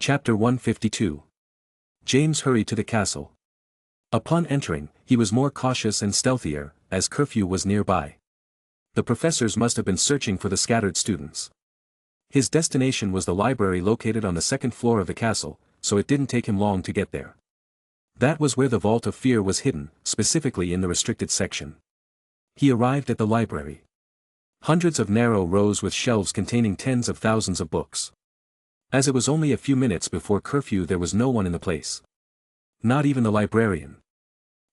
Chapter 152. James hurried to the castle. Upon entering, he was more cautious and stealthier, as curfew was nearby. The professors must have been searching for the scattered students. His destination was the library located on the second floor of the castle, so it didn't take him long to get there. That was where the Vault of Fear was hidden, specifically in the restricted section. He arrived at the library. Hundreds of narrow rows with shelves containing tens of thousands of books. As it was only a few minutes before curfew, there was no one in the place. Not even the librarian.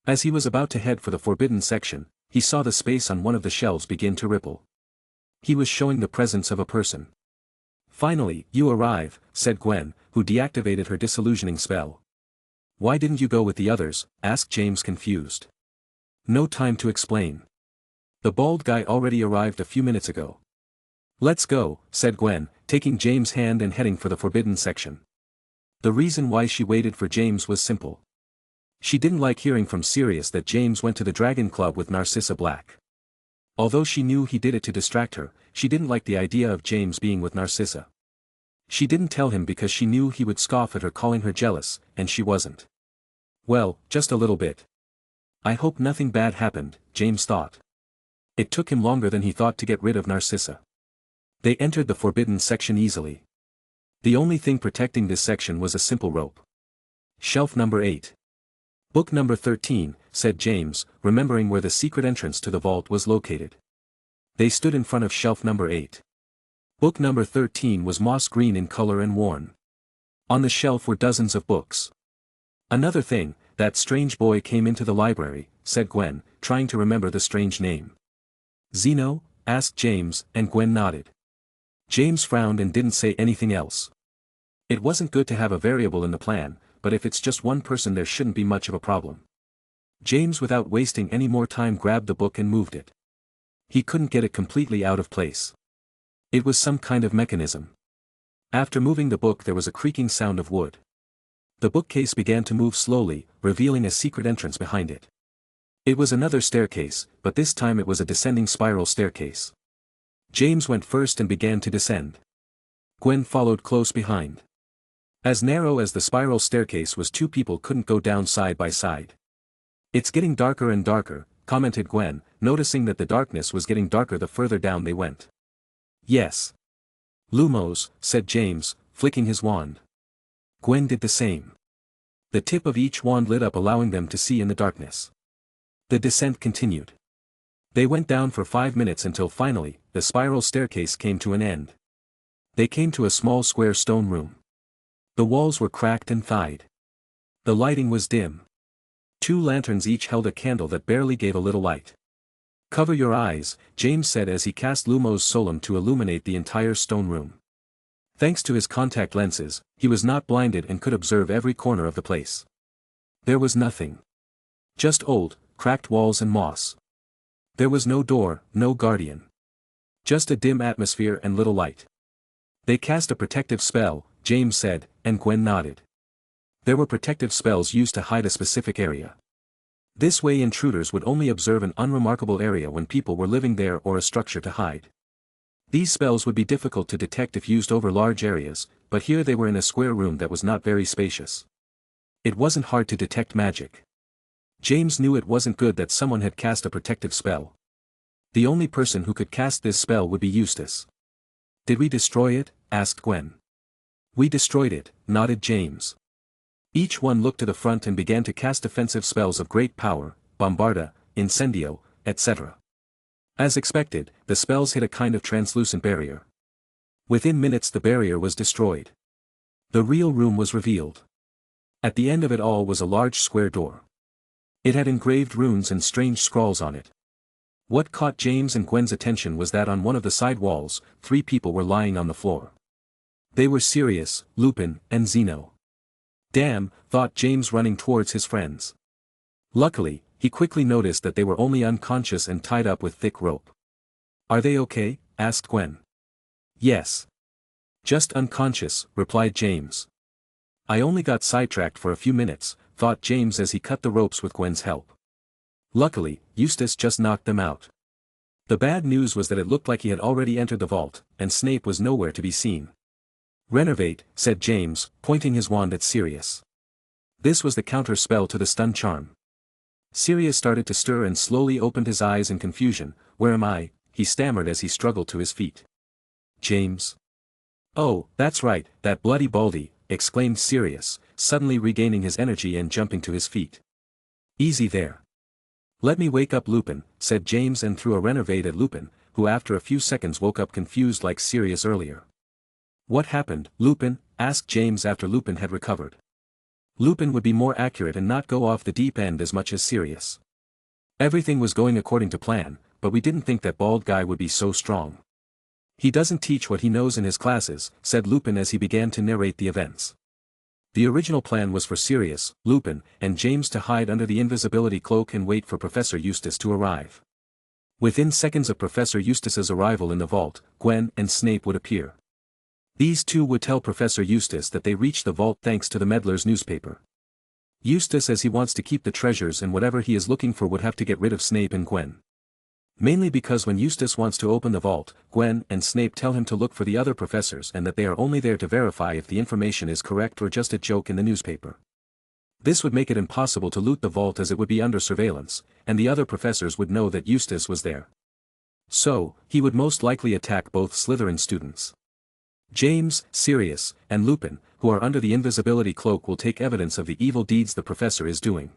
As he was about to head for the forbidden section, he saw the space on one of the shelves begin to ripple. He was showing the presence of a person. "Finally, you arrive," said Gwen, who deactivated her disillusioning spell. "Why didn't you go with the others?" asked James, confused. "No time to explain. The bald guy already arrived a few minutes ago." "Let's go," said Gwen, taking James' hand and heading for the forbidden section. The reason why she waited for James was simple. She didn't like hearing from Sirius that James went to the Dragon Club with Narcissa Black. Although she knew he did it to distract her, she didn't like the idea of James being with Narcissa. She didn't tell him because she knew he would scoff at her, calling her jealous, and she wasn't. Well, just a little bit. I hope nothing bad happened, James thought. It took him longer than he thought to get rid of Narcissa. They entered the forbidden section easily. The only thing protecting this section was a simple rope. "Shelf number 8. Book number 13, said James, remembering where the secret entrance to the vault was located. They stood in front of shelf number 8. Book number 13 was moss green in color and worn. On the shelf were dozens of books. "Another thing, that strange boy came into the library," said Gwen, trying to remember the strange name. "Zeno?" asked James, and Gwen nodded. James frowned and didn't say anything else. It wasn't good to have a variable in the plan, but if it's just one person there shouldn't be much of a problem. James, without wasting any more time, grabbed the book and moved it. He couldn't get it completely out of place. It was some kind of mechanism. After moving the book there was a creaking sound of wood. The bookcase began to move slowly, revealing a secret entrance behind it. It was another staircase, but this time it was a descending spiral staircase. James went first and began to descend. Gwen followed close behind. As narrow as the spiral staircase was, two people couldn't go down side by side. "It's getting darker and darker," commented Gwen, noticing that the darkness was getting darker the further down they went. "Yes. Lumos," said James, flicking his wand. Gwen did the same. The tip of each wand lit up, allowing them to see in the darkness. The descent continued. They went down for 5 minutes until finally, the spiral staircase came to an end. They came to a small square stone room. The walls were cracked and thawed. The lighting was dim. 2 lanterns each held a candle that barely gave a little light. "Cover your eyes," James said as he cast Lumos Solum to illuminate the entire stone room. Thanks to his contact lenses, he was not blinded and could observe every corner of the place. There was nothing. Just old, cracked walls and moss. There was no door, no guardian. Just a dim atmosphere and little light. "They cast a protective spell," James said, and Gwen nodded. There were protective spells used to hide a specific area. This way intruders would only observe an unremarkable area when people were living there or a structure to hide. These spells would be difficult to detect if used over large areas, but here they were in a square room that was not very spacious. It wasn't hard to detect magic. James knew it wasn't good that someone had cast a protective spell. The only person who could cast this spell would be Eustace. "Did we destroy it?" asked Gwen. "We destroyed it," nodded James. Each one looked to the front and began to cast defensive spells of great power, Bombarda, Incendio, etc. As expected, the spells hit a kind of translucent barrier. Within minutes the barrier was destroyed. The real room was revealed. At the end of it all was a large square door. It had engraved runes and strange scrawls on it. What caught James and Gwen's attention was that on one of the side walls, 3 people were lying on the floor. They were Sirius, Lupin, and Zeno. "Damn," thought James, running towards his friends. Luckily, he quickly noticed that they were only unconscious and tied up with thick rope. "Are they okay?" asked Gwen. "Yes. Just unconscious," replied James. "I only got sidetracked for a few minutes," thought James as he cut the ropes with Gwen's help. Luckily, Eustace just knocked them out. The bad news was that it looked like he had already entered the vault, and Snape was nowhere to be seen. Renovate, said James, pointing his wand at Sirius. This was the counter spell to the stun charm. Sirius started to stir and slowly opened his eyes in confusion. Where am I? He stammered as he struggled to his feet. James. Oh, that's right, that bloody baldy, exclaimed Sirius, suddenly regaining his energy and jumping to his feet. Easy there. Let me wake up Lupin, said James and threw a renovate at Lupin, who after a few seconds woke up confused like Sirius earlier. What happened, Lupin? Asked James after Lupin had recovered. Lupin would be more accurate and not go off the deep end as much as Sirius. Everything was going according to plan, but we didn't think that bald guy would be so strong. He doesn't teach what he knows in his classes, said Lupin as he began to narrate the events. The original plan was for Sirius, Lupin, and James to hide under the invisibility cloak and wait for Professor Eustace to arrive. Within seconds of Professor Eustace's arrival in the vault, Gwen and Snape would appear. These two would tell Professor Eustace that they reached the vault thanks to the meddler's newspaper. Eustace, as he wants to keep the treasures and whatever he is looking for, would have to get rid of Snape and Gwen. Mainly because when Eustace wants to open the vault, Gwen and Snape tell him to look for the other professors and that they are only there to verify if the information is correct or just a joke in the newspaper. This would make it impossible to loot the vault as it would be under surveillance, and the other professors would know that Eustace was there. So, he would most likely attack both Slytherin students. James, Sirius, and Lupin, who are under the invisibility cloak, will take evidence of the evil deeds the professor is doing,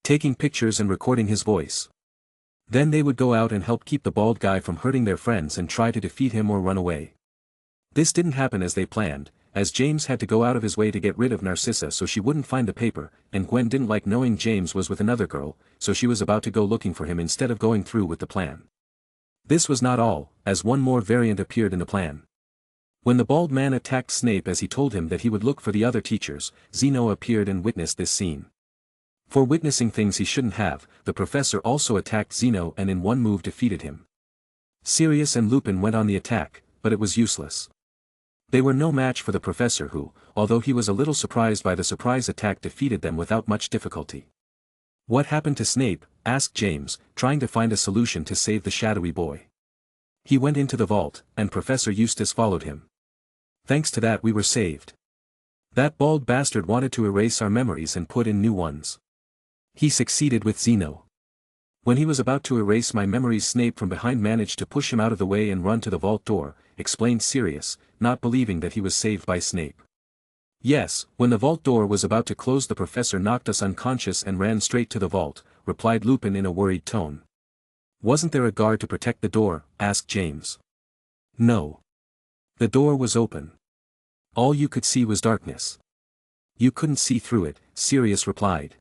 taking pictures and recording his voice. Then they would go out and help keep the bald guy from hurting their friends and try to defeat him or run away. This didn't happen as they planned, as James had to go out of his way to get rid of Narcissa so she wouldn't find the paper, and Gwen didn't like knowing James was with another girl, so she was about to go looking for him instead of going through with the plan. This was not all, as one more variant appeared in the plan. When the bald man attacked Snape as he told him that he would look for the other teachers, Zeno appeared and witnessed this scene. For witnessing things he shouldn't have, the professor also attacked Zeno and in one move defeated him. Sirius and Lupin went on the attack, but it was useless. They were no match for the professor who, although he was a little surprised by the surprise attack, defeated them without much difficulty. What happened to Snape? Asked James, trying to find a solution to save the shadowy boy. He went into the vault, and Professor Eustace followed him. Thanks to that we were saved. That bald bastard wanted to erase our memories and put in new ones. He succeeded with Zeno. When he was about to erase my memories, Snape from behind managed to push him out of the way and run to the vault door, explained Sirius, not believing that he was saved by Snape. Yes, when the vault door was about to close, the professor knocked us unconscious and ran straight to the vault, replied Lupin in a worried tone. Wasn't there a guard to protect the door? Asked James. No. The door was open. All you could see was darkness. You couldn't see through it, Sirius replied.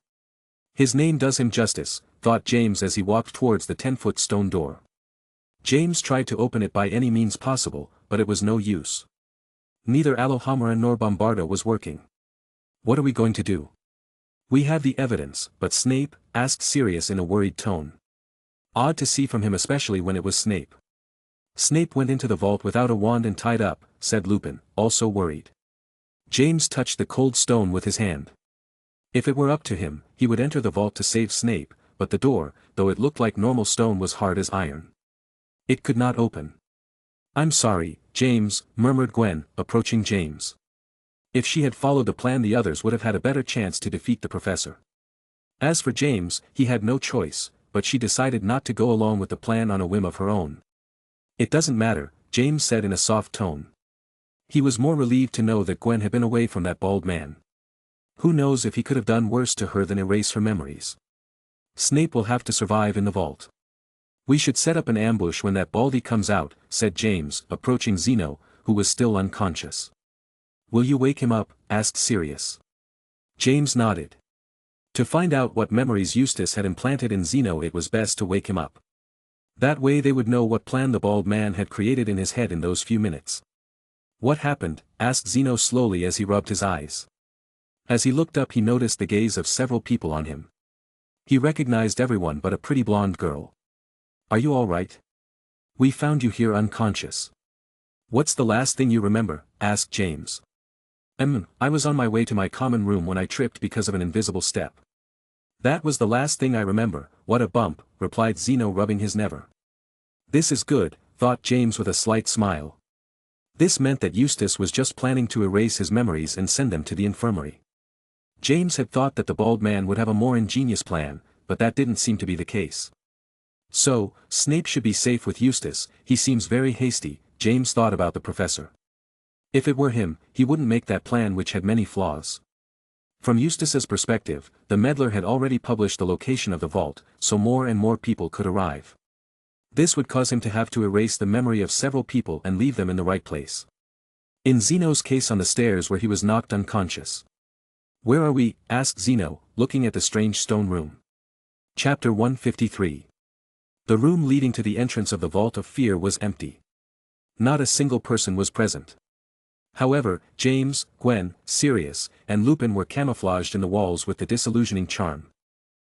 His name does him justice, thought James as he walked towards the 10-foot stone door. James tried to open it by any means possible, but it was no use. Neither Alohomora nor Bombarda was working. What are we going to do? We have the evidence, but Snape? Asked Sirius in a worried tone. Odd to see from him, especially when it was Snape. Snape went into the vault without a wand and tied up, said Lupin, also worried. James touched the cold stone with his hand. If it were up to him, he would enter the vault to save Snape, but the door, though it looked like normal stone, was hard as iron. It could not open. I'm sorry, James, murmured Gwen, approaching James. If she had followed the plan, the others would have had a better chance to defeat the professor. As for James, he had no choice, but she decided not to go along with the plan on a whim of her own. It doesn't matter, James said in a soft tone. He was more relieved to know that Gwen had been away from that bald man. Who knows if he could have done worse to her than erase her memories. Snape will have to survive in the vault. We should set up an ambush when that baldy comes out, said James, approaching Zeno, who was still unconscious. Will you wake him up? Asked Sirius. James nodded. To find out what memories Eustace had implanted in Zeno, it was best to wake him up. That way they would know what plan the bald man had created in his head in those few minutes. What happened? Asked Zeno slowly as he rubbed his eyes. As he looked up, he noticed the gaze of several people on him. He recognized everyone but a pretty blonde girl. Are you all right? We found you here unconscious. What's the last thing you remember? Asked James. I was on my way to my common room when I tripped because of an invisible step. That was the last thing I remember. What a bump, replied Zeno, rubbing his never. This is good, thought James with a slight smile. This meant that Eustace was just planning to erase his memories and send them to the infirmary. James had thought that the bald man would have a more ingenious plan, but that didn't seem to be the case. So, Snape should be safe with Eustace. He seems very hasty, James thought about the professor. If it were him, he wouldn't make that plan which had many flaws. From Eustace's perspective, the meddler had already published the location of the vault, so more and more people could arrive. This would cause him to have to erase the memory of several people and leave them in the right place. In Zeno's case on the stairs where he was knocked unconscious. "Where are we?" asked Zeno, looking at the strange stone room. Chapter 153. The room leading to the entrance of the Vault of Fear was empty. Not a single person was present. However, James, Gwen, Sirius, and Lupin were camouflaged in the walls with the disillusioning charm.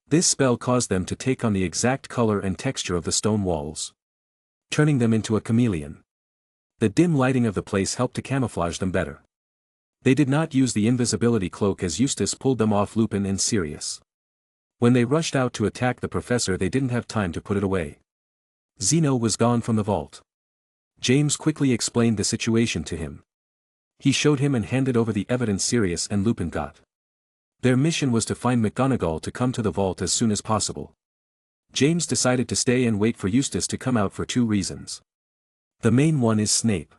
This spell caused them to take on the exact color and texture of the stone walls, turning them into a chameleon. The dim lighting of the place helped to camouflage them better. They did not use the invisibility cloak as Eustace pulled them off Lupin and Sirius. When they rushed out to attack the professor, they didn't have time to put it away. Zeno was gone from the vault. James quickly explained the situation to him. He showed him and handed over the evidence Sirius and Lupin got. Their mission was to find McGonagall to come to the vault as soon as possible. James decided to stay and wait for Eustace to come out for two reasons. The main one is Snape.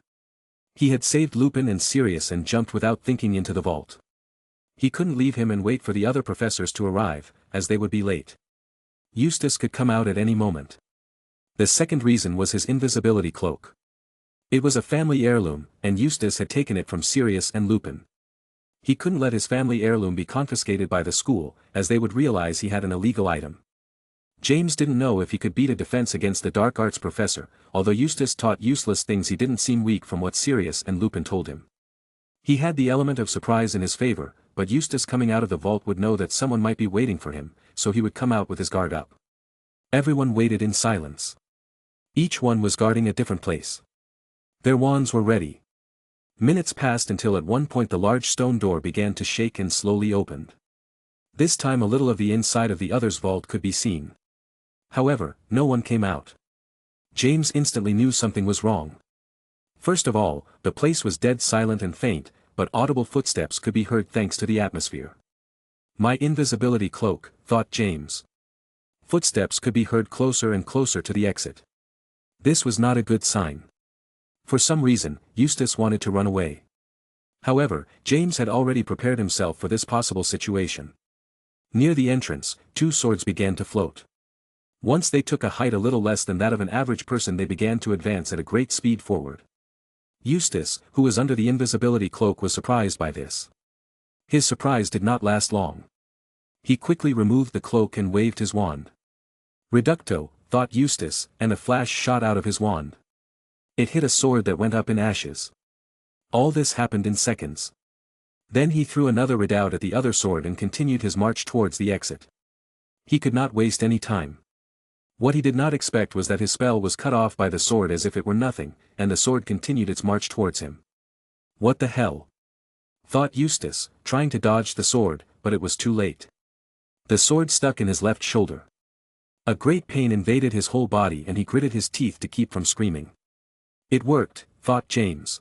He had saved Lupin and Sirius and jumped without thinking into the vault. He couldn't leave him and wait for the other professors to arrive, as they would be late. Eustace could come out at any moment. The second reason was his invisibility cloak. It was a family heirloom, and Eustace had taken it from Sirius and Lupin. He couldn't let his family heirloom be confiscated by the school, as they would realize he had an illegal item. James didn't know if he could beat a defense against the dark arts professor, although Eustace taught useless things. He didn't seem weak from what Sirius and Lupin told him. He had the element of surprise in his favor, but Eustace coming out of the vault would know that someone might be waiting for him, so he would come out with his guard up. Everyone waited in silence. Each one was guarding a different place. Their wands were ready. Minutes passed until at one point the large stone door began to shake and slowly opened. This time a little of the inside of the other's vault could be seen. However, no one came out. James instantly knew something was wrong. First of all, the place was dead silent and faint, but audible footsteps could be heard thanks to the atmosphere. My invisibility cloak, thought James. Footsteps could be heard closer and closer to the exit. This was not a good sign. For some reason, Eustace wanted to run away. However, James had already prepared himself for this possible situation. Near the entrance, two swords began to float. Once they took a height a little less than that of an average person, they began to advance at a great speed forward. Eustace, who was under the invisibility cloak, was surprised by this. His surprise did not last long. He quickly removed the cloak and waved his wand. Reducto, thought Eustace, and a flash shot out of his wand. It hit a sword that went up in ashes. All this happened in seconds. Then he threw another redoubt at the other sword and continued his march towards the exit. He could not waste any time. What he did not expect was that his spell was cut off by the sword as if it were nothing, and the sword continued its march towards him. What the hell? Thought Eustace, trying to dodge the sword, but it was too late. The sword stuck in his left shoulder. A great pain invaded his whole body and he gritted his teeth to keep from screaming. It worked, thought James.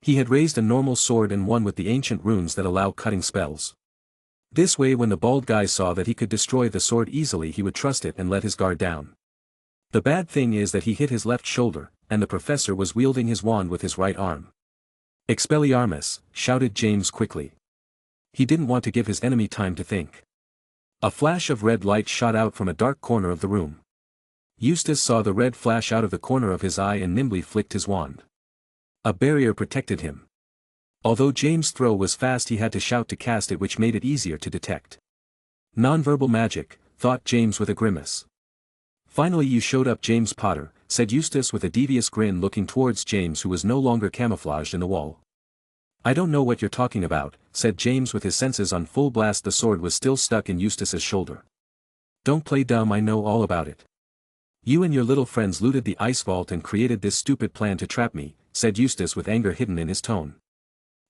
He had raised a normal sword and one with the ancient runes that allow cutting spells. This way, when the bald guy saw that he could destroy the sword easily, he would trust it and let his guard down. The bad thing is that he hit his left shoulder, and the professor was wielding his wand with his right arm. Expelliarmus, shouted James quickly. He didn't want to give his enemy time to think. A flash of red light shot out from a dark corner of the room. Eustace saw the red flash out of the corner of his eye and nimbly flicked his wand. A barrier protected him. Although James' throw was fast, he had to shout to cast it, which made it easier to detect. Nonverbal magic, thought James with a grimace. Finally you showed up, James Potter, said Eustace with a devious grin, looking towards James, who was no longer camouflaged in the wall. I don't know what you're talking about, said James with his senses on full blast. The sword was still stuck in Eustace's shoulder. Don't play dumb, I know all about it. You and your little friends looted the ice vault and created this stupid plan to trap me, said Eustace with anger hidden in his tone.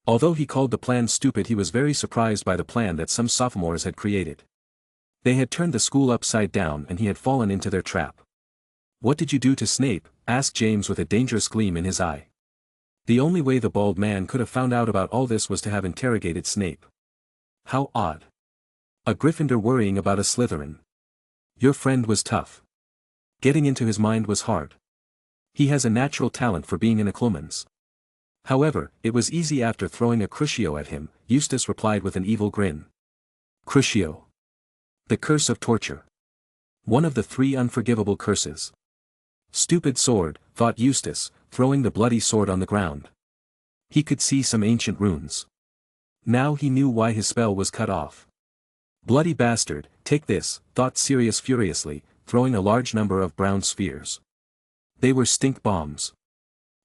Although he called the plan stupid, he was very surprised by the plan that some sophomores had created. They had turned the school upside down and he had fallen into their trap. What did you do to Snape? Asked James with a dangerous gleam in his eye. The only way the bald man could have found out about all this was to have interrogated Snape. How odd. A Gryffindor worrying about a Slytherin. Your friend was tough. Getting into his mind was hard. He has a natural talent for being an occlumens. However, it was easy after throwing a crucio at him, Eustace replied with an evil grin. Crucio. The curse of torture. One of the 3 unforgivable curses. Stupid sword, thought Eustace, throwing the bloody sword on the ground. He could see some ancient runes. Now he knew why his spell was cut off. Bloody bastard, take this, thought Sirius furiously, throwing a large number of brown spheres. They were stink bombs.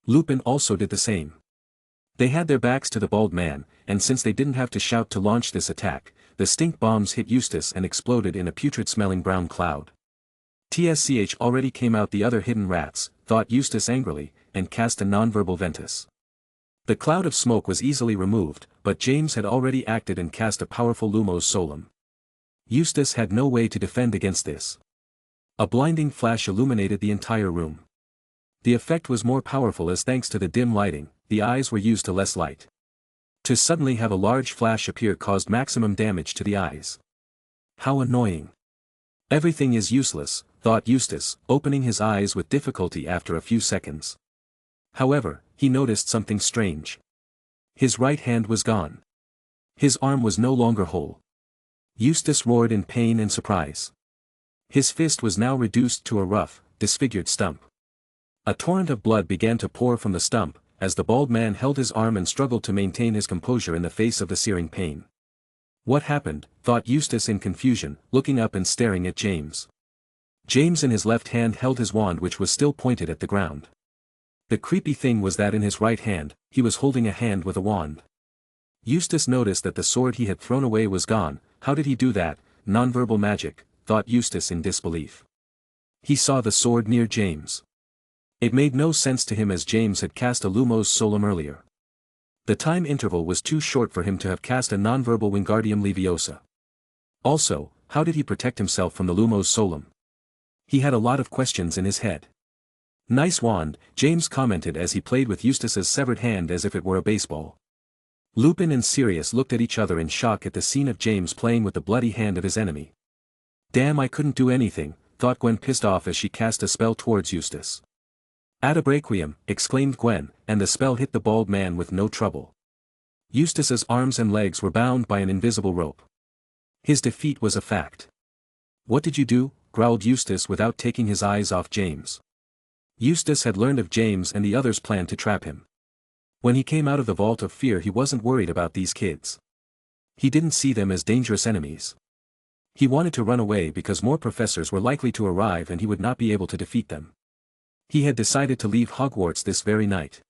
Lupin also did the same. They had their backs to the bald man, and since they didn't have to shout to launch this attack, the stink bombs hit Eustace and exploded in a putrid-smelling brown cloud. TSCH already came out the other hidden rats, thought Eustace angrily, and cast a nonverbal ventus. The cloud of smoke was easily removed, but James had already acted and cast a powerful lumos solum. Eustace had no way to defend against this. A blinding flash illuminated the entire room. The effect was more powerful as thanks to the dim lighting, the eyes were used to less light. To suddenly have a large flash appear caused maximum damage to the eyes. How annoying. Everything is useless, thought Eustace, opening his eyes with difficulty after a few seconds. However, he noticed something strange. His right hand was gone. His arm was no longer whole. Eustace roared in pain and surprise. His fist was now reduced to a rough, disfigured stump. A torrent of blood began to pour from the stump, as the bald man held his arm and struggled to maintain his composure in the face of the searing pain. What happened, thought Eustace in confusion, looking up and staring at James. James in his left hand held his wand which was still pointed at the ground. The creepy thing was that in his right hand, he was holding a hand with a wand. Eustace noticed that the sword he had thrown away was gone. How did he do that? Nonverbal magic, thought Eustace in disbelief. He saw the sword near James. It made no sense to him as James had cast a lumos solum earlier. The time interval was too short for him to have cast a nonverbal Wingardium Leviosa. Also, how did he protect himself from the lumos solum? He had a lot of questions in his head. Nice wand, James commented as he played with Eustace's severed hand as if it were a baseball. Lupin and Sirius looked at each other in shock at the scene of James playing with the bloody hand of his enemy. Damn, I couldn't do anything, thought Gwen pissed off as she cast a spell towards Eustace. Adabraquium, exclaimed Gwen, and the spell hit the bald man with no trouble. Eustace's arms and legs were bound by an invisible rope. His defeat was a fact. What did you do? Growled Eustace without taking his eyes off James. Eustace had learned of James and the others' plan to trap him. When he came out of the Vault of Fear he wasn't worried about these kids. He didn't see them as dangerous enemies. He wanted to run away because more professors were likely to arrive and he would not be able to defeat them. He had decided to leave Hogwarts this very night.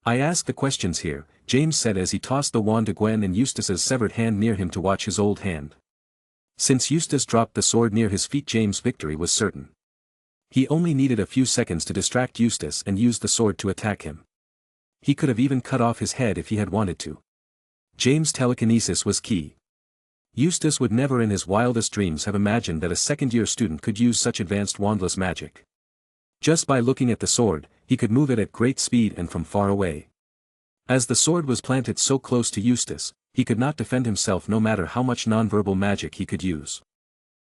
I ask the questions here, James said as he tossed the wand to Gwen and Eustace's severed hand near him to watch his old hand. Since Eustace dropped the sword near his feet, James' victory was certain. He only needed a few seconds to distract Eustace and use the sword to attack him. He could have even cut off his head if he had wanted to. James' telekinesis was key. Eustace would never in his wildest dreams have imagined that a second-year student could use such advanced wandless magic. Just by looking at the sword, he could move it at great speed and from far away. As the sword was planted so close to Eustace, he could not defend himself no matter how much nonverbal magic he could use.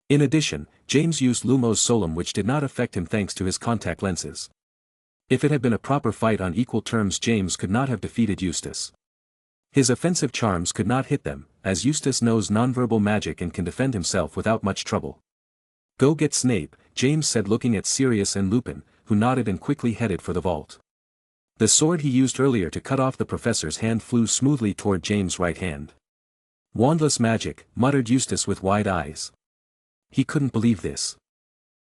In addition, James used lumos solum which did not affect him thanks to his contact lenses. If it had been a proper fight on equal terms, James could not have defeated Eustace. His offensive charms could not hit them, as Eustace knows nonverbal magic and can defend himself without much trouble. Go get Snape, James said looking at Sirius and Lupin, who nodded and quickly headed for the vault. The sword he used earlier to cut off the professor's hand flew smoothly toward James' right hand. Wandless magic, muttered Eustace with wide eyes. He couldn't believe this.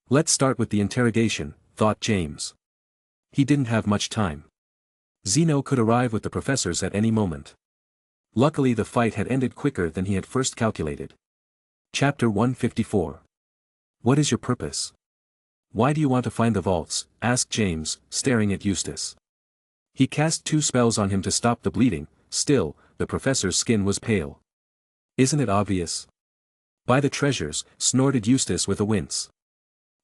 Let's start with the interrogation, thought James. He didn't have much time. Zeno could arrive with the professors at any moment. Luckily the fight had ended quicker than he had first calculated. Chapter 154. What is your purpose? Why do you want to find the vaults? Asked James, staring at Eustace. He cast 2 spells on him to stop the bleeding, still, the professor's skin was pale. Isn't it obvious? By the treasures, snorted Eustace with a wince.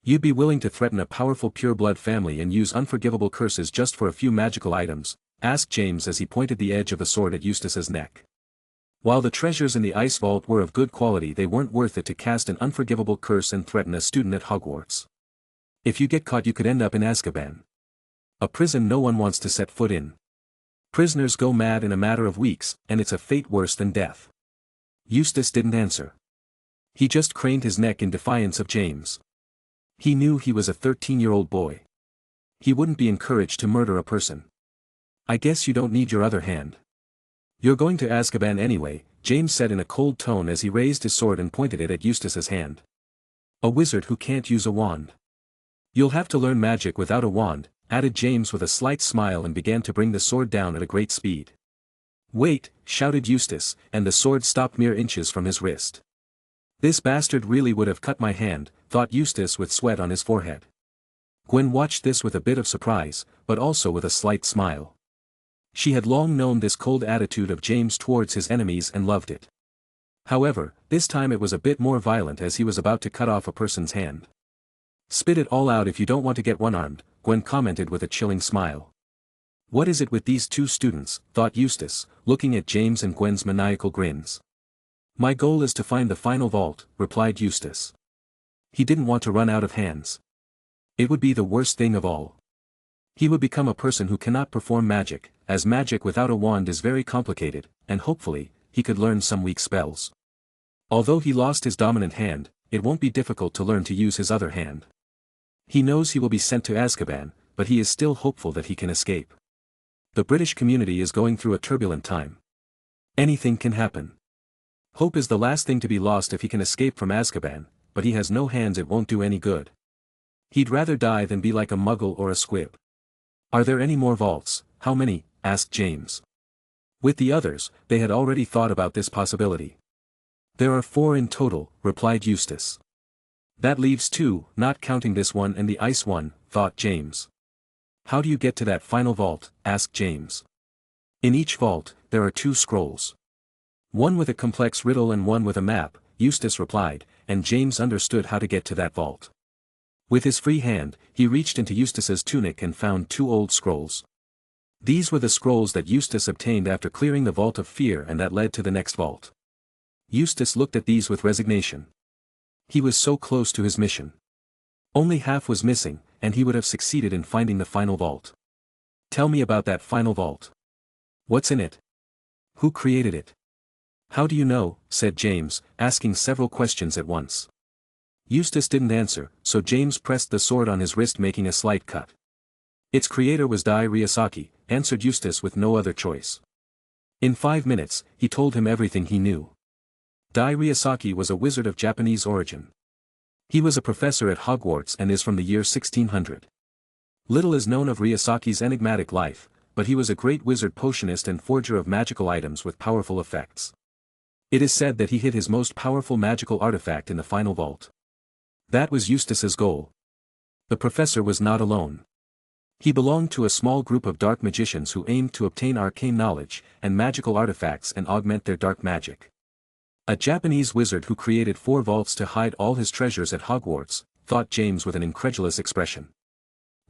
You'd be willing to threaten a powerful pure-blood family and use unforgivable curses just for a few magical items, asked James as he pointed the edge of the sword at Eustace's neck. While the treasures in the ice vault were of good quality, they weren't worth it to cast an unforgivable curse and threaten a student at Hogwarts. If you get caught, you could end up in Azkaban. A prison no one wants to set foot in. Prisoners go mad in a matter of weeks, and it's a fate worse than death. Eustace didn't answer. He just craned his neck in defiance of James. He knew he was a 13-year-old boy. He wouldn't be encouraged to murder a person. I guess you don't need your other hand. You're going to Azkaban anyway, James said in a cold tone as he raised his sword and pointed it at Eustace's hand. A wizard who can't use a wand. You'll have to learn magic without a wand, added James with a slight smile, and began to bring the sword down at a great speed. Wait, shouted Eustace, and the sword stopped mere inches from his wrist. This bastard really would have cut my hand, thought Eustace with sweat on his forehead. Gwen watched this with a bit of surprise, but also with a slight smile. She had long known this cold attitude of James towards his enemies and loved it. However, this time it was a bit more violent as he was about to cut off a person's hand. Spit it all out if you don't want to get one-armed, Gwen commented with a chilling smile. What is it with these two students, thought Eustace, looking at James and Gwen's maniacal grins. My goal is to find the final vault, replied Eustace. He didn't want to run out of hands. It would be the worst thing of all. He would become a person who cannot perform magic, as magic without a wand is very complicated, and hopefully, he could learn some weak spells. Although he lost his dominant hand, it won't be difficult to learn to use his other hand. He knows he will be sent to Azkaban, but he is still hopeful that he can escape. The British community is going through a turbulent time. Anything can happen. Hope is the last thing to be lost if he can escape from Azkaban, but he has no hands, it won't do any good. He'd rather die than be like a muggle or a squib. Are there any more vaults? How many? Asked James. With the others, they had already thought about this possibility. There are 4 in total, replied Eustace. That leaves 2, not counting this one and the ice one, thought James. How do you get to that final vault? Asked James. In each vault, there are 2 scrolls. One with a complex riddle and one with a map, Eustace replied, and James understood how to get to that vault. With his free hand, he reached into Eustace's tunic and found 2 old scrolls. These were the scrolls that Eustace obtained after clearing the Vault of Fear and that led to the next vault. Eustace looked at these with resignation. He was so close to his mission. Only half was missing, and he would have succeeded in finding the final vault. Tell me about that final vault. What's in it? Who created it? How do you know? Said James, asking several questions at once. Eustace didn't answer, so James pressed the sword on his wrist, making a slight cut. Its creator was Dai Ryusaki, answered Eustace with no other choice. In 5 minutes, he told him everything he knew. Dai Ryusaki was a wizard of Japanese origin. He was a professor at Hogwarts and is from the year 1600. Little is known of Ryusaki's enigmatic life, but he was a great wizard, potionist and forger of magical items with powerful effects. It is said that he hid his most powerful magical artifact in the final vault. That was Eustace's goal. The professor was not alone. He belonged to a small group of dark magicians who aimed to obtain arcane knowledge and magical artifacts and augment their dark magic. A Japanese wizard who created 4 vaults to hide all his treasures at Hogwarts, thought James with an incredulous expression.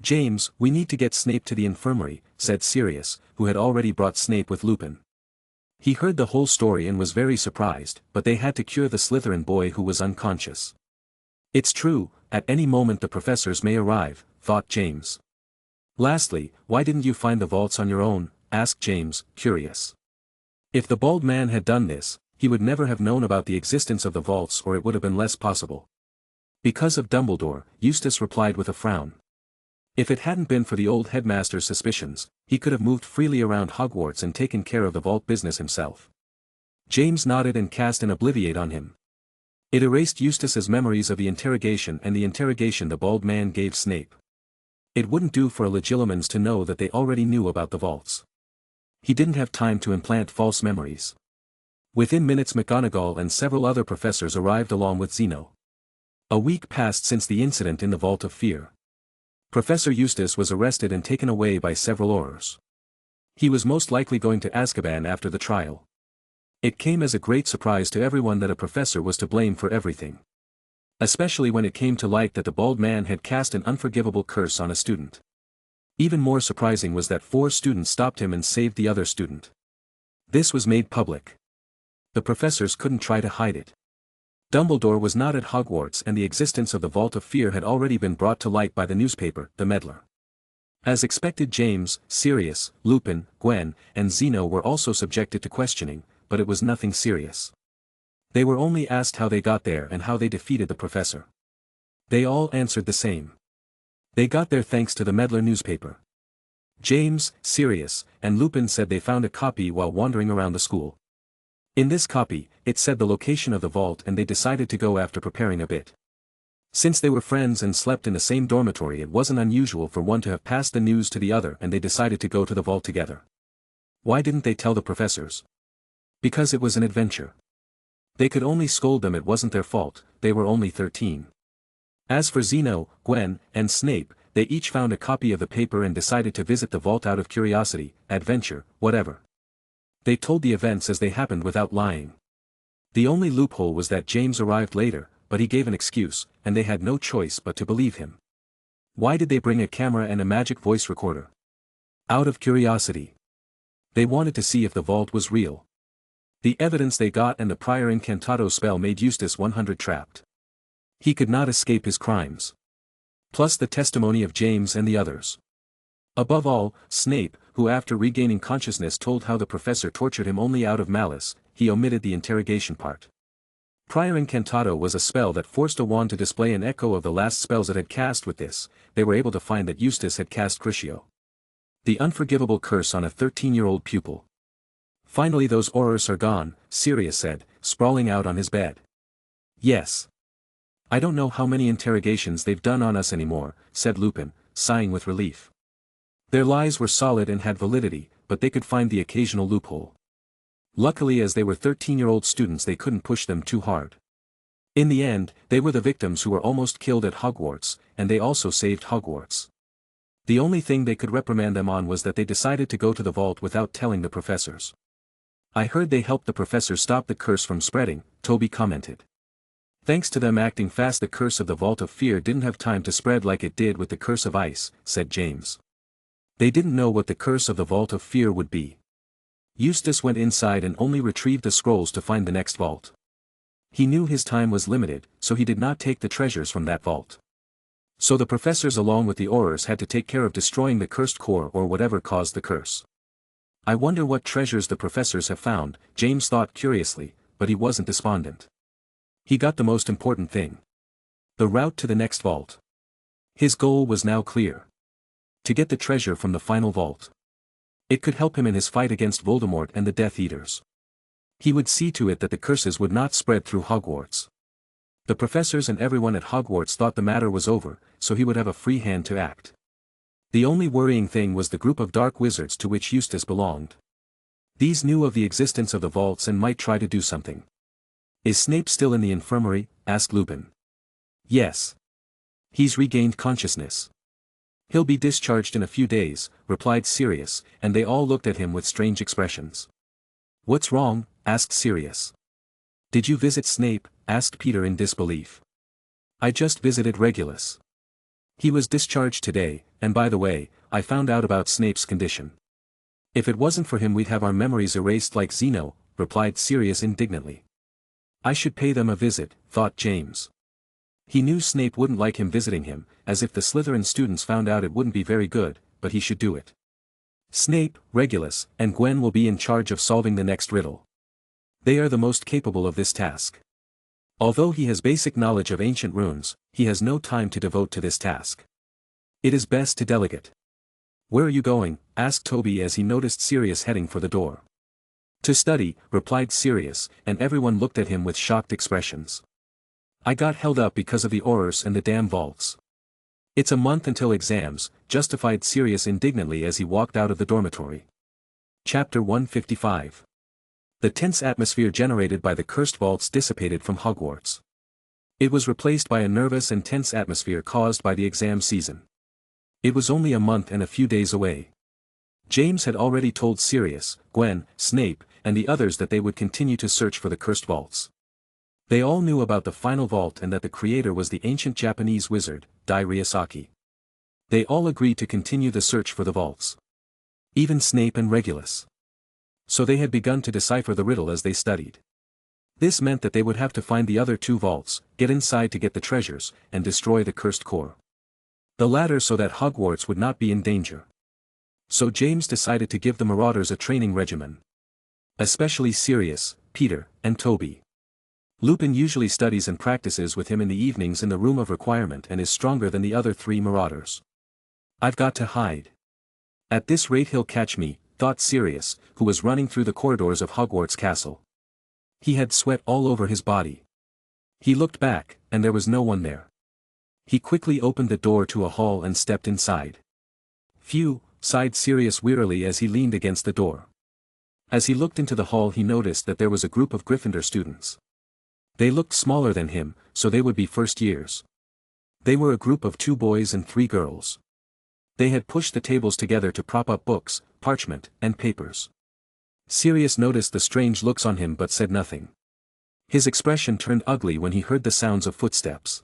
James, we need to get Snape to the infirmary, said Sirius, who had already brought Snape with Lupin. He heard the whole story and was very surprised, but they had to cure the Slytherin boy who was unconscious. It's true, at any moment the professors may arrive, thought James. Lastly, why didn't you find the vaults on your own? Asked James, curious. If the bald man had done this, he would never have known about the existence of the vaults, or it would have been less possible. Because of Dumbledore, Eustace replied with a frown. If it hadn't been for the old headmaster's suspicions, he could have moved freely around Hogwarts and taken care of the vault business himself. James nodded and cast an obliviate on him. It erased Eustace's memories of the interrogation and the interrogation the bald man gave Snape. It wouldn't do for a Legilimens to know that they already knew about the vaults. He didn't have time to implant false memories. Within minutes McGonagall and several other professors arrived along with Zeno. A week passed since the incident in the Vault of Fear. Professor Eustace was arrested and taken away by several Aurors. He was most likely going to Azkaban after the trial. It came as a great surprise to everyone that a professor was to blame for everything. Especially when it came to light that the bald man had cast an unforgivable curse on a student. Even more surprising was that 4 students stopped him and saved the other student. This was made public. The professors couldn't try to hide it. Dumbledore was not at Hogwarts, and the existence of the Vault of Fear had already been brought to light by the newspaper, The Meddler. As expected, James, Sirius, Lupin, Gwen, and Zeno were also subjected to questioning, but it was nothing serious. They were only asked how they got there and how they defeated the professor. They all answered the same. They got there thanks to the Meddler newspaper. James, Sirius, and Lupin said they found a copy while wandering around the school. In this copy, it said the location of the vault, and they decided to go after preparing a bit. Since they were friends and slept in the same dormitory, it wasn't unusual for one to have passed the news to the other, and they decided to go to the vault together. Why didn't they tell the professors? Because it was an adventure. They could only scold them, it wasn't their fault, they were only 13. As for Zeno, Gwen, and Snape, they each found a copy of the paper and decided to visit the vault out of curiosity, adventure, whatever. They told the events as they happened without lying. The only loophole was that James arrived later, but he gave an excuse, and they had no choice but to believe him. Why did they bring a camera and a magic voice recorder? Out of curiosity. They wanted to see if the vault was real. The evidence they got and the prior incantato spell made Eustace 100 trapped. He could not escape his crimes. Plus the testimony of James and the others. Above all, Snape, who after regaining consciousness told how the professor tortured him only out of malice, he omitted the interrogation part. Prior incantato was a spell that forced a wand to display an echo of the last spells it had cast. With this, they were able to find that Eustace had cast Crucio, the unforgivable curse, on a 13-year-old pupil. Finally, those horrors are gone, Sirius said, sprawling out on his bed. Yes. I don't know how many interrogations they've done on us anymore, said Lupin, sighing with relief. Their lies were solid and had validity, but they could find the occasional loophole. Luckily, as they were 13-year-old students, they couldn't push them too hard. In the end, they were the victims who were almost killed at Hogwarts, and they also saved Hogwarts. The only thing they could reprimand them on was that they decided to go to the vault without telling the professors. I heard they helped the professor stop the curse from spreading, Toby commented. Thanks to them acting fast, the curse of the Vault of Fear didn't have time to spread like it did with the curse of ice, said James. They didn't know what the curse of the Vault of Fear would be. Eustace went inside and only retrieved the scrolls to find the next vault. He knew his time was limited, so he did not take the treasures from that vault. So the professors along with the Aurors had to take care of destroying the cursed core or whatever caused the curse. I wonder what treasures the professors have found, James thought curiously, but he wasn't despondent. He got the most important thing. The route to the next vault. His goal was now clear. To get the treasure from the final vault. It could help him in his fight against Voldemort and the Death Eaters. He would see to it that the curses would not spread through Hogwarts. The professors and everyone at Hogwarts thought the matter was over, so he would have a free hand to act. The only worrying thing was the group of dark wizards to which Eustace belonged. These knew of the existence of the vaults and might try to do something. Is Snape still in the infirmary? Asked Lupin. Yes. He's regained consciousness. He'll be discharged in a few days, replied Sirius, and they all looked at him with strange expressions. What's wrong? Asked Sirius. Did you visit Snape? Asked Peter in disbelief. I just visited Regulus. He was discharged today, and by the way, I found out about Snape's condition. If it wasn't for him we'd have our memories erased like Zeno, replied Sirius indignantly. I should pay them a visit, thought James. He knew Snape wouldn't like him visiting him, as if the Slytherin students found out it wouldn't be very good, but he should do it. Snape, Regulus, and Gwen will be in charge of solving the next riddle. They are the most capable of this task. Although he has basic knowledge of ancient runes, he has no time to devote to this task. It is best to delegate. Where are you going? Asked Toby as he noticed Sirius heading for the door. To study, replied Sirius, and everyone looked at him with shocked expressions. I got held up because of the Aurors and the damn vaults. It's a month until exams, justified Sirius indignantly as he walked out of the dormitory. Chapter 155. The tense atmosphere generated by the cursed vaults dissipated from Hogwarts. It was replaced by a nervous and tense atmosphere caused by the exam season. It was only a month and a few days away. James had already told Sirius, Gwen, Snape, and the others that they would continue to search for the cursed vaults. They all knew about the final vault and that the creator was the ancient Japanese wizard, Dai Ryusaki. They all agreed to continue the search for the vaults. Even Snape and Regulus. So they had begun to decipher the riddle as they studied. This meant that they would have to find the other 2 vaults, get inside to get the treasures, and destroy the cursed core. The latter so that Hogwarts would not be in danger. So James decided to give the Marauders a training regimen. Especially Sirius, Peter, and Toby. Lupin usually studies and practices with him in the evenings in the Room of Requirement and is stronger than the other 3 Marauders. I've got to hide. At this rate he'll catch me, thought Sirius, who was running through the corridors of Hogwarts Castle. He had sweat all over his body. He looked back, and there was no one there. He quickly opened the door to a hall and stepped inside. Phew, sighed Sirius wearily as he leaned against the door. As he looked into the hall he noticed that there was a group of Gryffindor students. They looked smaller than him, so they would be first years. They were a group of 2 boys and 3 girls. They had pushed the tables together to prop up books, parchment, and papers. Sirius noticed the strange looks on him but said nothing. His expression turned ugly when he heard the sounds of footsteps.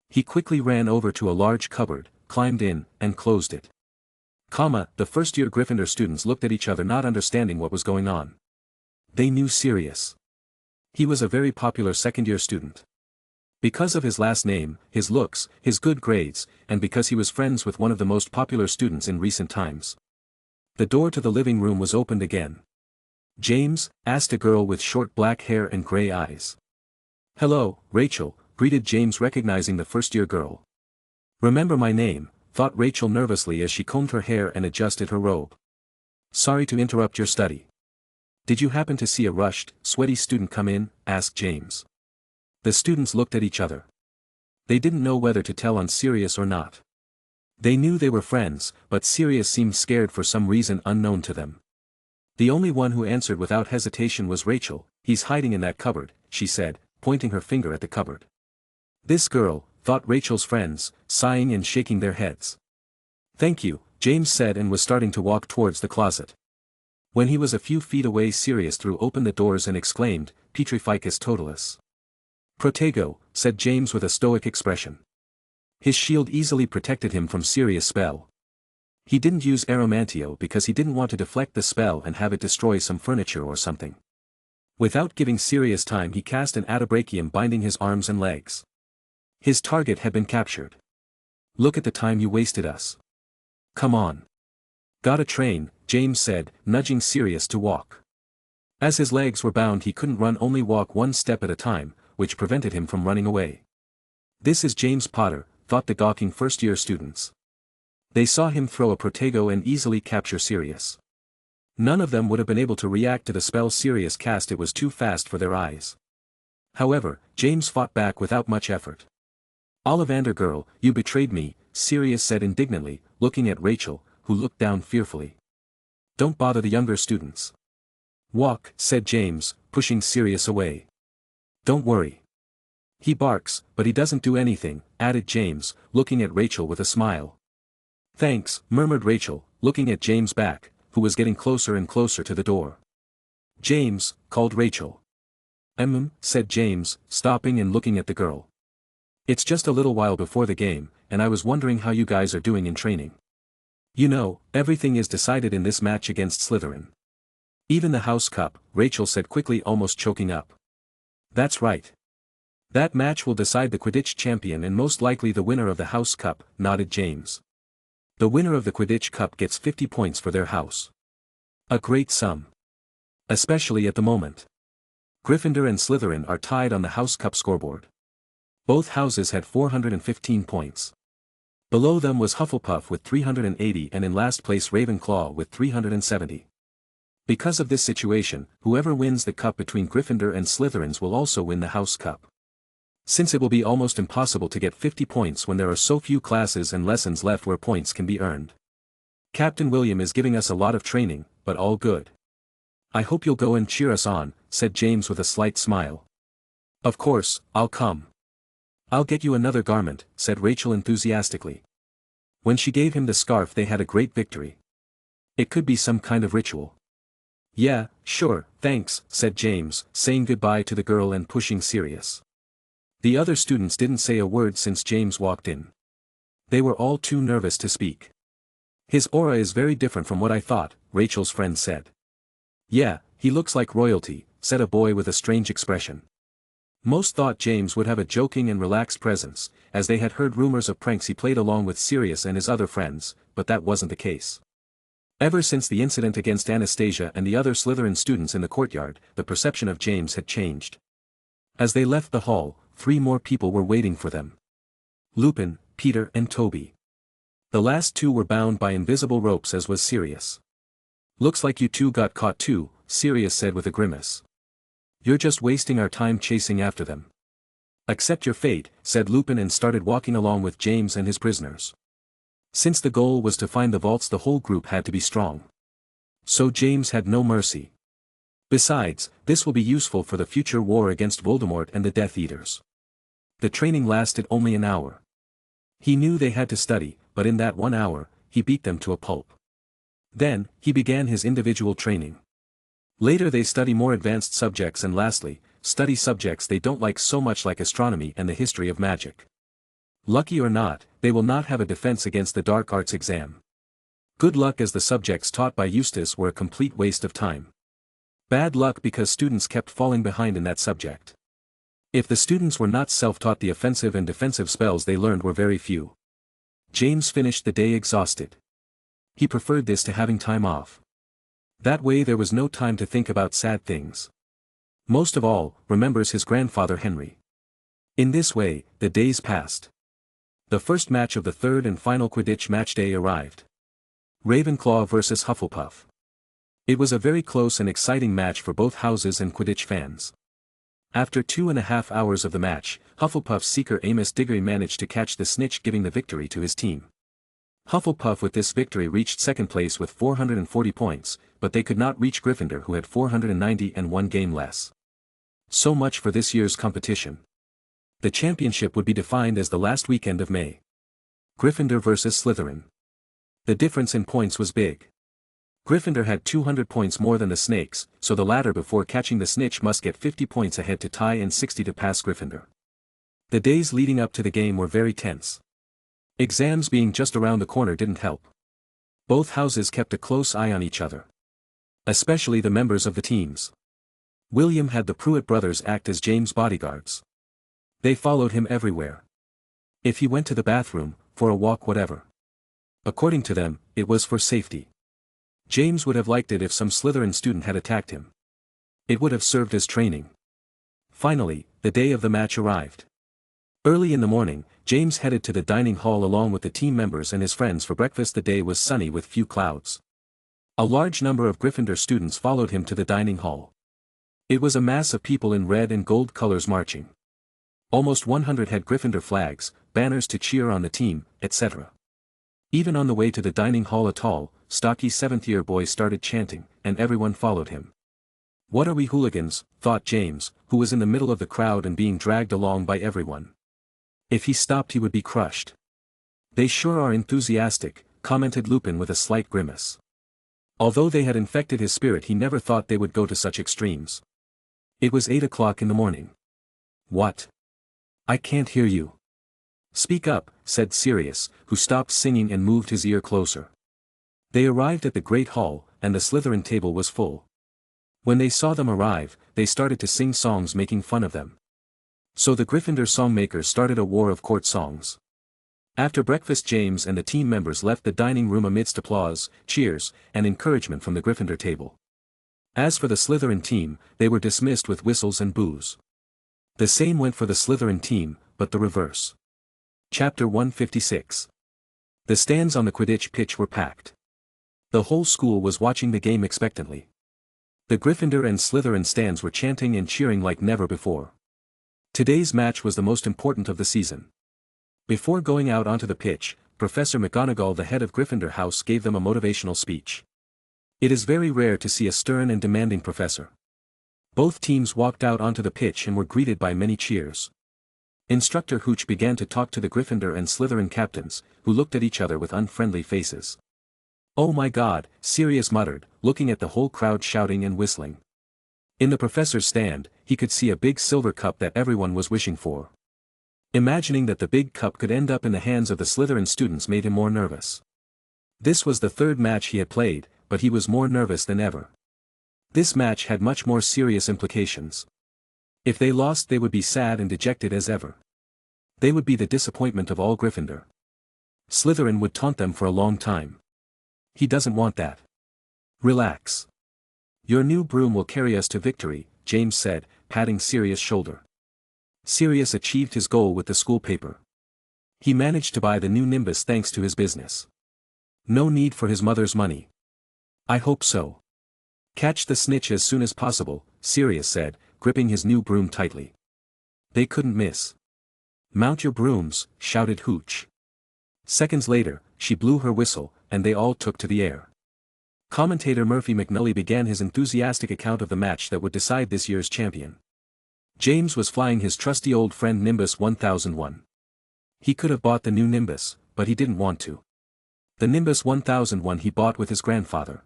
He quickly ran over to a large cupboard, climbed in, and closed it. The first-year Gryffindor students looked at each other not understanding what was going on. They knew Sirius. He was a very popular second-year student. Because of his last name, his looks, his good grades, and because he was friends with one of the most popular students in recent times. The door to the living room was opened again. James, asked a girl with short black hair and gray eyes. Hello, Rachel, greeted James recognizing the first-year girl. Remember my name, thought Rachel nervously as she combed her hair and adjusted her robe. Sorry to interrupt your study. Did you happen to see a rushed, sweaty student come in? Asked James. The students looked at each other. They didn't know whether to tell on Sirius or not. They knew they were friends, but Sirius seemed scared for some reason unknown to them. The only one who answered without hesitation was Rachel. He's hiding in that cupboard, she said, pointing her finger at the cupboard. This girl, thought Rachel's friends, sighing and shaking their heads. Thank you, James said and was starting to walk towards the closet. When he was a few feet away Sirius threw open the doors and exclaimed, Petrificus totalis. Protego, said James with a stoic expression. His shield easily protected him from Sirius' spell. He didn't use Aromantio because he didn't want to deflect the spell and have it destroy some furniture or something. Without giving Sirius time he cast an adabrachium binding his arms and legs. His target had been captured. Look at the time you wasted us. Come on. Got a train, James said, nudging Sirius to walk. As his legs were bound he couldn't run, only walk 1 step at a time, which prevented him from running away. This is James Potter, thought the gawking first-year students. They saw him throw a protego and easily capture Sirius. None of them would have been able to react to the spell Sirius cast, it was too fast for their eyes. However, James fought back without much effort. Ollivander girl, you betrayed me, Sirius said indignantly, looking at Rachel, who looked down fearfully. Don't bother the younger students. Walk, said James, pushing Sirius away. Don't worry. He barks, but he doesn't do anything, added James, looking at Rachel with a smile. Thanks, murmured Rachel, looking at James' back, who was getting closer and closer to the door. James, called Rachel. Said James, stopping and looking at the girl. It's just a little while before the game, and I was wondering how you guys are doing in training. You know, everything is decided in this match against Slytherin. Even the House Cup, Rachel said quickly, almost choking up. That's right. That match will decide the Quidditch champion and most likely the winner of the House Cup, nodded James. The winner of the Quidditch Cup gets 50 points for their house. A great sum. Especially at the moment. Gryffindor and Slytherin are tied on the House Cup scoreboard. Both houses had 415 points. Below them was Hufflepuff with 380 and in last place Ravenclaw with 370. Because of this situation, whoever wins the cup between Gryffindor and Slytherins will also win the House Cup. Since it will be almost impossible to get 50 points when there are so few classes and lessons left where points can be earned. Captain William is giving us a lot of training, but all good. I hope you'll go and cheer us on, said James with a slight smile. Of course, I'll come. I'll get you another garment, said Rachel enthusiastically. When she gave him the scarf they had a great victory. It could be some kind of ritual. Yeah, sure, thanks, said James, saying goodbye to the girl and pushing Sirius. The other students didn't say a word since James walked in. They were all too nervous to speak. "His aura is very different from what I thought," Rachel's friend said. "Yeah, he looks like royalty," said a boy with a strange expression. Most thought James would have a joking and relaxed presence, as they had heard rumors of pranks he played along with Sirius and his other friends, but that wasn't the case. Ever since the incident against Anastasia and the other Slytherin students in the courtyard, the perception of James had changed. As they left the hall, 3 more people were waiting for them. Lupin, Peter and Toby. The last 2 were bound by invisible ropes, as was Sirius. "Looks like you 2 got caught too," Sirius said with a grimace. "You're just wasting our time chasing after them." "Accept your fate," said Lupin, and started walking along with James and his prisoners. Since the goal was to find the vaults, the whole group had to be strong. So James had no mercy. Besides, this will be useful for the future war against Voldemort and the Death Eaters. The training lasted only an hour. He knew they had to study, but in that 1 hour, he beat them to a pulp. Then, he began his individual training. Later they study more advanced subjects, and lastly, study subjects they don't like so much, like astronomy and the history of magic. Lucky or not, they will not have a defense against the dark arts exam. Good luck, as the subjects taught by Eustace were a complete waste of time. Bad luck, because students kept falling behind in that subject. If the students were not self-taught, the offensive and defensive spells they learned were very few. James finished the day exhausted. He preferred this to having time off. That way there was no time to think about sad things. Most of all, remembers his grandfather Henry. In this way, the days passed. The first match of the 3rd and final Quidditch match day arrived. Ravenclaw versus Hufflepuff. It was a very close and exciting match for both houses and Quidditch fans. After 2.5 hours of the match, Hufflepuff's seeker Amos Diggory managed to catch the snitch, giving the victory to his team. Hufflepuff with this victory reached 2nd place with 440 points, but they could not reach Gryffindor, who had 490 and 1 game less. So much for this year's competition. The championship would be defined as the last weekend of May. Gryffindor versus Slytherin. The difference in points was big. Gryffindor had 200 points more than the Snakes, so the latter before catching the snitch must get 50 points ahead to tie and 60 to pass Gryffindor. The days leading up to the game were very tense. Exams being just around the corner didn't help. Both houses kept a close eye on each other. Especially the members of the teams. William had the Pruitt brothers act as James' bodyguards. They followed him everywhere. If he went to the bathroom, for a walk, whatever. According to them, it was for safety. James would have liked it if some Slytherin student had attacked him. It would have served as training. Finally, the day of the match arrived. Early in the morning, James headed to the dining hall along with the team members and his friends for breakfast. The day was sunny with few clouds. A large number of Gryffindor students followed him to the dining hall. It was a mass of people in red and gold colors marching. Almost 100 had Gryffindor flags, banners to cheer on the team, etc. Even on the way to the dining hall, a tall, stocky 7th-year boy started chanting, and everyone followed him. "What are we, hooligans?" thought James, who was in the middle of the crowd and being dragged along by everyone. If he stopped he would be crushed. "They sure are enthusiastic," commented Lupin with a slight grimace. Although they had infected his spirit, he never thought they would go to such extremes. It was 8 o'clock in the morning. "What? I can't hear you." "Speak up," said Sirius, who stopped singing and moved his ear closer. They arrived at the Great Hall, and the Slytherin table was full. When they saw them arrive, they started to sing songs making fun of them. So the Gryffindor songmakers started a war of court songs. After breakfast, James and the team members left the dining room amidst applause, cheers, and encouragement from the Gryffindor table. As for the Slytherin team, they were dismissed with whistles and boos. The same went for the Slytherin team, but the reverse. Chapter 156. The stands on the Quidditch pitch were packed. The whole school was watching the game expectantly. The Gryffindor and Slytherin stands were chanting and cheering like never before. Today's match was the most important of the season. Before going out onto the pitch, Professor McGonagall, the head of Gryffindor House, gave them a motivational speech. It is very rare to see a stern and demanding professor. Both teams walked out onto the pitch and were greeted by many cheers. Instructor Hooch began to talk to the Gryffindor and Slytherin captains, who looked at each other with unfriendly faces. "Oh my God," Sirius muttered, looking at the whole crowd shouting and whistling. In the professor's stand, he could see a big silver cup that everyone was wishing for. Imagining that the big cup could end up in the hands of the Slytherin students made him more nervous. This was the third match he had played, but he was more nervous than ever. This match had much more serious implications. If they lost, they would be sad and dejected as ever. They would be the disappointment of all Gryffindor. Slytherin would taunt them for a long time. He doesn't want that. Relax. Your new broom will carry us to victory, James said, patting Sirius' shoulder. Sirius achieved his goal with the school paper. He managed to buy the new Nimbus thanks to his business. No need for his mother's money. I hope so. Catch the snitch as soon as possible, Sirius said, gripping his new broom tightly. They couldn't miss. Mount your brooms, shouted Hooch. Seconds later, she blew her whistle, and they all took to the air. Commentator Murphy McNully began his enthusiastic account of the match that would decide this year's champion. James was flying his trusty old friend Nimbus 1001. He could have bought the new Nimbus, but he didn't want to. The Nimbus 1001 he bought with his grandfather.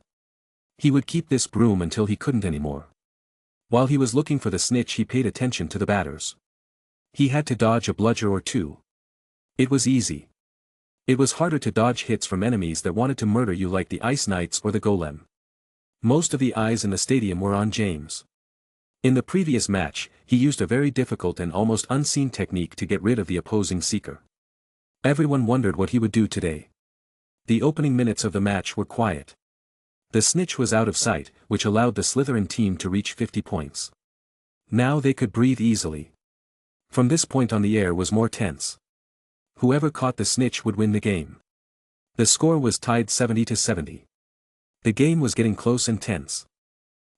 He would keep this broom until he couldn't anymore. While he was looking for the snitch, he paid attention to the batters. He had to dodge a bludger or two. It was easy. It was harder to dodge hits from enemies that wanted to murder you like the Ice Knights or the Golem. Most of the eyes in the stadium were on James. In the previous match, he used a very difficult and almost unseen technique to get rid of the opposing seeker. Everyone wondered what he would do today. The opening minutes of the match were quiet. The snitch was out of sight, which allowed the Slytherin team to reach 50 points. Now they could breathe easily. From this point on, the air was more tense. Whoever caught the snitch would win the game. The score was tied 70-70. The game was getting close and tense.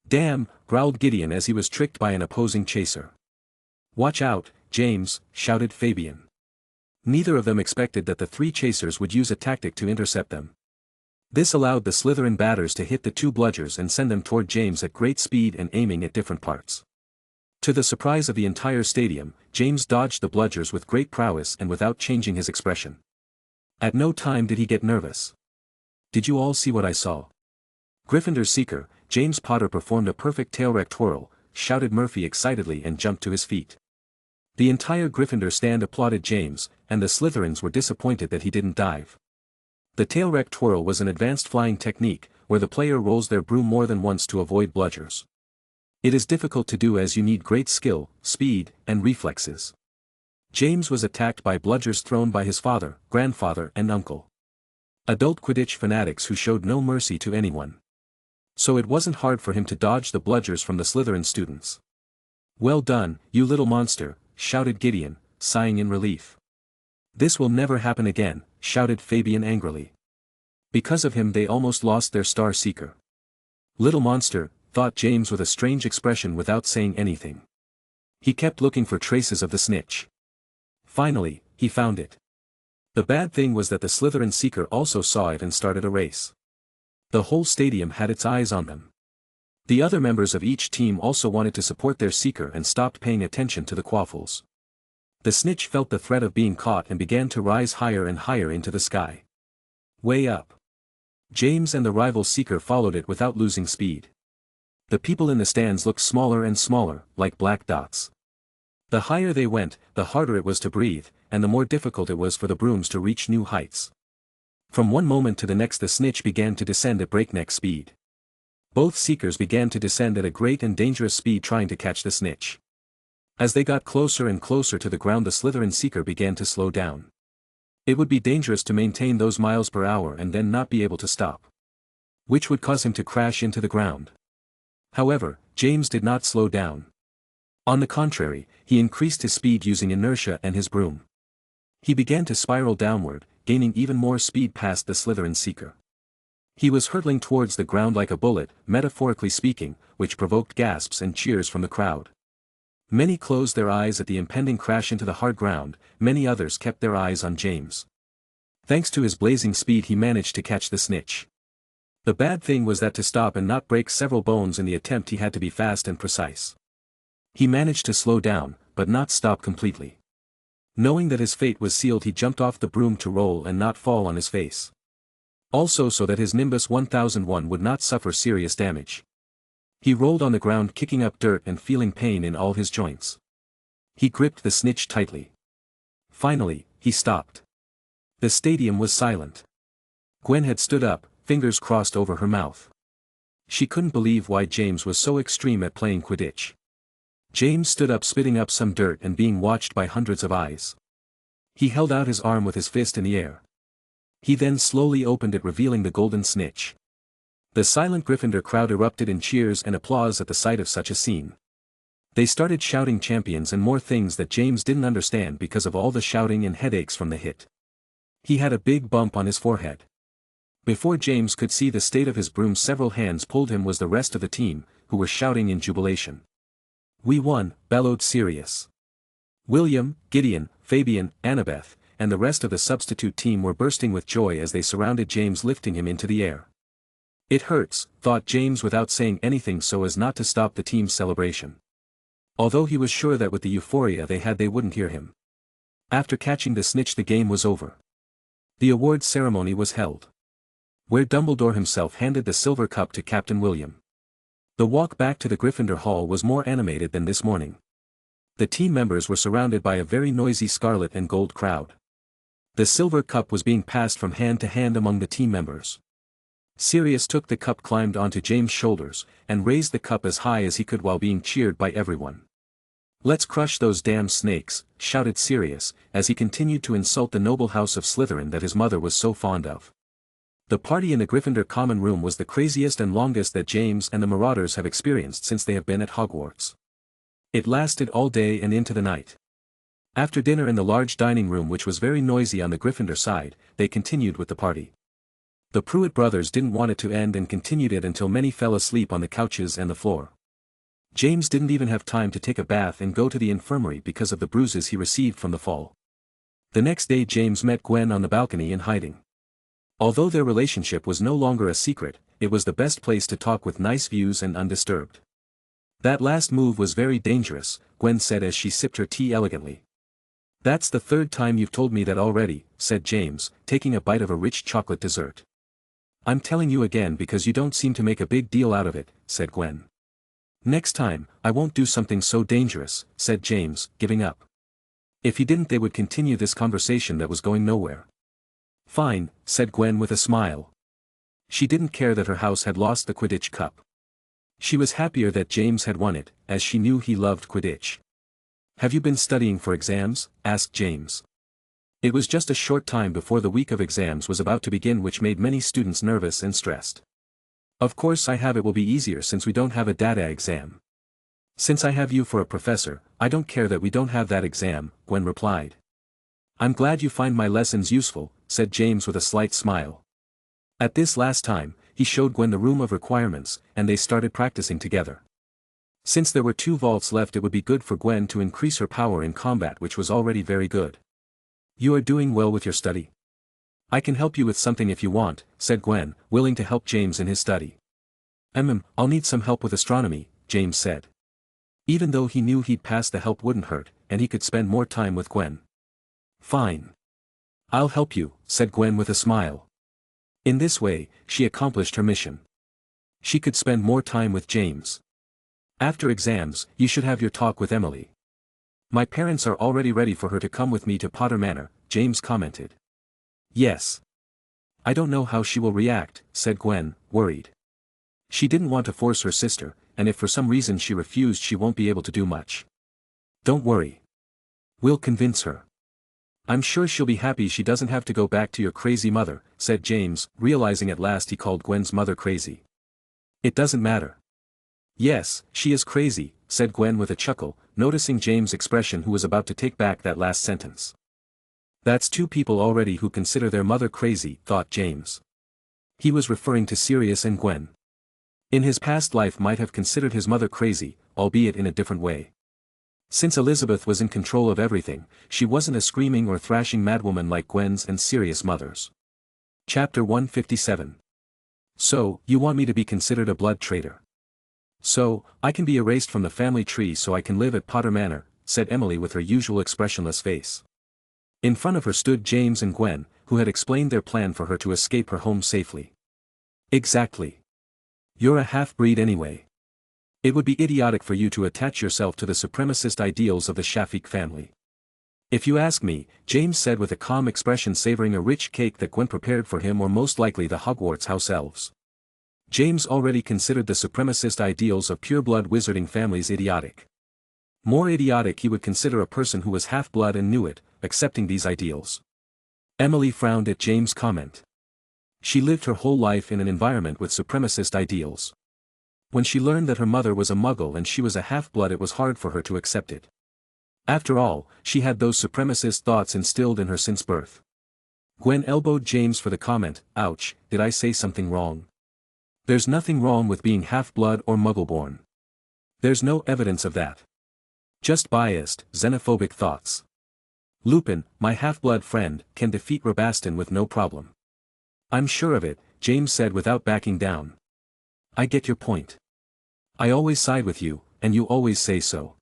Damn, growled Gideon as he was tricked by an opposing chaser. Watch out, James, shouted Fabian. Neither of them expected that the three chasers would use a tactic to intercept them. This allowed the Slytherin batters to hit the two bludgers and send them toward James at great speed and aiming at different parts. To the surprise of the entire stadium, James dodged the bludgers with great prowess and without changing his expression. At no time did he get nervous. Did you all see what I saw? Gryffindor's seeker, James Potter, performed a perfect tail-rack twirl, shouted Murphy excitedly and jumped to his feet. The entire Gryffindor stand applauded James, and the Slytherins were disappointed that he didn't dive. The tail-rack twirl was an advanced flying technique, where the player rolls their broom more than once to avoid bludgers. It is difficult to do as you need great skill, speed, and reflexes. James was attacked by bludgers thrown by his father, grandfather, and uncle. Adult Quidditch fanatics who showed no mercy to anyone. So it wasn't hard for him to dodge the bludgers from the Slytherin students. Well done, you little monster, shouted Gideon, sighing in relief. This will never happen again, shouted Fabian angrily. Because of him they almost lost their star seeker. Little monster, thought James with a strange expression without saying anything. He kept looking for traces of the snitch. Finally, he found it. The bad thing was that the Slytherin seeker also saw it and started a race. The whole stadium had its eyes on them. The other members of each team also wanted to support their seeker and stopped paying attention to the quaffles. The snitch felt the threat of being caught and began to rise higher and higher into the sky. Way up. James and the rival seeker followed it without losing speed. The people in the stands looked smaller and smaller, like black dots. The higher they went, the harder it was to breathe, and the more difficult it was for the brooms to reach new heights. From one moment to the next the snitch began to descend at breakneck speed. Both seekers began to descend at a great and dangerous speed trying to catch the snitch. As they got closer and closer to the ground, the Slytherin seeker began to slow down. It would be dangerous to maintain those miles per hour and then not be able to stop, which would cause him to crash into the ground. However, James did not slow down. On the contrary, he increased his speed using inertia and his broom. He began to spiral downward, gaining even more speed past the Slytherin seeker. He was hurtling towards the ground like a bullet, metaphorically speaking, which provoked gasps and cheers from the crowd. Many closed their eyes at the impending crash into the hard ground, many others kept their eyes on James. Thanks to his blazing speed he managed to catch the snitch. The bad thing was that to stop and not break several bones in the attempt he had to be fast and precise. He managed to slow down, but not stop completely. Knowing that his fate was sealed, he jumped off the broom to roll and not fall on his face. Also so that his Nimbus 1001 would not suffer serious damage. He rolled on the ground kicking up dirt and feeling pain in all his joints. He gripped the snitch tightly. Finally, he stopped. The stadium was silent. Gwen had stood up, fingers crossed over her mouth. She couldn't believe why James was so extreme at playing Quidditch. James stood up spitting up some dirt and being watched by hundreds of eyes. He held out his arm with his fist in the air. He then slowly opened it, revealing the golden snitch. The silent Gryffindor crowd erupted in cheers and applause at the sight of such a scene. They started shouting champions and more things that James didn't understand because of all the shouting and headaches from the hit. He had a big bump on his forehead. Before James could see the state of his broom, several hands pulled him was the rest of the team, who were shouting in jubilation. "We won," bellowed Sirius. William, Gideon, Fabian, Annabeth, and the rest of the substitute team were bursting with joy as they surrounded James, lifting him into the air. It hurts, thought James without saying anything so as not to stop the team's celebration. Although he was sure that with the euphoria they wouldn't hear him. After catching the snitch, the game was over. The awards ceremony was held, where Dumbledore himself handed the silver cup to Captain William. The walk back to the Gryffindor Hall was more animated than this morning. The team members were surrounded by a very noisy scarlet and gold crowd. The silver cup was being passed from hand to hand among the team members. Sirius took the cup, climbed onto James' shoulders, and raised the cup as high as he could while being cheered by everyone. "Let's crush those damn snakes," shouted Sirius, as he continued to insult the noble house of Slytherin that his mother was so fond of. The party in the Gryffindor common room was the craziest and longest that James and the Marauders have experienced since they have been at Hogwarts. It lasted all day and into the night. After dinner in the large dining room, which was very noisy on the Gryffindor side, they continued with the party. The Pruitt brothers didn't want it to end and continued it until many fell asleep on the couches and the floor. James didn't even have time to take a bath and go to the infirmary because of the bruises he received from the fall. The next day James met Gwen on the balcony in hiding. Although their relationship was no longer a secret, it was the best place to talk with nice views and undisturbed. "That last move was very dangerous," Gwen said as she sipped her tea elegantly. "That's the third time you've told me that already," said James, taking a bite of a rich chocolate dessert. "I'm telling you again because you don't seem to make a big deal out of it," said Gwen. "Next time, I won't do something so dangerous," said James, giving up. If he didn't, they would continue this conversation that was going nowhere. "Fine," said Gwen with a smile. She didn't care that her house had lost the Quidditch Cup. She was happier that James had won it, as she knew he loved Quidditch. "Have you been studying for exams?" asked James. It was just a short time before the week of exams was about to begin, which made many students nervous and stressed. "Of course I have. It will be easier since we don't have a data exam. Since I have you for a professor, I don't care that we don't have that exam," Gwen replied. "I'm glad you find my lessons useful," said James with a slight smile. At this last time, he showed Gwen the room of requirements, and they started practicing together. Since there were 2 vaults left, it would be good for Gwen to increase her power in combat, which was already very good. "You are doing well with your study. I can help you with something if you want," said Gwen, willing to help James in his study. I'll need some help with astronomy," James said. Even though he knew he'd pass, the help wouldn't hurt, and he could spend more time with Gwen. "Fine. I'll help you," said Gwen with a smile. In this way, she accomplished her mission. She could spend more time with James. "After exams, you should have your talk with Emily. My parents are already ready for her to come with me to Potter Manor," James commented. "Yes. I don't know how she will react," said Gwen, worried. She didn't want to force her sister, and if for some reason she refused, she won't be able to do much. "Don't worry. We'll convince her. I'm sure she'll be happy she doesn't have to go back to your crazy mother," said James, realizing at last he called Gwen's mother crazy. "It doesn't matter." "Yes, she is crazy," said Gwen with a chuckle, noticing James' expression, who was about to take back that last sentence. "That's 2 people already who consider their mother crazy," thought James. He was referring to Sirius and Gwen. In his past life might have considered his mother crazy, albeit in a different way. Since Elizabeth was in control of everything, she wasn't a screaming or thrashing madwoman like Gwen's and Sirius' mothers. Chapter 157. "So, you want me to be considered a blood traitor? So, I can be erased from the family tree so I can live at Potter Manor," said Emily with her usual expressionless face. In front of her stood James and Gwen, who had explained their plan for her to escape her home safely. "Exactly. You're a half-breed anyway. It would be idiotic for you to attach yourself to the supremacist ideals of the Shafiq family. If you ask me, James said with a calm expression savoring a rich cake that Gwen prepared for him or most likely the Hogwarts house elves. James already considered the supremacist ideals of pure-blood wizarding families idiotic. More idiotic he would consider a person who was half-blood and knew it, accepting these ideals. Emily frowned at James' comment. She lived her whole life in an environment with supremacist ideals. When she learned that her mother was a muggle and she was a half-blood, it was hard for her to accept it. After all, she had those supremacist thoughts instilled in her since birth. Gwen elbowed James for the comment. Ouch, did I say something wrong? There's nothing wrong with being half-blood or muggle-born. There's no evidence of that. Just biased, xenophobic thoughts. Lupin, my half-blood friend, can defeat Rabaston with no problem. I'm sure of it, James said without backing down. I get your point. I always side with you, and you always say so.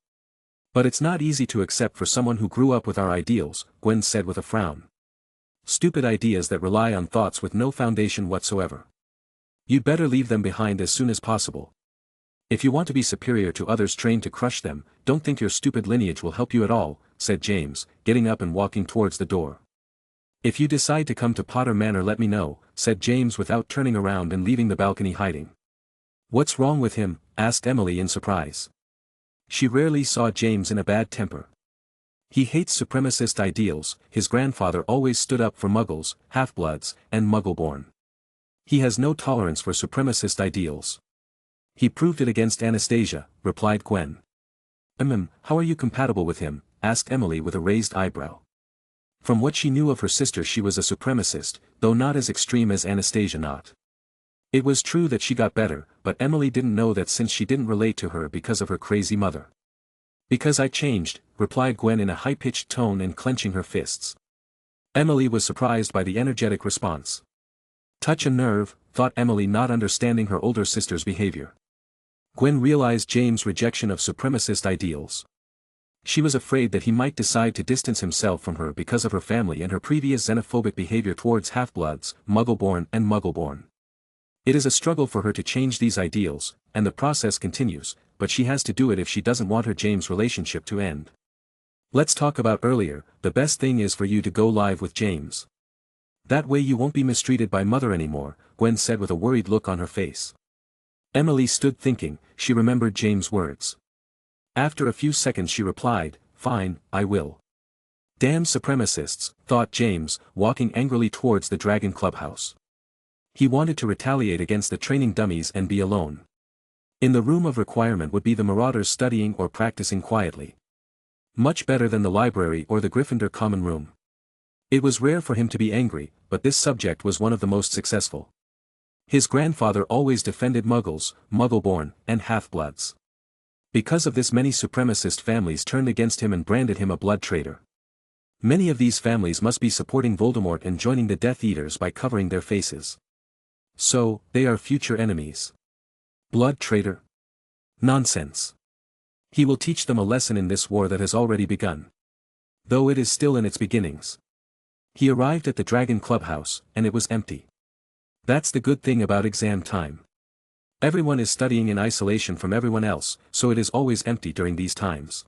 But it's not easy to accept for someone who grew up with our ideals, Gwen said with a frown. Stupid ideas that rely on thoughts with no foundation whatsoever. You'd better leave them behind as soon as possible. If you want to be superior to others trained to crush them, don't think your stupid lineage will help you at all, said James, getting up and walking towards the door. If you decide to come to Potter Manor, let me know, said James without turning around and leaving the balcony hiding. What's wrong with him? Asked Emily in surprise. She rarely saw James in a bad temper. He hates supremacist ideals. His grandfather always stood up for muggles, half-bloods, and muggle-born. He has no tolerance for supremacist ideals. He proved it against Anastasia, replied Gwen. How are you compatible with him? Asked Emily with a raised eyebrow. From what she knew of her sister, she was a supremacist, though not as extreme as Anastasia not. It was true that she got better, but Emily didn't know that since she didn't relate to her because of her crazy mother. Because I changed, replied Gwen in a high-pitched tone and clenching her fists. Emily was surprised by the energetic response. Touch a nerve, thought Emily, not understanding her older sister's behavior. Gwen realized James' rejection of supremacist ideals. She was afraid that he might decide to distance himself from her because of her family and her previous xenophobic behavior towards half-bloods, muggle-born and muggle-born. It is a struggle for her to change these ideals, and the process continues, but she has to do it if she doesn't want her James relationship to end. Let's talk about earlier. The best thing is for you to go live with James. That way you won't be mistreated by Mother anymore, Gwen said with a worried look on her face. Emily stood thinking. She remembered James' words. After a few seconds she replied, Fine, I will. Damn supremacists, thought James, walking angrily towards the Dragon Clubhouse. He wanted to retaliate against the training dummies and be alone. In the room of requirement would be the marauders studying or practicing quietly. Much better than the library or the Gryffindor common room. It was rare for him to be angry, but this subject was one of the most successful. His grandfather always defended muggles, muggle-born, and half-bloods. Because of this, many supremacist families turned against him and branded him a blood traitor. Many of these families must be supporting Voldemort and joining the Death Eaters by covering their faces. So, they are future enemies. Blood traitor? Nonsense. He will teach them a lesson in this war that has already begun. Though it is still in its beginnings. He arrived at the Dragon Clubhouse, and it was empty. That's the good thing about exam time. Everyone is studying in isolation from everyone else, so it is always empty during these times.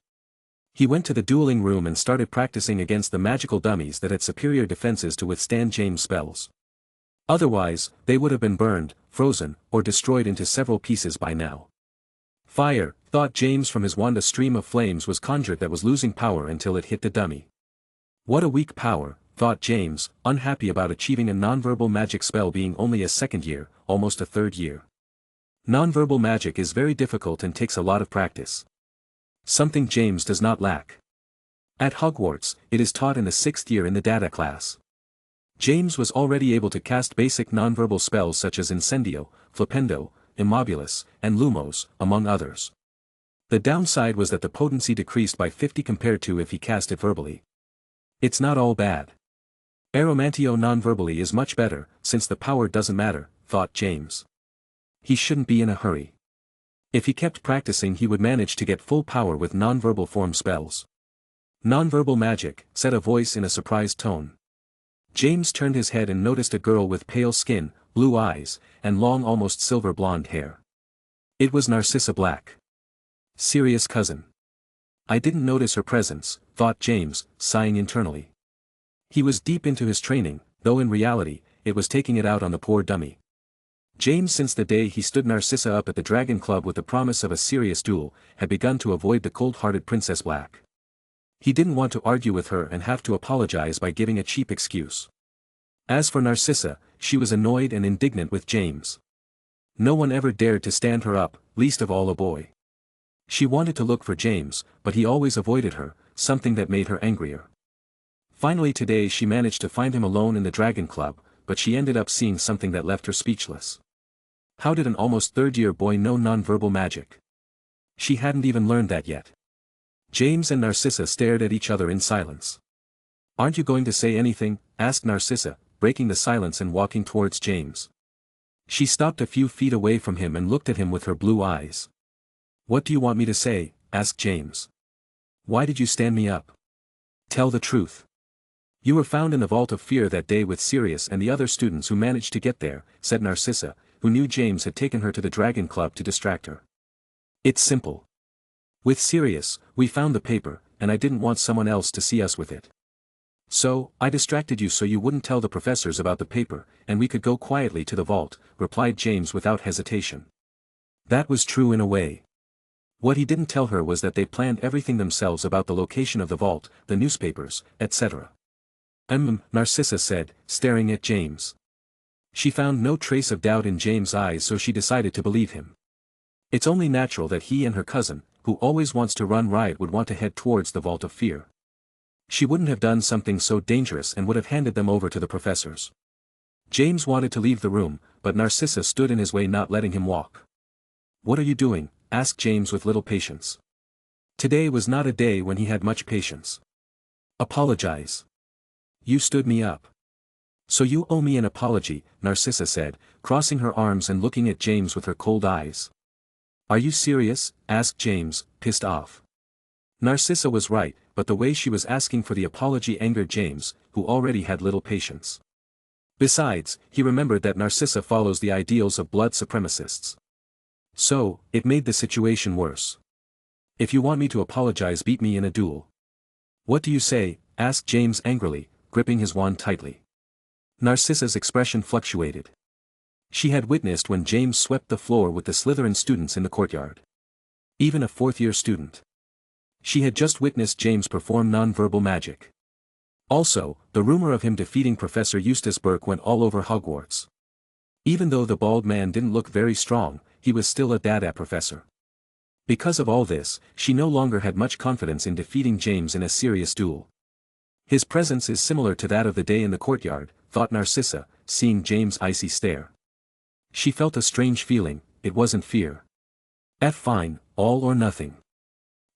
He went to the dueling room and started practicing against the magical dummies that had superior defenses to withstand James' spells. Otherwise, they would have been burned, frozen, or destroyed into several pieces by now. Fire, thought James from his wand. A stream of flames was conjured that was losing power until it hit the dummy. What a weak power, thought James, unhappy about achieving a nonverbal magic spell being only a second year, almost a third year. Nonverbal magic is very difficult and takes a lot of practice. Something James does not lack. At Hogwarts, it is taught in the 6th year in the data class. James was already able to cast basic nonverbal spells such as Incendio, Flipendo, Immobilis, and Lumos, among others. The downside was that the potency decreased by 50 compared to if he cast it verbally. It's not all bad. Aeromantio nonverbally is much better, since the power doesn't matter, thought James. He shouldn't be in a hurry. If he kept practicing, he would manage to get full power with nonverbal form spells. Nonverbal magic, said a voice in a surprised tone. James turned his head and noticed a girl with pale skin, blue eyes, and long almost silver blonde hair. It was Narcissa Black. Sirius' cousin. I didn't notice her presence, thought James, sighing internally. He was deep into his training, though in reality, it was taking it out on the poor dummy. James, since the day he stood Narcissa up at the Dragon Club with the promise of a serious duel, had begun to avoid the cold-hearted Princess Black. He didn't want to argue with her and have to apologize by giving a cheap excuse. As for Narcissa, she was annoyed and indignant with James. No one ever dared to stand her up, least of all a boy. She wanted to look for James, but he always avoided her, something that made her angrier. Finally today she managed to find him alone in the Dragon Club, but she ended up seeing something that left her speechless. How did an almost third-year boy know non-verbal magic? She hadn't even learned that yet. James and Narcissa stared at each other in silence. "Aren't you going to say anything?" asked Narcissa, breaking the silence and walking towards James. She stopped a few feet away from him and looked at him with her blue eyes. "What do you want me to say?" asked James. "Why did you stand me up? Tell the truth." "You were found in the Vault of Fear that day with Sirius and the other students who managed to get there," said Narcissa, who knew James had taken her to the Dragon Club to distract her. "It's simple. With Sirius, we found the paper, and I didn't want someone else to see us with it. So, I distracted you so you wouldn't tell the professors about the paper, and we could go quietly to the vault," replied James without hesitation. That was true in a way. What he didn't tell her was that they planned everything themselves about the location of the vault, the newspapers, etc. Narcissa said, staring at James. She found no trace of doubt in James' eyes, so she decided to believe him. It's only natural that he and her cousin, who always wants to run riot, would want to head towards the Vault of Fear. She wouldn't have done something so dangerous and would have handed them over to the professors. James wanted to leave the room, but Narcissa stood in his way, not letting him walk. "What are you doing?" asked James with little patience. Today was not a day when he had much patience. "Apologize. You stood me up. So you owe me an apology," Narcissa said, crossing her arms and looking at James with her cold eyes. "Are you serious?" asked James, pissed off. Narcissa was right, but the way she was asking for the apology angered James, who already had little patience. Besides, he remembered that Narcissa follows the ideals of blood supremacists. So, it made the situation worse. "If you want me to apologize, beat me in a duel." "What do you say?" asked James angrily, gripping his wand tightly. Narcissa's expression fluctuated. She had witnessed when James swept the floor with the Slytherin students in the courtyard. Even a fourth-year student. She had just witnessed James perform non-verbal magic. Also, the rumor of him defeating Professor Eustace Burke went all over Hogwarts. Even though the bald man didn't look very strong, he was still a dada professor. Because of all this, she no longer had much confidence in defeating James in a serious duel. His presence is similar to that of the day in the courtyard, thought Narcissa, seeing James' icy stare. She felt a strange feeling. It wasn't fear. Fine, all or nothing.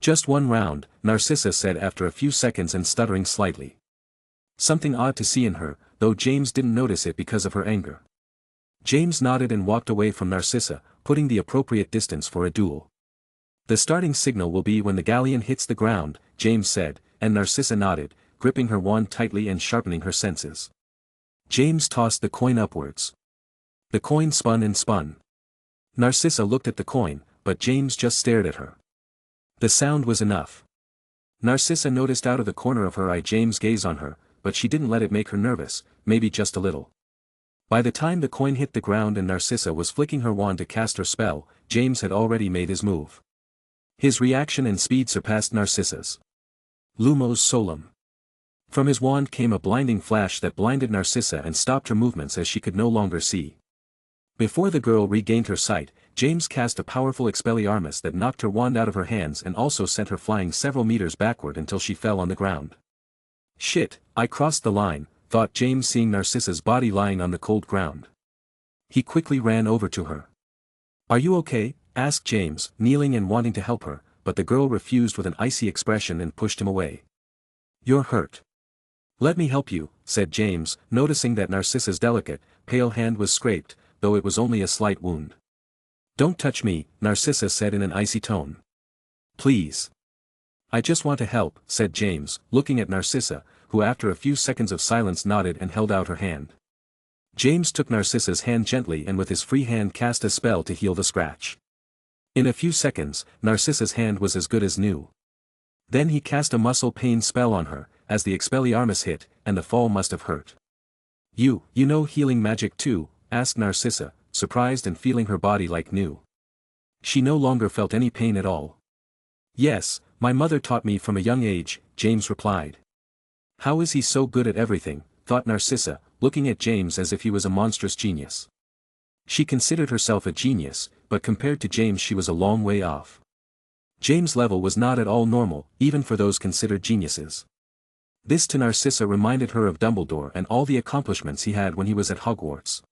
"Just one round," Narcissa said after a few seconds and stuttering slightly. Something odd to see in her, though James didn't notice it because of her anger. James nodded and walked away from Narcissa, putting the appropriate distance for a duel. "The starting signal will be when the galleon hits the ground," James said, and Narcissa nodded, gripping her wand tightly and sharpening her senses. James tossed the coin upwards. The coin spun and spun. Narcissa looked at the coin, but James just stared at her. The sound was enough. Narcissa noticed out of the corner of her eye James' gaze on her, but she didn't let it make her nervous, maybe just a little. By the time the coin hit the ground and Narcissa was flicking her wand to cast her spell, James had already made his move. His reaction and speed surpassed Narcissa's. Lumos Solum. From his wand came a blinding flash that blinded Narcissa and stopped her movements as she could no longer see. Before the girl regained her sight, James cast a powerful Expelliarmus that knocked her wand out of her hands and also sent her flying several meters backward until she fell on the ground. "Shit, I crossed the line," thought James, seeing Narcissa's body lying on the cold ground. He quickly ran over to her. "Are you okay?" asked James, kneeling and wanting to help her, but the girl refused with an icy expression and pushed him away. "You're hurt." "Let me help you," said James, noticing that Narcissa's delicate, pale hand was scraped, though it was only a slight wound. "Don't touch me," Narcissa said in an icy tone. "Please." "I just want to help," said James, looking at Narcissa, who after a few seconds of silence nodded and held out her hand. James took Narcissa's hand gently and with his free hand cast a spell to heal the scratch. In a few seconds, Narcissa's hand was as good as new. Then he cast a muscle pain spell on her, as the Expelliarmus hit, and the fall must have hurt. You know healing magic too?" asked Narcissa, surprised and feeling her body like new. She no longer felt any pain at all. "Yes, my mother taught me from a young age," James replied. "How is he so good at everything?" thought Narcissa, looking at James as if he was a monstrous genius. She considered herself a genius, but compared to James she was a long way off. James' level was not at all normal, even for those considered geniuses. This to Narcissa reminded her of Dumbledore and all the accomplishments he had when he was at Hogwarts.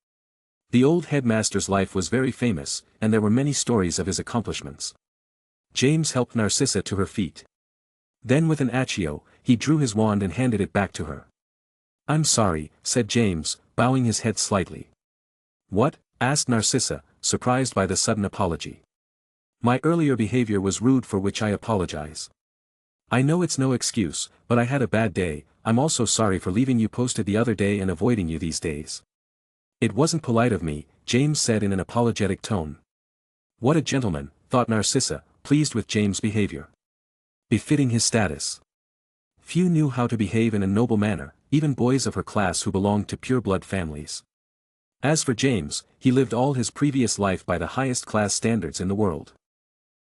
The old headmaster's life was very famous, and there were many stories of his accomplishments. James helped Narcissa to her feet. Then with an accio, he drew his wand and handed it back to her. "I'm sorry," said James, bowing his head slightly. "What?" asked Narcissa, surprised by the sudden apology. "My earlier behavior was rude, for which I apologize. I know it's no excuse, but I had a bad day. I'm also sorry for leaving you posted the other day and avoiding you these days." "It wasn't polite of me," James said in an apologetic tone. What a gentleman, thought Narcissa, pleased with James' behavior. Befitting his status. Few knew how to behave in a noble manner, even boys of her class who belonged to pure-blood families. As for James, he lived all his previous life by the highest class standards in the world.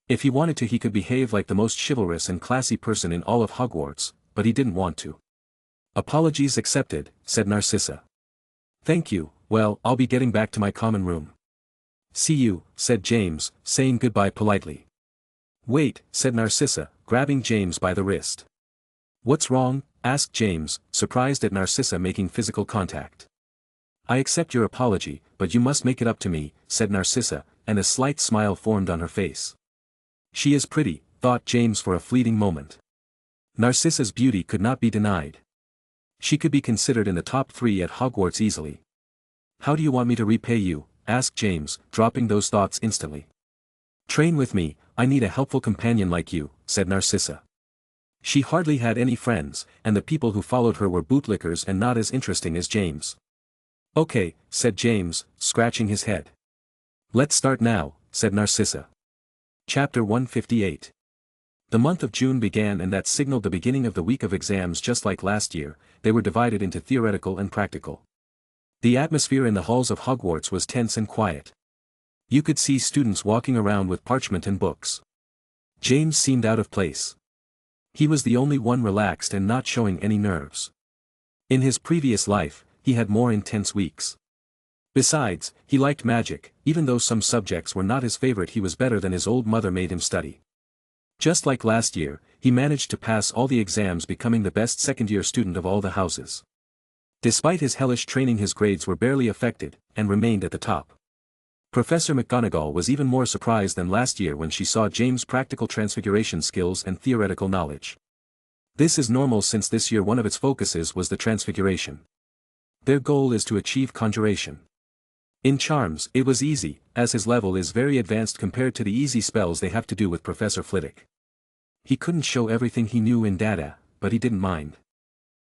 If he wanted to, he could behave like the most chivalrous and classy person in all of Hogwarts, but he didn't want to. "Apologies accepted," said Narcissa. "Thank you. Well, I'll be getting back to my common room." "See you," said James, saying goodbye politely. "Wait," said Narcissa, grabbing James by the wrist. "What's wrong?" asked James, surprised at Narcissa making physical contact. "I accept your apology, but you must make it up to me," said Narcissa, and a slight smile formed on her face. She is pretty, thought James for a fleeting moment. Narcissa's beauty could not be denied. She could be considered in the top 3 at Hogwarts easily. "How do you want me to repay you?" asked James, dropping those thoughts instantly. "Train with me, I need a helpful companion like you," said Narcissa. She hardly had any friends, and the people who followed her were bootlickers and not as interesting as James. "Okay," said James, scratching his head. "Let's start now," said Narcissa. Chapter 158. The month of June began, and that signaled the beginning of the week of exams. Just like last year, they were divided into theoretical and practical. The atmosphere in the halls of Hogwarts was tense and quiet. You could see students walking around with parchment and books. James seemed out of place. He was the only one relaxed and not showing any nerves. In his previous life, he had more intense weeks. Besides, he liked magic. Even though some subjects were not his favorite, he was better than his old mother made him study. Just like last year, he managed to pass all the exams, becoming the best second-year student of all the houses. Despite his hellish training, his grades were barely affected, and remained at the top. Professor McGonagall was even more surprised than last year when she saw James' practical transfiguration skills and theoretical knowledge. This is normal, since this year one of its focuses was the transfiguration. Their goal is to achieve conjuration. In charms, it was easy, as his level is very advanced compared to the easy spells they have to do with Professor Flitwick. He couldn't show everything he knew in data, but he didn't mind.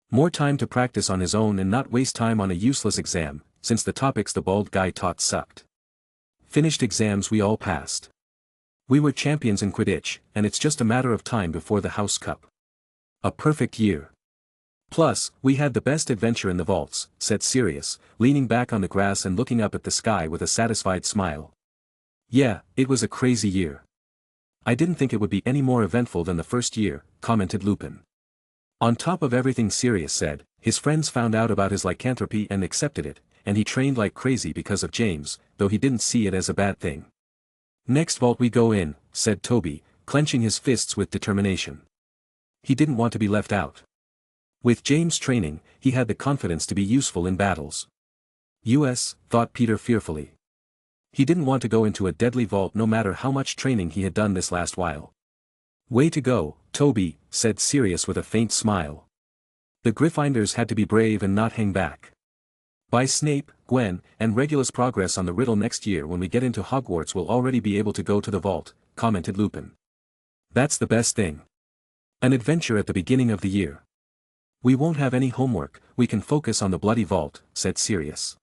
More time to practice on his own and not waste time on a useless exam, since the topics the bald guy taught sucked. Finished exams we all passed. We were champions in Quidditch, and it's just a matter of time before the House Cup. A perfect year. Plus, we had the best adventure in the vaults, said Sirius, leaning back on the grass and looking up at the sky with a satisfied smile. Yeah, it was a crazy year. I didn't think it would be any more eventful than the first year, commented Lupin. On top of everything, Sirius said, his friends found out about his lycanthropy and accepted it, and he trained like crazy because of James, though he didn't see it as a bad thing. Next vault we go in, said Toby, clenching his fists with determination. He didn't want to be left out. With James' training, he had the confidence to be useful in battles. US, thought Peter fearfully. He didn't want to go into a deadly vault no matter how much training he had done this last while. Way to go, Toby, said Sirius with a faint smile. The Gryffindors had to be brave and not hang back. By Snape, Gwen, and Regulus progress on the riddle next year when we get into Hogwarts we'll already be able to go to the vault, commented Lupin. That's the best thing. An adventure at the beginning of the year. We won't have any homework, we can focus on the bloody vault, said Sirius.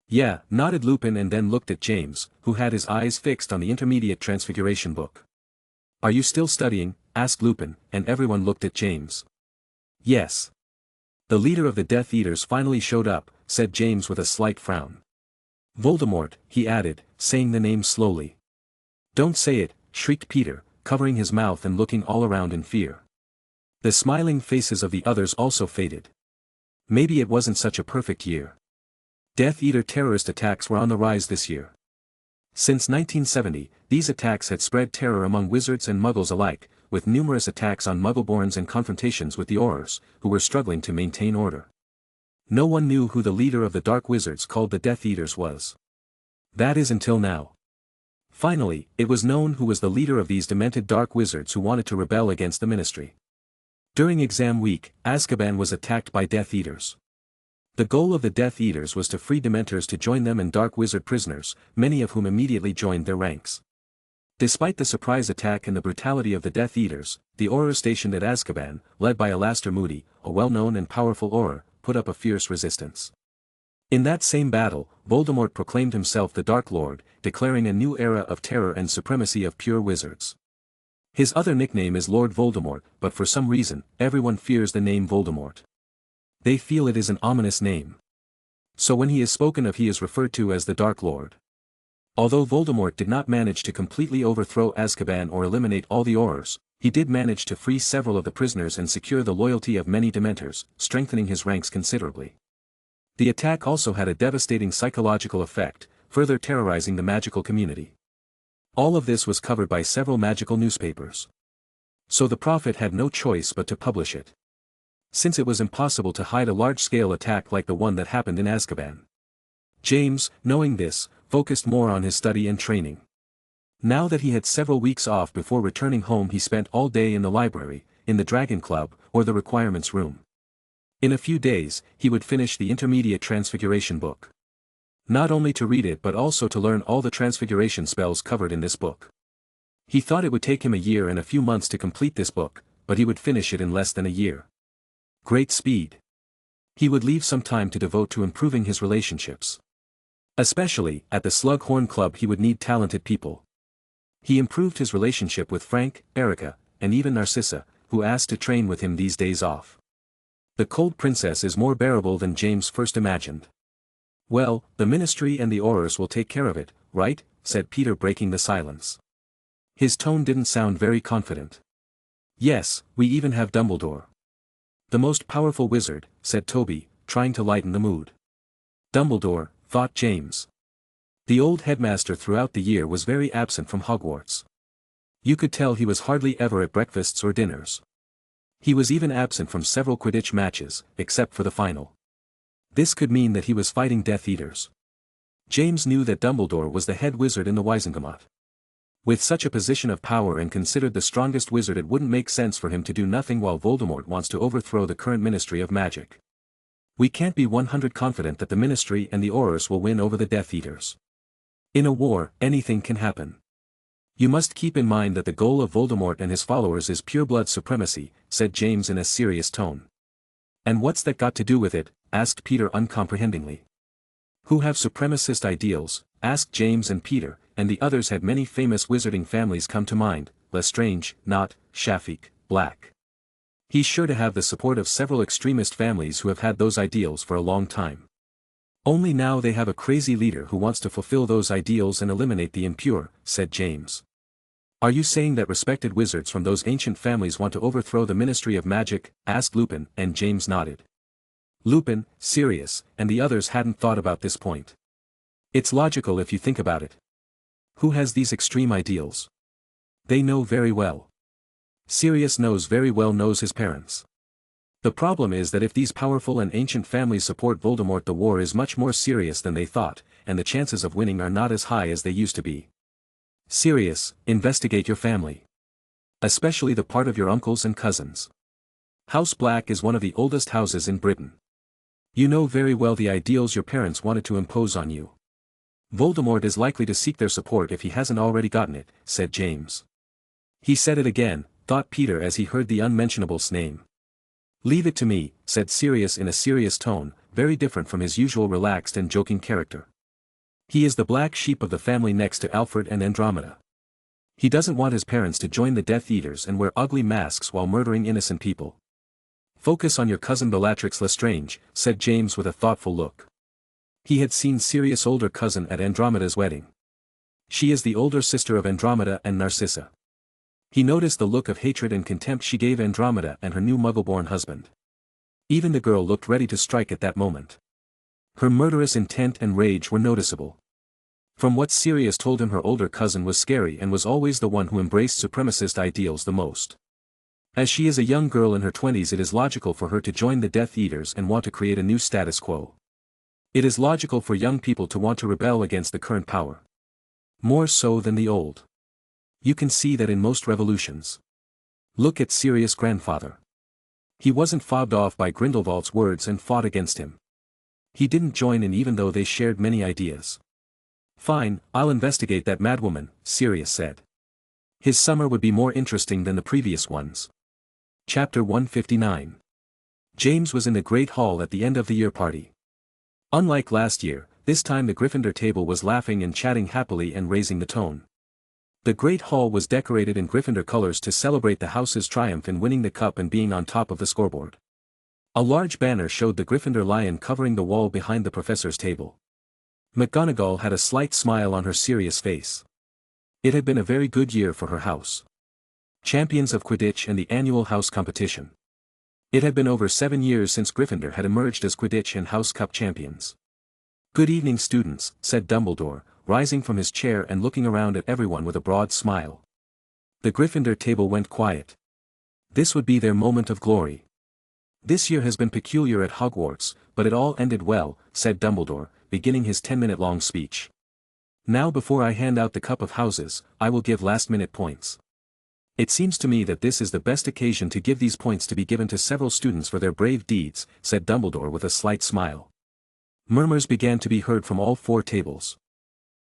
Yeah, nodded Lupin and then looked at James, who had his eyes fixed on the intermediate transfiguration book. "Are you still studying?" asked Lupin, and everyone looked at James. "Yes. The leader of the Death Eaters finally showed up," said James with a slight frown. "Voldemort," he added, saying the name slowly. "Don't say it," shrieked Peter, covering his mouth and looking all around in fear. The smiling faces of the others also faded. Maybe it wasn't such a perfect year. Death Eater terrorist attacks were on the rise this year. Since 1970, these attacks had spread terror among wizards and muggles alike, with numerous attacks on muggleborns and confrontations with the Aurors, who were struggling to maintain order. No one knew who the leader of the Dark Wizards called the Death Eaters was. That is until now. Finally, it was known who was the leader of these demented Dark Wizards who wanted to rebel against the Ministry. During exam week, Azkaban was attacked by Death Eaters. The goal of the Death Eaters was to free Dementors to join them and Dark Wizard prisoners, many of whom immediately joined their ranks. Despite the surprise attack and the brutality of the Death Eaters, the Aurors stationed at Azkaban, led by Alastor Moody, a well-known and powerful Auror, put up a fierce resistance. In that same battle, Voldemort proclaimed himself the Dark Lord, declaring a new era of terror and supremacy of pure wizards. His other nickname is Lord Voldemort, but for some reason, everyone fears the name Voldemort. They feel it is an ominous name. So when he is spoken of, he is referred to as the Dark Lord. Although Voldemort did not manage to completely overthrow Azkaban or eliminate all the Aurors, he did manage to free several of the prisoners and secure the loyalty of many Dementors, strengthening his ranks considerably. The attack also had a devastating psychological effect, further terrorizing the magical community. All of this was covered by several magical newspapers. So the Prophet had no choice but to publish it. Since it was impossible to hide a large-scale attack like the one that happened in Azkaban. James, knowing this, focused more on his study and training. Now that he had several weeks off before returning home, he spent all day in the library, in the Dragon Club, or the requirements room. In a few days, he would finish the Intermediate Transfiguration book. Not only to read it but also to learn all the transfiguration spells covered in this book. He thought it would take him a year and a few months to complete this book, but he would finish it in less than a year. Great speed. He would leave some time to devote to improving his relationships. Especially, at the Slughorn Club he would need talented people. He improved his relationship with Frank, Erica, and even Narcissa, who asked to train with him these days off. The cold princess is more bearable than James first imagined. "Well, the Ministry and the Aurors will take care of it, right?" said Peter, breaking the silence. His tone didn't sound very confident. "Yes, we even have Dumbledore." "The most powerful wizard," said Toby, trying to lighten the mood. Dumbledore, thought James. The old headmaster throughout the year was very absent from Hogwarts. You could tell he was hardly ever at breakfasts or dinners. He was even absent from several Quidditch matches, except for the final. This could mean that he was fighting Death Eaters. James knew that Dumbledore was the head wizard in the Wizengamot. With such a position of power and considered the strongest wizard, it wouldn't make sense for him to do nothing while Voldemort wants to overthrow the current Ministry of Magic. We can't be 100% confident that the Ministry and the Aurors will win over the Death Eaters. In a war, anything can happen. You must keep in mind that the goal of Voldemort and his followers is pure-blood supremacy, said James in a serious tone. And what's that got to do with it? Asked Peter uncomprehendingly. Who have supremacist ideals? Asked James, and Peter, and the others had many famous wizarding families come to mind: Lestrange, Nott, Shafik, Black. He's sure to have the support of several extremist families who have had those ideals for a long time. Only now they have a crazy leader who wants to fulfill those ideals and eliminate the impure, said James. Are you saying that respected wizards from those ancient families want to overthrow the Ministry of Magic? Asked Lupin, and James nodded. Lupin, Sirius, and the others hadn't thought about this point. It's logical if you think about it. Who has these extreme ideals? They know very well. Sirius knows very well his parents. The problem is that if these powerful and ancient families support Voldemort, the war is much more serious than they thought, and the chances of winning are not as high as they used to be. Sirius, investigate your family. Especially the part of your uncles and cousins. House Black is one of the oldest houses in Britain. You know very well the ideals your parents wanted to impose on you. Voldemort is likely to seek their support if he hasn't already gotten it, said James. He said it again, thought Peter as he heard the unmentionable's name. Leave it to me, said Sirius in a serious tone, very different from his usual relaxed and joking character. He is the black sheep of the family next to Alfred and Andromeda. He doesn't want his parents to join the Death Eaters and wear ugly masks while murdering innocent people. Focus on your cousin Bellatrix Lestrange, said James with a thoughtful look. He had seen Sirius' older cousin at Andromeda's wedding. She is the older sister of Andromeda and Narcissa. He noticed the look of hatred and contempt she gave Andromeda and her new muggle-born husband. Even the girl looked ready to strike at that moment. Her murderous intent and rage were noticeable. From what Sirius told him, her older cousin was scary and was always the one who embraced supremacist ideals the most. As she is a young girl in her 20s, it is logical for her to join the Death Eaters and want to create a new status quo. It is logical for young people to want to rebel against the current power. More so than the old. You can see that in most revolutions. Look at Sirius' grandfather. He wasn't fobbed off by Grindelwald's words and fought against him. He didn't join in even though they shared many ideas. Fine, I'll investigate that madwoman, Sirius said. His summer would be more interesting than the previous ones. Chapter 159. James was in the Great Hall at the end of the year party. Unlike last year, this time the Gryffindor table was laughing and chatting happily and raising the tone. The Great Hall was decorated in Gryffindor colors to celebrate the house's triumph in winning the cup and being on top of the scoreboard. A large banner showed the Gryffindor lion covering the wall behind the professor's table. McGonagall had a slight smile on her serious face. It had been a very good year for her house. Champions of Quidditch and the annual house competition. It had been over 7 years since Gryffindor had emerged as Quidditch and House Cup champions. Good evening, students, said Dumbledore, rising from his chair and looking around at everyone with a broad smile. The Gryffindor table went quiet. This would be their moment of glory. This year has been peculiar at Hogwarts, but it all ended well, said Dumbledore, beginning his 10-minute-long speech. Now, before I hand out the Cup of Houses, I will give last-minute points. It seems to me that this is the best occasion to give these points to be given to several students for their brave deeds, said Dumbledore with a slight smile. Murmurs began to be heard from all 4 tables.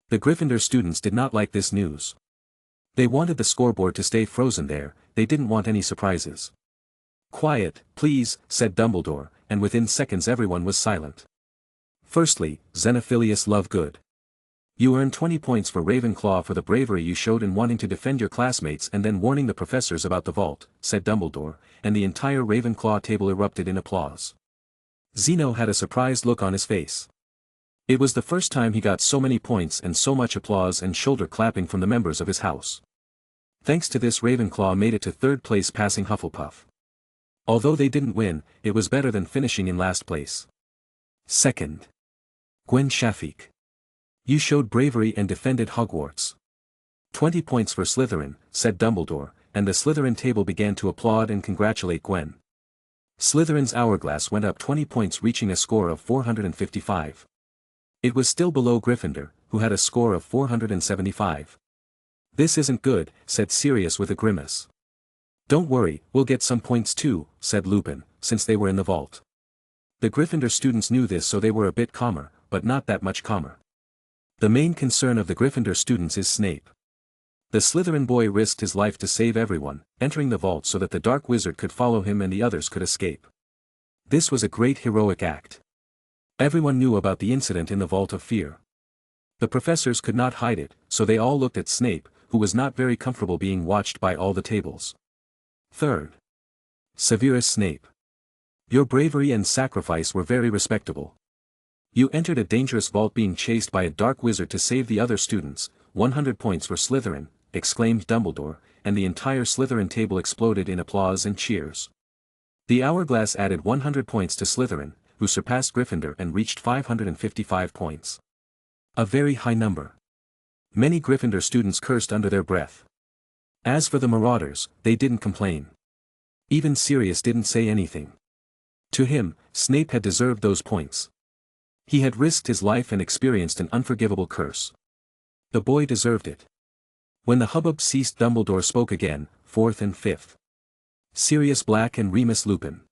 The Gryffindor students did not like this news. They wanted the scoreboard to stay frozen there, they didn't want any surprises. Quiet, please, said Dumbledore, and within seconds everyone was silent. Firstly, Xenophilius Lovegood. You earned 20 points for Ravenclaw for the bravery you showed in wanting to defend your classmates and then warning the professors about the vault, said Dumbledore, and the entire Ravenclaw table erupted in applause. Zeno had a surprised look on his face. It was the first time he got so many points and so much applause and shoulder clapping from the members of his house. Thanks to this, Ravenclaw made it to 3rd place, passing Hufflepuff. Although they didn't win, it was better than finishing in last place. Second. Gwen Shafiq. You showed bravery and defended Hogwarts. 20 points for Slytherin, said Dumbledore, and the Slytherin table began to applaud and congratulate Gwen. Slytherin's hourglass went up 20 points, reaching a score of 455. It was still below Gryffindor, who had a score of 475. This isn't good, said Sirius with a grimace. Don't worry, we'll get some points too, said Lupin, since they were in the vault. The Gryffindor students knew this, so they were a bit calmer, but not that much calmer. The main concern of the Gryffindor students is Snape. The Slytherin boy risked his life to save everyone, entering the vault so that the Dark Wizard could follow him and the others could escape. This was a great heroic act. Everyone knew about the incident in the Vault of Fear. The professors could not hide it, so they all looked at Snape, who was not very comfortable being watched by all the tables. Third. Severus Snape. Your bravery and sacrifice were very respectable. You entered a dangerous vault being chased by a dark wizard to save the other students. 100 points for Slytherin, exclaimed Dumbledore, and the entire Slytherin table exploded in applause and cheers. The hourglass added 100 points to Slytherin, who surpassed Gryffindor and reached 555 points. A very high number. Many Gryffindor students cursed under their breath. As for the Marauders, they didn't complain. Even Sirius didn't say anything. To him, Snape had deserved those points. He had risked his life and experienced an unforgivable curse. The boy deserved it. When the hubbub ceased, Dumbledore spoke again, 4th and 5th. Sirius Black and Remus Lupin.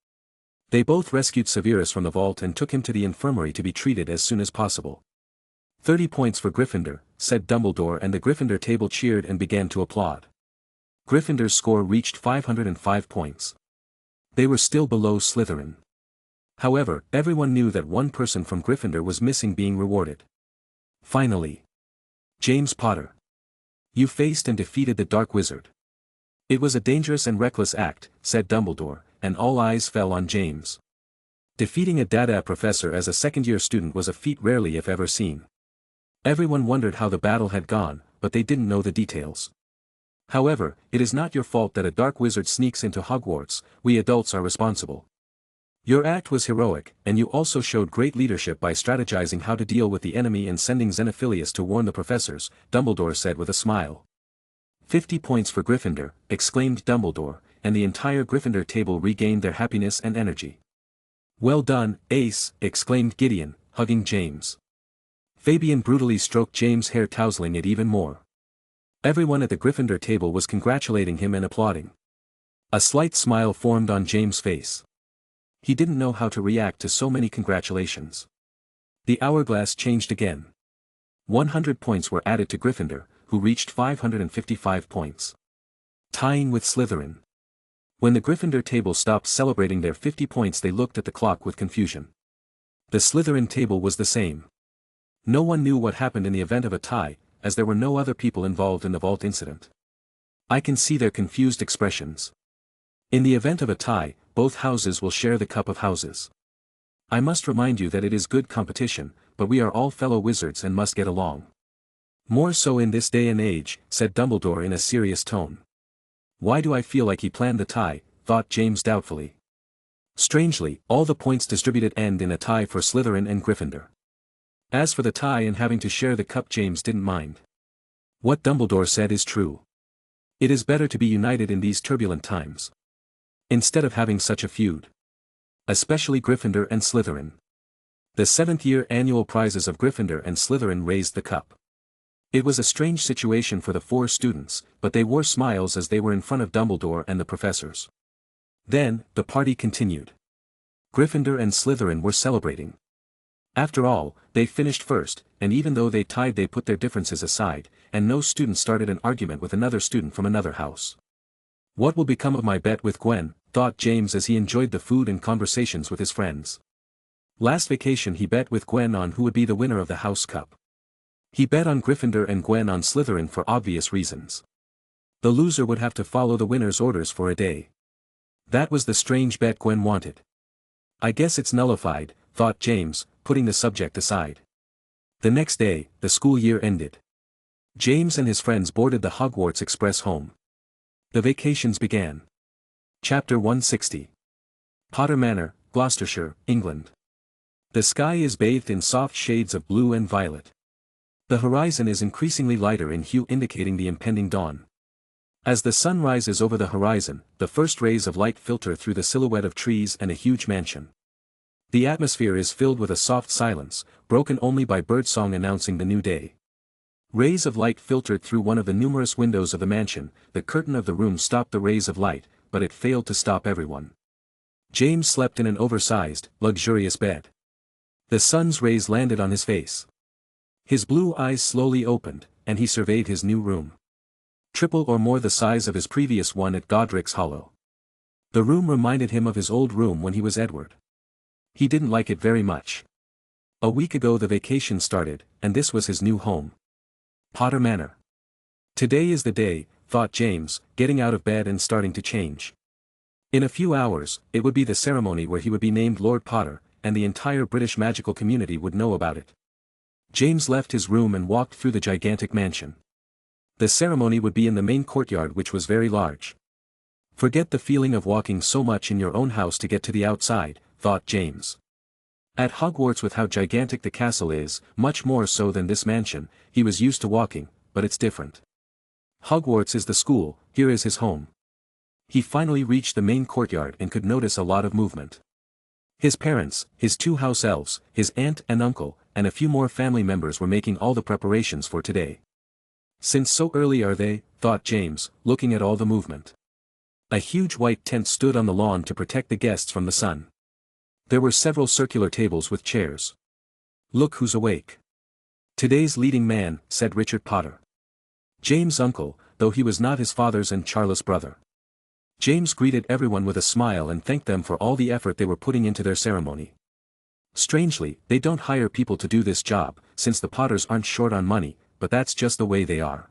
They both rescued Severus from the vault and took him to the infirmary to be treated as soon as possible. 30 points for Gryffindor, said Dumbledore, and the Gryffindor table cheered and began to applaud. Gryffindor's score reached 505 points. They were still below Slytherin. However, everyone knew that one person from Gryffindor was missing being rewarded. Finally. James Potter. You faced and defeated the Dark Wizard. It was a dangerous and reckless act, said Dumbledore, and all eyes fell on James. Defeating a Dada professor as a second-year student was a feat rarely if ever seen. Everyone wondered how the battle had gone, but they didn't know the details. However, it is not your fault that a dark wizard sneaks into Hogwarts, we adults are responsible. Your act was heroic, and you also showed great leadership by strategizing how to deal with the enemy and sending Xenophilius to warn the professors, Dumbledore said with a smile. 50 points for Gryffindor, exclaimed Dumbledore, and the entire Gryffindor table regained their happiness and energy. Well done, Ace, exclaimed Gideon, hugging James. Fabian brutally stroked James' hair, tousling it even more. Everyone at the Gryffindor table was congratulating him and applauding. A slight smile formed on James' face. He didn't know how to react to so many congratulations. The hourglass changed again. 100 points were added to Gryffindor, who reached 555 points. Tying with Slytherin. When the Gryffindor table stopped celebrating their 50 points, they looked at the clock with confusion. The Slytherin table was the same. No one knew what happened in the event of a tie, as there were no other people involved in the vault incident. I can see their confused expressions. In the event of a tie, both houses will share the cup of houses. I must remind you that it is good competition, but we are all fellow wizards and must get along. More so in this day and age, said Dumbledore in a serious tone. Why do I feel like he planned the tie, thought James doubtfully. Strangely, all the points distributed end in a tie for Slytherin and Gryffindor. As for the tie and having to share the cup, James didn't mind. What Dumbledore said is true. It is better to be united in these turbulent times. Instead of having such a feud. Especially Gryffindor and Slytherin. The 7th-year annual prizes of Gryffindor and Slytherin raised the cup. It was a strange situation for the 4 students, but they wore smiles as they were in front of Dumbledore and the professors. Then, the party continued. Gryffindor and Slytherin were celebrating. After all, they finished first, and even though they tied, they put their differences aside, and no student started an argument with another student from another house. What will become of my bet with Gwen, thought James as he enjoyed the food and conversations with his friends. Last vacation he bet with Gwen on who would be the winner of the House Cup. He bet on Gryffindor and Gwen on Slytherin for obvious reasons. The loser would have to follow the winner's orders for a day. That was the strange bet Gwen wanted. I guess it's nullified, thought James, putting the subject aside. The next day, the school year ended. James and his friends boarded the Hogwarts Express home. The vacations began. Chapter 160. Potter Manor, Gloucestershire, England. The sky is bathed in soft shades of blue and violet. The horizon is increasingly lighter in hue, indicating the impending dawn. As the sun rises over the horizon, the first rays of light filter through the silhouette of trees and a huge mansion. The atmosphere is filled with a soft silence, broken only by birdsong announcing the new day. Rays of light filtered through one of the numerous windows of the mansion. The curtain of the room stopped the rays of light, but it failed to stop everyone. James slept in an oversized, luxurious bed. The sun's rays landed on his face. His blue eyes slowly opened, and he surveyed his new room. Triple or more the size of his previous one at Godric's Hollow. The room reminded him of his old room when he was Edward. He didn't like it very much. A week ago the vacation started, and this was his new home. Potter Manor. Today is the day, thought James, getting out of bed and starting to change. In a few hours, it would be the ceremony where he would be named Lord Potter, and the entire British magical community would know about it. James left his room and walked through the gigantic mansion. The ceremony would be in the main courtyard, which was very large. Forget the feeling of walking so much in your own house to get to the outside, thought James. At Hogwarts, with how gigantic the castle is, much more so than this mansion, he was used to walking, but it's different. Hogwarts is the school, here is his home. He finally reached the main courtyard and could notice a lot of movement. His parents, his 2 house elves, his aunt and uncle, and a few more family members were making all the preparations for today. Since so early are they, thought James, looking at all the movement. A huge white tent stood on the lawn to protect the guests from the sun. There were several circular tables with chairs. Look who's awake. Today's leading man, said Richard Potter. James' uncle, though he was not his father's and Charles' brother. James greeted everyone with a smile and thanked them for all the effort they were putting into their ceremony. Strangely, they don't hire people to do this job, since the Potters aren't short on money, but that's just the way they are.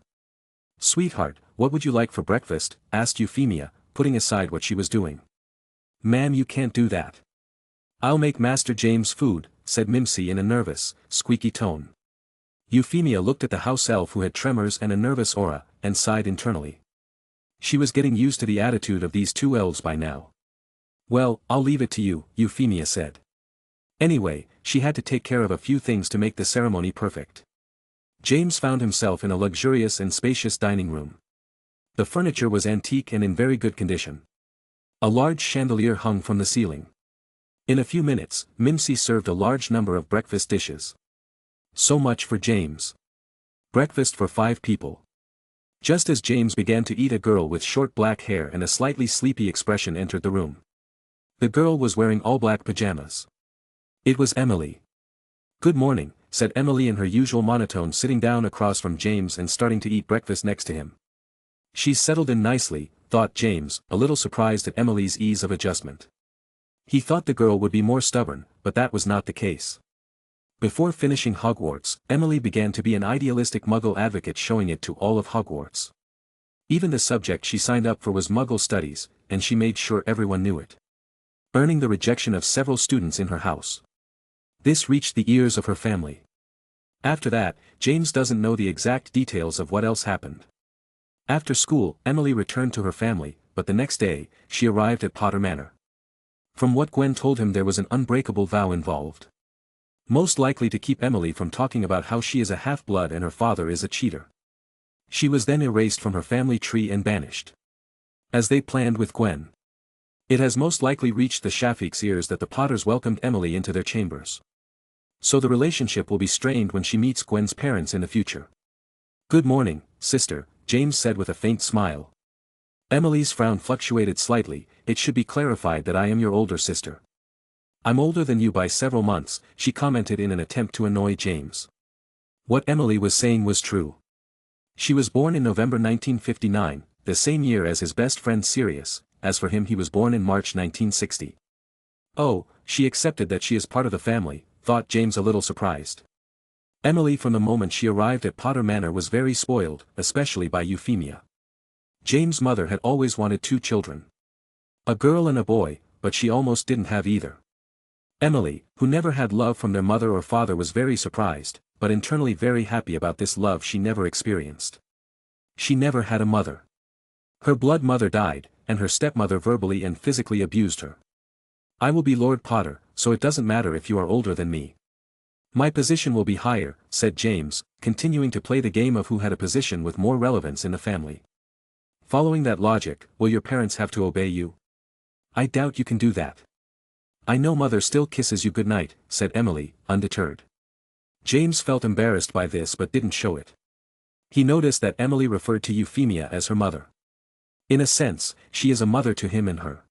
Sweetheart, what would you like for breakfast? Asked Euphemia, putting aside what she was doing. Ma'am, you can't do that. I'll make Master James food, said Mimsy in a nervous, squeaky tone. Euphemia looked at the house elf who had tremors and a nervous aura, and sighed internally. She was getting used to the attitude of these two elves by now. Well, I'll leave it to you, Euphemia said. Anyway, she had to take care of a few things to make the ceremony perfect. James found himself in a luxurious and spacious dining room. The furniture was antique and in very good condition. A large chandelier hung from the ceiling. In a few minutes, Mimsy served a large number of breakfast dishes. So much for James. Breakfast for 5 people. Just as James began to eat, a girl with short black hair and a slightly sleepy expression entered the room. The girl was wearing all black pajamas. It was Emily. Good morning, said Emily in her usual monotone, sitting down across from James and starting to eat breakfast next to him. She's settled in nicely, thought James, a little surprised at Emily's ease of adjustment. He thought the girl would be more stubborn, but that was not the case. Before finishing Hogwarts, Emily began to be an idealistic Muggle advocate, showing it to all of Hogwarts. Even the subject she signed up for was Muggle studies, and she made sure everyone knew it. Earning the rejection of several students in her house. This reached the ears of her family. After that, James doesn't know the exact details of what else happened. After school, Emily returned to her family, but the next day, she arrived at Potter Manor. From what Gwen told him, there was an unbreakable vow involved. Most likely to keep Emily from talking about how she is a half-blood and her father is a cheater. She was then erased from her family tree and banished. As they planned with Gwen. It has most likely reached the Shafiq's ears that the Potters welcomed Emily into their chambers. So the relationship will be strained when she meets Gwen's parents in the future. Good morning, sister, James said with a faint smile. Emily's frown fluctuated slightly. It should be clarified that I am your older sister. I'm older than you by several months, she commented in an attempt to annoy James. What Emily was saying was true. She was born in November 1959, the same year as his best friend Sirius. As for him, he was born in March 1960. Oh, she accepted that she is part of the family, thought James, a little surprised. Emily, from the moment she arrived at Potter Manor, was very spoiled, especially by Euphemia. James' mother had always wanted 2 children. A girl and a boy, but she almost didn't have either. Emily, who never had love from their mother or father, was very surprised, but internally very happy about this love she never experienced. She never had a mother. Her blood mother died, and her stepmother verbally and physically abused her. I will be Lord Potter, so it doesn't matter if you are older than me. My position will be higher, said James, continuing to play the game of who had a position with more relevance in the family. Following that logic, will your parents have to obey you? I doubt you can do that. I know mother still kisses you goodnight, said Emily, undeterred. James felt embarrassed by this but didn't show it. He noticed that Emily referred to Euphemia as her mother. In a sense, she is a mother to him and her.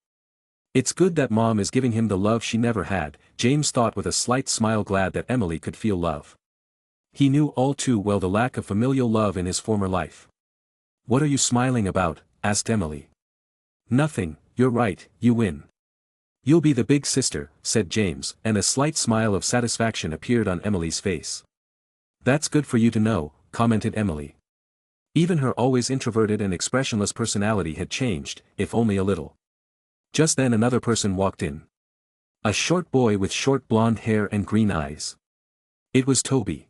It's good that mom is giving him the love she never had, James thought with a slight smile, glad that Emily could feel love. He knew all too well the lack of familial love in his former life. What are you smiling about? Asked Emily. Nothing, you're right, you win. You'll be the big sister, said James, and a slight smile of satisfaction appeared on Emily's face. That's good for you to know, commented Emily. Even her always introverted and expressionless personality had changed, if only a little. Just then another person walked in. A short boy with short blonde hair and green eyes. It was Toby.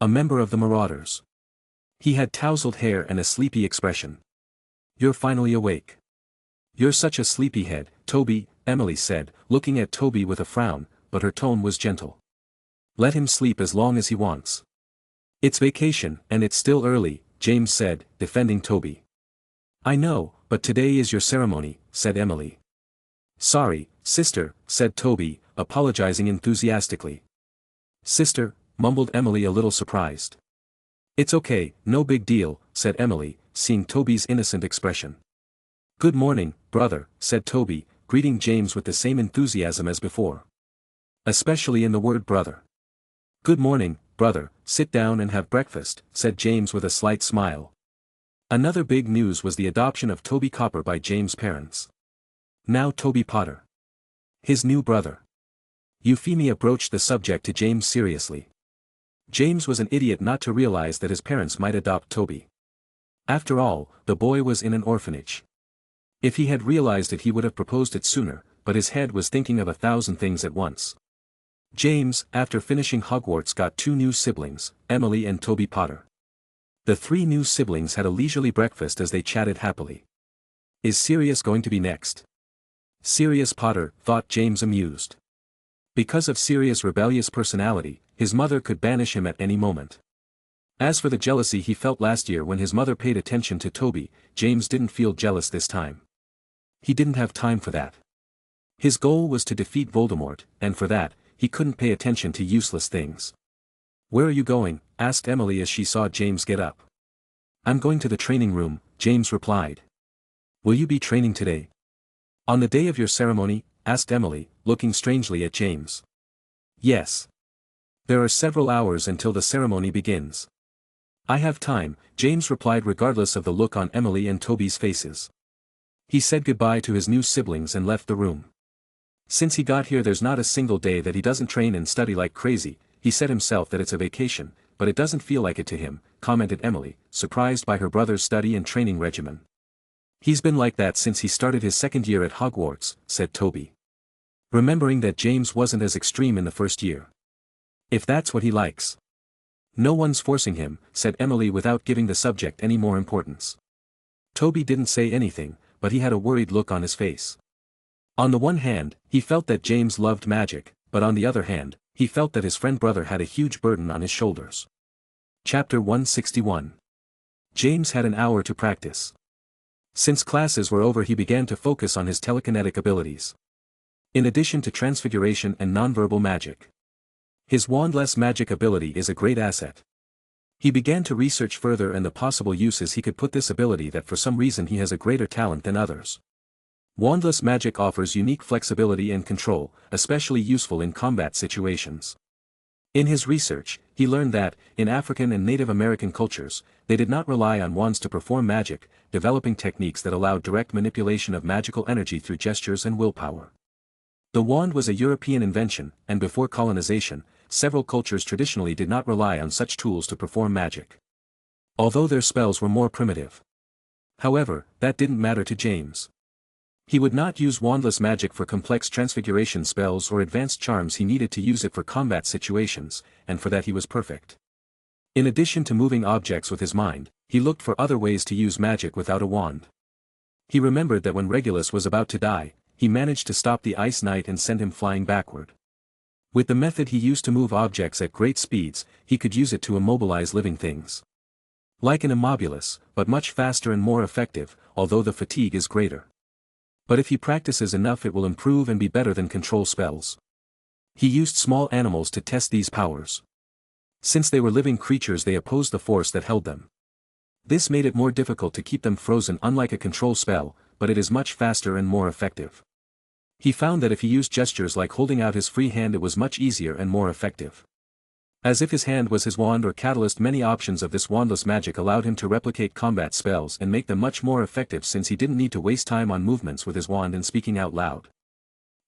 A member of the Marauders. He had tousled hair and a sleepy expression. You're finally awake. You're such a sleepyhead, Toby, Emily said, looking at Toby with a frown, but her tone was gentle. Let him sleep as long as he wants. It's vacation, and it's still early, James said, defending Toby. I know, but today is your ceremony, said Emily. Sorry, sister, said Toby, apologizing enthusiastically. Sister, mumbled Emily, a little surprised. It's okay, no big deal, said Emily, seeing Toby's innocent expression. Good morning, brother, said Toby, greeting James with the same enthusiasm as before. Especially in the word brother. Good morning, brother, sit down and have breakfast, said James with a slight smile. Another big news was the adoption of Toby Copper by James' parents. Now Toby Potter. His new brother. Euphemia broached the subject to James seriously. James was an idiot not to realize that his parents might adopt Toby. After all, the boy was in an orphanage. If he had realized it he would have proposed it sooner, but his head was thinking of 1,000 things at once. James, after finishing Hogwarts, got 2 new siblings, Emily and Toby Potter. The 3 new siblings had a leisurely breakfast as they chatted happily. Is Sirius going to be next? Sirius Potter, thought James amused. Because of Sirius' rebellious personality, his mother could banish him at any moment. As for the jealousy he felt last year when his mother paid attention to Toby, James didn't feel jealous this time. He didn't have time for that. His goal was to defeat Voldemort, and for that, he couldn't pay attention to useless things. "Where are you going?" asked Emily as she saw James get up. "I'm going to the training room," James replied. "Will you be training today?" "On the day of your ceremony?" asked Emily, looking strangely at James. "Yes. There are several hours until the ceremony begins." "I have time," James replied regardless of the look on Emily and Toby's faces. He said goodbye to his new siblings and left the room. Since he got here there's not a single day that he doesn't train and study like crazy. He said himself that it's a vacation, but it doesn't feel like it to him, commented Emily, surprised by her brother's study and training regimen. "He's been like that since he started his 2nd year at Hogwarts," said Toby, remembering that James wasn't as extreme in the first year. "If that's what he likes. No one's forcing him," said Emily without giving the subject any more importance. Toby didn't say anything, but he had a worried look on his face. On the one hand, he felt that James loved magic, but on the other hand, he felt that his friend brother had a huge burden on his shoulders. Chapter 161. James had an hour to practice. Since classes were over he began to focus on his telekinetic abilities. In addition to transfiguration and nonverbal magic, his wandless magic ability is a great asset. He began to research further and the possible uses he could put this ability that for some reason he has a greater talent than others. Wandless magic offers unique flexibility and control, especially useful in combat situations. In his research, he learned that, in African and Native American cultures, they did not rely on wands to perform magic, developing techniques that allowed direct manipulation of magical energy through gestures and willpower. The wand was a European invention, and before colonization, several cultures traditionally did not rely on such tools to perform magic, although their spells were more primitive. However, that didn't matter to James. He would not use wandless magic for complex transfiguration spells or advanced charms. He needed to use it for combat situations, and for that he was perfect. In addition to moving objects with his mind, he looked for other ways to use magic without a wand. He remembered that when Regulus was about to die, he managed to stop the Ice Knight and send him flying backward. With the method he used to move objects at great speeds, he could use it to immobilize living things. Like an immobilis, but much faster and more effective, although the fatigue is greater. But if he practices enough it will improve and be better than control spells. He used small animals to test these powers. Since they were living creatures they opposed the force that held them. This made it more difficult to keep them frozen unlike a control spell, but it is much faster and more effective. He found that if he used gestures like holding out his free hand it was much easier and more effective. As if his hand was his wand or catalyst, many options of this wandless magic allowed him to replicate combat spells and make them much more effective since he didn't need to waste time on movements with his wand and speaking out loud.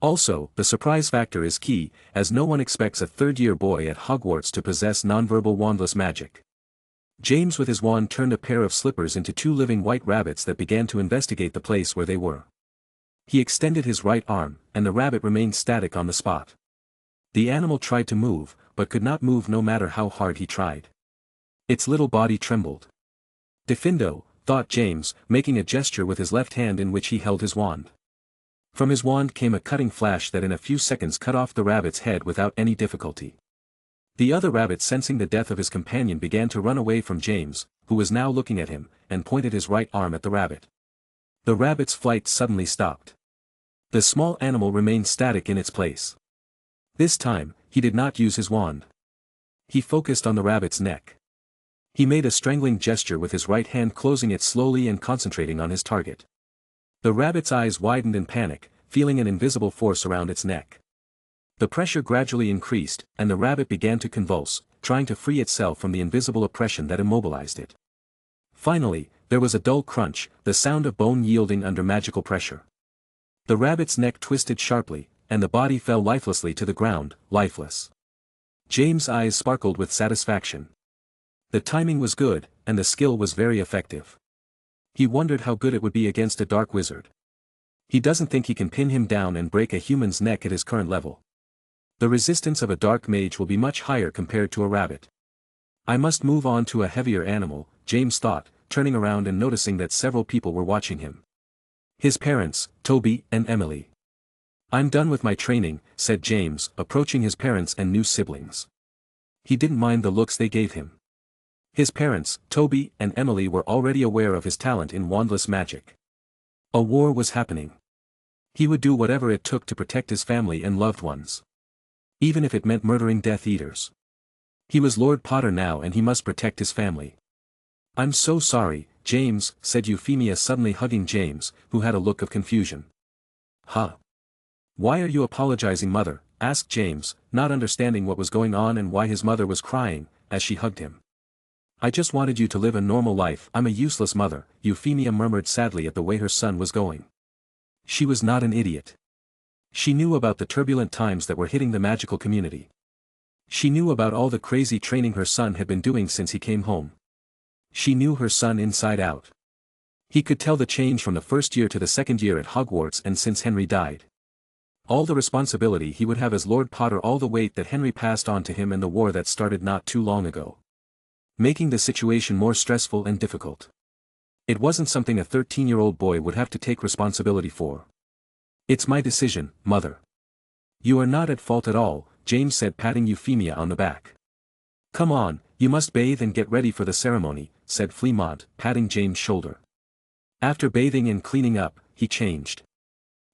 Also, the surprise factor is key, as no one expects a third-year boy at Hogwarts to possess nonverbal wandless magic. James with his wand turned a pair of slippers into 2 living white rabbits that began to investigate the place where they were. He extended his right arm, and the rabbit remained static on the spot. The animal tried to move, but could not move no matter how hard he tried. Its little body trembled. "Defindo," thought James, making a gesture with his left hand in which he held his wand. From his wand came a cutting flash that in a few seconds cut off the rabbit's head without any difficulty. The other rabbit, sensing the death of his companion, began to run away from James, who was now looking at him, and pointed his right arm at the rabbit. The rabbit's flight suddenly stopped. The small animal remained static in its place. This time, he did not use his wand. He focused on the rabbit's neck. He made a strangling gesture with his right hand, closing it slowly and concentrating on his target. The rabbit's eyes widened in panic, feeling an invisible force around its neck. The pressure gradually increased, and the rabbit began to convulse, trying to free itself from the invisible oppression that immobilized it. Finally, there was a dull crunch, the sound of bone yielding under magical pressure. The rabbit's neck twisted sharply, and the body fell lifelessly to the ground, lifeless. James' eyes sparkled with satisfaction. The timing was good, and the skill was very effective. He wondered how good it would be against a dark wizard. He doesn't think he can pin him down and break a human's neck at his current level. The resistance of a dark mage will be much higher compared to a rabbit. I must move on to a heavier animal, James thought, turning around and noticing that several people were watching him. His parents, Toby and Emily. I'm done with my training, said James, approaching his parents and new siblings. He didn't mind the looks they gave him. His parents, Toby and Emily, were already aware of his talent in wandless magic. A war was happening. He would do whatever it took to protect his family and loved ones. Even if it meant murdering Death Eaters. He was Lord Potter now and he must protect his family. I'm so sorry, James, said Euphemia, suddenly hugging James, who had a look of confusion. Huh? Why are you apologizing, mother? Asked James, not understanding what was going on and why his mother was crying, as she hugged him. I just wanted you to live a normal life. I'm a useless mother, Euphemia murmured sadly at the way her son was going. She was not an idiot. She knew about the turbulent times that were hitting the magical community. She knew about all the crazy training her son had been doing since he came home. She knew her son inside out. He could tell the change from the first year to the second year at Hogwarts and since Henry died. All the responsibility he would have as Lord Potter, all the weight that Henry passed on to him, and the war that started not too long ago. Making the situation more stressful and difficult. It wasn't something a 13-year-old boy would have to take responsibility for. It's my decision, mother. You are not at fault at all, James said, patting Euphemia on the back. Come on, you must bathe and get ready for the ceremony, said Fleamont, patting James' shoulder. After bathing and cleaning up, he changed.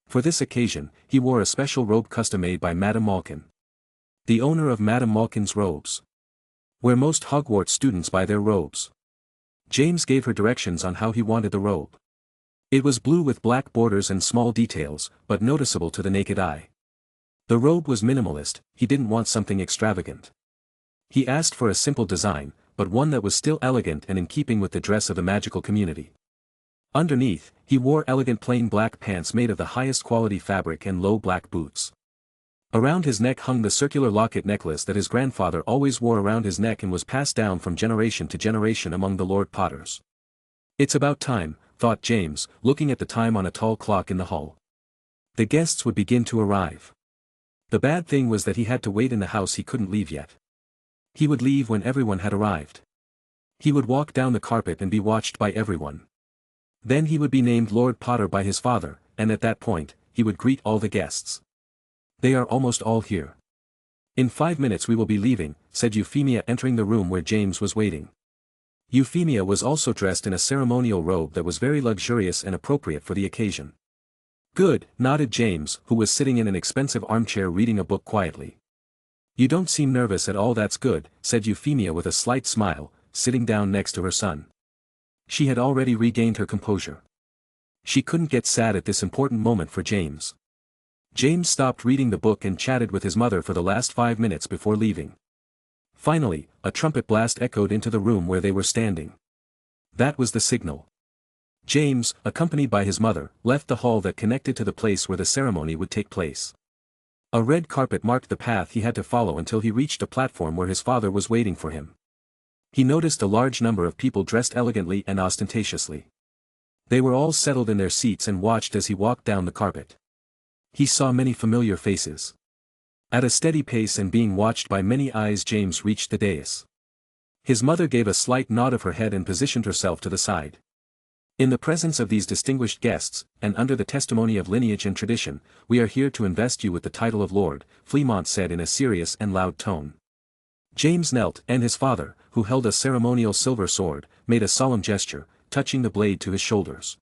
For this occasion, he wore a special robe custom-made by Madame Malkin. The owner of Madame Malkin's robes. Where most Hogwarts students buy their robes. James gave her directions on how he wanted the robe. It was blue with black borders and small details, but noticeable to the naked eye. The robe was minimalist, he didn't want something extravagant. He asked for a simple design, but one that was still elegant and in keeping with the dress of the magical community. Underneath, he wore elegant plain black pants made of the highest quality fabric and low black boots. Around his neck hung the circular locket necklace that his grandfather always wore around his neck and was passed down from generation to generation among the Lord Potters. It's about time, thought James, looking at the time on a tall clock in the hall. The guests would begin to arrive. The bad thing was that he had to wait in the house, he couldn't leave yet. He would leave when everyone had arrived. He would walk down the carpet and be watched by everyone. Then he would be named Lord Potter by his father, and at that point, he would greet all the guests. They are almost all here. In 5 minutes we will be leaving, said Euphemia, entering the room where James was waiting. Euphemia was also dressed in a ceremonial robe that was very luxurious and appropriate for the occasion. Good, nodded James, who was sitting in an expensive armchair reading a book quietly. You don't seem nervous at all. That's good, said Euphemia with a slight smile, sitting down next to her son. She had already regained her composure. She couldn't get sad at this important moment for James. James stopped reading the book and chatted with his mother for the last 5 minutes before leaving. Finally, a trumpet blast echoed into the room where they were standing. That was the signal. James, accompanied by his mother, left the hall that connected to the place where the ceremony would take place. A red carpet marked the path he had to follow until he reached a platform where his father was waiting for him. He noticed a large number of people dressed elegantly and ostentatiously. They were all settled in their seats and watched as he walked down the carpet. He saw many familiar faces. At a steady pace and being watched by many eyes, James reached the dais. His mother gave a slight nod of her head and positioned herself to the side. In the presence of these distinguished guests, and under the testimony of lineage and tradition, we are here to invest you with the title of Lord, Fleamont said in a serious and loud tone. James knelt, and his father, who held a ceremonial silver sword, made a solemn gesture, touching the blade to his shoulders.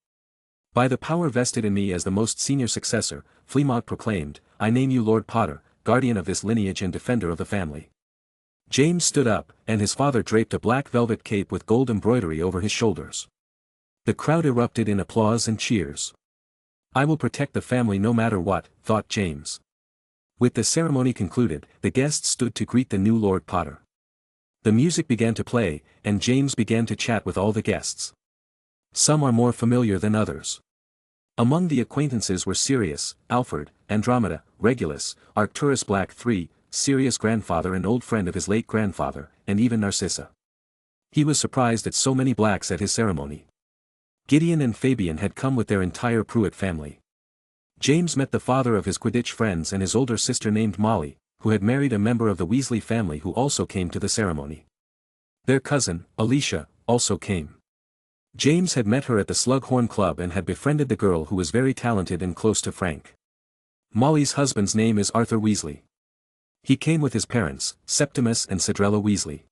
By the power vested in me as the most senior successor, Fleamont proclaimed, I name you Lord Potter, guardian of this lineage and defender of the family. James stood up, and his father draped a black velvet cape with gold embroidery over his shoulders. The crowd erupted in applause and cheers. I will protect the family no matter what, thought James. With the ceremony concluded, the guests stood to greet the new Lord Potter. The music began to play, and James began to chat with all the guests. Some are more familiar than others. Among the acquaintances were Sirius, Alfred, Andromeda, Regulus, Arcturus Black III, Sirius' grandfather and old friend of his late grandfather, and even Narcissa. He was surprised at so many blacks at his ceremony. Gideon and Fabian had come with their entire Pruitt family. James met the father of his Quidditch friends and his older sister named Molly, who had married a member of the Weasley family who also came to the ceremony. Their cousin, Alicia, also came. James had met her at the Slughorn Club and had befriended the girl who was very talented and close to Frank. Molly's husband's name is Arthur Weasley. He came with his parents, Septimus and Cedrella Weasley.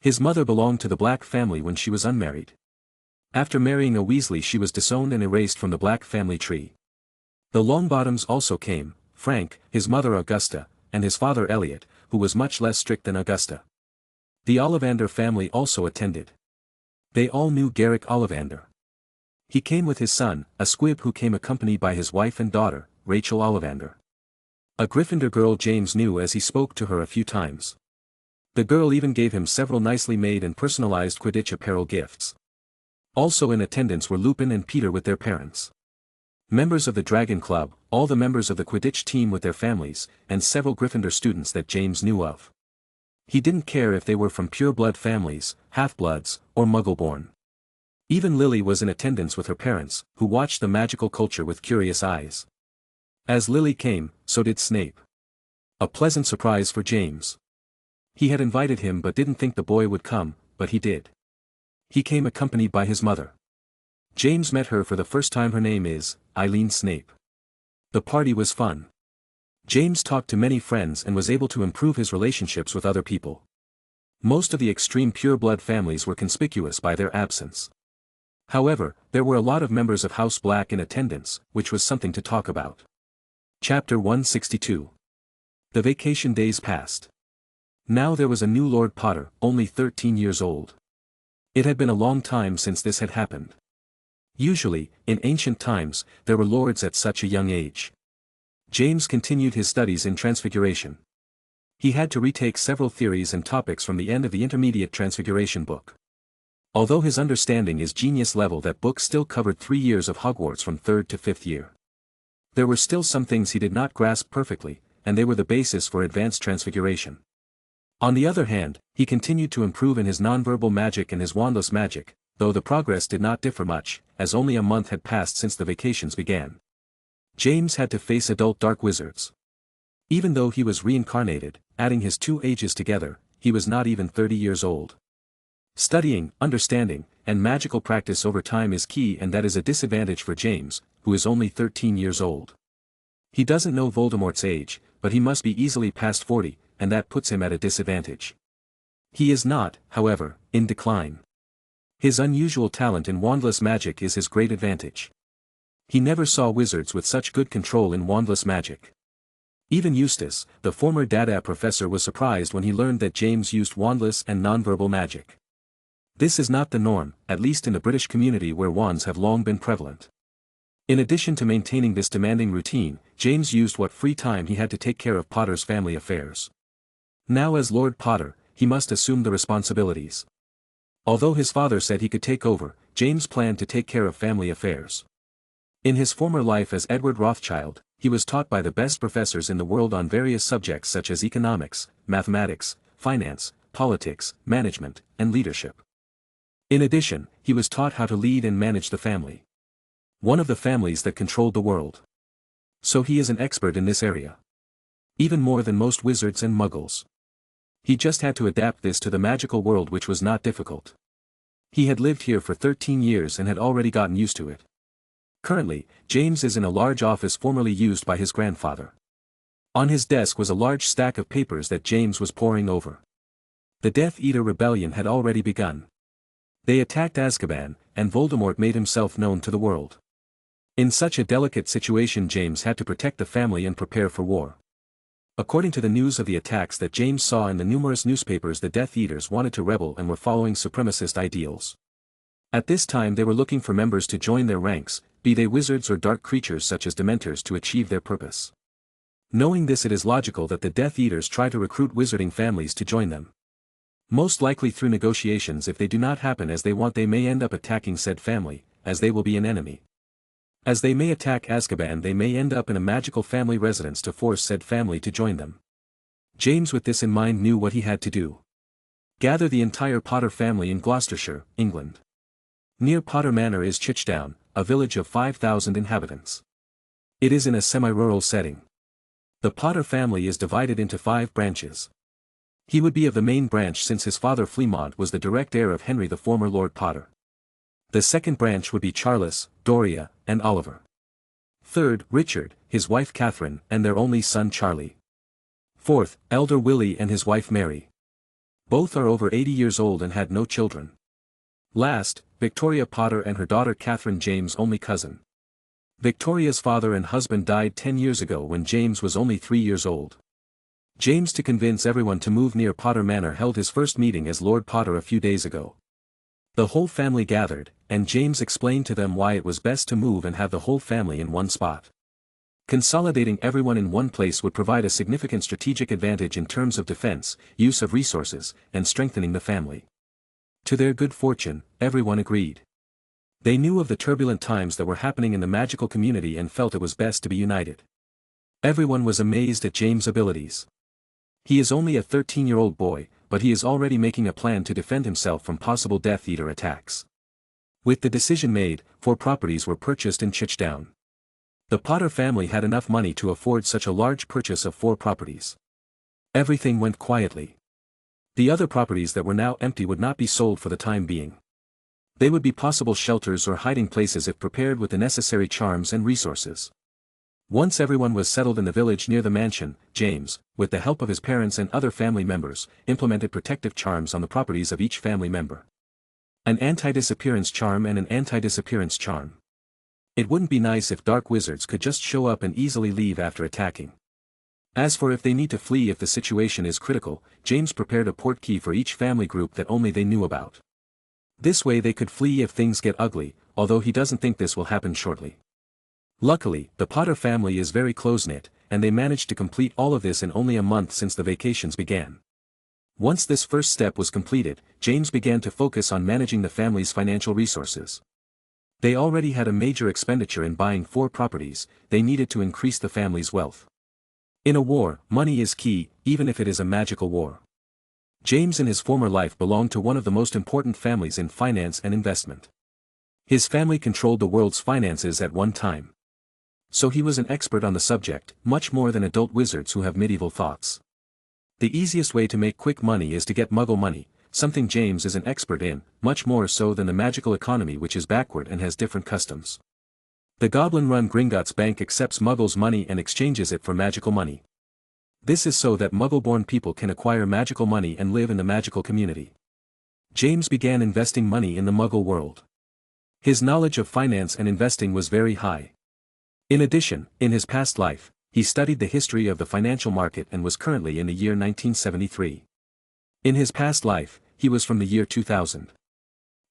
His mother belonged to the Black family when she was unmarried. After marrying a Weasley she was disowned and erased from the Black family tree. The Longbottoms also came, Frank, his mother Augusta, and his father Elliot, who was much less strict than Augusta. The Ollivander family also attended. They all knew Garrick Ollivander. He came with his son, a squib who came accompanied by his wife and daughter, Rachel Ollivander. A Gryffindor girl James knew as he spoke to her a few times. The girl even gave him several nicely made and personalized Quidditch apparel gifts. Also in attendance were Lupin and Peter with their parents. Members of the Dragon Club, all the members of the Quidditch team with their families, and several Gryffindor students that James knew of. He didn't care if they were from pure-blood families, half-bloods, or Muggle-born. Even Lily was in attendance with her parents, who watched the magical culture with curious eyes. As Lily came, so did Snape. A pleasant surprise for James. He had invited him but didn't think the boy would come, but he did. He came accompanied by his mother. James met her for the first time. Her name is Eileen Snape. The party was fun. James talked to many friends and was able to improve his relationships with other people. Most of the extreme pure-blood families were conspicuous by their absence. However, there were a lot of members of House Black in attendance, which was something to talk about. Chapter 162. The vacation days passed. Now there was a new Lord Potter, only 13 years old. It had been a long time since this had happened. Usually, in ancient times, there were lords at such a young age. James continued his studies in Transfiguration. He had to retake several theories and topics from the end of the intermediate Transfiguration book. Although his understanding is genius level, that book still covered 3 years of Hogwarts from 3rd to 5th year. There were still some things he did not grasp perfectly, and they were the basis for advanced Transfiguration. On the other hand, he continued to improve in his nonverbal magic and his wandless magic, though the progress did not differ much, as only a month had passed since the vacations began. James had to face adult dark wizards. Even though he was reincarnated, adding his 2 ages together, he was not even 30 years old. Studying, understanding, and magical practice over time is key, and that is a disadvantage for James, who is only 13 years old. He doesn't know Voldemort's age, but he must be easily past 40, and that puts him at a disadvantage. He is not, however, in decline. His unusual talent in wandless magic is his great advantage. He never saw wizards with such good control in wandless magic. Even Eustace, the former Dada professor, was surprised when he learned that James used wandless and nonverbal magic. This is not the norm, at least in the British community where wands have long been prevalent. In addition to maintaining this demanding routine, James used what free time he had to take care of Potter's family affairs. Now as Lord Potter, he must assume the responsibilities. Although his father said he could take over, James planned to take care of family affairs. In his former life as Edward Rothschild, he was taught by the best professors in the world on various subjects such as economics, mathematics, finance, politics, management, and leadership. In addition, he was taught how to lead and manage the family. One of the families that controlled the world. So he is an expert in this area. Even more than most wizards and muggles. He just had to adapt this to the magical world, which was not difficult. He had lived here for 13 years and had already gotten used to it. Currently, James is in a large office formerly used by his grandfather. On his desk was a large stack of papers that James was poring over. The Death Eater rebellion had already begun. They attacked Azkaban, and Voldemort made himself known to the world. In such a delicate situation, James had to protect the family and prepare for war. According to the news of the attacks that James saw in the numerous newspapers, the Death Eaters wanted to rebel and were following supremacist ideals. At this time they were looking for members to join their ranks, be they wizards or dark creatures such as Dementors, to achieve their purpose. Knowing this, it is logical that the Death Eaters try to recruit wizarding families to join them. Most likely through negotiations. If they do not happen as they want, they may end up attacking said family, as they will be an enemy. As they may attack Azkaban, they may end up in a magical family residence to force said family to join them. James, with this in mind, knew what he had to do. Gather the entire Potter family in Gloucestershire, England. Near Potter Manor is Chichdown, a village of 5,000 inhabitants. It is in a semi-rural setting. The Potter family is divided into 5 branches. He would be of the main branch since his father Fleamont was the direct heir of Henry, the former Lord Potter. The second branch would be Charles, Doria, and Oliver. Third, Richard, his wife Catherine, and their only son Charlie. Fourth, elder Willie and his wife Mary. Both are over 80 years old and had no children. Last, Victoria Potter and her daughter Catherine, James' only cousin. Victoria's father and husband died 10 years ago when James was only 3 years old. James, to convince everyone to move near Potter Manor, held his first meeting as Lord Potter a few days ago. The whole family gathered, and James explained to them why it was best to move and have the whole family in one spot. Consolidating everyone in one place would provide a significant strategic advantage in terms of defense, use of resources, and strengthening the family. To their good fortune, everyone agreed. They knew of the turbulent times that were happening in the magical community and felt it was best to be united. Everyone was amazed at James' abilities. He is only a 13-year-old boy, but he is already making a plan to defend himself from possible Death Eater attacks. With the decision made, 4 properties were purchased in Chichdown. The Potter family had enough money to afford such a large purchase of 4 properties. Everything went quietly. The other properties that were now empty would not be sold for the time being. They would be possible shelters or hiding places if prepared with the necessary charms and resources. Once everyone was settled in the village near the mansion, James, with the help of his parents and other family members, implemented protective charms on the properties of each family member. An anti-disappearance charm and an anti-disappearance charm. It wouldn't be nice if dark wizards could just show up and easily leave after attacking. As for if they need to flee if the situation is critical, James prepared a portkey for each family group that only they knew about. This way they could flee if things get ugly, although he doesn't think this will happen shortly. Luckily, the Potter family is very close-knit, and they managed to complete all of this in only a month since the vacations began. Once this first step was completed, James began to focus on managing the family's financial resources. They already had a major expenditure in buying 4 properties, they needed to increase the family's wealth. In a war, money is key, even if it is a magical war. James in his former life belonged to one of the most important families in finance and investment. His family controlled the world's finances at one time. So he was an expert on the subject, much more than adult wizards who have medieval thoughts. The easiest way to make quick money is to get Muggle money, something James is an expert in, much more so than the magical economy, which is backward and has different customs. The goblin-run Gringotts Bank accepts Muggles' money and exchanges it for magical money. This is so that Muggle-born people can acquire magical money and live in the magical community. James began investing money in the Muggle world. His knowledge of finance and investing was very high. In addition, in his past life, he studied the history of the financial market and was currently in the year 1973. In his past life, he was from the year 2000.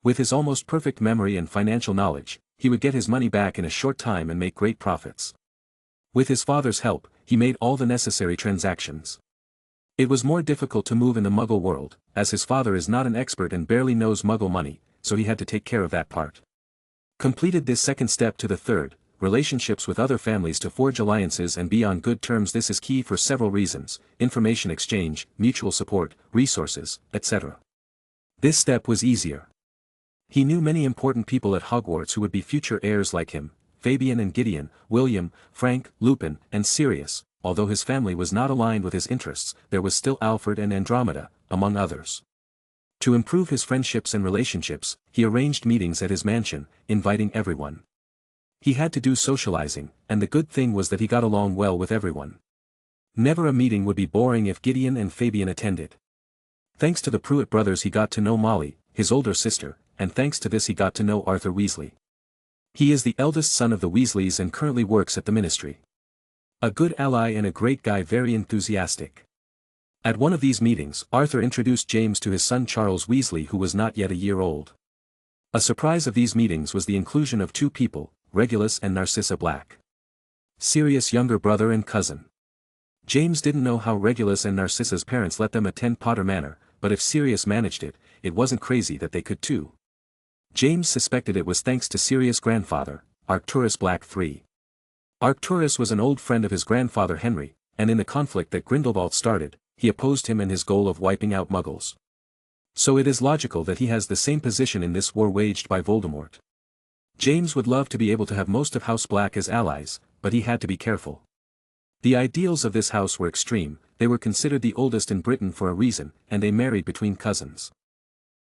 With his almost perfect memory and financial knowledge, he would get his money back in a short time and make great profits. With his father's help, he made all the necessary transactions. It was more difficult to move in the Muggle world, as his father is not an expert and barely knows Muggle money, so he had to take care of that part. Completed this second step to the third, relationships with other families to forge alliances and be on good terms. This is key for several reasons: information exchange, mutual support, resources, etc. This step was easier. He knew many important people at Hogwarts who would be future heirs like him: Fabian and Gideon, William, Frank, Lupin, and Sirius. Although his family was not aligned with his interests, there was still Alfred and Andromeda, among others. To improve his friendships and relationships, he arranged meetings at his mansion, inviting everyone. He had to do socializing, and the good thing was that he got along well with everyone. Never a meeting would be boring if Gideon and Fabian attended. Thanks to the Pruitt brothers he got to know Molly, his older sister, and thanks to this he got to know Arthur Weasley. He is the eldest son of the Weasleys and currently works at the Ministry. A good ally and a great guy, very enthusiastic. At one of these meetings, Arthur introduced James to his son Charles Weasley, who was not yet a year old. A surprise of these meetings was the inclusion of 2 people, Regulus and Narcissa Black. Sirius' younger brother and cousin. James didn't know how Regulus and Narcissa's parents let them attend Potter Manor, but if Sirius managed it, it wasn't crazy that they could too. James suspected it was thanks to Sirius' grandfather, Arcturus Black III. Arcturus was an old friend of his grandfather Henry, and in the conflict that Grindelwald started, he opposed him in his goal of wiping out Muggles. So it is logical that he has the same position in this war waged by Voldemort. James would love to be able to have most of House Black as allies, but he had to be careful. The ideals of this house were extreme, they were considered the oldest in Britain for a reason, and they married between cousins.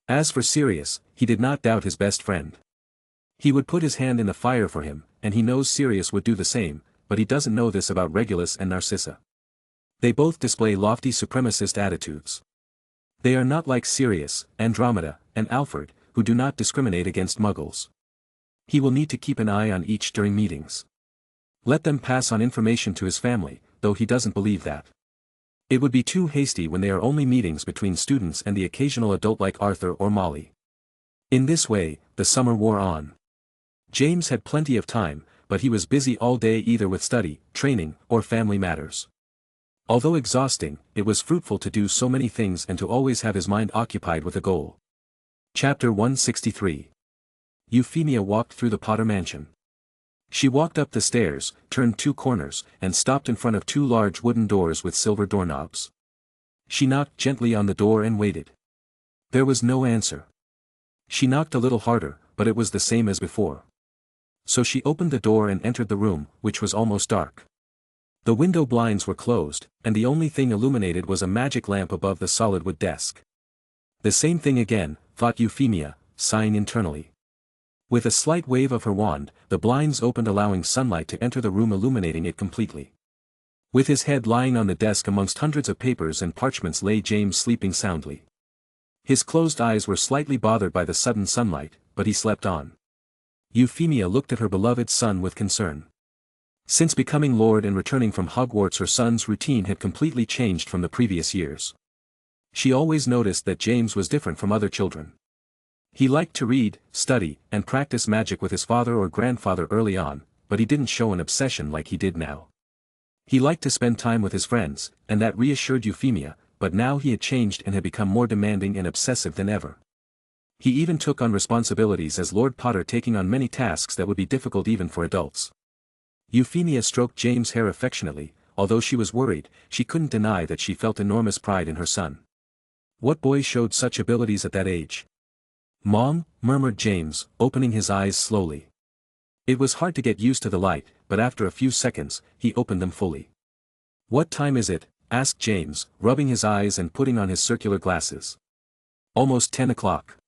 As for Sirius, he did not doubt his best friend. He would put his hand in the fire for him, and he knows Sirius would do the same, but he doesn't know this about Regulus and Narcissa. They both display lofty supremacist attitudes. They are not like Sirius, Andromeda, and Alfred, who do not discriminate against muggles. He will need to keep an eye on each during meetings. Let them pass on information to his family, though he doesn't believe that. It would be too hasty when they are only meetings between students and the occasional adult like Arthur or Molly. In this way, the summer wore on. James had plenty of time, but he was busy all day either with study, training, or family matters. Although exhausting, it was fruitful to do so many things and to always have his mind occupied with a goal. Chapter 163. Euphemia walked through the Potter mansion. She walked up the stairs, turned 2 corners, and stopped in front of 2 large wooden doors with silver doorknobs. She knocked gently on the door and waited. There was no answer. She knocked a little harder, but it was the same as before. So she opened the door and entered the room, which was almost dark. The window blinds were closed, and the only thing illuminated was a magic lamp above the solid wood desk. The same thing again, thought Euphemia, sighing internally. With a slight wave of her wand, the blinds opened allowing sunlight to enter the room illuminating it completely. With his head lying on the desk amongst hundreds of papers and parchments lay James sleeping soundly. His closed eyes were slightly bothered by the sudden sunlight, but he slept on. Euphemia looked at her beloved son with concern. Since becoming Lord and returning from Hogwarts her son's routine had completely changed from the previous years. She always noticed that James was different from other children. He liked to read, study, and practice magic with his father or grandfather early on, but he didn't show an obsession like he did now. He liked to spend time with his friends, and that reassured Euphemia, but now he had changed and had become more demanding and obsessive than ever. He even took on responsibilities as Lord Potter, taking on many tasks that would be difficult even for adults. Euphemia stroked James' hair affectionately, although she was worried, she couldn't deny that she felt enormous pride in her son. What boy showed such abilities at that age? "Mom," murmured James, opening his eyes slowly. It was hard to get used to the light, but after a few seconds, he opened them fully. "What time is it?" asked James, rubbing his eyes and putting on his circular glasses. "Almost 10 o'clock.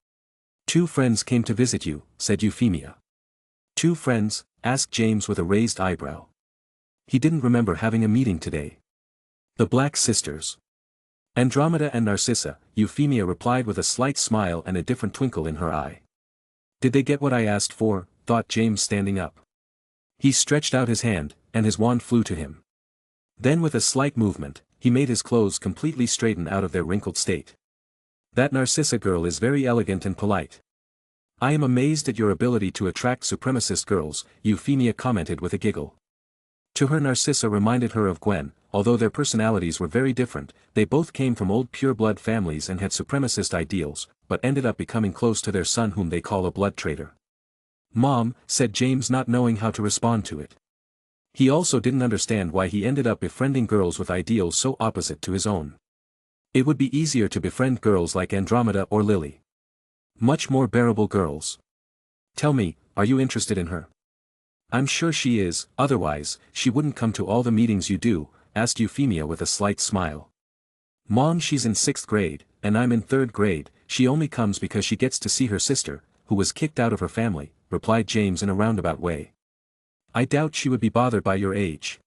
2 friends came to visit you," said Euphemia. "2 friends?" asked James with a raised eyebrow. He didn't remember having a meeting today. "The Black Sisters. Andromeda and Narcissa," Euphemia replied with a slight smile and a different twinkle in her eye. "Did they get what I asked for?" thought James, standing up. He stretched out his hand, and his wand flew to him. Then with a slight movement, he made his clothes completely straighten out of their wrinkled state. "That Narcissa girl is very elegant and polite. I am amazed at your ability to attract supremacist girls," Euphemia commented with a giggle. To her, Narcissa reminded her of Gwen. Although their personalities were very different, they both came from old pure-blood families and had supremacist ideals, but ended up becoming close to their son, whom they call a blood traitor. "Mom," said James, not knowing how to respond to it. He also didn't understand why he ended up befriending girls with ideals so opposite to his own. It would be easier to befriend girls like Andromeda or Lily. Much more bearable girls. "Tell me, are you interested in her?" "I'm sure she is, otherwise, she wouldn't come to all the meetings you do," asked Euphemia with a slight smile. "Mom, she's in 6th grade, and I'm in 3rd grade, she only comes because she gets to see her sister, who was kicked out of her family," replied James in a roundabout way. "I doubt she would be bothered by your age.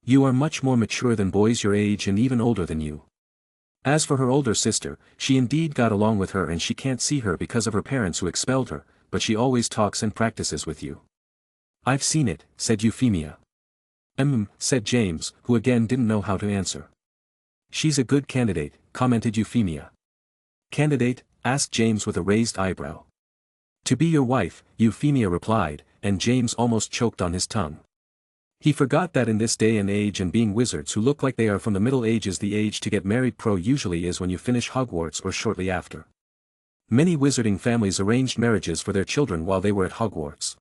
You are much more mature than boys your age and even older than you. As for her older sister, she indeed got along with her and she can't see her because of her parents who expelled her, but she always talks and practices with you." "I've seen it," said Euphemia. Said James, who again didn't know how to answer. "She's a good candidate," commented Euphemia. "Candidate?" asked James with a raised eyebrow. "To be your wife," Euphemia replied, and James almost choked on his tongue. He forgot that in this day and age, and being wizards who look like they are from the Middle Ages, the age to get married usually is when you finish Hogwarts or shortly after. Many wizarding families arranged marriages for their children while they were at Hogwarts.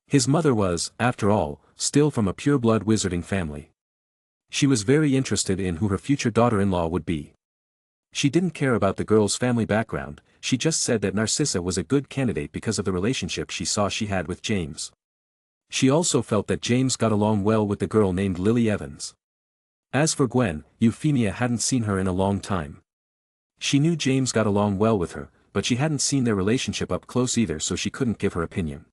His mother was, after all, still from a pure-blood wizarding family. She was very interested in who her future daughter-in-law would be. She didn't care about the girl's family background, she just said that Narcissa was a good candidate because of the relationship she saw she had with James. She also felt that James got along well with the girl named Lily Evans. As for Gwen, Euphemia hadn't seen her in a long time. She knew James got along well with her, but she hadn't seen their relationship up close either, so she couldn't give her opinion.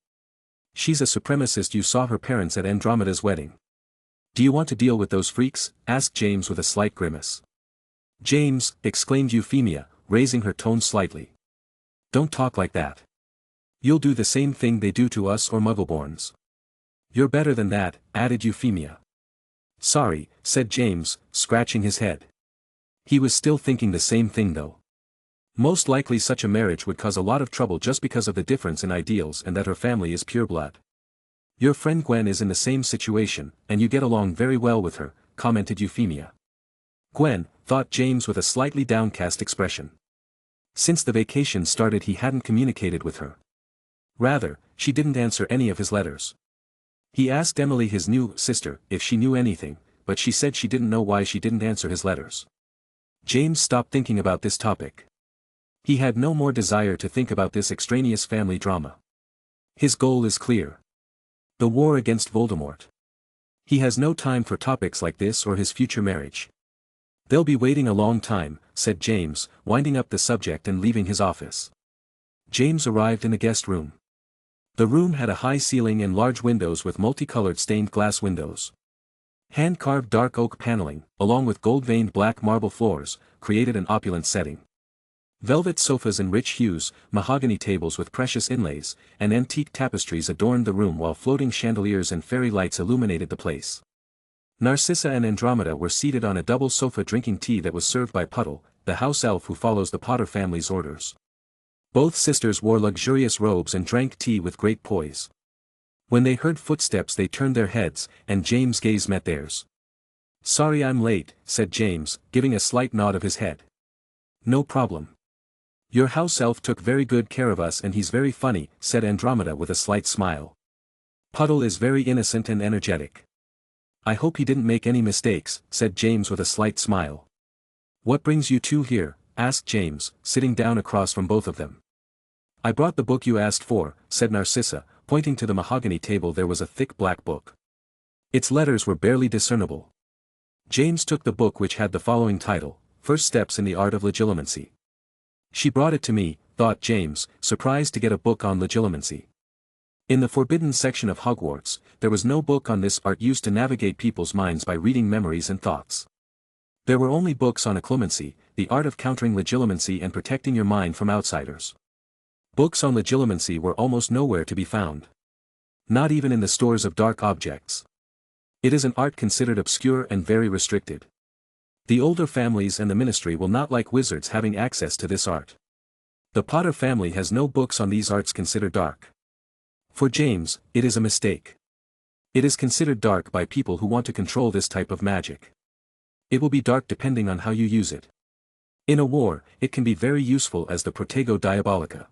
"She's a supremacist. You saw her parents at Andromeda's wedding. Do you want to deal with those freaks?" asked James with a slight grimace. "James," exclaimed Euphemia, raising her tone slightly. "Don't talk like that. You'll do the same thing they do to us or Muggleborns." "You're better than that," added Euphemia. "Sorry," said James, scratching his head. He was still thinking the same thing though. Most likely such a marriage would cause a lot of trouble just because of the difference in ideals and that her family is pure blood. "Your friend Gwen is in the same situation, and you get along very well with her," commented Euphemia. Gwen, thought James with a slightly downcast expression. Since the vacation started he hadn't communicated with her. Rather, she didn't answer any of his letters. He asked Emily, his new sister, if she knew anything, but she said she didn't know why she didn't answer his letters. James stopped thinking about this topic. He had no more desire to think about this extraneous family drama. His goal is clear. The war against Voldemort. He has no time for topics like this or his future marriage. "They'll be waiting a long time," said James, winding up the subject and leaving his office. James arrived in the guest room. The room had a high ceiling and large windows with multicolored stained glass windows. Hand-carved dark oak paneling, along with gold-veined black marble floors, created an opulent setting. Velvet sofas in rich hues, mahogany tables with precious inlays, and antique tapestries adorned the room while floating chandeliers and fairy lights illuminated the place. Narcissa and Andromeda were seated on a double sofa drinking tea that was served by Puddle, the house elf who follows the Potter family's orders. Both sisters wore luxurious robes and drank tea with great poise. When they heard footsteps they turned their heads, and James' gaze met theirs. "Sorry I'm late," said James, giving a slight nod of his head. "No problem. Your house elf took very good care of us and he's very funny," said Andromeda with a slight smile. "Puddle is very innocent and energetic." "I hope he didn't make any mistakes," said James with a slight smile. "What brings you two here?" asked James, sitting down across from both of them. "I brought the book you asked for," said Narcissa, pointing to the mahogany table. There was a thick black book. Its letters were barely discernible. James took the book, which had the following title, "First Steps in the Art of Legilimency." "She brought it to me," thought James, surprised to get a book on legilimency. In the forbidden section of Hogwarts, there was no book on this art used to navigate people's minds by reading memories and thoughts. There were only books on occlumency, the art of countering legilimency and protecting your mind from outsiders. Books on legilimency were almost nowhere to be found. Not even in the stores of dark objects. It is an art considered obscure and very restricted. The older families and the ministry will not like wizards having access to this art. The Potter family has no books on these arts considered dark. For James, it is a mistake. It is considered dark by people who want to control this type of magic. It will be dark depending on how you use it. In a war, it can be very useful as the Protego Diabolica.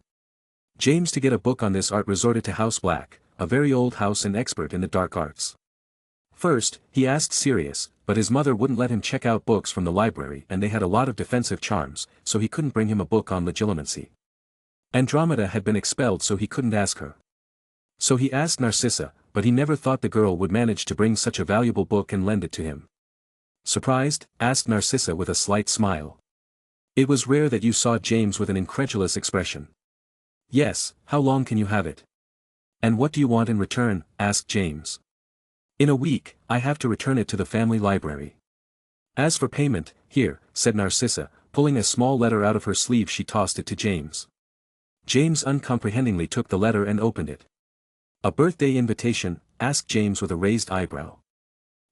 James, to get a book on this art, resorted to House Black, a very old house and expert in the dark arts. First, he asked Sirius, but his mother wouldn't let him check out books from the library and they had a lot of defensive charms, so he couldn't bring him a book on legilimency. Andromeda had been expelled, so he couldn't ask her. So he asked Narcissa, but he never thought the girl would manage to bring such a valuable book and lend it to him. "Surprised?" asked Narcissa with a slight smile. It was rare that you saw James with an incredulous expression. "Yes, how long can you have it?" "And what do you want in return?" asked James. "In a week, I have to return it to the family library." "As for payment, here," said Narcissa, pulling a small letter out of her sleeve. She tossed it to James. James uncomprehendingly took the letter and opened it. "A birthday invitation?" asked James with a raised eyebrow.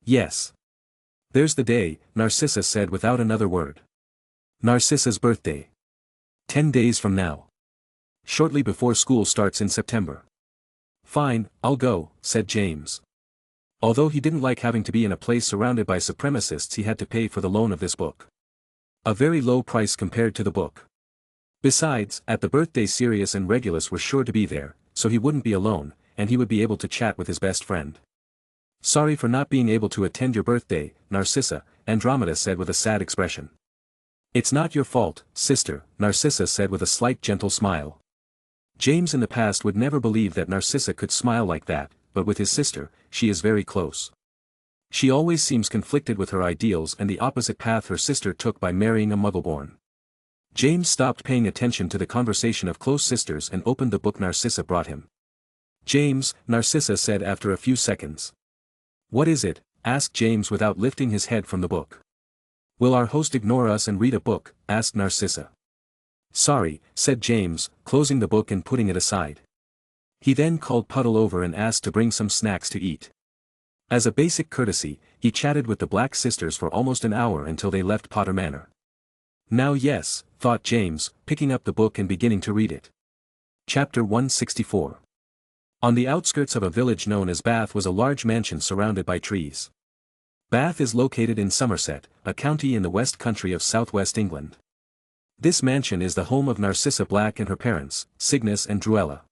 "Yes. There's the day," Narcissa said without another word. "Narcissa's birthday. 10 days from now. Shortly before school starts in September." "Fine, I'll go," said James. Although he didn't like having to be in a place surrounded by supremacists, he had to pay for the loan of this book. A very low price compared to the book. Besides, at the birthday Sirius and Regulus were sure to be there, so he wouldn't be alone, and he would be able to chat with his best friend. "Sorry for not being able to attend your birthday, Narcissa," Andromeda said with a sad expression. It's not your fault, sister, Narcissa said with a slight gentle smile. James in the past would never believe that Narcissa could smile like that, but with his sister, she is very close. She always seems conflicted with her ideals and the opposite path her sister took by marrying a Muggleborn. James stopped paying attention to the conversation of close sisters and opened the book Narcissa brought him. James, Narcissa said after a few seconds. What is it? Asked James without lifting his head from the book. Will our host ignore us and read a book? Asked Narcissa. Sorry, said James, closing the book and putting it aside. He then called Puddle over and asked to bring some snacks to eat. As a basic courtesy, he chatted with the Black sisters for almost an hour until they left Potter Manor. Now yes, thought James, picking up the book and beginning to read it. Chapter 164. On the outskirts of a village known as Bath was a large mansion surrounded by trees. Bath is located in Somerset, a county in the West Country of southwest England. This mansion is the home of Narcissa Black and her parents, Cygnus and Druella.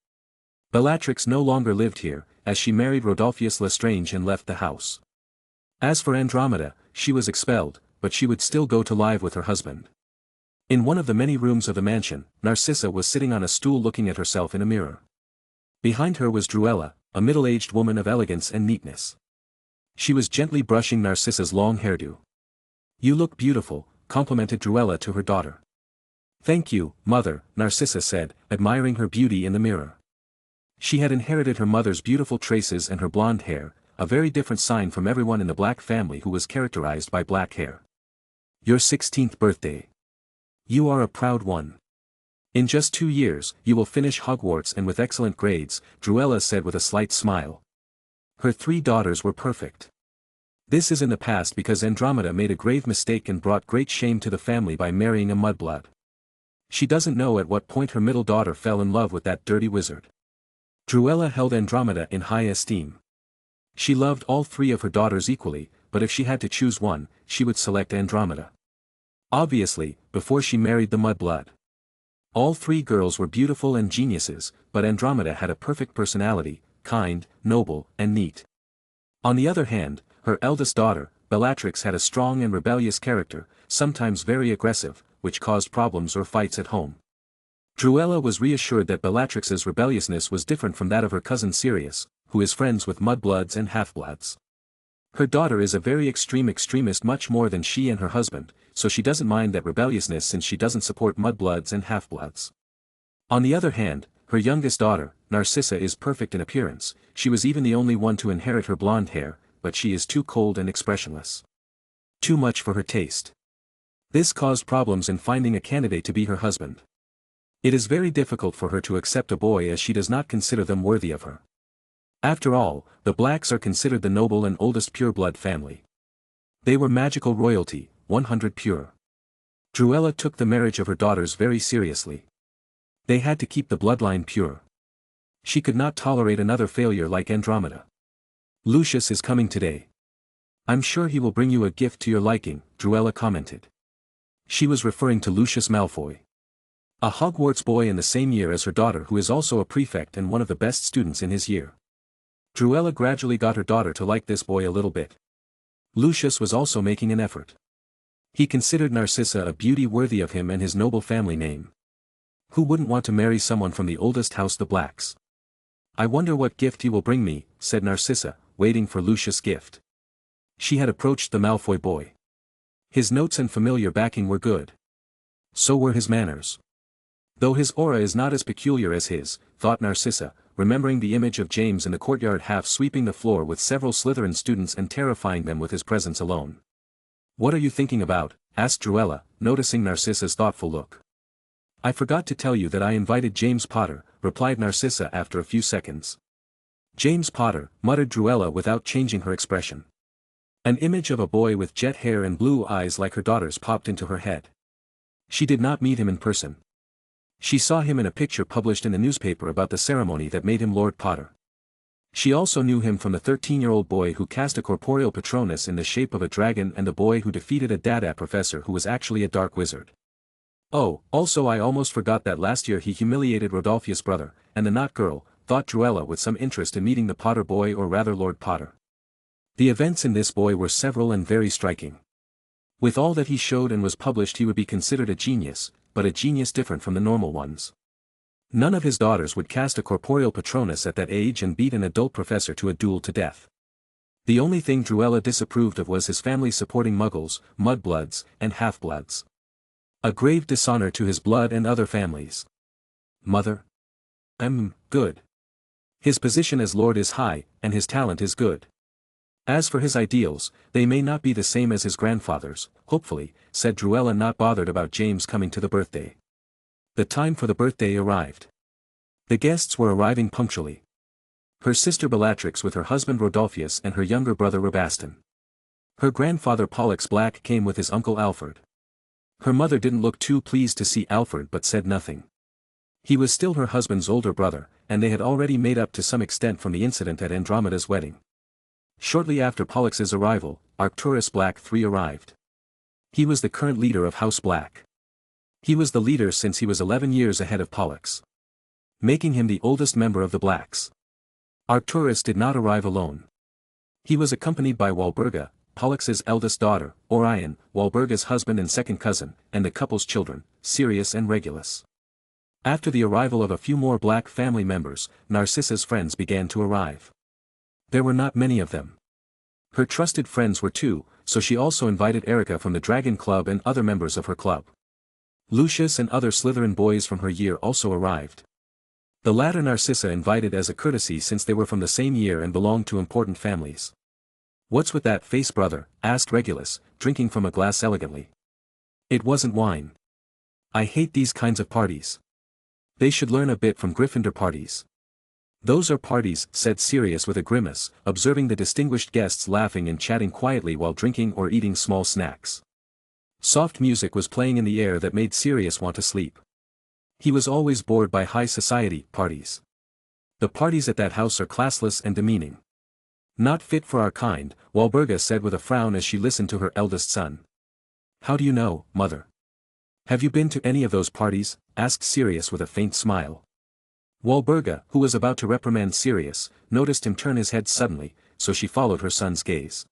Bellatrix no longer lived here, as she married Rodolphus Lestrange and left the house. As for Andromeda, she was expelled, but she would still go to live with her husband. In one of the many rooms of the mansion, Narcissa was sitting on a stool looking at herself in a mirror. Behind her was Druella, a middle-aged woman of elegance and neatness. She was gently brushing Narcissa's long hairdo. You look beautiful, complimented Druella to her daughter. Thank you, mother, Narcissa said, admiring her beauty in the mirror. She had inherited her mother's beautiful traces and her blonde hair, a very different sign from everyone in the Black family who was characterized by black hair. Your 16th birthday. You are a proud one. In just 2 years, you will finish Hogwarts and with excellent grades, Druella said with a slight smile. Her 3 daughters were perfect. This is in the past because Andromeda made a grave mistake and brought great shame to the family by marrying a mudblood. She doesn't know at what point her middle daughter fell in love with that dirty wizard. Druella held Andromeda in high esteem. She loved all 3 of her daughters equally, but if she had to choose one, she would select Andromeda. Obviously, before she married the mudblood. All 3 girls were beautiful and geniuses, but Andromeda had a perfect personality, kind, noble, and neat. On the other hand, her eldest daughter, Bellatrix had a strong and rebellious character, sometimes very aggressive, which caused problems or fights at home. Druella was reassured that Bellatrix's rebelliousness was different from that of her cousin Sirius, who is friends with mudbloods and half-bloods. Her daughter is a very extreme extremist much more than she and her husband, so she doesn't mind that rebelliousness since she doesn't support mudbloods and half-bloods. On the other hand, her youngest daughter, Narcissa is perfect in appearance, she was even the only one to inherit her blonde hair, but she is too cold and expressionless. Too much for her taste. This caused problems in finding a candidate to be her husband. It is very difficult for her to accept a boy as she does not consider them worthy of her. After all, the Blacks are considered the noble and oldest pureblood family. They were magical royalty, 100 pure. Druella took the marriage of her daughters very seriously. They had to keep the bloodline pure. She could not tolerate another failure like Andromeda. Lucius is coming today. I'm sure he will bring you a gift to your liking, Druella commented. She was referring to Lucius Malfoy. A Hogwarts boy in the same year as her daughter who is also a prefect and one of the best students in his year. Druella gradually got her daughter to like this boy a little bit. Lucius was also making an effort. He considered Narcissa a beauty worthy of him and his noble family name. Who wouldn't want to marry someone from the oldest house the Blacks? I wonder what gift he will bring me, said Narcissa, waiting for Lucius' gift. She had approached the Malfoy boy. His notes and familiar backing were good. So were his manners. Though his aura is not as peculiar as his, thought Narcissa, remembering the image of James in the courtyard half sweeping the floor with several Slytherin students and terrifying them with his presence alone. What are you thinking about? Asked Druella, noticing Narcissa's thoughtful look. I forgot to tell you that I invited James Potter, replied Narcissa after a few seconds. James Potter, muttered Druella without changing her expression. An image of a boy with jet hair and blue eyes like her daughter's popped into her head. She did not meet him in person. She saw him in a picture published in the newspaper about the ceremony that made him Lord Potter. She also knew him from the 13-year-old boy who cast a corporeal Patronus in the shape of a dragon and the boy who defeated a Dada professor who was actually a dark wizard. Oh, also I almost forgot that last year he humiliated Rodolphus' brother, and the Knot Girl, thought Druella with some interest in meeting the Potter boy or rather Lord Potter. The events in this boy were several and very striking. With all that he showed and was published he would be considered a genius, but a genius different from the normal ones. None of his daughters would cast a corporeal patronus at that age and beat an adult professor to a duel to death. The only thing Druella disapproved of was his family supporting muggles, mudbloods, and half-bloods. A grave dishonor to his blood and other families. Mother? Good. His position as lord is high, and his talent is good. As for his ideals, they may not be the same as his grandfather's, hopefully, said Druella, not bothered about James coming to the birthday. The time for the birthday arrived. The guests were arriving punctually. Her sister Bellatrix with her husband Rodolphus and her younger brother Rabastin. Her grandfather Pollux Black came with his uncle Alfred. Her mother didn't look too pleased to see Alfred but said nothing. He was still her husband's older brother, and they had already made up to some extent from the incident at Andromeda's wedding. Shortly after Pollux's arrival, Arcturus Black III arrived. He was the current leader of House Black. He was the leader since he was 11 years ahead of Pollux, making him the oldest member of the Blacks. Arcturus did not arrive alone. He was accompanied by Walburga, Pollux's eldest daughter, Orion, Walburga's husband and second cousin, and the couple's children, Sirius and Regulus. After the arrival of a few more Black family members, Narcissa's friends began to arrive. There were not many of them. Her trusted friends were two, so she also invited Erica from the Dragon Club and other members of her club. Lucius and other Slytherin boys from her year also arrived. The latter Narcissa invited as a courtesy since they were from the same year and belonged to important families. "What's with that face, brother?" asked Regulus, drinking from a glass elegantly. "It wasn't wine. I hate these kinds of parties. They should learn a bit from Gryffindor parties." "Those are parties," said Sirius with a grimace, observing the distinguished guests laughing and chatting quietly while drinking or eating small snacks. Soft music was playing in the air that made Sirius want to sleep. He was always bored by high society parties. "The parties at that house are classless and demeaning. Not fit for our kind," Walburga said with a frown as she listened to her eldest son. "How do you know, mother? Have you been to any of those parties?" asked Sirius with a faint smile. Walburga, who was about to reprimand Sirius, noticed him turn his head suddenly, so she followed her son's gaze.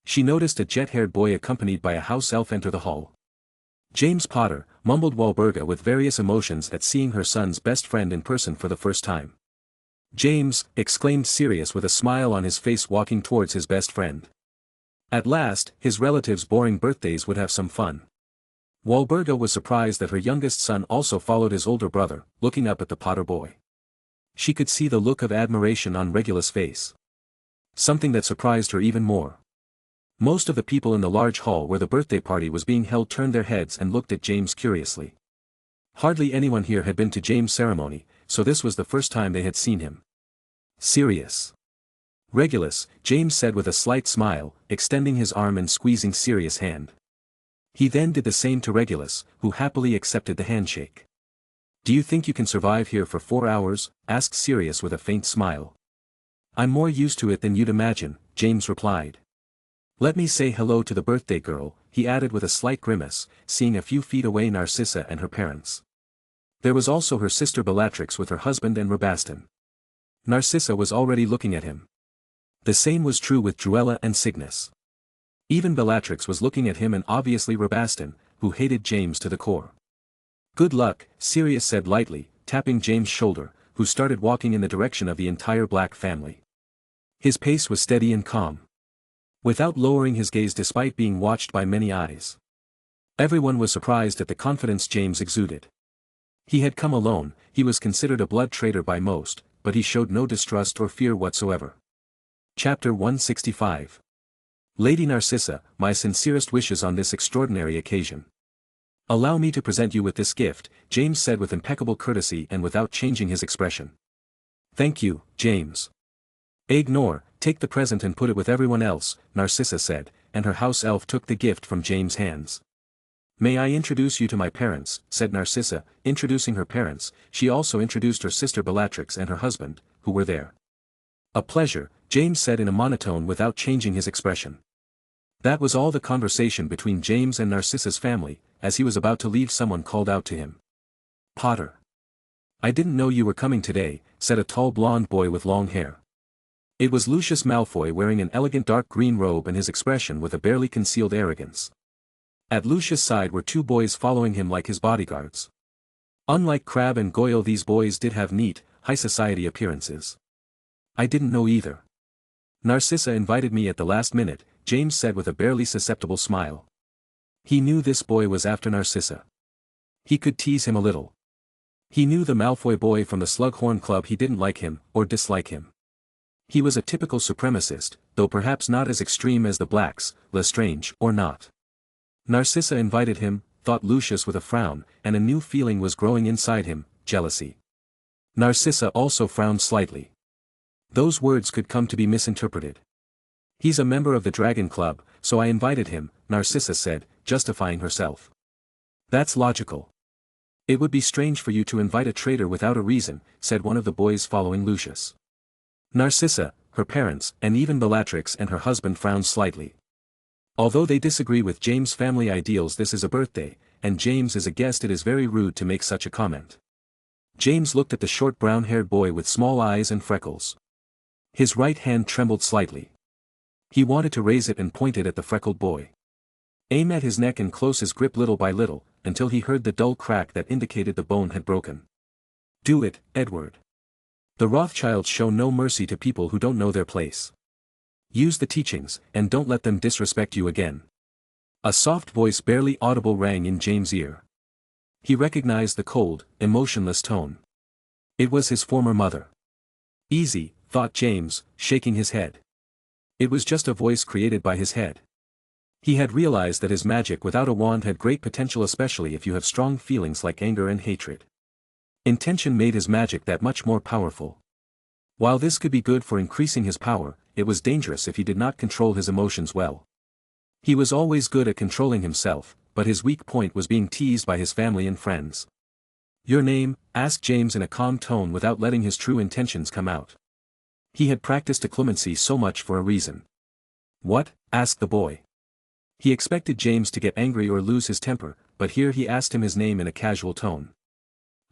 She noticed a jet-haired boy accompanied by a house elf enter the hall. "James Potter," mumbled Walburga with various emotions at seeing her son's best friend in person for the first time. "James," exclaimed Sirius with a smile on his face, walking towards his best friend. At last, his relatives' boring birthdays would have some fun. Walburga was surprised that her youngest son also followed his older brother, looking up at the Potter boy. She could see the look of admiration on Regulus' face. Something that surprised her even more. Most of the people in the large hall where the birthday party was being held turned their heads and looked at James curiously. Hardly anyone here had been to James' ceremony, so this was the first time they had seen him. "Sirius." "Regulus," James said with a slight smile, extending his arm and squeezing Sirius' hand. He then did the same to Regulus, who happily accepted the handshake. "Do you think you can survive here for 4 hours?" asked Sirius with a faint smile. "I'm more used to it than you'd imagine," James replied. "Let me say hello to the birthday girl," he added with a slight grimace, seeing a few feet away Narcissa and her parents. There was also her sister Bellatrix with her husband and Rabastin. Narcissa was already looking at him. The same was true with Druella and Cygnus. Even Bellatrix was looking at him, and obviously Rabastin, who hated James to the core. "Good luck," Sirius said lightly, tapping James' shoulder, who started walking in the direction of the entire Black family. His pace was steady and calm, without lowering his gaze despite being watched by many eyes. Everyone was surprised at the confidence James exuded. He had come alone, he was considered a blood traitor by most, but he showed no distrust or fear whatsoever. Chapter 165. Lady Narcissa, my sincerest wishes on this extraordinary occasion. "Allow me to present you with this gift," James said with impeccable courtesy and without changing his expression. "Thank you, James." "Ignore, take the present and put it with everyone else," Narcissa said, and her house elf took the gift from James' hands. "May I introduce you to my parents," said Narcissa, introducing her parents. She also introduced her sister Bellatrix and her husband, who were there. "A pleasure," James said in a monotone without changing his expression. That was all the conversation between James and Narcissa's family. As he was about to leave, someone called out to him. "Potter." "I didn't know you were coming today," said a tall blonde boy with long hair. It was Lucius Malfoy, wearing an elegant dark green robe and his expression with a barely concealed arrogance. At Lucius' side were two boys following him like his bodyguards. Unlike Crabbe and Goyle, these boys did have neat, high society appearances. I didn't know either. Narcissa invited me at the last minute, James said with a barely susceptible smile. He knew this boy was after Narcissa. He could tease him a little. He knew the Malfoy boy from the Slughorn Club. He didn't like him, or dislike him. He was a typical supremacist, though perhaps not as extreme as the Blacks, Lestrange or not. Narcissa invited him, thought Lucius with a frown, and a new feeling was growing inside him, jealousy. Narcissa also frowned slightly. Those words could come to be misinterpreted. He's a member of the Dragon Club, so I invited him, Narcissa said, justifying herself. That's logical. It would be strange for you to invite a traitor without a reason, said one of the boys following Lucius. Narcissa, her parents, and even Bellatrix and her husband frowned slightly. Although they disagree with James' family ideals, this is a birthday, and James is a guest. It is very rude to make such a comment. James looked at the short brown-haired boy with small eyes and freckles. His right hand trembled slightly. He wanted to raise it and point it at the freckled boy. Aim at his neck and close his grip little by little, until he heard the dull crack that indicated the bone had broken. Do it, Edward. The Rothschilds show no mercy to people who don't know their place. Use the teachings, and don't let them disrespect you again. A soft voice barely audible rang in James' ear. He recognized the cold, emotionless tone. It was his former mother. Easy, thought James, shaking his head. It was just a voice created by his head. He had realized that his magic without a wand had great potential, especially if you have strong feelings like anger and hatred. Intention made his magic that much more powerful. While this could be good for increasing his power, it was dangerous if he did not control his emotions well. He was always good at controlling himself, but his weak point was being teased by his family and friends. Your name? Asked James in a calm tone without letting his true intentions come out. He had practiced diplomacy so much for a reason. What? Asked the boy. He expected James to get angry or lose his temper, but here he asked him his name in a casual tone.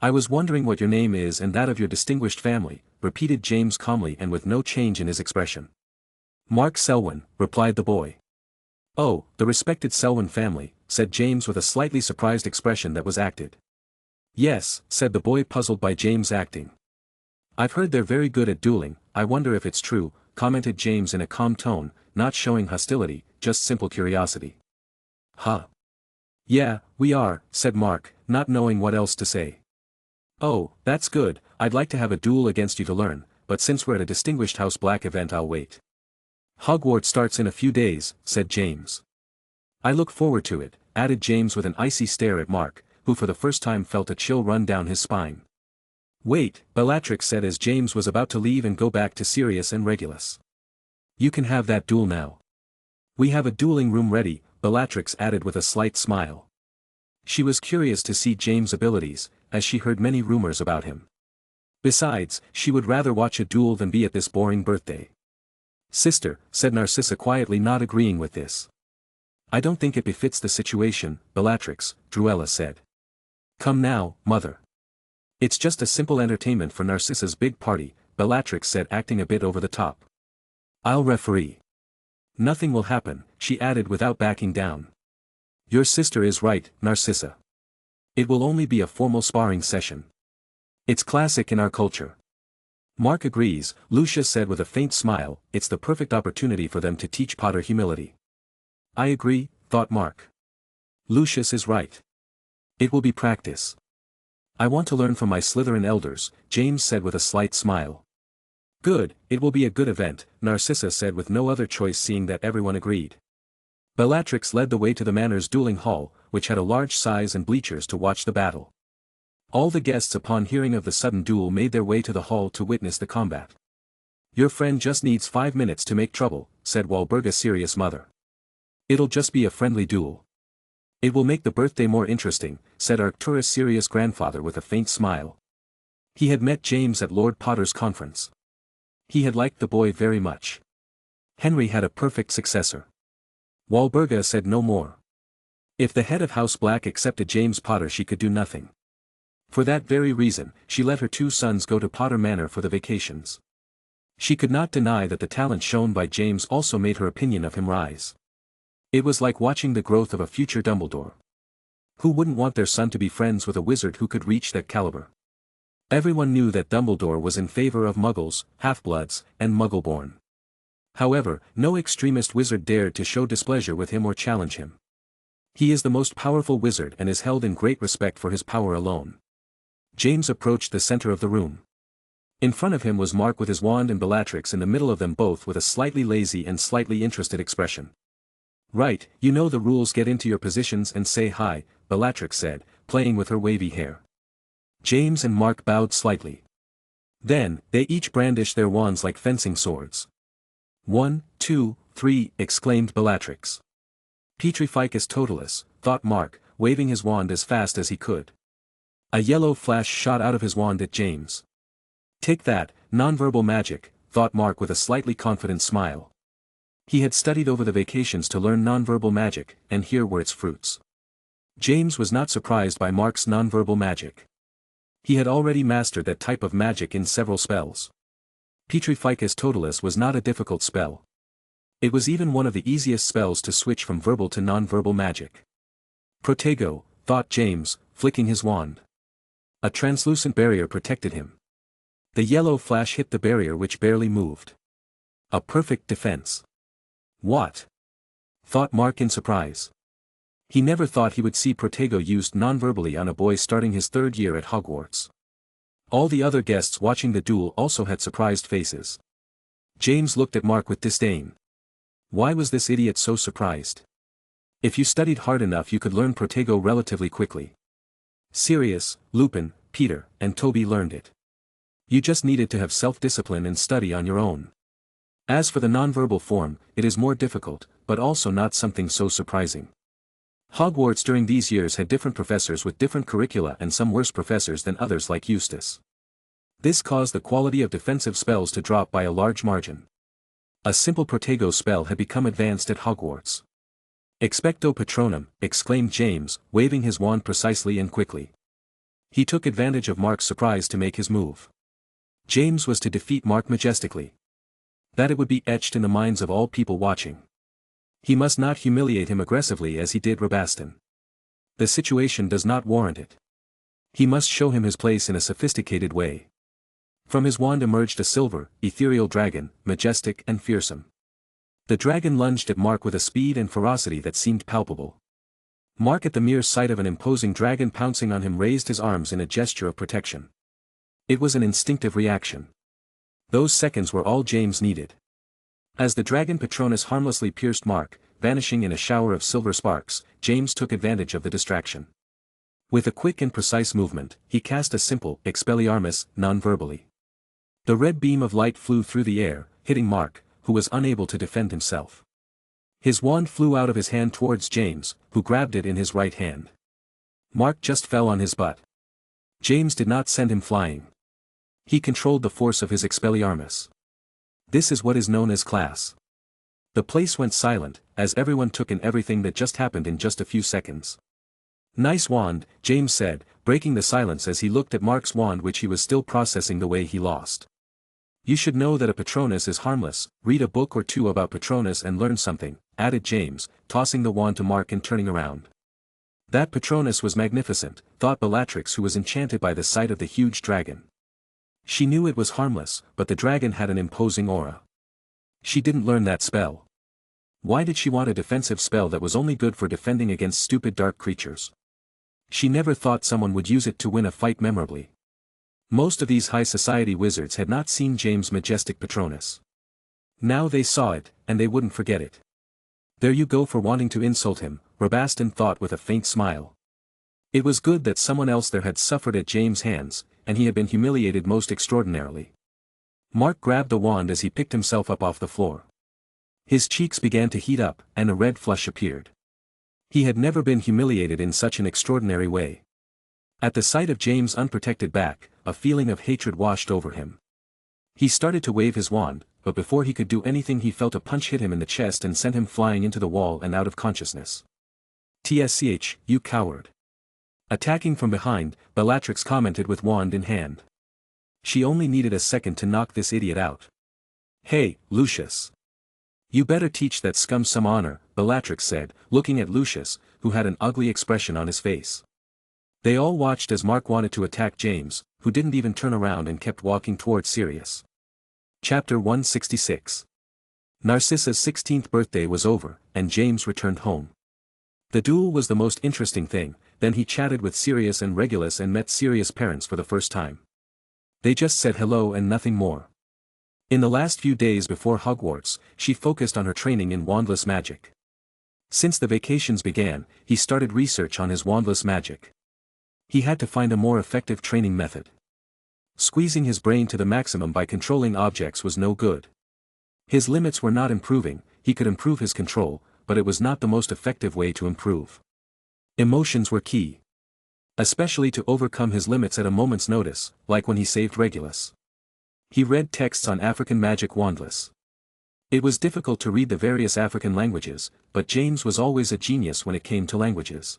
I was wondering what your name is and that of your distinguished family, repeated James calmly and with no change in his expression. Mark Selwyn, replied the boy. Oh, the respected Selwyn family, said James with a slightly surprised expression that was acted. Yes, said the boy, puzzled by James' acting. I've heard they're very good at dueling. I wonder if it's true, commented James in a calm tone, not showing hostility, just simple curiosity. Huh. Yeah, we are, said Mark, not knowing what else to say. Oh, that's good. I'd like to have a duel against you to learn, but since we're at a Distinguished House Black event I'll wait. Hogwarts starts in a few days, said James. I look forward to it, added James with an icy stare at Mark, who for the first time felt a chill run down his spine. Wait, Bellatrix said as James was about to leave and go back to Sirius and Regulus. You can have that duel now. We have a dueling room ready, Bellatrix added with a slight smile. She was curious to see James' abilities, as she heard many rumors about him. Besides, she would rather watch a duel than be at this boring birthday. Sister, said Narcissa quietly, not agreeing with this. I don't think it befits the situation, Bellatrix, Druella said. Come now, mother. It's just a simple entertainment for Narcissa's big party, Bellatrix said, acting a bit over the top. I'll referee. Nothing will happen, she added without backing down. Your sister is right, Narcissa. It will only be a formal sparring session. It's classic in our culture. Mark agrees, Lucius said with a faint smile, it's the perfect opportunity for them to teach Potter humility. I agree, thought Mark. Lucius is right. It will be practice. I want to learn from my Slytherin elders, James said with a slight smile. Good, it will be a good event, Narcissa said with no other choice, seeing that everyone agreed. Bellatrix led the way to the Manor's dueling hall, which had a large size and bleachers to watch the battle. All the guests upon hearing of the sudden duel made their way to the hall to witness the combat. Your friend just needs 5 minutes to make trouble, said Walburga's serious mother. It'll just be a friendly duel. It will make the birthday more interesting, said Arcturus' serious grandfather with a faint smile. He had met James at Lord Potter's conference. He had liked the boy very much. Henry had a perfect successor. Walburga said no more. If the head of House Black accepted James Potter, she could do nothing. For that very reason, she let her 2 sons go to Potter Manor for the vacations. She could not deny that the talent shown by James also made her opinion of him rise. It was like watching the growth of a future Dumbledore. Who wouldn't want their son to be friends with a wizard who could reach that caliber? Everyone knew that Dumbledore was in favor of Muggles, half-bloods, and Muggle-born. However, no extremist wizard dared to show displeasure with him or challenge him. He is the most powerful wizard and is held in great respect for his power alone. James approached the center of the room. In front of him was Mark with his wand and Bellatrix in the middle of them, both with a slightly lazy and slightly interested expression. "Right, you know the rules. Get into your positions and say hi," Bellatrix said, playing with her wavy hair. James and Mark bowed slightly. Then, they each brandished their wands like fencing swords. "1, 2, 3, exclaimed Bellatrix. "Petrificus totalis," thought Mark, waving his wand as fast as he could. A yellow flash shot out of his wand at James. "Take that, nonverbal magic," thought Mark with a slightly confident smile. He had studied over the vacations to learn nonverbal magic, and here were its fruits. James was not surprised by Mark's nonverbal magic. He had already mastered that type of magic in several spells. Petrificus totalis was not a difficult spell. It was even one of the easiest spells to switch from verbal to nonverbal magic. Protego, thought James, flicking his wand. A translucent barrier protected him. The yellow flash hit the barrier, which barely moved. A perfect defense. What? Thought Mark in surprise. He never thought he would see Protego used nonverbally on a boy starting his 3rd year at Hogwarts. All the other guests watching the duel also had surprised faces. James looked at Mark with disdain. Why was this idiot so surprised? If you studied hard enough you could learn Protego relatively quickly. Sirius, Lupin, Peter, and Toby learned it. You just needed to have self-discipline and study on your own. As for the nonverbal form, it is more difficult, but also not something so surprising. Hogwarts during these years had different professors with different curricula, and some worse professors than others, like Eustace. This caused the quality of defensive spells to drop by a large margin. A simple Protego spell had become advanced at Hogwarts. Expecto Patronum, exclaimed James, waving his wand precisely and quickly. He took advantage of Mark's surprise to make his move. James was to defeat Mark majestically. That it would be etched in the minds of all people watching. He must not humiliate him aggressively as he did Rabaston. The situation does not warrant it. He must show him his place in a sophisticated way. From his wand emerged a silver, ethereal dragon, majestic and fearsome. The dragon lunged at Mark with a speed and ferocity that seemed palpable. Mark, at the mere sight of an imposing dragon pouncing on him, raised his arms in a gesture of protection. It was an instinctive reaction. Those seconds were all James needed. As the dragon Patronus harmlessly pierced Mark, vanishing in a shower of silver sparks, James took advantage of the distraction. With a quick and precise movement, he cast a simple Expelliarmus, non-verbally. The red beam of light flew through the air, hitting Mark, who was unable to defend himself. His wand flew out of his hand towards James, who grabbed it in his right hand. Mark just fell on his butt. James did not send him flying. He controlled the force of his Expelliarmus. This is what is known as class. The place went silent, as everyone took in everything that just happened in just a few seconds. "Nice wand," James said, breaking the silence as he looked at Mark's wand, which he was still processing the way he lost. "You should know that a Patronus is harmless. Read a book or two about Patronus and learn something," added James, tossing the wand to Mark and turning around. That Patronus was magnificent, thought Bellatrix, who was enchanted by the sight of the huge dragon. She knew it was harmless, but the dragon had an imposing aura. She didn't learn that spell. Why did she want a defensive spell that was only good for defending against stupid dark creatures? She never thought someone would use it to win a fight memorably. Most of these high society wizards had not seen James' majestic Patronus. Now they saw it, and they wouldn't forget it. "There you go for wanting to insult him," Rabaston thought with a faint smile. It was good that someone else there had suffered at James' hands, and he had been humiliated most extraordinarily. Mark grabbed the wand as he picked himself up off the floor. His cheeks began to heat up, and a red flush appeared. He had never been humiliated in such an extraordinary way. At the sight of James' unprotected back, a feeling of hatred washed over him. He started to wave his wand, but before he could do anything he felt a punch hit him in the chest and sent him flying into the wall and out of consciousness. "Tsch, you coward." Attacking from behind, Bellatrix commented with wand in hand. She only needed a second to knock this idiot out. "Hey, Lucius. You better teach that scum some honor, Bellatrix said, looking at Lucius, who had an ugly expression on his face. They all watched as Mark wanted to attack James, who didn't even turn around and kept walking towards Sirius. Chapter 166. Narcissa's 16th birthday was over, and James returned home. The duel was the most interesting thing. Then he chatted with Sirius and Regulus and met Sirius' parents for the first time. They just said hello and nothing more. In the last few days before Hogwarts, she focused on her training in wandless magic. Since the vacations began, he started research on his wandless magic. He had to find a more effective training method. Squeezing his brain to the maximum by controlling objects was no good. His limits were not improving. He could improve his control, but it was not the most effective way to improve. Emotions were key. Especially to overcome his limits at a moment's notice, like when he saved Regulus. He read texts on African magic wandless. It was difficult to read the various African languages, but James was always a genius when it came to languages.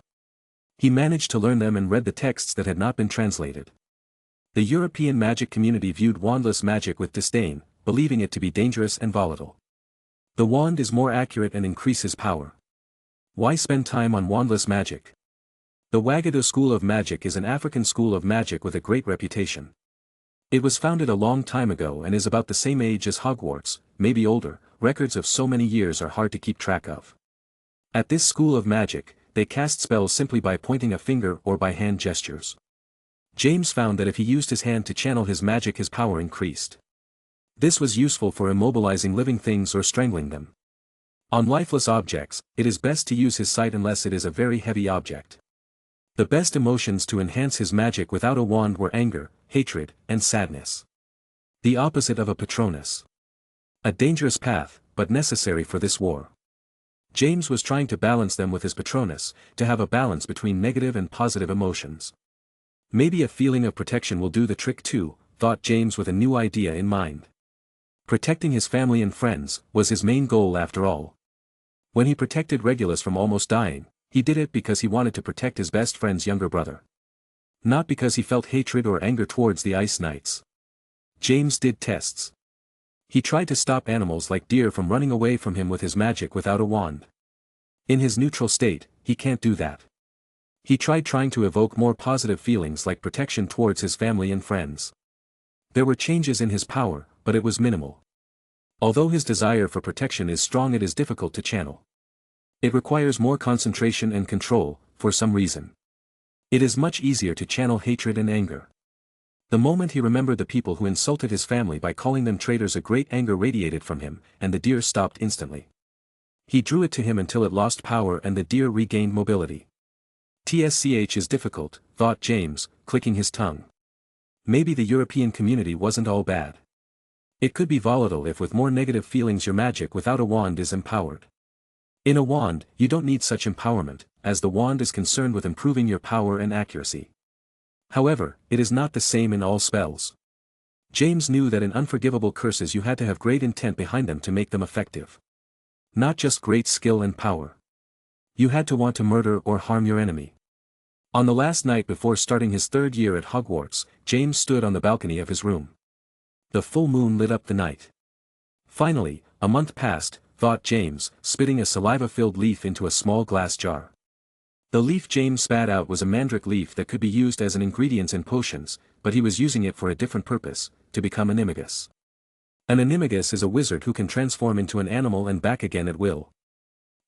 He managed to learn them and read the texts that had not been translated. The European magic community viewed wandless magic with disdain, believing it to be dangerous and volatile. The wand is more accurate and increases power. Why spend time on wandless magic? The Wagadu School of Magic is an African school of magic with a great reputation. It was founded a long time ago and is about the same age as Hogwarts, maybe older. Records of so many years are hard to keep track of. At this school of magic, they cast spells simply by pointing a finger or by hand gestures. James found that if he used his hand to channel his magic, his power increased. This was useful for immobilizing living things or strangling them. On lifeless objects, it is best to use his sight unless it is a very heavy object. The best emotions to enhance his magic without a wand were anger, hatred, and sadness. The opposite of a Patronus. A dangerous path, but necessary for this war. James was trying to balance them with his Patronus, to have a balance between negative and positive emotions. Maybe a feeling of protection will do the trick too, thought James with a new idea in mind. Protecting his family and friends was his main goal after all. When he protected Regulus from almost dying, he did it because he wanted to protect his best friend's younger brother. Not because he felt hatred or anger towards the Ice Knights. James did tests. He tried to stop animals like deer from running away from him with his magic without a wand. In his neutral state, he can't do that. He tried trying to evoke more positive feelings like protection towards his family and friends. There were changes in his power, but it was minimal. Although his desire for protection is strong, it is difficult to channel. It requires more concentration and control, for some reason. It is much easier to channel hatred and anger. The moment he remembered the people who insulted his family by calling them traitors, a great anger radiated from him, and the deer stopped instantly. He drew it to him until it lost power and the deer regained mobility. TSCH is difficult, thought James, clicking his tongue. Maybe the European community wasn't all bad. It could be volatile if with more negative feelings your magic without a wand is empowered. In a wand, you don't need such empowerment, as the wand is concerned with improving your power and accuracy. However, it is not the same in all spells. James knew that in unforgivable curses you had to have great intent behind them to make them effective. Not just great skill and power. You had to want to murder or harm your enemy. On the last night before starting his third year at Hogwarts, James stood on the balcony of his room. The full moon lit up the night. Finally, a month passed, thought James, spitting a saliva-filled leaf into a small glass jar. The leaf James spat out was a mandrake leaf that could be used as an ingredient in potions, but he was using it for a different purpose, to become an animagus. An animagus is a wizard who can transform into an animal and back again at will.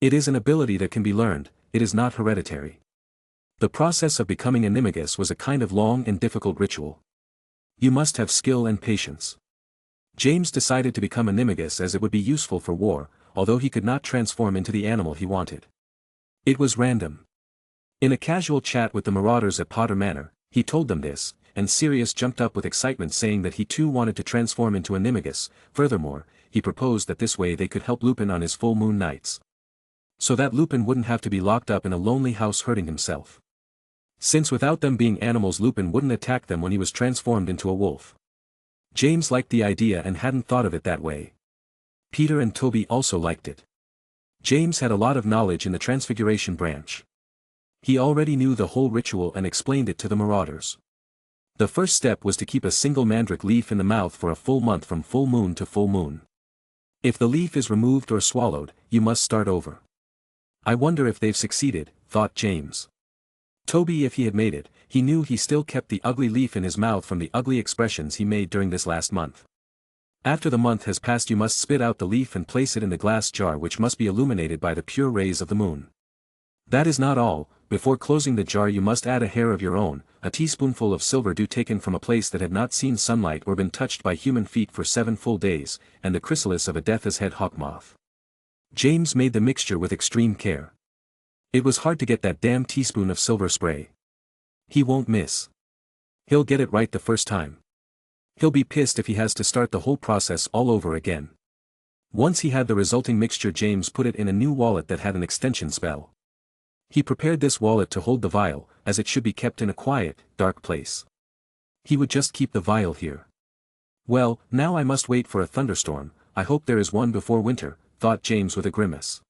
It is an ability that can be learned, it is not hereditary. The process of becoming an animagus was a kind of long and difficult ritual. You must have skill and patience. James decided to become an animagus as it would be useful for war, although he could not transform into the animal he wanted. It was random. In a casual chat with the marauders at Potter Manor, he told them this, and Sirius jumped up with excitement saying that he too wanted to transform into an animagus. Furthermore, he proposed that this way they could help Lupin on his full moon nights. So that Lupin wouldn't have to be locked up in a lonely house hurting himself. Since without them being animals Lupin wouldn't attack them when he was transformed into a wolf. James liked the idea and hadn't thought of it that way. Peter and Toby also liked it. James had a lot of knowledge in the Transfiguration branch. He already knew the whole ritual and explained it to the marauders. The first step was to keep a single mandrake leaf in the mouth for a full month from full moon to full moon. If the leaf is removed or swallowed, you must start over. I wonder if they've succeeded, thought James. Toby, if he had made it, he knew he still kept the ugly leaf in his mouth from the ugly expressions he made during this last month. After the month has passed you must spit out the leaf and place it in the glass jar which must be illuminated by the pure rays of the moon. That is not all, before closing the jar you must add a hair of your own, a teaspoonful of silver dew taken from a place that had not seen sunlight or been touched by human feet for 7 full days, and the chrysalis of a death's head hawk moth. James made the mixture with extreme care. It was hard to get that damn teaspoon of silver spray. He won't miss. He'll get it right the first time. He'll be pissed if he has to start the whole process all over again. Once he had the resulting mixture, James put it in a new wallet that had an extension spell. He prepared this wallet to hold the vial, as it should be kept in a quiet, dark place. He would just keep the vial here. Well, now I must wait for a thunderstorm. I hope there is one before winter, thought James with a grimace.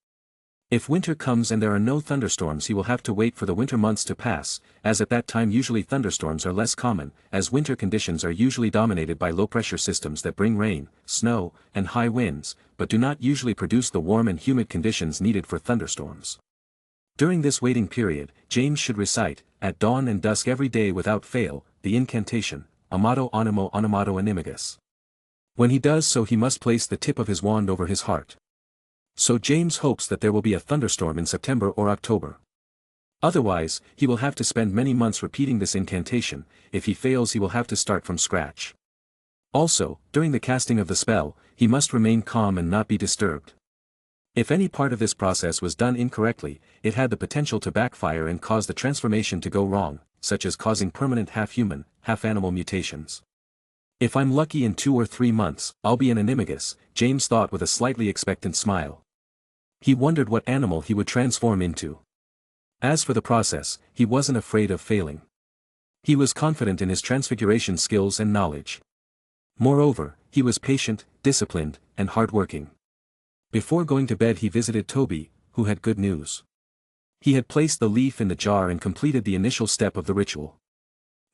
If winter comes and there are no thunderstorms, he will have to wait for the winter months to pass, as at that time usually thunderstorms are less common, as winter conditions are usually dominated by low-pressure systems that bring rain, snow, and high winds, but do not usually produce the warm and humid conditions needed for thunderstorms. During this waiting period, James should recite, at dawn and dusk every day without fail, the incantation, Amato Animo Onomato Animagus. When he does so he must place the tip of his wand over his heart. So James hopes that there will be a thunderstorm in September or October. Otherwise, he will have to spend many months repeating this incantation. If he fails he will have to start from scratch. Also, during the casting of the spell, he must remain calm and not be disturbed. If any part of this process was done incorrectly, it had the potential to backfire and cause the transformation to go wrong, such as causing permanent half-human, half-animal mutations. If I'm lucky in 2 or 3 months, I'll be an animagus, James thought with a slightly expectant smile. He wondered what animal he would transform into. As for the process, he wasn't afraid of failing. He was confident in his transfiguration skills and knowledge. Moreover, he was patient, disciplined, and hard-working. Before going to bed he visited Toby, who had good news. He had placed the leaf in the jar and completed the initial step of the ritual.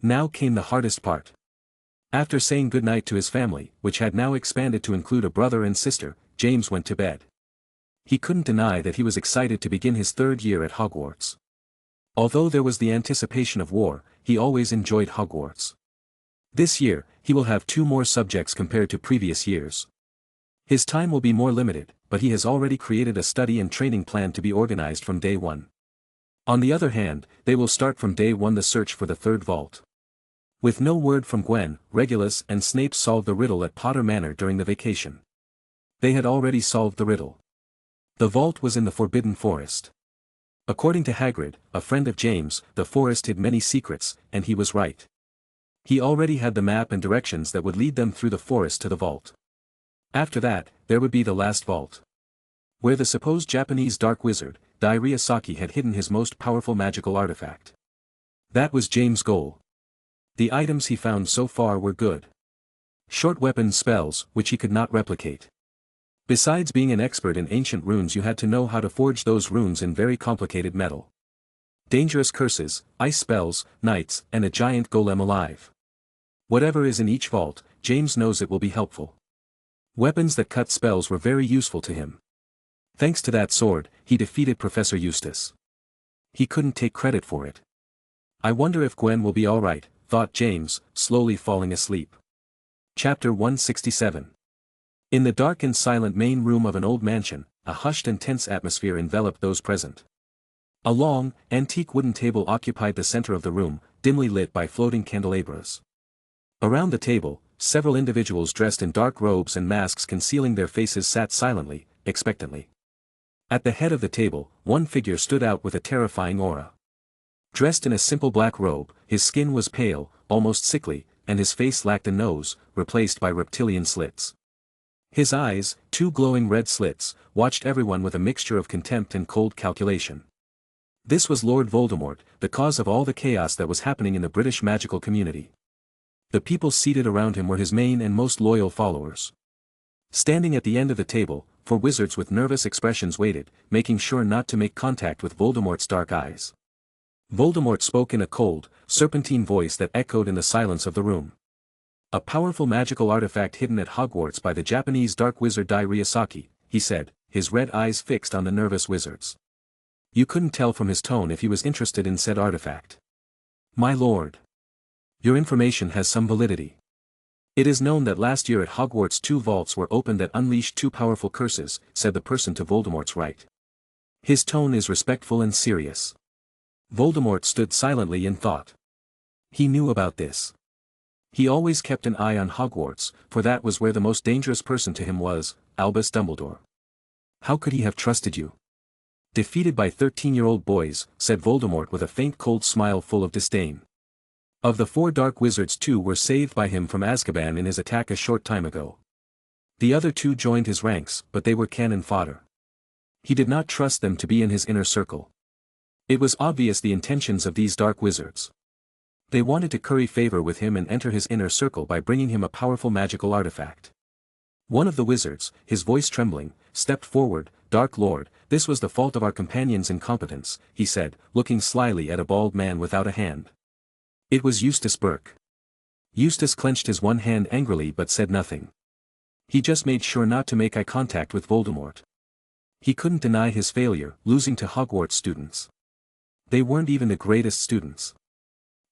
Now came the hardest part. After saying goodnight to his family, which had now expanded to include a brother and sister, James went to bed. He couldn't deny that he was excited to begin his 3rd year at Hogwarts. Although there was the anticipation of war, he always enjoyed Hogwarts. This year, he will have 2 more subjects compared to previous years. His time will be more limited, but he has already created a study and training plan to be organized from day 1. On the other hand, they will start from day 1 the search for the 3rd vault. With no word from Gwen, Regulus and Snape solved the riddle at Potter Manor during the vacation. They had already solved the riddle. The vault was in the Forbidden Forest. According to Hagrid, a friend of James, the forest hid many secrets, and he was right. He already had the map and directions that would lead them through the forest to the vault. After that, there would be the last vault, where the supposed Japanese dark wizard, Dai Ryusaki, had hidden his most powerful magical artifact. That was James' goal. The items he found so far were good. Short weapon spells, which he could not replicate. Besides being an expert in ancient runes, you had to know how to forge those runes in very complicated metal. Dangerous curses, ice spells, knights, and a giant golem alive. Whatever is in each vault, James knows it will be helpful. Weapons that cut spells were very useful to him. Thanks to that sword, he defeated Professor Eustace. He couldn't take credit for it. I wonder if Gwen will be alright, thought James, slowly falling asleep. Chapter 167. In the dark and silent main room of an old mansion, a hushed and tense atmosphere enveloped those present. A long, antique wooden table occupied the center of the room, dimly lit by floating candelabras. Around the table, several individuals dressed in dark robes and masks concealing their faces sat silently, expectantly. At the head of the table, one figure stood out with a terrifying aura. Dressed in a simple black robe, his skin was pale, almost sickly, and his face lacked a nose, replaced by reptilian slits. His eyes, 2 glowing red slits, watched everyone with a mixture of contempt and cold calculation. This was Lord Voldemort, the cause of all the chaos that was happening in the British magical community. The people seated around him were his main and most loyal followers. Standing at the end of the table, 4 wizards with nervous expressions waited, making sure not to make contact with Voldemort's dark eyes. Voldemort spoke in a cold, serpentine voice that echoed in the silence of the room. A powerful magical artifact hidden at Hogwarts by the Japanese dark wizard Dai Ryusaki, he said, his red eyes fixed on the nervous wizards. You couldn't tell from his tone if he was interested in said artifact. My lord. Your information has some validity. It is known that last year at Hogwarts 2 vaults were opened that unleashed 2 powerful curses, said the person to Voldemort's right. His tone is respectful and serious. Voldemort stood silently in thought. He knew about this. He always kept an eye on Hogwarts, for that was where the most dangerous person to him was, Albus Dumbledore. How could he have trusted you? Defeated by 13-year-old boys, said Voldemort with a faint cold smile full of disdain. Of the 4 dark wizards 2 were saved by him from Azkaban in his attack a short time ago. The other 2 joined his ranks, but they were cannon fodder. He did not trust them to be in his inner circle. It was obvious the intentions of these dark wizards. They wanted to curry favor with him and enter his inner circle by bringing him a powerful magical artifact. One of the wizards, his voice trembling, stepped forward. Dark Lord, this was the fault of our companion's incompetence, he said, looking slyly at a bald man without a hand. It was Eustace Burke. Eustace clenched his one hand angrily but said nothing. He just made sure not to make eye contact with Voldemort. He couldn't deny his failure, losing to Hogwarts students. They weren't even the greatest students.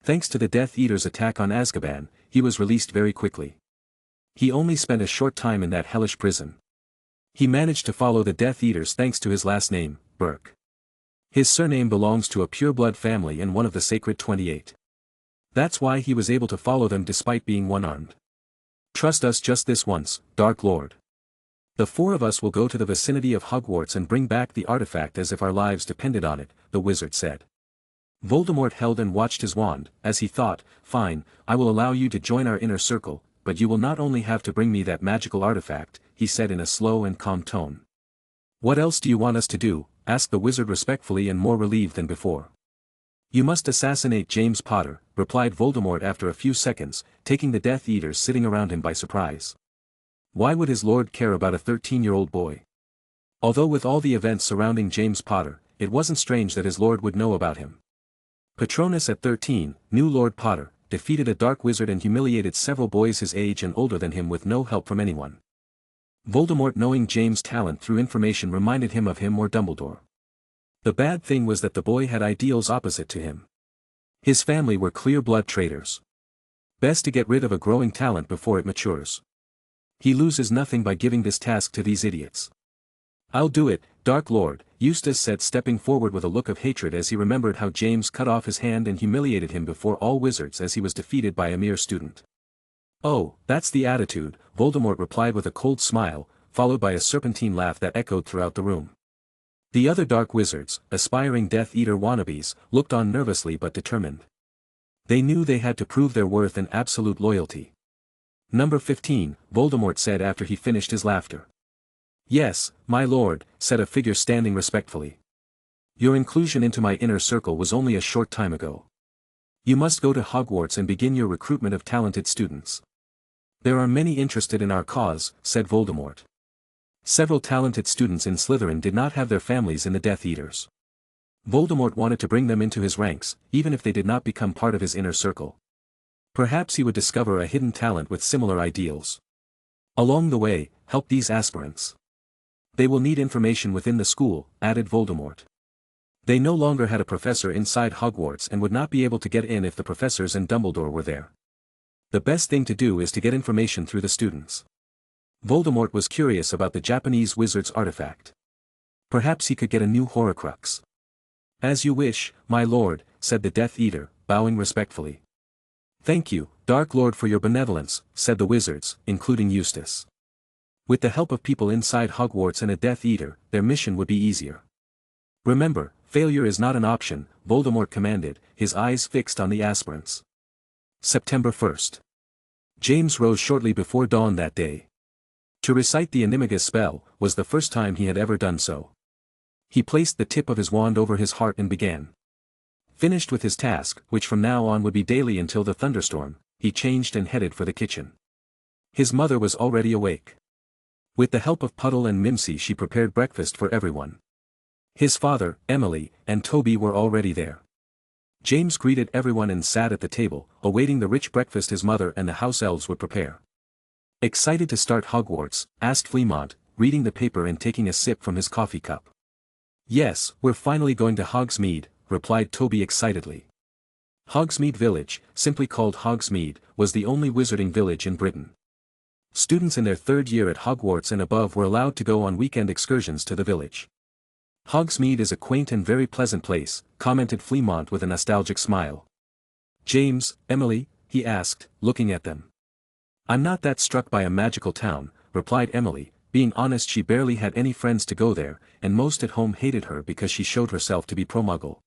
Thanks to the Death Eater's attack on Azkaban, he was released very quickly. He only spent a short time in that hellish prison. He managed to follow the Death Eaters thanks to his last name, Burke. His surname belongs to a pure-blood family and one of the Sacred 28. That's why he was able to follow them despite being one-armed. Trust us just this once, Dark Lord. The 4 of us will go to the vicinity of Hogwarts and bring back the artifact as if our lives depended on it, the wizard said. Voldemort held and watched his wand, as he thought, fine, I will allow you to join our inner circle, but you will not only have to bring me that magical artifact, he said in a slow and calm tone. What else do you want us to do? Asked the wizard respectfully and more relieved than before. You must assassinate James Potter, replied Voldemort after a few seconds, taking the Death Eaters sitting around him by surprise. Why would his lord care about a 13-year-old boy? Although with all the events surrounding James Potter, it wasn't strange that his lord would know about him. Patronus at 13, knew Lord Potter, defeated a dark wizard and humiliated several boys his age and older than him with no help from anyone. Voldemort knowing James' talent through information reminded him of him or Dumbledore. The bad thing was that the boy had ideals opposite to him. His family were clear-blood traitors. Best to get rid of a growing talent before it matures. He loses nothing by giving this task to these idiots. I'll do it, Dark Lord, Eustace said, stepping forward with a look of hatred as he remembered how James cut off his hand and humiliated him before all wizards as he was defeated by a mere student. Oh, that's the attitude, Voldemort replied with a cold smile, followed by a serpentine laugh that echoed throughout the room. The other dark wizards, aspiring Death Eater wannabes, looked on nervously but determined. They knew they had to prove their worth and absolute loyalty. Number 15, Voldemort said after he finished his laughter. Yes, my lord, said a figure standing respectfully. Your inclusion into my inner circle was only a short time ago. You must go to Hogwarts and begin your recruitment of talented students. There are many interested in our cause, said Voldemort. Several talented students in Slytherin did not have their families in the Death Eaters. Voldemort wanted to bring them into his ranks, even if they did not become part of his inner circle. Perhaps he would discover a hidden talent with similar ideals. Along the way, help these aspirants. They will need information within the school, added Voldemort. They no longer had a professor inside Hogwarts and would not be able to get in if the professors and Dumbledore were there. The best thing to do is to get information through the students. Voldemort was curious about the Japanese wizard's artifact. Perhaps he could get a new Horcrux. As you wish, my lord, said the Death Eater, bowing respectfully. Thank you, Dark Lord, for your benevolence, said the wizards, including Eustace. With the help of people inside Hogwarts and a Death Eater, their mission would be easier. Remember, failure is not an option, Voldemort commanded, his eyes fixed on the aspirants. September 1st. James rose shortly before dawn that day. To recite the Animagus spell was the first time he had ever done so. He placed the tip of his wand over his heart and began. Finished with his task, which from now on would be daily until the thunderstorm, he changed and headed for the kitchen. His mother was already awake. With the help of Puddle and Mimsy she prepared breakfast for everyone. His father, Emily, and Toby were already there. James greeted everyone and sat at the table, awaiting the rich breakfast his mother and the house elves would prepare. Excited to start Hogwarts? Asked Flemmont, reading the paper and taking a sip from his coffee cup. Yes, we're finally going to Hogsmeade, replied Toby excitedly. Hogsmeade Village, simply called Hogsmeade, was the only wizarding village in Britain. Students in their third year at Hogwarts and above were allowed to go on weekend excursions to the village. Hogsmeade is a quaint and very pleasant place, commented Flemmont with a nostalgic smile. James, Emily? He asked, looking at them. I'm not that struck by a magical town, replied Emily. Being honest, she barely had any friends to go there, and most at home hated her because she showed herself to be pro-muggle.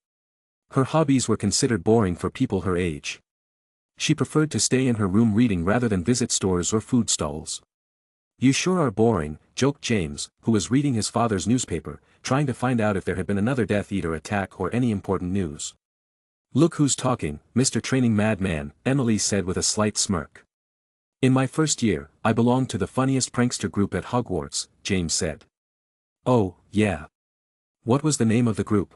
Her hobbies were considered boring for people her age. She preferred to stay in her room reading rather than visit stores or food stalls. You sure are boring, joked James, who was reading his father's newspaper, trying to find out if there had been another Death Eater attack or any important news. Look who's talking, Mr. Training Madman, Emily said with a slight smirk. In my first year, I belonged to the funniest prankster group at Hogwarts, James said. Oh, yeah. What was the name of the group?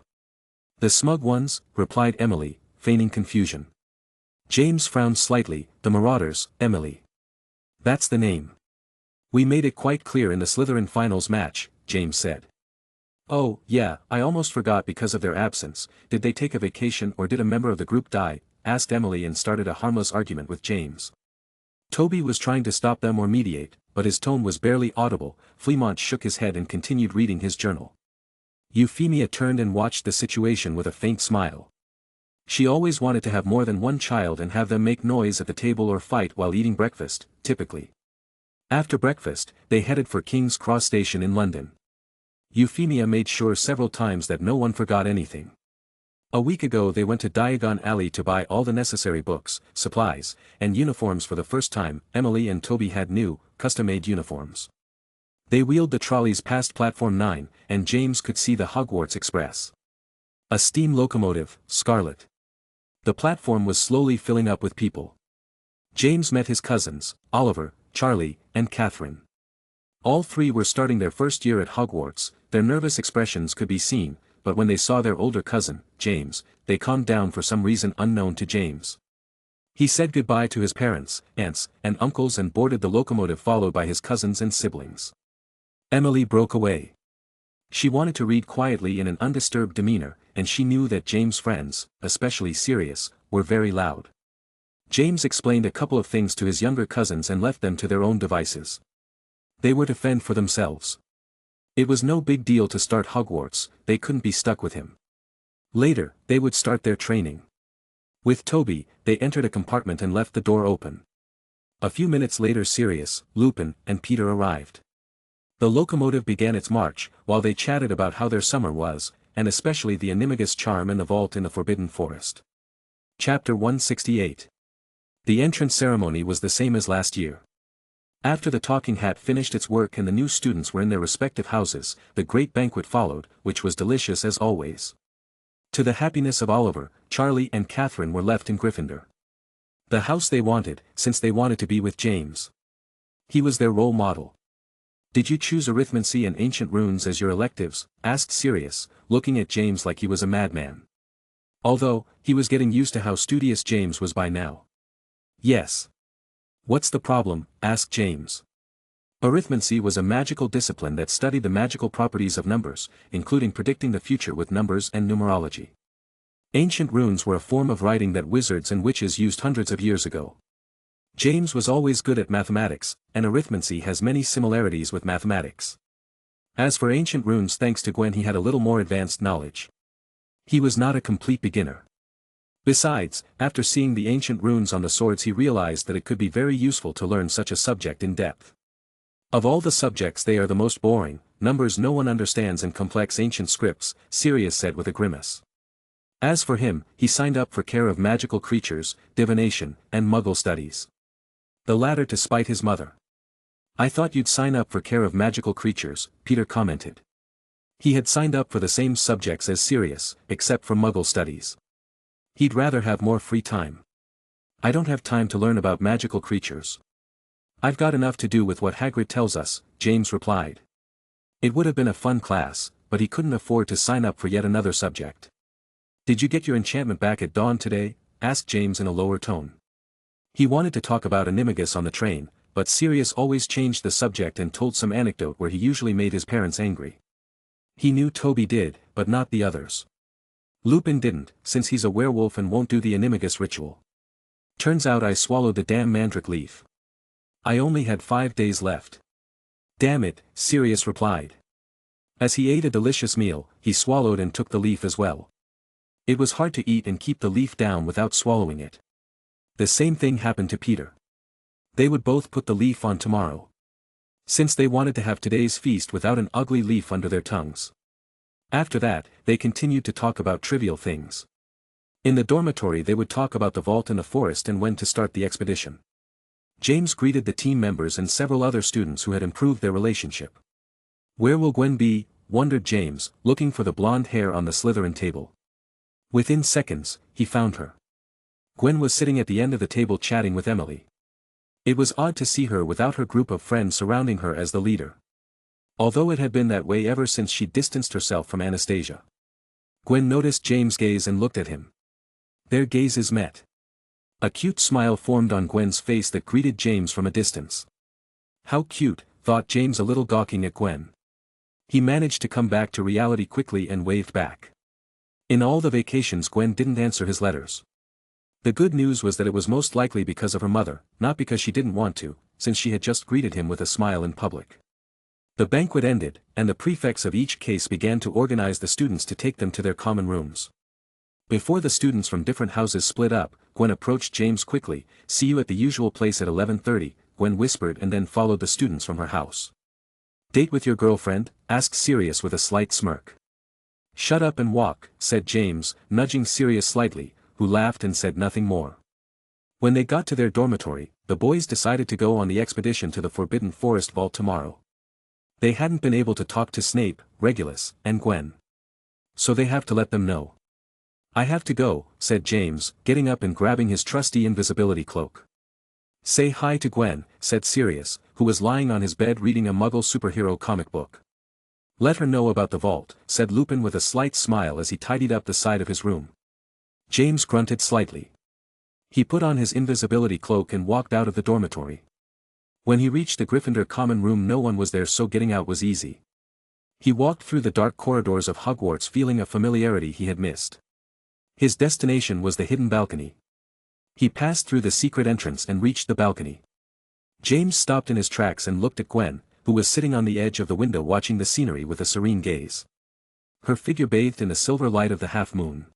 The Smug Ones, replied Emily, feigning confusion. James frowned slightly. The Marauders, Emily. That's the name. We made it quite clear in the Slytherin finals match, James said. Oh, yeah, I almost forgot because of their absence. Did they take a vacation or did a member of the group die? Asked Emily and started a harmless argument with James. Toby was trying to stop them or mediate, but his tone was barely audible. Flemmont shook his head and continued reading his journal. Euphemia turned and watched the situation with a faint smile. She always wanted to have more than one child and have them make noise at the table or fight while eating breakfast, typically. After breakfast, they headed for King's Cross Station in London. Euphemia made sure several times that no one forgot anything. A week ago they went to Diagon Alley to buy all the necessary books, supplies, and uniforms for the first time. Emily and Toby had new, custom-made uniforms. They wheeled the trolleys past Platform 9, and James could see the Hogwarts Express. A steam locomotive, Scarlet. The platform was slowly filling up with people. James met his cousins, Oliver, Charlie, and Catherine. All three were starting their first year at Hogwarts. Their nervous expressions could be seen, but when they saw their older cousin, James, they calmed down for some reason unknown to James. He said goodbye to his parents, aunts, and uncles and boarded the locomotive followed by his cousins and siblings. Emily broke away. She wanted to read quietly in an undisturbed demeanor, and she knew that James' friends, especially Sirius, were very loud. James explained a couple of things to his younger cousins and left them to their own devices. They were to fend for themselves. It was no big deal to start Hogwarts, they couldn't be stuck with him. Later, they would start their training. With Toby, they entered a compartment and left the door open. A few minutes later Sirius, Lupin, and Peter arrived. The locomotive began its march, while they chatted about how their summer was, and especially the Animagus charm and the vault in the Forbidden Forest. Chapter 168. The entrance ceremony was the same as last year. After the Talking Hat finished its work and the new students were in their respective houses, the great banquet followed, which was delicious as always. To the happiness of Oliver, Charlie and Catherine were left in Gryffindor. The house they wanted, since they wanted to be with James. He was their role model. Did you choose arithmancy and ancient runes as your electives? Asked Sirius, looking at James like he was a madman. Although, he was getting used to how studious James was by now. Yes. What's the problem? Asked James. Arithmancy was a magical discipline that studied the magical properties of numbers, including predicting the future with numbers and numerology. Ancient runes were a form of writing that wizards and witches used hundreds of years ago. James was always good at mathematics, and arithmancy has many similarities with mathematics. As for ancient runes, thanks to Gwen, he had a little more advanced knowledge. He was not a complete beginner. Besides, after seeing the ancient runes on the swords, he realized that it could be very useful to learn such a subject in depth. Of all the subjects they are the most boring. Numbers no one understands and complex ancient scripts, Sirius said with a grimace. As for him, he signed up for care of magical creatures, divination, and Muggle studies. The latter to spite his mother. I thought you'd sign up for care of magical creatures, Peter commented. He had signed up for the same subjects as Sirius, except for Muggle studies. He'd rather have more free time. I don't have time to learn about magical creatures. I've got enough to do with what Hagrid tells us, James replied. It would have been a fun class, but he couldn't afford to sign up for yet another subject. "Did you get your enchantment back at dawn today?" asked James in a lower tone. He wanted to talk about Animagus on the train, but Sirius always changed the subject and told some anecdote where he usually made his parents angry. He knew Toby did, but not the others. Lupin didn't, since he's a werewolf and won't do the Animagus ritual. Turns out I swallowed the damn mandrake leaf. I only had 5 days left. Damn it, Sirius replied. As he ate a delicious meal, he swallowed and took the leaf as well. It was hard to eat and keep the leaf down without swallowing it. The same thing happened to Peter. They would both put the leaf on tomorrow. Since they wanted to have today's feast without an ugly leaf under their tongues. After that, they continued to talk about trivial things. In the dormitory they would talk about the vault in the forest and when to start the expedition. James greeted the team members and several other students who had improved their relationship. Where will Gwen be? Wondered James, looking for the blonde hair on the Slytherin table. Within seconds, he found her. Gwen was sitting at the end of the table chatting with Emily. It was odd to see her without her group of friends surrounding her as the leader. Although it had been that way ever since she distanced herself from Anastasia. Gwen noticed James' gaze and looked at him. Their gazes met. A cute smile formed on Gwen's face that greeted James from a distance. How cute, thought James, a little gawking at Gwen. He managed to come back to reality quickly and waved back. In all the vacations Gwen didn't answer his letters. The good news was that it was most likely because of her mother, not because she didn't want to, since she had just greeted him with a smile in public. The banquet ended, and the prefects of each case began to organize the students to take them to their common rooms. Before the students from different houses split up, Gwen approached James quickly. "See you at the usual place at 11:30, Gwen whispered, and then followed the students from her house. "Date with your girlfriend?" asked Sirius with a slight smirk. "Shut up and walk," said James, nudging Sirius slightly, who laughed and said nothing more. When they got to their dormitory, the boys decided to go on the expedition to the Forbidden Forest vault tomorrow. They hadn't been able to talk to Snape, Regulus, and Gwen. So they have to let them know. "I have to go," said James, getting up and grabbing his trusty invisibility cloak. "Say hi to Gwen," said Sirius, who was lying on his bed reading a Muggle superhero comic book. "Let her know about the vault," said Lupin with a slight smile as he tidied up the side of his room. James grunted slightly. He put on his invisibility cloak and walked out of the dormitory. When he reached the Gryffindor common room, no one was there, so getting out was easy. He walked through the dark corridors of Hogwarts feeling a familiarity he had missed. His destination was the hidden balcony. He passed through the secret entrance and reached the balcony. James stopped in his tracks and looked at Gwen, who was sitting on the edge of the window watching the scenery with a serene gaze. Her figure bathed in the silver light of the half-moon.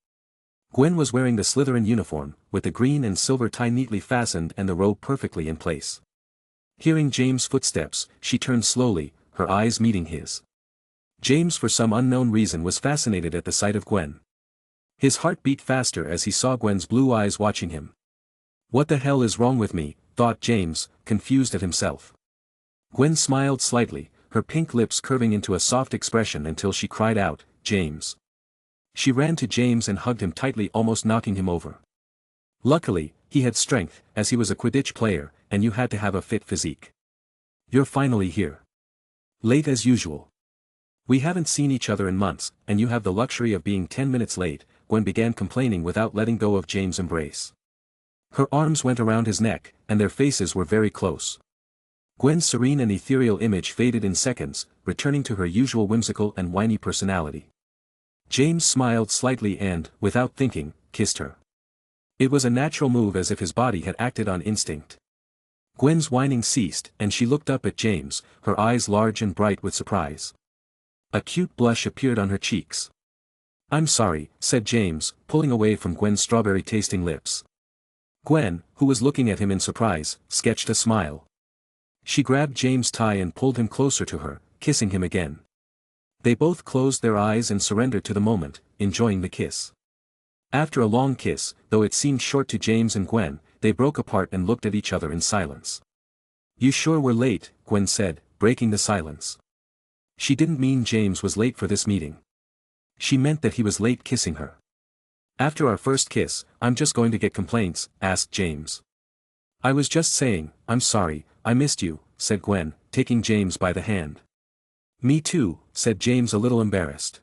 Gwen was wearing the Slytherin uniform, with the green and silver tie neatly fastened and the robe perfectly in place. Hearing James' footsteps, she turned slowly, her eyes meeting his. James, for some unknown reason, was fascinated at the sight of Gwen. His heart beat faster as he saw Gwen's blue eyes watching him. "What the hell is wrong with me?" thought James, confused at himself. Gwen smiled slightly, her pink lips curving into a soft expression until she cried out, "James." She ran to James and hugged him tightly, almost knocking him over. Luckily, he had strength, as he was a Quidditch player, and you had to have a fit physique. "You're finally here. Late as usual. We haven't seen each other in months, and you have the luxury of being 10 minutes late," Gwen began complaining without letting go of James' embrace. Her arms went around his neck, and their faces were very close. Gwen's serene and ethereal image faded in seconds, returning to her usual whimsical and whiny personality. James smiled slightly and, without thinking, kissed her. It was a natural move, as if his body had acted on instinct. Gwen's whining ceased, and she looked up at James, her eyes large and bright with surprise. A cute blush appeared on her cheeks. "I'm sorry," said James, pulling away from Gwen's strawberry-tasting lips. Gwen, who was looking at him in surprise, sketched a smile. She grabbed James' tie and pulled him closer to her, kissing him again. They both closed their eyes and surrendered to the moment, enjoying the kiss. After a long kiss, though it seemed short to James and Gwen, they broke apart and looked at each other in silence. "You sure we're late?" Gwen said, breaking the silence. She didn't mean James was late for this meeting. She meant that he was late kissing her. "After our first kiss, I'm just going to get complaints?" asked James. "I was just saying, I'm sorry, I missed you," said Gwen, taking James by the hand. "Me too," said James, a little embarrassed.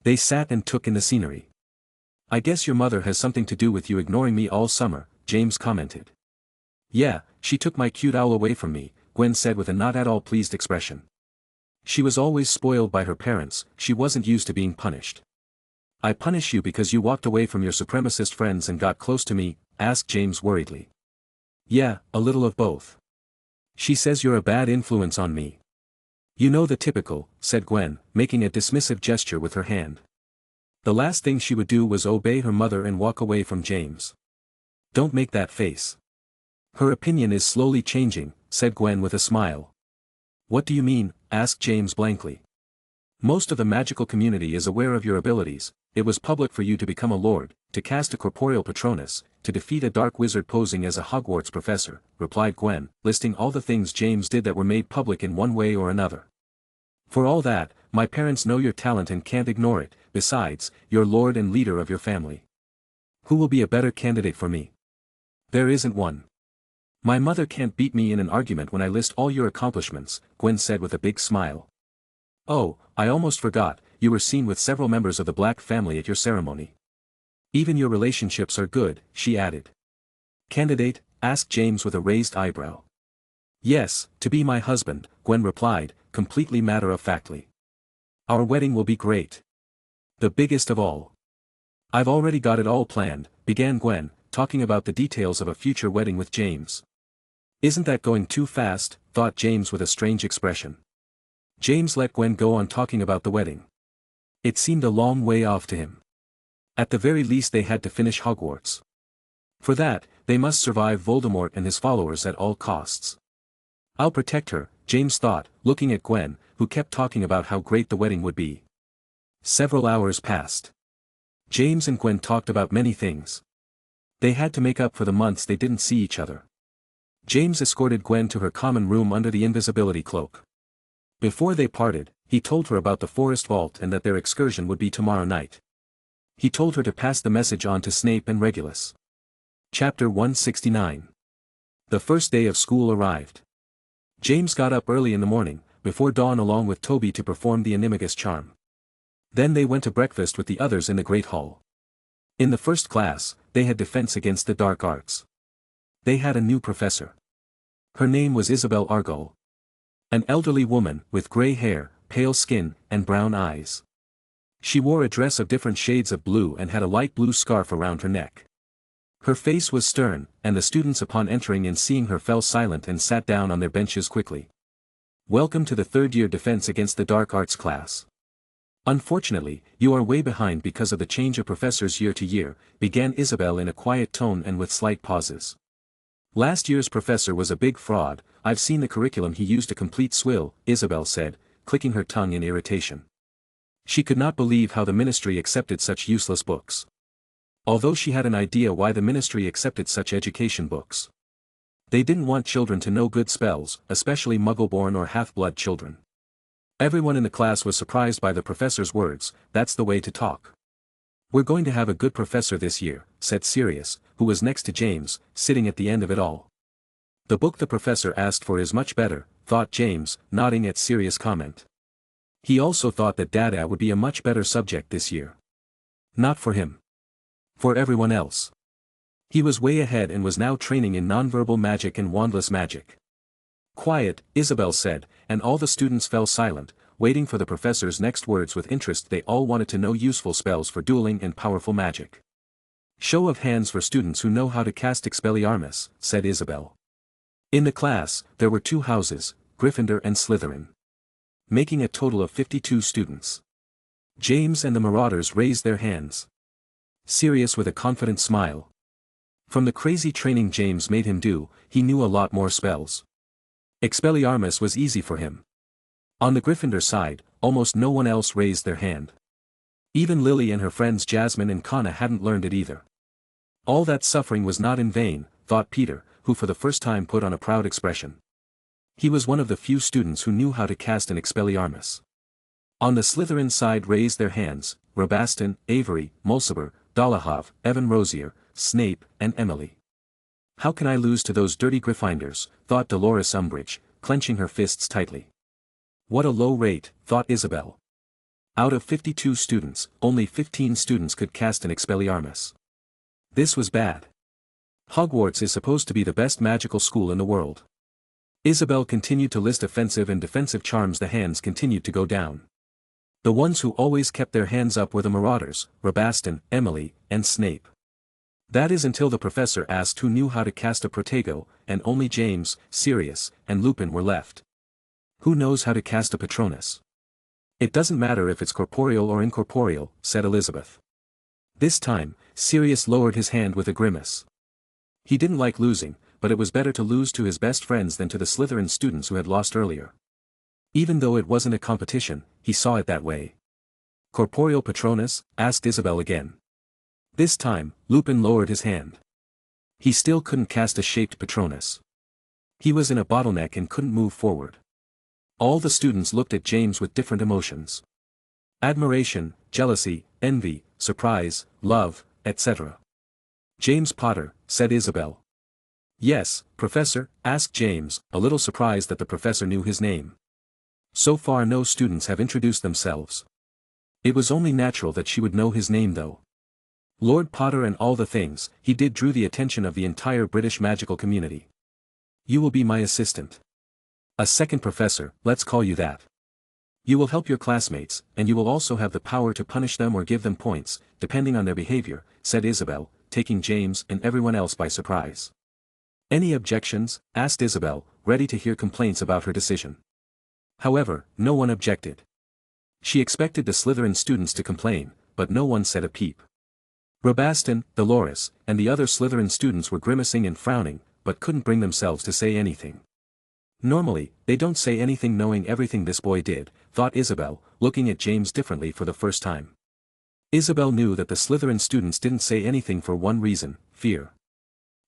They sat and took in the scenery. I guess your mother has something to do with you ignoring me all summer, James commented. Yeah, she took my cute owl away from me, Gwen said with a not at all pleased expression. She was always spoiled by her parents, she wasn't used to being punished. I punish you because you walked away from your supremacist friends and got close to me, asked James worriedly. Yeah, a little of both. She says you're a bad influence on me. You know the typical, said Gwen, making a dismissive gesture with her hand. The last thing she would do was obey her mother and walk away from James. Don't make that face. Her opinion is slowly changing, said Gwen with a smile. What do you mean? Asked James blankly. Most of the magical community is aware of your abilities. It was public for you to become a lord, to cast a corporeal patronus, to defeat a dark wizard posing as a Hogwarts professor, replied Gwen, listing all the things James did that were made public in one way or another. For all that, my parents know your talent and can't ignore it. Besides, you're lord and leader of your family. Who will be a better candidate for me? There isn't one. My mother can't beat me in an argument when I list all your accomplishments, Gwen said with a big smile. Oh, I almost forgot, you were seen with several members of the Black family at your ceremony. Even your relationships are good, she added. Candidate? Asked James with a raised eyebrow. Yes, to be my husband, Gwen replied, completely matter-of-factly. Our wedding will be great. The biggest of all. I've already got it all planned, began Gwen, talking about the details of a future wedding with James. Isn't that going too fast? Thought James with a strange expression. James let Gwen go on talking about the wedding. It seemed a long way off to him. At the very least they had to finish Hogwarts. For that, they must survive Voldemort and his followers at all costs. I'll protect her, James thought, looking at Gwen, who kept talking about how great the wedding would be. Several hours passed. James and Gwen talked about many things. They had to make up for the months they didn't see each other. James escorted Gwen to her common room under the invisibility cloak. Before they parted, he told her about the forest vault and that their excursion would be tomorrow night. He told her to pass the message on to Snape and Regulus. Chapter 169. The first day of school arrived. James got up early in the morning, before dawn along with Toby to perform the Animagus charm. Then they went to breakfast with the others in the Great Hall. In the first class, they had defense against the dark arts. They had a new professor. Her name was Isabel Argyle. An elderly woman, with grey hair, pale skin, and brown eyes. She wore a dress of different shades of blue and had a light blue scarf around her neck. Her face was stern, and the students upon entering and seeing her fell silent and sat down on their benches quickly. Welcome to the third-year Defense Against the Dark Arts class. Unfortunately, you are way behind because of the change of professors year to year, began Isabel in a quiet tone and with slight pauses. Last year's professor was a big fraud. I've seen the curriculum he used to complete Swill, Isabel said, clicking her tongue in irritation. She could not believe how the ministry accepted such useless books. Although she had an idea why the ministry accepted such education books. They didn't want children to know good spells, especially Muggle-born or half-blood children. Everyone in the class was surprised by the professor's words. That's the way to talk. We're going to have a good professor this year, said Sirius, who was next to James, sitting at the end of it all. The book the professor asked for is much better, thought James, nodding at Sirius' comment. He also thought that Dada would be a much better subject this year. Not for him. For everyone else. He was way ahead and was now training in nonverbal magic and wandless magic. Quiet, Isabel said, and all the students fell silent, waiting for the professor's next words with interest. They all wanted to know useful spells for dueling and powerful magic. Show of hands for students who know how to cast Expelliarmus, said Isabel. In the class, there were 2 houses, Gryffindor and Slytherin. Making a total of 52 students. James and the Marauders raised their hands. Sirius with a confident smile. From the crazy training James made him do, he knew a lot more spells. Expelliarmus was easy for him. On the Gryffindor side, almost no one else raised their hand. Even Lily and her friends Jasmine and Connor hadn't learned it either. All that suffering was not in vain, thought Peter, who for the first time put on a proud expression. He was one of the few students who knew how to cast an Expelliarmus. On the Slytherin side raised their hands, Rabaston, Avery, Mulciber, Dolohov, Evan Rosier, Snape, and Emily. How can I lose to those dirty Gryffindors, thought Dolores Umbridge, clenching her fists tightly. What a low rate, thought Isabel. Out of 52 students, only 15 students could cast an Expelliarmus. This was bad. Hogwarts is supposed to be the best magical school in the world. Isabel continued to list offensive and defensive charms. The hands continued to go down. The ones who always kept their hands up were the Marauders, Rabaston, Emily, and Snape. That is until the professor asked who knew how to cast a Protego, and only James, Sirius, and Lupin were left. Who knows how to cast a Patronus? It doesn't matter if it's corporeal or incorporeal, said Elizabeth. This time, Sirius lowered his hand with a grimace. He didn't like losing, but it was better to lose to his best friends than to the Slytherin students who had lost earlier. Even though it wasn't a competition, he saw it that way. Corporeal Patronus? Asked Isabel again. This time, Lupin lowered his hand. He still couldn't cast a shaped Patronus. He was in a bottleneck and couldn't move forward. All the students looked at James with different emotions. Admiration, jealousy, envy, surprise, love, etc. James Potter, said Isabel. Yes, Professor, asked James, a little surprised that the professor knew his name. So far no students have introduced themselves. It was only natural that she would know his name though. Lord Potter and all the things he did drew the attention of the entire British magical community. You will be my assistant. A second professor, let's call you that. You will help your classmates, and you will also have the power to punish them or give them points, depending on their behavior, said Isabel, taking James and everyone else by surprise. Any objections? Asked Isabel, ready to hear complaints about her decision. However, no one objected. She expected the Slytherin students to complain, but no one said a peep. Rabaston, Dolores, and the other Slytherin students were grimacing and frowning, but couldn't bring themselves to say anything. Normally, they don't say anything knowing everything this boy did, thought Isabel, looking at James differently for the first time. Isabel knew that the Slytherin students didn't say anything for one reason, fear.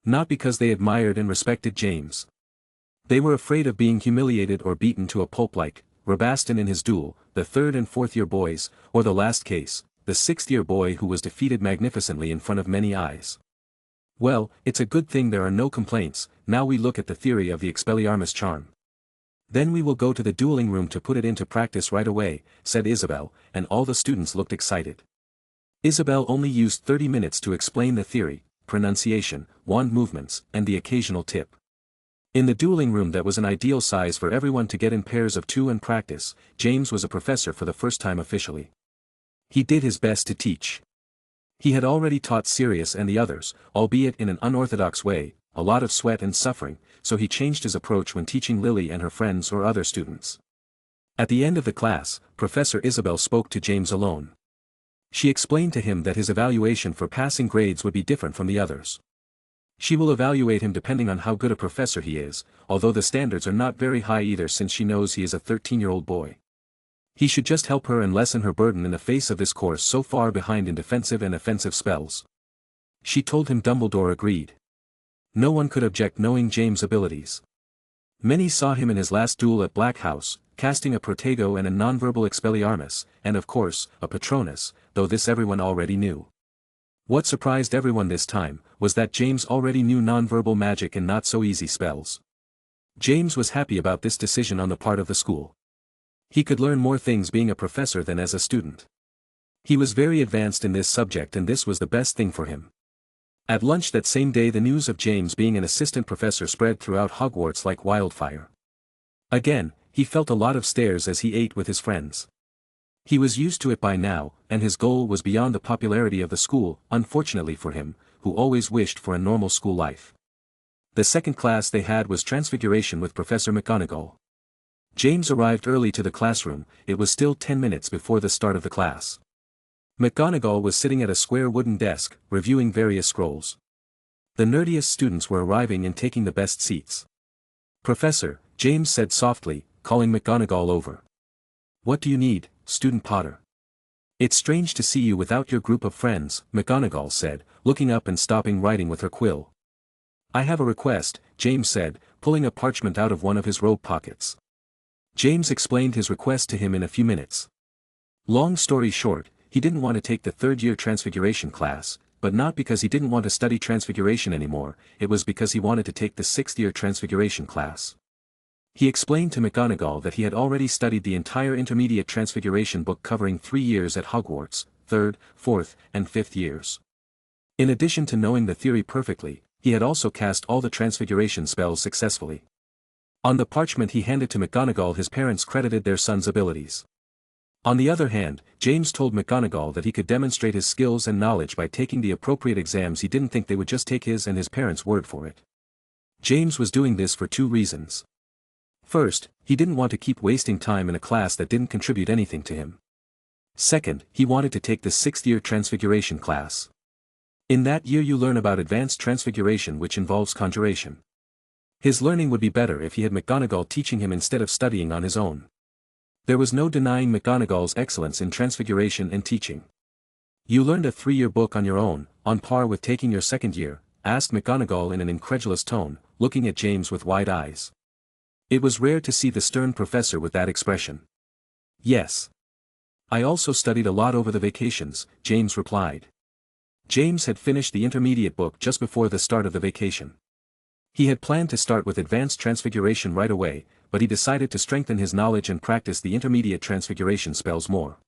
Not because they admired and respected James. They were afraid of being humiliated or beaten to a pulp like Rabaston in his duel, the 3rd and 4th year boys, or the last case, the 6th year boy who was defeated magnificently in front of many eyes. Well, it's a good thing there are no complaints. Now we look at the theory of the Expelliarmus charm. Then we will go to the dueling room to put it into practice right away, said Isabel, and all the students looked excited. Isabel only used 30 minutes to explain the theory, pronunciation, wand movements, and the occasional tip. In the dueling room that was an ideal size for everyone to get in pairs of 2 and practice, James was a professor for the first time officially. He did his best to teach. He had already taught Sirius and the others, albeit in an unorthodox way, a lot of sweat and suffering, so he changed his approach when teaching Lily and her friends or other students. At the end of the class, Professor Isabel spoke to James alone. She explained to him that his evaluation for passing grades would be different from the others. She will evaluate him depending on how good a professor he is, although the standards are not very high either since she knows he is a 13-year-old boy. He should just help her and lessen her burden in the face of this course so far behind in defensive and offensive spells. She told him Dumbledore agreed. No one could object knowing James' abilities. Many saw him in his last duel at Black House, casting a Protego and a nonverbal Expelliarmus, and of course, a Patronus, though this everyone already knew. What surprised everyone this time, was that James already knew nonverbal magic and not so easy spells. James was happy about this decision on the part of the school. He could learn more things being a professor than as a student. He was very advanced in this subject and this was the best thing for him. At lunch that same day the news of James being an assistant professor spread throughout Hogwarts like wildfire. Again, he felt a lot of stares as he ate with his friends. He was used to it by now, and his goal was beyond the popularity of the school, unfortunately for him, who always wished for a normal school life. The second class they had was Transfiguration with Professor McGonagall. James arrived early to the classroom. It was still 10 minutes before the start of the class. McGonagall was sitting at a square wooden desk, reviewing various scrolls. The nerdiest students were arriving and taking the best seats. Professor, James said softly, calling McGonagall over. What do you need, Student Potter? It's strange to see you without your group of friends, McGonagall said, looking up and stopping writing with her quill. I have a request, James said, pulling a parchment out of one of his robe pockets. James explained his request to him in a few minutes. Long story short, he didn't want to take the 3rd-year Transfiguration class, but not because he didn't want to study Transfiguration anymore, it was because he wanted to take the 6th-year Transfiguration class. He explained to McGonagall that he had already studied the entire intermediate transfiguration book covering 3 years at Hogwarts, 3rd, 4th, and 5th years. In addition to knowing the theory perfectly, he had also cast all the transfiguration spells successfully. On the parchment he handed to McGonagall his parents credited their son's abilities. On the other hand, James told McGonagall that he could demonstrate his skills and knowledge by taking the appropriate exams. He didn't think they would just take his and his parents' word for it. James was doing this for 2 reasons. First, he didn't want to keep wasting time in a class that didn't contribute anything to him. Second, he wanted to take the 6th-year transfiguration class. In that year you learn about advanced transfiguration, which involves conjuration. His learning would be better if he had McGonagall teaching him instead of studying on his own. There was no denying McGonagall's excellence in transfiguration and teaching. "You learned a 3-year book on your own, on par with taking your 2nd year?" asked McGonagall in an incredulous tone, looking at James with wide eyes. It was rare to see the stern professor with that expression. "Yes. I also studied a lot over the vacations," James replied. James had finished the intermediate book just before the start of the vacation. He had planned to start with advanced transfiguration right away, but he decided to strengthen his knowledge and practice the intermediate transfiguration spells more.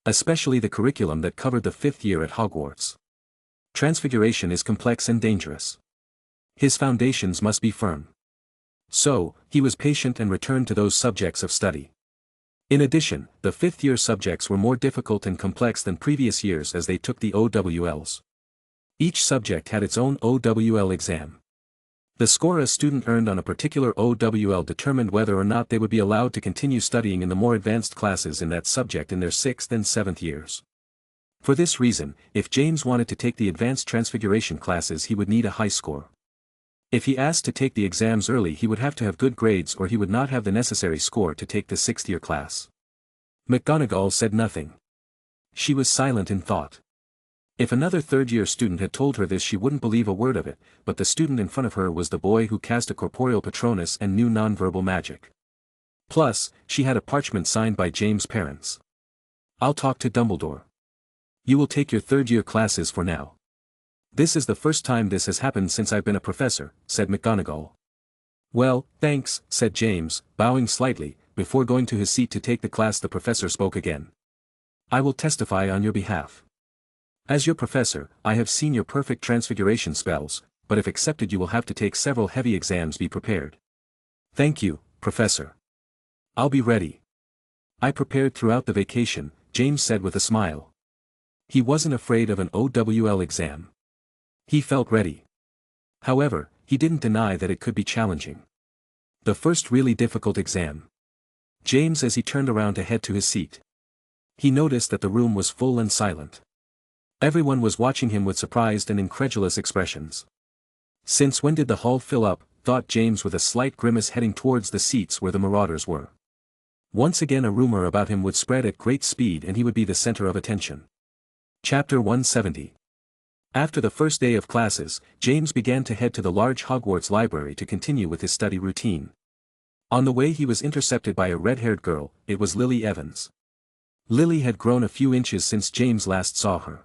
Especially the curriculum that covered the 5th year at Hogwarts. Transfiguration is complex and dangerous. His foundations must be firm. So, he was patient and returned to those subjects of study. In addition, the 5th-year subjects were more difficult and complex than previous years as they took the OWLs. Each subject had its own OWL exam. The score a student earned on a particular OWL determined whether or not they would be allowed to continue studying in the more advanced classes in that subject in their 6th and 7th years. For this reason, if James wanted to take the advanced transfiguration classes he would need a high score. If he asked to take the exams early he would have to have good grades or he would not have the necessary score to take the 6th-year class. McGonagall said nothing. She was silent in thought. If another 3rd-year student had told her this she wouldn't believe a word of it, but the student in front of her was the boy who cast a corporeal Patronus and knew nonverbal magic. Plus, she had a parchment signed by James' parents. "I'll talk to Dumbledore. You will take your 3rd-year classes for now. This is the first time this has happened since I've been a professor," said McGonagall. "Well, thanks," said James, bowing slightly. Before going to his seat to take the class the professor spoke again. "I will testify on your behalf. As your professor, I have seen your perfect transfiguration spells, but if accepted you will have to take several heavy exams. Be prepared." "Thank you, Professor. I'll be ready." "I prepared throughout the vacation," James said with a smile. He wasn't afraid of an OWL exam. He felt ready. However, he didn't deny that it could be challenging. The first really difficult exam. James as he turned around to head to his seat. He noticed that the room was full and silent. Everyone was watching him with surprised and incredulous expressions. Since when did the hall fill up, thought James with a slight grimace heading towards the seats where the marauders were. Once again a rumor about him would spread at great speed and he would be the center of attention. Chapter 170. After the first day of classes, James began to head to the large Hogwarts library to continue with his study routine. On the way he was intercepted by a red-haired girl. It was Lily Evans. Lily had grown a few inches since James last saw her.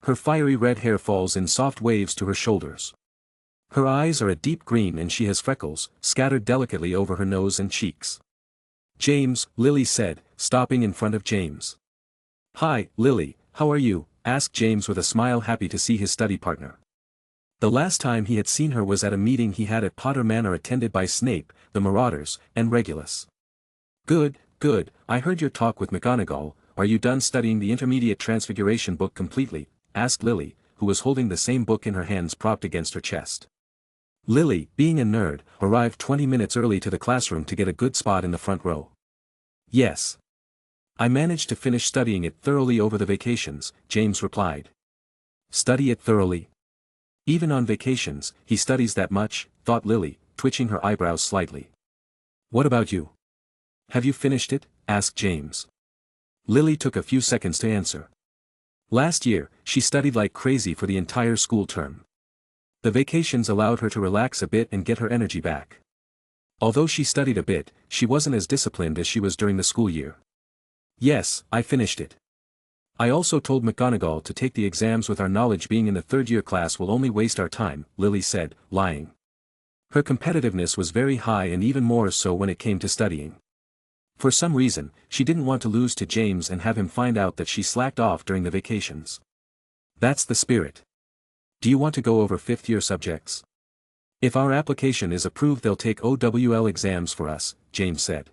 Her fiery red hair falls in soft waves to her shoulders. Her eyes are a deep green and she has freckles, scattered delicately over her nose and cheeks. "James," Lily said, stopping in front of James. "Hi, Lily, how are you?" asked James with a smile, happy to see his study partner. The last time he had seen her was at a meeting he had at Potter Manor attended by Snape, the Marauders, and Regulus. Good, good, I heard your talk with McGonagall. Are you done studying the intermediate transfiguration book completely?" asked Lily, who was holding the same book in her hands propped against her chest. Lily, being a nerd, arrived 20 minutes early to the classroom to get a good spot in the front row. "Yes. I managed to finish studying it thoroughly over the vacations," James replied. "Study it thoroughly? Even on vacations, he studies that much," thought Lily, twitching her eyebrows slightly. "What about you? Have you finished it?" asked James. Lily took a few seconds to answer. Last year, she studied like crazy for the entire school term. The vacations allowed her to relax a bit and get her energy back. Although she studied a bit, she wasn't as disciplined as she was during the school year. "Yes, I finished it. I also told McGonagall to take the exams with our knowledge being in the 3rd-year class will only waste our time," Lily said, lying. Her competitiveness was very high and even more so when it came to studying. For some reason, she didn't want to lose to James and have him find out that she slacked off during the vacations. That's the spirit. Do you want to go over fifth-year subjects? If our application is approved they'll take OWL exams for us, James said.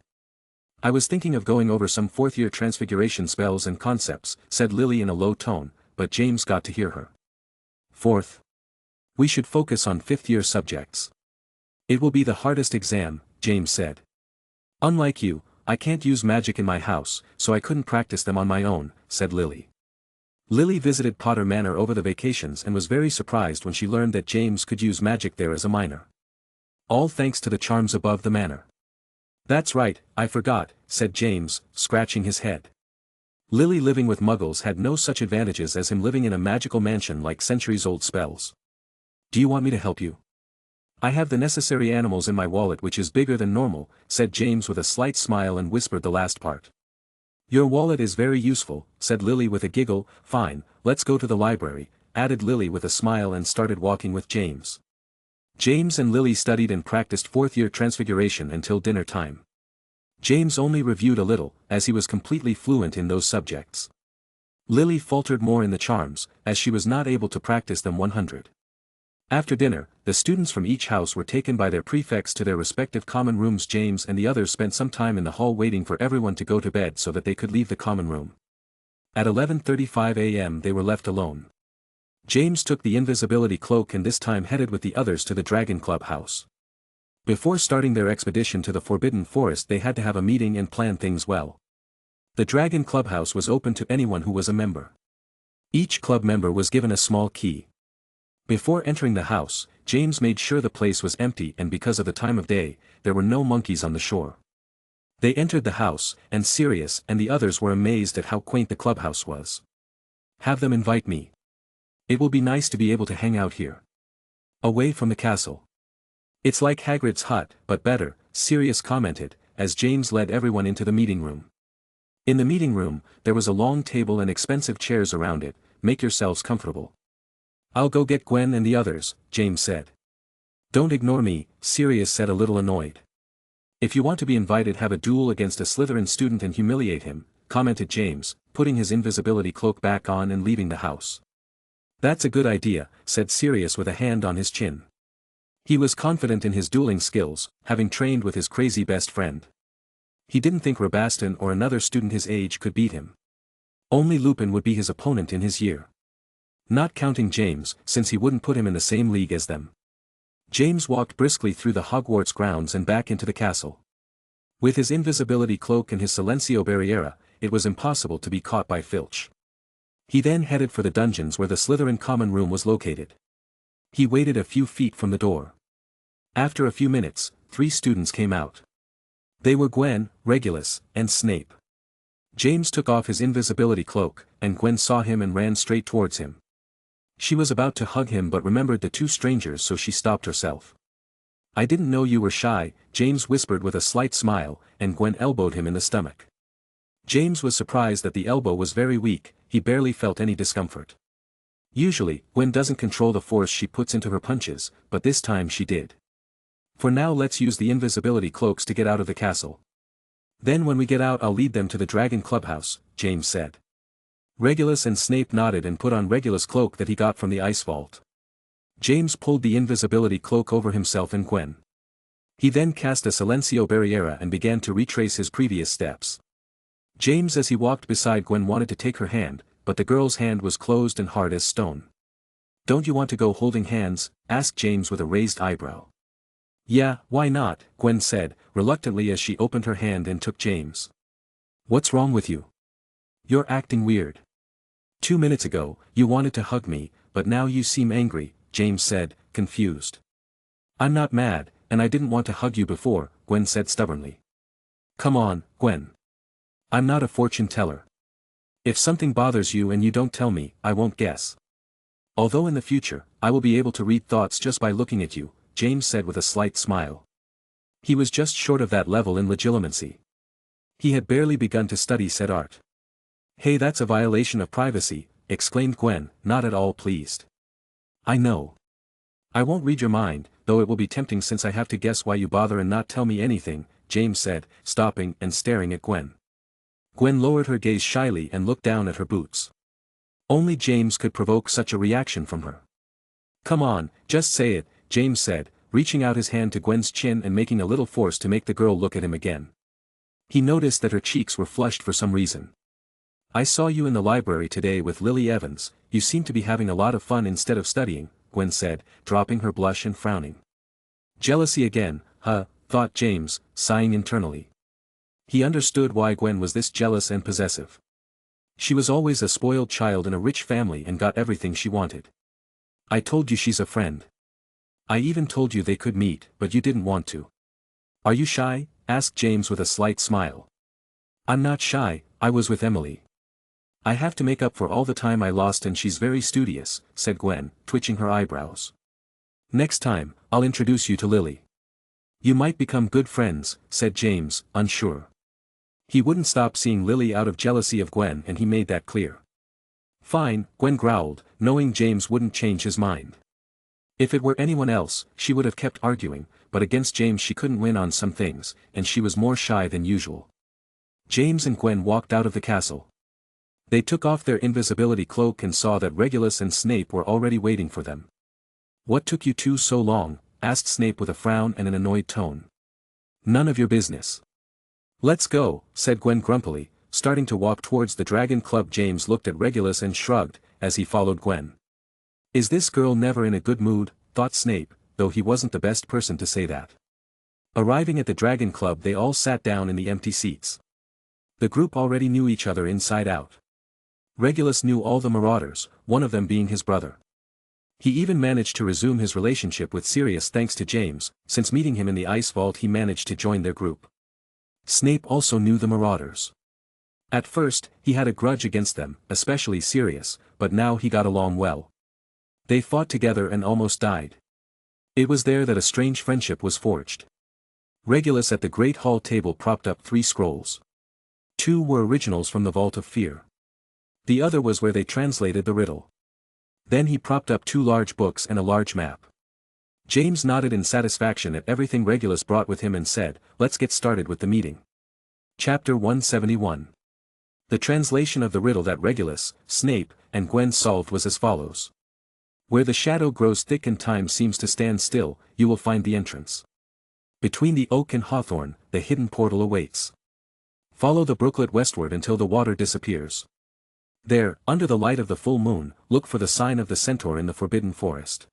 I was thinking of going over some fourth-year transfiguration spells and concepts, said Lily in a low tone, but James got to hear her. Fourth. We should focus on fifth-year subjects. It will be the hardest exam, James said. Unlike you, I can't use magic in my house, so I couldn't practice them on my own, said Lily. Lily visited Potter Manor over the vacations and was very surprised when she learned that James could use magic there as a minor. All thanks to the charms above the manor. That's right, I forgot, said James, scratching his head. Lily living with muggles had no such advantages as him living in a magical mansion like centuries-old spells. Do you want me to help you? I have the necessary animals in my wallet which is bigger than normal, said James with a slight smile and whispered the last part. Your wallet is very useful, said Lily with a giggle. Fine, let's go to the library, added Lily with a smile and started walking with James. James and Lily studied and practiced fourth-year transfiguration until dinner time. James only reviewed a little, as he was completely fluent in those subjects. Lily faltered more in the charms, as she was not able to practice them 100. After dinner, the students from each house were taken by their prefects to their respective common rooms. James and the others spent some time in the hall waiting for everyone to go to bed so that they could leave the common room. At 11:35 a.m. they were left alone. James took the invisibility cloak and this time headed with the others to the Dragon Club house. Before starting their expedition to the Forbidden Forest they had to have a meeting and plan things well. The Dragon Clubhouse was open to anyone who was a member. Each club member was given a small key. Before entering the house, James made sure the place was empty and because of the time of day, there were no monkeys on the shore. They entered the house, and Sirius and the others were amazed at how quaint the clubhouse was. Have them invite me. It will be nice to be able to hang out here. Away from the castle. It's like Hagrid's hut, but better, Sirius commented, as James led everyone into the meeting room. In the meeting room, there was a long table and expensive chairs around it. Make yourselves comfortable. I'll go get Gwen and the others, James said. Don't ignore me, Sirius said a little annoyed. If you want to be invited have a duel against a Slytherin student and humiliate him, commented James, putting his invisibility cloak back on and leaving the house. That's a good idea, said Sirius with a hand on his chin. He was confident in his dueling skills, having trained with his crazy best friend. He didn't think Rabaston or another student his age could beat him. Only Lupin would be his opponent in his year. Not counting James, since he wouldn't put him in the same league as them. James walked briskly through the Hogwarts grounds and back into the castle. With his invisibility cloak and his Silencio Barriera, it was impossible to be caught by Filch. He then headed for the dungeons where the Slytherin common room was located. He waited a few feet from the door. After a few minutes, 3 students came out. They were Gwen, Regulus, and Snape. James took off his invisibility cloak, and Gwen saw him and ran straight towards him. She was about to hug him but remembered the 2 strangers so she stopped herself. I didn't know you were shy, James whispered with a slight smile, and Gwen elbowed him in the stomach. James was surprised that the elbow was very weak, he barely felt any discomfort. Usually, Gwen doesn't control the force she puts into her punches, but this time she did. For now let's use the invisibility cloaks to get out of the castle. Then when we get out I'll lead them to the Dragon Clubhouse, James said. Regulus and Snape nodded and put on Regulus' cloak that he got from the ice vault. James pulled the invisibility cloak over himself and Gwen. He then cast a Silencio Barriera and began to retrace his previous steps. James as he walked beside Gwen wanted to take her hand, but the girl's hand was closed and hard as stone. Don't you want to go holding hands? Asked James with a raised eyebrow. Yeah, why not? Gwen said, reluctantly as she opened her hand and took James. What's wrong with you? You're acting weird. 2 minutes ago, you wanted to hug me, but now you seem angry, James said, confused. I'm not mad, and I didn't want to hug you before, Gwen said stubbornly. Come on, Gwen. I'm not a fortune teller. If something bothers you and you don't tell me, I won't guess. Although in the future, I will be able to read thoughts just by looking at you, James said with a slight smile. He was just short of that level in legilimency. He had barely begun to study said art. Hey, that's a violation of privacy, exclaimed Gwen, not at all pleased. I know. I won't read your mind, though it will be tempting since I have to guess why you bother and not tell me anything, James said, stopping and staring at Gwen. Gwen lowered her gaze shyly and looked down at her boots. Only James could provoke such a reaction from her. Come on, just say it, James said, reaching out his hand to Gwen's chin and making a little force to make the girl look at him again. He noticed that her cheeks were flushed for some reason. I saw you in the library today with Lily Evans, you seem to be having a lot of fun instead of studying, Gwen said, dropping her blush and frowning. Jealousy again, huh, thought James, sighing internally. He understood why Gwen was this jealous and possessive. She was always a spoiled child in a rich family and got everything she wanted. I told you she's a friend. I even told you they could meet, but you didn't want to. Are you shy? Asked James with a slight smile. I'm not shy, I was with Emily. I have to make up for all the time I lost and she's very studious, said Gwen, twitching her eyebrows. Next time, I'll introduce you to Lily. You might become good friends, said James, unsure. He wouldn't stop seeing Lily out of jealousy of Gwen and he made that clear. Fine, Gwen growled, knowing James wouldn't change his mind. If it were anyone else, she would have kept arguing, but against James she couldn't win on some things, and she was more shy than usual. James and Gwen walked out of the castle. They took off their invisibility cloak and saw that Regulus and Snape were already waiting for them. What took you two so long? Asked Snape with a frown and an annoyed tone. None of your business. Let's go, said Gwen grumpily, starting to walk towards the Dragon Club. James looked at Regulus and shrugged, as he followed Gwen. Is this girl never in a good mood? Thought Snape, though he wasn't the best person to say that. Arriving at the Dragon Club they all sat down in the empty seats. The group already knew each other inside out. Regulus knew all the Marauders, one of them being his brother. He even managed to resume his relationship with Sirius thanks to James, since meeting him in the ice vault he managed to join their group. Snape also knew the Marauders. At first, he had a grudge against them, especially Sirius, but now he got along well. They fought together and almost died. It was there that a strange friendship was forged. Regulus at the Great Hall table propped up 3 scrolls. 2 were originals from the Vault of Fear. The other was where they translated the riddle. Then he propped up 2 large books and a large map. James nodded in satisfaction at everything Regulus brought with him and said, let's get started with the meeting. Chapter 171. The translation of the riddle that Regulus, Snape, and Gwen solved was as follows. Where the shadow grows thick and time seems to stand still, you will find the entrance. Between the oak and hawthorn, the hidden portal awaits. Follow the brooklet westward until the water disappears. There, under the light of the full moon, look for the sign of the centaur in the forbidden forest.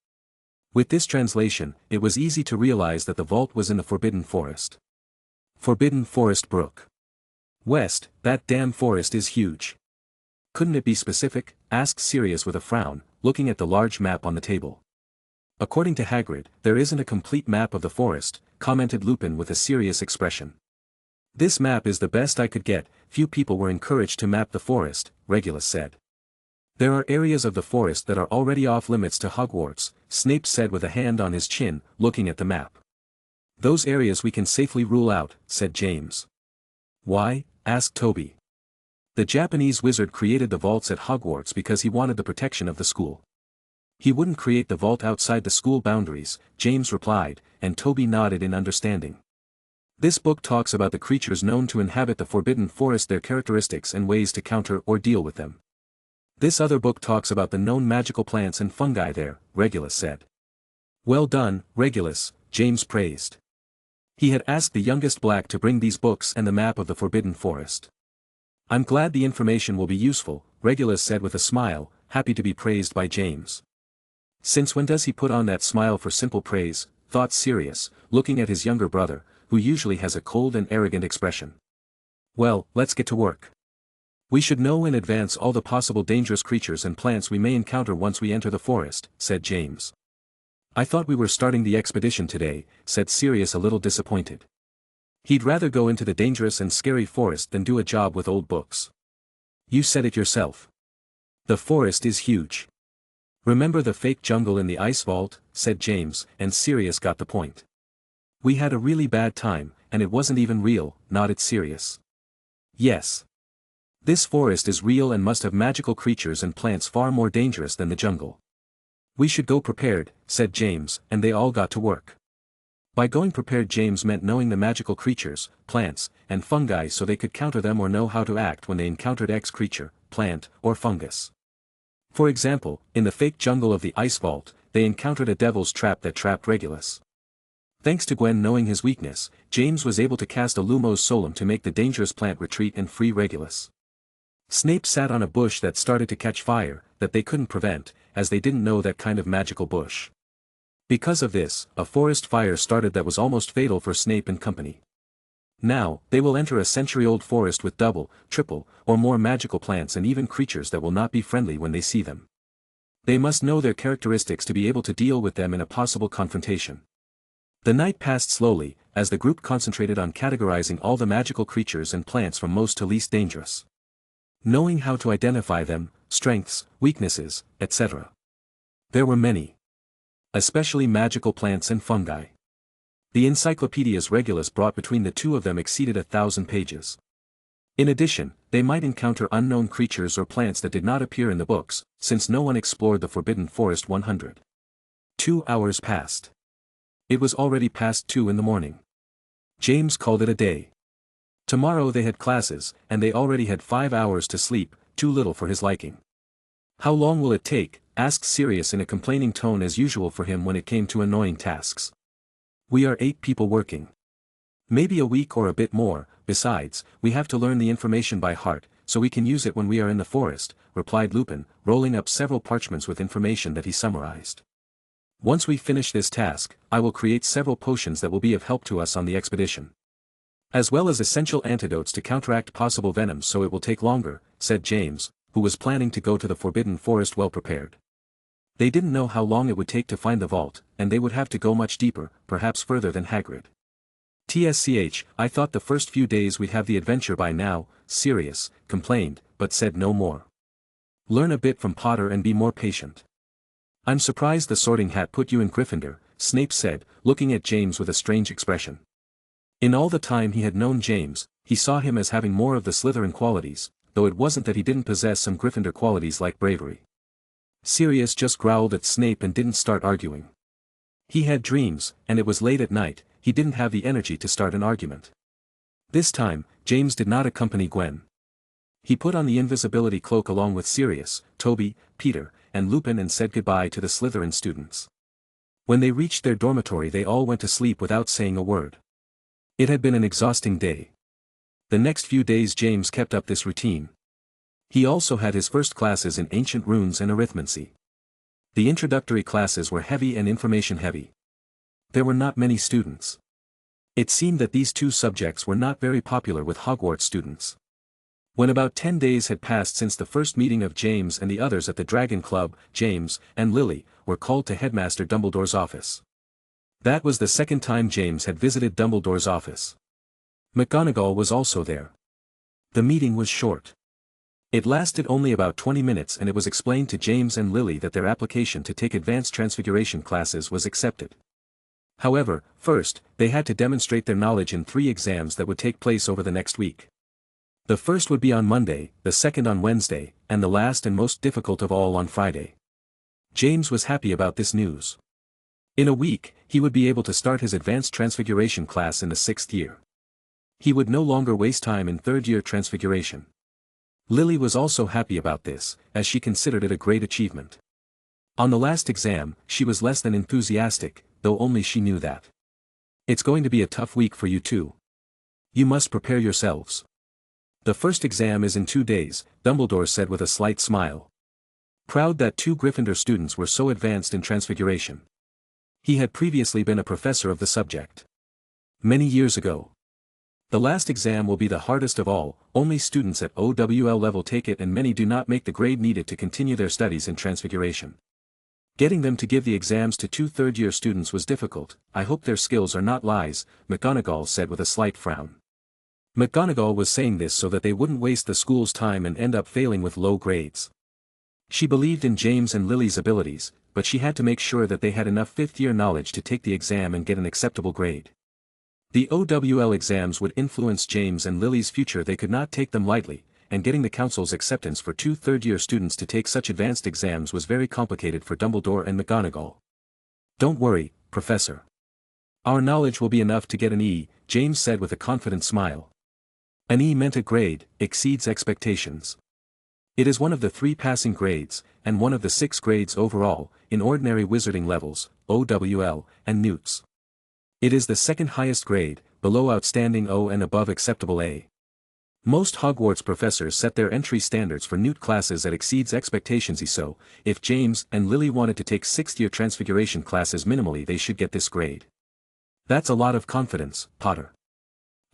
With this translation, it was easy to realize that the vault was in the forbidden forest. Forbidden Forest Brook. West, that damn forest is huge. Couldn't it be specific? Asked Sirius with a frown, looking at the large map on the table. According to Hagrid, there isn't a complete map of the forest, commented Lupin with a serious expression. This map is the best I could get. Few people were encouraged to map the forest, Regulus said. There are areas of the forest that are already off limits to Hogwarts, Snape said with a hand on his chin, looking at the map. Those areas we can safely rule out, said James. Why? Asked Toby. The Japanese wizard created the vaults at Hogwarts because he wanted the protection of the school. He wouldn't create the vault outside the school boundaries, James replied, and Toby nodded in understanding. This book talks about the creatures known to inhabit the Forbidden Forest, their characteristics and ways to counter or deal with them. This other book talks about the known magical plants and fungi there, Regulus said. Well done, Regulus, James praised. He had asked the youngest Black to bring these books and the map of the Forbidden Forest. I'm glad the information will be useful, Regulus said with a smile, happy to be praised by James. Since when does he put on that smile for simple praise, thought Sirius, looking at his younger brother, who usually has a cold and arrogant expression. Well, let's get to work. We should know in advance all the possible dangerous creatures and plants we may encounter once we enter the forest, said James. I thought we were starting the expedition today, said Sirius a little disappointed. He'd rather go into the dangerous and scary forest than do a job with old books. You said it yourself. The forest is huge. Remember the fake jungle in the ice vault, said James, and Sirius got the point. We had a really bad time, and it wasn't even real, nodded Sirius. Yes. This forest is real and must have magical creatures and plants far more dangerous than the jungle. "We should go prepared," said James, and they all got to work. By going prepared, James meant knowing the magical creatures, plants, and fungi so they could counter them or know how to act when they encountered X creature, plant, or fungus. For example, in the fake jungle of the ice vault, they encountered a devil's trap that trapped Regulus. Thanks to Gwen knowing his weakness, James was able to cast a Lumos Solum to make the dangerous plant retreat and free Regulus. Snape sat on a bush that started to catch fire, that they couldn't prevent, as they didn't know that kind of magical bush. Because of this, a forest fire started that was almost fatal for Snape and company. Now, they will enter a century-old forest with double, triple, or more magical plants and even creatures that will not be friendly when they see them. They must know their characteristics to be able to deal with them in a possible confrontation. The night passed slowly, as the group concentrated on categorizing all the magical creatures and plants from most to least dangerous. Knowing how to identify them, strengths, weaknesses, etc. There were many. Especially magical plants and fungi. The encyclopedias Regulus brought between the two of them exceeded 1,000 pages. In addition, they might encounter unknown creatures or plants that did not appear in the books, since no one explored the Forbidden Forest 100. 2 hours passed. It was already past 2 in the morning. James called it a day. Tomorrow they had classes, and they already had 5 hours to sleep, too little for his liking. "How long will it take?" asked Sirius in a complaining tone as usual for him when it came to annoying tasks. "We are 8 people working. Maybe a week or a bit more, besides, we have to learn the information by heart, so we can use it when we are in the forest," replied Lupin, rolling up several parchments with information that he summarized. "Once we finish this task, I will create several potions that will be of help to us on the expedition. As well as essential antidotes to counteract possible venoms, so it will take longer," said James, who was planning to go to the Forbidden Forest well prepared. They didn't know how long it would take to find the vault, and they would have to go much deeper, perhaps further than Hagrid. "TSCH, I thought the first few days we'd have the adventure by now," Sirius complained, but said no more. "Learn a bit from Potter and be more patient." "I'm surprised the Sorting Hat put you in Gryffindor," Snape said, looking at James with a strange expression. In all the time he had known James, he saw him as having more of the Slytherin qualities, though it wasn't that he didn't possess some Gryffindor qualities like bravery. Sirius just growled at Snape and didn't start arguing. He had dreams, and it was late at night, he didn't have the energy to start an argument. This time, James did not accompany Gwen. He put on the invisibility cloak along with Sirius, Toby, Peter, and Lupin and said goodbye to the Slytherin students. When they reached their dormitory they all went to sleep without saying a word. It had been an exhausting day. The next few days James kept up this routine. He also had his first classes in ancient runes and arithmancy. The introductory classes were heavy and information heavy. There were not many students. It seemed that these two subjects were not very popular with Hogwarts students. When about 10 days had passed since the first meeting of James and the others at the Dragon Club, James and Lily were called to Headmaster Dumbledore's office. That was the second time James had visited Dumbledore's office. McGonagall was also there. The meeting was short. It lasted only about 20 minutes and it was explained to James and Lily that their application to take advanced transfiguration classes was accepted. However, first, they had to demonstrate their knowledge in 3 exams that would take place over the next week. The first would be on Monday, the second on Wednesday, and the last and most difficult of all on Friday. James was happy about this news. In a week, he would be able to start his advanced transfiguration class in the 6th year. He would no longer waste time in 3rd-year transfiguration. Lily was also happy about this, as she considered it a great achievement. On the last exam, she was less than enthusiastic, though only she knew that. "It's going to be a tough week for you too. You must prepare yourselves. The first exam is in 2 days," Dumbledore said with a slight smile. Proud that 2 Gryffindor students were so advanced in transfiguration. He had previously been a professor of the subject. Many years ago. "The last exam will be the hardest of all, only students at OWL level take it and many do not make the grade needed to continue their studies in transfiguration. Getting them to give the exams to 2 third-year students was difficult. I hope their skills are not lies," McGonagall said with a slight frown. McGonagall was saying this so that they wouldn't waste the school's time and end up failing with low grades. She believed in James and Lily's abilities, but she had to make sure that they had enough 5th-year knowledge to take the exam and get an acceptable grade. The OWL exams would influence James and Lily's future. They could not take them lightly, and getting the council's acceptance for 2 third-year students to take such advanced exams was very complicated for Dumbledore and McGonagall. "Don't worry, Professor. Our knowledge will be enough to get an E," James said with a confident smile. An E meant a grade, exceeds expectations. It is one of the 3 passing grades, and one of the 6 grades overall, in ordinary wizarding levels, OWL, and Newts. It is the second highest grade, below outstanding O and above acceptable A. Most Hogwarts professors set their entry standards for Newt classes that exceeds expectations, so, if James and Lily wanted to take 6th-year Transfiguration classes minimally, they should get this grade. "That's a lot of confidence, Potter.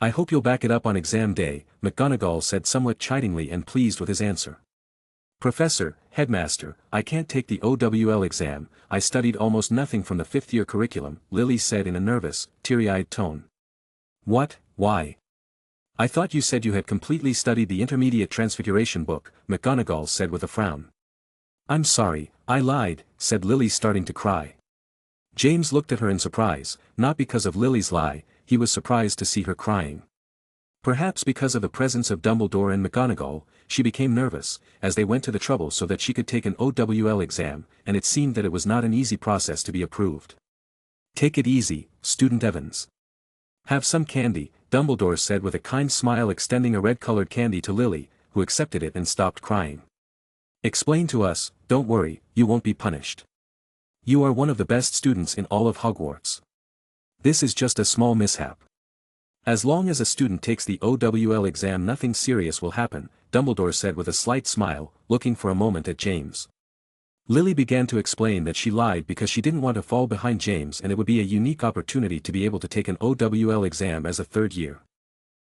I hope you'll back it up on exam day," McGonagall said somewhat chidingly and pleased with his answer. "Professor, Headmaster, I can't take the OWL exam, I studied almost nothing from the 5th-year curriculum," Lily said in a nervous, teary-eyed tone. "What, why? I thought you said you had completely studied the Intermediate Transfiguration book," McGonagall said with a frown. "I'm sorry, I lied," said Lily, starting to cry. James looked at her in surprise, not because of Lily's lie, he was surprised to see her crying. Perhaps because of the presence of Dumbledore and McGonagall, she became nervous, as they went to the trouble so that she could take an OWL exam, and it seemed that it was not an easy process to be approved. "Take it easy, Student Evans. Have some candy," Dumbledore said with a kind smile, extending a red-colored candy to Lily, who accepted it and stopped crying. "Explain to us, don't worry, you won't be punished. You are one of the best students in all of Hogwarts. This is just a small mishap. As long as a student takes the OWL exam, nothing serious will happen," Dumbledore said with a slight smile, looking for a moment at James. Lily began to explain that she lied because she didn't want to fall behind James, and it would be a unique opportunity to be able to take an OWL exam as a 3rd year.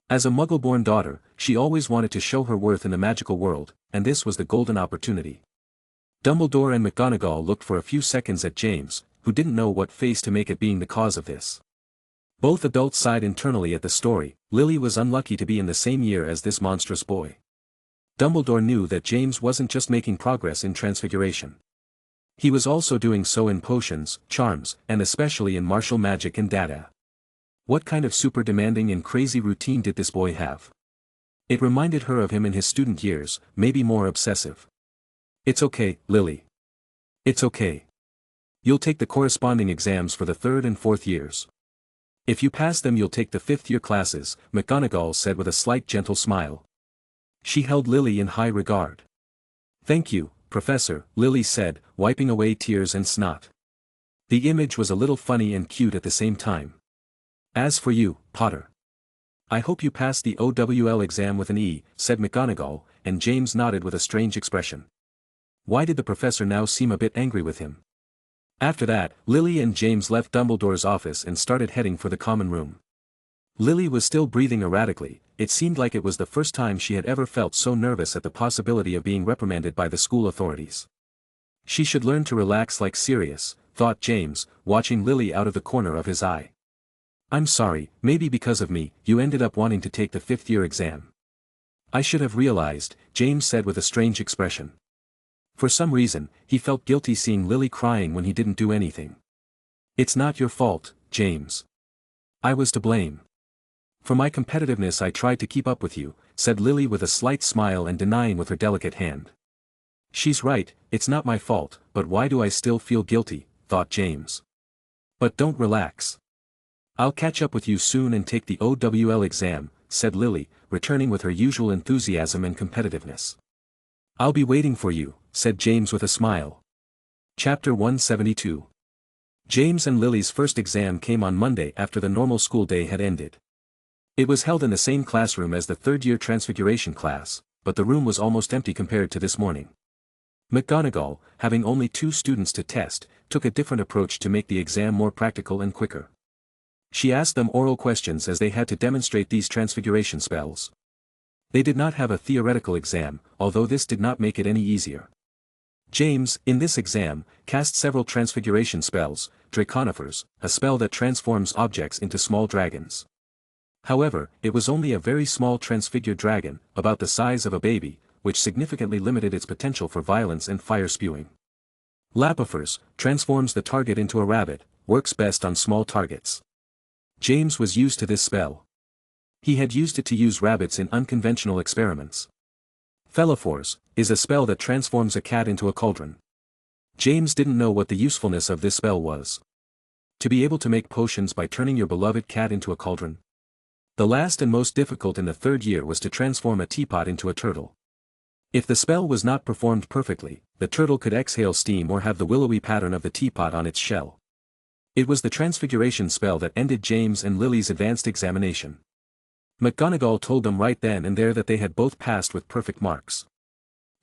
As a Muggle-born daughter, she always wanted to show her worth in the magical world, and this was the golden opportunity. Dumbledore and McGonagall looked for a few seconds at James, who didn't know what face to make at being the cause of this. Both adults sighed internally at the story. Lily was unlucky to be in the same year as this monstrous boy. Dumbledore knew that James wasn't just making progress in Transfiguration. He was also doing so in potions, charms, and especially in martial magic and data. What kind of super demanding and crazy routine did this boy have? It reminded her of him in his student years, maybe more obsessive. "It's okay, Lily. It's okay. You'll take the corresponding exams for the 3rd and 4th years. If you pass them, you'll take the 5th-year classes," McGonagall said with a slight gentle smile. She held Lily in high regard. "Thank you, Professor," Lily said, wiping away tears and snot. The image was a little funny and cute at the same time. "As for you, Potter, I hope you pass the OWL exam with an E," said McGonagall, and James nodded with a strange expression. Why did the professor now seem a bit angry with him? After that, Lily and James left Dumbledore's office and started heading for the common room. Lily was still breathing erratically. It seemed like it was the first time she had ever felt so nervous at the possibility of being reprimanded by the school authorities. She should learn to relax like Sirius, thought James, watching Lily out of the corner of his eye. "I'm sorry, maybe because of me, you ended up wanting to take the 5th-year exam. I should have realized," James said with a strange expression. For some reason, he felt guilty seeing Lily crying when he didn't do anything. "It's not your fault, James. I was to blame. For my competitiveness I tried to keep up with you," said Lily with a slight smile and denying with her delicate hand. "She's right, it's not my fault, but why do I still feel guilty?" thought James. "But don't relax. I'll catch up with you soon and take the OWL exam," said Lily, returning with her usual enthusiasm and competitiveness. "I'll be waiting for you," said James with a smile. Chapter 172. James and Lily's first exam came on Monday after the normal school day had ended. It was held in the same classroom as the 3rd-year Transfiguration class, but the room was almost empty compared to this morning. McGonagall, having only 2 students to test, took a different approach to make the exam more practical and quicker. She asked them oral questions as they had to demonstrate these transfiguration spells. They did not have a theoretical exam, although this did not make it any easier. James, in this exam, cast several transfiguration spells, Draconifers, a spell that transforms objects into small dragons. However, it was only a very small transfigured dragon, about the size of a baby, which significantly limited its potential for violence and fire spewing. Lapifers, transforms the target into a rabbit, works best on small targets. James was used to this spell. He had used it to use rabbits in unconventional experiments. Fellophors is a spell that transforms a cat into a cauldron. James didn't know what the usefulness of this spell was. To be able to make potions by turning your beloved cat into a cauldron. The last and most difficult in the third year was to transform a teapot into a turtle. If the spell was not performed perfectly, the turtle could exhale steam or have the willowy pattern of the teapot on its shell. It was the transfiguration spell that ended James and Lily's advanced examination. McGonagall told them right then and there that they had both passed with perfect marks.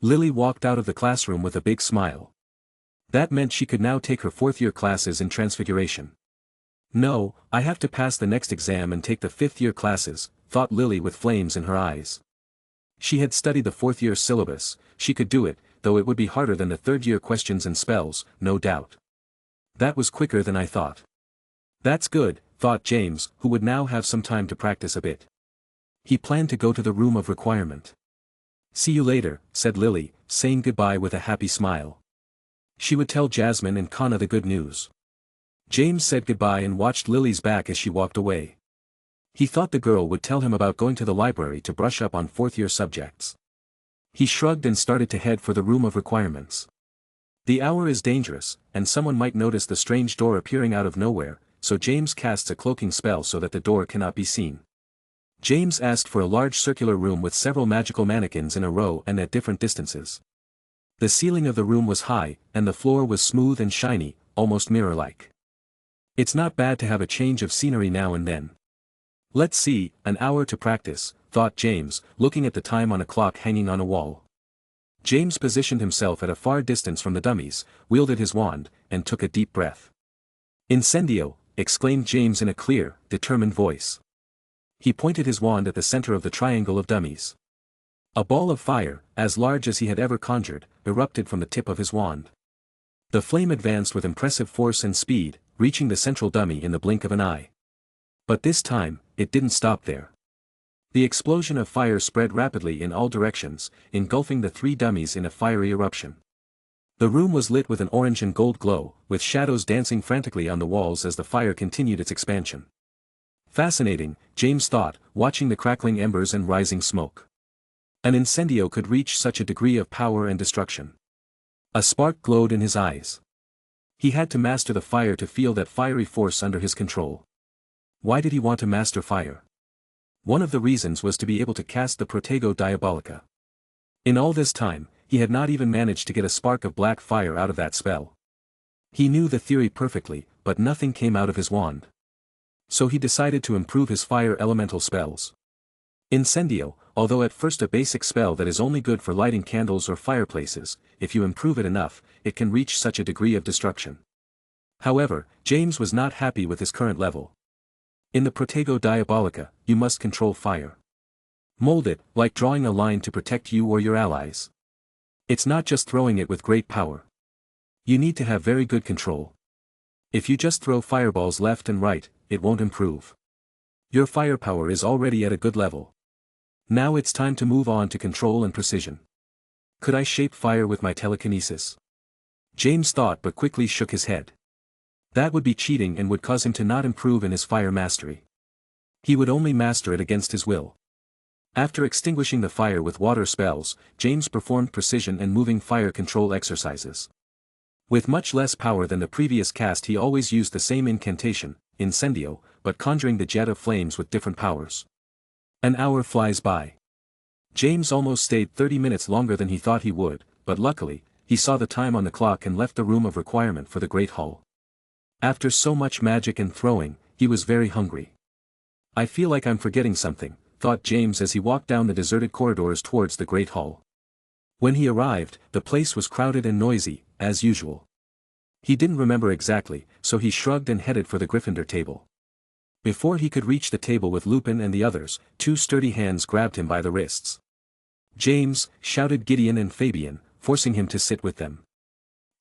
Lily walked out of the classroom with a big smile. That meant she could now take her fourth-year classes in transfiguration. No, I have to pass the next exam and take the fifth-year classes, thought Lily with flames in her eyes. She had studied the fourth-year syllabus, she could do it, though it would be harder than the third-year questions and spells, no doubt. That was quicker than I thought. That's good, thought James, who would now have some time to practice a bit. He planned to go to the room of requirement. See you later, said Lily, saying goodbye with a happy smile. She would tell Jasmine and Connor the good news. James said goodbye and watched Lily's back as she walked away. He thought the girl would tell him about going to the library to brush up on fourth-year subjects. He shrugged and started to head for the room of requirements. The hour is dangerous, and someone might notice the strange door appearing out of nowhere, so James casts a cloaking spell so that the door cannot be seen. James asked for a large circular room with several magical mannequins in a row and at different distances. The ceiling of the room was high, and the floor was smooth and shiny, almost mirror-like. It's not bad to have a change of scenery now and then. Let's see, an hour to practice, thought James, looking at the time on a clock hanging on a wall. James positioned himself at a far distance from the dummies, wielded his wand, and took a deep breath. Incendio, exclaimed James in a clear, determined voice. He pointed his wand at the center of the triangle of dummies. A ball of fire, as large as he had ever conjured, erupted from the tip of his wand. The flame advanced with impressive force and speed, reaching the central dummy in the blink of an eye. But this time, it didn't stop there. The explosion of fire spread rapidly in all directions, engulfing the three dummies in a fiery eruption. The room was lit with an orange and gold glow, with shadows dancing frantically on the walls as the fire continued its expansion. Fascinating, James thought, watching the crackling embers and rising smoke. An incendio could reach such a degree of power and destruction. A spark glowed in his eyes. He had to master the fire to feel that fiery force under his control. Why did he want to master fire? One of the reasons was to be able to cast the Protego Diabolica. In all this time, he had not even managed to get a spark of black fire out of that spell. He knew the theory perfectly, but nothing came out of his wand. So he decided to improve his fire elemental spells. Incendio, although at first a basic spell that is only good for lighting candles or fireplaces, if you improve it enough, it can reach such a degree of destruction. However, James was not happy with his current level. In the Protego Diabolica, you must control fire. Mold it, like drawing a line to protect you or your allies. It's not just throwing it with great power. You need to have very good control. If you just throw fireballs left and right, it won't improve. Your firepower is already at a good level. Now it's time to move on to control and precision. Could I shape fire with my telekinesis? James thought but quickly shook his head. That would be cheating and would cause him to not improve in his fire mastery. He would only master it against his will. After extinguishing the fire with water spells, James performed precision and moving fire control exercises. With much less power than the previous cast, he always used the same incantation, Incendio, but conjuring the jet of flames with different powers. An hour flies by. James almost stayed 30 minutes longer than he thought he would, but luckily, he saw the time on the clock and left the room of requirement for the Great Hall. After so much magic and throwing, he was very hungry. I feel like I'm forgetting something, thought James as he walked down the deserted corridors towards the Great Hall. When he arrived, the place was crowded and noisy, as usual. He didn't remember exactly, so he shrugged and headed for the Gryffindor table. Before he could reach the table with Lupin and the others, two sturdy hands grabbed him by the wrists. James, shouted Gideon and Fabian, forcing him to sit with them.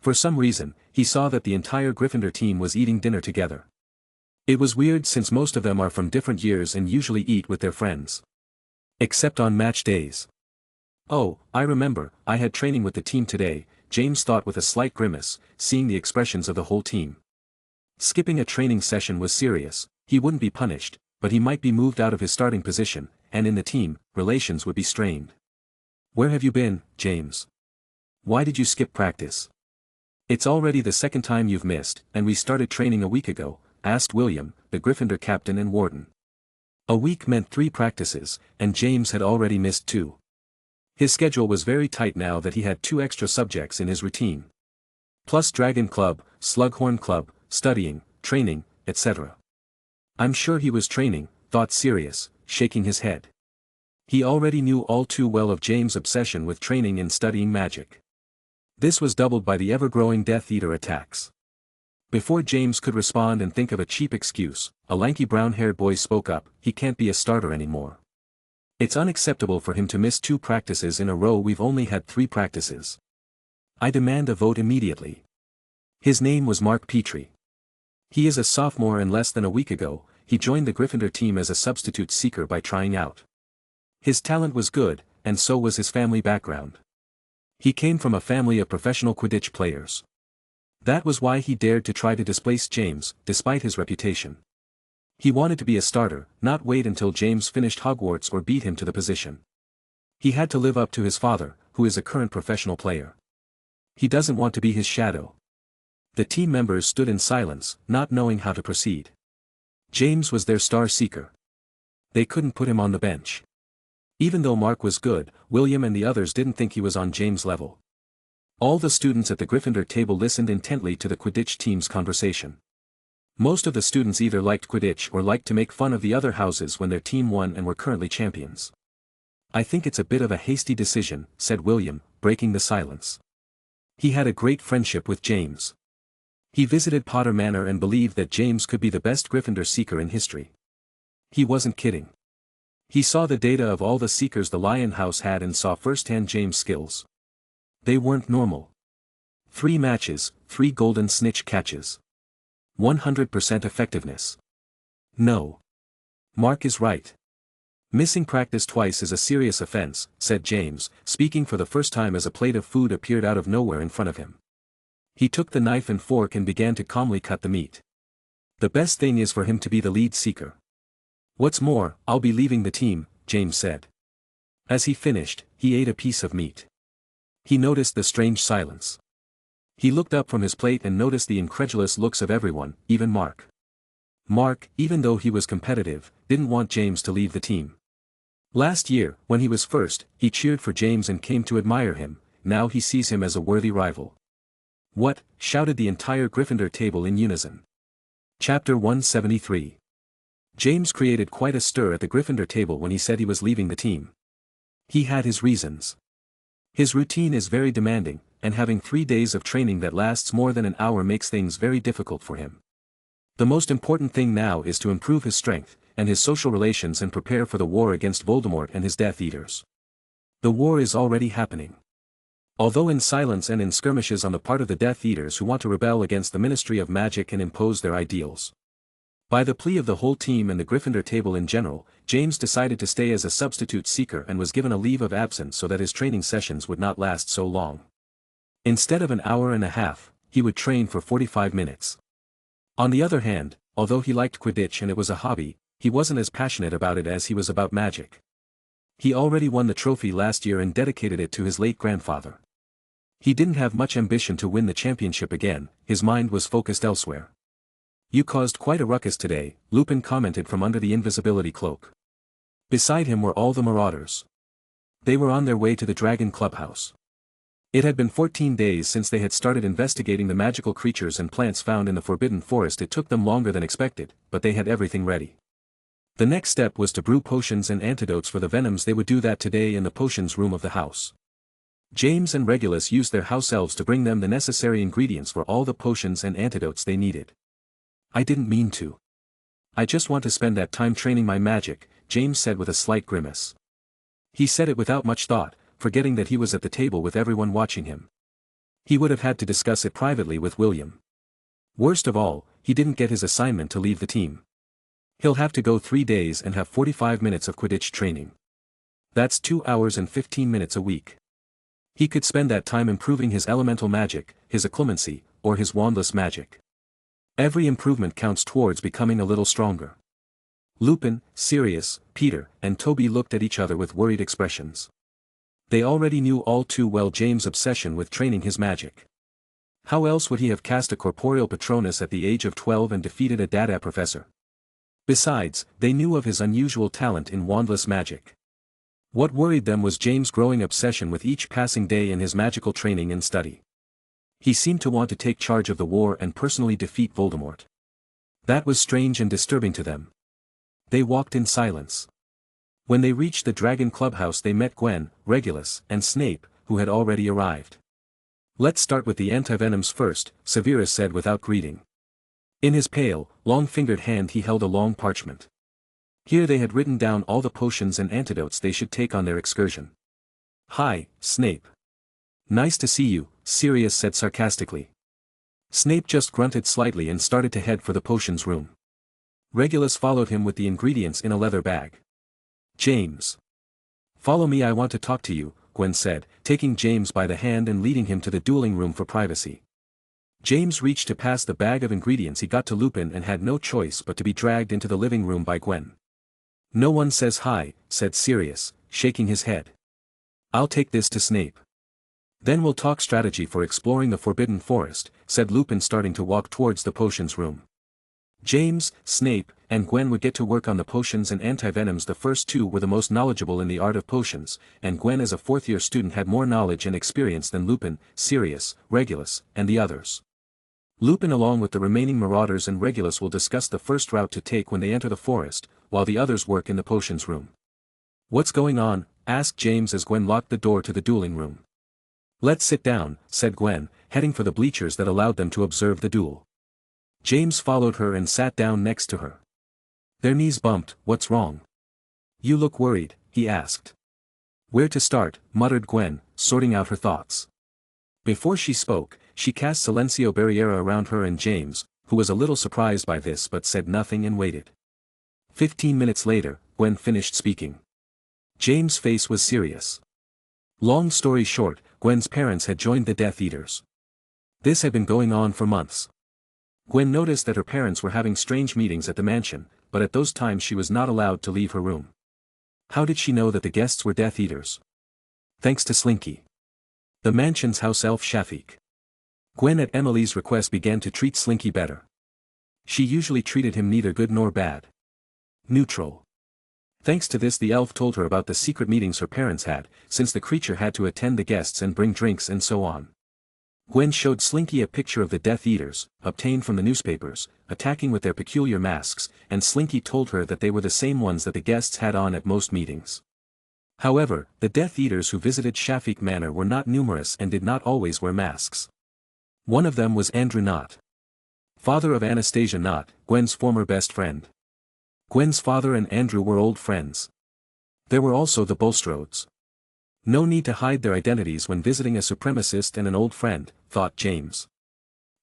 For some reason, he saw that the entire Gryffindor team was eating dinner together. It was weird since most of them are from different years and usually eat with their friends. Except on match days. Oh, I remember, I had training with the team today, James thought with a slight grimace, seeing the expressions of the whole team. Skipping a training session was serious, he wouldn't be punished, but he might be moved out of his starting position, and in the team, relations would be strained. Where have you been, James? Why did you skip practice? It's already the second time you've missed, and we started training a week ago, asked William, the Gryffindor captain and warden. A week meant 3 practices, and James had already missed 2. His schedule was very tight now that he had 2 extra subjects in his routine. Plus Dragon Club, Slughorn Club, studying, training, etc. I'm sure he was training, thought Sirius, shaking his head. He already knew all too well of James' obsession with training and studying magic. This was doubled by the ever-growing Death Eater attacks. Before James could respond and think of a cheap excuse, a lanky brown-haired boy spoke up, he can't be a starter anymore. It's unacceptable for him to miss 2 practices in a row. We've only had 3 practices. I demand a vote immediately. His name was Mark Petrie. He is a sophomore and less than a week ago, he joined the Gryffindor team as a substitute seeker by trying out. His talent was good, and so was his family background. He came from a family of professional Quidditch players. That was why he dared to try to displace James, despite his reputation. He wanted to be a starter, not wait until James finished Hogwarts or beat him to the position. He had to live up to his father, who is a current professional player. He doesn't want to be his shadow. The team members stood in silence, not knowing how to proceed. James was their star seeker. They couldn't put him on the bench. Even though Mark was good, William and the others didn't think he was on James' level. All the students at the Gryffindor table listened intently to the Quidditch team's conversation. Most of the students either liked Quidditch or liked to make fun of the other houses when their team won and were currently champions. I think it's a bit of a hasty decision, said William, breaking the silence. He had a great friendship with James. He visited Potter Manor and believed that James could be the best Gryffindor seeker in history. He wasn't kidding. He saw the data of all the seekers the Lion House had and saw firsthand James' skills. They weren't normal. 3 matches, 3 golden snitch catches. 100% effectiveness. No. Mark is right. Missing practice twice is a serious offense, said James, speaking for the first time as a plate of food appeared out of nowhere in front of him. He took the knife and fork and began to calmly cut the meat. The best thing is for him to be the lead seeker. What's more, I'll be leaving the team, James said. As he finished, he ate a piece of meat. He noticed the strange silence. He looked up from his plate and noticed the incredulous looks of everyone, even Mark. Mark, even though he was competitive, didn't want James to leave the team. Last year, when he was first, he cheered for James and came to admire him, now he sees him as a worthy rival. What? Shouted the entire Gryffindor table in unison. Chapter 173. James created quite a stir at the Gryffindor table when he said he was leaving the team. He had his reasons. His routine is very demanding, and having 3 days of training that lasts more than an hour makes things very difficult for him. The most important thing now is to improve his strength, and his social relations and prepare for the war against Voldemort and his Death Eaters. The war is already happening. Although in silence and in skirmishes on the part of the Death Eaters who want to rebel against the Ministry of Magic and impose their ideals. By the plea of the whole team and the Gryffindor table in general, James decided to stay as a substitute seeker and was given a leave of absence so that his training sessions would not last so long. Instead of an hour and a half, he would train for 45 minutes. On the other hand, although he liked Quidditch and it was a hobby, he wasn't as passionate about it as he was about magic. He already won the trophy last year and dedicated it to his late grandfather. He didn't have much ambition to win the championship again, his mind was focused elsewhere. You caused quite a ruckus today, Lupin commented from under the invisibility cloak. Beside him were all the marauders. They were on their way to the Dragon Clubhouse. It had been 14 days since they had started investigating the magical creatures and plants found in the Forbidden Forest. It took them longer than expected, but they had everything ready. The next step was to brew potions and antidotes for the venoms. They would do that today in the potions room of the house. James and Regulus used their house elves to bring them the necessary ingredients for all the potions and antidotes they needed. I didn't mean to. I just want to spend that time training my magic, James said with a slight grimace. He said it without much thought, forgetting that he was at the table with everyone watching him. He would have had to discuss it privately with William. Worst of all, he didn't get his assignment to leave the team. He'll have to go 3 days and have 45 minutes of Quidditch training. That's 2 hours and 15 minutes a week. He could spend that time improving his elemental magic, his occlumency, or his wandless magic. Every improvement counts towards becoming a little stronger. Lupin, Sirius, Peter, and Toby looked at each other with worried expressions. They already knew all too well James' obsession with training his magic. How else would he have cast a corporeal Patronus at the age of 12 and defeated a Dada professor? Besides, they knew of his unusual talent in wandless magic. What worried them was James' growing obsession with each passing day in his magical training and study. He seemed to want to take charge of the war and personally defeat Voldemort. That was strange and disturbing to them. They walked in silence. When they reached the Dragon Clubhouse they met Gwen, Regulus, and Snape, who had already arrived. "Let's start with the antivenoms first," Severus said without greeting. In his pale, long-fingered hand he held a long parchment. Here they had written down all the potions and antidotes they should take on their excursion. "Hi, Snape. Nice to see you," Sirius said sarcastically. Snape just grunted slightly and started to head for the potions room. Regulus followed him with the ingredients in a leather bag. "James. Follow me, I want to talk to you," Gwen said, taking James by the hand and leading him to the dueling room for privacy. James reached to pass the bag of ingredients he got to Lupin and had no choice but to be dragged into the living room by Gwen. "No one says hi," said Sirius, shaking his head. "I'll take this to Snape. Then we'll talk strategy for exploring the Forbidden Forest," said Lupin, starting to walk towards the potions room. James, Snape, and Gwen would get to work on the potions and antivenoms. The first two were the most knowledgeable in the art of potions, and Gwen as a fourth-year student had more knowledge and experience than Lupin, Sirius, Regulus, and the others. Lupin along with the remaining marauders and Regulus will discuss the first route to take when they enter the forest, while the others work in the potions room. "What's going on?" asked James as Gwen locked the door to the dueling room. "Let's sit down," said Gwen, heading for the bleachers that allowed them to observe the duel. James followed her and sat down next to her. Their knees bumped. "What's wrong? You look worried," he asked. "Where to start?" muttered Gwen, sorting out her thoughts. Before she spoke, she cast Silencio Barriera around her and James, who was a little surprised by this but said nothing and waited. 15 minutes later, Gwen finished speaking. James' face was serious. Long story short, Gwen's parents had joined the Death Eaters. This had been going on for months. Gwen noticed that her parents were having strange meetings at the mansion, but at those times she was not allowed to leave her room. How did she know that the guests were Death Eaters? Thanks to Slinky, the mansion's house elf Shafik. Gwen at Emily's request began to treat Slinky better. She usually treated him neither good nor bad. Neutral. Thanks to this the elf told her about the secret meetings her parents had, since the creature had to attend the guests and bring drinks and so on. Gwen showed Slinky a picture of the Death Eaters, obtained from the newspapers, attacking with their peculiar masks, and Slinky told her that they were the same ones that the guests had on at most meetings. However, the Death Eaters who visited Shafik Manor were not numerous and did not always wear masks. One of them was Andrew Knott, father of Anastasia Knott, Gwen's former best friend. Gwen's father and Andrew were old friends. There were also the Bulstrodes. No need to hide their identities when visiting a supremacist and an old friend, thought James.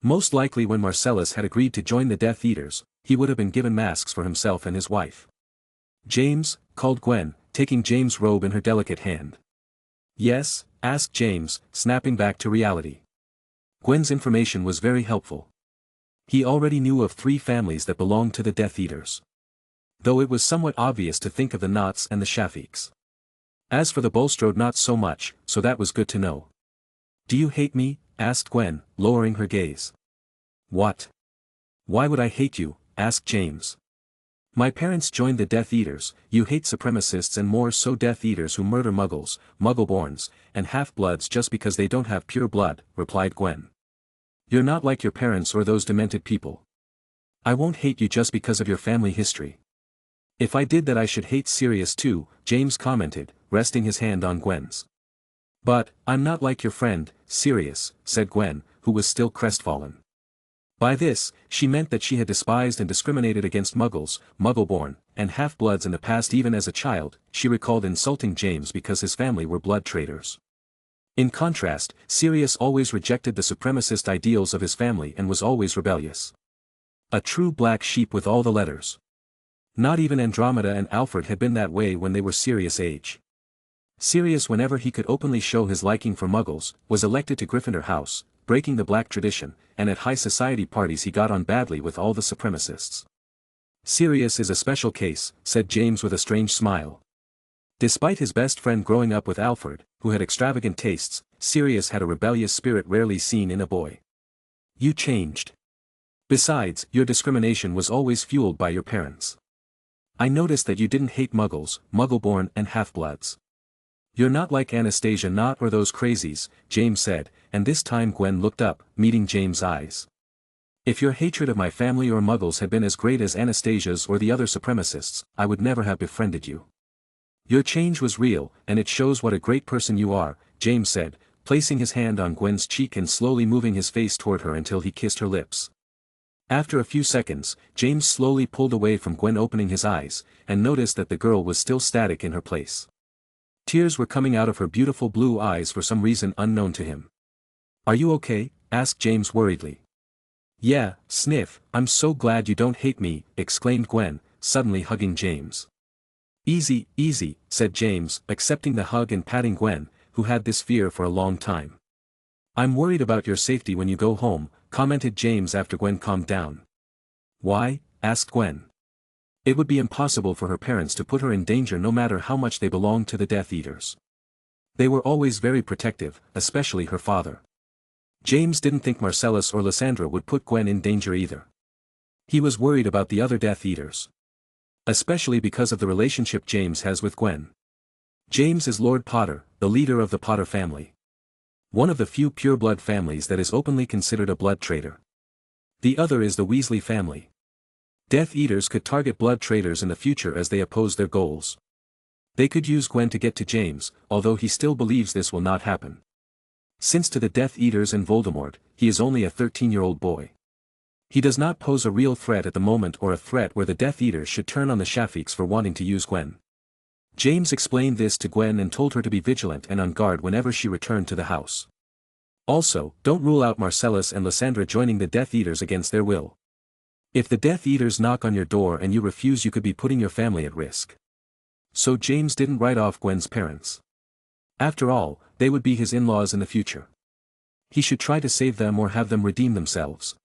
Most likely when Marcellus had agreed to join the Death Eaters, he would have been given masks for himself and his wife. "James," called Gwen, taking James' robe in her delicate hand. "Yes?" asked James, snapping back to reality. Gwen's information was very helpful. He already knew of 3 families that belonged to the Death Eaters. Though it was somewhat obvious to think of the Knotts and the Shafiks. As for the Bulstrode not so much, so that was good to know. "Do you hate me?" asked Gwen, lowering her gaze. "What? Why would I hate you?" asked James. "My parents joined the Death Eaters, you hate supremacists and more so Death Eaters who murder muggles, muggleborns, and half-bloods just because they don't have pure blood," replied Gwen. "You're not like your parents or those demented people. I won't hate you just because of your family history." "If I did that I should hate Sirius too," James commented, resting his hand on Gwen's. "But, I'm not like your friend, Sirius," said Gwen, who was still crestfallen. By this, she meant that she had despised and discriminated against muggles, muggleborn, and half-bloods in the past. Even as a child, she recalled insulting James because his family were blood traitors. In contrast, Sirius always rejected the supremacist ideals of his family and was always rebellious. A true black sheep with all the letters. Not even Andromeda and Alfred had been that way when they were Sirius' age. Sirius, whenever he could openly show his liking for muggles, was elected to Gryffindor House, breaking the black tradition, and at high society parties he got on badly with all the supremacists. "Sirius is a special case," said James with a strange smile. Despite his best friend growing up with Alfred, who had extravagant tastes, Sirius had a rebellious spirit rarely seen in a boy. You changed. Besides, your discrimination was always fueled by your parents. I noticed that you didn't hate muggles, muggle-born and half-bloods. You're not like Anastasia not or those crazies, James said, and this time Gwen looked up, meeting James' eyes. If your hatred of my family or muggles had been as great as Anastasia's or the other supremacists, I would never have befriended you. Your change was real, and it shows what a great person you are, James said, placing his hand on Gwen's cheek and slowly moving his face toward her until he kissed her lips. After a few seconds, James slowly pulled away from Gwen, opening his eyes, and noticed that the girl was still static in her place. Tears were coming out of her beautiful blue eyes for some reason unknown to him. Are you okay? Asked James worriedly. Yeah, sniff, I'm so glad you don't hate me, exclaimed Gwen, suddenly hugging James. Easy, easy, said James, accepting the hug and patting Gwen, who had this fear for a long time. I'm worried about your safety when you go home, commented James after Gwen calmed down. Why? Asked Gwen. It would be impossible for her parents to put her in danger no matter how much they belonged to the Death Eaters. They were always very protective, especially her father. James didn't think Marcellus or Lysandra would put Gwen in danger either. He was worried about the other Death Eaters. Especially because of the relationship James has with Gwen. James is Lord Potter, the leader of the Potter family. One of the few pure-blood families that is openly considered a blood traitor. The other is the Weasley family. Death Eaters could target blood traitors in the future as they oppose their goals. They could use Gwen to get to James, although he still believes this will not happen. Since to the Death Eaters and Voldemort, he is only a 13-year-old boy. He does not pose a real threat at the moment, or a threat where the Death Eaters should turn on the Shafiqs for wanting to use Gwen. James explained this to Gwen and told her to be vigilant and on guard whenever she returned to the house. Also, don't rule out Marcellus and Lysandra joining the Death Eaters against their will. If the Death Eaters knock on your door and you refuse, you could be putting your family at risk. So James didn't write off Gwen's parents. After all, they would be his in-laws in the future. He should try to save them or have them redeem themselves.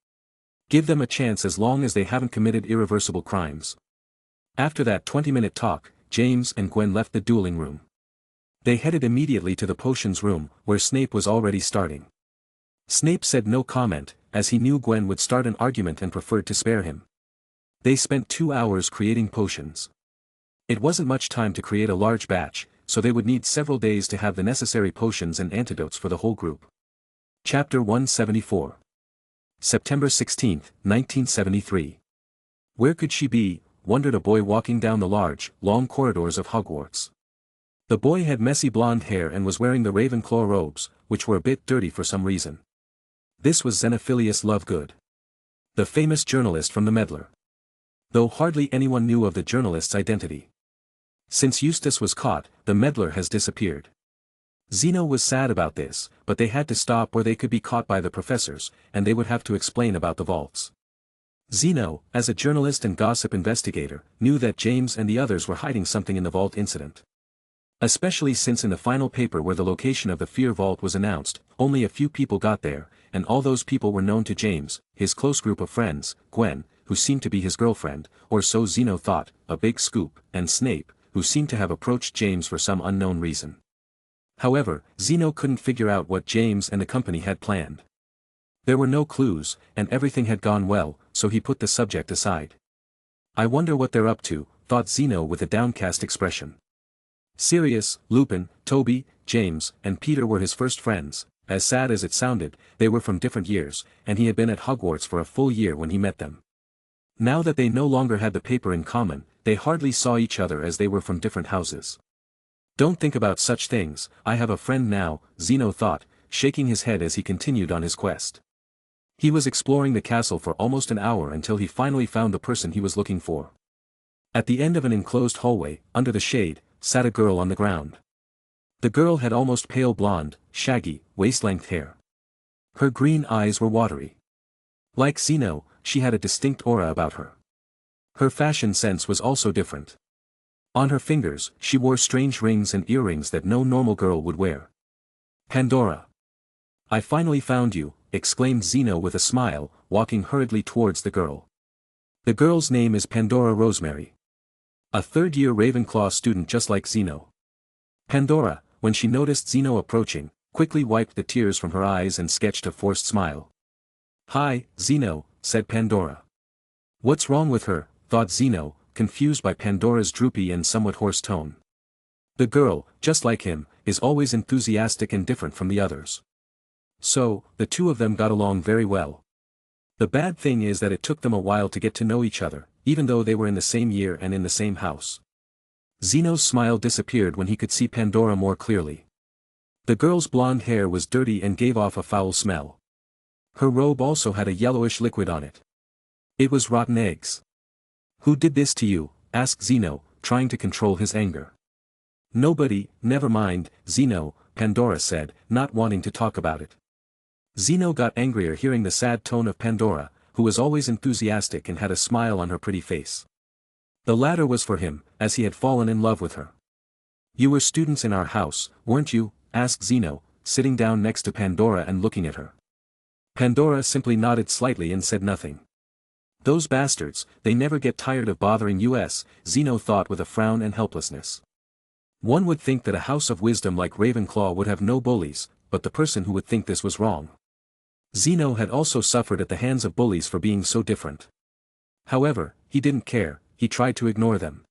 Give them a chance as long as they haven't committed irreversible crimes. After that 20-minute talk, James and Gwen left the dueling room. They headed immediately to the potions room, where Snape was already starting. Snape said no comment, as he knew Gwen would start an argument and preferred to spare him. They spent 2 hours creating potions. It wasn't much time to create a large batch, so they would need several days to have the necessary potions and antidotes for the whole group. Chapter 174. September 16, 1973. Where could she be? Wondered a boy walking down the large, long corridors of Hogwarts. The boy had messy blonde hair and was wearing the Ravenclaw robes, which were a bit dirty for some reason. This was Xenophilius Lovegood, the famous journalist from the Meddler. Though hardly anyone knew of the journalist's identity. Since Eustace was caught, the Meddler has disappeared. Zeno was sad about this, but they had to stop or they could be caught by the professors, and they would have to explain about the vaults. Zeno, as a journalist and gossip investigator, knew that James and the others were hiding something in the vault incident. Especially since in the final paper where the location of the Fear Vault was announced, only a few people got there, and all those people were known to James, his close group of friends, Gwen, who seemed to be his girlfriend, or so Zeno thought, a big scoop, and Snape, who seemed to have approached James for some unknown reason. However, Zeno couldn't figure out what James and the company had planned. There were no clues, and everything had gone well, so he put the subject aside. I wonder what they're up to, thought Zeno with a downcast expression. Sirius, Lupin, Toby, James, and Peter were his first friends. As sad as it sounded, they were from different years, and he had been at Hogwarts for a full year when he met them. Now that they no longer had the paper in common, they hardly saw each other as they were from different houses. Don't think about such things, I have a friend now, Zeno thought, shaking his head as he continued on his quest. He was exploring the castle for almost an hour until he finally found the person he was looking for. At the end of an enclosed hallway, under the shade, sat a girl on the ground. The girl had almost pale blonde, shaggy, waist-length hair. Her green eyes were watery. Like Zeno, she had a distinct aura about her. Her fashion sense was also different. On her fingers, she wore strange rings and earrings that no normal girl would wear. Pandora. I finally found you, exclaimed Zeno with a smile, walking hurriedly towards the girl. The girl's name is Pandora Rosemary. A third-year Ravenclaw student just like Zeno. Pandora, when she noticed Zeno approaching, quickly wiped the tears from her eyes and sketched a forced smile. "Hi, Zeno," said Pandora. "What's wrong with her?" thought Zeno, confused by Pandora's droopy and somewhat hoarse tone. The girl, just like him, is always enthusiastic and different from the others. So, the two of them got along very well. The bad thing is that it took them a while to get to know each other, even though they were in the same year and in the same house. Zeno's smile disappeared when he could see Pandora more clearly. The girl's blonde hair was dirty and gave off a foul smell. Her robe also had a yellowish liquid on it. It was rotten eggs. "Who did this to you?" asked Zeno, trying to control his anger. "Nobody, never mind, Zeno," Pandora said, not wanting to talk about it. Zeno got angrier hearing the sad tone of Pandora, who was always enthusiastic and had a smile on her pretty face. The latter was for him, as he had fallen in love with her. "You were students in our house, weren't you?" asked Zeno, sitting down next to Pandora and looking at her. Pandora simply nodded slightly and said nothing. "Those bastards, they never get tired of bothering us," Zeno thought with a frown and helplessness. One would think that a house of wisdom like Ravenclaw would have no bullies, but the person who would think this was wrong. Zeno had also suffered at the hands of bullies for being so different. However, he didn't care, he tried to ignore them.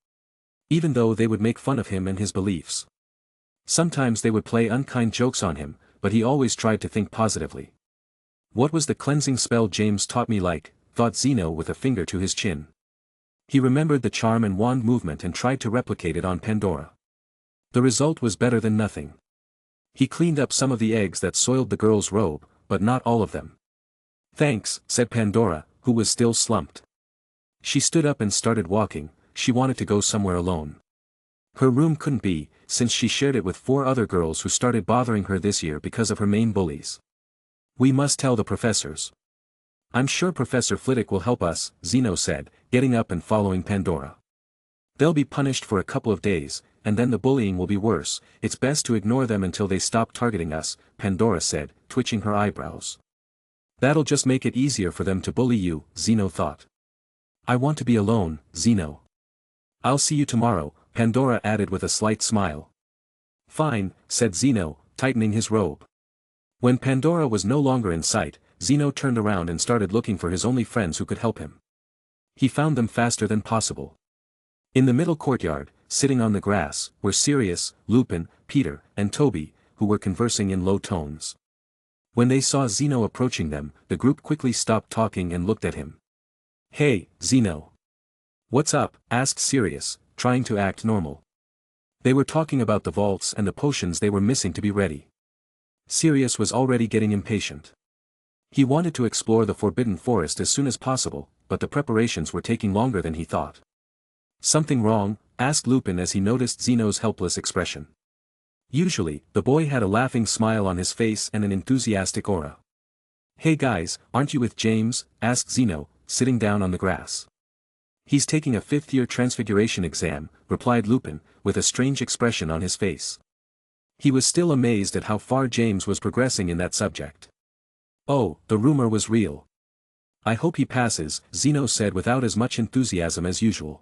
Even though they would make fun of him and his beliefs. Sometimes they would play unkind jokes on him, but he always tried to think positively. "What was the cleansing spell James taught me like?" thought Zeno with a finger to his chin. He remembered the charm and wand movement and tried to replicate it on Pandora. The result was better than nothing. He cleaned up some of the eggs that soiled the girl's robe, but not all of them. "Thanks," said Pandora, who was still slumped. She stood up and started walking. She wanted to go somewhere alone. Her room couldn't be, since she shared it with 4 other girls who started bothering her this year because of her main bullies. "We must tell the professors. I'm sure Professor Flitwick will help us," Zeno said, getting up and following Pandora. "They'll be punished for a couple of days, and then the bullying will be worse. It's best to ignore them until they stop targeting us," Pandora said, twitching her eyebrows. "That'll just make it easier for them to bully you," Zeno thought. "I want to be alone, Zeno." "I'll see you tomorrow," Pandora added with a slight smile. "Fine," said Zeno, tightening his robe. When Pandora was no longer in sight, Zeno turned around and started looking for his only friends who could help him. He found them faster than possible. In the middle courtyard, sitting on the grass, were Sirius, Lupin, Peter, and Toby, who were conversing in low tones. When they saw Zeno approaching them, the group quickly stopped talking and looked at him. "Hey, Zeno. What's up?" asked Sirius, trying to act normal. They were talking about the vaults and the potions they were missing to be ready. Sirius was already getting impatient. He wanted to explore the Forbidden Forest as soon as possible, but the preparations were taking longer than he thought. "Something wrong?" asked Lupin as he noticed Zeno's helpless expression. Usually, the boy had a laughing smile on his face and an enthusiastic aura. "Hey guys, aren't you with James?" asked Zeno, sitting down on the grass. "He's taking a 5th-year transfiguration exam," replied Lupin, with a strange expression on his face. He was still amazed at how far James was progressing in that subject. Oh, the rumor was real. "I hope he passes," Zeno said without as much enthusiasm as usual.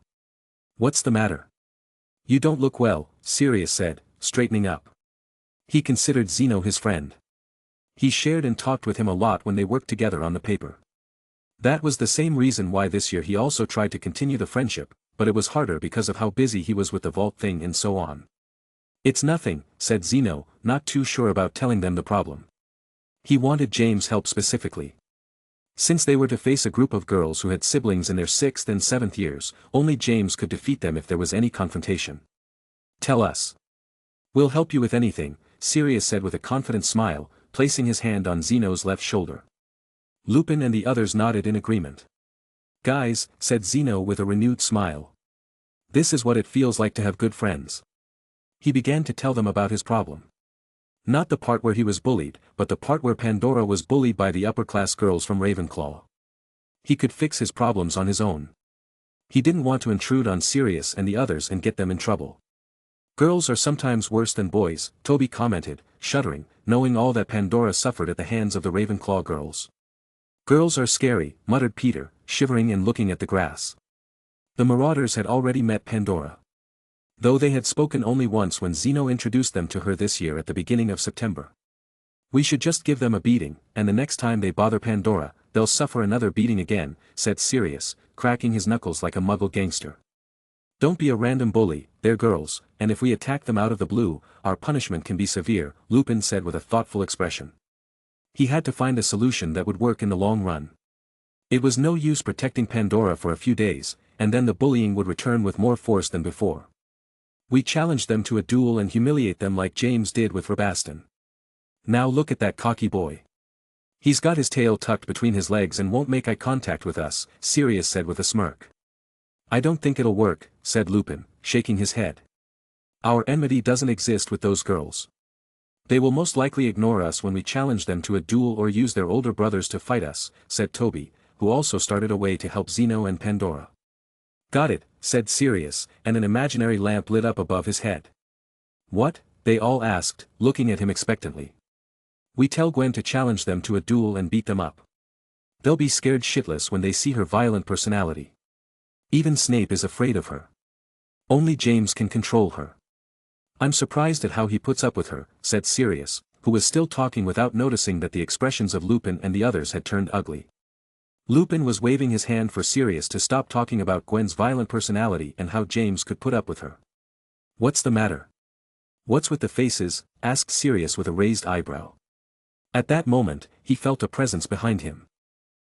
"What's the matter?" "You don't look well," Sirius said, straightening up. He considered Zeno his friend. He shared and talked with him a lot when they worked together on the paper. That was the same reason why this year he also tried to continue the friendship, but it was harder because of how busy he was with the vault thing and so on. "It's nothing," said Zeno, not too sure about telling them the problem. He wanted James' help specifically. Since they were to face a group of girls who had siblings in their 6th and 7th years, only James could defeat them if there was any confrontation. "Tell us. We'll help you with anything," Sirius said with a confident smile, placing his hand on Zeno's left shoulder. Lupin and the others nodded in agreement. "Guys," said Zeno with a renewed smile. "This is what it feels like to have good friends." He began to tell them about his problem. Not the part where he was bullied, but the part where Pandora was bullied by the upper-class girls from Ravenclaw. He could fix his problems on his own. He didn't want to intrude on Sirius and the others and get them in trouble. "Girls are sometimes worse than boys," Toby commented, shuddering, knowing all that Pandora suffered at the hands of the Ravenclaw girls. "Girls are scary," muttered Peter, shivering and looking at the grass. The Marauders had already met Pandora. though they had spoken only once when Zeno introduced them to her this year at the beginning of September. "We should just give them a beating, and the next time they bother Pandora, they'll suffer another beating again," said Sirius, cracking his knuckles like a Muggle gangster. "Don't be a random bully, they're girls, and if we attack them out of the blue, our punishment can be severe," Lupin said with a thoughtful expression. He had to find a solution that would work in the long run. It was no use protecting Pandora for a few days, and then the bullying would return with more force than before. "We challenge them to a duel and humiliate them like James did with Rabaston. Now look at that cocky boy. He's got his tail tucked between his legs and won't make eye contact with us," Sirius said with a smirk. "I don't think it'll work," said Lupin, shaking his head. "Our enmity doesn't exist with those girls. They will most likely ignore us when we challenge them to a duel or use their older brothers to fight us," said Toby, who also started a way to help Zeno and Pandora. "Got it," said Sirius, and an imaginary lamp lit up above his head. "What?" they all asked, looking at him expectantly. "We tell Gwen to challenge them to a duel and beat them up. They'll be scared shitless when they see her violent personality. Even Snape is afraid of her. Only James can control her. I'm surprised at how he puts up with her," said Sirius, who was still talking without noticing that the expressions of Lupin and the others had turned ugly. Lupin was waving his hand for Sirius to stop talking about Gwen's violent personality and how James could put up with her. "What's the matter? What's with the faces?" asked Sirius with a raised eyebrow. At that moment, he felt a presence behind him.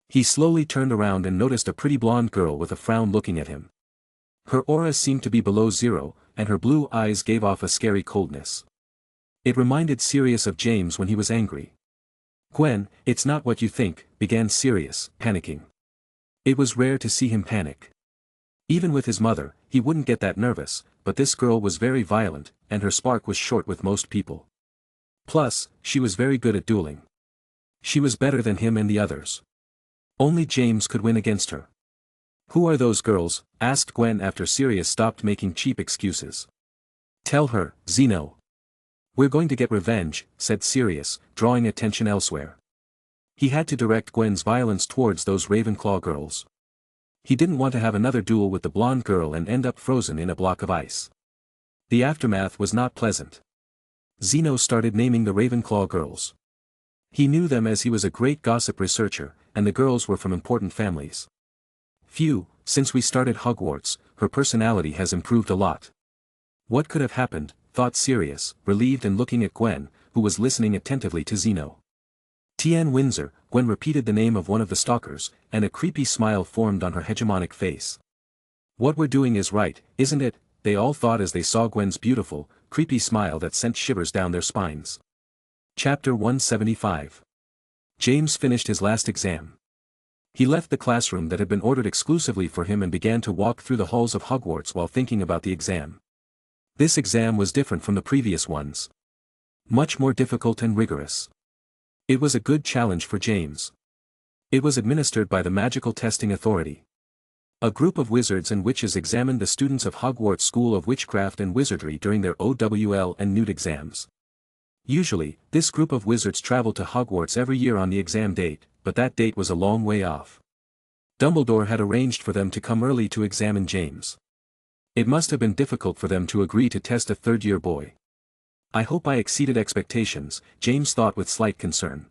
He slowly turned around and noticed a pretty blonde girl with a frown looking at him. Her aura seemed to be below zero, and her blue eyes gave off a scary coldness. It reminded Sirius of James when he was angry. "Gwen, it's not what you think," began Sirius, panicking. It was rare to see him panic. Even with his mother, he wouldn't get that nervous, but this girl was very violent, and her spark was short with most people. Plus, she was very good at dueling. She was better than him and the others. Only James could win against her. "Who are those girls?" asked Gwen after Sirius stopped making cheap excuses. "Tell her, Zeno." "We're going to get revenge," said Sirius, drawing attention elsewhere. He had to direct Gwen's violence towards those Ravenclaw girls. He didn't want to have another duel with the blonde girl and end up frozen in a block of ice. The aftermath was not pleasant. Zeno started naming the Ravenclaw girls. He knew them as he was a great gossip researcher, and the girls were from important families. "Phew, since we started Hogwarts, her personality has improved a lot." What could have happened, thought Sirius, relieved and looking at Gwen, who was listening attentively to Zeno. "Tien Windsor," Gwen repeated the name of one of the stalkers, and a creepy smile formed on her hegemonic face. "What we're doing is right, isn't it?" they all thought as they saw Gwen's beautiful, creepy smile that sent shivers down their spines. Chapter 175. James finished his last exam. He left the classroom that had been ordered exclusively for him and began to walk through the halls of Hogwarts while thinking about the exam. This exam was different from the previous ones. Much more difficult and rigorous. It was a good challenge for James. It was administered by the Magical Testing Authority. A group of wizards and witches examined the students of Hogwarts School of Witchcraft and Wizardry during their OWL and NEWT exams. Usually, this group of wizards traveled to Hogwarts every year on the exam date, but that date was a long way off. Dumbledore had arranged for them to come early to examine James. It must have been difficult for them to agree to test a third-year boy. "I hope I exceeded expectations," James thought with slight concern.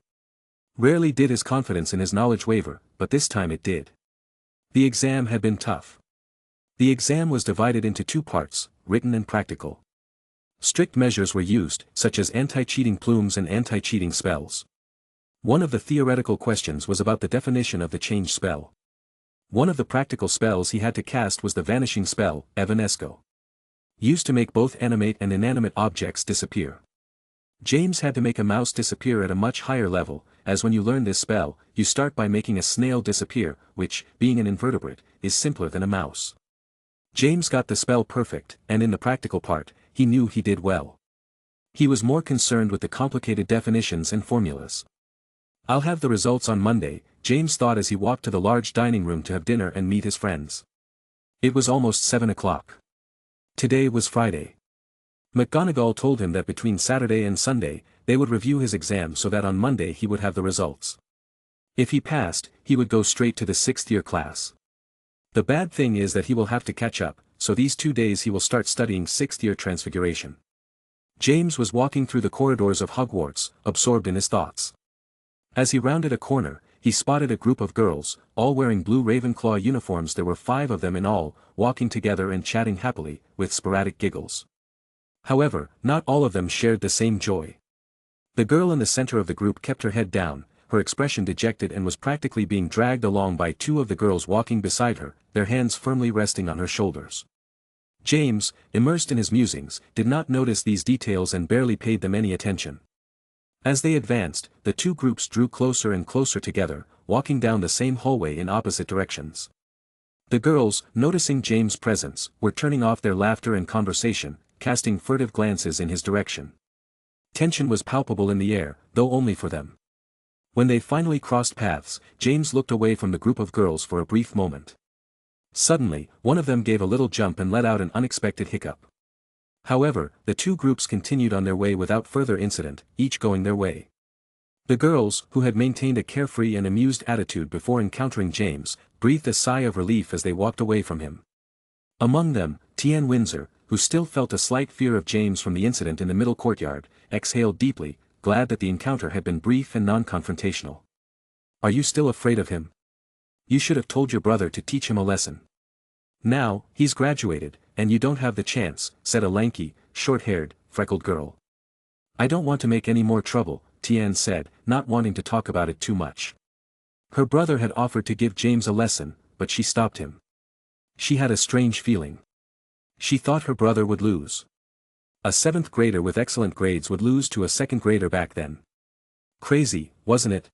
Rarely did his confidence in his knowledge waver, but this time it did. The exam had been tough. The exam was divided into two parts, written and practical. Strict measures were used, such as anti-cheating plumes and anti-cheating spells. One of the theoretical questions was about the definition of the change spell. One of the practical spells he had to cast was the vanishing spell, Evanesco. Used to make both animate and inanimate objects disappear. James had to make a mouse disappear at a much higher level, as when you learn this spell, you start by making a snail disappear, which, being an invertebrate, is simpler than a mouse. James got the spell perfect, and in the practical part, he knew he did well. He was more concerned with the complicated definitions and formulas. "I'll have the results on Monday," James thought as he walked to the large dining room to have dinner and meet his friends. It was almost 7 o'clock. Today was Friday. McGonagall told him that between Saturday and Sunday, they would review his exam so that on Monday he would have the results. If he passed, he would go straight to the 6th-year class. The bad thing is that he will have to catch up, so these 2 days he will start studying 6th year transfiguration. James was walking through the corridors of Hogwarts, absorbed in his thoughts. As he rounded a corner, he spotted a group of girls, all wearing blue Ravenclaw uniforms. There were 5 of them in all, walking together and chatting happily, with sporadic giggles. However, not all of them shared the same joy. The girl in the center of the group kept her head down, her expression dejected, and was practically being dragged along by 2 of the girls walking beside her, their hands firmly resting on her shoulders. James, immersed in his musings, did not notice these details and barely paid them any attention. As they advanced, the 2 groups drew closer and closer together, walking down the same hallway in opposite directions. The girls, noticing James' presence, were turning off their laughter and conversation, casting furtive glances in his direction. Tension was palpable in the air, though only for them. When they finally crossed paths, James looked away from the group of girls for a brief moment. Suddenly, one of them gave a little jump and let out an unexpected hiccup. However, the 2 groups continued on their way without further incident, each going their way. The girls, who had maintained a carefree and amused attitude before encountering James, breathed a sigh of relief as they walked away from him. Among them, T.N. Windsor, who still felt a slight fear of James from the incident in the middle courtyard, exhaled deeply, glad that the encounter had been brief and non-confrontational. "Are you still afraid of him? You should have told your brother to teach him a lesson. Now, he's graduated, and you don't have the chance," said a lanky, short-haired, freckled girl. "I don't want to make any more trouble," Tian said, not wanting to talk about it too much. Her brother had offered to give James a lesson, but she stopped him. She had a strange feeling. She thought her brother would lose. A 7th grader with excellent grades would lose to a 2nd grader back then. Crazy, wasn't it?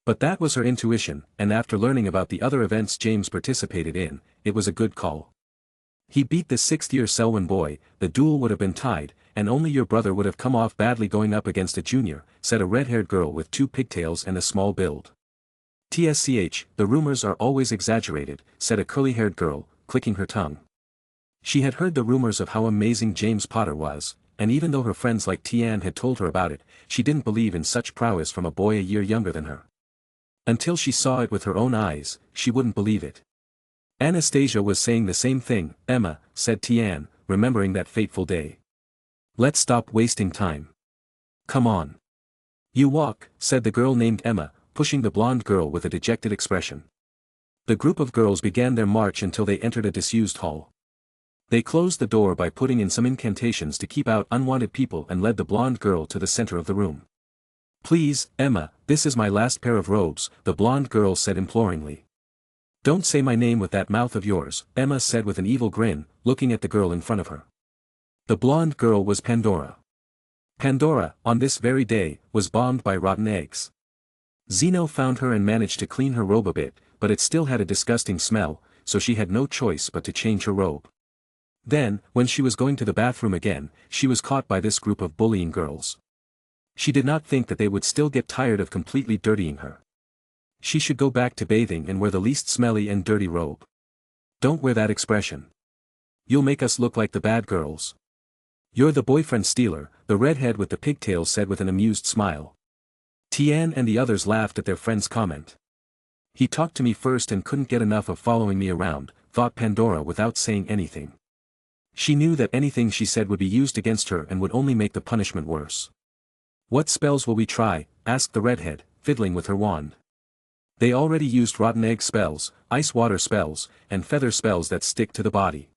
But that was her intuition, and after learning about the other events James participated in, it was a good call. He beat the 6th year Selwyn boy, the duel would have been tied, and only your brother would have come off badly going up against a junior, said a red-haired girl with 2 pigtails and a small build. "TSCH, the rumors are always exaggerated," said a curly-haired girl, clicking her tongue. She had heard the rumors of how amazing James Potter was, and even though her friends like Tian had told her about it, she didn't believe in such prowess from a boy a year younger than her. Until she saw it with her own eyes, she wouldn't believe it. Anastasia was saying the same thing, Emma, said Tian, remembering that fateful day. "Let's stop wasting time. Come on. You walk," said the girl named Emma, pushing the blonde girl with a dejected expression. The group of girls began their march until they entered a disused hall. They closed the door by putting in some incantations to keep out unwanted people and led the blonde girl to the center of the room. "Please, Emma, this is my last pair of robes," the blonde girl said imploringly. "Don't say my name with that mouth of yours," Emma said with an evil grin, looking at the girl in front of her. The blonde girl was Pandora. Pandora, on this very day, was bombed by rotten eggs. Zeno found her and managed to clean her robe a bit, but it still had a disgusting smell, so she had no choice but to change her robe. Then, when she was going to the bathroom again, she was caught by this group of bullying girls. She did not think that they would still get tired of completely dirtying her. She should go back to bathing and wear the least smelly and dirty robe. "Don't wear that expression. You'll make us look like the bad girls. You're the boyfriend stealer," the redhead with the pigtails said with an amused smile. Tian and the others laughed at their friend's comment. "He talked to me first and couldn't get enough of following me around," thought Pandora without saying anything. She knew that anything she said would be used against her and would only make the punishment worse. "What spells will we try?" asked the redhead, fiddling with her wand. "They already used rotten egg spells, ice water spells, and feather spells that stick to the body.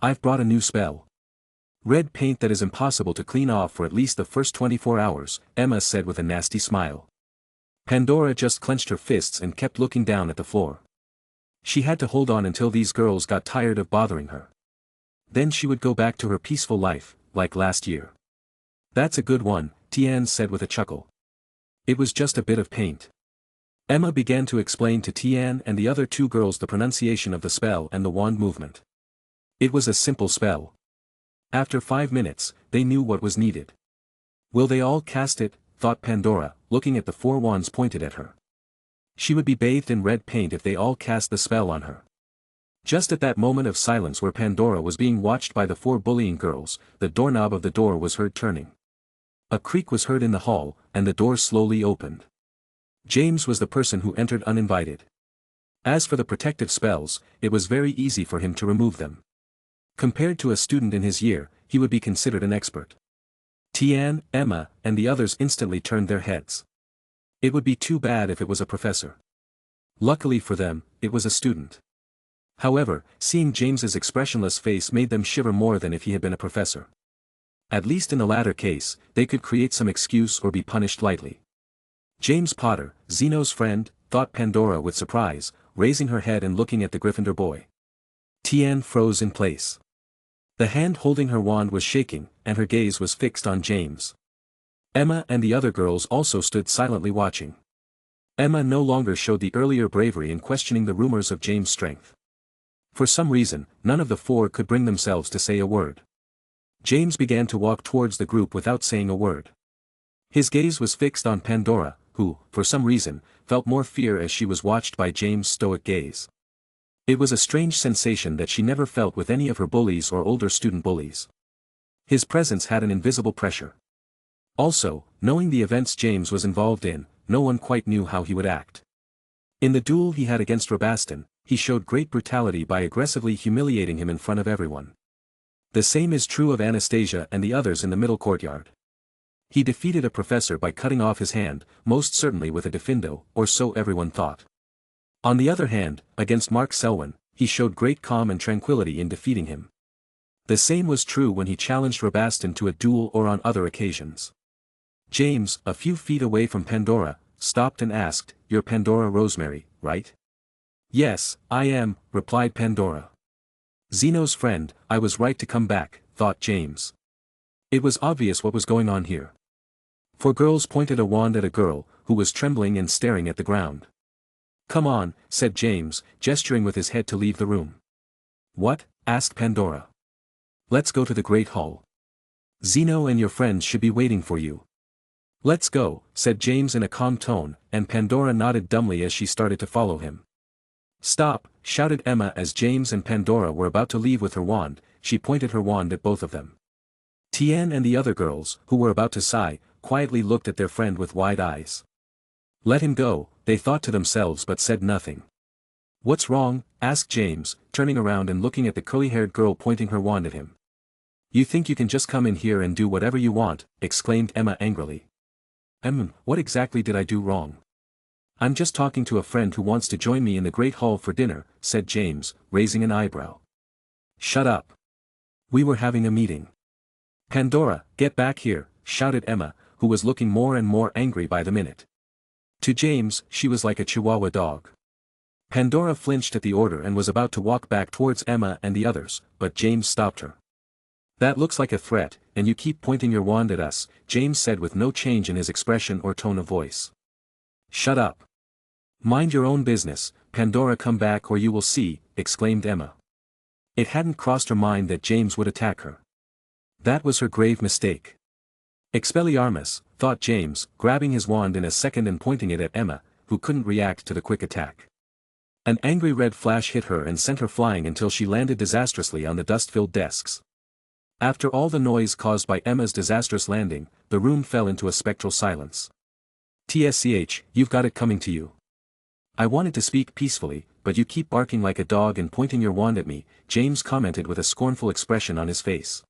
I've brought a new spell. Red paint that is impossible to clean off for at least the first 24 hours, Emma said with a nasty smile. Pandora just clenched her fists and kept looking down at the floor. She had to hold on until these girls got tired of bothering her. Then she would go back to her peaceful life, like last year. "That's a good one," Tian said with a chuckle. "It was just a bit of paint." Emma began to explain to Tian and the other 2 girls the pronunciation of the spell and the wand movement. It was a simple spell. After 5 minutes, they knew what was needed. "Will they all cast it?" thought Pandora, looking at the 4 wands pointed at her. She would be bathed in red paint if they all cast the spell on her. Just at that moment of silence where Pandora was being watched by the 4 bullying girls, the doorknob of the door was heard turning. A creak was heard in the hall, and the door slowly opened. James was the person who entered uninvited. As for the protective spells, it was very easy for him to remove them. Compared to a student in his year, he would be considered an expert. Tian, Emma, and the others instantly turned their heads. It would be too bad if it was a professor. Luckily for them, it was a student. However, seeing James's expressionless face made them shiver more than if he had been a professor. At least in the latter case, they could create some excuse or be punished lightly. James Potter, Zeno's friend, thought Pandora with surprise, raising her head and looking at the Gryffindor boy. Tian froze in place. The hand holding her wand was shaking, and her gaze was fixed on James. Emma and the other girls also stood silently watching. Emma no longer showed the earlier bravery in questioning the rumors of James' strength. For some reason, none of the four could bring themselves to say a word. James began to walk towards the group without saying a word. His gaze was fixed on Pandora, who, for some reason, felt more fear as she was watched by James' stoic gaze. It was a strange sensation that she never felt with any of her bullies or older student bullies. His presence had an invisible pressure. Also, knowing the events James was involved in, no one quite knew how he would act. In the duel he had against Robaston, he showed great brutality by aggressively humiliating him in front of everyone. The same is true of Anastasia and the others in the middle courtyard. He defeated a professor by cutting off his hand, most certainly with a diffindo, or so everyone thought. On the other hand, against Mark Selwyn, he showed great calm and tranquility in defeating him. The same was true when he challenged Robaston to a duel or on other occasions. James, a few feet away from Pandora, stopped and asked, "You're Pandora Rosemary, right?" "Yes, I am," replied Pandora. Zeno's friend, I was right to come back, thought James. It was obvious what was going on here. Four girls pointed a wand at a girl, who was trembling and staring at the ground. "Come on," said James, gesturing with his head to leave the room. "What?" asked Pandora. "Let's go to the Great Hall. Zeno and your friends should be waiting for you." "Let's go," said James in a calm tone, and Pandora nodded dumbly as she started to follow him. "Stop," shouted Emma as James and Pandora were about to leave with her wand. She pointed her wand at both of them. Tian and the other girls, who were about to sigh, quietly looked at their friend with wide eyes. "Let him go," they thought to themselves but said nothing. "What's wrong?" asked James, turning around and looking at the curly-haired girl pointing her wand at him. "You think you can just come in here and do whatever you want," exclaimed Emma angrily. What exactly did I do wrong?" "I'm just talking to a friend who wants to join me in the Great Hall for dinner," said James, raising an eyebrow. "Shut up. We were having a meeting." "Pandora, get back here," shouted Emma, who was looking more and more angry by the minute. To James, she was like a Chihuahua dog. Pandora flinched at the order and was about to walk back towards Emma and the others, but James stopped her. "That looks like a threat, and you keep pointing your wand at us," James said with no change in his expression or tone of voice. "Shut up. Mind your own business, Pandora, come back or you will see," exclaimed Emma. It hadn't crossed her mind that James would attack her. That was her grave mistake. Expelliarmus, thought James, grabbing his wand in a second and pointing it at Emma, who couldn't react to the quick attack. An angry red flash hit her and sent her flying until she landed disastrously on the dust-filled desks. After all the noise caused by Emma's disastrous landing, the room fell into a spectral silence. "TSCH, you've got it coming to you. I wanted to speak peacefully, but you keep barking like a dog and pointing your wand at me," James commented with a scornful expression on his face.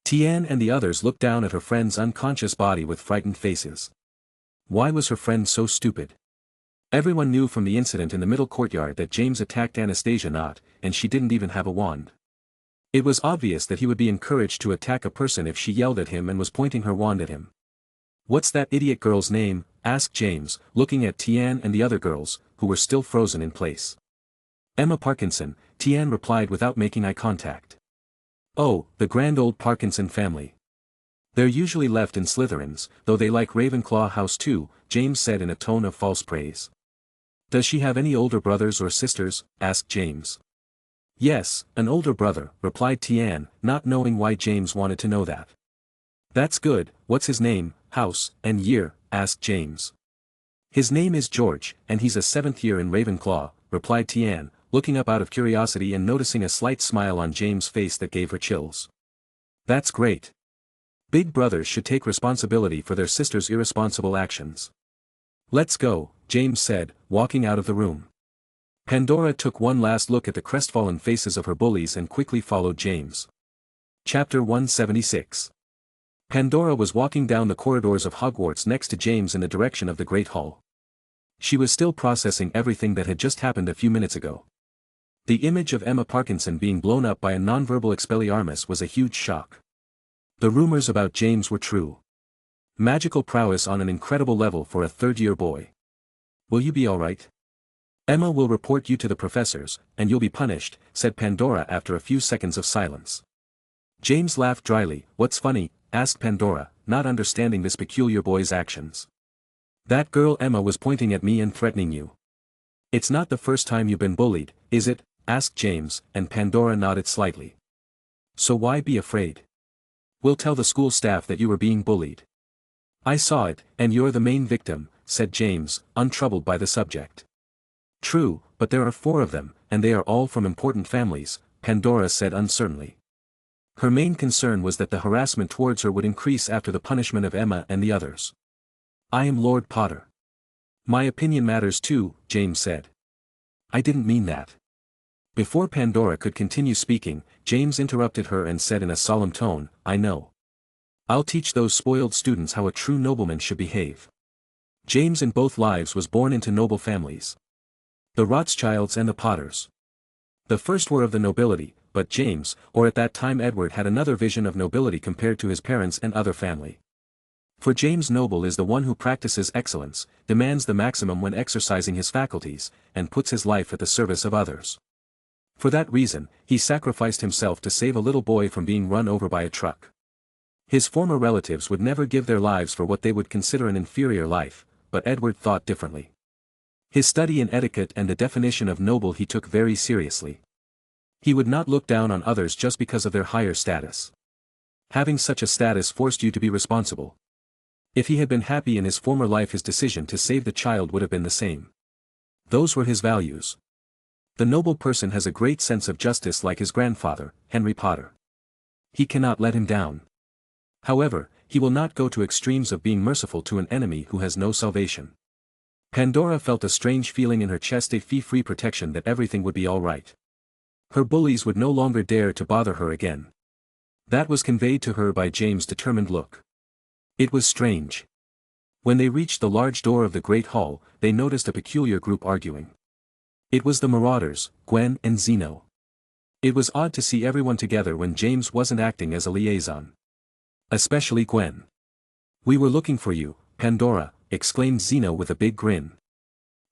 Tian and the others looked down at her friend's unconscious body with frightened faces. Why was her friend so stupid? Everyone knew from the incident in the middle courtyard that James attacked Anastasia not, and she didn't even have a wand. It was obvious that he would be encouraged to attack a person if she yelled at him and was pointing her wand at him. "What's that idiot girl's name?" asked James, looking at Tian and the other girls, who were still frozen in place. "Emma Parkinson," Tian replied without making eye contact. "Oh, the grand old Parkinson family. They're usually left in Slytherins, though they like Ravenclaw House too," James said in a tone of false praise. "Does she have any older brothers or sisters?" asked James. "Yes, an older brother," replied Tian, not knowing why James wanted to know that. "That's good, what's his name, house, and year?" asked James. "His name is George, and he's a 7th year in Ravenclaw," replied Tian, looking up out of curiosity and noticing a slight smile on James' face that gave her chills. "That's great. Big brothers should take responsibility for their sister's irresponsible actions." "Let's go," James said, walking out of the room. Pandora took one last look at the crestfallen faces of her bullies and quickly followed James. Chapter 176. Pandora was walking down the corridors of Hogwarts next to James in the direction of the Great Hall. She was still processing everything that had just happened a few minutes ago. The image of Emma Parkinson being blown up by a nonverbal Expelliarmus was a huge shock. The rumors about James were true. Magical prowess on an incredible level for a third-year boy. Will you be alright? Emma will report you to the professors, and you'll be punished, said Pandora after a few seconds of silence. James laughed dryly. What's funny? Asked Pandora, not understanding this peculiar boy's actions. That girl Emma was pointing at me and threatening you. It's not the first time you've been bullied, is it? Asked James, and Pandora nodded slightly. So why be afraid? We'll tell the school staff that you were being bullied. I saw it, and you're the main victim, said James, untroubled by the subject. True, but there are 4 of them, and they are all from important families, Pandora said uncertainly. Her main concern was that the harassment towards her would increase after the punishment of Emma and the others. I am Lord Potter. My opinion matters too, James said. I didn't mean that. Before Pandora could continue speaking, James interrupted her and said in a solemn tone, I know. I'll teach those spoiled students how a true nobleman should behave. James in both lives was born into noble families. The Rothschilds and the Potters. The first were of the nobility, but James, or at that time Edward, had another vision of nobility compared to his parents and other family. For James, noble is the one who practices excellence, demands the maximum when exercising his faculties, and puts his life at the service of others. For that reason, he sacrificed himself to save a little boy from being run over by a truck. His former relatives would never give their lives for what they would consider an inferior life, but Edward thought differently. His study in etiquette and the definition of noble he took very seriously. He would not look down on others just because of their higher status. Having such a status forced you to be responsible. If he had been happy in his former life, his decision to save the child would have been the same. Those were his values. The noble person has a great sense of justice like his grandfather, Henry Potter. He cannot let him down. However, he will not go to extremes of being merciful to an enemy who has no salvation. Pandora felt a strange feeling in her chest, a fee-free protection that everything would be all right. Her bullies would no longer dare to bother her again. That was conveyed to her by James' determined look. It was strange. When they reached the large door of the Great Hall, they noticed a peculiar group arguing. It was the Marauders, Gwen and Zeno. It was odd to see everyone together when James wasn't acting as a liaison. Especially Gwen. We were looking for you, Pandora, exclaimed Zeno with a big grin.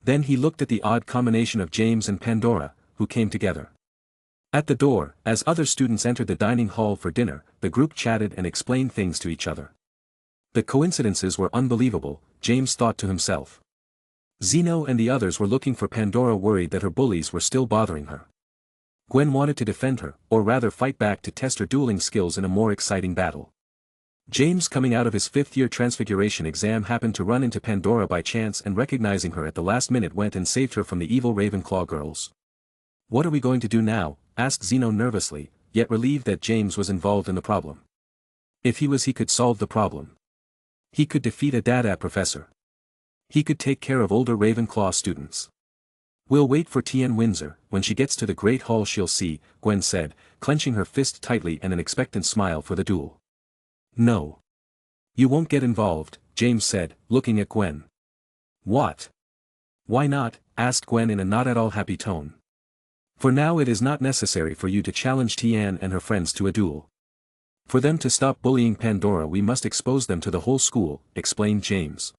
Then he looked at the odd combination of James and Pandora, who came together. At the door, as other students entered the dining hall for dinner, the group chatted and explained things to each other. The coincidences were unbelievable, James thought to himself. Zeno and the others were looking for Pandora, worried that her bullies were still bothering her. Gwen wanted to defend her, or rather fight back to test her dueling skills in a more exciting battle. James, coming out of his 5th-year transfiguration exam, happened to run into Pandora by chance and, recognizing her at the last minute, went and saved her from the evil Ravenclaw girls. What are we going to do now? Asked Zeno nervously, yet relieved that James was involved in the problem. If he was, he could solve the problem. He could defeat a Dada professor. He could take care of older Ravenclaw students. We'll wait for Tien Windsor. When she gets to the Great Hall she'll see, Gwen said, clenching her fist tightly and an expectant smile for the duel. No. You won't get involved, James said, looking at Gwen. What? Why not? Asked Gwen in a not at all happy tone. For now it is not necessary for you to challenge Tien and her friends to a duel. For them to stop bullying Pandora we must expose them to the whole school, explained James.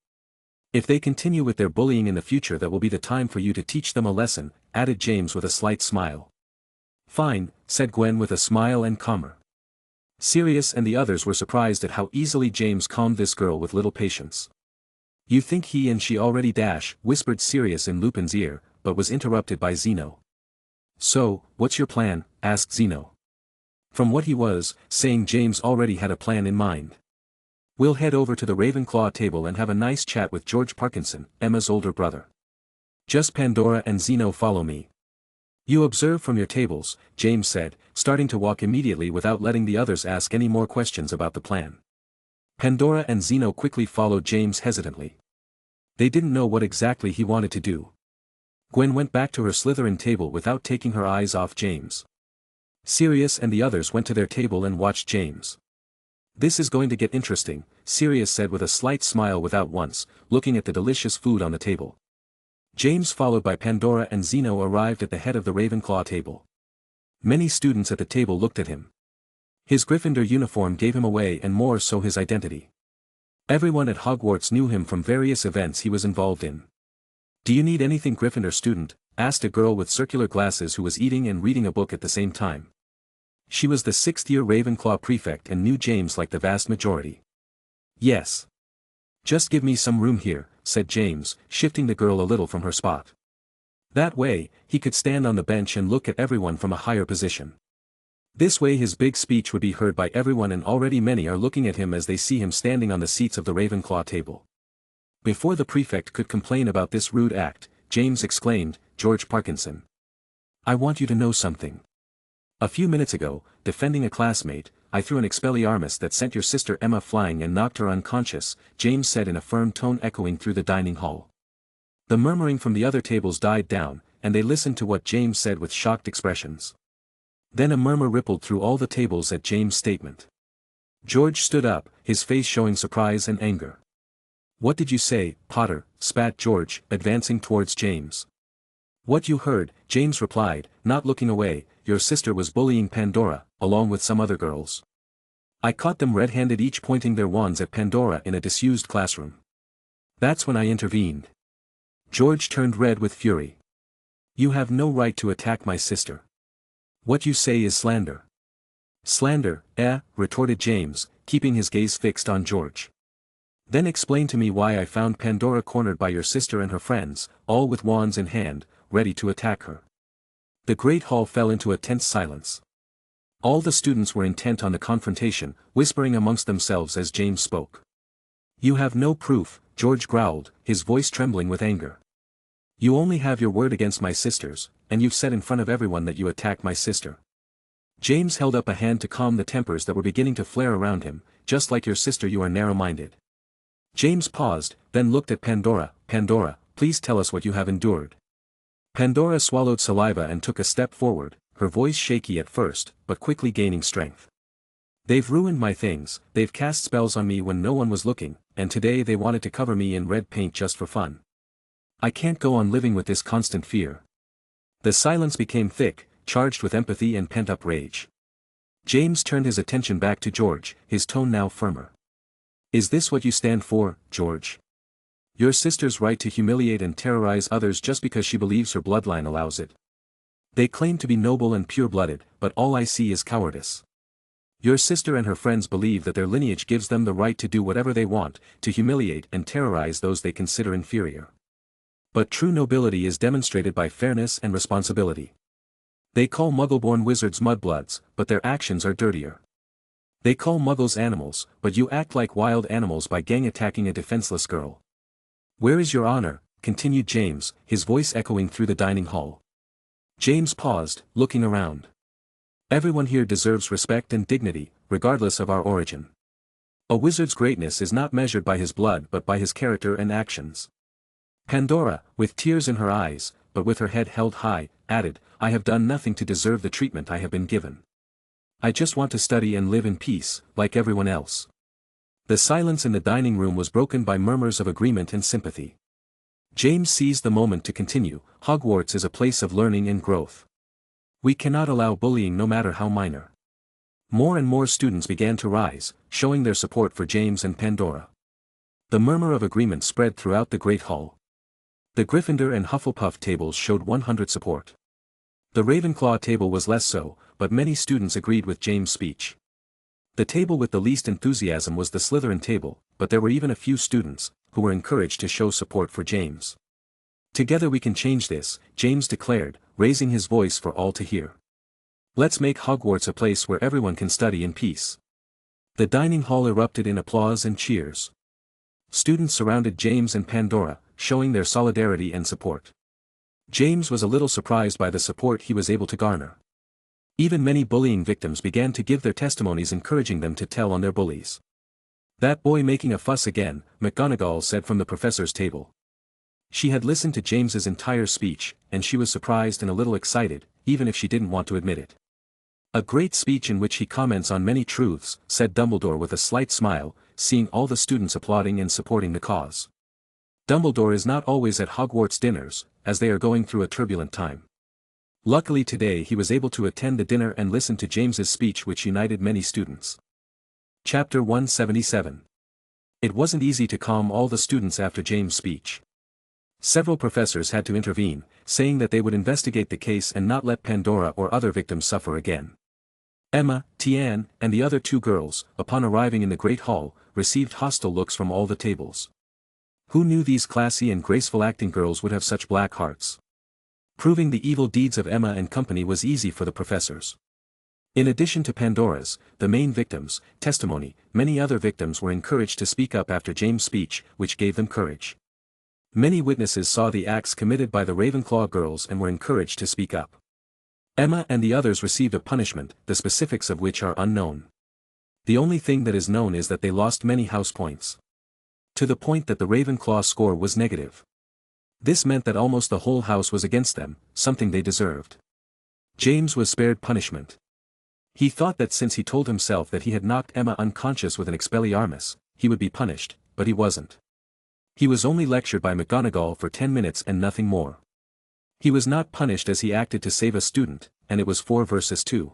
If they continue with their bullying in the future, that will be the time for you to teach them a lesson, added James with a slight smile. Fine, said Gwen with a smile and calmer. Sirius and the others were surprised at how easily James calmed this girl with little patience. You think he and she already whispered Sirius in Lupin's ear, but was interrupted by Zeno. So, what's your plan? Asked Zeno. From what he was saying, James already had a plan in mind. We'll head over to the Ravenclaw table and have a nice chat with George Parkinson, Emma's older brother. Just Pandora and Zeno follow me. You observe from your tables, James said, starting to walk immediately without letting the others ask any more questions about the plan. Pandora and Zeno quickly followed James hesitantly. They didn't know what exactly he wanted to do. Gwen went back to her Slytherin table without taking her eyes off James. Sirius and the others went to their table and watched James. "This is going to get interesting," Sirius said with a slight smile without once looking at the delicious food on the table. James, followed by Pandora and Zeno, arrived at the head of the Ravenclaw table. Many students at the table looked at him. His Gryffindor uniform gave him away, and more so his identity. Everyone at Hogwarts knew him from various events he was involved in. "Do you need anything, Gryffindor student?" asked a girl with circular glasses who was eating and reading a book at the same time. She was the sixth-year Ravenclaw prefect and knew James like the vast majority. "Yes. Just give me some room here," said James, shifting the girl a little from her spot. That way, he could stand on the bench and look at everyone from a higher position. This way his big speech would be heard by everyone, and already many are looking at him as they see him standing on the seats of the Ravenclaw table. Before the prefect could complain about this rude act, James exclaimed, "George Parkinson. I want you to know something. A few minutes ago, defending a classmate, I threw an Expelliarmus that sent your sister Emma flying and knocked her unconscious," James said in a firm tone, echoing through the dining hall. The murmuring from the other tables died down, and they listened to what James said with shocked expressions. Then a murmur rippled through all the tables at James' statement. George stood up, his face showing surprise and anger. "What did you say, Potter?" spat George, advancing towards James. "What you heard," James replied, not looking away. "Your sister was bullying Pandora, along with some other girls. I caught them red-handed, each pointing their wands at Pandora in a disused classroom. That's when I intervened." George turned red with fury. "You have no right to attack my sister. What you say is slander." "Slander, retorted James, keeping his gaze fixed on George. "Then explain to me why I found Pandora cornered by your sister and her friends, all with wands in hand, ready to attack her." The great hall fell into a tense silence. All the students were intent on the confrontation, whispering amongst themselves as James spoke. "You have no proof," George growled, his voice trembling with anger. "You only have your word against my sisters, and you've said in front of everyone that you attacked my sister." James held up a hand to calm the tempers that were beginning to flare around him. "Just like your sister, you are narrow-minded." James paused, then looked at Pandora. "Pandora, please tell us what you have endured." Pandora swallowed saliva and took a step forward, her voice shaky at first, but quickly gaining strength. "They've ruined my things, they've cast spells on me when no one was looking, and today they wanted to cover me in red paint just for fun. I can't go on living with this constant fear." The silence became thick, charged with empathy and pent-up rage. James turned his attention back to George, his tone now firmer. "Is this what you stand for, George? Your sister's right to humiliate and terrorize others just because she believes her bloodline allows it? They claim to be noble and pure-blooded, but all I see is cowardice. Your sister and her friends believe that their lineage gives them the right to do whatever they want, to humiliate and terrorize those they consider inferior. But true nobility is demonstrated by fairness and responsibility. They call Muggle-born wizards mudbloods, but their actions are dirtier. They call Muggles animals, but you act like wild animals by gang-attacking a defenseless girl. Where is your honor?" continued James, his voice echoing through the dining hall. James paused, looking around. "Everyone here deserves respect and dignity, regardless of our origin. A wizard's greatness is not measured by his blood but by his character and actions." Pandora, with tears in her eyes, but with her head held high, added, "I have done nothing to deserve the treatment I have been given. I just want to study and live in peace, like everyone else." The silence in the dining room was broken by murmurs of agreement and sympathy. James seized the moment to continue, "Hogwarts is a place of learning and growth. We cannot allow bullying, no matter how minor." More and more students began to rise, showing their support for James and Pandora. The murmur of agreement spread throughout the great hall. The Gryffindor and Hufflepuff tables showed 100 support. The Ravenclaw table was less so, but many students agreed with James' speech. The table with the least enthusiasm was the Slytherin table, but there were even a few students who were encouraged to show support for James. "Together we can change this," James declared, raising his voice for all to hear. "Let's make Hogwarts a place where everyone can study in peace." The dining hall erupted in applause and cheers. Students surrounded James and Pandora, showing their solidarity and support. James was a little surprised by the support he was able to garner. Even many bullying victims began to give their testimonies, encouraging them to tell on their bullies. "That boy making a fuss again," McGonagall said from the professor's table. She had listened to James's entire speech, and she was surprised and a little excited, even if she didn't want to admit it. "A great speech in which he comments on many truths," said Dumbledore with a slight smile, seeing all the students applauding and supporting the cause. Dumbledore is not always at Hogwarts dinners, as they are going through a turbulent time. Luckily today he was able to attend the dinner and listen to James's speech, which united many students. Chapter 177. It wasn't easy to calm all the students after James' speech. Several professors had to intervene, saying that they would investigate the case and not let Pandora or other victims suffer again. Emma, Tian, and the other two girls, upon arriving in the Great Hall, received hostile looks from all the tables. Who knew these classy and graceful acting girls would have such black hearts? Proving the evil deeds of Emma and company was easy for the professors. In addition to Pandora's, the main victims, testimony, many other victims were encouraged to speak up after James' speech, which gave them courage. Many witnesses saw the acts committed by the Ravenclaw girls and were encouraged to speak up. Emma and the others received a punishment, the specifics of which are unknown. The only thing that is known is that they lost many house points. To the point that the Ravenclaw score was negative. This meant that almost the whole house was against them, something they deserved. James was spared punishment. He thought that since he told himself that he had knocked Emma unconscious with an Expelliarmus, he would be punished, but he wasn't. He was only lectured by McGonagall for 10 minutes and nothing more. He was not punished as he acted to save a student, and it was 4 versus 2.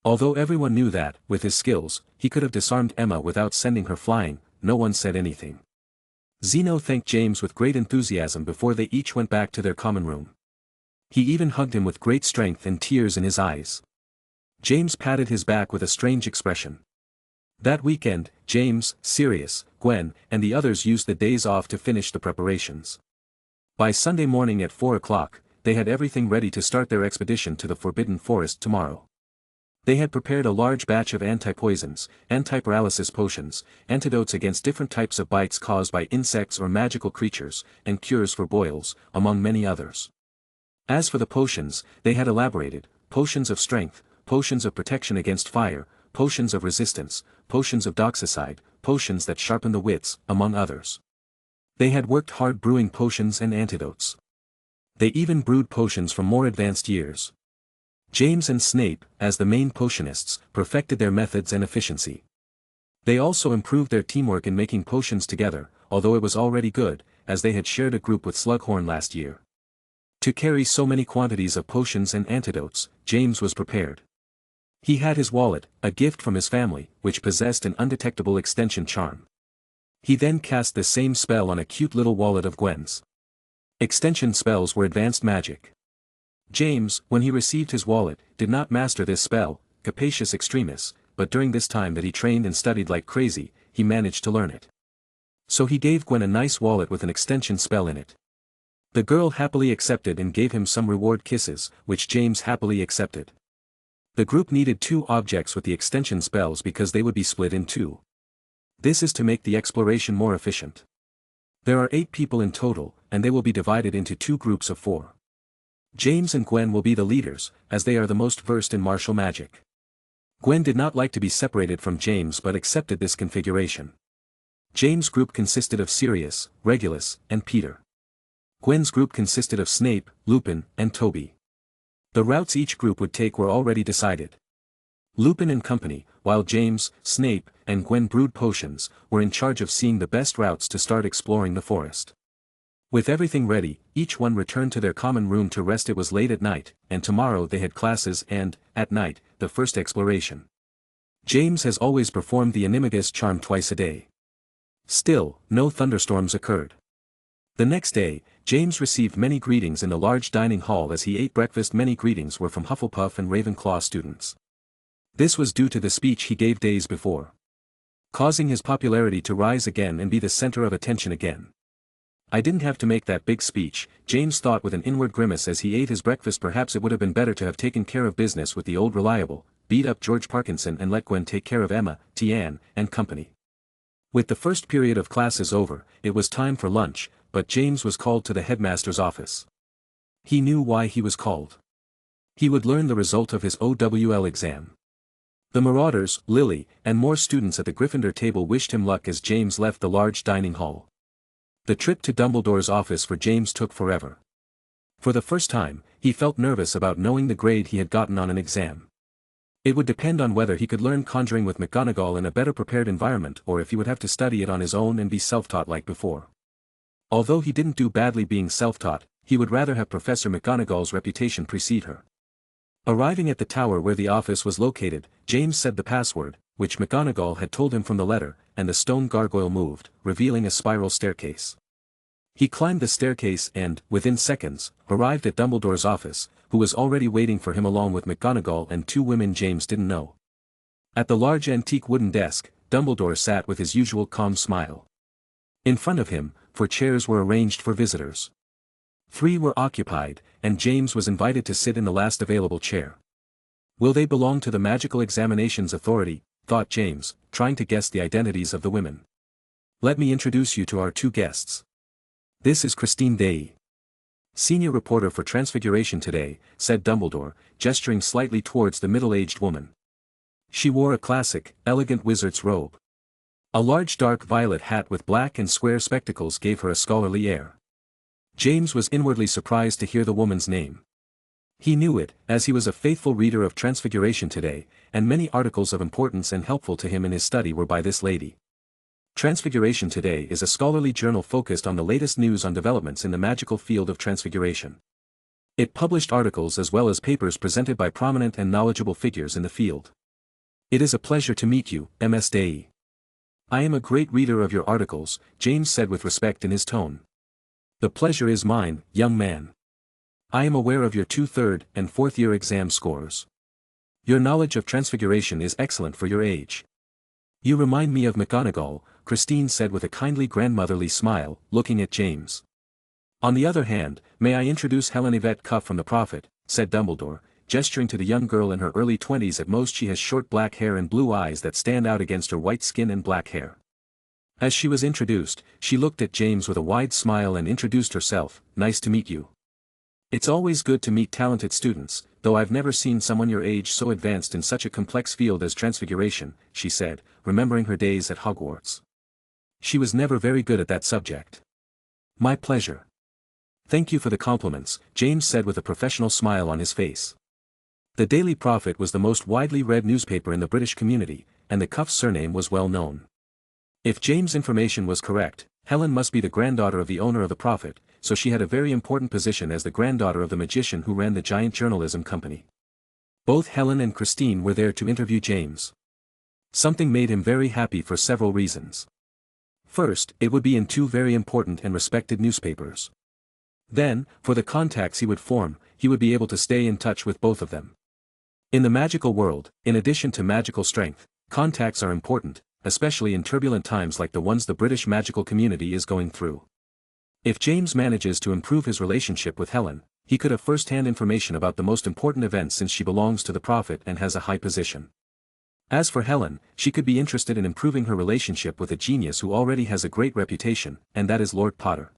Although everyone knew that, with his skills, he could have disarmed Emma without sending her flying, no one said anything. Zeno thanked James with great enthusiasm before they each went back to their common room. He even hugged him with great strength and tears in his eyes. James patted his back with a strange expression. That weekend, James, Sirius, Gwen, and the others used the days off to finish the preparations. By Sunday morning at 4 o'clock, they had everything ready to start their expedition to the Forbidden Forest tomorrow. They had prepared a large batch of anti-poisons, anti-paralysis potions, antidotes against different types of bites caused by insects or magical creatures, and cures for boils, among many others. As for the potions, they had elaborated, potions of strength, potions of protection against fire, potions of resistance, potions of doxicide, potions that sharpen the wits, among others. They had worked hard brewing potions and antidotes. They even brewed potions from more advanced years. James and Snape, as the main potionists, perfected their methods and efficiency. They also improved their teamwork in making potions together, although it was already good, as they had shared a group with Slughorn last year. To carry so many quantities of potions and antidotes, James was prepared. He had his wallet, a gift from his family, which possessed an undetectable extension charm. He then cast the same spell on a cute little wallet of Gwen's. Extension spells were advanced magic. James, when he received his wallet, did not master this spell, capacious extremis, but during this time that he trained and studied like crazy, he managed to learn it. So he gave Gwen a nice wallet with an extension spell in it. The girl happily accepted and gave him some reward kisses, which James happily accepted. The group needed 2 objects with the extension spells because they would be split in 2. This is to make the exploration more efficient. There are 8 people in total, and they will be divided into 2 groups of 4. James and Gwen will be the leaders, as they are the most versed in martial magic. Gwen did not like to be separated from James but accepted this configuration. James' group consisted of Sirius, Regulus, and Peter. Gwen's group consisted of Snape, Lupin, and Toby. The routes each group would take were already decided. Lupin and company, while James, Snape, and Gwen brewed potions, were in charge of seeing the best routes to start exploring the forest. With everything ready, each one returned to their common room to rest. It was late at night, and tomorrow they had classes and, at night, the first exploration. James has always performed the Animagus charm twice a day. Still, no thunderstorms occurred. The next day, James received many greetings in the large dining hall as he ate breakfast. Many greetings were from Hufflepuff and Ravenclaw students. This was due to the speech he gave days before, causing his popularity to rise again and be the center of attention again. I didn't have to make that big speech, James thought with an inward grimace as he ate his breakfast. Perhaps it would have been better to have taken care of business with the old reliable, beat-up George Parkinson and let Gwen take care of Emma, Tian, and company. With the first period of classes over, it was time for lunch, but James was called to the headmaster's office. He knew why he was called. He would learn the result of his OWL exam. The Marauders, Lily, and more students at the Gryffindor table wished him luck as James left the large dining hall. The trip to Dumbledore's office for James took forever. For the first time, he felt nervous about knowing the grade he had gotten on an exam. It would depend on whether he could learn conjuring with McGonagall in a better prepared environment or if he would have to study it on his own and be self-taught like before. Although he didn't do badly being self-taught, he would rather have Professor McGonagall's reputation precede her. Arriving at the tower where the office was located, James said the password, which McGonagall had told him from the letter, and the stone gargoyle moved, revealing a spiral staircase. He climbed the staircase and, within seconds, arrived at Dumbledore's office, who was already waiting for him along with McGonagall and two women James didn't know. At the large antique wooden desk, Dumbledore sat with his usual calm smile. In front of him, 4 chairs were arranged for visitors. 3 were occupied, and James was invited to sit in the last available chair. Will they belong to the Magical Examinations Authority, thought James, trying to guess the identities of the women. Let me introduce you to our 2 guests. This is Christine Day, senior reporter for Transfiguration Today, said Dumbledore, gesturing slightly towards the middle-aged woman. She wore a classic, elegant wizard's robe. A large dark violet hat with black and square spectacles gave her a scholarly air. James was inwardly surprised to hear the woman's name. He knew it, as he was a faithful reader of Transfiguration Today, and many articles of importance and helpful to him in his study were by this lady. Transfiguration Today is a scholarly journal focused on the latest news on developments in the magical field of transfiguration. It published articles as well as papers presented by prominent and knowledgeable figures in the field. It is a pleasure to meet you, Ms. Day. I am a great reader of your articles, James said with respect in his tone. The pleasure is mine, young man. I am aware of your 2nd, 3rd, and 4th year exam scores. Your knowledge of transfiguration is excellent for your age. You remind me of McGonagall, Christine said with a kindly grandmotherly smile, looking at James. On the other hand, may I introduce Helen Yvette Cuff from the Prophet, said Dumbledore, gesturing to the young girl in her early 20s. At most she has short black hair and blue eyes that stand out against her white skin and black hair. As she was introduced, she looked at James with a wide smile and introduced herself. Nice to meet you. It's always good to meet talented students, though I've never seen someone your age so advanced in such a complex field as transfiguration, she said, remembering her days at Hogwarts. She was never very good at that subject. My pleasure. Thank you for the compliments, James said with a professional smile on his face. The Daily Prophet was the most widely read newspaper in the British community, and the Cuff's surname was well known. If James' information was correct, Helen must be the granddaughter of the owner of the Prophet, so she had a very important position as the granddaughter of the magician who ran the giant journalism company. Both Helen and Christine were there to interview James. Something made him very happy for several reasons. First, it would be in 2 very important and respected newspapers. Then, for the contacts he would form, he would be able to stay in touch with both of them. In the magical world, in addition to magical strength, contacts are important, especially in turbulent times like the ones the British magical community is going through. If James manages to improve his relationship with Helen, he could have first-hand information about the most important events since she belongs to the Prophet and has a high position. As for Helen, she could be interested in improving her relationship with a genius who already has a great reputation, and that is Lord Potter.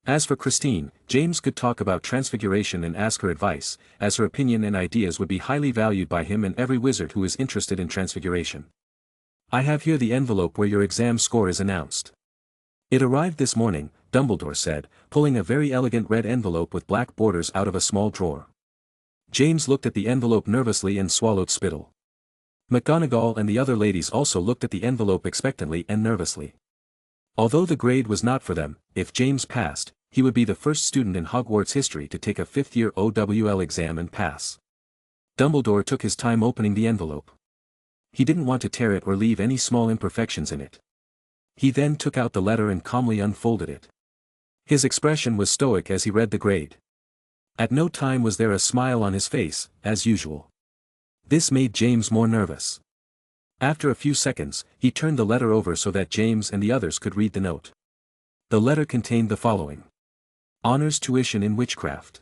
As for Christine, James could talk about transfiguration and ask her advice, as her opinion and ideas would be highly valued by him and every wizard who is interested in transfiguration. I have here the envelope where your exam score is announced. It arrived this morning, Dumbledore said, pulling a very elegant red envelope with black borders out of a small drawer. James looked at the envelope nervously and swallowed spittle. McGonagall and the other ladies also looked at the envelope expectantly and nervously. Although the grade was not for them, if James passed, he would be the first student in Hogwarts history to take a 5th-year OWL exam and pass. Dumbledore took his time opening the envelope. He didn't want to tear it or leave any small imperfections in it. He then took out the letter and calmly unfolded it. His expression was stoic as he read the grade. At no time was there a smile on his face, as usual. This made James more nervous. After a few seconds, he turned the letter over so that James and the others could read the note. The letter contained the following. Honors tuition in witchcraft.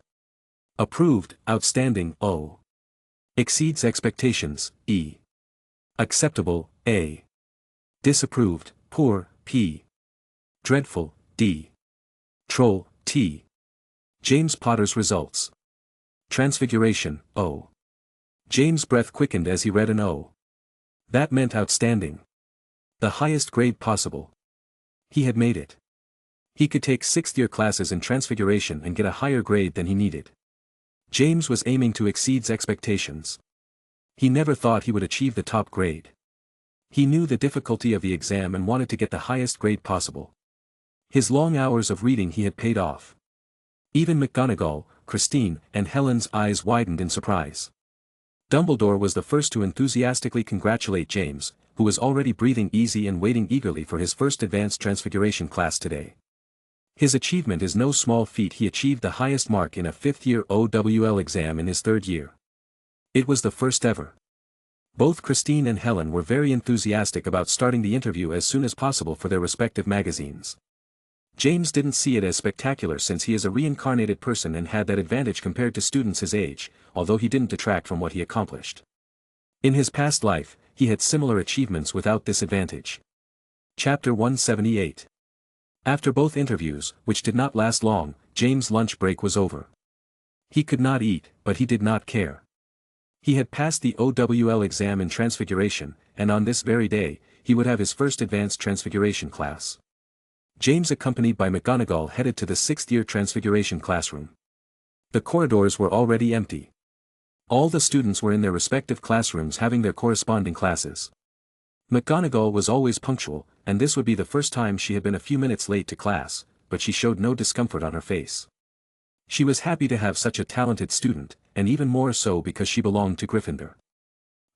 Approved, outstanding, O. Exceeds expectations, E. Acceptable, A. Disapproved, poor, P. Dreadful, D. Troll, T. James Potter's results. Transfiguration, O. James' breath quickened as he read an O. That meant outstanding. The highest grade possible. He had made it. He could take sixth-year classes in Transfiguration and get a higher grade than he needed. James was aiming to exceed expectations. He never thought he would achieve the top grade. He knew the difficulty of the exam and wanted to get the highest grade possible. His long hours of reading he had paid off. Even McGonagall, Christine, and Helen's eyes widened in surprise. Dumbledore was the first to enthusiastically congratulate James, who was already breathing easy and waiting eagerly for his first advanced Transfiguration class today. His achievement is no small feat. He achieved the highest mark in a fifth-year OWL exam in his third year. It was the first ever. Both Christine and Helen were very enthusiastic about starting the interview as soon as possible for their respective magazines. James didn't see it as spectacular since he is a reincarnated person and had that advantage compared to students his age, although he didn't detract from what he accomplished. In his past life, he had similar achievements without this advantage. Chapter 178. After both interviews, which did not last long, James' lunch break was over. He could not eat, but he did not care. He had passed the OWL exam in Transfiguration, and on this very day, he would have his first advanced Transfiguration class. James, accompanied by McGonagall, headed to the sixth-year Transfiguration classroom. The corridors were already empty. All the students were in their respective classrooms having their corresponding classes. McGonagall was always punctual, and this would be the first time she had been a few minutes late to class, but she showed no discomfort on her face. She was happy to have such a talented student, and even more so because she belonged to Gryffindor.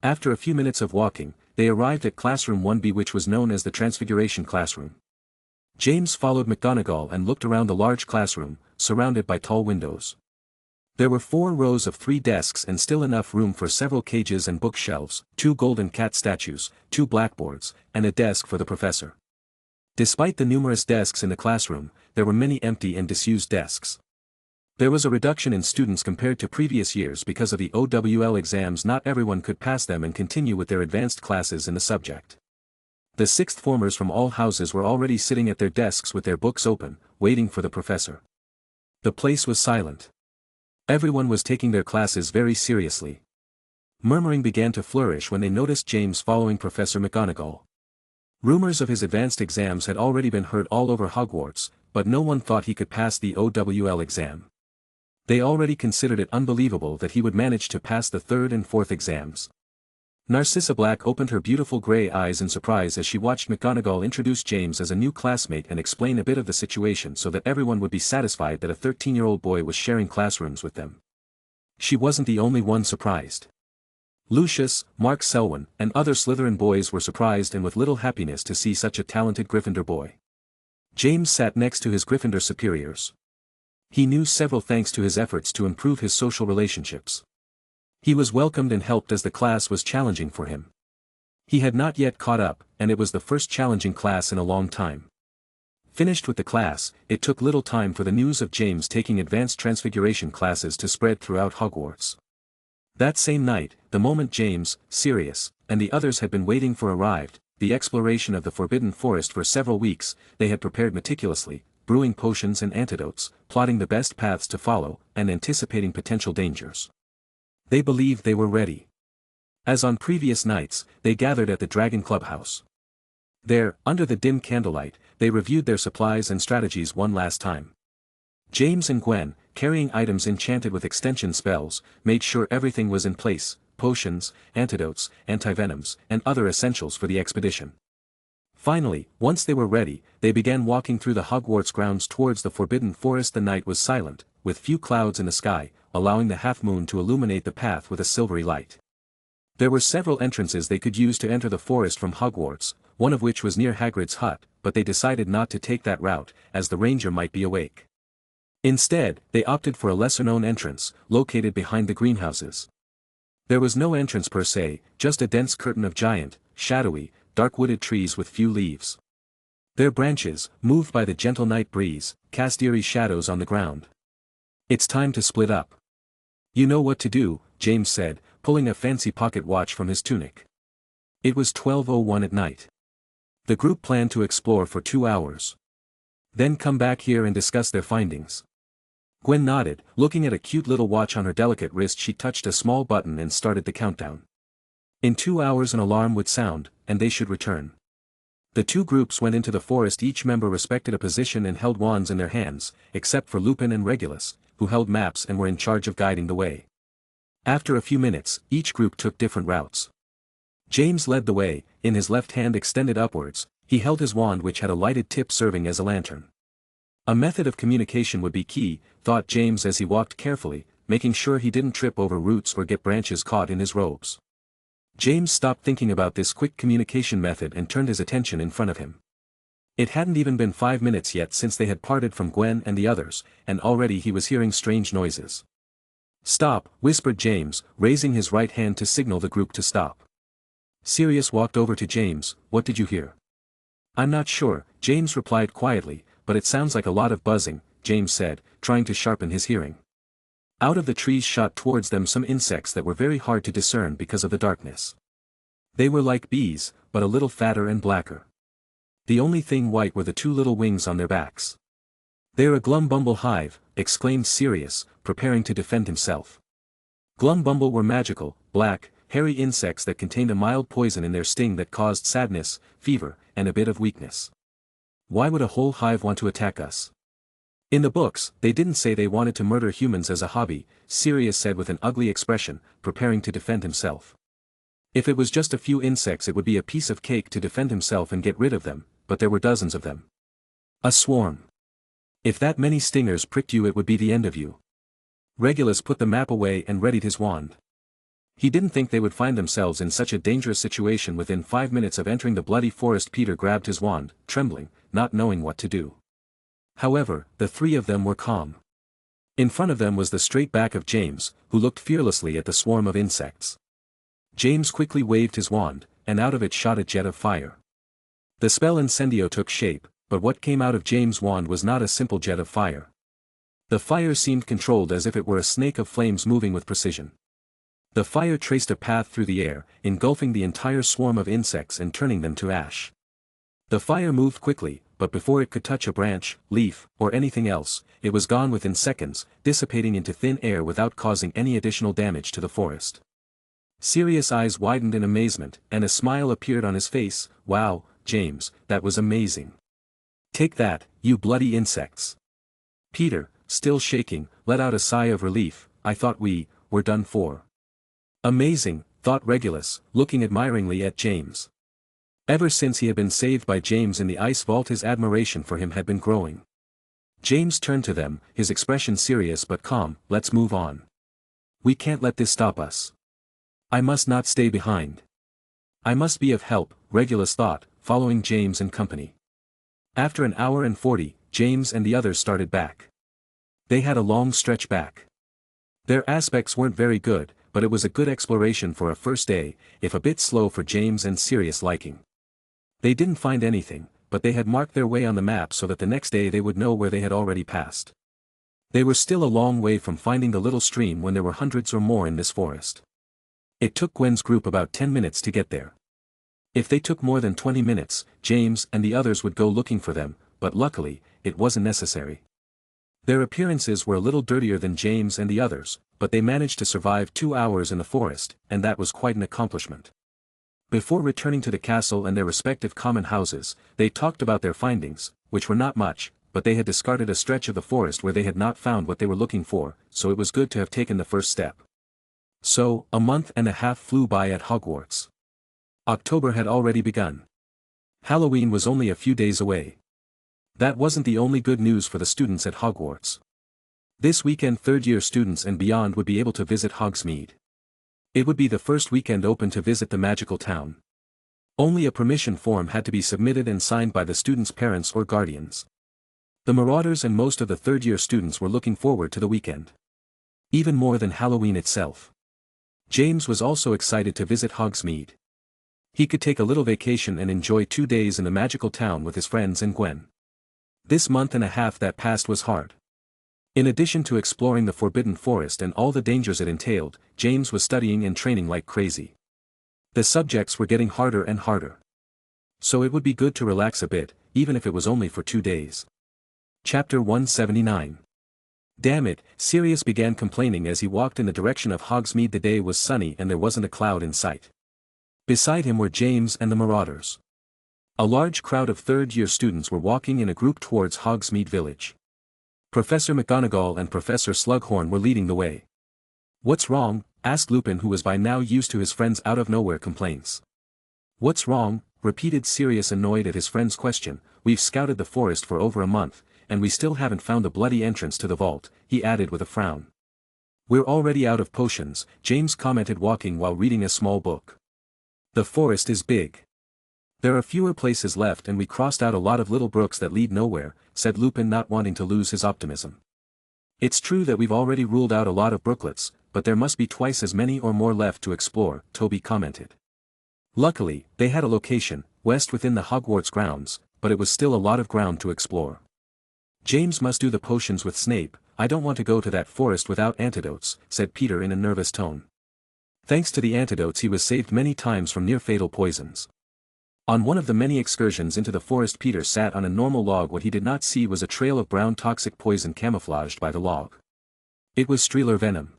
After a few minutes of walking, they arrived at classroom 1B, which was known as the Transfiguration classroom. James followed McGonagall and looked around the large classroom, surrounded by tall windows. There were 4 rows of 3 desks and still enough room for several cages and bookshelves, 2 golden cat statues, 2 blackboards, and a desk for the professor. Despite the numerous desks in the classroom, there were many empty and disused desks. There was a reduction in students compared to previous years because of the OWL exams. Not everyone could pass them and continue with their advanced classes in the subject. The sixth formers from all houses were already sitting at their desks with their books open, waiting for the professor. The place was silent. Everyone was taking their classes very seriously. Murmuring began to flourish when they noticed James following Professor McGonagall. Rumors of his advanced exams had already been heard all over Hogwarts, but no one thought he could pass the OWL exam. They already considered it unbelievable that he would manage to pass the third and fourth exams. Narcissa Black opened her beautiful gray eyes in surprise as she watched McGonagall introduce James as a new classmate and explain a bit of the situation so that everyone would be satisfied that a 13-year-old boy was sharing classrooms with them. She wasn't the only one surprised. Lucius, Mark Selwyn, and other Slytherin boys were surprised and with little happiness to see such a talented Gryffindor boy. James sat next to his Gryffindor superiors. He knew several thanks to his efforts to improve his social relationships. He was welcomed and helped as the class was challenging for him. He had not yet caught up, and it was the first challenging class in a long time. Finished with the class, it took little time for the news of James taking advanced Transfiguration classes to spread throughout Hogwarts. That same night, the moment James, Sirius, and the others had been waiting for arrived, the exploration of the Forbidden Forest for several weeks. They had prepared meticulously, brewing potions and antidotes, plotting the best paths to follow, and anticipating potential dangers. They believed they were ready. As on previous nights, they gathered at the Dragon Clubhouse. There, under the dim candlelight, they reviewed their supplies and strategies one last time. James and Gwen, carrying items enchanted with extension spells, made sure everything was in place: potions, antidotes, antivenoms, and other essentials for the expedition. Finally, once they were ready, they began walking through the Hogwarts grounds towards the Forbidden Forest. The night was silent, with few clouds in the sky, allowing the half-moon to illuminate the path with a silvery light. There were several entrances they could use to enter the forest from Hogwarts, one of which was near Hagrid's hut, but they decided not to take that route, as the ranger might be awake. Instead, they opted for a lesser-known entrance, located behind the greenhouses. There was no entrance per se, just a dense curtain of giant, shadowy, dark-wooded trees with few leaves. Their branches, moved by the gentle night breeze, cast eerie shadows on the ground. "It's time to split up. You know what to do," James said, pulling a fancy pocket watch from his tunic. It was 12:01 at night. The group planned to explore for 2 hours. Then come back here and discuss their findings. Gwen nodded, looking at a cute little watch on her delicate wrist. She touched a small button and started the countdown. In 2 hours an alarm would sound, and they should return. The two groups went into the forest. Each member respected a position and held wands in their hands, except for Lupin and Regulus, who held maps and were in charge of guiding the way. After a few minutes, each group took different routes. James led the way, in his left hand extended upwards. He held his wand, which had a lighted tip serving as a lantern. A method of communication would be key, thought James as he walked carefully, making sure he didn't trip over roots or get branches caught in his robes. James stopped thinking about this quick communication method and turned his attention in front of him. It hadn't even been 5 minutes yet since they had parted from Gwen and the others, and already he was hearing strange noises. "Stop," whispered James, raising his right hand to signal the group to stop. Sirius walked over to James. "What did you hear?" "I'm not sure," James replied quietly, "but it sounds like a lot of buzzing," James said, trying to sharpen his hearing. Out of the trees shot towards them some insects that were very hard to discern because of the darkness. They were like bees, but a little fatter and blacker. The only thing white were the two little wings on their backs. "They're a Glumbumble hive," exclaimed Sirius, preparing to defend himself. Glumbumble were magical, black, hairy insects that contained a mild poison in their sting that caused sadness, fever, and a bit of weakness. "Why would a whole hive want to attack us?" "In the books, they didn't say they wanted to murder humans as a hobby," Sirius said with an ugly expression, preparing to defend himself. If it was just a few insects, it would be a piece of cake to defend himself and get rid of them, but there were dozens of them. A swarm. If that many stingers pricked you, it would be the end of you. Regulus put the map away and readied his wand. He didn't think they would find themselves in such a dangerous situation within 5 minutes of entering the bloody forest. Peter grabbed his wand, trembling, not knowing what to do. However, the three of them were calm. In front of them was the straight back of James, who looked fearlessly at the swarm of insects. James quickly waved his wand, and out of it shot a jet of fire. The spell Incendio took shape, but what came out of James' wand was not a simple jet of fire. The fire seemed controlled, as if it were a snake of flames moving with precision. The fire traced a path through the air, engulfing the entire swarm of insects and turning them to ash. The fire moved quickly, but before it could touch a branch, leaf, or anything else, it was gone within seconds, dissipating into thin air without causing any additional damage to the forest. Sirius' eyes widened in amazement, and a smile appeared on his face. "Wow, James, that was amazing. Take that, you bloody insects." Peter, still shaking, let out a sigh of relief. "I thought we were done for." "Amazing," thought Regulus, looking admiringly at James. Ever since he had been saved by James in the ice vault, his admiration for him had been growing. James turned to them, his expression serious but calm. "Let's move on. We can't let this stop us. I must not stay behind. I must be of help," Regulus thought, following James and company. After an hour and 40, James and the others started back. They had a long stretch back. Their aspects weren't very good, but it was a good exploration for a first day, if a bit slow for James and Sirius' liking. They didn't find anything, but they had marked their way on the map so that the next day they would know where they had already passed. They were still a long way from finding the little stream when there were hundreds or more in this forest. It took Gwen's group about 10 minutes to get there. If they took more than 20 minutes, James and the others would go looking for them, but luckily, it wasn't necessary. Their appearances were a little dirtier than James and the others, but they managed to survive 2 hours in the forest, and that was quite an accomplishment. Before returning to the castle and their respective common houses, they talked about their findings, which were not much, but they had discarded a stretch of the forest where they had not found what they were looking for, so it was good to have taken the first step. So, a month and a half flew by at Hogwarts. October had already begun. Halloween was only a few days away. That wasn't the only good news for the students at Hogwarts. This weekend third-year students and beyond would be able to visit Hogsmeade. It would be the first weekend open to visit the magical town. Only a permission form had to be submitted and signed by the students' parents or guardians. The Marauders and most of the third-year students were looking forward to the weekend. Even more than Halloween itself. James was also excited to visit Hogsmeade. He could take a little vacation and enjoy 2 days in the magical town with his friends and Gwen. This month and a half that passed was hard. In addition to exploring the Forbidden Forest and all the dangers it entailed, James was studying and training like crazy. The subjects were getting harder and harder. So it would be good to relax a bit, even if it was only for 2 days. Chapter 179. Damn it, Sirius began complaining as he walked in the direction of Hogsmeade. The day was sunny and there wasn't a cloud in sight. Beside him were James and the Marauders. A large crowd of third-year students were walking in a group towards Hogsmeade Village. Professor McGonagall and Professor Slughorn were leading the way. "What's wrong?" asked Lupin, who was by now used to his friend's out-of-nowhere complaints. "What's wrong?" repeated Sirius, annoyed at his friend's question. "We've scouted the forest for over a month, and we still haven't found the bloody entrance to the vault," he added with a frown. "We're already out of potions," James commented, walking while reading a small book. "The forest is big. There are fewer places left, and we crossed out a lot of little brooks that lead nowhere," said Lupin, not wanting to lose his optimism. "It's true that we've already ruled out a lot of brooklets, but there must be twice as many or more left to explore," Toby commented. Luckily, they had a location, west within the Hogwarts grounds, but it was still a lot of ground to explore. "James must do the potions with Snape. I don't want to go to that forest without antidotes," said Peter in a nervous tone. Thanks to the antidotes, he was saved many times from near-fatal poisons. On one of the many excursions into the forest, Peter sat on a normal log. What he did not see was a trail of brown toxic poison camouflaged by the log. It was Streeler venom.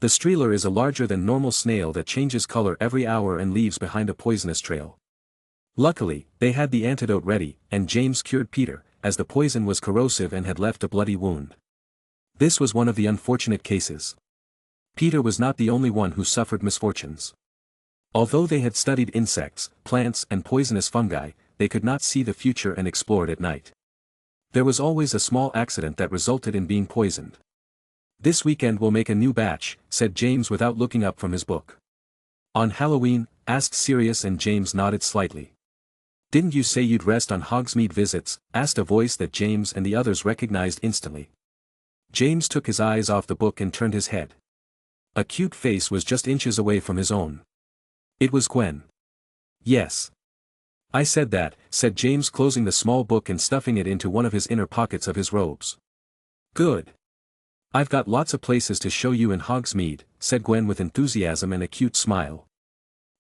The Streeler is a larger than normal snail that changes color every hour and leaves behind a poisonous trail. Luckily, they had the antidote ready, and James cured Peter, as the poison was corrosive and had left a bloody wound. This was one of the unfortunate cases. Peter was not the only one who suffered misfortunes. Although they had studied insects, plants, and poisonous fungi, they could not see the future and explored at night. There was always a small accident that resulted in being poisoned. "This weekend we'll make a new batch," said James without looking up from his book. "On Halloween?" asked Sirius, and James nodded slightly. "Didn't you say you'd rest on Hogsmeade visits?" asked a voice that James and the others recognized instantly. James took his eyes off the book and turned his head. A cute face was just inches away from his own. It was Gwen. "Yes. I said that," said James, closing the small book and stuffing it into one of his inner pockets of his robes. "Good. I've got lots of places to show you in Hogsmeade," said Gwen with enthusiasm and a cute smile.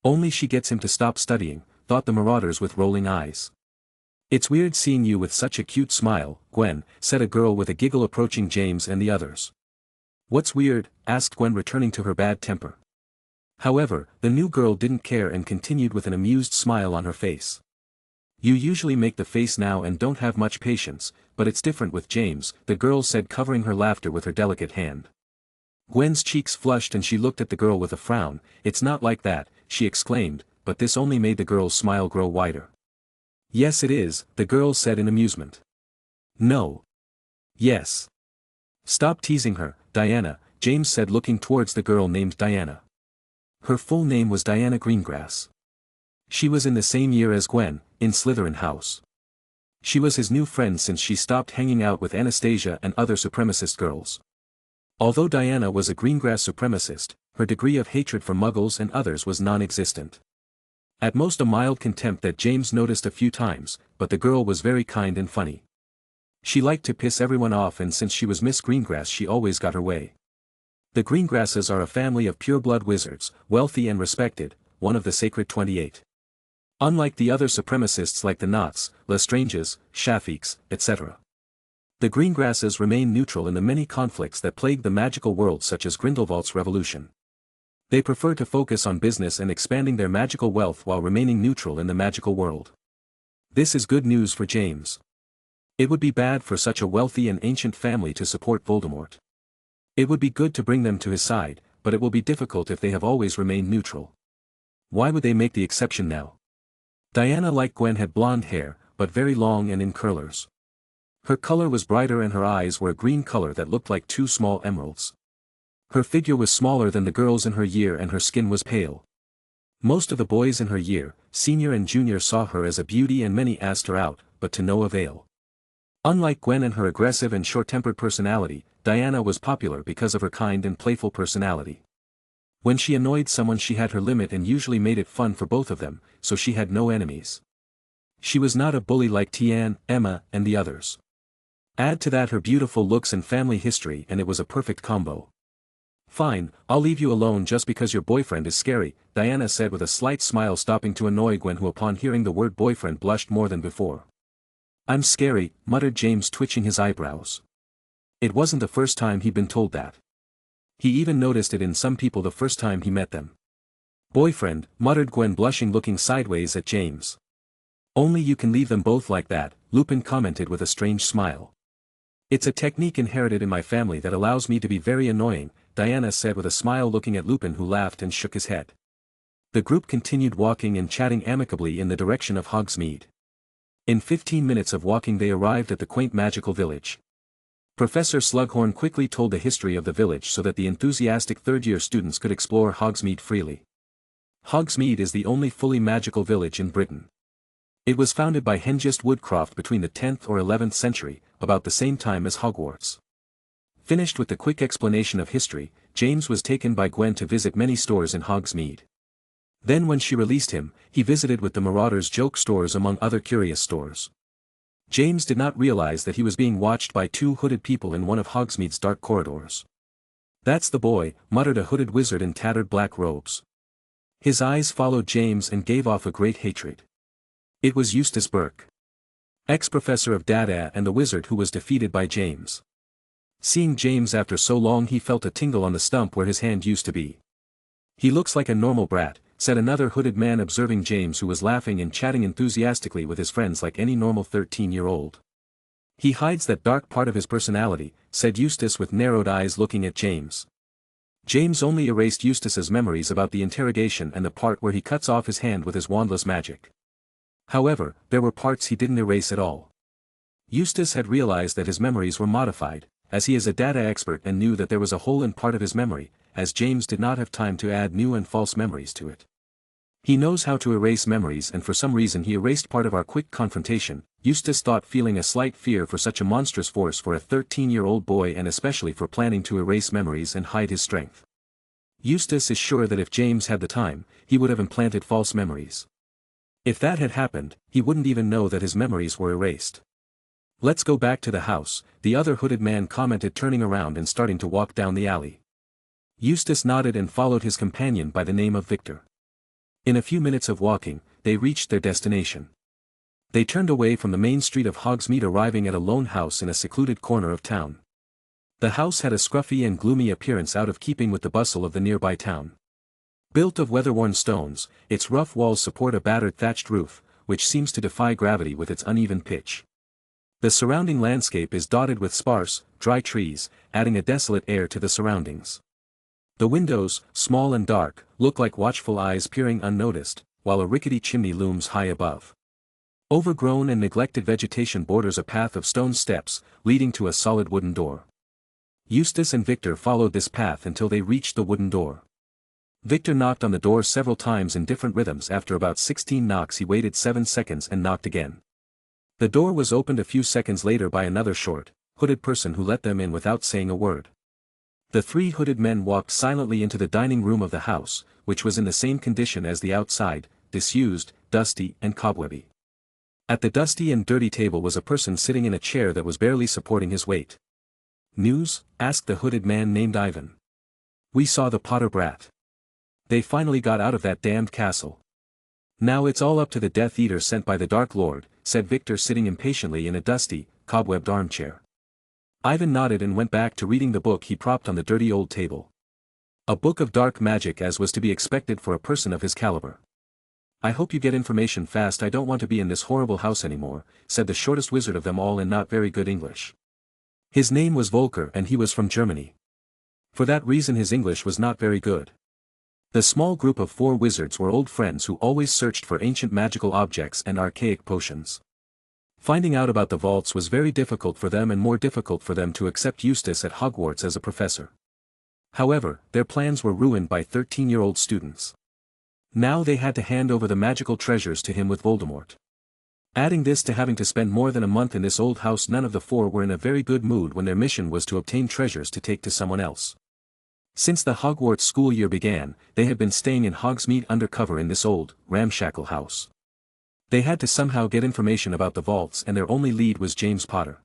"Only she gets him to stop studying," thought the marauders with rolling eyes. "It's weird seeing you with such a cute smile, Gwen," said a girl with a giggle, approaching James and the others. "What's weird?" asked Gwen, returning to her bad temper. However, the new girl didn't care and continued with an amused smile on her face. "You usually make the face now and don't have much patience, but it's different with James," the girl said, covering her laughter with her delicate hand. Gwen's cheeks flushed and she looked at the girl with a frown. "It's not like that," she exclaimed, but this only made the girl's smile grow wider. "Yes it is," the girl said in amusement. "No. Yes. Stop teasing her, Diana," James said, looking towards the girl named Diana. Her full name was Diana Greengrass. She was in the same year as Gwen, in Slytherin House. She was his new friend since she stopped hanging out with Anastasia and other supremacist girls. Although Diana was a Greengrass supremacist, her degree of hatred for Muggles and others was non-existent. At most a mild contempt that James noticed a few times, but the girl was very kind and funny. She liked to piss everyone off, and since she was Miss Greengrass she always got her way. The Greengrasses are a family of pure-blood wizards, wealthy and respected, one of the Sacred 28. Unlike the other supremacists like the Knots, Lestranges, Shafiqs, etc. The Greengrasses remain neutral in the many conflicts that plague the magical world, such as Grindelwald's revolution. They prefer to focus on business and expanding their magical wealth while remaining neutral in the magical world. This is good news for James. It would be bad for such a wealthy and ancient family to support Voldemort. It would be good to bring them to his side, but it will be difficult if they have always remained neutral. Why would they make the exception now? Diana, like Gwen, had blonde hair, but very long and in curlers. Her color was brighter and her eyes were a green color that looked like two small emeralds. Her figure was smaller than the girls in her year and her skin was pale. Most of the boys in her year, senior and junior, saw her as a beauty and many asked her out, but to no avail. Unlike Gwen and her aggressive and short-tempered personality, Diana was popular because of her kind and playful personality. When she annoyed someone she had her limit and usually made it fun for both of them, so she had no enemies. She was not a bully like Tian, Emma, and the others. Add to that her beautiful looks and family history and it was a perfect combo. "Fine, I'll leave you alone just because your boyfriend is scary," Diana said with a slight smile, stopping to annoy Gwen, who upon hearing the word boyfriend blushed more than before. "I'm scary," muttered James, twitching his eyebrows. It wasn't the first time he'd been told that. He even noticed it in some people the first time he met them. "Boyfriend," muttered Gwen, blushing, looking sideways at James. Only you can leave them both like that, Lupin commented with a strange smile. It's a technique inherited in my family that allows me to be very annoying, Diana said with a smile looking at Lupin, who laughed and shook his head. The group continued walking and chatting amicably in the direction of Hogsmeade. In 15 minutes of walking they arrived at the quaint magical village. Professor Slughorn quickly told the history of the village so that the enthusiastic third-year students could explore Hogsmeade freely. Hogsmeade is the only fully magical village in Britain. It was founded by Hengist Woodcroft between the 10th or 11th century, about the same time as Hogwarts. Finished with the quick explanation of history, James was taken by Gwen to visit many stores in Hogsmeade. Then when she released him, he visited with the Marauders' joke stores among other curious stores. James did not realize that he was being watched by two hooded people in one of Hogsmeade's dark corridors. "That's the boy," muttered a hooded wizard in tattered black robes. His eyes followed James and gave off a great hatred. It was Eustace Burke, ex-professor of Dada and the wizard who was defeated by James. Seeing James after so long, he felt a tingle on the stump where his hand used to be. "He looks like a normal brat," said another hooded man observing James, who was laughing and chatting enthusiastically with his friends like any normal 13-year-old. "He hides that dark part of his personality," said Eustace with narrowed eyes looking at James. James only erased Eustace's memories about the interrogation and the part where he cuts off his hand with his wandless magic. However, there were parts he didn't erase at all. Eustace had realized that his memories were modified, as he is a data expert, and knew that there was a hole in part of his memory, as James did not have time to add new and false memories to it. "He knows how to erase memories, and for some reason he erased part of our quick confrontation," Eustace thought, feeling a slight fear for such a monstrous force for a 13-year-old boy, and especially for planning to erase memories and hide his strength. Eustace is sure that if James had the time, he would have implanted false memories. If that had happened, he wouldn't even know that his memories were erased. "Let's go back to the house," the other hooded man commented, turning around and starting to walk down the alley. Eustace nodded and followed his companion by the name of Victor. In a few minutes of walking, they reached their destination. They turned away from the main street of Hogsmeade, arriving at a lone house in a secluded corner of town. The house had a scruffy and gloomy appearance, out of keeping with the bustle of the nearby town. Built of weather-worn stones, its rough walls support a battered thatched roof, which seems to defy gravity with its uneven pitch. The surrounding landscape is dotted with sparse, dry trees, adding a desolate air to the surroundings. The windows, small and dark, look like watchful eyes peering unnoticed, while a rickety chimney looms high above. Overgrown and neglected vegetation borders a path of stone steps, leading to a solid wooden door. Eustace and Victor followed this path until they reached the wooden door. Victor knocked on the door several times in different rhythms. After about 16 knocks he waited 7 seconds and knocked again. The door was opened a few seconds later by another short, hooded person who let them in without saying a word. The three hooded men walked silently into the dining room of the house, which was in the same condition as the outside, disused, dusty and cobwebby. At the dusty and dirty table was a person sitting in a chair that was barely supporting his weight. "News?" asked the hooded man named Ivan. "We saw the Potter brat. They finally got out of that damned castle. Now it's all up to the Death Eater sent by the Dark Lord," said Victor, sitting impatiently in a dusty, cobwebbed armchair. Ivan nodded and went back to reading the book he propped on the dirty old table. A book of dark magic, as was to be expected for a person of his caliber. "I hope you get information fast. I don't want to be in this horrible house anymore," said the shortest wizard of them all in not very good English. His name was Volker and he was from Germany. For that reason his English was not very good. The small group of 4 wizards were old friends who always searched for ancient magical objects and archaic potions. Finding out about the vaults was very difficult for them, and more difficult for them to accept Eustace at Hogwarts as a professor. However, their plans were ruined by 13-year-old students. Now they had to hand over the magical treasures to him with Voldemort. Adding this to having to spend more than a month in this old house, none of the 4 were in a very good mood when their mission was to obtain treasures to take to someone else. Since the Hogwarts school year began, they had been staying in Hogsmeade undercover in this old, ramshackle house. They had to somehow get information about the vaults, and their only lead was James Potter.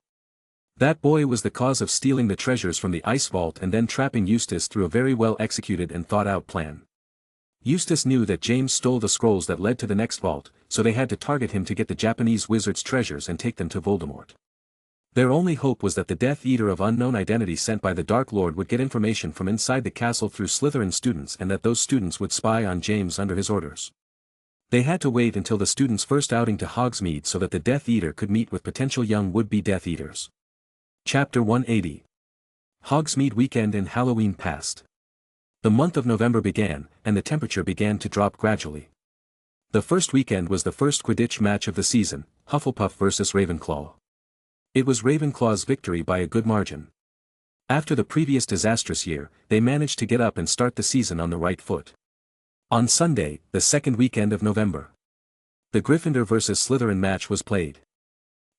That boy was the cause of stealing the treasures from the ice vault and then trapping Eustace through a very well executed and thought out plan. Eustace knew that James stole the scrolls that led to the next vault, so they had to target him to get the Japanese wizard's treasures and take them to Voldemort. Their only hope was that the Death Eater of unknown identity sent by the Dark Lord would get information from inside the castle through Slytherin students, and that those students would spy on James under his orders. They had to wait until the students' first outing to Hogsmeade so that the Death Eater could meet with potential young would-be Death Eaters. Chapter 180. Hogsmeade weekend and Halloween passed. The month of November began, and the temperature began to drop gradually. The first weekend was the first Quidditch match of the season, Hufflepuff vs Ravenclaw. It was Ravenclaw's victory by a good margin. After the previous disastrous year, they managed to get up and start the season on the right foot. On Sunday, the second weekend of November, the Gryffindor vs Slytherin match was played.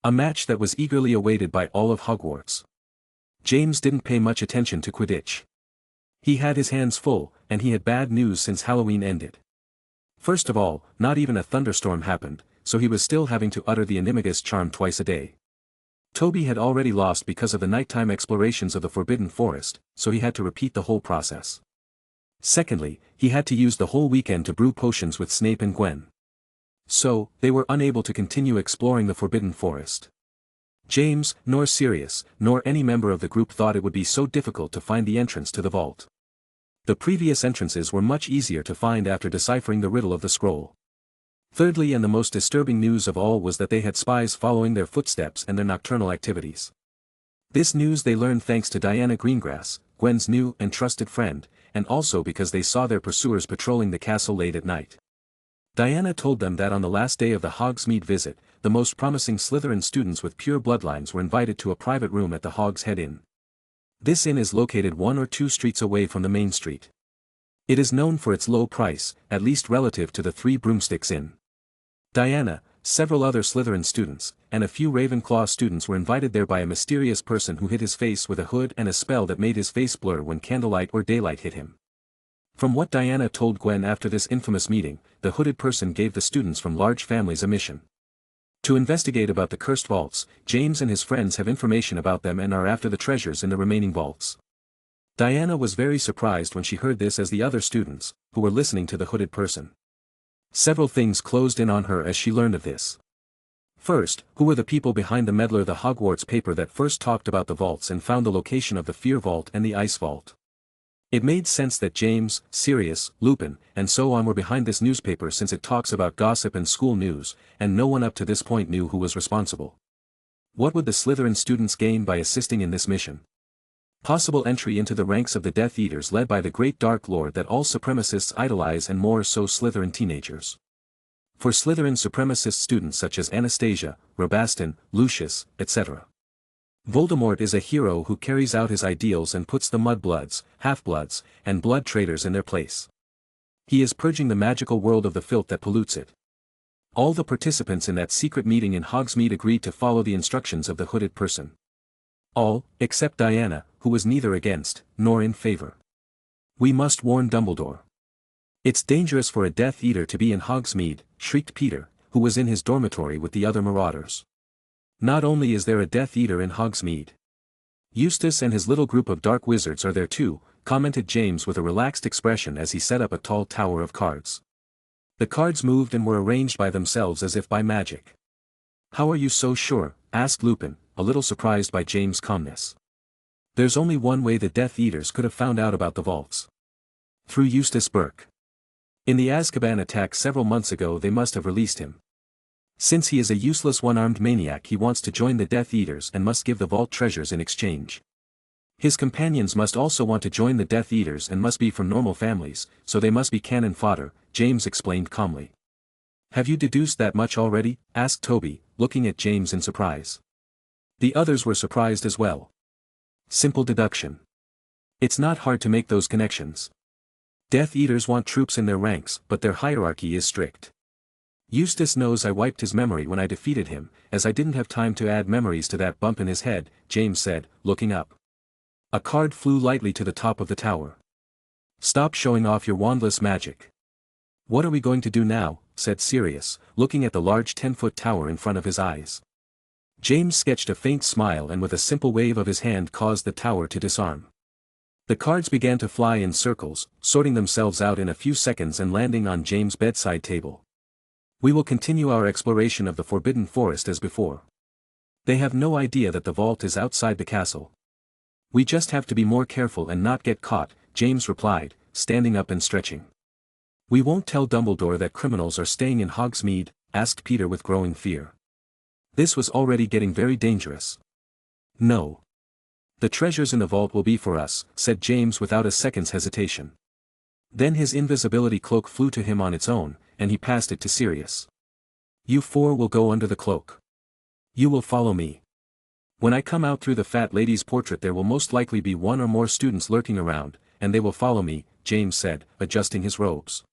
A match that was eagerly awaited by all of Hogwarts. James didn't pay much attention to Quidditch. He had his hands full, and he had bad news since Halloween ended. First of all, not even a thunderstorm happened, so he was still having to utter the Animagus charm twice a day. Toby had already lost because of the nighttime explorations of the Forbidden Forest, so he had to repeat the whole process. Secondly, he had to use the whole weekend to brew potions with Snape and Gwen. So, they were unable to continue exploring the Forbidden Forest. James, nor Sirius, nor any member of the group thought it would be so difficult to find the entrance to the vault. The previous entrances were much easier to find after deciphering the riddle of the scroll. Thirdly, and the most disturbing news of all, was that they had spies following their footsteps and their nocturnal activities. This news they learned thanks to Diana Greengrass, Gwen's new and trusted friend, and also because they saw their pursuers patrolling the castle late at night. Diana told them that on the last day of the Hogsmeade visit, the most promising Slytherin students with pure bloodlines were invited to a private room at the Hog's Head Inn. This inn is located 1 or 2 streets away from the main street. It is known for its low price, at least relative to the Three Broomsticks Inn. Diana, several other Slytherin students, and a few Ravenclaw students were invited there by a mysterious person who hid his face with a hood and a spell that made his face blur when candlelight or daylight hit him. From what Diana told Gwen after this infamous meeting, the hooded person gave the students from large families a mission to investigate about the cursed vaults. James and his friends have information about them and are after the treasures in the remaining vaults. Diana was very surprised when she heard this, as the other students, who were listening to the hooded person. Several things closed in on her as she learned of this. First, who were the people behind the Meddler, the Hogwarts paper that first talked about the vaults and found the location of the Fear Vault and the Ice Vault? It made sense that James, Sirius, Lupin, and so on were behind this newspaper, since it talks about gossip and school news, and no one up to this point knew who was responsible. What would the Slytherin students gain by assisting in this mission? Possible entry into the ranks of the Death Eaters led by the great Dark Lord that all supremacists idolize, and more so Slytherin teenagers. For Slytherin supremacist students such as Anastasia, Rabastin, Lucius, etc. Voldemort is a hero who carries out his ideals and puts the mudbloods, half-bloods, and blood traitors in their place. He is purging the magical world of the filth that pollutes it. All the participants in that secret meeting in Hogsmeade agreed to follow the instructions of the hooded person. All, except Diana, who was neither against, nor in favor. "We must warn Dumbledore. It's dangerous for a Death Eater to be in Hogsmeade," shrieked Peter, who was in his dormitory with the other marauders. "Not only is there a Death Eater in Hogsmeade. Eustace and his little group of dark wizards are there too," commented James with a relaxed expression as he set up a tall tower of cards. The cards moved and were arranged by themselves as if by magic. "How are you so sure?" asked Lupin, a little surprised by James' calmness. "There's only one way the Death Eaters could have found out about the vaults. Through Eustace Burke. In the Azkaban attack several months ago they must have released him. Since he is a useless one-armed maniac, he wants to join the Death Eaters and must give the vault treasures in exchange. His companions must also want to join the Death Eaters and must be from normal families, so they must be cannon fodder," James explained calmly. "Have you deduced that much already?" asked Toby, looking at James in surprise. The others were surprised as well. "Simple deduction. It's not hard to make those connections. Death Eaters want troops in their ranks, but their hierarchy is strict. Eustace knows I wiped his memory when I defeated him, as I didn't have time to add memories to that bump in his head," James said, looking up. A card flew lightly to the top of the tower. "Stop showing off your wandless magic." "What are we going to do now?" said Sirius, looking at the large 10-foot tower in front of his eyes. James sketched a faint smile and with a simple wave of his hand caused the tower to disarm. The cards began to fly in circles, sorting themselves out in a few seconds and landing on James' bedside table. "We will continue our exploration of the Forbidden Forest as before. They have no idea that the vault is outside the castle. We just have to be more careful and not get caught," James replied, standing up and stretching. "We won't tell Dumbledore that criminals are staying in Hogsmeade?" asked Peter with growing fear. This was already getting very dangerous. "No. The treasures in the vault will be for us," said James without a second's hesitation. Then his invisibility cloak flew to him on its own, and he passed it to Sirius. "You four will go under the cloak. You will follow me. When I come out through the fat lady's portrait there will most likely be one or more students lurking around, and they will follow me," James said, adjusting his robes.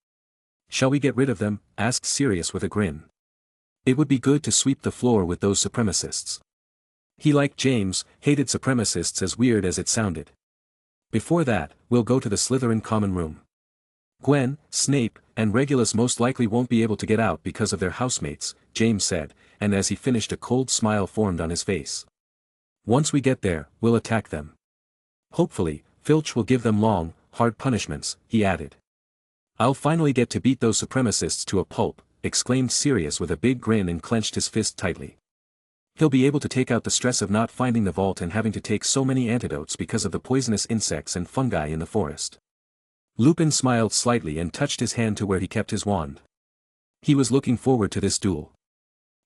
"Shall we get rid of them?" asked Sirius with a grin. It would be good to sweep the floor with those supremacists. He, like James, hated supremacists as weird as it sounded. "Before that, we'll go to the Slytherin common room. Gwen, Snape, and Regulus most likely won't be able to get out because of their housemates," James said, and as he finished a cold smile formed on his face. "Once we get there, we'll attack them. Hopefully, Filch will give them long, hard punishments," he added. "I'll finally get to beat those supremacists to a pulp," exclaimed Sirius with a big grin and clenched his fist tightly. He'll be able to take out the stress of not finding the vault and having to take so many antidotes because of the poisonous insects and fungi in the forest. Lupin smiled slightly and touched his hand to where he kept his wand. He was looking forward to this duel.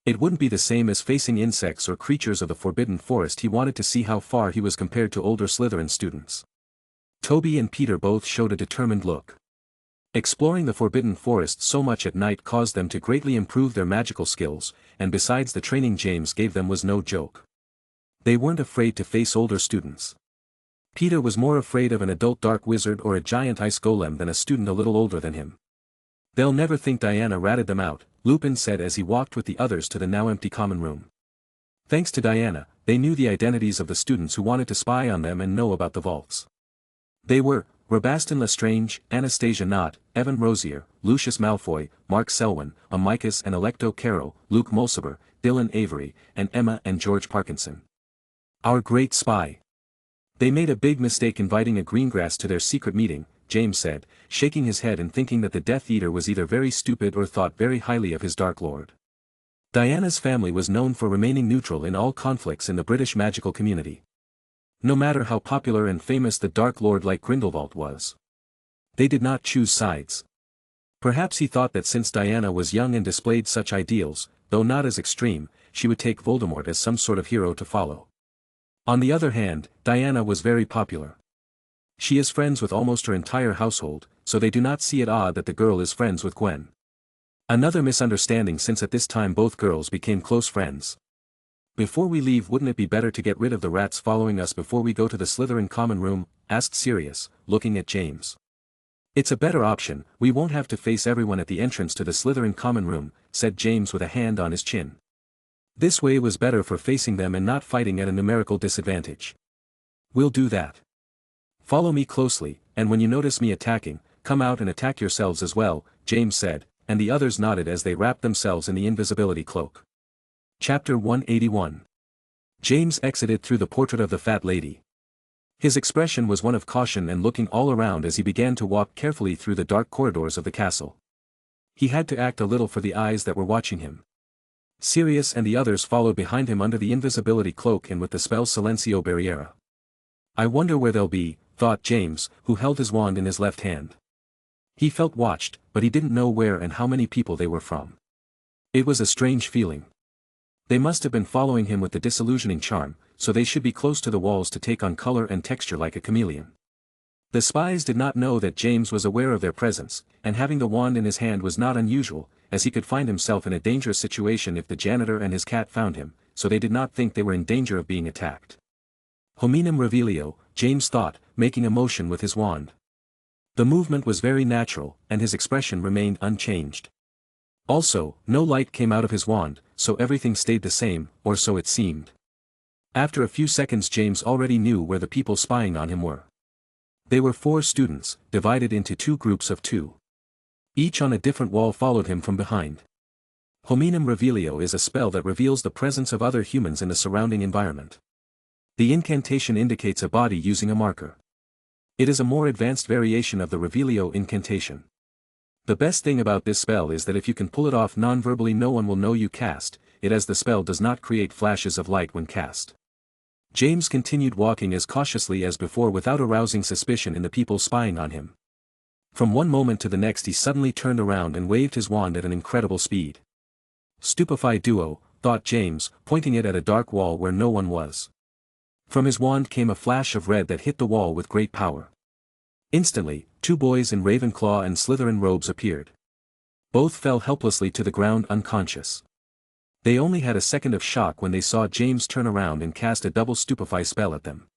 It wouldn't be the same as facing insects or creatures of the Forbidden Forest. He wanted to see how far he was compared to older Slytherin students. Toby and Peter both showed a determined look. Exploring the Forbidden Forest so much at night caused them to greatly improve their magical skills, and besides the training James gave them was no joke. They weren't afraid to face older students. Peter was more afraid of an adult dark wizard or a giant ice golem than a student a little older than him. "They'll never think Diana ratted them out," Lupin said as he walked with the others to the now empty common room. Thanks to Diana, they knew the identities of the students who wanted to spy on them and know about the vaults. They were Rabaston Lestrange, Anastasia Knott, Evan Rosier, Lucius Malfoy, Mark Selwyn, Amicus and Electo Carroll, Luke Mulciber, Dylan Avery, and Emma and George Parkinson. "Our great spy. They made a big mistake inviting a Greengrass to their secret meeting," James said, shaking his head and thinking that the Death Eater was either very stupid or thought very highly of his Dark Lord. Diana's family was known for remaining neutral in all conflicts in the British magical community. No matter how popular and famous the Dark Lord like Grindelwald was. They did not choose sides. Perhaps he thought that since Diana was young and displayed such ideals, though not as extreme, she would take Voldemort as some sort of hero to follow. On the other hand, Diana was very popular. She is friends with almost her entire household, so they do not see it odd that the girl is friends with Gwen. Another misunderstanding since at this time both girls became close friends. "Before we leave, wouldn't it be better to get rid of the rats following us before we go to the Slytherin common room?" asked Sirius, looking at James. "It's a better option, we won't have to face everyone at the entrance to the Slytherin common room," said James with a hand on his chin. This way was better for facing them and not fighting at a numerical disadvantage. "We'll do that. Follow me closely, and when you notice me attacking, come out and attack yourselves as well," James said, and the others nodded as they wrapped themselves in the invisibility cloak. Chapter 181. James exited through the portrait of the fat lady. His expression was one of caution and looking all around as he began to walk carefully through the dark corridors of the castle. He had to act a little for the eyes that were watching him. Sirius and the others followed behind him under the invisibility cloak and with the spell Silencio Barriera. "I wonder where they'll be," thought James, who held his wand in his left hand. He felt watched, but he didn't know where and how many people they were from. It was a strange feeling. They must have been following him with the disillusioning charm, so they should be close to the walls to take on color and texture like a chameleon. The spies did not know that James was aware of their presence, and having the wand in his hand was not unusual, as he could find himself in a dangerous situation if the janitor and his cat found him, so they did not think they were in danger of being attacked. Hominum revelio, James thought, making a motion with his wand. The movement was very natural, and his expression remained unchanged. Also, no light came out of his wand, so everything stayed the same, or so it seemed. After a few seconds James already knew where the people spying on him were. They were 4 students, divided into 2 groups of 2. Each on a different wall followed him from behind. Hominum revelio is a spell that reveals the presence of other humans in the surrounding environment. The incantation indicates a body using a marker. It is a more advanced variation of the revelio incantation. The best thing about this spell is that if you can pull it off non-verbally no one will know you cast it, as the spell does not create flashes of light when cast. James continued walking as cautiously as before without arousing suspicion in the people spying on him. From one moment to the next he suddenly turned around and waved his wand at an incredible speed. Stupefy duo, thought James, pointing it at a dark wall where no one was. From his wand came a flash of red that hit the wall with great power. Instantly, two boys in Ravenclaw and Slytherin robes appeared. Both fell helplessly to the ground unconscious. They only had a second of shock when they saw James turn around and cast a double stupefy spell at them.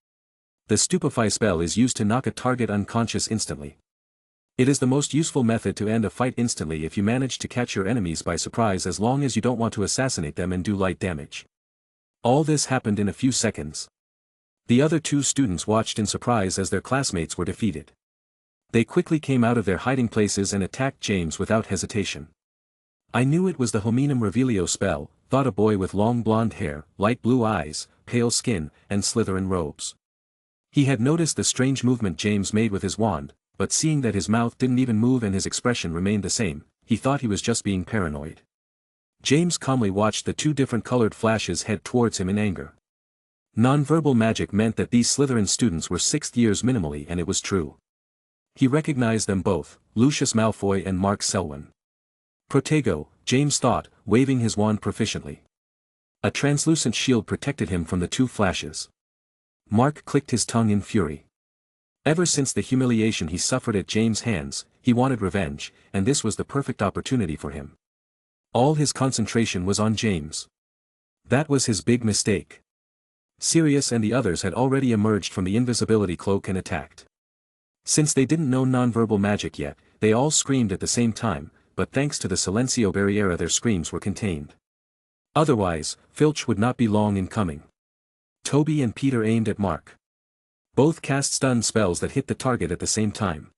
The stupefy spell is used to knock a target unconscious instantly. It is the most useful method to end a fight instantly if you manage to catch your enemies by surprise, as long as you don't want to assassinate them and do light damage. All this happened in a few seconds. The other two students watched in surprise as their classmates were defeated. They quickly came out of their hiding places and attacked James without hesitation. I knew it was the Hominum Revelio spell, thought a boy with long blonde hair, light blue eyes, pale skin, and Slytherin robes. He had noticed the strange movement James made with his wand, but seeing that his mouth didn't even move and his expression remained the same, he thought he was just being paranoid. James calmly watched the two different colored flashes head towards him in anger. Nonverbal magic meant that these Slytherin students were 6th years minimally, and it was true. He recognized them both, Lucius Malfoy and Mark Selwyn. Protego, James thought, waving his wand proficiently. A translucent shield protected him from the two flashes. Mark clicked his tongue in fury. Ever since the humiliation he suffered at James' hands, he wanted revenge, and this was the perfect opportunity for him. All his concentration was on James. That was his big mistake. Sirius and the others had already emerged from the invisibility cloak and attacked. Since they didn't know nonverbal magic yet, they all screamed at the same time, but thanks to the Silencio Barriera their screams were contained. Otherwise, Filch would not be long in coming. Toby and Peter aimed at Mark. Both cast stun spells that hit the target at the same time.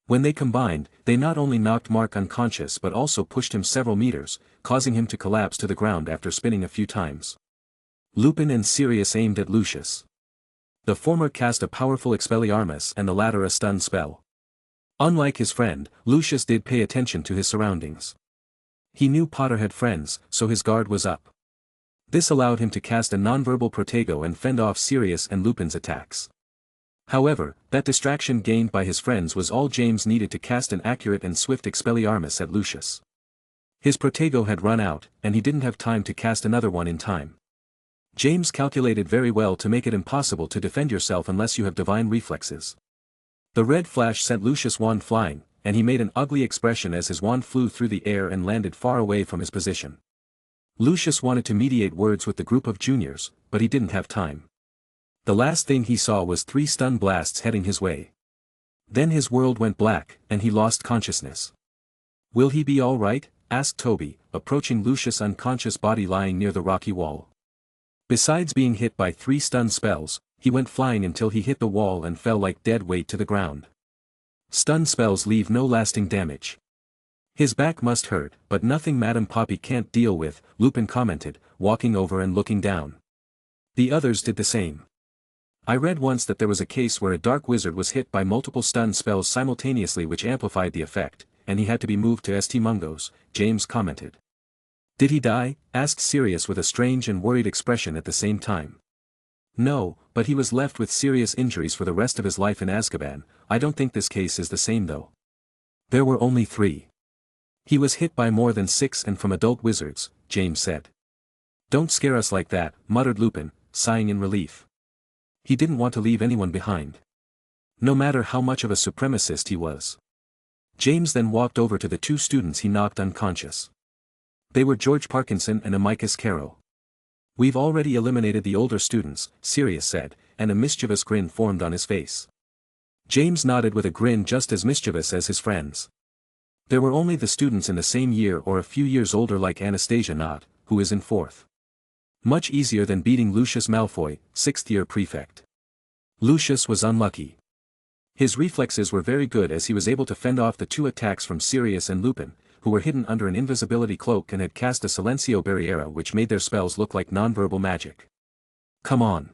When they combined, they not only knocked Mark unconscious but also pushed him several meters, causing him to collapse to the ground after spinning a few times. Lupin and Sirius aimed at Lucius. The former cast a powerful Expelliarmus and the latter a stun spell. Unlike his friend, Lucius did pay attention to his surroundings. He knew Potter had friends, so his guard was up. This allowed him to cast a nonverbal Protego and fend off Sirius and Lupin's attacks. However, that distraction gained by his friends was all James needed to cast an accurate and swift Expelliarmus at Lucius. His Protego had run out, and he didn't have time to cast another one in time. James calculated very well to make it impossible to defend yourself unless you have divine reflexes. The red flash sent Lucius' wand flying, and he made an ugly expression as his wand flew through the air and landed far away from his position. Lucius wanted to mediate words with the group of juniors, but he didn't have time. The last thing he saw was 3 stun blasts heading his way. Then his world went black, and he lost consciousness. "Will he be all right?" asked Toby, approaching Lucius' unconscious body lying near the rocky wall. Besides being hit by 3 stun spells, he went flying until he hit the wall and fell like dead weight to the ground. Stun spells leave no lasting damage. "His back must hurt, but nothing Madame Poppy can't deal with," Lupin commented, walking over and looking down. The others did the same. "I read once that there was a case where a dark wizard was hit by multiple stun spells simultaneously which amplified the effect, and he had to be moved to St. Mungos," James commented. "Did he die?" asked Sirius with a strange and worried expression at the same time. "No, but he was left with serious injuries for the rest of his life in Azkaban. I don't think this case is the same though. There were only 3. He was hit by more than 6 and from adult wizards," James said. "Don't scare us like that," muttered Lupin, sighing in relief. He didn't want to leave anyone behind. No matter how much of a supremacist he was. James then walked over to the 2 students he knocked unconscious. They were George Parkinson and Amicus Caro. "We've already eliminated the older students," Sirius said, and a mischievous grin formed on his face. James nodded with a grin just as mischievous as his friends. There were only the students in the same year or a few years older like Anastasia Knott, who is in 4th. Much easier than beating Lucius Malfoy, 6th-year prefect. Lucius was unlucky. His reflexes were very good as he was able to fend off the 2 attacks from Sirius and Lupin, who were hidden under an invisibility cloak and had cast a Silencio Barriera which made their spells look like nonverbal magic. "Come on.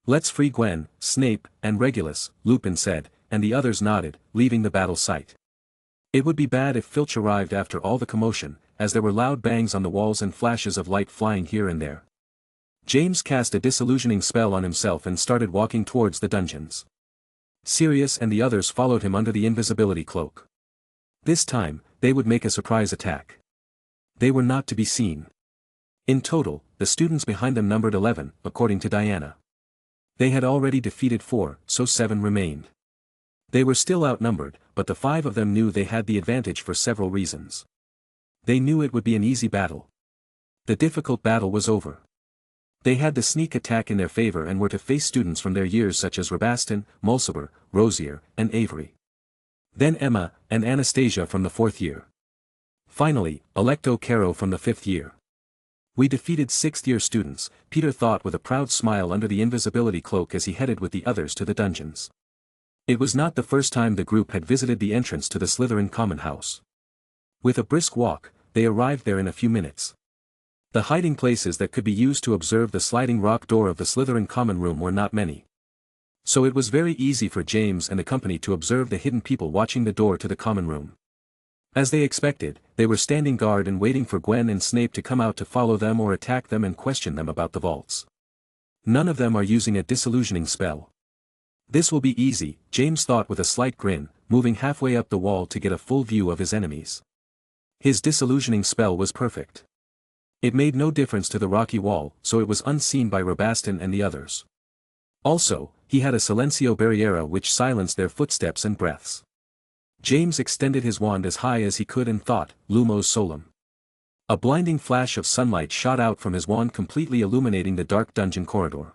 Let's free Gwen, Snape, and Regulus," Lupin said, and the others nodded, leaving the battle site. It would be bad if Filch arrived after all the commotion, as there were loud bangs on the walls and flashes of light flying here and there. James cast a disillusioning spell on himself and started walking towards the dungeons. Sirius and the others followed him under the invisibility cloak. This time, they would make a surprise attack. They were not to be seen. In total, the students behind them numbered 11, according to Diana. They had already defeated 4, so 7 remained. They were still outnumbered, but the 5 of them knew they had the advantage for several reasons. They knew it would be an easy battle. The difficult battle was over. They had the sneak attack in their favor and were to face students from their years such as Rabaston, Mulciber, Rosier, and Avery. Then Emma, and Anastasia from the 4th year. Finally, Alecto Caro from the 5th year. We defeated 6th-year students, Peter thought with a proud smile under the invisibility cloak as he headed with the others to the dungeons. It was not the first time the group had visited the entrance to the Slytherin common house. With a brisk walk, they arrived there in a few minutes. The hiding places that could be used to observe the sliding rock door of the Slytherin common room were not many. So it was very easy for James and the company to observe the hidden people watching the door to the common room. As they expected, they were standing guard and waiting for Gwen and Snape to come out to follow them or attack them and question them about the vaults. None of them are using a disillusioning spell. This will be easy, James thought with a slight grin, moving halfway up the wall to get a full view of his enemies. His disillusioning spell was perfect. It made no difference to the rocky wall, so it was unseen by Rabaston and the others. Also, he had a Silencio Barriera which silenced their footsteps and breaths. James extended his wand as high as he could and thought, Lumos Solum. A blinding flash of sunlight shot out from his wand completely illuminating the dark dungeon corridor.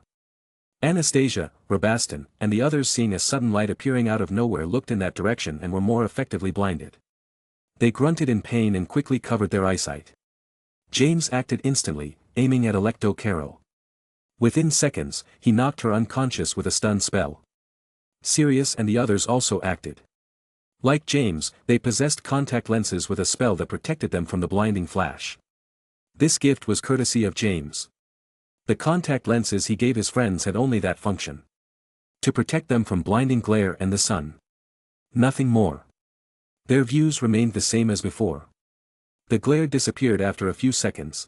Anastasia, Rabaston, and the others seeing a sudden light appearing out of nowhere looked in that direction and were more effectively blinded. They grunted in pain and quickly covered their eyesight. James acted instantly, aiming at Alecto Caro. Within seconds, he knocked her unconscious with a stun spell. Sirius and the others also acted. Like James, they possessed contact lenses with a spell that protected them from the blinding flash. This gift was courtesy of James. The contact lenses he gave his friends had only that function. To protect them from blinding glare and the sun. Nothing more. Their views remained the same as before. The glare disappeared after a few seconds.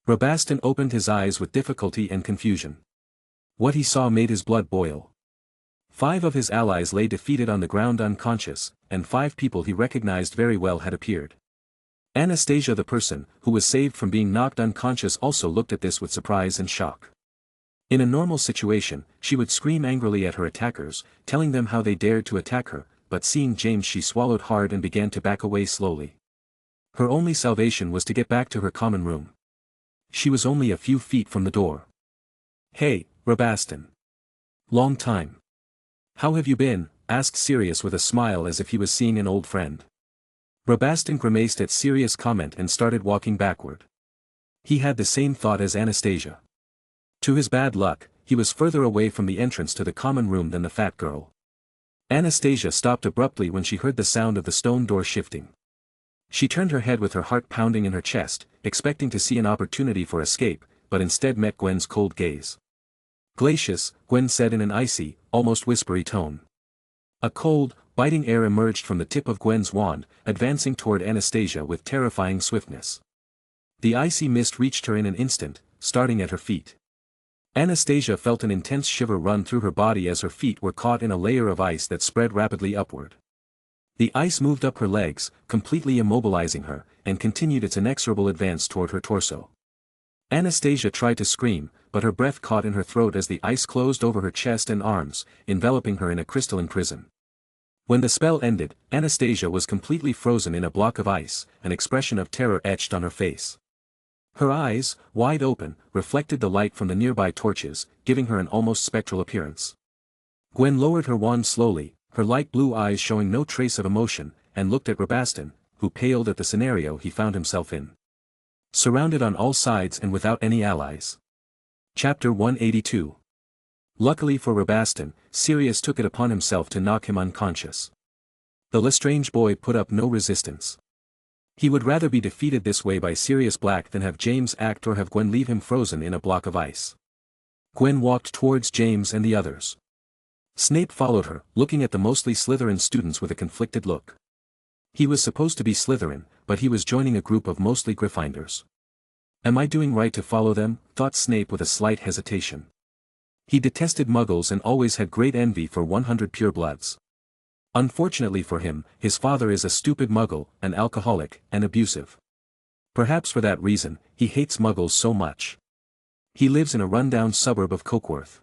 Rabaston opened his eyes with difficulty and confusion. What he saw made his blood boil. 5 of his allies lay defeated on the ground unconscious, and 5 people he recognized very well had appeared. Anastasia the person, who was saved from being knocked unconscious also looked at this with surprise and shock. In a normal situation, she would scream angrily at her attackers, telling them how they dared to attack her, but seeing James she swallowed hard and began to back away slowly. Her only salvation was to get back to her common room. She was only a few feet from the door. Hey, Rabaston. Long time. How have you been? Asked Sirius with a smile as if he was seeing an old friend. Rabaston grimaced at Sirius' comment and started walking backward. He had the same thought as Anastasia. To his bad luck, he was further away from the entrance to the common room than the fat girl. Anastasia stopped abruptly when she heard the sound of the stone door shifting. She turned her head with her heart pounding in her chest, expecting to see an opportunity for escape, but instead met Gwen's cold gaze. Glacius, Gwen said in an icy, almost whispery tone. A cold, biting air emerged from the tip of Gwen's wand, advancing toward Anastasia with terrifying swiftness. The icy mist reached her in an instant, starting at her feet. Anastasia felt an intense shiver run through her body as her feet were caught in a layer of ice that spread rapidly upward. The ice moved up her legs, completely immobilizing her, and continued its inexorable advance toward her torso. Anastasia tried to scream, but her breath caught in her throat as the ice closed over her chest and arms, enveloping her in a crystalline prison. When the spell ended, Anastasia was completely frozen in a block of ice, an expression of terror etched on her face. Her eyes, wide open, reflected the light from the nearby torches, giving her an almost spectral appearance. Gwen lowered her wand slowly, her light blue eyes showing no trace of emotion, and looked at Rabaston, who paled at the scenario he found himself in. Surrounded on all sides and without any allies. Chapter 182. Luckily for Rabaston, Sirius took it upon himself to knock him unconscious. The Lestrange boy put up no resistance. He would rather be defeated this way by Sirius Black than have James act or have Gwen leave him frozen in a block of ice. Gwen walked towards James and the others. Snape followed her, looking at the mostly Slytherin students with a conflicted look. He was supposed to be Slytherin, but he was joining a group of mostly Gryffindors. Am I doing right to follow them? Thought Snape with a slight hesitation. He detested muggles and always had great envy for 100 purebloods. Unfortunately for him, his father is a stupid muggle, an alcoholic, and abusive. Perhaps for that reason, he hates muggles so much. He lives in a rundown suburb of Cokeworth.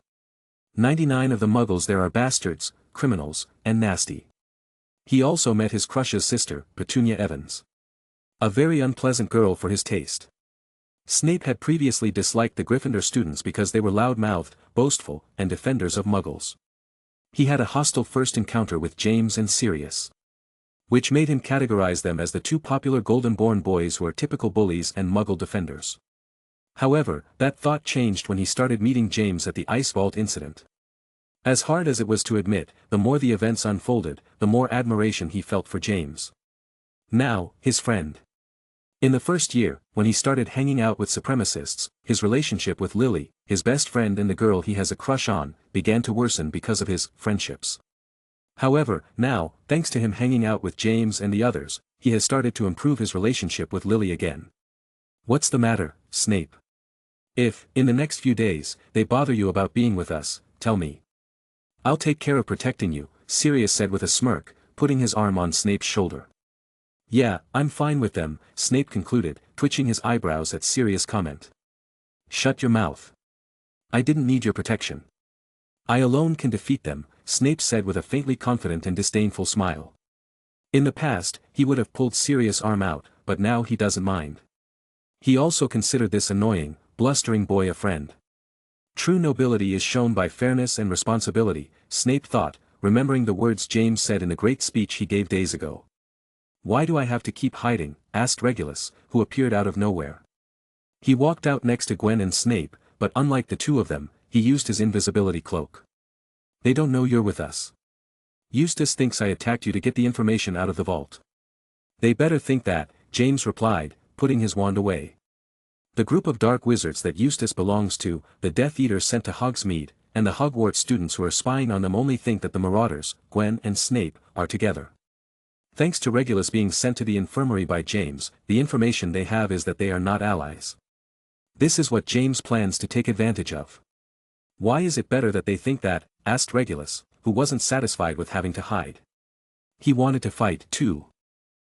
99 of the muggles there are bastards, criminals, and nasty. He also met his crush's sister, Petunia Evans. A very unpleasant girl for his taste. Snape had previously disliked the Gryffindor students because they were loud-mouthed, boastful, and defenders of muggles. He had a hostile first encounter with James and Sirius, which made him categorize them as the two popular golden-born boys who are typical bullies and muggle defenders. However, that thought changed when he started meeting James at the Ice Vault incident. As hard as it was to admit, the more the events unfolded, the more admiration he felt for James. Now, his friend. In the first year, when he started hanging out with supremacists, his relationship with Lily, his best friend and the girl he has a crush on, began to worsen because of his friendships. However, now, thanks to him hanging out with James and the others, he has started to improve his relationship with Lily again. What's the matter, Snape? If, in the next few days, they bother you about being with us, tell me. I'll take care of protecting you, Sirius said with a smirk, putting his arm on Snape's shoulder. Yeah, I'm fine with them, Snape concluded, twitching his eyebrows at Sirius' comment. Shut your mouth. I didn't need your protection. I alone can defeat them, Snape said with a faintly confident and disdainful smile. In the past, he would have pulled Sirius' arm out, but now he doesn't mind. He also considered this annoying, blustering boy a friend. True nobility is shown by fairness and responsibility, Snape thought, remembering the words James said in the great speech he gave days ago. Why do I have to keep hiding? Asked Regulus, who appeared out of nowhere. He walked out next to Gwen and Snape, but unlike the two of them, he used his invisibility cloak. They don't know you're with us. Eustace thinks I attacked you to get the information out of the vault. They better think that, James replied, putting his wand away. The group of dark wizards that Eustace belongs to, the Death Eaters sent to Hogsmeade, and the Hogwarts students who are spying on them only think that the Marauders, Gwen and Snape, are together. Thanks to Regulus being sent to the infirmary by James, the information they have is that they are not allies. This is what James plans to take advantage of. Why is it better that they think that? Asked Regulus, who wasn't satisfied with having to hide. He wanted to fight, too.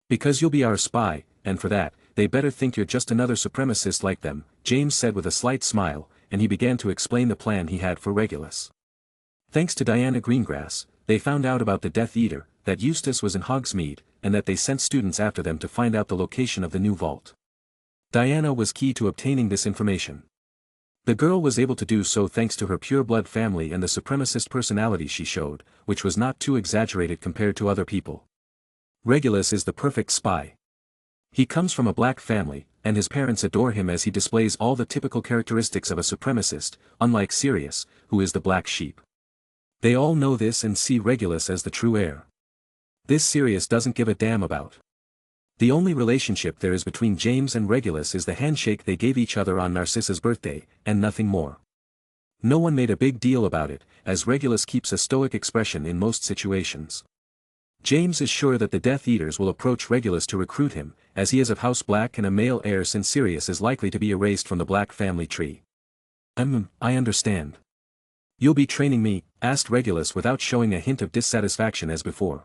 Because you'll be our spy, and for that, they better think you're just another supremacist like them, James said with a slight smile, and he began to explain the plan he had for Regulus. Thanks to Diana Greengrass, they found out about the Death Eater, that Eustace was in Hogsmeade, and that they sent students after them to find out the location of the new vault. Diana was key to obtaining this information. The girl was able to do so thanks to her pure-blood family and the supremacist personality she showed, which was not too exaggerated compared to other people. Regulus is the perfect spy. He comes from a black family, and his parents adore him as he displays all the typical characteristics of a supremacist, unlike Sirius, who is the black sheep. They all know this and see Regulus as the true heir. This Sirius doesn't give a damn about. The only relationship there is between James and Regulus is the handshake they gave each other on Narcissa's birthday, and nothing more. No one made a big deal about it, as Regulus keeps a stoic expression in most situations. James is sure that the Death Eaters will approach Regulus to recruit him, as he is of House Black and a male heir since Sirius is likely to be erased from the Black family tree. I understand. You'll be training me? Asked Regulus without showing a hint of dissatisfaction as before.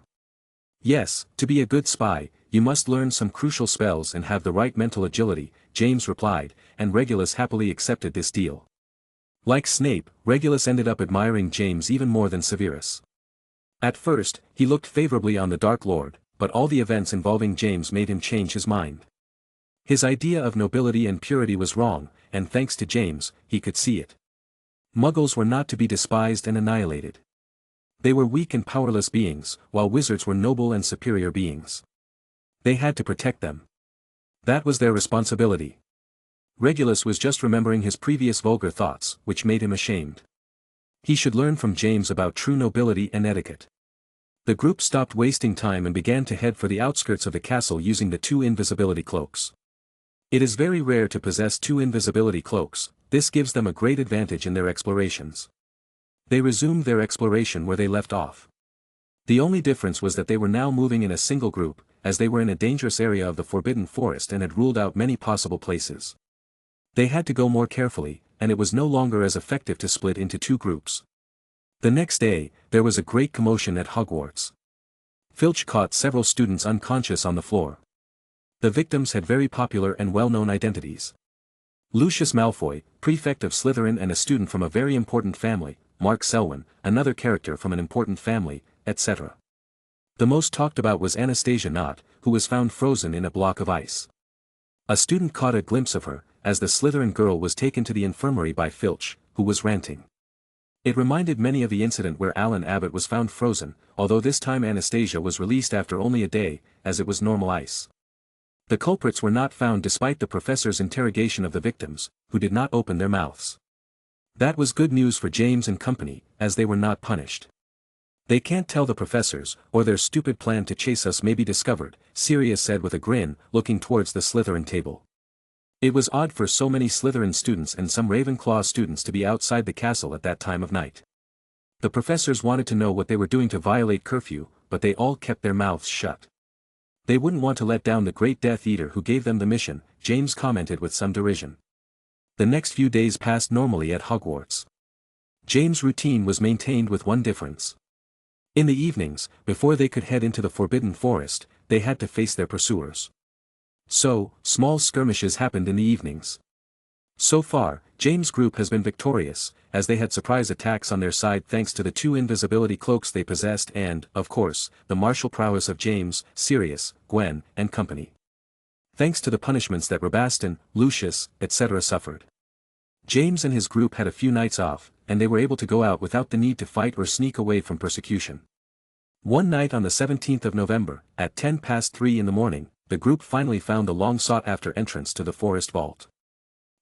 Yes, to be a good spy, you must learn some crucial spells and have the right mental agility, James replied, and Regulus happily accepted this deal. Like Snape, Regulus ended up admiring James even more than Severus. At first, he looked favorably on the Dark Lord, but all the events involving James made him change his mind. His idea of nobility and purity was wrong, and thanks to James, he could see it. Muggles were not to be despised and annihilated. They were weak and powerless beings, while wizards were noble and superior beings. They had to protect them. That was their responsibility. Regulus was just remembering his previous vulgar thoughts, which made him ashamed. He should learn from James about true nobility and etiquette. The group stopped wasting time and began to head for the outskirts of the castle using the 2 invisibility cloaks. It is very rare to possess 2 invisibility cloaks, this gives them a great advantage in their explorations. They resumed their exploration where they left off. The only difference was that they were now moving in a single group, as they were in a dangerous area of the Forbidden Forest and had ruled out many possible places. They had to go more carefully, and it was no longer as effective to split into two groups. The next day, there was a great commotion at Hogwarts. Filch caught several students unconscious on the floor. The victims had very popular and well-known identities. Lucius Malfoy, prefect of Slytherin and a student from a very important family, Mark Selwyn, another character from an important family, etc. The most talked about was Anastasia Knott, who was found frozen in a block of ice. A student caught a glimpse of her, as the Slytherin girl was taken to the infirmary by Filch, who was ranting. It reminded many of the incident where Alan Abbott was found frozen, although this time Anastasia was released after only a day, as it was normal ice. The culprits were not found despite the professor's interrogation of the victims, who did not open their mouths. That was good news for James and company, as they were not punished. They can't tell the professors, or their stupid plan to chase us may be discovered, Sirius said with a grin, looking towards the Slytherin table. It was odd for so many Slytherin students and some Ravenclaw students to be outside the castle at that time of night. The professors wanted to know what they were doing to violate curfew, but they all kept their mouths shut. They wouldn't want to let down the great Death Eater who gave them the mission, James commented with some derision. The next few days passed normally at Hogwarts. James' routine was maintained with one difference. In the evenings, before they could head into the Forbidden Forest, they had to face their pursuers. So, small skirmishes happened in the evenings. So far, James' group has been victorious, as they had surprise attacks on their side thanks to the 2 invisibility cloaks they possessed and, of course, the martial prowess of James, Sirius, Gwen, and company. Thanks to the punishments that Rabaston, Lucius, etc. suffered. James and his group had a few nights off, and they were able to go out without the need to fight or sneak away from persecution. One night on the 17th of November, at 3:10 in the morning, the group finally found the long-sought-after entrance to the forest vault.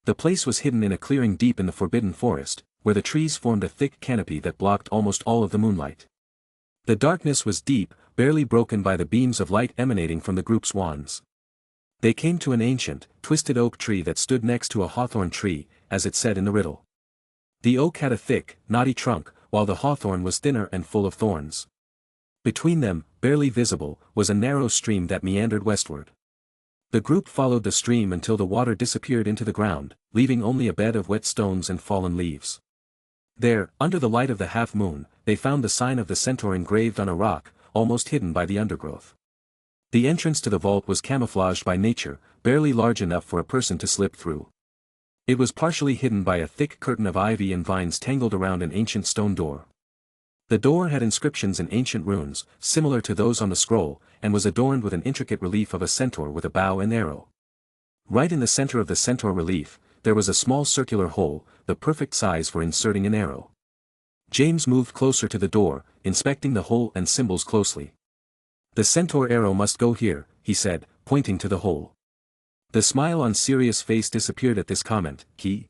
The place was hidden in a clearing deep in the Forbidden Forest, where the trees formed a thick canopy that blocked almost all of the moonlight. The darkness was deep, barely broken by the beams of light emanating from the group's wands. They came to an ancient, twisted oak tree that stood next to a hawthorn tree, as it said in the riddle. The oak had a thick, knotty trunk, while the hawthorn was thinner and full of thorns. Between them, barely visible, was a narrow stream that meandered westward. The group followed the stream until the water disappeared into the ground, leaving only a bed of wet stones and fallen leaves. There, under the light of the half-moon, they found the sign of the centaur engraved on a rock, almost hidden by the undergrowth. The entrance to the vault was camouflaged by nature, barely large enough for a person to slip through. It was partially hidden by a thick curtain of ivy and vines tangled around an ancient stone door. The door had inscriptions in ancient runes, similar to those on the scroll, and was adorned with an intricate relief of a centaur with a bow and arrow. Right in the center of the centaur relief, there was a small circular hole, the perfect size for inserting an arrow. James moved closer to the door, inspecting the hole and symbols closely. "The centaur arrow must go here," he said, pointing to the hole. The smile on Sirius' face disappeared at this comment. "Key?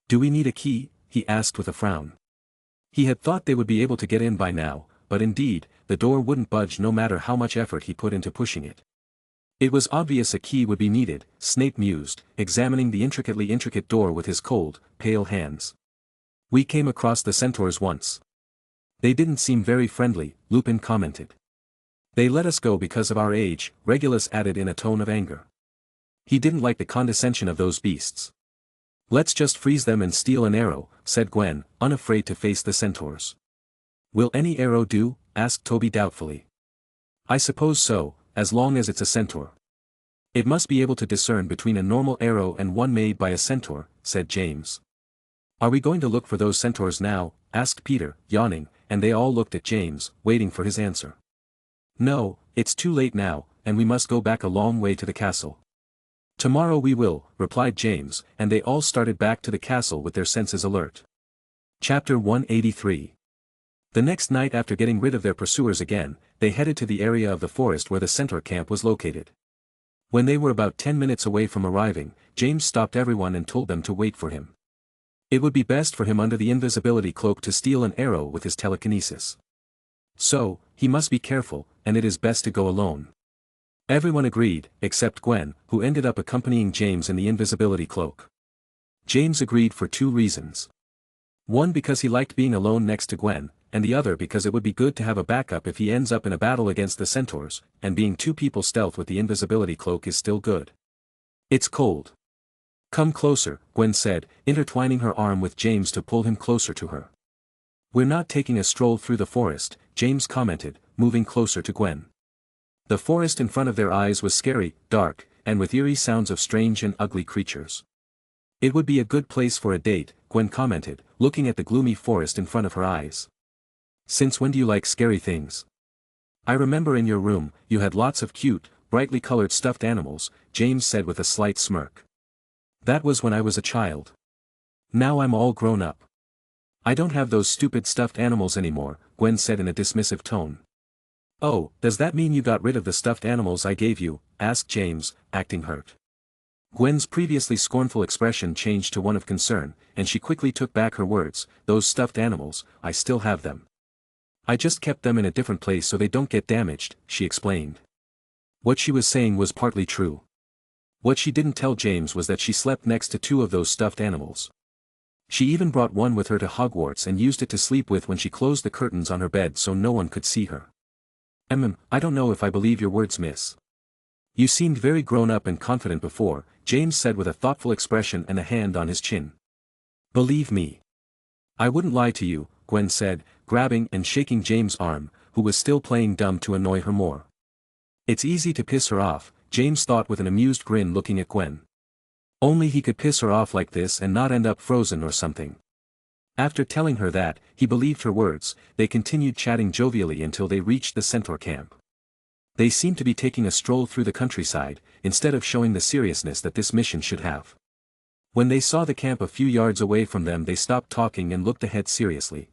Do we need a key?" he asked with a frown. He had thought they would be able to get in by now, but indeed, the door wouldn't budge no matter how much effort he put into pushing it. It was obvious a key would be needed, Snape mused, examining the intricately intricate door with his cold, pale hands. "We came across the centaurs once. They didn't seem very friendly," Lupin commented. "They let us go because of our age," Regulus added in a tone of anger. He didn't like the condescension of those beasts. "Let's just freeze them and steal an arrow," said Gwen, unafraid to face the centaurs. "Will any arrow do?" asked Toby doubtfully. "I suppose so, as long as it's a centaur. It must be able to discern between a normal arrow and one made by a centaur," said James. "Are we going to look for those centaurs now?" asked Peter, yawning, and they all looked at James, waiting for his answer. "No, it's too late now, and we must go back a long way to the castle." "Tomorrow we will," replied James, and they all started back to the castle with their senses alert. Chapter 183. The next night after getting rid of their pursuers again, they headed to the area of the forest where the centaur camp was located. When they were about 10 minutes away from arriving, James stopped everyone and told them to wait for him. It would be best for him under the invisibility cloak to steal an arrow with his telekinesis. So, he must be careful, and it is best to go alone. Everyone agreed, except Gwen, who ended up accompanying James in the invisibility cloak. James agreed for 2 reasons. One because he liked being alone next to Gwen, and the other because it would be good to have a backup if he ends up in a battle against the centaurs, and being 2 people stealth with the invisibility cloak is still good. "It's cold. Come closer, Gwen said, intertwining her arm with James to pull him closer to her. We're not taking a stroll through the forest, James commented, moving closer to Gwen. The forest in front of their eyes was scary, dark, and with eerie sounds of strange and ugly creatures. It would be a good place for a date, Gwen commented, looking at the gloomy forest in front of her eyes. Since when do you like scary things? I remember in your room, you had lots of cute, brightly colored stuffed animals, James said with a slight smirk. That was when I was a child. Now I'm all grown up. I don't have those stupid stuffed animals anymore, Gwen said in a dismissive tone. Oh, does that mean you got rid of the stuffed animals I gave you? Asked James, acting hurt. Gwen's previously scornful expression changed to one of concern, and she quickly took back her words. Those stuffed animals, I still have them. I just kept them in a different place so they don't get damaged, she explained. What she was saying was partly true. What she didn't tell James was that she slept next to 2 of those stuffed animals. She even brought one with her to Hogwarts and used it to sleep with when she closed the curtains on her bed so no one could see her. I don't know if I believe your words, miss. You seemed very grown up and confident before, James said with a thoughtful expression and a hand on his chin. Believe me. I wouldn't lie to you, Gwen said, grabbing and shaking James' arm, who was still playing dumb to annoy her more. It's easy to piss her off, James thought with an amused grin looking at Gwen. Only he could piss her off like this and not end up frozen or something. After telling her that, he believed her words. They continued chatting jovially until they reached the centaur camp. They seemed to be taking a stroll through the countryside, instead of showing the seriousness that this mission should have. When they saw the camp a few yards away from them they stopped talking and looked ahead seriously.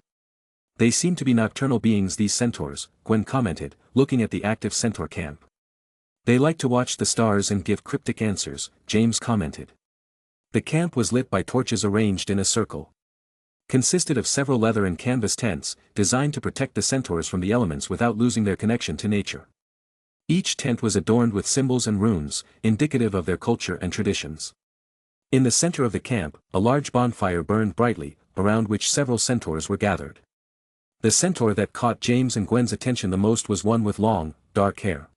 They seem to be nocturnal beings, these centaurs, Gwen commented, looking at the active centaur camp. They like to watch the stars and give cryptic answers, James commented. The camp was lit by torches arranged in a circle. Consisted of several leather and canvas tents, designed to protect the centaurs from the elements without losing their connection to nature. Each tent was adorned with symbols and runes, indicative of their culture and traditions. In the center of the camp, a large bonfire burned brightly, around which several centaurs were gathered. The centaur that caught James and Gwen's attention the most was one with long, dark hair.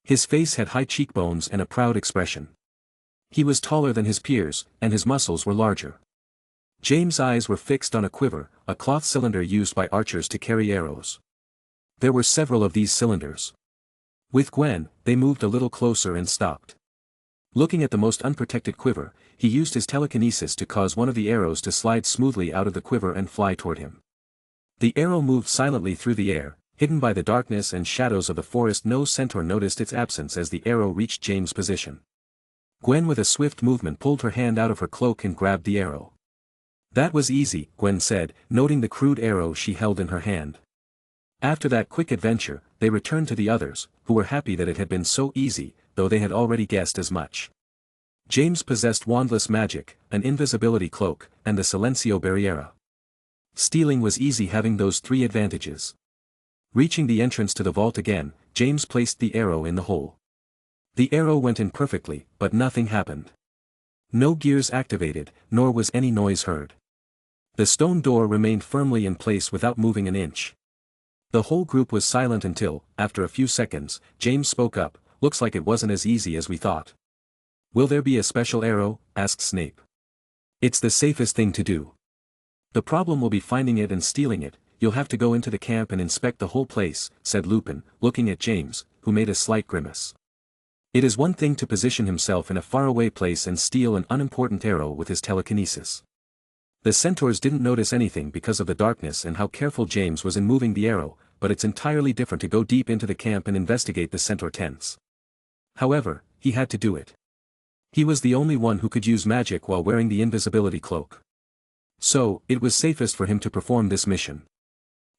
His face had high cheekbones and a proud expression. He was taller than his peers, and his muscles were larger. James' eyes were fixed on a quiver, a cloth cylinder used by archers to carry arrows. There were several of these cylinders. With Gwen, they moved a little closer and stopped. Looking at the most unprotected quiver, he used his telekinesis to cause one of the arrows to slide smoothly out of the quiver and fly toward him. The arrow moved silently through the air, hidden by the darkness and shadows of the forest. No centaur noticed its absence as the arrow reached James' position. Gwen with a swift movement pulled her hand out of her cloak and grabbed the arrow. That was easy, Gwen said, noting the crude arrow she held in her hand. After that quick adventure, they returned to the others, who were happy that it had been so easy, though they had already guessed as much. James possessed wandless magic, an invisibility cloak, and the Silencio Barriera. Stealing was easy having those 3 advantages. Reaching the entrance to the vault again, James placed the arrow in the hole. The arrow went in perfectly, but nothing happened. No gears activated, nor was any noise heard. The stone door remained firmly in place without moving an inch. The whole group was silent until, after a few seconds, James spoke up. Looks like it wasn't as easy as we thought. Will there be a special arrow? Asked Snape. It's the safest thing to do. The problem will be finding it and stealing it. You'll have to go into the camp and inspect the whole place, said Lupin, looking at James, who made a slight grimace. It is one thing to position himself in a faraway place and steal an unimportant arrow with his telekinesis. The centaurs didn't notice anything because of the darkness and how careful James was in moving the arrow, but it's entirely different to go deep into the camp and investigate the centaur tents. However, he had to do it. He was the only one who could use magic while wearing the invisibility cloak. So, it was safest for him to perform this mission.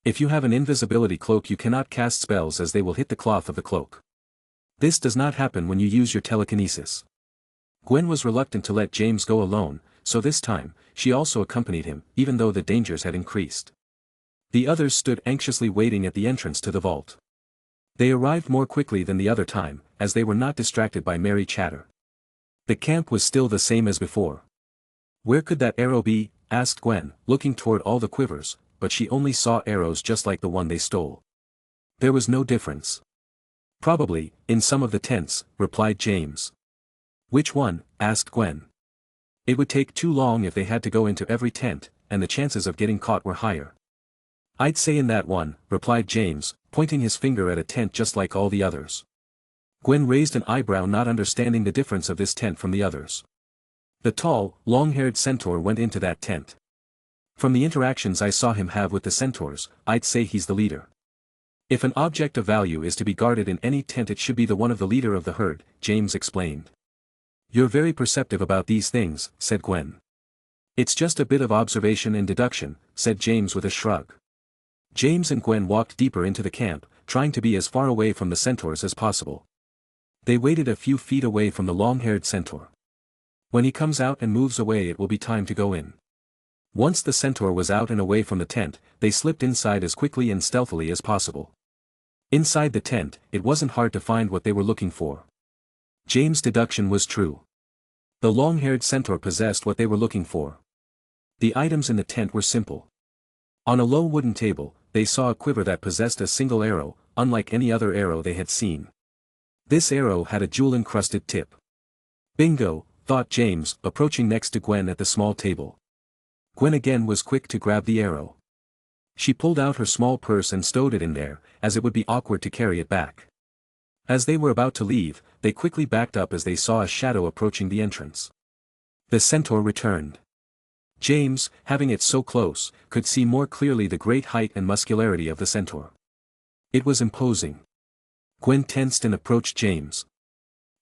If you have an invisibility cloak you cannot cast spells as they will hit the cloth of the cloak. This does not happen when you use your telekinesis. Gwen was reluctant to let James go alone, so this time, she also accompanied him, even though the dangers had increased. The others stood anxiously waiting at the entrance to the vault. They arrived more quickly than the other time, as they were not distracted by merry chatter. The camp was still the same as before. Where could that arrow be? Asked Gwen, looking toward all the quivers, but she only saw arrows just like the one they stole. There was no difference. Probably, in some of the tents, replied James. Which one? Asked Gwen. It would take too long if they had to go into every tent, and the chances of getting caught were higher. I'd say in that one, replied James, pointing his finger at a tent just like all the others. Gwen raised an eyebrow, not understanding the difference of this tent from the others. The tall, long-haired centaur went into that tent. From the interactions I saw him have with the centaurs, I'd say he's the leader. If an object of value is to be guarded in any tent, it should be the one of the leader of the herd, James explained. You're very perceptive about these things, said Gwen. It's just a bit of observation and deduction, said James with a shrug. James and Gwen walked deeper into the camp, trying to be as far away from the centaurs as possible. They waited a few feet away from the long-haired centaur. When he comes out and moves away, it will be time to go in. Once the centaur was out and away from the tent, they slipped inside as quickly and stealthily as possible. Inside the tent, it wasn't hard to find what they were looking for. James' deduction was true. The long-haired centaur possessed what they were looking for. The items in the tent were simple. On a low wooden table, they saw a quiver that possessed a single arrow, unlike any other arrow they had seen. This arrow had a jewel-encrusted tip. Bingo, thought James, approaching next to Gwen at the small table. Gwen again was quick to grab the arrow. She pulled out her small purse and stowed it in there, as it would be awkward to carry it back. As they were about to leave, they quickly backed up as they saw a shadow approaching the entrance. The centaur returned. James, having it so close, could see more clearly the great height and muscularity of the centaur. It was imposing. Gwen tensed and approached James.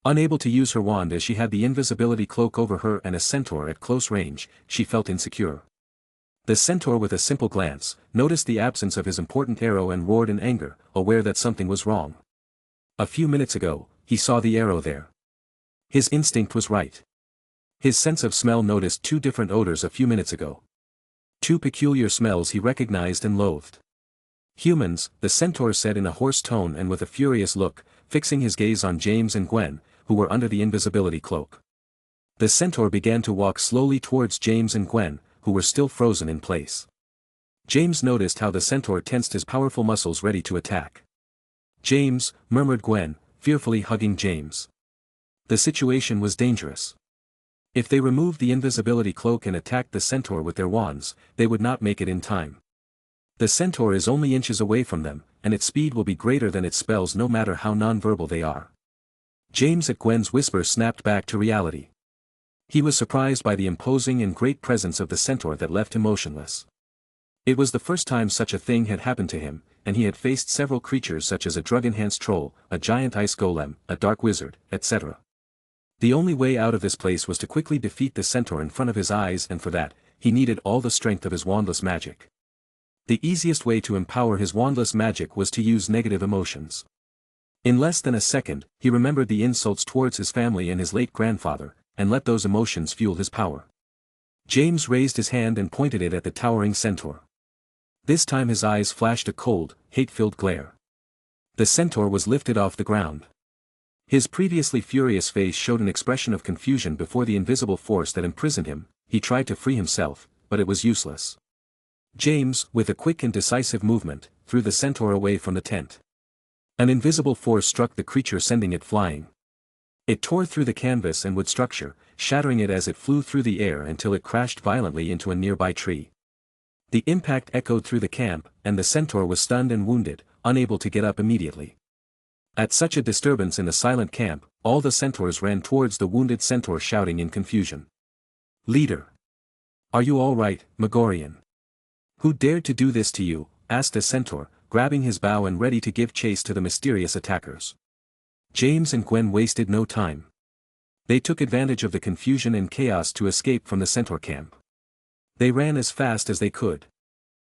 Unable to use her wand as she had the invisibility cloak over her and a centaur at close range, she felt insecure. The centaur, with a simple glance, noticed the absence of his important arrow and roared in anger, aware that something was wrong. A few minutes ago, he saw the arrow there. His instinct was right. His sense of smell noticed two different odors a few minutes ago. Two peculiar smells he recognized and loathed. Humans, the centaur said in a hoarse tone and with a furious look, fixing his gaze on James and Gwen, who were under the invisibility cloak. The centaur began to walk slowly towards James and Gwen, who were still frozen in place. James noticed how the centaur tensed his powerful muscles ready to attack. James, murmured Gwen, fearfully hugging James. The situation was dangerous. If they removed the invisibility cloak and attacked the centaur with their wands, they would not make it in time. The centaur is only inches away from them, and its speed will be greater than its spells no matter how non-verbal they are. James at Gwen's whisper snapped back to reality. He was surprised by the imposing and great presence of the centaur that left him motionless. It was the first time such a thing had happened to him, and he had faced several creatures such as a drug-enhanced troll, a giant ice golem, a dark wizard, etc. The only way out of this place was to quickly defeat the centaur in front of his eyes, and for that, he needed all the strength of his wandless magic. The easiest way to empower his wandless magic was to use negative emotions. In less than a second, he remembered the insults towards his family and his late grandfather, and let those emotions fuel his power. James raised his hand and pointed it at the towering centaur. This time his eyes flashed a cold, hate-filled glare. The centaur was lifted off the ground. His previously furious face showed an expression of confusion before the invisible force that imprisoned him. He tried to free himself, but it was useless. James, with a quick and decisive movement, threw the centaur away from the tent. An invisible force struck the creature, sending it flying. It tore through the canvas and wood structure, shattering it as it flew through the air until it crashed violently into a nearby tree. The impact echoed through the camp, and the centaur was stunned and wounded, unable to get up immediately. At such a disturbance in the silent camp, all the centaurs ran towards the wounded centaur, shouting in confusion. "Leader! Are you all right, Megorian? Who dared to do this to you?" asked a centaur, grabbing his bow and ready to give chase to the mysterious attackers. James and Gwen wasted no time. They took advantage of the confusion and chaos to escape from the centaur camp. They ran as fast as they could.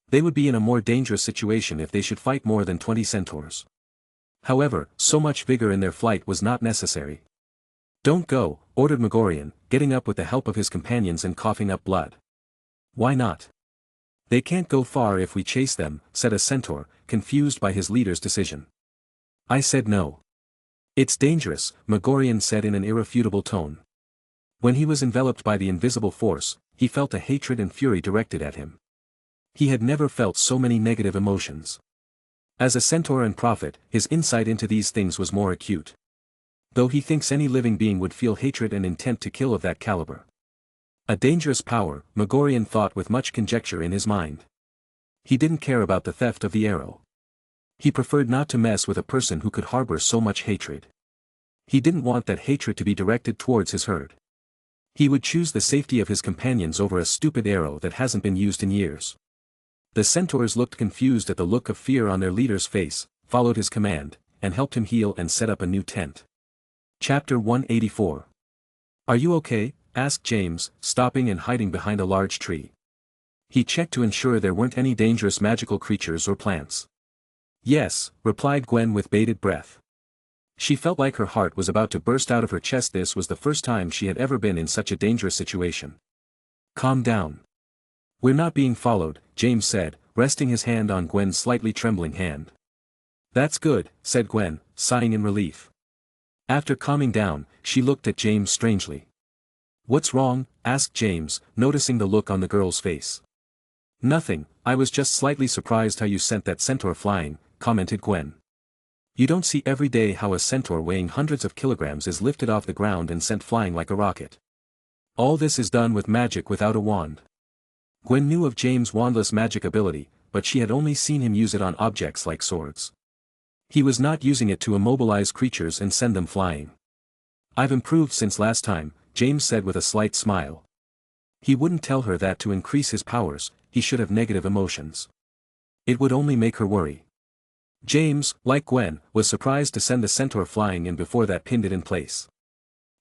They would be in a more dangerous situation if they should fight more than 20 centaurs. However, so much vigor in their flight was not necessary. "Don't go," ordered Megorian, getting up with the help of his companions and coughing up blood. "Why not? They can't go far if we chase them," said a centaur, confused by his leader's decision. "I said no. It's dangerous," Megorian said in an irrefutable tone. When he was enveloped by the invisible force, he felt a hatred and fury directed at him. He had never felt so many negative emotions. As a centaur and prophet, his insight into these things was more acute. Though he thinks any living being would feel hatred and intent to kill of that caliber. A dangerous power, Megorian thought with much conjecture in his mind. He didn't care about the theft of the arrow. He preferred not to mess with a person who could harbor so much hatred. He didn't want that hatred to be directed towards his herd. He would choose the safety of his companions over a stupid arrow that hasn't been used in years. The centaurs looked confused at the look of fear on their leader's face, followed his command, and helped him heal and set up a new tent. Chapter 184. Are you okay? Asked James, stopping and hiding behind a large tree. He checked to ensure there weren't any dangerous magical creatures or plants. Yes, replied Gwen with bated breath. She felt like her heart was about to burst out of her chest. This was the first time she had ever been in such a dangerous situation. Calm down. We're not being followed, James said, resting his hand on Gwen's slightly trembling hand. That's good, said Gwen, sighing in relief. After calming down, she looked at James strangely. What's wrong? Asked James, noticing the look on the girl's face. Nothing, I was just slightly surprised how you sent that centaur flying, commented Gwen. You don't see every day how a centaur weighing hundreds of kilograms is lifted off the ground and sent flying like a rocket. All this is done with magic without a wand. Gwen knew of James' wandless magic ability, but she had only seen him use it on objects like swords. He was not using it to immobilize creatures and send them flying. I've improved since last time, James said with a slight smile. He wouldn't tell her that to increase his powers, he should have negative emotions. It would only make her worry. James, like Gwen, was surprised to send the centaur flying and before that pinned it in place.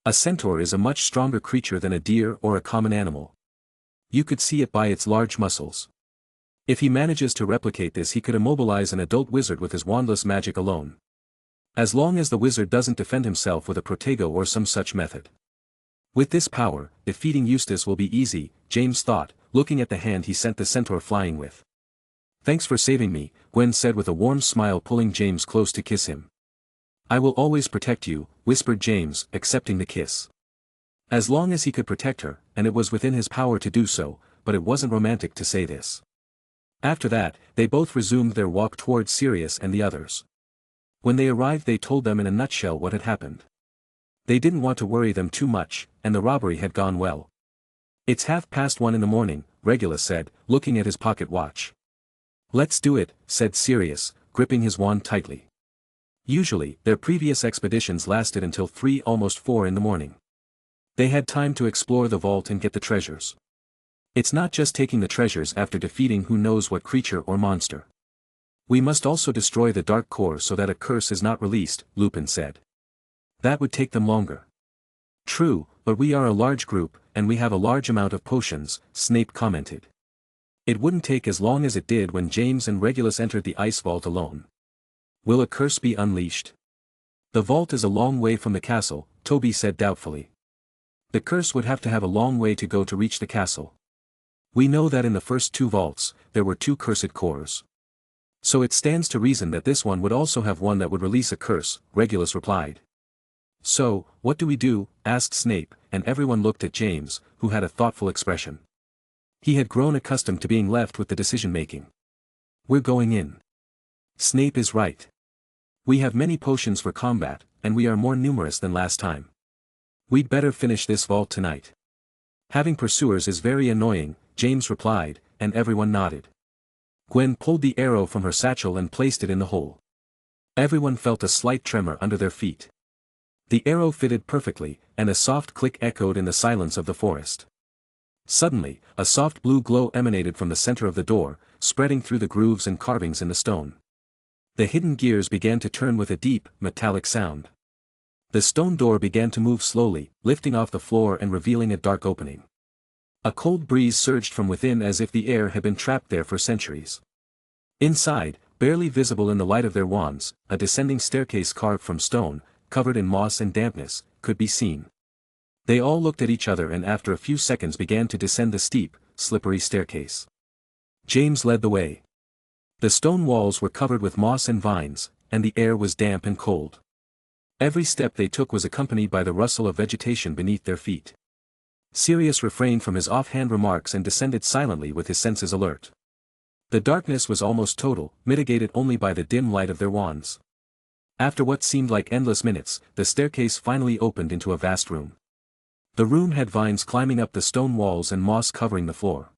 A centaur is a much stronger creature than a deer or a common animal. You could see it by its large muscles. If he manages to replicate this, he could immobilize an adult wizard with his wandless magic alone. As long as the wizard doesn't defend himself with a protego or some such method. With this power, defeating Eustace will be easy, James thought, looking at the hand he sent the centaur flying with. Thanks for saving me, Gwen said with a warm smile, pulling James close to kiss him. I will always protect you, whispered James, accepting the kiss. As long as he could protect her, and it was within his power to do so, but it wasn't romantic to say this. After that, they both resumed their walk towards Sirius and the others. When they arrived, they told them in a nutshell what had happened. They didn't want to worry them too much, and the robbery had gone well. It's 1:30 in the morning, Regulus said, looking at his pocket watch. Let's do it, said Sirius, gripping his wand tightly. Usually, their previous expeditions lasted until 3, almost 4 in the morning. They had time to explore the vault and get the treasures. It's not just taking the treasures after defeating who knows what creature or monster. We must also destroy the dark core so that a curse is not released, Lupin said. That would take them longer. True, but we are a large group, and we have a large amount of potions, Snape commented. It wouldn't take as long as it did when James and Regulus entered the ice vault alone. Will a curse be unleashed? The vault is a long way from the castle, Toby said doubtfully. The curse would have to have a long way to go to reach the castle. We know that in the first 2 vaults, there were 2 cursed cores. So it stands to reason that this one would also have one that would release a curse, Regulus replied. So, what do we do? Asked Snape, and everyone looked at James, who had a thoughtful expression. He had grown accustomed to being left with the decision-making. We're going in. Snape is right. We have many potions for combat, and we are more numerous than last time. We'd better finish this vault tonight. Having pursuers is very annoying, James replied, and everyone nodded. Gwen pulled the arrow from her satchel and placed it in the hole. Everyone felt a slight tremor under their feet. The arrow fitted perfectly, and a soft click echoed in the silence of the forest. Suddenly, a soft blue glow emanated from the center of the door, spreading through the grooves and carvings in the stone. The hidden gears began to turn with a deep, metallic sound. The stone door began to move slowly, lifting off the floor and revealing a dark opening. A cold breeze surged from within as if the air had been trapped there for centuries. Inside, barely visible in the light of their wands, a descending staircase carved from stone, covered in moss and dampness, could be seen. They all looked at each other and after a few seconds began to descend the steep, slippery staircase. James led the way. The stone walls were covered with moss and vines, and the air was damp and cold. Every step they took was accompanied by the rustle of vegetation beneath their feet. Sirius refrained from his offhand remarks and descended silently with his senses alert. The darkness was almost total, mitigated only by the dim light of their wands. After what seemed like endless minutes, the staircase finally opened into a vast room. The room had vines climbing up the stone walls and moss covering the floor.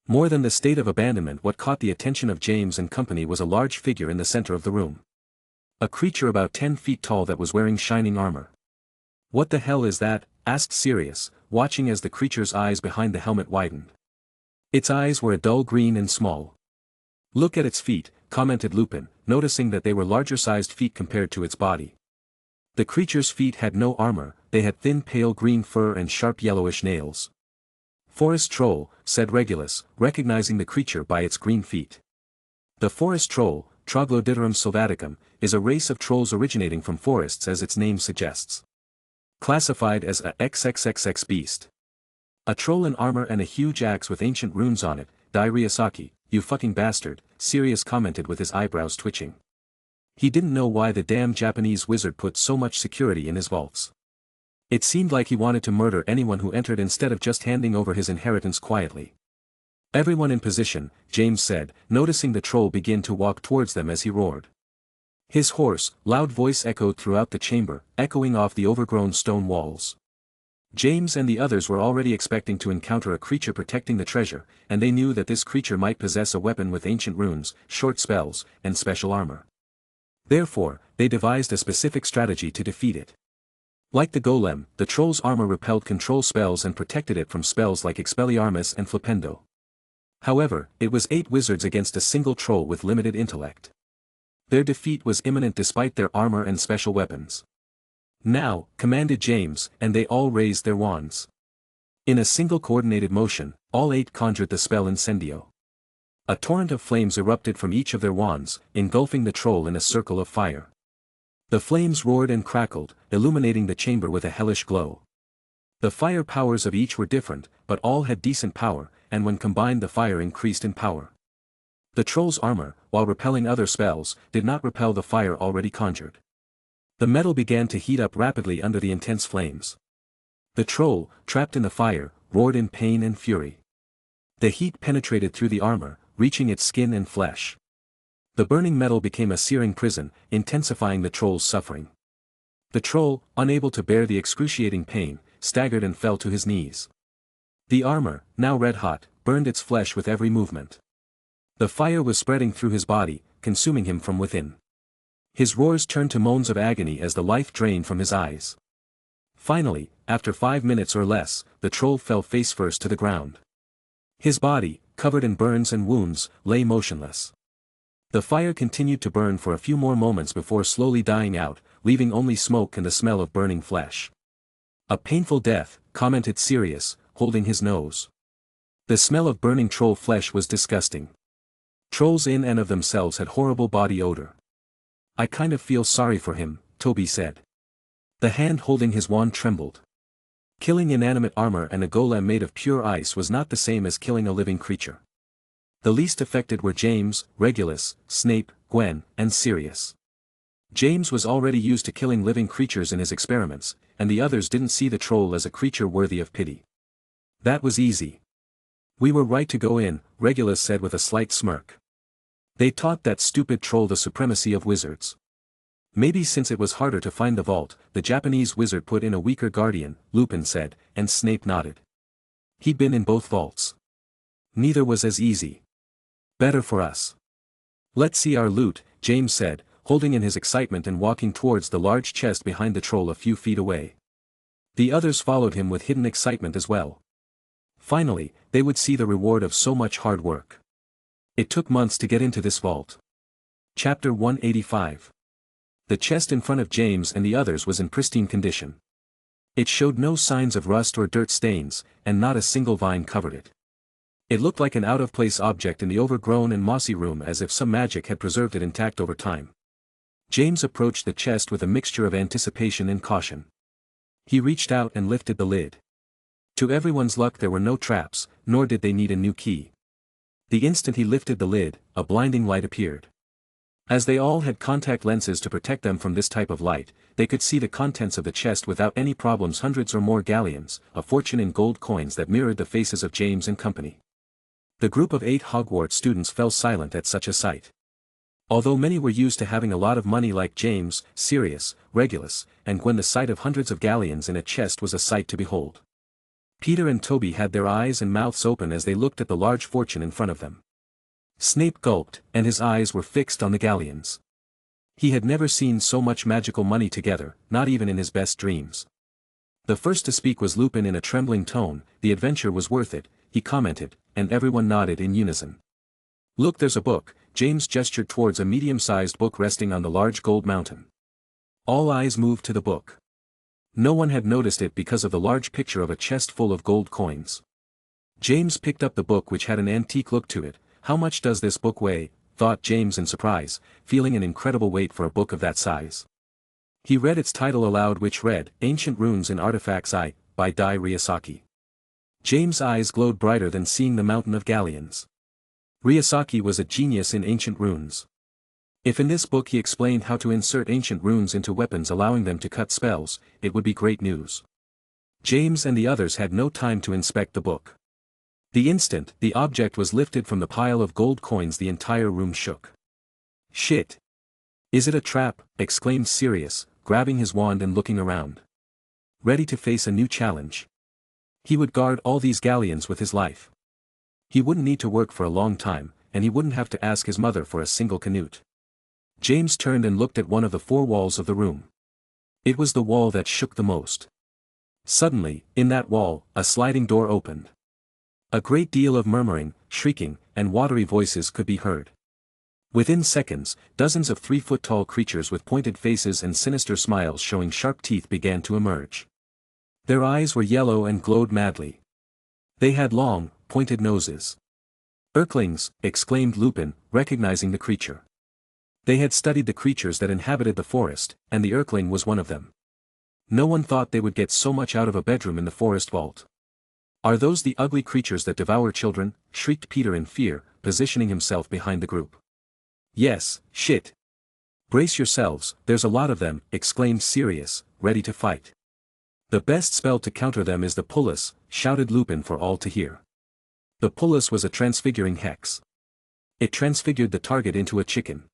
More than the state of abandonment, what caught the attention of James and company was a large figure in the center of the room. A creature about 10 feet tall that was wearing shining armor. "What the hell is that?" asked Sirius, watching as the creature's eyes behind the helmet widened. Its eyes were a dull green and small. "Look at its feet," commented Lupin, noticing that they were larger-sized feet compared to its body. The creature's feet had no armor, they had thin pale green fur and sharp yellowish nails. "Forest troll," said Regulus, recognizing the creature by its green feet. The forest troll, Troglodyterum sylvaticum, is a race of trolls originating from forests as its name suggests. Classified as a XXXX beast. "A troll in armor and a huge axe with ancient runes on it, Dai Ryusaki, you fucking bastard," Sirius commented with his eyebrows twitching. He didn't know why the damn Japanese wizard put so much security in his vaults. It seemed like he wanted to murder anyone who entered instead of just handing over his inheritance quietly. "Everyone in position," James said, noticing the troll begin to walk towards them as he roared. His hoarse, loud voice echoed throughout the chamber, echoing off the overgrown stone walls. James and the others were already expecting to encounter a creature protecting the treasure, and they knew that this creature might possess a weapon with ancient runes, short spells, and special armor. Therefore, they devised a specific strategy to defeat it. Like the golem, the troll's armor repelled control spells and protected it from spells like Expelliarmus and Flipendo. However, it was 8 wizards against a single troll with limited intellect. Their defeat was imminent despite their armor and special weapons. "Now," commanded James, and they all raised their wands. In a single coordinated motion, all 8 conjured the spell Incendio. A torrent of flames erupted from each of their wands, engulfing the troll in a circle of fire. The flames roared and crackled, illuminating the chamber with a hellish glow. The fire powers of each were different, but all had decent power, and when combined the fire increased in power. The troll's armor, while repelling other spells, did not repel the fire already conjured. The metal began to heat up rapidly under the intense flames. The troll, trapped in the fire, roared in pain and fury. The heat penetrated through the armor, reaching its skin and flesh. The burning metal became a searing prison, intensifying the troll's suffering. The troll, unable to bear the excruciating pain, staggered and fell to his knees. The armor, now red-hot, burned its flesh with every movement. The fire was spreading through his body, consuming him from within. His roars turned to moans of agony as the life drained from his eyes. Finally, after 5 minutes or less, the troll fell face-first to the ground. His body, covered in burns and wounds, lay motionless. The fire continued to burn for a few more moments before slowly dying out, leaving only smoke and the smell of burning flesh. "A painful death," commented Sirius, holding his nose. The smell of burning troll flesh was disgusting. Trolls in and of themselves had horrible body odor. "I kind of feel sorry for him," Toby said. The hand holding his wand trembled. Killing inanimate armor and a golem made of pure ice was not the same as killing a living creature. The least affected were James, Regulus, Snape, Gwen, and Sirius. James was already used to killing living creatures in his experiments, and the others didn't see the troll as a creature worthy of pity. That was easy. "We were right to go in," Regulus said with a slight smirk. "They taught that stupid troll the supremacy of wizards." "Maybe since it was harder to find the vault, the Japanese wizard put in a weaker guardian," Lupin said, and Snape nodded. "He'd been in both vaults. Neither was as easy. Better for us." "Let's see our loot," James said, holding in his excitement and walking towards the large chest behind the troll a few feet away. The others followed him with hidden excitement as well. Finally, they would see the reward of so much hard work. It took months to get into this vault. Chapter 185. The chest in front of James and the others was in pristine condition. It showed no signs of rust or dirt stains, and not a single vine covered it. It looked like an out-of-place object in the overgrown and mossy room, as if some magic had preserved it intact over time. James approached the chest with a mixture of anticipation and caution. He reached out and lifted the lid. To everyone's luck there were no traps, nor did they need a new key. The instant he lifted the lid, a blinding light appeared. As they all had contact lenses to protect them from this type of light, they could see the contents of the chest without any problems: hundreds or more galleons, a fortune in gold coins that mirrored the faces of James and company. The group of 8 Hogwarts students fell silent at such a sight. Although many were used to having a lot of money like James, Sirius, Regulus, and Gwen, the sight of hundreds of galleons in a chest was a sight to behold. Peter and Toby had their eyes and mouths open as they looked at the large fortune in front of them. Snape gulped, and his eyes were fixed on the galleons. He had never seen so much magical money together, not even in his best dreams. The first to speak was Lupin in a trembling tone. "The adventure was worth it," he commented, and everyone nodded in unison. "Look, there's a book." James gestured towards a medium-sized book resting on the large gold mountain. All eyes moved to the book. No one had noticed it because of the large picture of a chest full of gold coins. James picked up the book, which had an antique look to it. "How much does this book weigh?" thought James in surprise, feeling an incredible weight for a book of that size. He read its title aloud, which read, "Ancient Runes and Artifacts I, by Dai Ryusaki." James' eyes glowed brighter than seeing the mountain of galleons. Ryusaki was a genius in ancient runes. If in this book he explained how to insert ancient runes into weapons, allowing them to cut spells, it would be great news. James and the others had no time to inspect the book. The instant the object was lifted from the pile of gold coins, the entire room shook. "Shit! Is it a trap?" exclaimed Sirius, grabbing his wand and looking around. Ready to face a new challenge. He would guard all these galleons with his life. He wouldn't need to work for a long time, and he wouldn't have to ask his mother for a single canute. James turned and looked at one of the four walls of the room. It was the wall that shook the most. Suddenly, in that wall, a sliding door opened. A great deal of murmuring, shrieking, and watery voices could be heard. Within seconds, dozens of 3-foot-tall creatures with pointed faces and sinister smiles showing sharp teeth began to emerge. Their eyes were yellow and glowed madly. They had long, pointed noses. "Earthlings!" exclaimed Lupin, recognizing the creature. They had studied the creatures that inhabited the forest, and the Earthling was one of them. No one thought they would get so much out of a bedroom in the forest vault. "Are those the ugly creatures that devour children?" shrieked Peter in fear, positioning himself behind the group. "Yes, shit. Brace yourselves, there's a lot of them," exclaimed Sirius, ready to fight. "The best spell to counter them is the Pullus," shouted Lupin for all to hear. The Pullus was a transfiguring hex. It transfigured the target into a chicken.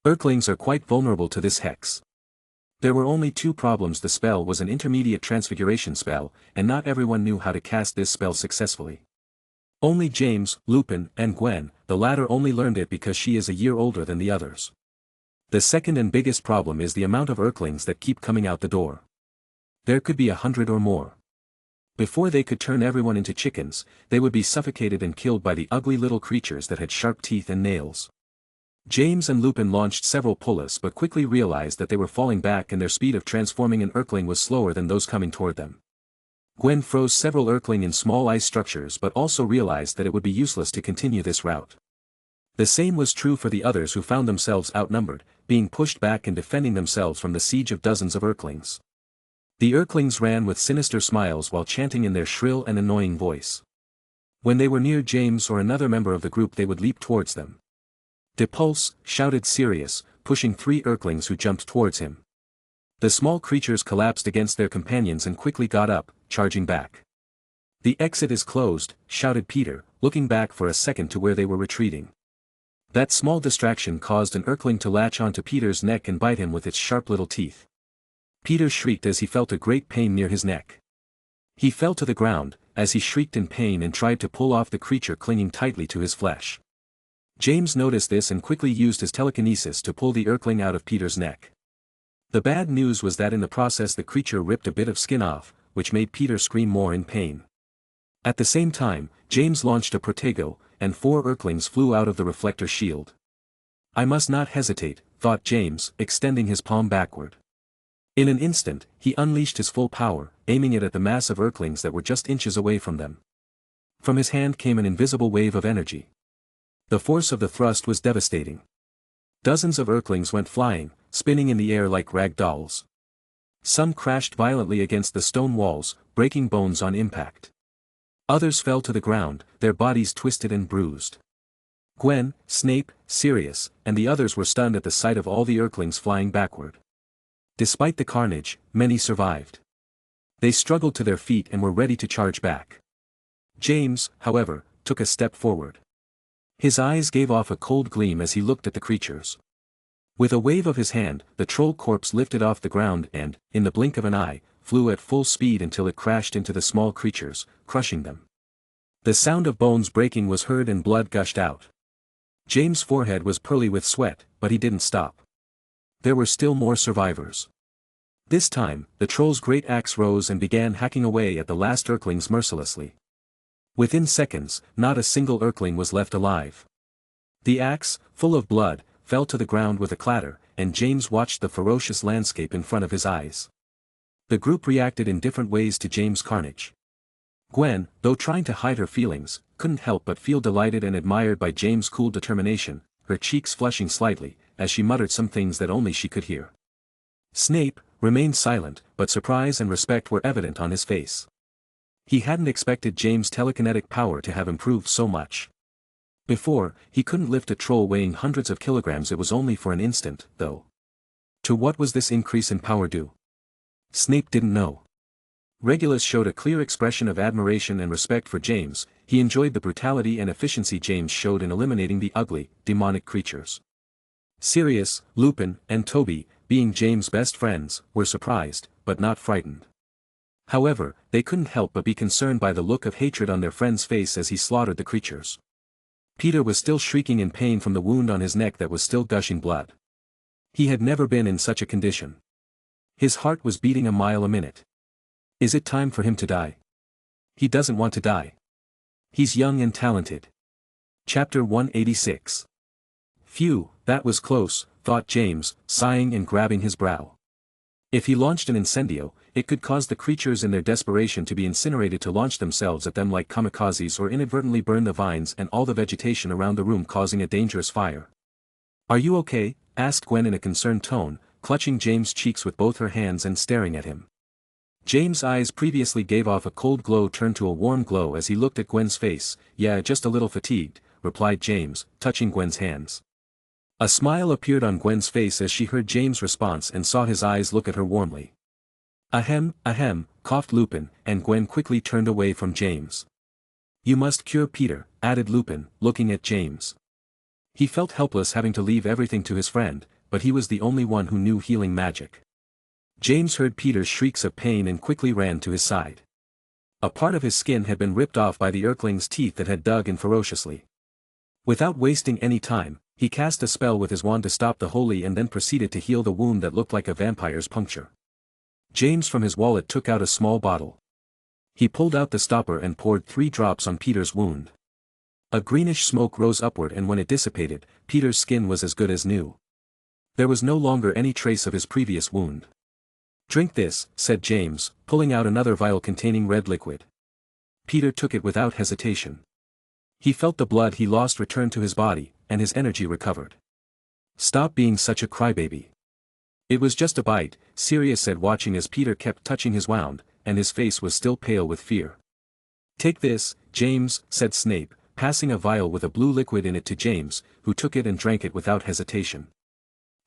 Earthlings are quite vulnerable to this hex. There were only two problems: the spell was an intermediate transfiguration spell, and not everyone knew how to cast this spell successfully. Only James, Lupin, and Gwen, the latter only learned it because she is a year older than the others. The second and biggest problem is the amount of Earthlings that keep coming out the door. There could be 100 or more. Before they could turn everyone into chickens, they would be suffocated and killed by the ugly little creatures that had sharp teeth and nails. James and Lupin launched several Pullus but quickly realized that they were falling back and their speed of transforming an Earthling was slower than those coming toward them. Gwen froze several Earthling in small ice structures but also realized that it would be useless to continue this route. The same was true for the others, who found themselves outnumbered, being pushed back and defending themselves from the siege of dozens of Earthlings. The Earthlings ran with sinister smiles while chanting in their shrill and annoying voice. When they were near James or another member of the group, they would leap towards them. "Depulse!" shouted Sirius, pushing 3 Earthlings who jumped towards him. The small creatures collapsed against their companions and quickly got up, charging back. "The exit is closed," shouted Peter, looking back for a second to where they were retreating. That small distraction caused an Earthling to latch onto Peter's neck and bite him with its sharp little teeth. Peter shrieked as he felt a great pain near his neck. He fell to the ground, as he shrieked in pain and tried to pull off the creature clinging tightly to his flesh. James noticed this and quickly used his telekinesis to pull the Earthling out of Peter's neck. The bad news was that in the process the creature ripped a bit of skin off, which made Peter scream more in pain. At the same time, James launched a Protego, and 4 Earthlings flew out of the reflector shield. "I must not hesitate," thought James, extending his palm backward. In an instant, he unleashed his full power, aiming it at the mass of Earthlings that were just inches away from them. From his hand came an invisible wave of energy. The force of the thrust was devastating. Dozens of Earthlings went flying, spinning in the air like rag dolls. Some crashed violently against the stone walls, breaking bones on impact. Others fell to the ground, their bodies twisted and bruised. Gwen, Snape, Sirius, and the others were stunned at the sight of all the Earthlings flying backward. Despite the carnage, many survived. They struggled to their feet and were ready to charge back. James, however, took a step forward. His eyes gave off a cold gleam as he looked at the creatures. With a wave of his hand, the troll corpse lifted off the ground and, in the blink of an eye, flew at full speed until it crashed into the small creatures, crushing them. The sound of bones breaking was heard and blood gushed out. James' forehead was pearly with sweat, but he didn't stop. There were still more survivors. This time, the troll's great axe rose and began hacking away at the last Earthlings mercilessly. Within seconds, not a single Earthling was left alive. The axe, full of blood, fell to the ground with a clatter, and James watched the ferocious landscape in front of his eyes. The group reacted in different ways to James' carnage. Gwen, though trying to hide her feelings, couldn't help but feel delighted and admired by James' cool determination, her cheeks flushing slightly, as she muttered some things that only she could hear. Snape remained silent, but surprise and respect were evident on his face. He hadn't expected James' telekinetic power to have improved so much. Before, he couldn't lift a troll weighing hundreds of kilograms. It was only for an instant, though. To what was this increase in power due? Snape didn't know. Regulus showed a clear expression of admiration and respect for James. He enjoyed the brutality and efficiency James showed in eliminating the ugly, demonic creatures. Sirius, Lupin, and Toby, being James' best friends, were surprised, but not frightened. However, they couldn't help but be concerned by the look of hatred on their friend's face as he slaughtered the creatures. Peter was still shrieking in pain from the wound on his neck that was still gushing blood. He had never been in such a condition. His heart was beating a mile a minute. Is it time for him to die? He doesn't want to die. He's young and talented. Chapter 186. Phew, that was close, thought James, sighing and grabbing his brow. If he launched an incendio, it could cause the creatures in their desperation to be incinerated to launch themselves at them like kamikazes or inadvertently burn the vines and all the vegetation around the room, causing a dangerous fire. "Are you okay?" asked Gwen in a concerned tone, clutching James' cheeks with both her hands and staring at him. James' eyes previously gave off a cold glow turned to a warm glow as he looked at Gwen's face. "Yeah, just a little fatigued," replied James, touching Gwen's hands. A smile appeared on Gwen's face as she heard James' response and saw his eyes look at her warmly. Ahem, coughed Lupin, and Gwen quickly turned away from James. "You must cure Peter," added Lupin, looking at James. He felt helpless having to leave everything to his friend, but he was the only one who knew healing magic. James heard Peter's shrieks of pain and quickly ran to his side. A part of his skin had been ripped off by the Earthling's teeth that had dug in ferociously. Without wasting any time, he cast a spell with his wand to stop the holy and then proceeded to heal the wound that looked like a vampire's puncture. James from his wallet took out a small bottle. He pulled out the stopper and poured 3 drops on Peter's wound. A greenish smoke rose upward, and when it dissipated, Peter's skin was as good as new. There was no longer any trace of his previous wound. "Drink this," said James, pulling out another vial containing red liquid. Peter took it without hesitation. He felt the blood he lost return to his body, and his energy recovered. "Stop being such a crybaby. It was just a bite," Sirius said, watching as Peter kept touching his wound, and his face was still pale with fear. "Take this, James," said Snape, passing a vial with a blue liquid in it to James, who took it and drank it without hesitation.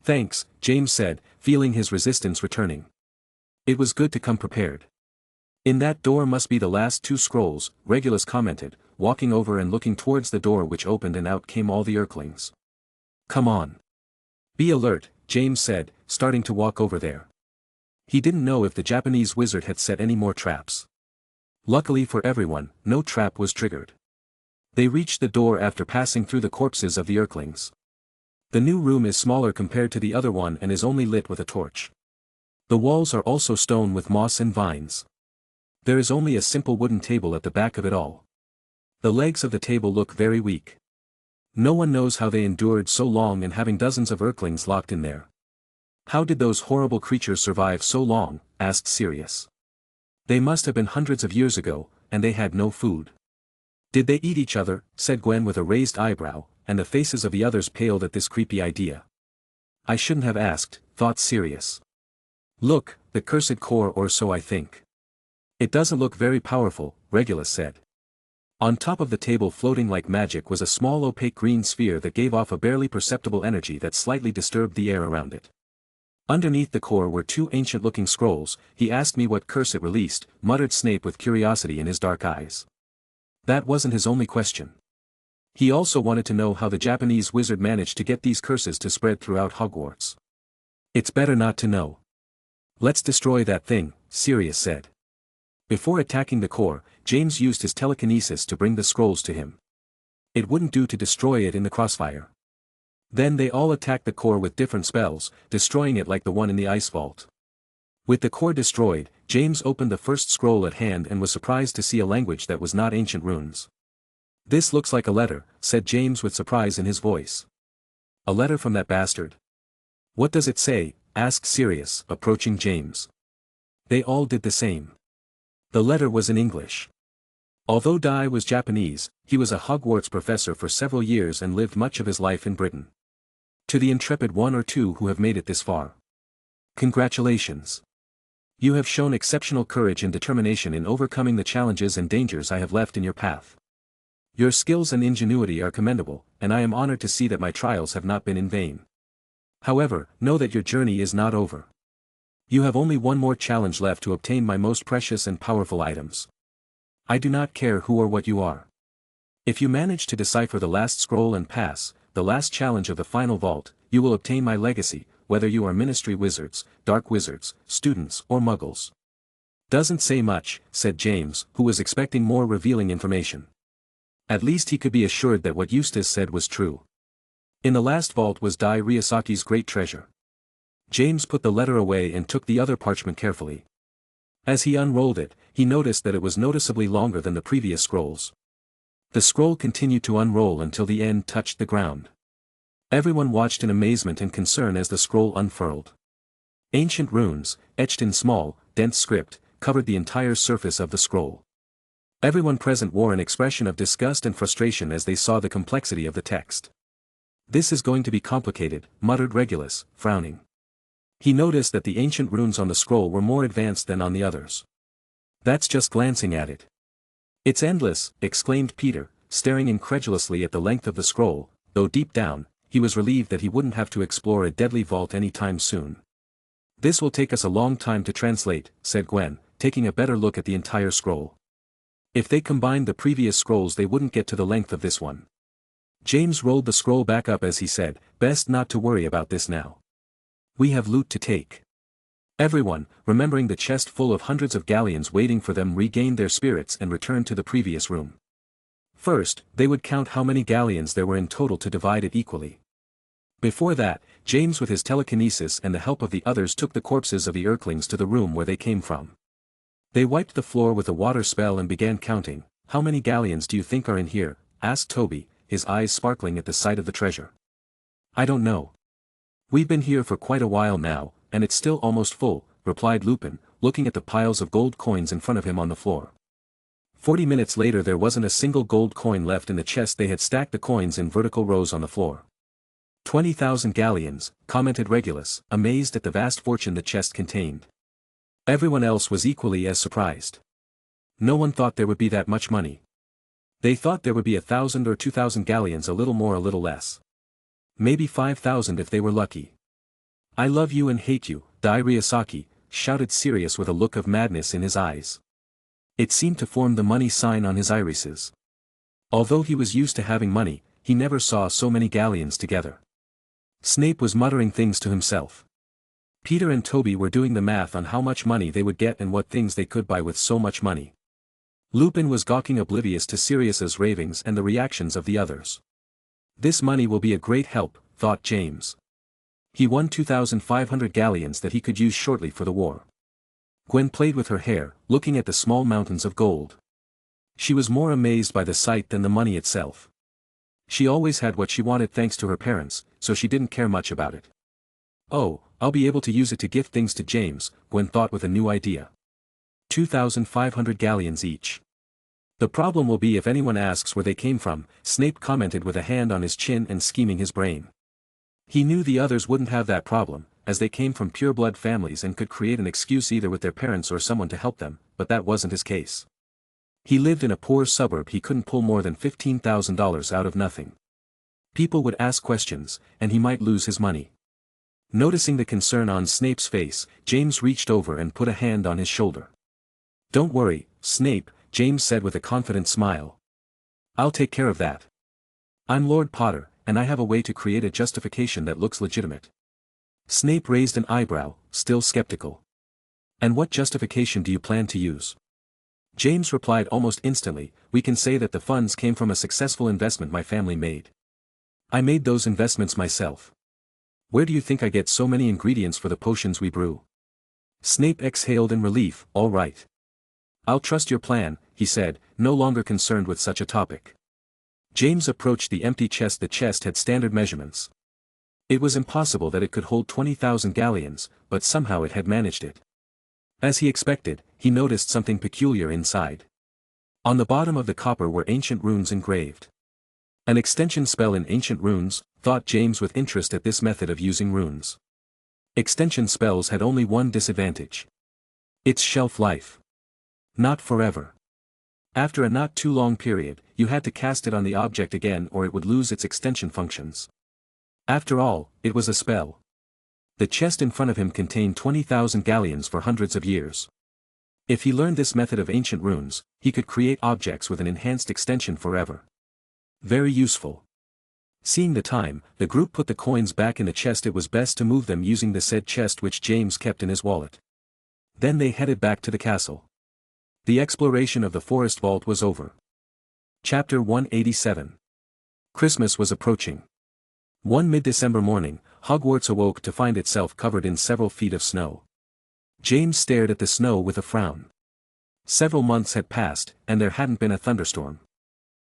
"Thanks," James said, feeling his resistance returning. It was good to come prepared. "In that door must be the last 2 scrolls," Regulus commented, walking over and looking towards the door, which opened and out came all the Earthlings. "Come on. Be alert," James said, starting to walk over there. He didn't know if the Japanese wizard had set any more traps. Luckily for everyone, no trap was triggered. They reached the door after passing through the corpses of the Earthlings. The new room is smaller compared to the other one and is only lit with a torch. The walls are also stone with moss and vines. There is only a simple wooden table at the back of it all. The legs of the table look very weak. No one knows how they endured so long and having dozens of Earthlings locked in there. "How did those horrible creatures survive so long?" asked Sirius. "They must have been hundreds of years ago, and they had no food." "Did they eat each other?" said Gwen with a raised eyebrow, and the faces of the others paled at this creepy idea. "I shouldn't have asked," thought Sirius. "Look, the cursed core, or so I think." "It doesn't look very powerful," Regulus said. On top of the table, floating like magic, was a small opaque green sphere that gave off a barely perceptible energy that slightly disturbed the air around it. Underneath the core were 2 ancient-looking scrolls. "He asked me what curse it released," muttered Snape with curiosity in his dark eyes. That wasn't his only question. He also wanted to know how the Japanese wizard managed to get these curses to spread throughout Hogwarts. It's better not to know. Let's destroy that thing, Sirius said. Before attacking the core, James used his telekinesis to bring the scrolls to him. It wouldn't do to destroy it in the crossfire. Then they all attacked the core with different spells, destroying it like the one in the ice vault. With the core destroyed, James opened the first scroll at hand and was surprised to see a language that was not ancient runes. "This looks like a letter," said James with surprise in his voice. "A letter from that bastard? What does it say?" asked Sirius, approaching James. They all did the same. The letter was in English. Although Dai was Japanese, he was a Hogwarts professor for several years and lived much of his life in Britain. To the intrepid one or two who have made it this far. Congratulations. You have shown exceptional courage and determination in overcoming the challenges and dangers I have left in your path. Your skills and ingenuity are commendable, and I am honored to see that my trials have not been in vain. However, know that your journey is not over. You have only one more challenge left to obtain my most precious and powerful items. I do not care who or what you are. If you manage to decipher the last scroll and pass the last challenge of the final vault, you will obtain my legacy, whether you are Ministry wizards, Dark wizards, students, or muggles. Doesn't say much, said James, who was expecting more revealing information. At least he could be assured that what Eustace said was true. In the last vault was Dai Ryosaki's great treasure. James put the letter away and took the other parchment carefully. As he unrolled it, he noticed that it was noticeably longer than the previous scrolls. The scroll continued to unroll until the end touched the ground. Everyone watched in amazement and concern as the scroll unfurled. Ancient runes, etched in small, dense script, covered the entire surface of the scroll. Everyone present wore an expression of disgust and frustration as they saw the complexity of the text. "This is going to be complicated," muttered Regulus, frowning. He noticed that the ancient runes on the scroll were more advanced than on the others. "That's just glancing at it." "It's endless," exclaimed Peter, staring incredulously at the length of the scroll, though deep down, he was relieved that he wouldn't have to explore a deadly vault any time soon. "This will take us a long time to translate," said Gwen, taking a better look at the entire scroll. "If they combined the previous scrolls they wouldn't get to the length of this one." James rolled the scroll back up as he said, "Best not to worry about this now. We have loot to take." Everyone, remembering the chest full of hundreds of galleons waiting for them, regained their spirits and returned to the previous room. First, they would count how many galleons there were in total to divide it equally. Before that, James with his telekinesis and the help of the others took the corpses of the Erklings to the room where they came from. They wiped the floor with a water spell and began counting. "How many galleons do you think are in here?" asked Toby, his eyes sparkling at the sight of the treasure. "I don't know. We've been here for quite a while now, and it's still almost full," replied Lupin, looking at the piles of gold coins in front of him on the floor. 40 minutes later there wasn't a single gold coin left in the chest. They had stacked the coins in vertical rows on the floor. 20,000 galleons, commented Regulus, amazed at the vast fortune the chest contained. Everyone else was equally as surprised. No one thought there would be that much money. They thought there would be 1,000 or 2,000 galleons, a little more, a little less. Maybe 5,000 if they were lucky. "I love you and hate you, Dai Ryosaki," shouted Sirius with a look of madness in his eyes. It seemed to form the money sign on his irises. Although he was used to having money, he never saw so many galleons together. Snape was muttering things to himself. Peter and Toby were doing the math on how much money they would get and what things they could buy with so much money. Lupin was gawking, oblivious to Sirius's ravings and the reactions of the others. "This money will be a great help," thought James. He won 2,500 galleons that he could use shortly for the war. Gwen played with her hair, looking at the small mountains of gold. She was more amazed by the sight than the money itself. She always had what she wanted thanks to her parents, so she didn't care much about it. "Oh, I'll be able to use it to gift things to James," Gwen thought with a new idea. 2,500 galleons each. "The problem will be if anyone asks where they came from," Snape commented with a hand on his chin and scheming his brain. He knew the others wouldn't have that problem, as they came from pure-blood families and could create an excuse either with their parents or someone to help them, but that wasn't his case. He lived in a poor suburb. He couldn't pull more than $15,000 out of nothing. People would ask questions, and he might lose his money. Noticing the concern on Snape's face, James reached over and put a hand on his shoulder. "Don't worry, Snape," James said with a confident smile. "I'll take care of that." I'm Lord Potter, and I have a way to create a justification that looks legitimate. Snape raised an eyebrow, still skeptical. And what justification do you plan to use? James replied almost instantly, we can say that the funds came from a successful investment my family made. I made those investments myself. Where do you think I get so many ingredients for the potions we brew? Snape exhaled in relief, all right. I'll trust your plan, he said, no longer concerned with such a topic. James approached the empty chest. The chest had standard measurements. It was impossible that it could hold 20,000 galleons, but somehow it had managed it. As he expected, he noticed something peculiar inside. On the bottom of the copper were ancient runes engraved. An extension spell in ancient runes, thought James with interest at this method of using runes. Extension spells had only one disadvantage. Its shelf life. Not forever. After a not too long period, you had to cast it on the object again or it would lose its extension functions. After all, it was a spell. The chest in front of him contained 20,000 galleons for hundreds of years. If he learned this method of ancient runes, he could create objects with an enhanced extension forever. Very useful. Seeing the time, the group put the coins back in the chest. It was best to move them using the said chest which James kept in his wallet. Then they headed back to the castle. The exploration of the forest vault was over. Chapter 187. Christmas was approaching. One mid-December morning, Hogwarts awoke to find itself covered in several feet of snow. James stared at the snow with a frown. Several months had passed, and there hadn't been a thunderstorm.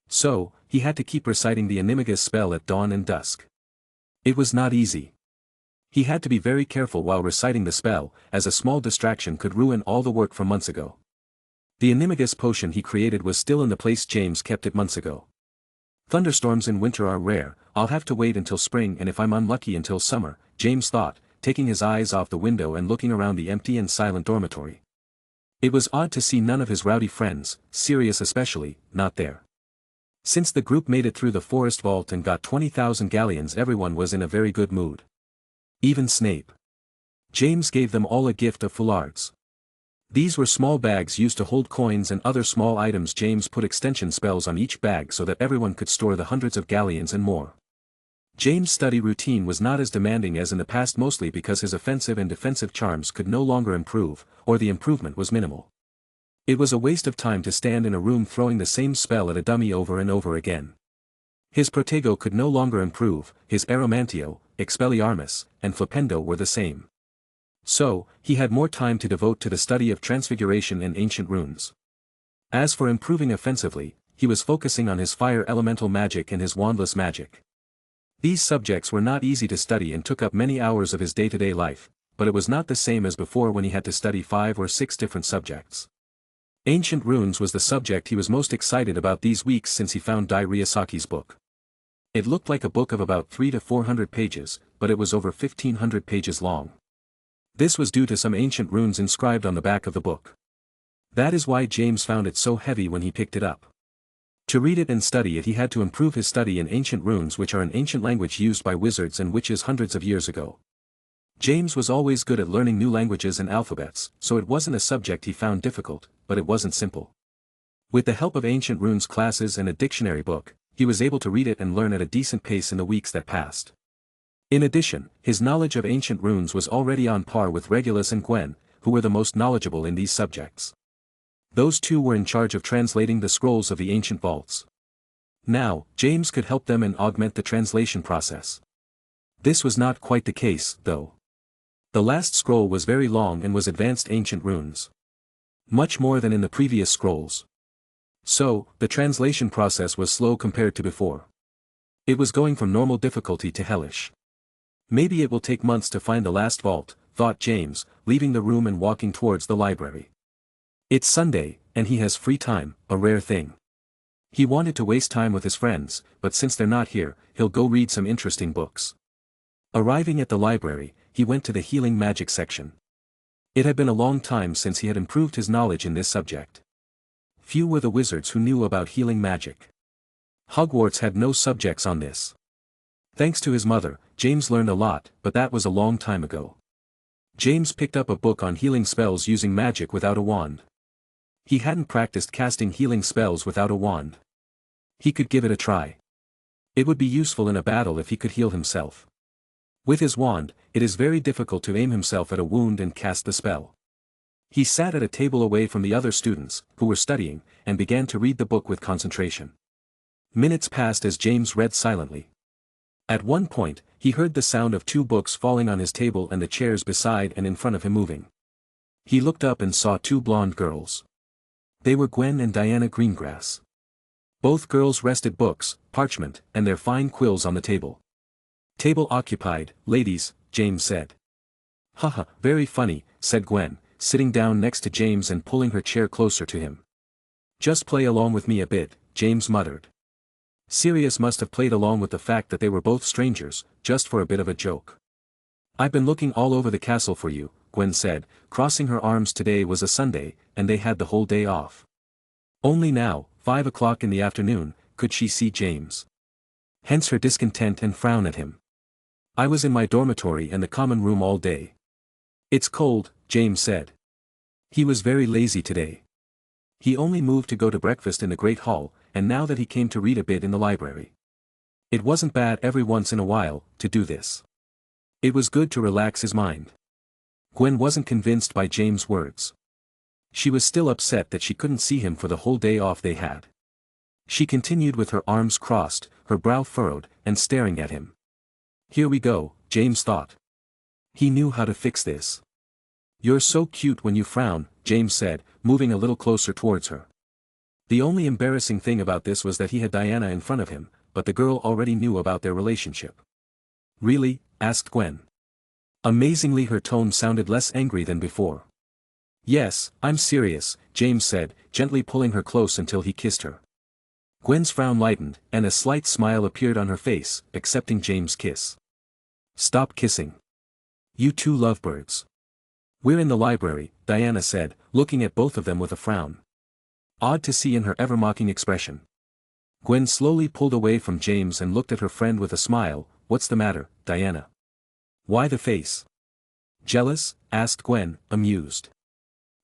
So, he had to keep reciting the Animagus spell at dawn and dusk. It was not easy. He had to be very careful while reciting the spell, as a small distraction could ruin all the work from months ago. The Animagus potion he created was still in the place James kept it months ago. Thunderstorms in winter are rare, I'll have to wait until spring and if I'm unlucky until summer, James thought, taking his eyes off the window and looking around the empty and silent dormitory. It was odd to see none of his rowdy friends, Sirius especially, not there. Since the group made it through the forest vault and got 20,000 galleons, everyone was in a very good mood. Even Snape. James gave them all a gift of foulards. These were small bags used to hold coins and other small items. James put extension spells on each bag so that everyone could store the hundreds of galleons and more. James' study routine was not as demanding as in the past, mostly because his offensive and defensive charms could no longer improve, or the improvement was minimal. It was a waste of time to stand in a room throwing the same spell at a dummy over and over again. His Protego could no longer improve, his Aeromantio, Expelliarmus, and Flipendo were the same. So, he had more time to devote to the study of transfiguration and ancient runes. As for improving offensively, he was focusing on his fire elemental magic and his wandless magic. These subjects were not easy to study and took up many hours of his day-to-day life, but it was not the same as before when he had to study 5 or 6 different subjects. Ancient runes was the subject he was most excited about these weeks since he found Dai Ryosaki's book. It looked like a book of about 300 to 400 pages, but it was over 1,500 pages long. This was due to some ancient runes inscribed on the back of the book. That is why James found it so heavy when he picked it up. To read it and study it, he had to improve his study in ancient runes, which are an ancient language used by wizards and witches hundreds of years ago. James was always good at learning new languages and alphabets, so it wasn't a subject he found difficult, but it wasn't simple. With the help of ancient runes classes and a dictionary book, he was able to read it and learn at a decent pace in the weeks that passed. In addition, his knowledge of ancient runes was already on par with Regulus and Gwen, who were the most knowledgeable in these subjects. Those two were in charge of translating the scrolls of the ancient vaults. Now, James could help them and augment the translation process. This was not quite the case, though. The last scroll was very long and was advanced ancient runes. Much more than in the previous scrolls. So, the translation process was slow compared to before. It was going from normal difficulty to hellish. Maybe it will take months to find the last vault, thought James, leaving the room and walking towards the library. It's Sunday, and he has free time, a rare thing. He wanted to waste time with his friends, but since they're not here, he'll go read some interesting books. Arriving at the library, he went to the healing magic section. It had been a long time since he had improved his knowledge in this subject. Few were the wizards who knew about healing magic. Hogwarts had no subjects on this. Thanks to his mother, James learned a lot, but that was a long time ago. James picked up a book on healing spells using magic without a wand. He hadn't practiced casting healing spells without a wand. He could give it a try. It would be useful in a battle if he could heal himself. With his wand, it is very difficult to aim himself at a wound and cast the spell. He sat at a table away from the other students, who were studying, and began to read the book with concentration. Minutes passed as James read silently. At one point, he heard the sound of 2 books falling on his table and the chairs beside and in front of him moving. He looked up and saw 2 blonde girls. They were Gwen and Diana Greengrass. Both girls rested books, parchment, and their fine quills on the table. "Table occupied, ladies," James said. "Haha, very funny," said Gwen, sitting down next to James and pulling her chair closer to him. "Just play along with me a bit," James muttered. Sirius must have played along with the fact that they were both strangers, just for a bit of a joke. "I've been looking all over the castle for you," Gwen said, crossing her arms. Today was a Sunday, and they had the whole day off. Only now, 5 o'clock in the afternoon, could she see James. Hence her discontent and frown at him. "I was in my dormitory and the common room all day." "It's cold," James said. He was very lazy today. He only moved to go to breakfast in the Great Hall, and now that he came to read a bit in the library. It wasn't bad every once in a while, to do this. It was good to relax his mind. Gwen wasn't convinced by James' words. She was still upset that she couldn't see him for the whole day off they had. She continued with her arms crossed, her brow furrowed, and staring at him. "Here we go," James thought. He knew how to fix this. "You're so cute when you frown," James said, moving a little closer towards her. The only embarrassing thing about this was that he had Diana in front of him, but the girl already knew about their relationship. "Really?" asked Gwen. Amazingly, her tone sounded less angry than before. "Yes, I'm serious," James said, gently pulling her close until he kissed her. Gwen's frown lightened, and a slight smile appeared on her face, accepting James' kiss. "Stop kissing. You 2 lovebirds." "We're in the library," Diana said, looking at both of them with a frown. Odd to see in her ever-mocking expression. Gwen slowly pulled away from James and looked at her friend with a smile. "What's the matter, Diana? Why the face?" "Jealous?" asked Gwen, amused.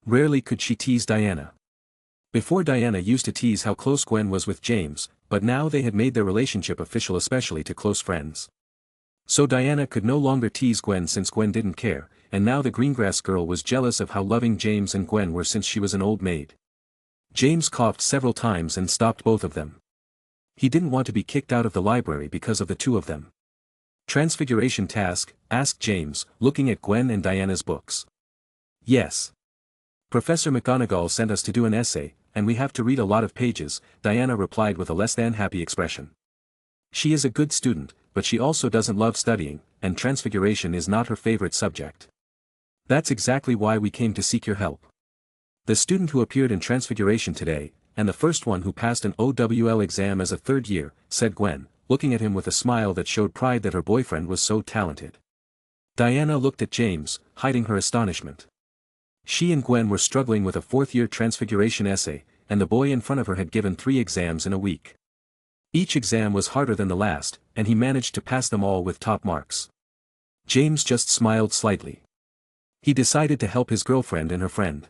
Rarely could she tease Diana. Before, Diana used to tease how close Gwen was with James, but now they had made their relationship official, especially to close friends. So Diana could no longer tease Gwen since Gwen didn't care, and now the Greengrass girl was jealous of how loving James and Gwen were since she was an old maid. James coughed several times and stopped both of them. He didn't want to be kicked out of the library because of the 2 of them. "Transfiguration task?" asked James, looking at Gwen and Diana's books. "Yes. Professor McGonagall sent us to do an essay, and we have to read a lot of pages," Diana replied with a less than happy expression. She is a good student, but she also doesn't love studying, and transfiguration is not her favorite subject. "That's exactly why we came to seek your help." The student who appeared in Transfiguration today, and the first one who passed an OWL exam as a 3rd year, said Gwen, looking at him with a smile that showed pride that her boyfriend was so talented. Diana looked at James, hiding her astonishment. She and Gwen were struggling with a 4th-year Transfiguration essay, and the boy in front of her had given 3 exams in a week. Each exam was harder than the last, and he managed to pass them all with top marks. James just smiled slightly. He decided to help his girlfriend and her friend.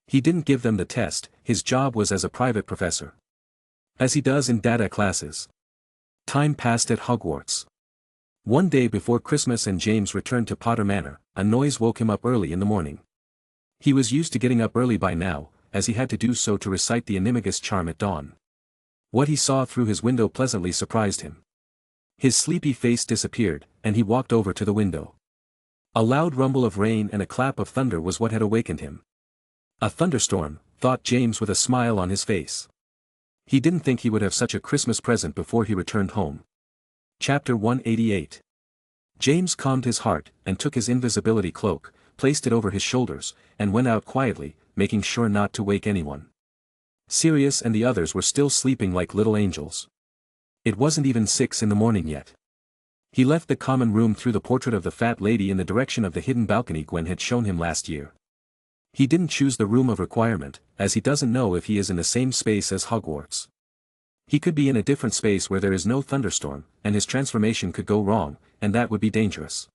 He didn't give them the test, his job was as a private professor. As he does in data classes. Time passed at Hogwarts. One day before Christmas and James returned to Potter Manor, a noise woke him up early in the morning. He was used to getting up early by now, as he had to do so to recite the Animagus charm at dawn. What he saw through his window pleasantly surprised him. His sleepy face disappeared, and he walked over to the window. A loud rumble of rain and a clap of thunder was what had awakened him. A thunderstorm, thought James with a smile on his face. He didn't think he would have such a Christmas present before he returned home. Chapter 188. James calmed his heart, and took his invisibility cloak, placed it over his shoulders, and went out quietly, making sure not to wake anyone. Sirius and the others were still sleeping like little angels. It wasn't even 6 in the morning yet. He left the common room through the portrait of the fat lady in the direction of the hidden balcony Gwen had shown him last year. He didn't choose the room of requirement, as he doesn't know if he is in the same space as Hogwarts. He could be in a different space where there is no thunderstorm, and his transformation could go wrong, and that would be dangerous.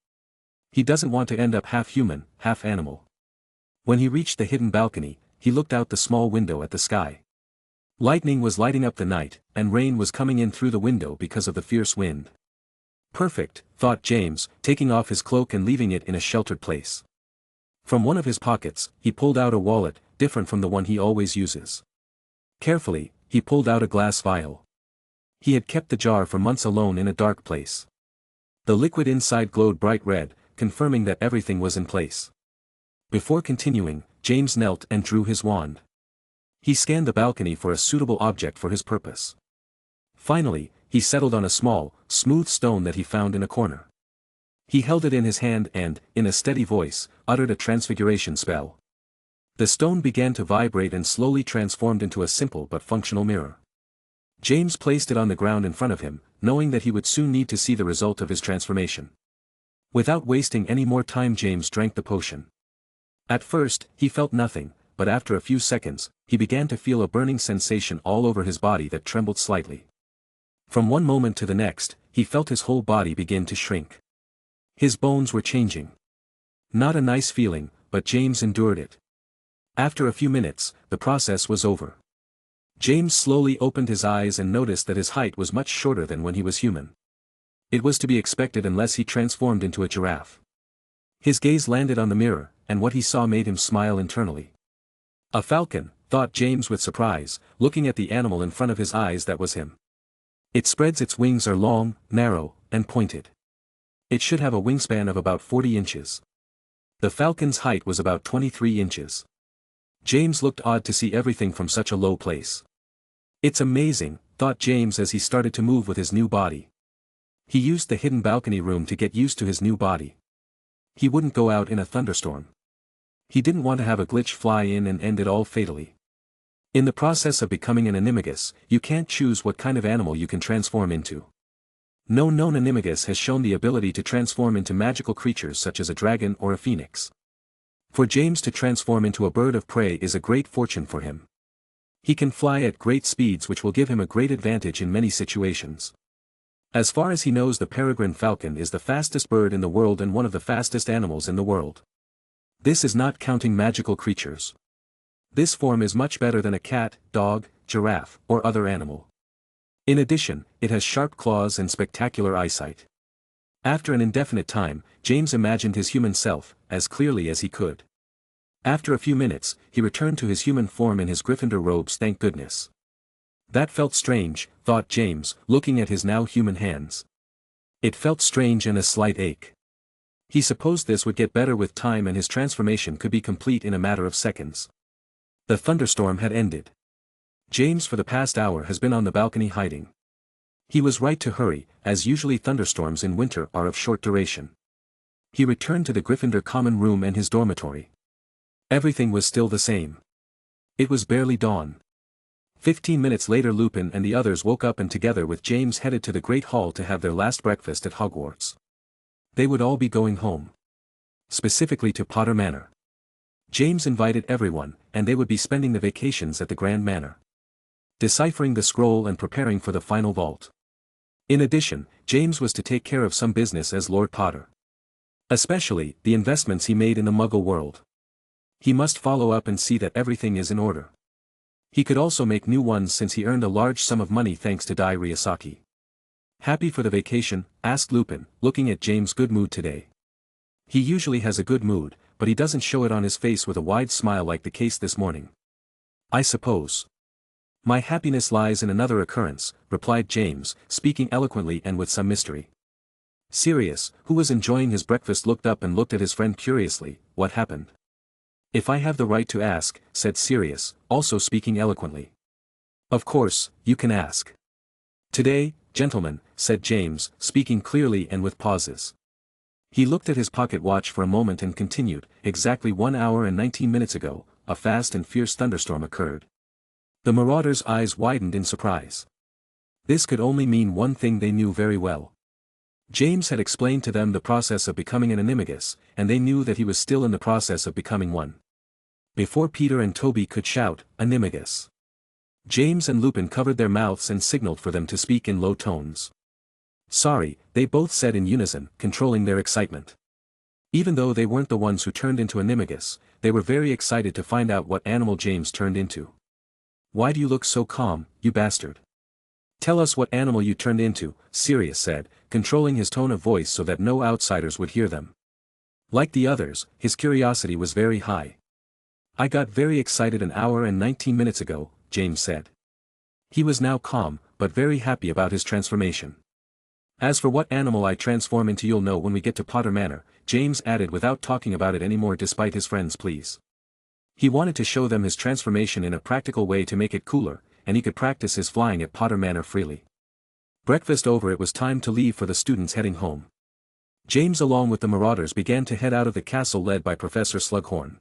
He doesn't want to end up half human, half animal. When he reached the hidden balcony, he looked out the small window at the sky. Lightning was lighting up the night, and rain was coming in through the window because of the fierce wind. Perfect, thought James, taking off his cloak and leaving it in a sheltered place. From one of his pockets, he pulled out a wallet, different from the one he always uses. Carefully, he pulled out a glass vial. He had kept the jar for months alone in a dark place. The liquid inside glowed bright red, confirming that everything was in place. Before continuing, James knelt and drew his wand. He scanned the balcony for a suitable object for his purpose. Finally, he settled on a small, smooth stone that he found in a corner. He held it in his hand and, in a steady voice, uttered a transfiguration spell. The stone began to vibrate and slowly transformed into a simple but functional mirror. James placed it on the ground in front of him, knowing that he would soon need to see the result of his transformation. Without wasting any more time, James drank the potion. At first, he felt nothing, but after a few seconds, he began to feel a burning sensation all over his body that trembled slightly. From one moment to the next, he felt his whole body begin to shrink. His bones were changing. Not a nice feeling, but James endured it. After a few minutes, the process was over. James slowly opened his eyes and noticed that his height was much shorter than when he was human. It was to be expected unless he transformed into a giraffe. His gaze landed on the mirror, and what he saw made him smile internally. A falcon, thought James with surprise, looking at the animal in front of his eyes. That was him. It spreads, its wings are long, narrow, and pointed. It should have a wingspan of about 40 inches. The falcon's height was about 23 inches. James looked odd to see everything from such a low place. It's amazing, thought James as he started to move with his new body. He used the hidden balcony room to get used to his new body. He wouldn't go out in a thunderstorm. He didn't want to have a glitch fly in and end it all fatally. In the process of becoming an animagus, you can't choose what kind of animal you can transform into. No known animagus has shown the ability to transform into magical creatures such as a dragon or a phoenix. For James to transform into a bird of prey is a great fortune for him. He can fly at great speeds, which will give him a great advantage in many situations. As far as he knows, the peregrine falcon is the fastest bird in the world and one of the fastest animals in the world. This is not counting magical creatures. This form is much better than a cat, dog, giraffe, or other animal. In addition, it has sharp claws and spectacular eyesight. After an indefinite time, James imagined his human self, as clearly as he could. After a few minutes, he returned to his human form in his Gryffindor robes. Thank goodness. That felt strange, thought James, looking at his now human hands. It felt strange and a slight ache. He supposed this would get better with time and his transformation could be complete in a matter of seconds. The thunderstorm had ended. James for the past hour has been on the balcony hiding. He was right to hurry, as usually thunderstorms in winter are of short duration. He returned to the Gryffindor common room and his dormitory. Everything was still the same. It was barely dawn. 15 minutes later, Lupin and the others woke up and together with James headed to the Great Hall to have their last breakfast at Hogwarts. They would all be going home. Specifically to Potter Manor. James invited everyone, and they would be spending the vacations at the Grand Manor, deciphering the scroll and preparing for the final vault. In addition, James was to take care of some business as Lord Potter. Especially, the investments he made in the Muggle world. He must follow up and see that everything is in order. He could also make new ones since he earned a large sum of money thanks to Dai Ryusaki. Happy for the vacation? Asked Lupin, looking at James' good mood today. He usually has a good mood, but he doesn't show it on his face with a wide smile like the case this morning. I suppose. My happiness lies in another occurrence, replied James, speaking eloquently and with some mystery. Sirius, who was enjoying his breakfast, looked up and looked at his friend curiously. What happened? If I have the right to ask, said Sirius, also speaking eloquently. Of course, you can ask. Today, gentlemen, said James, speaking clearly and with pauses. He looked at his pocket watch for a moment and continued, exactly 1 hour and 19 minutes ago, a fast and fierce thunderstorm occurred. The marauders' eyes widened in surprise. This could only mean one thing they knew very well. James had explained to them the process of becoming an animagus, and they knew that he was still in the process of becoming one. Before Peter and Toby could shout, "Animagus!" James and Lupin covered their mouths and signaled for them to speak in low tones. Sorry, they both said in unison, controlling their excitement. Even though they weren't the ones who turned into animagus, they were very excited to find out what animal James turned into. Why do you look so calm, you bastard? Tell us what animal you turned into, Sirius said, controlling his tone of voice so that no outsiders would hear them. Like the others, his curiosity was very high. I got very excited an hour and 19 minutes ago, James said. He was now calm, but very happy about his transformation. As for what animal I transform into, you'll know when we get to Potter Manor, James added without talking about it anymore despite his friends' pleas. He wanted to show them his transformation in a practical way to make it cooler, and he could practice his flying at Potter Manor freely. Breakfast over, it was time to leave for the students heading home. James along with the Marauders began to head out of the castle led by Professor Slughorn.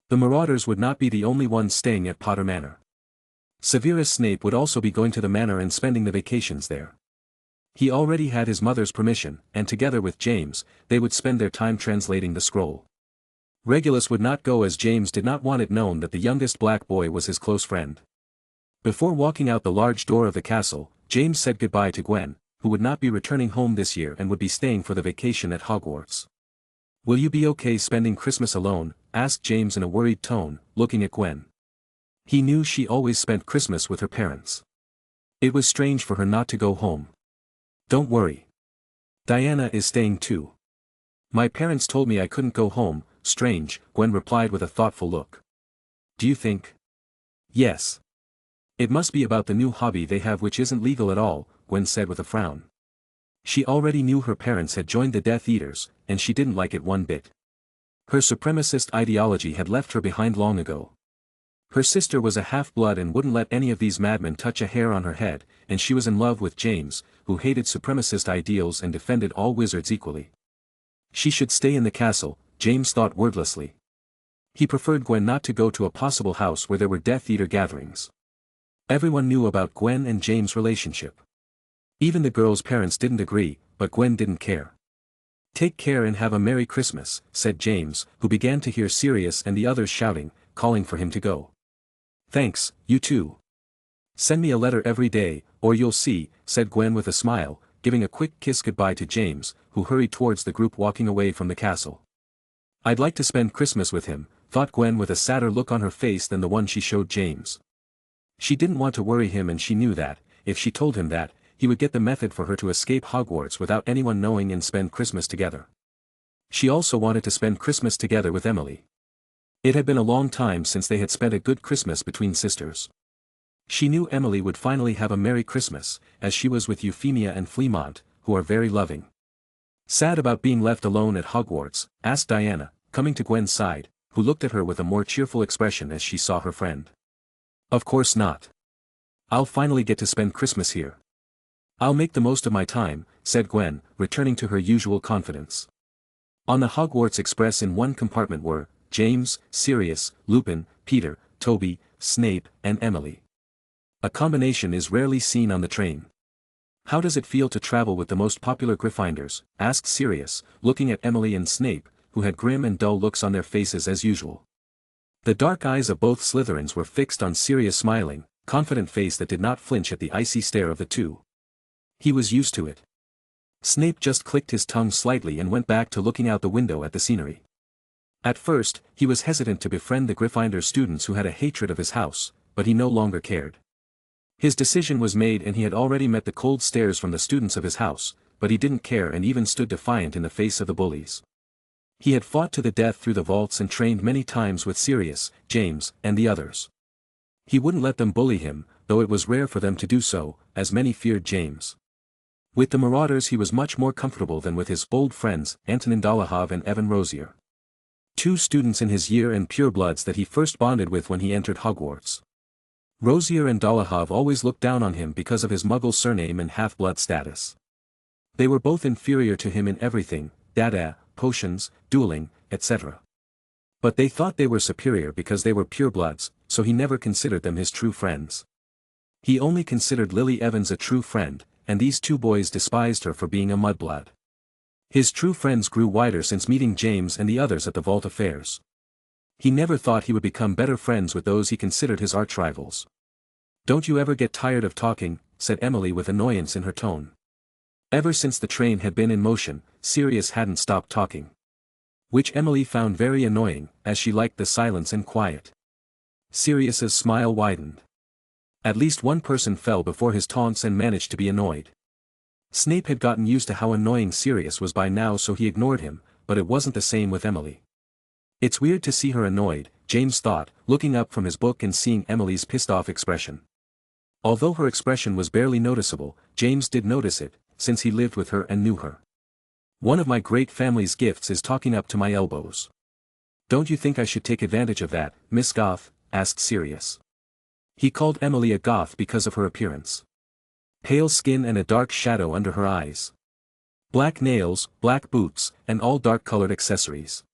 The Marauders would not be the only ones staying at Potter Manor. Severus Snape would also be going to the manor and spending the vacations there. He already had his mother's permission, and together with James, they would spend their time translating the scroll. Regulus would not go as James did not want it known that the youngest black boy was his close friend. Before walking out the large door of the castle, James said goodbye to Gwen, who would not be returning home this year and would be staying for the vacation at Hogwarts. Will you be okay spending Christmas alone? Asked James in a worried tone, looking at Gwen. He knew she always spent Christmas with her parents. It was strange for her not to go home. Don't worry. Diana is staying too. My parents told me I couldn't go home. Strange, Gwen replied with a thoughtful look. Do you think? Yes. It must be about the new hobby they have which isn't legal at all, Gwen said with a frown. She already knew her parents had joined the Death Eaters, and she didn't like it one bit. Her supremacist ideology had left her behind long ago. Her sister was a half-blood and wouldn't let any of these madmen touch a hair on her head, and she was in love with James, who hated supremacist ideals and defended all wizards equally. She should stay in the castle, James thought wordlessly. He preferred Gwen not to go to a possible house where there were Death Eater gatherings. Everyone knew about Gwen and James' relationship. Even the girl's parents didn't agree, but Gwen didn't care. Take care and have a Merry Christmas, said James, who began to hear Sirius and the others shouting, calling for him to go. Thanks, you too. Send me a letter every day, or you'll see, said Gwen with a smile, giving a quick kiss goodbye to James, who hurried towards the group walking away from the castle. I'd like to spend Christmas with him, thought Gwen with a sadder look on her face than the one she showed James. She didn't want to worry him, and she knew that, if she told him that, he would get the method for her to escape Hogwarts without anyone knowing and spend Christmas together. She also wanted to spend Christmas together with Emily. It had been a long time since they had spent a good Christmas between sisters. She knew Emily would finally have a Merry Christmas, as she was with Euphemia and Fleamont, who are very loving. Sad about being left alone at Hogwarts? Asked Diana, coming to Gwen's side, who looked at her with a more cheerful expression as she saw her friend. Of course not. I'll finally get to spend Christmas here. I'll make the most of my time, said Gwen, returning to her usual confidence. On the Hogwarts Express in one compartment were James, Sirius, Lupin, Peter, Toby, Snape, and Emily. A combination is rarely seen on the train. How does it feel to travel with the most popular Gryffindors? Asked Sirius, looking at Emily and Snape, who had grim and dull looks on their faces as usual. The dark eyes of both Slytherins were fixed on Sirius' smiling, confident face that did not flinch at the icy stare of the two. He was used to it. Snape just clicked his tongue slightly and went back to looking out the window at the scenery. At first, he was hesitant to befriend the Gryffindor students who had a hatred of his house, but he no longer cared. His decision was made, and he had already met the cold stares from the students of his house, but he didn't care and even stood defiant in the face of the bullies. He had fought to the death through the vaults and trained many times with Sirius, James, and the others. He wouldn't let them bully him, though it was rare for them to do so, as many feared James. With the Marauders he was much more comfortable than with his old friends, Antonin Dolohov and Evan Rosier. Two students in his year and purebloods that he first bonded with when he entered Hogwarts. Rosier and Dolohov always looked down on him because of his Muggle surname and half-blood status. They were both inferior to him in everything, data, potions, dueling, etc. But they thought they were superior because they were purebloods, so he never considered them his true friends. He only considered Lily Evans a true friend, and these two boys despised her for being a mudblood. His true friends grew wider since meeting James and the others at the vault affairs. He never thought he would become better friends with those he considered his arch-rivals. Don't you ever get tired of talking? Said Emily with annoyance in her tone. Ever since the train had been in motion, Sirius hadn't stopped talking. Which Emily found very annoying, as she liked the silence and quiet. Sirius's smile widened. At least one person fell before his taunts and managed to be annoyed. Snape had gotten used to how annoying Sirius was by now, so he ignored him, but it wasn't the same with Emily. It's weird to see her annoyed, James thought, looking up from his book and seeing Emily's pissed-off expression. Although her expression was barely noticeable, James did notice it, since he lived with her and knew her. One of my great family's gifts is talking up to my elbows. Don't you think I should take advantage of that, Miss Goth? Asked Sirius. He called Emily a goth because of her appearance. Pale skin and a dark shadow under her eyes. Black nails, black boots, and all dark-colored accessories.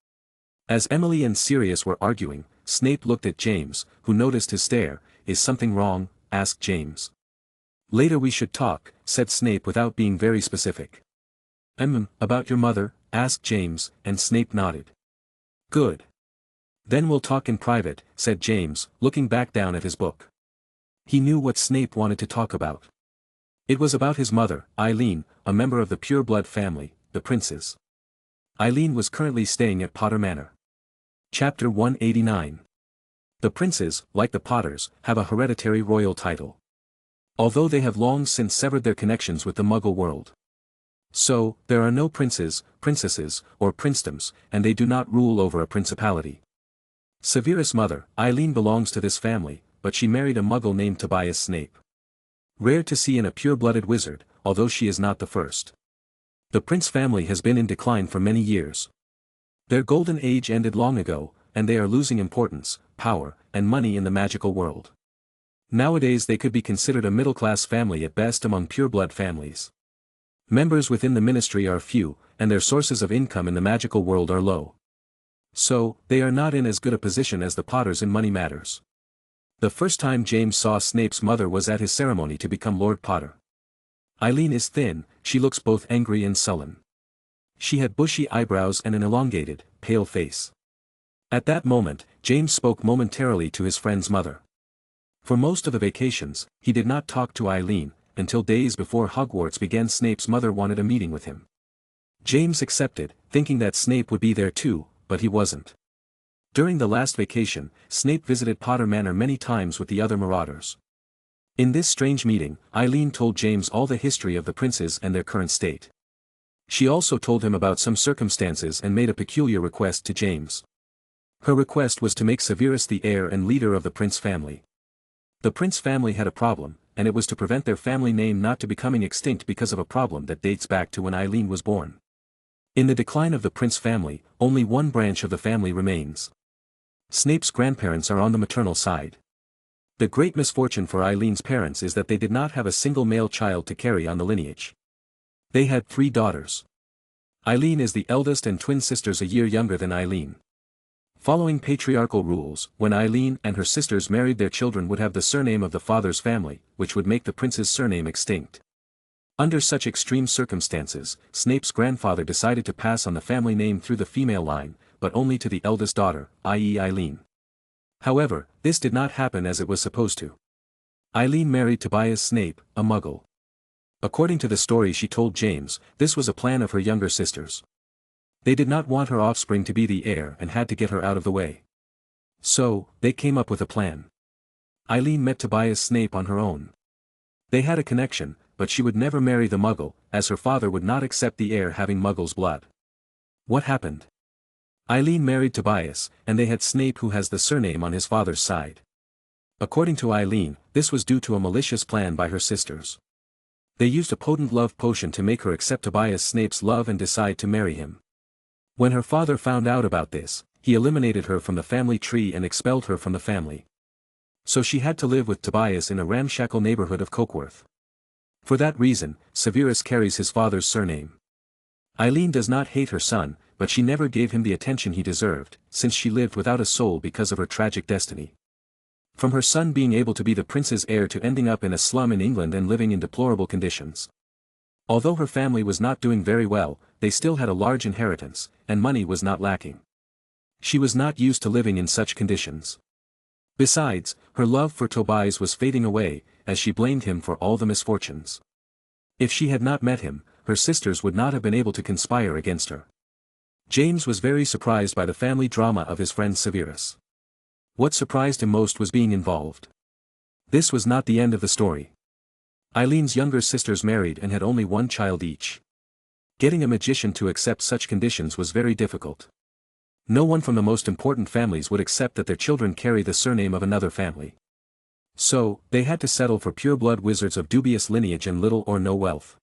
As Emily and Sirius were arguing, Snape looked at James, who noticed his stare. Is something wrong? Asked James. Later we should talk, said Snape without being very specific. About your mother? Asked James, and Snape nodded. Good. Then we'll talk in private, said James, looking back down at his book. He knew what Snape wanted to talk about. It was about his mother, Eileen, a member of the pure-blood family, the Princes. Eileen was currently staying at Potter Manor. Chapter 189. The Princes, like the Potters, have a hereditary royal title. Although they have long since severed their connections with the Muggle world. So, there are no princes, princesses, or princedoms, and they do not rule over a principality. Severus' mother, Eileen, belongs to this family, but she married a Muggle named Tobias Snape. Rare to see in a pure-blooded wizard, although she is not the first. The Prince family has been in decline for many years. Their golden age ended long ago, and they are losing importance, power, and money in the magical world. Nowadays they could be considered a middle-class family at best among pure-blood families. Members within the ministry are few, and their sources of income in the magical world are low. So, they are not in as good a position as the Potters in money matters. The first time James saw Snape's mother was at his ceremony to become Lord Potter. Eileen is thin, she looks both angry and sullen. She had bushy eyebrows and an elongated, pale face. At that moment, James spoke momentarily to his friend's mother. For most of the vacations, he did not talk to Eileen, until days before Hogwarts began. Snape's mother wanted a meeting with him. James accepted, thinking that Snape would be there too, but he wasn't. During the last vacation, Snape visited Potter Manor many times with the other Marauders. In this strange meeting, Eileen told James all the history of the Princes and their current state. She also told him about some circumstances and made a peculiar request to James. Her request was to make Severus the heir and leader of the Prince family. The Prince family had a problem, and it was to prevent their family name not to becoming extinct because of a problem that dates back to when Eileen was born. In the decline of the Prince family, only one branch of the family remains. Snape's grandparents are on the maternal side. The great misfortune for Eileen's parents is that they did not have a single male child to carry on the lineage. They had 3 daughters. Eileen is the eldest and twin sisters a year younger than Eileen. Following patriarchal rules, when Eileen and her sisters married, their children would have the surname of the father's family, which would make the prince's surname extinct. Under such extreme circumstances, Snape's grandfather decided to pass on the family name through the female line, but only to the eldest daughter, i.e. Eileen. However, this did not happen as it was supposed to. Eileen married Tobias Snape, a Muggle. According to the story she told James, this was a plan of her younger sisters. They did not want her offspring to be the heir and had to get her out of the way. So, they came up with a plan. Eileen met Tobias Snape on her own. They had a connection, but she would never marry the Muggle, as her father would not accept the heir having Muggle's blood. What happened? Eileen married Tobias, and they had Snape, who has the surname on his father's side. According to Eileen, this was due to a malicious plan by her sisters. They used a potent love potion to make her accept Tobias Snape's love and decide to marry him. When her father found out about this, he eliminated her from the family tree and expelled her from the family. So she had to live with Tobias in a ramshackle neighborhood of Cokeworth. For that reason, Severus carries his father's surname. Eileen does not hate her son, but she never gave him the attention he deserved, since she lived without a soul because of her tragic destiny. From her son being able to be the prince's heir to ending up in a slum in England and living in deplorable conditions. Although her family was not doing very well, they still had a large inheritance, and money was not lacking. She was not used to living in such conditions. Besides, her love for Tobias was fading away, as she blamed him for all the misfortunes. If she had not met him, her sisters would not have been able to conspire against her. James was very surprised by the family drama of his friend Severus. What surprised him most was being involved. This was not the end of the story. Eileen's younger sisters married and had only one child each. Getting a magician to accept such conditions was very difficult. No one from the most important families would accept that their children carry the surname of another family. So, they had to settle for pure-blood wizards of dubious lineage and little or no wealth.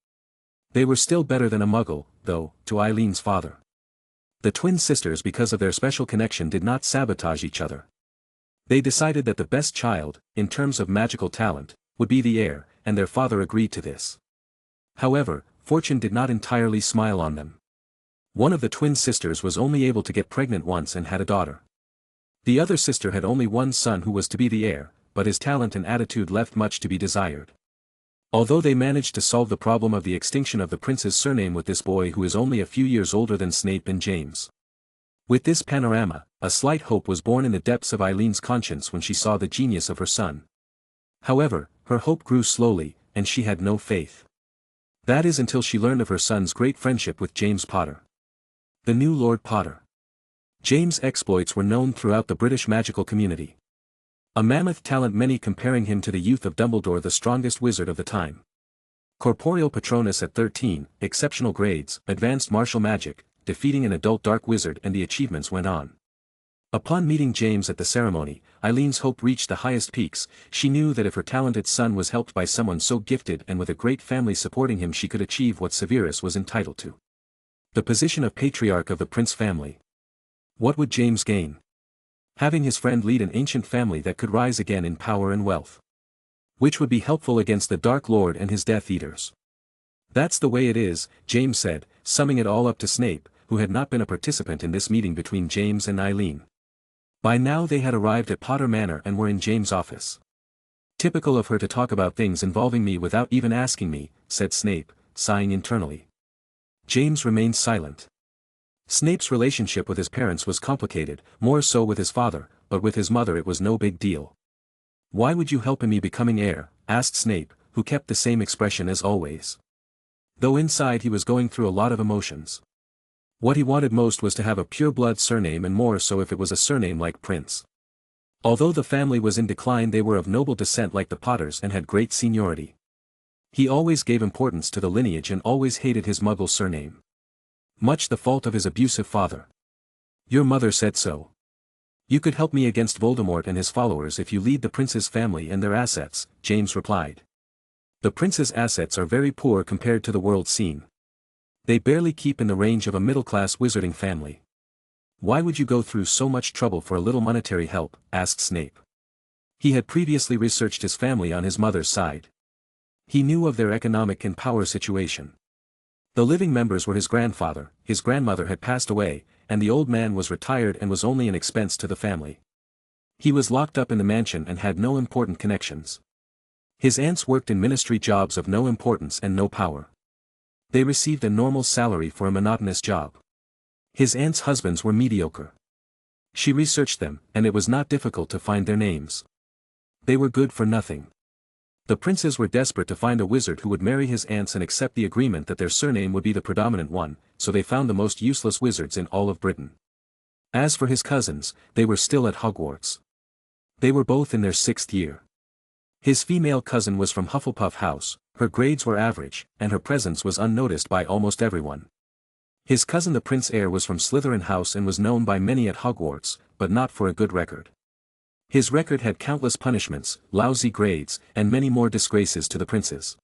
They were still better than a muggle, though, to Eileen's father. The twin sisters, because of their special connection, did not sabotage each other. They decided that the best child, in terms of magical talent, would be the heir, and their father agreed to this. However, fortune did not entirely smile on them. One of the twin sisters was only able to get pregnant once and had a daughter. The other sister had only one son who was to be the heir, but his talent and attitude left much to be desired. Although they managed to solve the problem of the extinction of the prince's surname with this boy who is only a few years older than Snape and James. With this panorama, a slight hope was born in the depths of Eileen's conscience when she saw the genius of her son. However, her hope grew slowly, and she had no faith. That is until she learned of her son's great friendship with James Potter. The new Lord Potter. James' exploits were known throughout the British magical community. A mammoth talent, many comparing him to the youth of Dumbledore, the strongest wizard of the time. Corporeal Patronus at 13, exceptional grades, advanced martial magic, defeating an adult dark wizard, and the achievements went on. Upon meeting James at the ceremony, Eileen's hope reached the highest peaks. She knew that if her talented son was helped by someone so gifted and with a great family supporting him, she could achieve what Severus was entitled to. The position of patriarch of the Prince family. What would James gain? Having his friend lead an ancient family that could rise again in power and wealth. Which would be helpful against the Dark Lord and his Death Eaters. That's the way it is, James said, summing it all up to Snape, who had not been a participant in this meeting between James and Eileen. By now they had arrived at Potter Manor and were in James' office. Typical of her to talk about things involving me without even asking me, said Snape, sighing internally. James remained silent. Snape's relationship with his parents was complicated, more so with his father, but with his mother it was no big deal. Why would you help in me becoming heir? Asked Snape, who kept the same expression as always. Though inside he was going through a lot of emotions. What he wanted most was to have a pure-blood surname, and more so if it was a surname like Prince. Although the family was in decline, they were of noble descent like the Potters and had great seniority. He always gave importance to the lineage and always hated his Muggle surname. Much the fault of his abusive father. Your mother said so. You could help me against Voldemort and his followers if you lead the Prince's family and their assets, James replied. The Prince's assets are very poor compared to the world scene. They barely keep in the range of a middle-class wizarding family. Why would you go through so much trouble for a little monetary help? Asked Snape. He had previously researched his family on his mother's side. He knew of their economic and power situation. The living members were his grandfather, his grandmother had passed away, and the old man was retired and was only an expense to the family. He was locked up in the mansion and had no important connections. His aunts worked in ministry jobs of no importance and no power. They received a normal salary for a monotonous job. His aunts' husbands were mediocre. She researched them, and it was not difficult to find their names. They were good for nothing. The princes were desperate to find a wizard who would marry his aunts and accept the agreement that their surname would be the predominant one, so they found the most useless wizards in all of Britain. As for his cousins, they were still at Hogwarts. They were both in their 6th year. His female cousin was from Hufflepuff House, her grades were average, and her presence was unnoticed by almost everyone. His cousin the Prince Heir was from Slytherin House and was known by many at Hogwarts, but not for a good record. His record had countless punishments, lousy grades, and many more disgraces to the princes.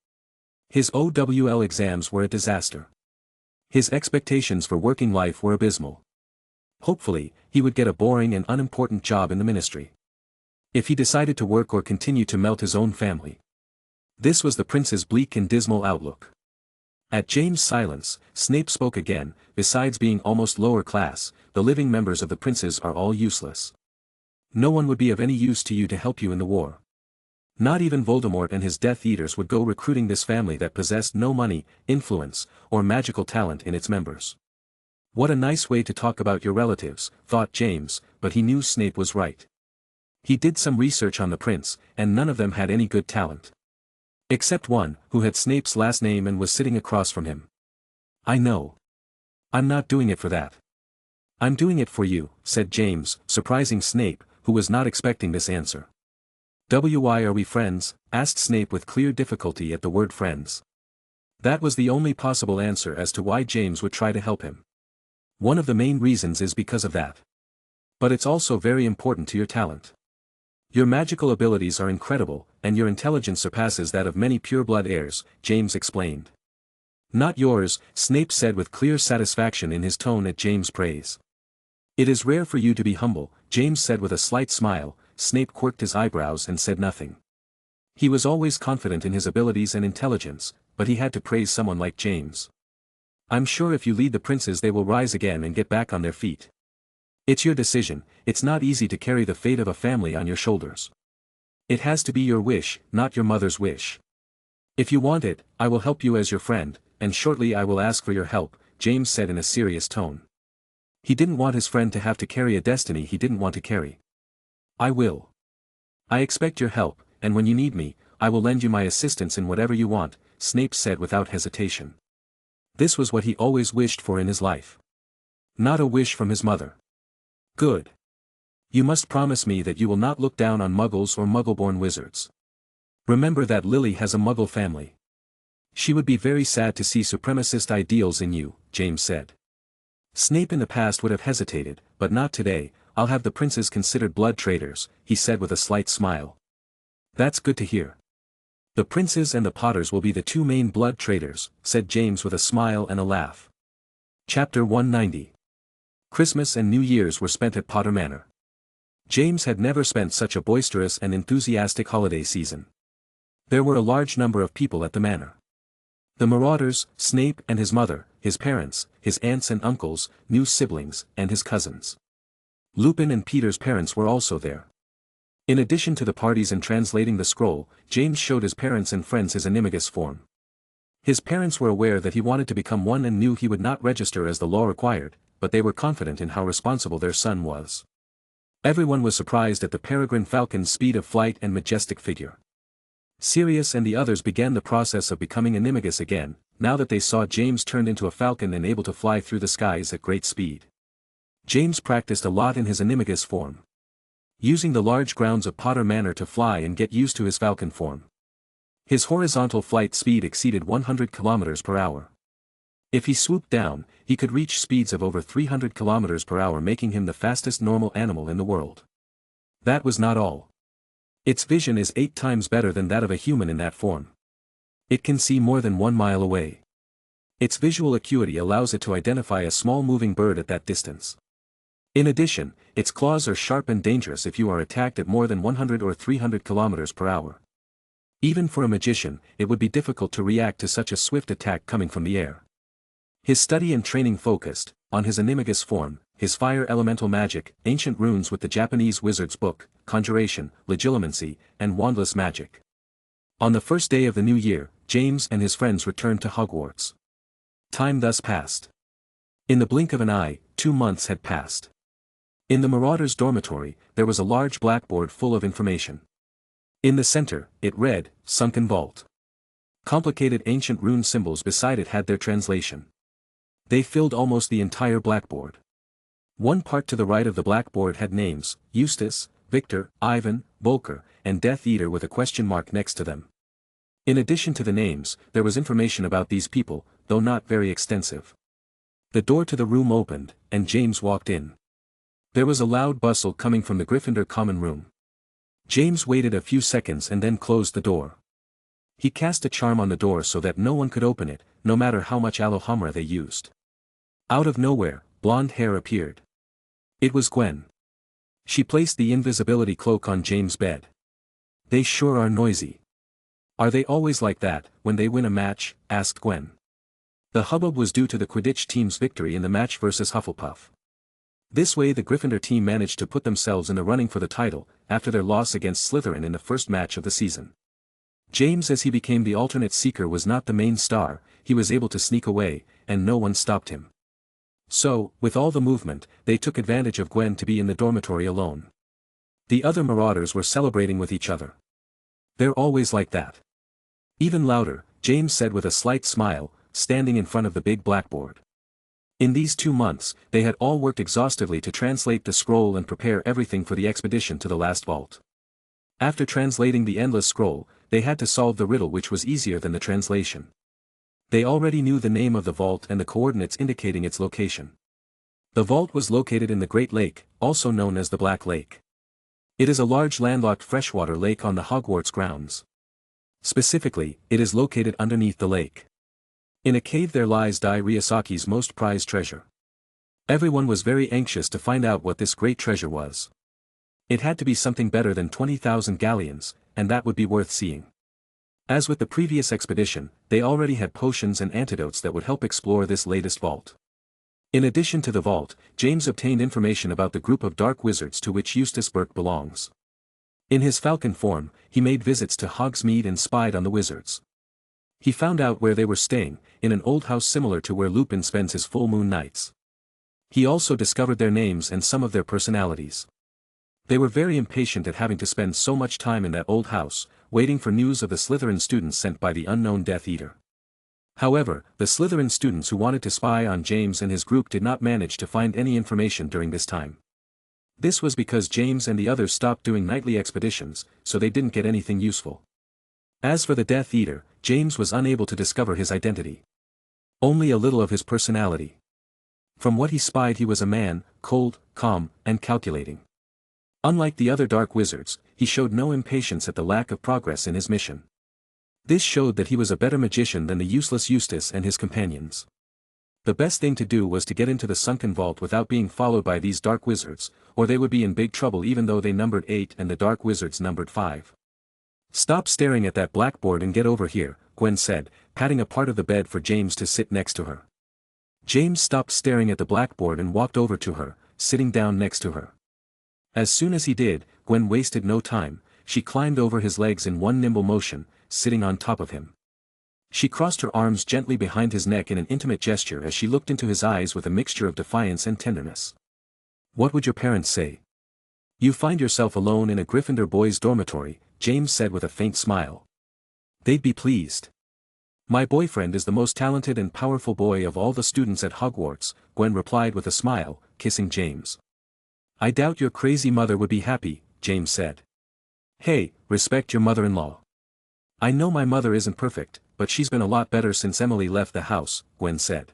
His OWL exams were a disaster. His expectations for working life were abysmal. Hopefully, he would get a boring and unimportant job in the ministry. If he decided to work or continue to melt his own family. This was the prince's bleak and dismal outlook. At James' silence, Snape spoke again. Besides being almost lower class, the living members of the princes are all useless. No one would be of any use to you to help you in the war. Not even Voldemort and his Death Eaters would go recruiting this family that possessed no money, influence, or magical talent in its members. What a nice way to talk about your relatives, thought James, but he knew Snape was right. He did some research on the prince, and none of them had any good talent. Except one, who had Snape's last name and was sitting across from him. I know. I'm not doing it for that. I'm doing it for you, said James, surprising Snape, who was not expecting this answer. "Why are we friends?" asked Snape with clear difficulty at the word friends. That was the only possible answer as to why James would try to help him. One of the main reasons is because of that. But it's also very important to your talent. Your magical abilities are incredible, and your intelligence surpasses that of many pureblood heirs, James explained. Not yours, Snape said with clear satisfaction in his tone at James' praise. It is rare for you to be humble, James said with a slight smile. Snape quirked his eyebrows and said nothing. He was always confident in his abilities and intelligence, but he had to praise someone like James. I'm sure if you lead the princes they will rise again and get back on their feet. It's your decision. It's not easy to carry the fate of a family on your shoulders. It has to be your wish, not your mother's wish. If you want it, I will help you as your friend, and shortly I will ask for your help, James said in a serious tone. He didn't want his friend to have to carry a destiny he didn't want to carry. I will. I expect your help, and when you need me, I will lend you my assistance in whatever you want, Snape said without hesitation. This was what he always wished for in his life. Not a wish from his mother. Good. You must promise me that you will not look down on muggles or muggle-born wizards. Remember that Lily has a muggle family. She would be very sad to see supremacist ideals in you, James said. Snape in the past would have hesitated, but not today. I'll have the princes considered blood traitors, he said with a slight smile. That's good to hear. The princes and the Potters will be the two main blood traitors, said James with a smile and a laugh. Chapter 190. Christmas and New Year's were spent at Potter Manor. James had never spent such a boisterous and enthusiastic holiday season. There were a large number of people at the manor. The marauders, Snape and his mother, his parents, his aunts and uncles, new siblings, and his cousins. Lupin and Peter's parents were also there. In addition to the parties and translating the scroll, James showed his parents and friends his animagus form. His parents were aware that he wanted to become one and knew he would not register as the law required, but they were confident in how responsible their son was. Everyone was surprised at the peregrine falcon's speed of flight and majestic figure. Sirius and the others began the process of becoming animagus again, now that they saw James turned into a falcon and able to fly through the skies at great speed. James practiced a lot in his animagus form, using the large grounds of Potter Manor to fly and get used to his falcon form. His horizontal flight speed exceeded 100 km per hour. If he swooped down, he could reach speeds of over 300 km per hour, making him the fastest normal animal in the world. That was not all. Its vision is 8 times better than that of a human in that form. It can see more than 1 mile away. Its visual acuity allows it to identify a small moving bird at that distance. In addition, its claws are sharp and dangerous if you are attacked at more than 100 or 300 km per hour. Even for a magician, it would be difficult to react to such a swift attack coming from the air. His study and training focused on his animagus form, his fire elemental magic, ancient runes with the Japanese wizard's book, conjuration, legilimency, and wandless magic. On the first day of the new year, James and his friends returned to Hogwarts. Time thus passed. In the blink of an eye, 2 months had passed. In the Marauders' dormitory, there was a large blackboard full of information. In the center, it read, Sunken Vault. Complicated ancient rune symbols beside it had their translation. They filled almost the entire blackboard. One part to the right of the blackboard had names, Eustace, Victor, Ivan, Volker, and Death Eater with a question mark next to them. In addition to the names, there was information about these people, though not very extensive. The door to the room opened, and James walked in. There was a loud bustle coming from the Gryffindor common room. James waited a few seconds and then closed the door. He cast a charm on the door so that no one could open it, no matter how much Alohomora they used. Out of nowhere, blonde hair appeared. It was Gwen. She placed the invisibility cloak on James' bed. They sure are noisy. Are they always like that, when they win a match? Asked Gwen. The hubbub was due to the Quidditch team's victory in the match versus Hufflepuff. This way the Gryffindor team managed to put themselves in the running for the title, after their loss against Slytherin in the first match of the season. James, as he became the alternate seeker, was not the main star. He was able to sneak away, and no one stopped him. So, with all the movement, they took advantage of Gwen to be in the dormitory alone. The other marauders were celebrating with each other. They're always like that. Even louder, James said with a slight smile, standing in front of the big blackboard. In these 2 months, they had all worked exhaustively to translate the scroll and prepare everything for the expedition to the last vault. After translating the endless scroll, they had to solve the riddle, which was easier than the translation. They already knew the name of the vault and the coordinates indicating its location. The vault was located in the Great Lake, also known as the Black Lake. It is a large landlocked freshwater lake on the Hogwarts grounds. Specifically, it is located underneath the lake. In a cave there lies Dai Ryosaki's most prized treasure. Everyone was very anxious to find out what this great treasure was. It had to be something better than 20,000 galleons, and that would be worth seeing. As with the previous expedition, they already had potions and antidotes that would help explore this latest vault. In addition to the vault, James obtained information about the group of dark wizards to which Eustace Burke belongs. In his falcon form, he made visits to Hogsmeade and spied on the wizards. He found out where they were staying, in an old house similar to where Lupin spends his full moon nights. He also discovered their names and some of their personalities. They were very impatient at having to spend so much time in that old house, waiting for news of the Slytherin students sent by the unknown Death Eater. However, the Slytherin students who wanted to spy on James and his group did not manage to find any information during this time. This was because James and the others stopped doing nightly expeditions, so they didn't get anything useful. As for the Death Eater, James was unable to discover his identity. Only a little of his personality. From what he spied, he was a man, cold, calm, and calculating. Unlike the other dark wizards, he showed no impatience at the lack of progress in his mission. This showed that he was a better magician than the useless Eustace and his companions. The best thing to do was to get into the sunken vault without being followed by these dark wizards, or they would be in big trouble even though they numbered 8 and the dark wizards numbered 5. "Stop staring at that blackboard and get over here," Gwen said, patting a part of the bed for James to sit next to her. James stopped staring at the blackboard and walked over to her, sitting down next to her. As soon as he did, Gwen wasted no time. She climbed over his legs in one nimble motion, sitting on top of him. She crossed her arms gently behind his neck in an intimate gesture as she looked into his eyes with a mixture of defiance and tenderness. "What would your parents say? You find yourself alone in a Gryffindor boys' dormitory," James said with a faint smile. "They'd be pleased. My boyfriend is the most talented and powerful boy of all the students at Hogwarts," Gwen replied with a smile, kissing James. "I doubt your crazy mother would be happy," James said. "Hey, respect your mother-in-law." "I know my mother isn't perfect, but she's been a lot better since Emily left the house," Gwen said.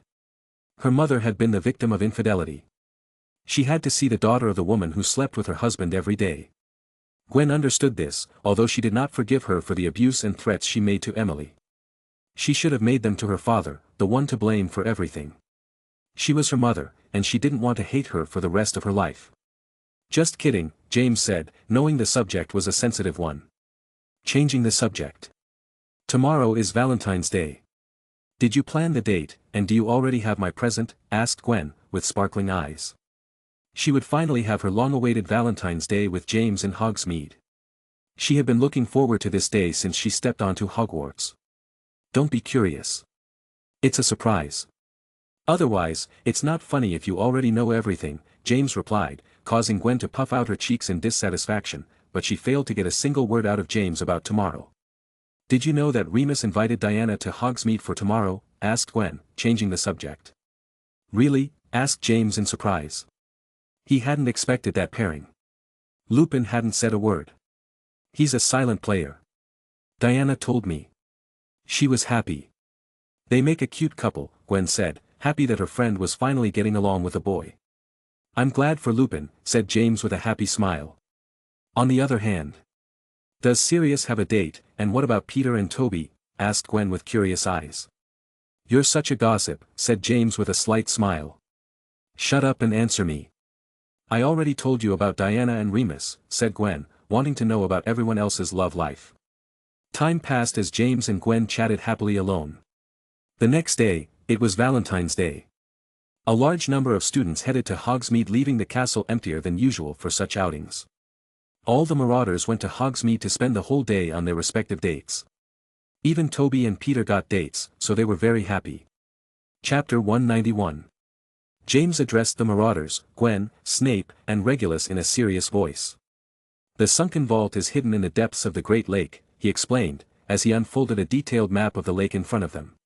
Her mother had been the victim of infidelity. She had to see the daughter of the woman who slept with her husband every day. Gwen understood this, although she did not forgive her for the abuse and threats she made to Emily. She should have made them to her father, the one to blame for everything. She was her mother, and she didn't want to hate her for the rest of her life. "Just kidding," James said, knowing the subject was a sensitive one. Changing the subject. "Tomorrow is Valentine's Day. Did you plan the date, and do you already have my present?" asked Gwen, with sparkling eyes. She would finally have her long-awaited Valentine's Day with James in Hogsmeade. She had been looking forward to this day since she stepped onto Hogwarts. "Don't be curious. It's a surprise. Otherwise, it's not funny if you already know everything," James replied, causing Gwen to puff out her cheeks in dissatisfaction, but she failed to get a single word out of James about tomorrow. "Did you know that Remus invited Diana to Hogsmeade for tomorrow?" asked Gwen, changing the subject. "Really?" asked James in surprise. He hadn't expected that pairing. Lupin hadn't said a word. He's a silent player. "Diana told me." She was happy. "They make a cute couple," Gwen said, happy that her friend was finally getting along with a boy. "I'm glad for Lupin," said James with a happy smile. "On the other hand, does Sirius have a date, and what about Peter and Toby?" asked Gwen with curious eyes. "You're such a gossip," said James with a slight smile. "Shut up and answer me." "I already told you about Diana and Remus," said Gwen, wanting to know about everyone else's love life. Time passed as James and Gwen chatted happily alone. The next day, it was Valentine's Day. A large number of students headed to Hogsmeade, leaving the castle emptier than usual for such outings. All the marauders went to Hogsmeade to spend the whole day on their respective dates. Even Toby and Peter got dates, so they were very happy. Chapter 191. James addressed the marauders, Gwen, Snape, and Regulus in a serious voice. "The sunken vault is hidden in the depths of the Great Lake," he explained, as he unfolded a detailed map of the lake in front of them.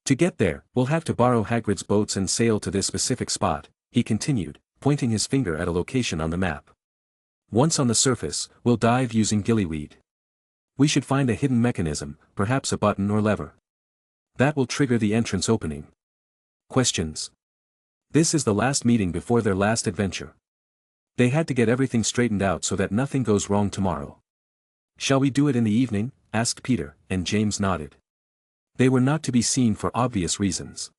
"To get there, we'll have to borrow Hagrid's boats and sail to this specific spot," he continued, pointing his finger at a location on the map. Once on the surface, we'll dive using gillyweed. We should find a hidden mechanism, perhaps a button or lever. That will trigger the entrance opening. Questions. This is the last meeting before their last adventure. They had to get everything straightened out so that nothing goes wrong tomorrow. Shall we do it in the evening? Asked Peter, and James nodded. They were not to be seen for obvious reasons.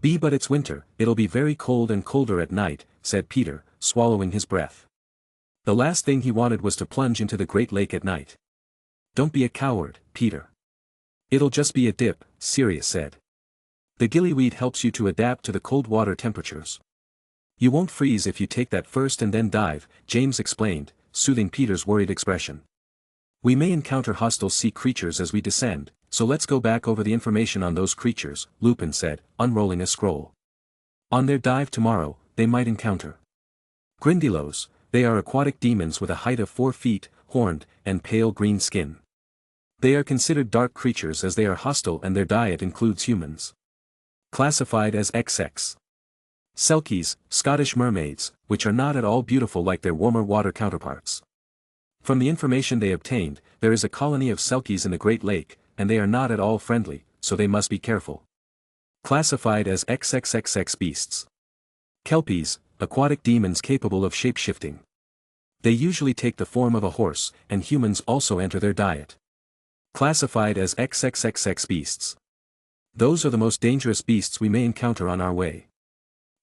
But it's winter, it'll be very cold and colder at night, said Peter, swallowing his breath. The last thing he wanted was to plunge into the Great Lake at night. Don't be a coward, Peter. It'll just be a dip, Sirius said. The gillyweed helps you to adapt to the cold water temperatures. You won't freeze if you take that first and then dive, James explained, soothing Peter's worried expression. We may encounter hostile sea creatures as we descend, so let's go back over the information on those creatures, Lupin said, unrolling a scroll. On their dive tomorrow, they might encounter Grindylows. They are aquatic demons with a height of 4 feet, horned, and pale green skin. They are considered dark creatures as they are hostile and their diet includes humans. Classified as XX. Selkies, Scottish mermaids, which are not at all beautiful like their warmer water counterparts. From the information they obtained, there is a colony of Selkies in the Great Lake, and they are not at all friendly, so they must be careful. Classified as XXXX beasts. Kelpies, aquatic demons capable of shape-shifting. They usually take the form of a horse, and humans also enter their diet. Classified as XXXX beasts. Those are the most dangerous beasts we may encounter on our way.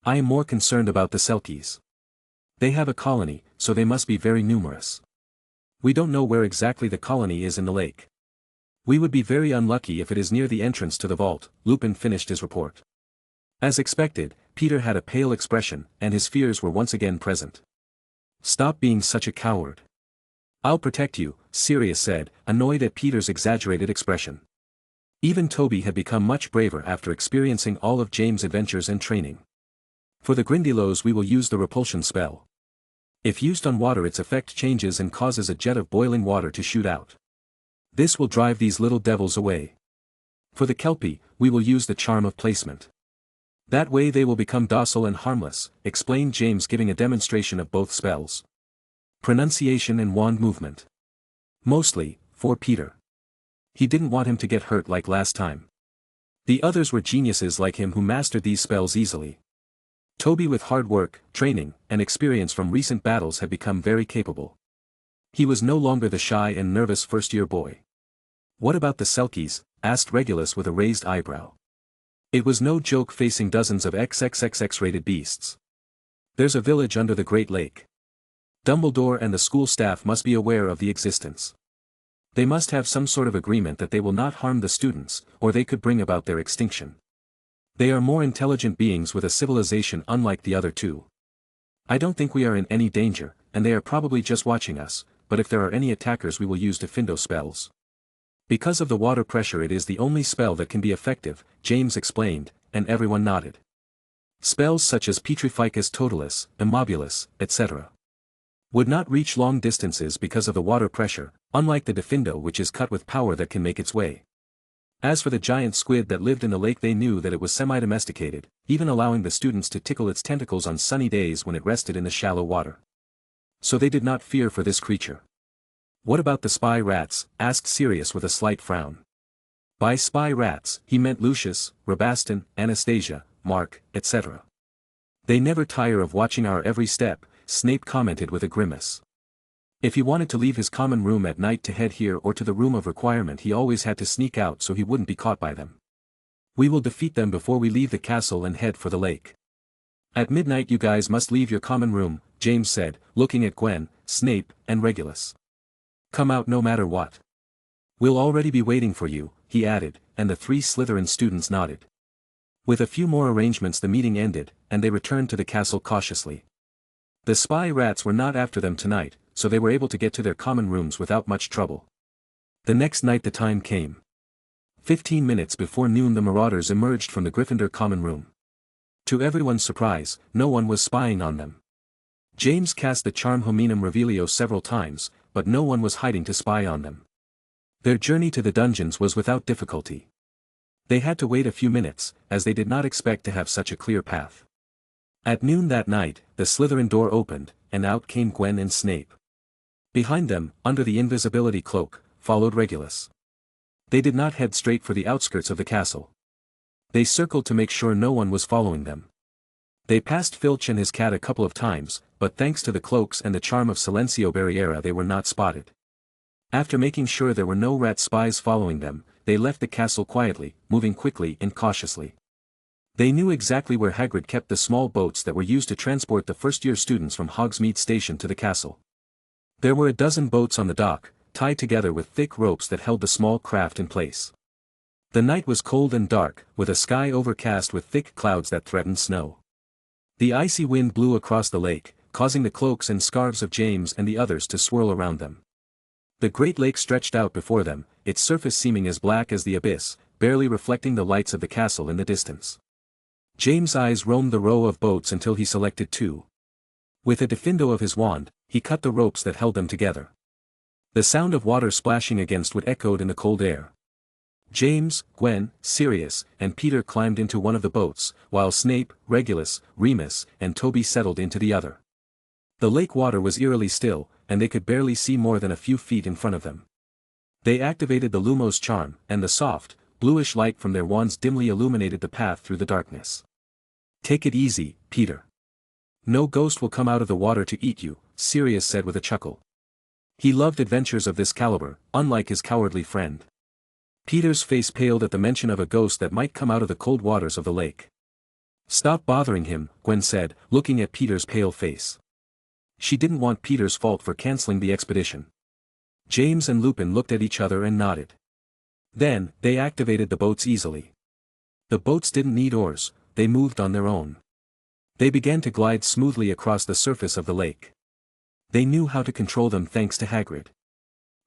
I am more concerned about the Selkies. They have a colony, so they must be very numerous. We don't know where exactly the colony is in the lake. We would be very unlucky if it is near the entrance to the vault, Lupin finished his report. As expected, Peter had a pale expression, and his fears were once again present. Stop being such a coward. I'll protect you, Sirius said, annoyed at Peter's exaggerated expression. Even Toby had become much braver after experiencing all of James' adventures and training. For the Grindylows we will use the repulsion spell. If used on water its effect changes and causes a jet of boiling water to shoot out. This will drive these little devils away. For the Kelpie, we will use the charm of placement. That way they will become docile and harmless, explained James, giving a demonstration of both spells. Pronunciation and wand movement. Mostly, for Peter. He didn't want him to get hurt like last time. The others were geniuses like him who mastered these spells easily. Toby, with hard work, training, and experience from recent battles, had become very capable. He was no longer the shy and nervous first-year boy. What about the Selkies? Asked Regulus with a raised eyebrow. It was no joke facing dozens of XXXX-rated beasts. There's a village under the Great Lake. Dumbledore and the school staff must be aware of the existence. They must have some sort of agreement that they will not harm the students, or they could bring about their extinction. They are more intelligent beings with a civilization unlike the other two. I don't think we are in any danger, and they are probably just watching us, but if there are any attackers we will use Diffindo spells. Because of the water pressure it is the only spell that can be effective, James explained, and everyone nodded. Spells such as Petrificus Totalis, Immobilis, etc. would not reach long distances because of the water pressure, unlike the Diffindo, which is cut with power that can make its way. As for the giant squid that lived in the lake, they knew that it was semi-domesticated, even allowing the students to tickle its tentacles on sunny days when it rested in the shallow water. So they did not fear for this creature. What about the spy rats? Asked Sirius with a slight frown. By spy rats, he meant Lucius, Rabastin, Anastasia, Mark, etc. They never tire of watching our every step, Snape commented with a grimace. If he wanted to leave his common room at night to head here or to the room of requirement, he always had to sneak out so he wouldn't be caught by them. We will defeat them before we leave the castle and head for the lake. At midnight you guys must leave your common room, James said, looking at Gwen, Snape, and Regulus. Come out no matter what. We'll already be waiting for you, he added, and the 3 Slytherin students nodded. With a few more arrangements the meeting ended, and they returned to the castle cautiously. The spy rats were not after them tonight, so they were able to get to their common rooms without much trouble. The next night the time came. 15 minutes before noon the marauders emerged from the Gryffindor common room. To everyone's surprise, no one was spying on them. James cast the charm Hominum Revelio several times, but no one was hiding to spy on them. Their journey to the dungeons was without difficulty. They had to wait a few minutes, as they did not expect to have such a clear path. At noon that night, the Slytherin door opened, and out came Gwen and Snape. Behind them, under the invisibility cloak, followed Regulus. They did not head straight for the outskirts of the castle. They circled to make sure no one was following them. They passed Filch and his cat a couple of times, but thanks to the cloaks and the charm of Silencio Barriera they were not spotted. After making sure there were no rat spies following them, they left the castle quietly, moving quickly and cautiously. They knew exactly where Hagrid kept the small boats that were used to transport the first-year students from Hogsmeade Station to the castle. There were a dozen boats on the dock, tied together with thick ropes that held the small craft in place. The night was cold and dark, with a sky overcast with thick clouds that threatened snow. The icy wind blew across the lake, causing the cloaks and scarves of James and the others to swirl around them. The great lake stretched out before them, its surface seeming as black as the abyss, barely reflecting the lights of the castle in the distance. James' eyes roamed the row of boats until he selected two. With a diffindo of his wand, he cut the ropes that held them together. The sound of water splashing against wood echoed in the cold air. James, Gwen, Sirius, and Peter climbed into one of the boats, while Snape, Regulus, Remus, and Toby settled into the other. The lake water was eerily still, and they could barely see more than a few feet in front of them. They activated the Lumos charm, and the soft, bluish light from their wands dimly illuminated the path through the darkness. "Take it easy, Peter. No ghost will come out of the water to eat you," Sirius said with a chuckle. He loved adventures of this caliber, unlike his cowardly friend. Peter's face paled at the mention of a ghost that might come out of the cold waters of the lake. "Stop bothering him," Gwen said, looking at Peter's pale face. She didn't want Peter's fault for canceling the expedition. James and Lupin looked at each other and nodded. Then, they activated the boats easily. The boats didn't need oars, they moved on their own. They began to glide smoothly across the surface of the lake. They knew how to control them thanks to Hagrid.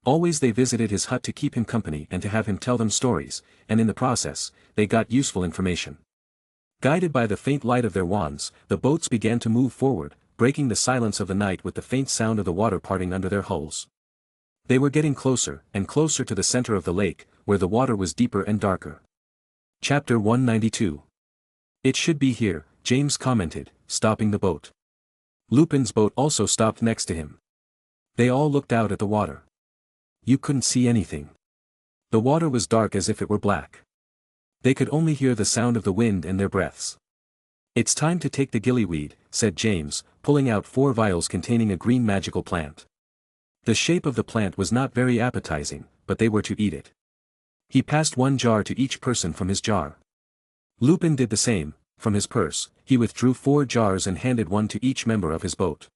Always they visited his hut to keep him company and to have him tell them stories, and in the process, they got useful information. Guided by the faint light of their wands, the boats began to move forward, breaking the silence of the night with the faint sound of the water parting under their hulls. They were getting closer, and closer to the center of the lake, where the water was deeper and darker. Chapter 192. "It should be here," James commented, stopping the boat. Lupin's boat also stopped next to him. They all looked out at the water. You couldn't see anything. The water was dark as if it were black. They could only hear the sound of the wind and their breaths. "It's time to take the gillyweed," said James, pulling out 4 vials containing a green magical plant. The shape of the plant was not very appetizing, but they were to eat it. He passed 1 jar to each person from his jar. Lupin did the same. From his purse, he withdrew 4 jars and handed one to each member of his boat.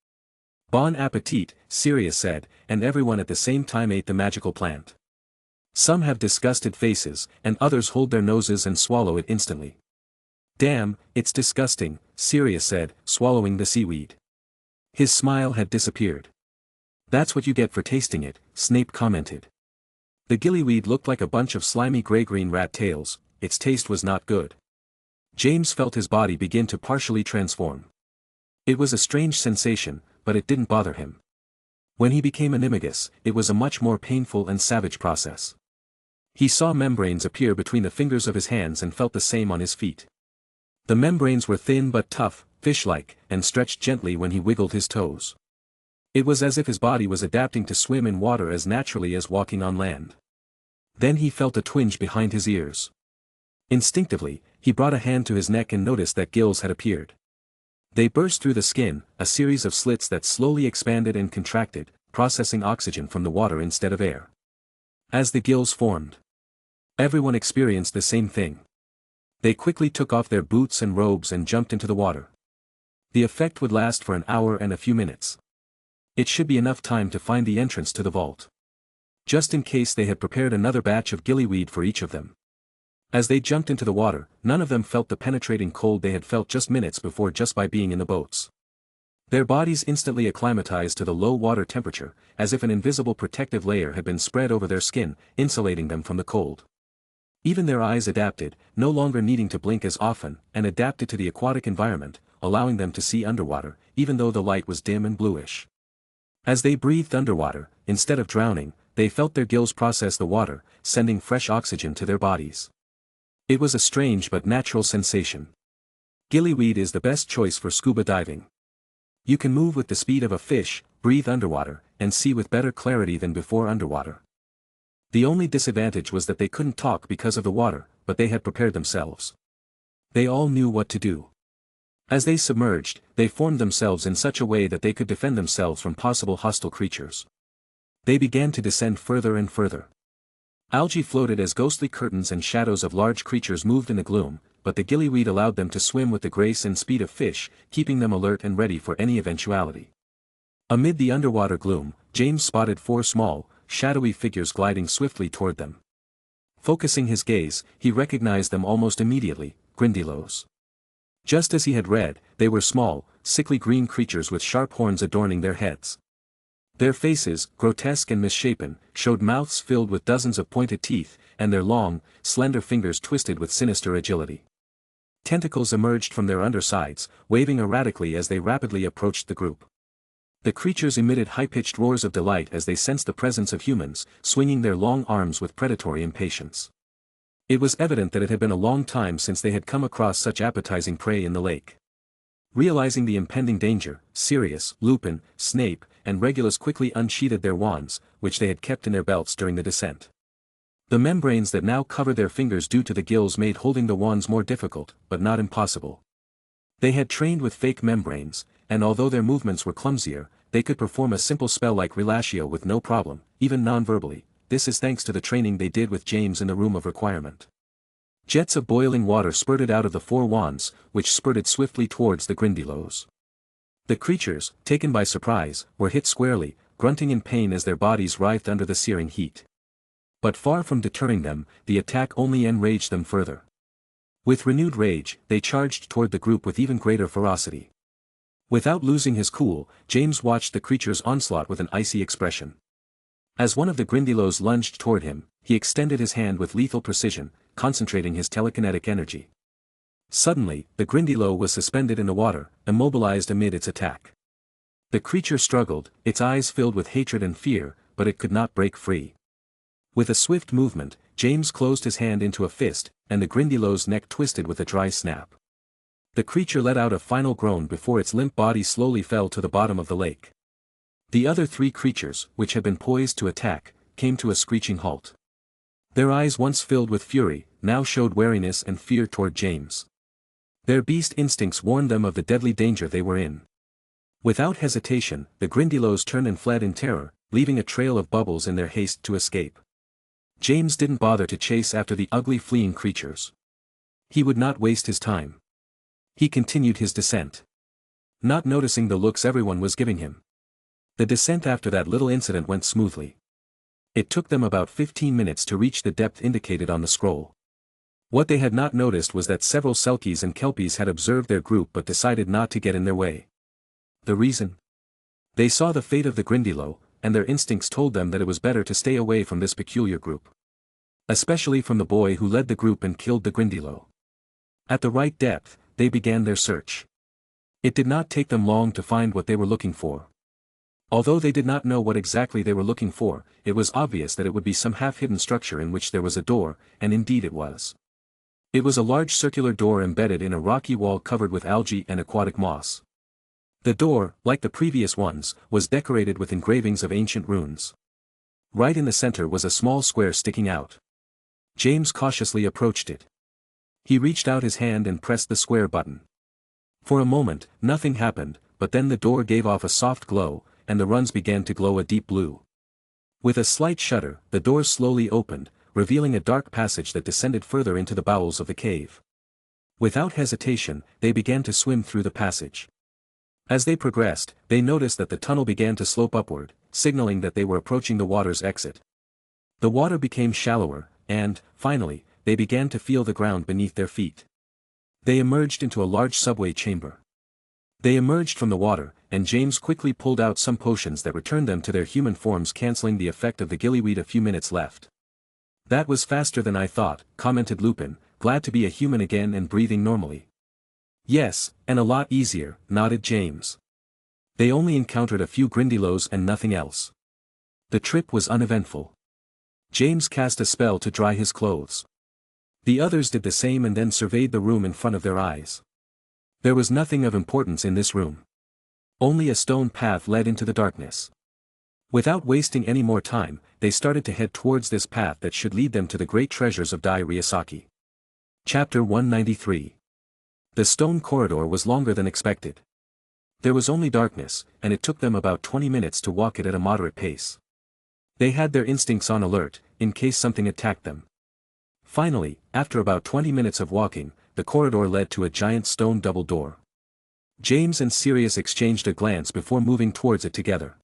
"Bon appetit," Sirius said, and everyone at the same time ate the magical plant. Some have disgusted faces, and others hold their noses and swallow it instantly. "Damn, it's disgusting," Sirius said, swallowing the seaweed. His smile had disappeared. "That's what you get for tasting it," Snape commented. The gillyweed looked like a bunch of slimy gray-green rat tails. Its taste was not good. James felt his body begin to partially transform. It was a strange sensation, but it didn't bother him. When he became animagus, it was a much more painful and savage process. He saw membranes appear between the fingers of his hands and felt the same on his feet. The membranes were thin but tough, fish-like, and stretched gently when he wiggled his toes. It was as if his body was adapting to swim in water as naturally as walking on land. Then he felt a twinge behind his ears. Instinctively, he brought a hand to his neck and noticed that gills had appeared. They burst through the skin, a series of slits that slowly expanded and contracted, processing oxygen from the water instead of air. As the gills formed, everyone experienced the same thing. They quickly took off their boots and robes and jumped into the water. The effect would last for an hour and a few minutes. It should be enough time to find the entrance to the vault. Just in case they had prepared another batch of gillyweed for each of them. As they jumped into the water, none of them felt the penetrating cold they had felt just minutes before just by being in the boats. Their bodies instantly acclimatized to the low water temperature, as if an invisible protective layer had been spread over their skin, insulating them from the cold. Even their eyes adapted, no longer needing to blink as often, and adapted to the aquatic environment, allowing them to see underwater, even though the light was dim and bluish. As they breathed underwater, instead of drowning, they felt their gills process the water, sending fresh oxygen to their bodies. It was a strange but natural sensation. Gillyweed is the best choice for scuba diving. You can move with the speed of a fish, breathe underwater, and see with better clarity than before underwater. The only disadvantage was that they couldn't talk because of the water, but they had prepared themselves. They all knew what to do. As they submerged, they formed themselves in such a way that they could defend themselves from possible hostile creatures. They began to descend further and further. Algae floated as ghostly curtains and shadows of large creatures moved in the gloom, but the gillyweed allowed them to swim with the grace and speed of fish, keeping them alert and ready for any eventuality. Amid the underwater gloom, James spotted 4 small, shadowy figures gliding swiftly toward them. Focusing his gaze, he recognized them almost immediately: Grindylows. Just as he had read, they were small, sickly green creatures with sharp horns adorning their heads. Their faces, grotesque and misshapen, showed mouths filled with dozens of pointed teeth, and their long, slender fingers twisted with sinister agility. Tentacles emerged from their undersides, waving erratically as they rapidly approached the group. The creatures emitted high-pitched roars of delight as they sensed the presence of humans, swinging their long arms with predatory impatience. It was evident that it had been a long time since they had come across such appetizing prey in the lake. Realizing the impending danger, Sirius, Lupin, Snape, and Regulus quickly unsheathed their wands, which they had kept in their belts during the descent. The membranes that now covered their fingers due to the gills made holding the wands more difficult, but not impossible. They had trained with fake membranes, and although their movements were clumsier, they could perform a simple spell like relatio with no problem, even non-verbally. This is thanks to the training they did with James in the room of requirement. Jets of boiling water spurted out of the 4 wands, which spurted swiftly towards the Grindylows. The creatures, taken by surprise, were hit squarely, grunting in pain as their bodies writhed under the searing heat. But far from deterring them, the attack only enraged them further. With renewed rage, they charged toward the group with even greater ferocity. Without losing his cool, James watched the creature's onslaught with an icy expression. As one of the Grindylows lunged toward him, he extended his hand with lethal precision, concentrating his telekinetic energy. Suddenly, the Grindylow was suspended in the water, immobilized amid its attack. The creature struggled, its eyes filled with hatred and fear, but it could not break free. With a swift movement, James closed his hand into a fist, and the Grindylow's neck twisted with a dry snap. The creature let out a final groan before its limp body slowly fell to the bottom of the lake. The other 3 creatures, which had been poised to attack, came to a screeching halt. Their eyes once filled with fury, now showed wariness and fear toward James. Their beast instincts warned them of the deadly danger they were in. Without hesitation, the Grindylows turned and fled in terror, leaving a trail of bubbles in their haste to escape. James didn't bother to chase after the ugly fleeing creatures. He would not waste his time. He continued his descent, not noticing the looks everyone was giving him. The descent after that little incident went smoothly. It took them about 15 minutes to reach the depth indicated on the scroll. What they had not noticed was that several Selkies and Kelpies had observed their group but decided not to get in their way. The reason? They saw the fate of the Grindylow, and their instincts told them that it was better to stay away from this peculiar group. Especially from the boy who led the group and killed the Grindylow. At the right depth, they began their search. It did not take them long to find what they were looking for. Although they did not know what exactly they were looking for, it was obvious that it would be some half-hidden structure in which there was a door, and indeed it was. It was a large circular door embedded in a rocky wall covered with algae and aquatic moss. The door, like the previous ones, was decorated with engravings of ancient runes. Right in the center was a small square sticking out. James cautiously approached it. He reached out his hand and pressed the square button. For a moment, nothing happened, but then the door gave off a soft glow, and the runes began to glow a deep blue. With a slight shudder, the door slowly opened, revealing a dark passage that descended further into the bowels of the cave. Without hesitation, they began to swim through the passage. As they progressed, they noticed that the tunnel began to slope upward, signaling that they were approaching the water's exit. The water became shallower, and, finally, they began to feel the ground beneath their feet. They emerged into a large subway chamber. They emerged from the water, and James quickly pulled out some potions that returned them to their human forms, canceling the effect of the gillyweed. A few minutes left. That was faster than I thought, commented Lupin, glad to be a human again and breathing normally. Yes, and a lot easier, nodded James. They only encountered a few Grindylows and nothing else. The trip was uneventful. James cast a spell to dry his clothes. The others did the same and then surveyed the room in front of their eyes. There was nothing of importance in this room. Only a stone path led into the darkness. Without wasting any more time, they started to head towards this path that should lead them to the great treasures of Dai Ryusaki. Chapter 193. The stone corridor was longer than expected. There was only darkness, and it took them about 20 minutes to walk it at a moderate pace. They had their instincts on alert, in case something attacked them. Finally, after about 20 minutes of walking, the corridor led to a giant stone double door. James and Sirius exchanged a glance before moving towards it together.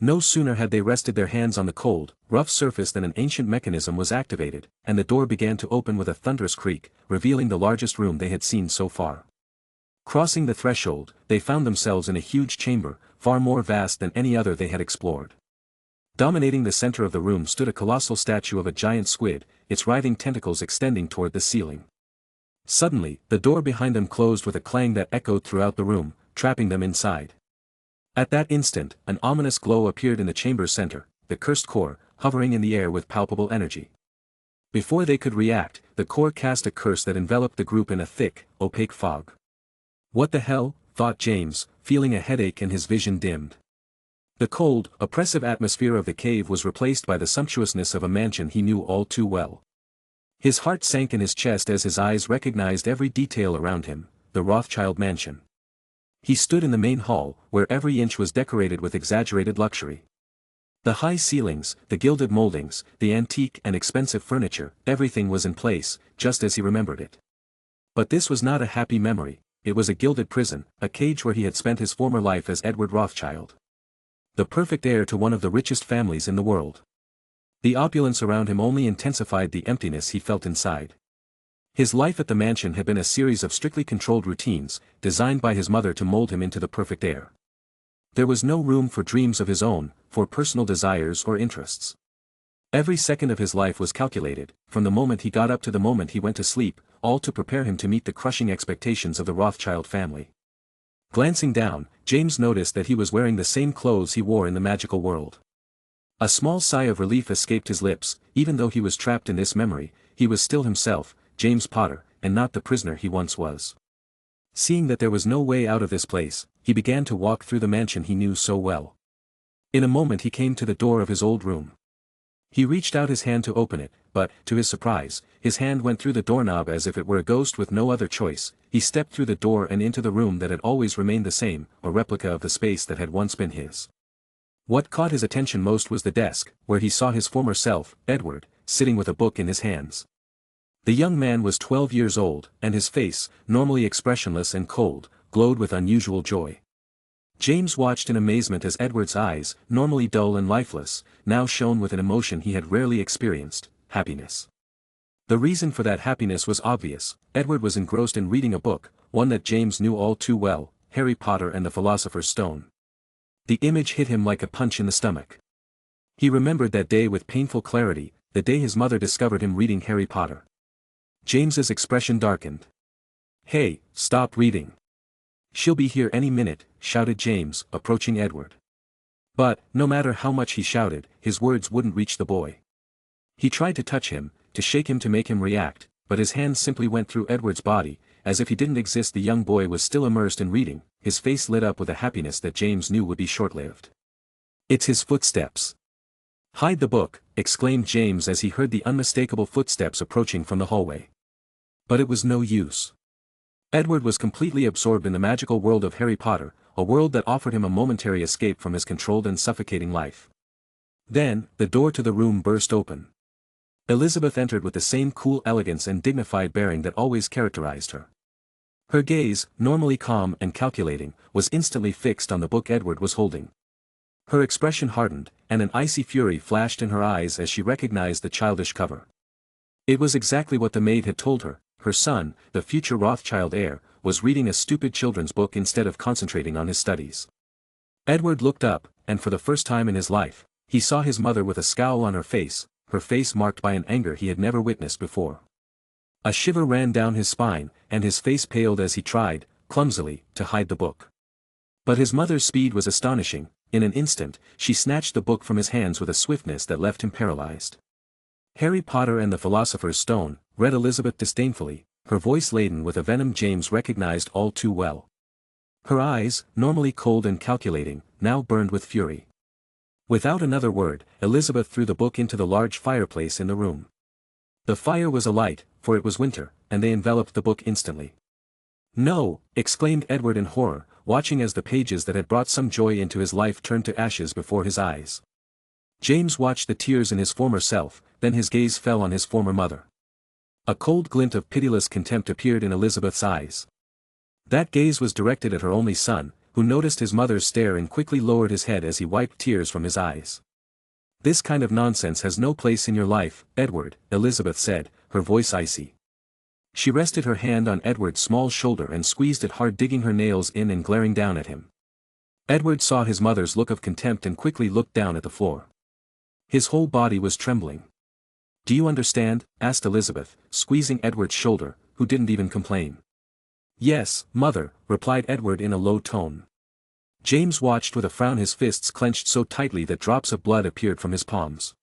No sooner had they rested their hands on the cold, rough surface than an ancient mechanism was activated, and the door began to open with a thunderous creak, revealing the largest room they had seen so far. Crossing the threshold, they found themselves in a huge chamber, far more vast than any other they had explored. Dominating the center of the room stood a colossal statue of a giant squid, its writhing tentacles extending toward the ceiling. Suddenly, the door behind them closed with a clang that echoed throughout the room, trapping them inside. At that instant, an ominous glow appeared in the chamber's center, the cursed core, hovering in the air with palpable energy. Before they could react, the core cast a curse that enveloped the group in a thick, opaque fog. What the hell, thought James, feeling a headache and his vision dimmed. The cold, oppressive atmosphere of the cave was replaced by the sumptuousness of a mansion he knew all too well. His heart sank in his chest as his eyes recognized every detail around him, the Rothschild mansion. He stood in the main hall, where every inch was decorated with exaggerated luxury. The high ceilings, the gilded moldings, the antique and expensive furniture, everything was in place, just as he remembered it. But this was not a happy memory, it was a gilded prison, a cage where he had spent his former life as Edward Rothschild. The perfect heir to one of the richest families in the world. The opulence around him only intensified the emptiness he felt inside. His life at the mansion had been a series of strictly controlled routines, designed by his mother to mold him into the perfect heir. There was no room for dreams of his own, for personal desires or interests. Every second of his life was calculated, from the moment he got up to the moment he went to sleep, all to prepare him to meet the crushing expectations of the Rothschild family. Glancing down, James noticed that he was wearing the same clothes he wore in the magical world. A small sigh of relief escaped his lips, even though he was trapped in this memory, he was still himself, James Potter, and not the prisoner he once was. Seeing that there was no way out of this place, he began to walk through the mansion he knew so well. In a moment he came to the door of his old room. He reached out his hand to open it, but, to his surprise, his hand went through the doorknob as if it were a ghost with no other choice. He stepped through the door and into the room that had always remained the same, a replica of the space that had once been his. What caught his attention most was the desk, where he saw his former self, Edward, sitting with a book in his hands. The young man was 12 years old, and his face, normally expressionless and cold, glowed with unusual joy. James watched in amazement as Edward's eyes, normally dull and lifeless, now shone with an emotion he had rarely experienced, happiness. The reason for that happiness was obvious. Edward was engrossed in reading a book, one that James knew all too well, Harry Potter and the Philosopher's Stone. The image hit him like a punch in the stomach. He remembered that day with painful clarity, the day his mother discovered him reading Harry Potter. James's expression darkened. "Hey, stop reading. She'll be here any minute," shouted James, approaching Edward. But, no matter how much he shouted, his words wouldn't reach the boy. He tried to touch him, to shake him to make him react, but his hands simply went through Edward's body, as if he didn't exist. The young boy was still immersed in reading, his face lit up with a happiness that James knew would be short-lived. "It's his footsteps." "Hide the book," exclaimed James as he heard the unmistakable footsteps approaching from the hallway. But it was no use. Edward was completely absorbed in the magical world of Harry Potter, a world that offered him a momentary escape from his controlled and suffocating life. Then, the door to the room burst open. Elizabeth entered with the same cool elegance and dignified bearing that always characterized her. Her gaze, normally calm and calculating, was instantly fixed on the book Edward was holding. Her expression hardened, and an icy fury flashed in her eyes as she recognized the childish cover. It was exactly what the maid had told her. Her son, the future Rothschild heir, was reading a stupid children's book instead of concentrating on his studies. Edward looked up, and for the first time in his life, he saw his mother with a scowl on her face marked by an anger he had never witnessed before. A shiver ran down his spine, and his face paled as he tried, clumsily, to hide the book. But his mother's speed was astonishing. In an instant, she snatched the book from his hands with a swiftness that left him paralyzed. "Harry Potter and the Philosopher's Stone," read Elizabeth disdainfully, her voice laden with a venom James recognized all too well. Her eyes, normally cold and calculating, now burned with fury. Without another word, Elizabeth threw the book into the large fireplace in the room. The fire was alight, for it was winter, and they enveloped the book instantly. "No!" exclaimed Edward in horror, watching as the pages that had brought some joy into his life turned to ashes before his eyes. James watched the tears in his former self, then his gaze fell on his former mother. A cold glint of pitiless contempt appeared in Elizabeth's eyes. That gaze was directed at her only son, who noticed his mother's stare and quickly lowered his head as he wiped tears from his eyes. "This kind of nonsense has no place in your life, Edward," Elizabeth said, her voice icy. She rested her hand on Edward's small shoulder and squeezed it hard, digging her nails in and glaring down at him. Edward saw his mother's look of contempt and quickly looked down at the floor. His whole body was trembling. "Do you understand?" asked Elizabeth, squeezing Edward's shoulder, who didn't even complain. "Yes, mother," replied Edward in a low tone. James watched with a frown, his fists clenched so tightly that drops of blood appeared from his palms.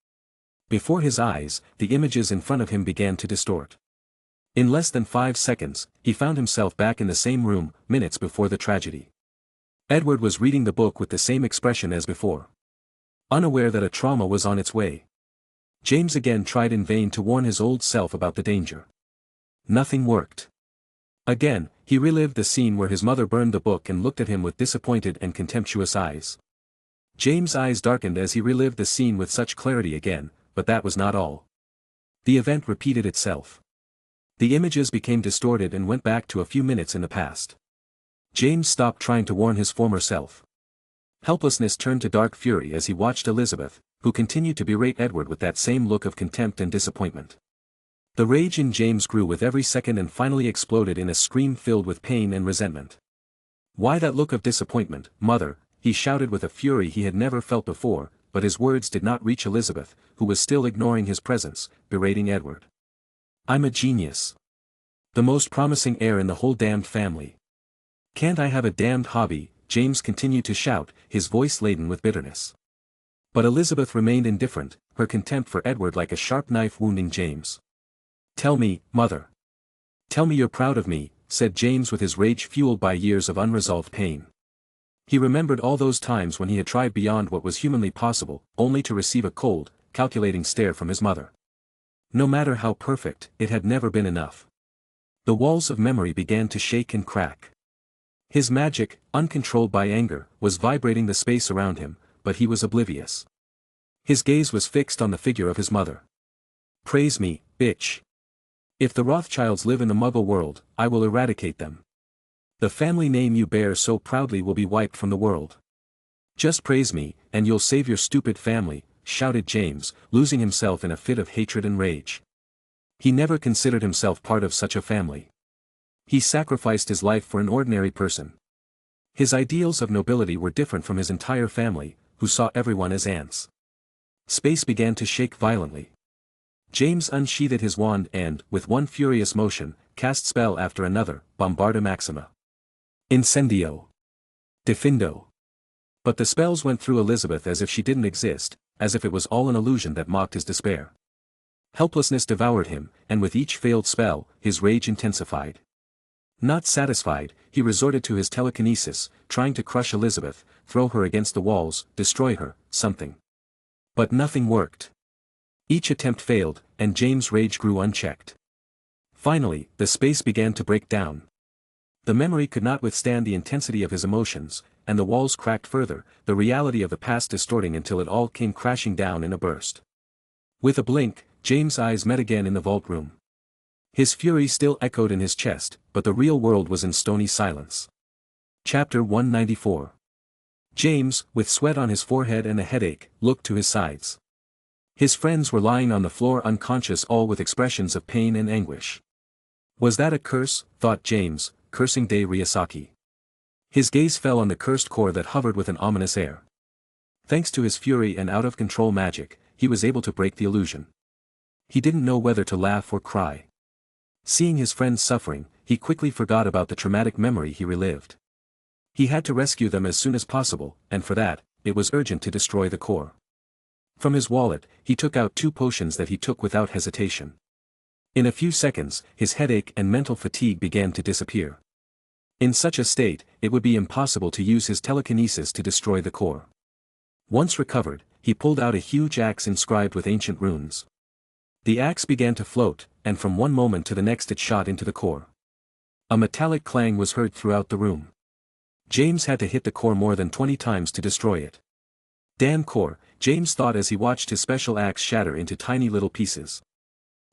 Before his eyes, the images in front of him began to distort. In less than 5 seconds, he found himself back in the same room, minutes before the tragedy. Edward was reading the book with the same expression as before. Unaware that a trauma was on its way. James again tried in vain to warn his old self about the danger. Nothing worked. Again, he relived the scene where his mother burned the book and looked at him with disappointed and contemptuous eyes. James' eyes darkened as he relived the scene with such clarity again, but that was not all. The event repeated itself. The images became distorted and went back to a few minutes in the past. James stopped trying to warn his former self. Helplessness turned to dark fury as he watched Elizabeth, who continued to berate Edward with that same look of contempt and disappointment. The rage in James grew with every second and finally exploded in a scream filled with pain and resentment. "Why that look of disappointment, mother?" he shouted with a fury he had never felt before, but his words did not reach Elizabeth, who was still ignoring his presence, berating Edward. "I'm a genius. The most promising heir in the whole damned family. Can't I have a damned hobby?" James continued to shout, his voice laden with bitterness. But Elizabeth remained indifferent, her contempt for Edward like a sharp knife wounding James. "Tell me, mother. Tell me you're proud of me," said James with his rage fueled by years of unresolved pain. He remembered all those times when he had tried beyond what was humanly possible, only to receive a cold, calculating stare from his mother. No matter how perfect, it had never been enough. The walls of memory began to shake and crack. His magic, uncontrolled by anger, was vibrating the space around him, but he was oblivious. His gaze was fixed on the figure of his mother. "Praise me, bitch. If the Rothschilds live in the Muggle world, I will eradicate them. The family name you bear so proudly will be wiped from the world. Just praise me, and you'll save your stupid family," shouted James, losing himself in a fit of hatred and rage. He never considered himself part of such a family. He sacrificed his life for an ordinary person. His ideals of nobility were different from his entire family, who saw everyone as ants. Space began to shake violently. James unsheathed his wand and, with one furious motion, cast spell after another, Bombarda Maxima. Incendio. Defindo. But the spells went through Elizabeth as if she didn't exist, as if it was all an illusion that mocked his despair. Helplessness devoured him, and with each failed spell, his rage intensified. Not satisfied, he resorted to his telekinesis, trying to crush Elizabeth, throw her against the walls, destroy her, something. But nothing worked. Each attempt failed, and James' rage grew unchecked. Finally, the space began to break down. The memory could not withstand the intensity of his emotions, and the walls cracked further, the reality of the past distorting until it all came crashing down in a burst. With a blink, James' eyes met again in the vault room. His fury still echoed in his chest, but the real world was in stony silence. Chapter 194. James, with sweat on his forehead and a headache, looked to his sides. His friends were lying on the floor unconscious, all with expressions of pain and anguish. Was that a curse, thought James, cursing de Ryusaki. His gaze fell on the cursed core that hovered with an ominous air. Thanks to his fury and out-of-control magic, he was able to break the illusion. He didn't know whether to laugh or cry. Seeing his friends suffering, he quickly forgot about the traumatic memory he relived. He had to rescue them as soon as possible, and for that, it was urgent to destroy the core. From his wallet, he took out 2 potions that he took without hesitation. In a few seconds, his headache and mental fatigue began to disappear. In such a state, it would be impossible to use his telekinesis to destroy the core. Once recovered, he pulled out a huge axe inscribed with ancient runes. The axe began to float, and from one moment to the next it shot into the core. A metallic clang was heard throughout the room. James had to hit the core more than 20 times to destroy it. Damn core, James thought as he watched his special axe shatter into tiny little pieces.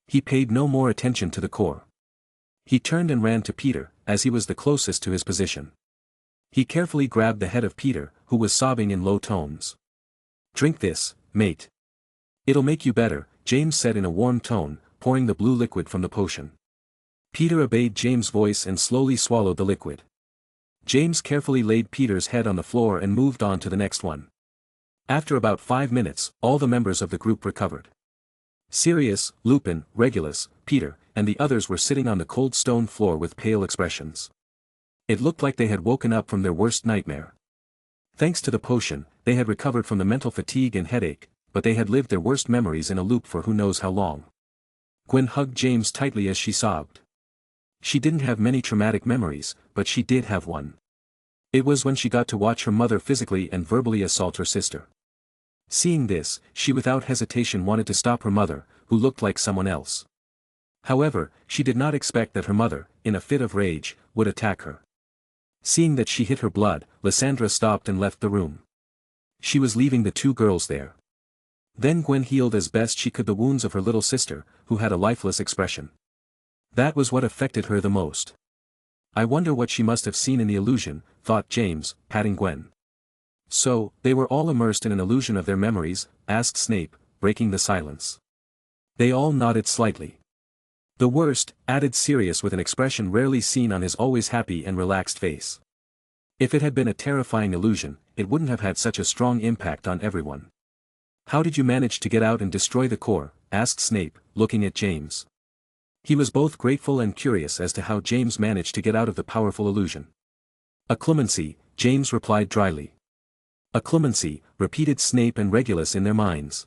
He paid no more attention to the core. He turned and ran to Peter, as he was the closest to his position. He carefully grabbed the head of Peter, who was sobbing in low tones. "Drink this, mate. It'll make you better," James said in a warm tone, pouring the blue liquid from the potion. Peter obeyed James' voice and slowly swallowed the liquid. James carefully laid Peter's head on the floor and moved on to the next one. After about 5 minutes, all the members of the group recovered. Sirius, Lupin, Regulus, Peter, and the others were sitting on the cold stone floor with pale expressions. It looked like they had woken up from their worst nightmare. Thanks to the potion, they had recovered from the mental fatigue and headache, but they had lived their worst memories in a loop for who knows how long. Gwen hugged James tightly as she sobbed. She didn't have many traumatic memories, but she did have one. It was when she got to watch her mother physically and verbally assault her sister. Seeing this, she without hesitation wanted to stop her mother, who looked like someone else. However, she did not expect that her mother, in a fit of rage, would attack her. Seeing that she hit her blood, Lysandra stopped and left the room. She was leaving the two girls there. Then Gwen healed as best she could the wounds of her little sister, who had a lifeless expression. That was what affected her the most. I wonder what she must have seen in the illusion, thought James, patting Gwen. So, they were all immersed in an illusion of their memories, asked Snape, breaking the silence. They all nodded slightly. The worst, added Sirius with an expression rarely seen on his always happy and relaxed face. If it had been a terrifying illusion, it wouldn't have had such a strong impact on everyone. How did you manage to get out and destroy the core? Asked Snape, looking at James. He was both grateful and curious as to how James managed to get out of the powerful illusion. A clemency, James replied dryly. A clemency, repeated Snape and Regulus in their minds.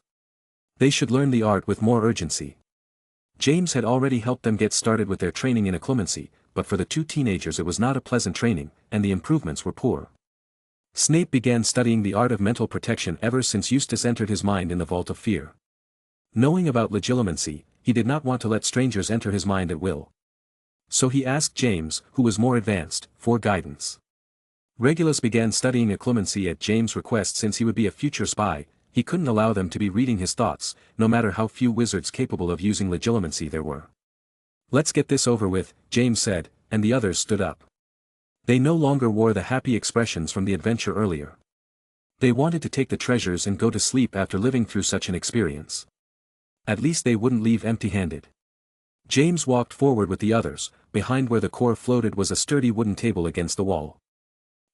They should learn the art with more urgency. James had already helped them get started with their training in occlumency, but for the two teenagers it was not a pleasant training, and the improvements were poor. Snape began studying the art of mental protection ever since Eustace entered his mind in the Vault of Fear. Knowing about legilimency, he did not want to let strangers enter his mind at will. So he asked James, who was more advanced, for guidance. Regulus began studying occlumency at James' request since he would be a future spy. He couldn't allow them to be reading his thoughts, no matter how few wizards capable of using legilimency there were. "Let's get this over with," James said, and the others stood up. They no longer wore the happy expressions from the adventure earlier. They wanted to take the treasures and go to sleep after living through such an experience. At least they wouldn't leave empty-handed. James walked forward with the others. Behind where the core floated was a sturdy wooden table against the wall.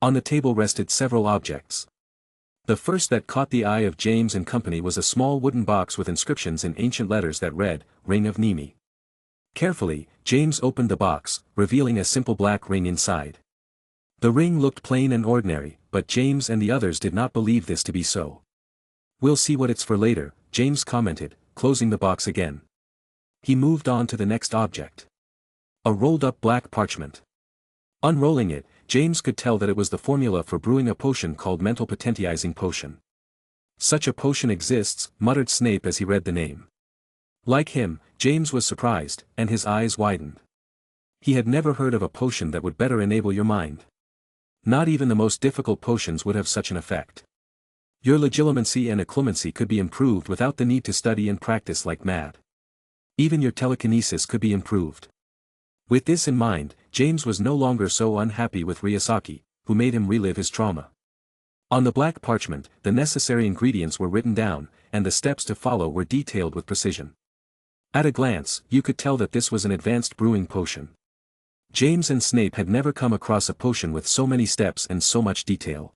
On the table rested several objects. The first that caught the eye of James and company was a small wooden box with inscriptions in ancient letters that read, "Ring of Nemi." Carefully, James opened the box, revealing a simple black ring inside. The ring looked plain and ordinary, but James and the others did not believe this to be so. "We'll see what it's for later," James commented, closing the box again. He moved on to the next object. A rolled-up black parchment. Unrolling it, James could tell that it was the formula for brewing a potion called mental potentializing potion. "Such a potion exists," muttered Snape as he read the name. Like him, James was surprised, and his eyes widened. He had never heard of a potion that would better enable your mind. Not even the most difficult potions would have such an effect. Your legilimency and occlumency could be improved without the need to study and practice like mad. Even your telekinesis could be improved. With this in mind, James was no longer so unhappy with Ryusaki, who made him relive his trauma. On the black parchment, the necessary ingredients were written down, and the steps to follow were detailed with precision. At a glance, you could tell that this was an advanced brewing potion. James and Snape had never come across a potion with so many steps and so much detail.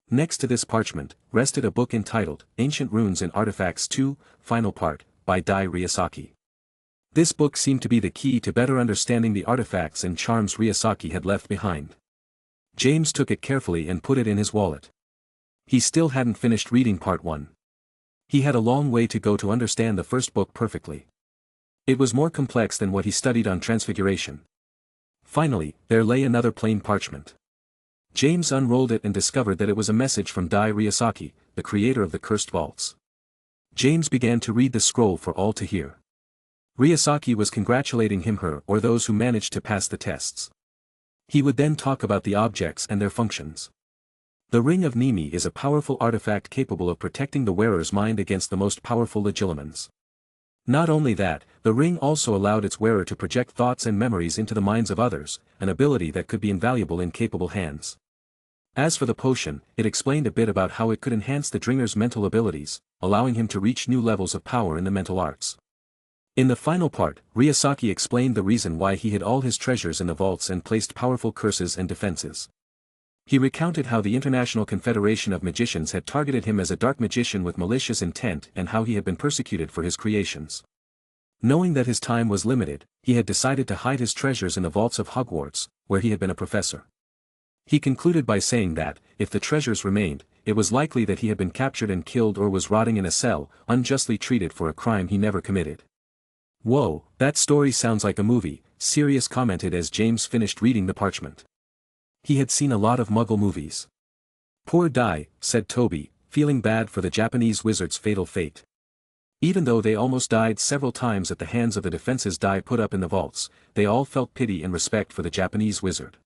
Next to this parchment, rested a book entitled, Ancient Runes and Artifacts 2, Final Part, by Dai Ryusaki. This book seemed to be the key to better understanding the artifacts and charms Ryusaki had left behind. James took it carefully and put it in his wallet. He still hadn't finished reading part 1. He had a long way to go to understand the first book perfectly. It was more complex than what he studied on Transfiguration. Finally, there lay another plain parchment. James unrolled it and discovered that it was a message from Dai Ryusaki, the creator of the cursed vaults. James began to read the scroll for all to hear. Ryusaki was congratulating him, her, or those who managed to pass the tests. He would then talk about the objects and their functions. The Ring of Nemi is a powerful artifact capable of protecting the wearer's mind against the most powerful legilimens. Not only that, the ring also allowed its wearer to project thoughts and memories into the minds of others, an ability that could be invaluable in capable hands. As for the potion, it explained a bit about how it could enhance the drinker's mental abilities, allowing him to reach new levels of power in the mental arts. In the final part, Ryusaki explained the reason why he hid all his treasures in the vaults and placed powerful curses and defenses. He recounted how the International Confederation of Magicians had targeted him as a dark magician with malicious intent and how he had been persecuted for his creations. Knowing that his time was limited, he had decided to hide his treasures in the vaults of Hogwarts, where he had been a professor. He concluded by saying that, if the treasures remained, it was likely that he had been captured and killed or was rotting in a cell, unjustly treated for a crime he never committed. "Whoa, that story sounds like a movie," Sirius commented as James finished reading the parchment. He had seen a lot of Muggle movies. "Poor Dai," said Toby, feeling bad for the Japanese wizard's fatal fate. Even though they almost died several times at the hands of the defenses Dai put up in the vaults, they all felt pity and respect for the Japanese wizard.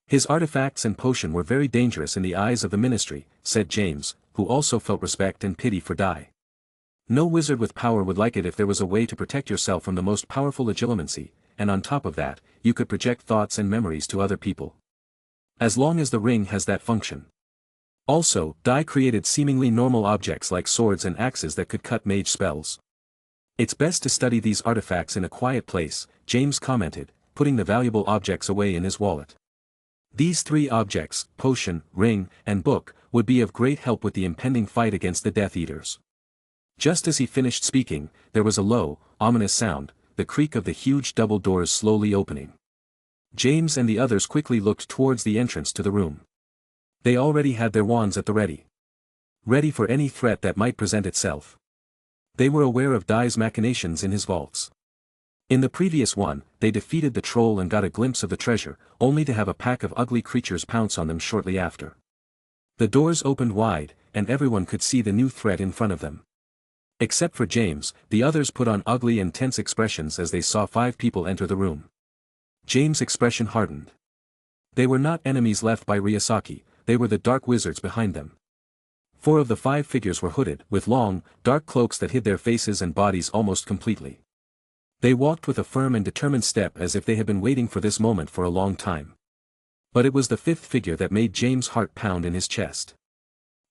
"His artifacts and potion were very dangerous in the eyes of the ministry," said James, who also felt respect and pity for Dai. "No wizard with power would like it if there was a way to protect yourself from the most powerful legilimency, and on top of that, you could project thoughts and memories to other people. As long as the ring has that function. Also, Dai created seemingly normal objects like swords and axes that could cut mage spells. It's best to study these artifacts in a quiet place," James commented, putting the valuable objects away in his wallet. These three objects, potion, ring, and book, would be of great help with the impending fight against the Death Eaters. Just as he finished speaking, there was a low, ominous sound, the creak of the huge double doors slowly opening. James and the others quickly looked towards the entrance to the room. They already had their wands at the ready. Ready for any threat that might present itself. They were aware of Dai's machinations in his vaults. In the previous one, they defeated the troll and got a glimpse of the treasure, only to have a pack of ugly creatures pounce on them shortly after. The doors opened wide, and everyone could see the new threat in front of them. Except for James, the others put on ugly and tense expressions as they saw 5 people enter the room. James' expression hardened. They were not enemies left by Ryusaki, they were the dark wizards behind them. 4 of the 5 figures were hooded, with long, dark cloaks that hid their faces and bodies almost completely. They walked with a firm and determined step as if they had been waiting for this moment for a long time. But it was the 5th figure that made James' heart pound in his chest.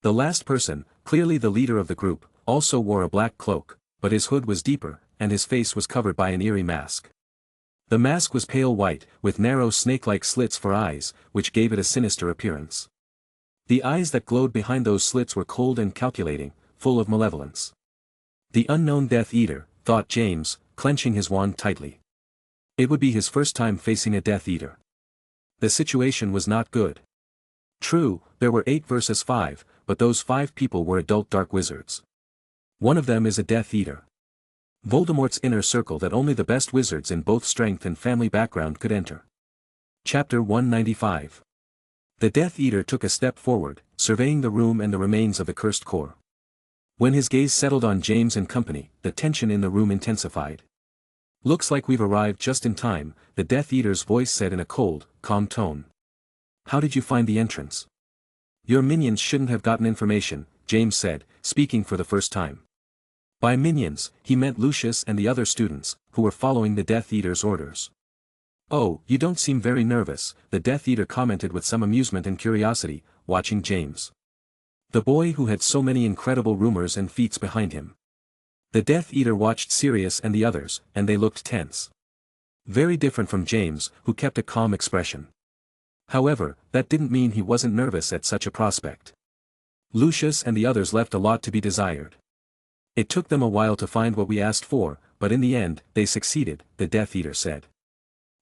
The last person, clearly the leader of the group, also wore a black cloak, but his hood was deeper, and his face was covered by an eerie mask. The mask was pale white, with narrow snake-like slits for eyes, which gave it a sinister appearance. The eyes that glowed behind those slits were cold and calculating, full of malevolence. The unknown Death Eater, thought James, clenching his wand tightly. It would be his first time facing a Death Eater. The situation was not good. True, there were 8 versus 5, but those 5 people were adult dark wizards. One of them is a Death Eater. Voldemort's inner circle that only the best wizards in both strength and family background could enter. Chapter 195. The Death Eater took a step forward, surveying the room and the remains of the cursed core. When his gaze settled on James and company, the tension in the room intensified. "Looks like we've arrived just in time," the Death Eater's voice said in a cold, calm tone. "How did you find the entrance?" "Your minions shouldn't have gotten information," James said, speaking for the first time. By minions, he meant Lucius and the other students, who were following the Death Eater's orders. "Oh, you don't seem very nervous," the Death Eater commented with some amusement and curiosity, watching James. The boy who had so many incredible rumors and feats behind him. The Death Eater watched Sirius and the others, and they looked tense. Very different from James, who kept a calm expression. However, that didn't mean he wasn't nervous at such a prospect. Lucius and the others left a lot to be desired. "It took them a while to find what we asked for, but in the end, they succeeded," the Death Eater said.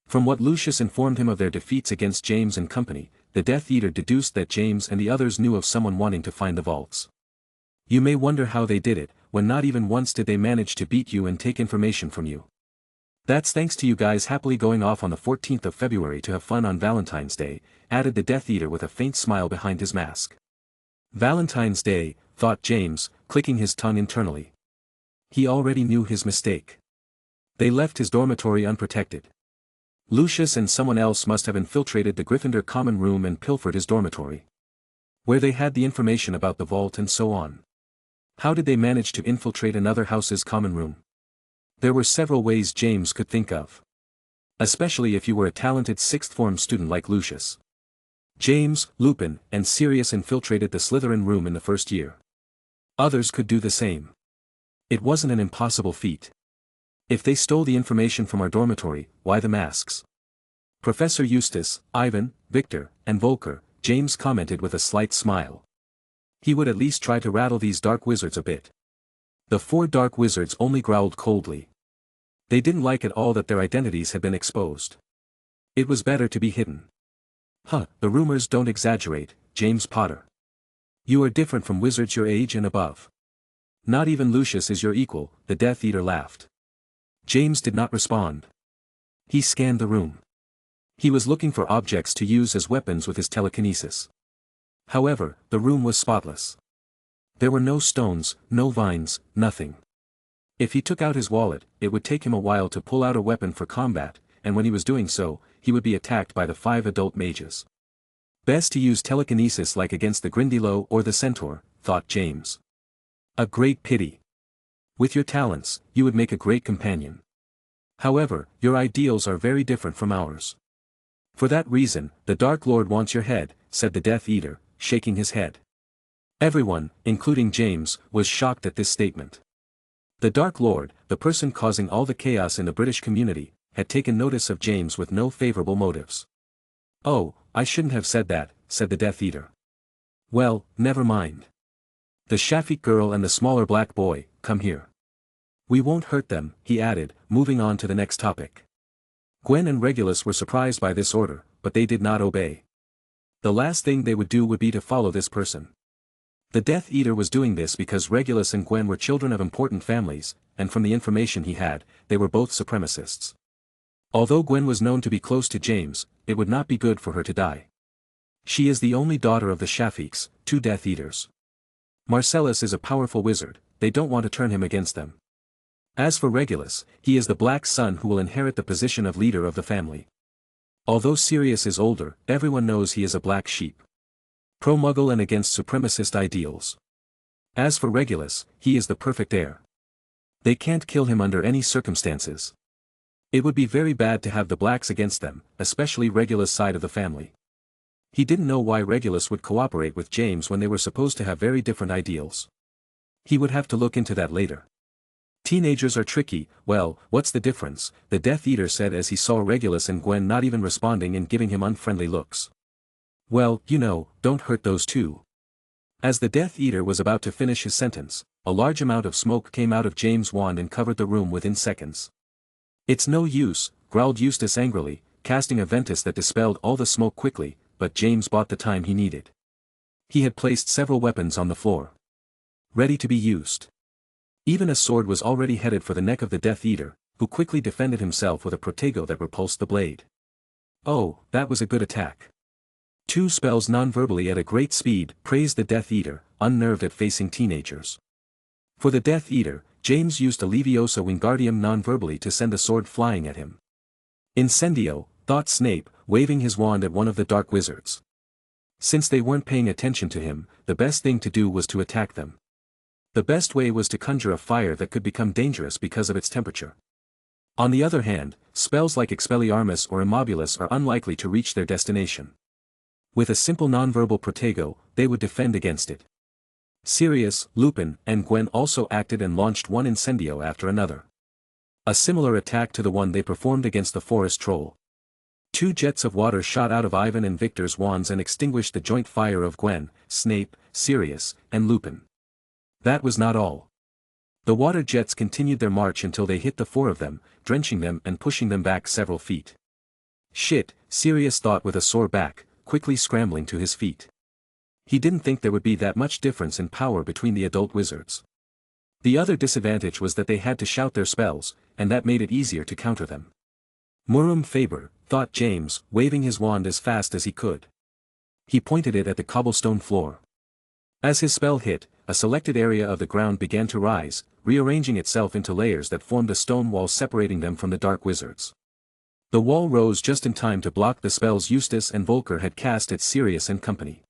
From what Lucius informed him of their defeats against James and company, the Death Eater deduced that James and the others knew of someone wanting to find the vaults. "You may wonder how they did it, when not even once did they manage to beat you and take information from you. That's thanks to you guys happily going off on the 14th of February to have fun on Valentine's Day," added the Death Eater with a faint smile behind his mask. Valentine's Day, thought James, clicking his tongue internally. He already knew his mistake. They left his dormitory unprotected. Lucius and someone else must have infiltrated the Gryffindor common room and pilfered his dormitory, where they had the information about the vault and so on. How did they manage to infiltrate another house's common room? There were several ways James could think of. Especially if you were a talented sixth-form student like Lucius. James, Lupin, and Sirius infiltrated the Slytherin room in the first year. Others could do the same. It wasn't an impossible feat. If they stole the information from our dormitory, why the masks? Professor Eustace, Ivan, Victor, and Volker, James commented with a slight smile. He would at least try to rattle these dark wizards a bit. The 4 dark wizards only growled coldly. They didn't like at all that their identities had been exposed. It was better to be hidden. The rumors don't exaggerate, James Potter. You are different from wizards your age and above. Not even Lucius is your equal, the Death Eater laughed. James did not respond. He scanned the room. He was looking for objects to use as weapons with his telekinesis. However, the room was spotless. There were no stones, no vines, nothing. If he took out his wallet, it would take him a while to pull out a weapon for combat, and when he was doing so, he would be attacked by the 5 adult mages. Best to use telekinesis like against the Gryffindor or the Centaur, thought James. A great pity. With your talents, you would make a great companion. However, your ideals are very different from ours. For that reason, the Dark Lord wants your head, said the Death Eater, shaking his head. Everyone, including James, was shocked at this statement. The Dark Lord, the person causing all the chaos in the British community, had taken notice of James with no favorable motives. Oh, I shouldn't have said that, said the Death Eater. Well, never mind. The Shafik girl and the smaller black boy, come here. We won't hurt them, he added, moving on to the next topic. Gwen and Regulus were surprised by this order, but they did not obey. The last thing they would do would be to follow this person. The Death Eater was doing this because Regulus and Gwen were children of important families, and from the information he had, they were both supremacists. Although Gwen was known to be close to James, it would not be good for her to die. She is the only daughter of the Shafiks, 2 Death Eaters. Marcellus is a powerful wizard, they don't want to turn him against them. As for Regulus, he is the black son who will inherit the position of leader of the family. Although Sirius is older, everyone knows he is a black sheep. Pro-Muggle and against supremacist ideals. As for Regulus, he is the perfect heir. They can't kill him under any circumstances. It would be very bad to have the blacks against them, especially Regulus' side of the family. He didn't know why Regulus would cooperate with James when they were supposed to have very different ideals. He would have to look into that later. Teenagers are tricky, well, what's the difference, the Death Eater said as he saw Regulus and Gwen not even responding and giving him unfriendly looks. Well, you know, don't hurt those 2. As the Death Eater was about to finish his sentence, a large amount of smoke came out of James' wand and covered the room within seconds. It's no use, growled Eustace angrily, casting a ventus that dispelled all the smoke quickly, but James bought the time he needed. He had placed several weapons on the floor, ready to be used. Even a sword was already headed for the neck of the Death Eater, who quickly defended himself with a protego that repulsed the blade. Oh, that was a good attack. 2 spells non-verbally at a great speed, praised the Death Eater, unnerved at facing teenagers. For the Death Eater, James used a Leviosa Wingardium non-verbally to send a sword flying at him. Incendio, thought Snape, waving his wand at one of the dark wizards. Since they weren't paying attention to him, the best thing to do was to attack them. The best way was to conjure a fire that could become dangerous because of its temperature. On the other hand, spells like Expelliarmus or Immobilis are unlikely to reach their destination. With a simple nonverbal protego, they would defend against it. Sirius, Lupin, and Gwen also acted and launched one incendio after another. A similar attack to the one they performed against the forest troll. 2 jets of water shot out of Ivan and Victor's wands and extinguished the joint fire of Gwen, Snape, Sirius, and Lupin. That was not all. The water jets continued their march until they hit the 4 of them, drenching them and pushing them back several feet. Shit, Sirius thought with a sore back, quickly scrambling to his feet. He didn't think there would be that much difference in power between the adult wizards. The other disadvantage was that they had to shout their spells, and that made it easier to counter them. Murum Faber, thought James, waving his wand as fast as he could. He pointed it at the cobblestone floor. As his spell hit, a selected area of the ground began to rise, rearranging itself into layers that formed a stone wall separating them from the dark wizards. The wall rose just in time to block the spells Eustace and Volker had cast at Sirius and company.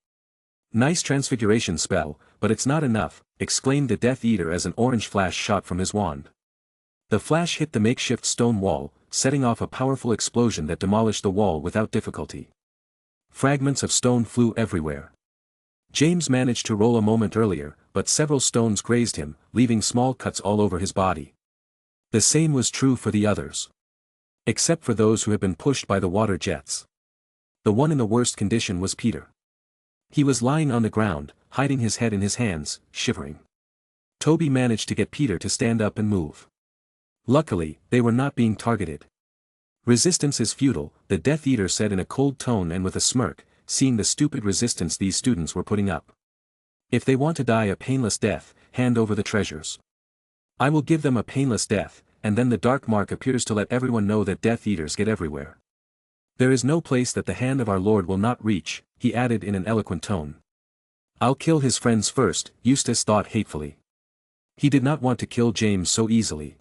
"Nice transfiguration spell, but it's not enough," exclaimed the Death Eater as an orange flash shot from his wand. The flash hit the makeshift stone wall, setting off a powerful explosion that demolished the wall without difficulty. Fragments of stone flew everywhere. James managed to roll a moment earlier, but several stones grazed him, leaving small cuts all over his body. The same was true for the others. Except for those who had been pushed by the water jets. The one in the worst condition was Peter. He was lying on the ground, hiding his head in his hands, shivering. Toby managed to get Peter to stand up and move. Luckily, they were not being targeted. "Resistance is futile," the Death Eater said in a cold tone and with a smirk, seeing the stupid resistance these students were putting up. "If they want to die a painless death, hand over the treasures. I will give them a painless death," and then the dark mark appears to let everyone know that Death Eaters get everywhere. "There is no place that the hand of our Lord will not reach," he added in an eloquent tone. "I'll kill his friends first," Eustace thought hatefully. He did not want to kill James so easily.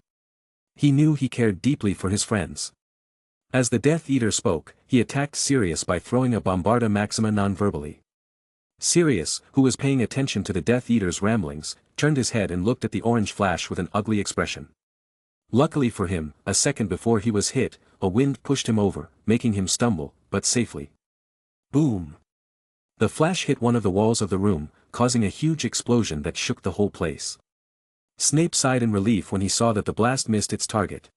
He knew he cared deeply for his friends. As the Death Eater spoke, he attacked Sirius by throwing a bombarda maxima non-verbally. Sirius, who was paying attention to the Death Eater's ramblings, turned his head and looked at the orange flash with an ugly expression. Luckily for him, a second before he was hit, a wind pushed him over, making him stumble, but safely. Boom! The flash hit one of the walls of the room, causing a huge explosion that shook the whole place. Snape sighed in relief when he saw that the blast missed its target.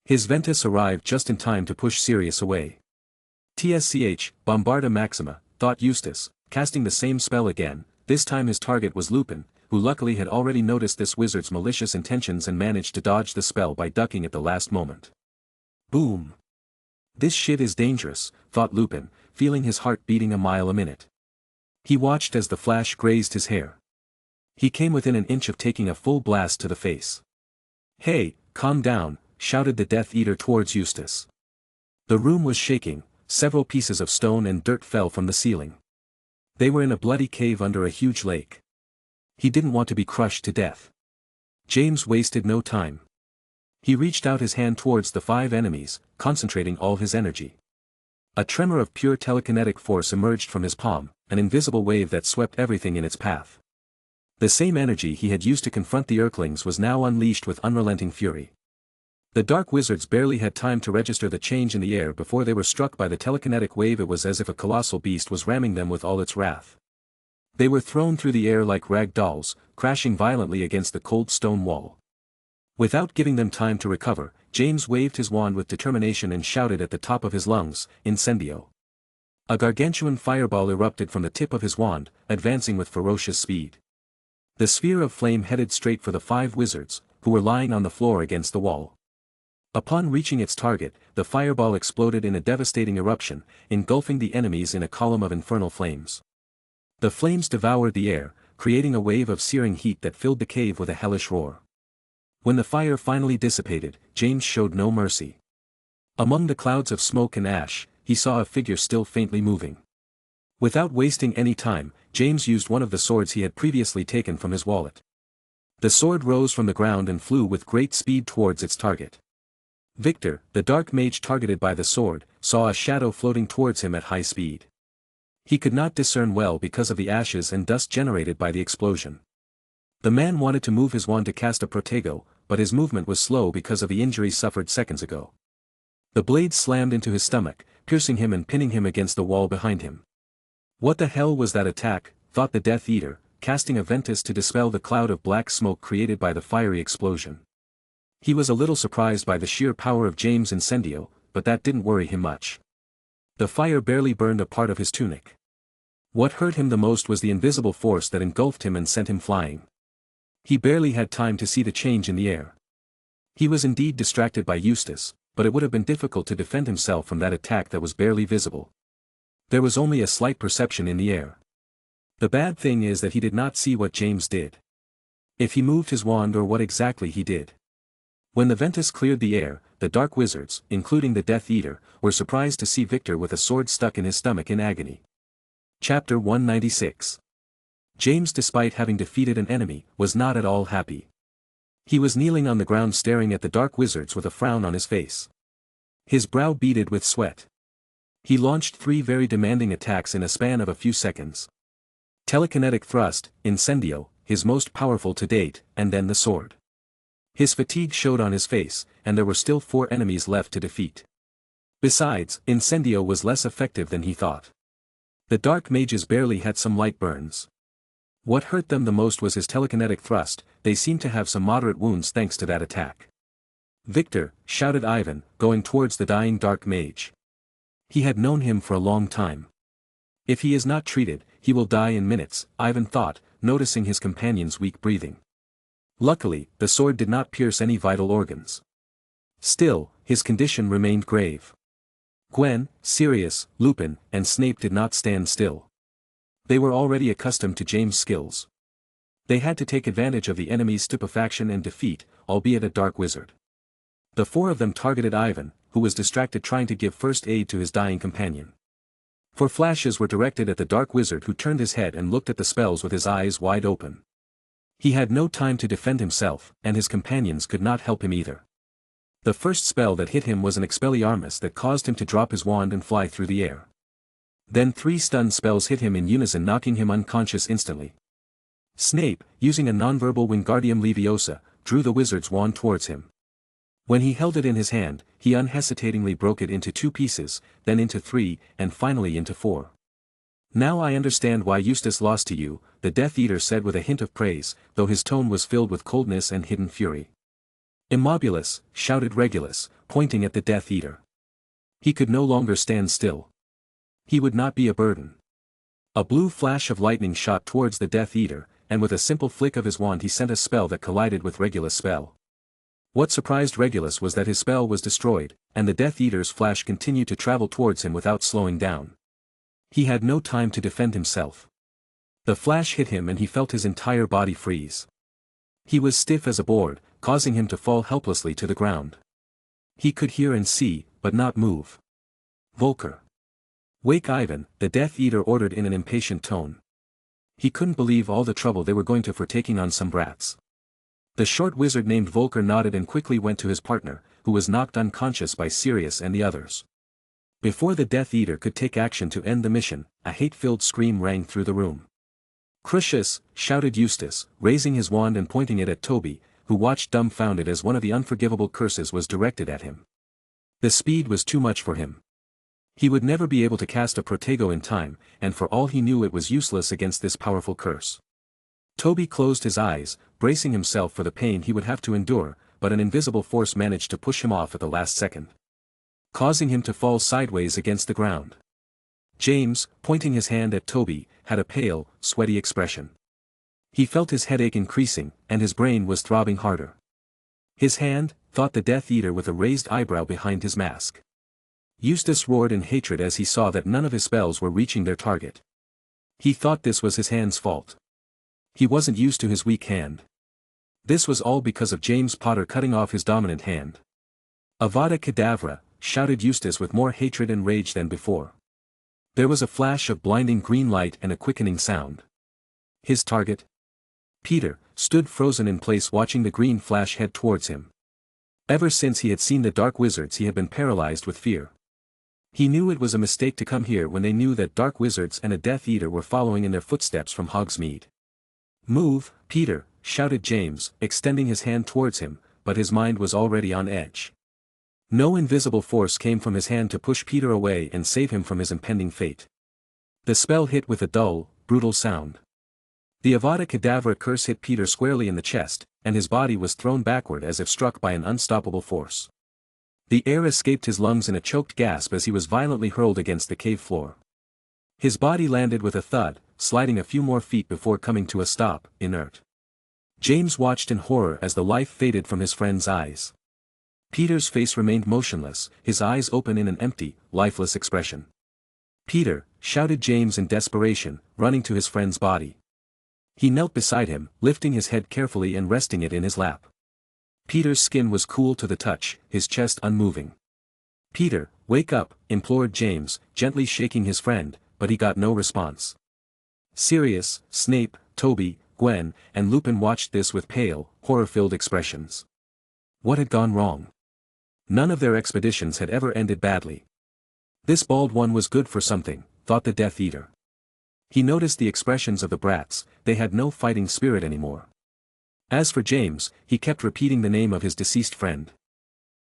His Ventus arrived just in time to push Sirius away. "TSCH, Bombarda Maxima," thought Eustace, casting the same spell again. This time his target was Lupin, who luckily had already noticed this wizard's malicious intentions and managed to dodge the spell by ducking at the last moment. Boom! "This shit is dangerous," thought Lupin, feeling his heart beating a mile a minute. He watched as the flash grazed his hair. He came within an inch of taking a full blast to the face. "Hey, calm down," shouted the Death Eater towards Eustace. The room was shaking, several pieces of stone and dirt fell from the ceiling. They were in a bloody cave under a huge lake. He didn't want to be crushed to death. James wasted no time. He reached out his hand towards the 5 enemies, concentrating all his energy. A tremor of pure telekinetic force emerged from his palm, an invisible wave that swept everything in its path. The same energy he had used to confront the Erklings was now unleashed with unrelenting fury. The dark wizards barely had time to register the change in the air before they were struck by the telekinetic wave. It was as if a colossal beast was ramming them with all its wrath. They were thrown through the air like rag dolls, crashing violently against the cold stone wall. Without giving them time to recover, James waved his wand with determination and shouted at the top of his lungs, "Incendio!" A gargantuan fireball erupted from the tip of his wand, advancing with ferocious speed. The sphere of flame headed straight for the 5 wizards, who were lying on the floor against the wall. Upon reaching its target, the fireball exploded in a devastating eruption, engulfing the enemies in a column of infernal flames. The flames devoured the air, creating a wave of searing heat that filled the cave with a hellish roar. When the fire finally dissipated, James showed no mercy. Among the clouds of smoke and ash, he saw a figure still faintly moving. Without wasting any time, James used one of the swords he had previously taken from his wallet. The sword rose from the ground and flew with great speed towards its target. Victor, the dark mage targeted by the sword, saw a shadow floating towards him at high speed. He could not discern well because of the ashes and dust generated by the explosion. The man wanted to move his wand to cast a protego, but his movement was slow because of the injury suffered seconds ago. The blade slammed into his stomach, piercing him and pinning him against the wall behind him. What the hell was that attack, thought the Death Eater, casting a Ventus to dispel the cloud of black smoke created by the fiery explosion. He was a little surprised by the sheer power of James' Incendio, but that didn't worry him much. The fire barely burned a part of his tunic. What hurt him the most was the invisible force that engulfed him and sent him flying. He barely had time to see the change in the air. He was indeed distracted by Eustace, but it would have been difficult to defend himself from that attack that was barely visible. There was only a slight perception in the air. The bad thing is that he did not see what James did. If he moved his wand or what exactly he did. When the Ventus cleared the air, the dark wizards, including the Death Eater, were surprised to see Victor with a sword stuck in his stomach in agony. Chapter 196. James, despite having defeated an enemy, was not at all happy. He was kneeling on the ground staring at the dark wizards with a frown on his face. His brow beaded with sweat. He launched 3 very demanding attacks in a span of a few seconds. Telekinetic thrust, incendio, his most powerful to date, and then the sword. His fatigue showed on his face, and there were still 4 enemies left to defeat. Besides, incendio was less effective than he thought. The dark mages barely had some light burns. What hurt them the most was his telekinetic thrust. They seemed to have some moderate wounds thanks to that attack. "Victor," shouted Ivan, going towards the dying dark mage. He had known him for a long time. If he is not treated, he will die in minutes, Ivan thought, noticing his companion's weak breathing. Luckily, the sword did not pierce any vital organs. Still, his condition remained grave. Gwen, Sirius, Lupin, and Snape did not stand still. They were already accustomed to James' skills. They had to take advantage of the enemy's stupefaction and defeat, albeit a dark wizard. The 4 of them targeted Ivan, who was distracted trying to give first aid to his dying companion. 4 flashes were directed at the dark wizard, who turned his head and looked at the spells with his eyes wide open. He had no time to defend himself, and his companions could not help him either. The first spell that hit him was an Expelliarmus that caused him to drop his wand and fly through the air. Then 3 stun spells hit him in unison, knocking him unconscious instantly. Snape, using a nonverbal Wingardium Leviosa, drew the wizard's wand towards him. When he held it in his hand, he unhesitatingly broke it into 2 pieces, then into 3, and finally into 4. "Now I understand why Eustace lost to you," the Death Eater said with a hint of praise, though his tone was filled with coldness and hidden fury. "Immobulus," shouted Regulus, pointing at the Death Eater. He could no longer stand still. He would not be a burden. A blue flash of lightning shot towards the Death Eater, and with a simple flick of his wand he sent a spell that collided with Regulus' spell. What surprised Regulus was that his spell was destroyed, and the Death Eater's flash continued to travel towards him without slowing down. He had no time to defend himself. The flash hit him and he felt his entire body freeze. He was stiff as a board, causing him to fall helplessly to the ground. He could hear and see, but not move. "Volker. Wake Ivan," the Death Eater ordered in an impatient tone. He couldn't believe all the trouble they were going to for taking on some brats. The short wizard named Volker nodded and quickly went to his partner, who was knocked unconscious by Sirius and the others. Before the Death Eater could take action to end the mission, a hate-filled scream rang through the room. "Crucius," shouted Eustace, raising his wand and pointing it at Toby, who watched dumbfounded as one of the unforgivable curses was directed at him. The speed was too much for him. He would never be able to cast a Protego in time, and for all he knew it was useless against this powerful curse. Toby closed his eyes, bracing himself for the pain he would have to endure, but an invisible force managed to push him off at the last second, causing him to fall sideways against the ground. James, pointing his hand at Toby, had a pale, sweaty expression. He felt his headache increasing, and his brain was throbbing harder. "His hand," thought the Death Eater with a raised eyebrow behind his mask. Eustace roared in hatred as he saw that none of his spells were reaching their target. He thought this was his hand's fault. He wasn't used to his weak hand. This was all because of James Potter cutting off his dominant hand. "Avada Kedavra," shouted Eustace with more hatred and rage than before. There was a flash of blinding green light and a quickening sound. His target? Peter stood frozen in place watching the green flash head towards him. Ever since he had seen the dark wizards he had been paralyzed with fear. He knew it was a mistake to come here when they knew that dark wizards and a Death Eater were following in their footsteps from Hogsmeade. "Move, Peter," shouted James, extending his hand towards him, but his mind was already on edge. No invisible force came from his hand to push Peter away and save him from his impending fate. The spell hit with a dull, brutal sound. The Avada Kedavra curse hit Peter squarely in the chest, and his body was thrown backward as if struck by an unstoppable force. The air escaped his lungs in a choked gasp as he was violently hurled against the cave floor. His body landed with a thud, sliding a few more feet before coming to a stop, inert. James watched in horror as the life faded from his friend's eyes. Peter's face remained motionless, his eyes open in an empty, lifeless expression. "Peter," shouted James in desperation, running to his friend's body. He knelt beside him, lifting his head carefully and resting it in his lap. Peter's skin was cool to the touch, his chest unmoving. "Peter, wake up," implored James, gently shaking his friend, but he got no response. Sirius, Snape, Toby, Gwen, and Lupin watched this with pale, horror-filled expressions. What had gone wrong? None of their expeditions had ever ended badly. This bald one was good for something, thought the Death Eater. He noticed the expressions of the brats, they had no fighting spirit anymore. As for James, he kept repeating the name of his deceased friend.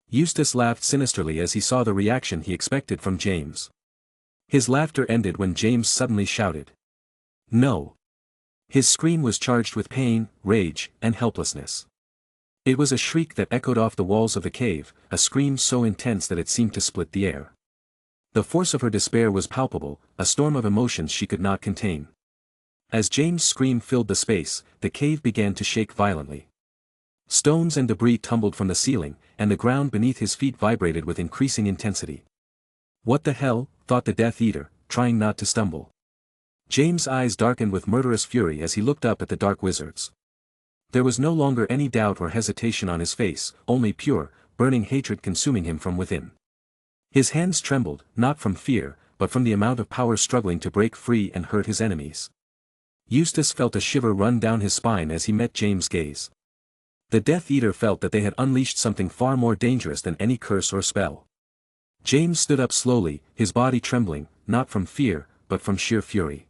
Eustace laughed sinisterly as he saw the reaction he expected from James. His laughter ended when James suddenly shouted. No. His scream was charged with pain, rage, and helplessness. It was a shriek that echoed off the walls of the cave, a scream so intense that it seemed to split the air. The force of her despair was palpable, a storm of emotions she could not contain. As James' scream filled the space, the cave began to shake violently. Stones and debris tumbled from the ceiling, and the ground beneath his feet vibrated with increasing intensity. What the hell, thought the Death Eater, trying not to stumble. James' eyes darkened with murderous fury as he looked up at the dark wizards. There was no longer any doubt or hesitation on his face, only pure, burning hatred consuming him from within. His hands trembled, not from fear, but from the amount of power struggling to break free and hurt his enemies. Eustace felt a shiver run down his spine as he met James' gaze. The Death Eater felt that they had unleashed something far more dangerous than any curse or spell. James stood up slowly, his body trembling, not from fear, but from sheer fury.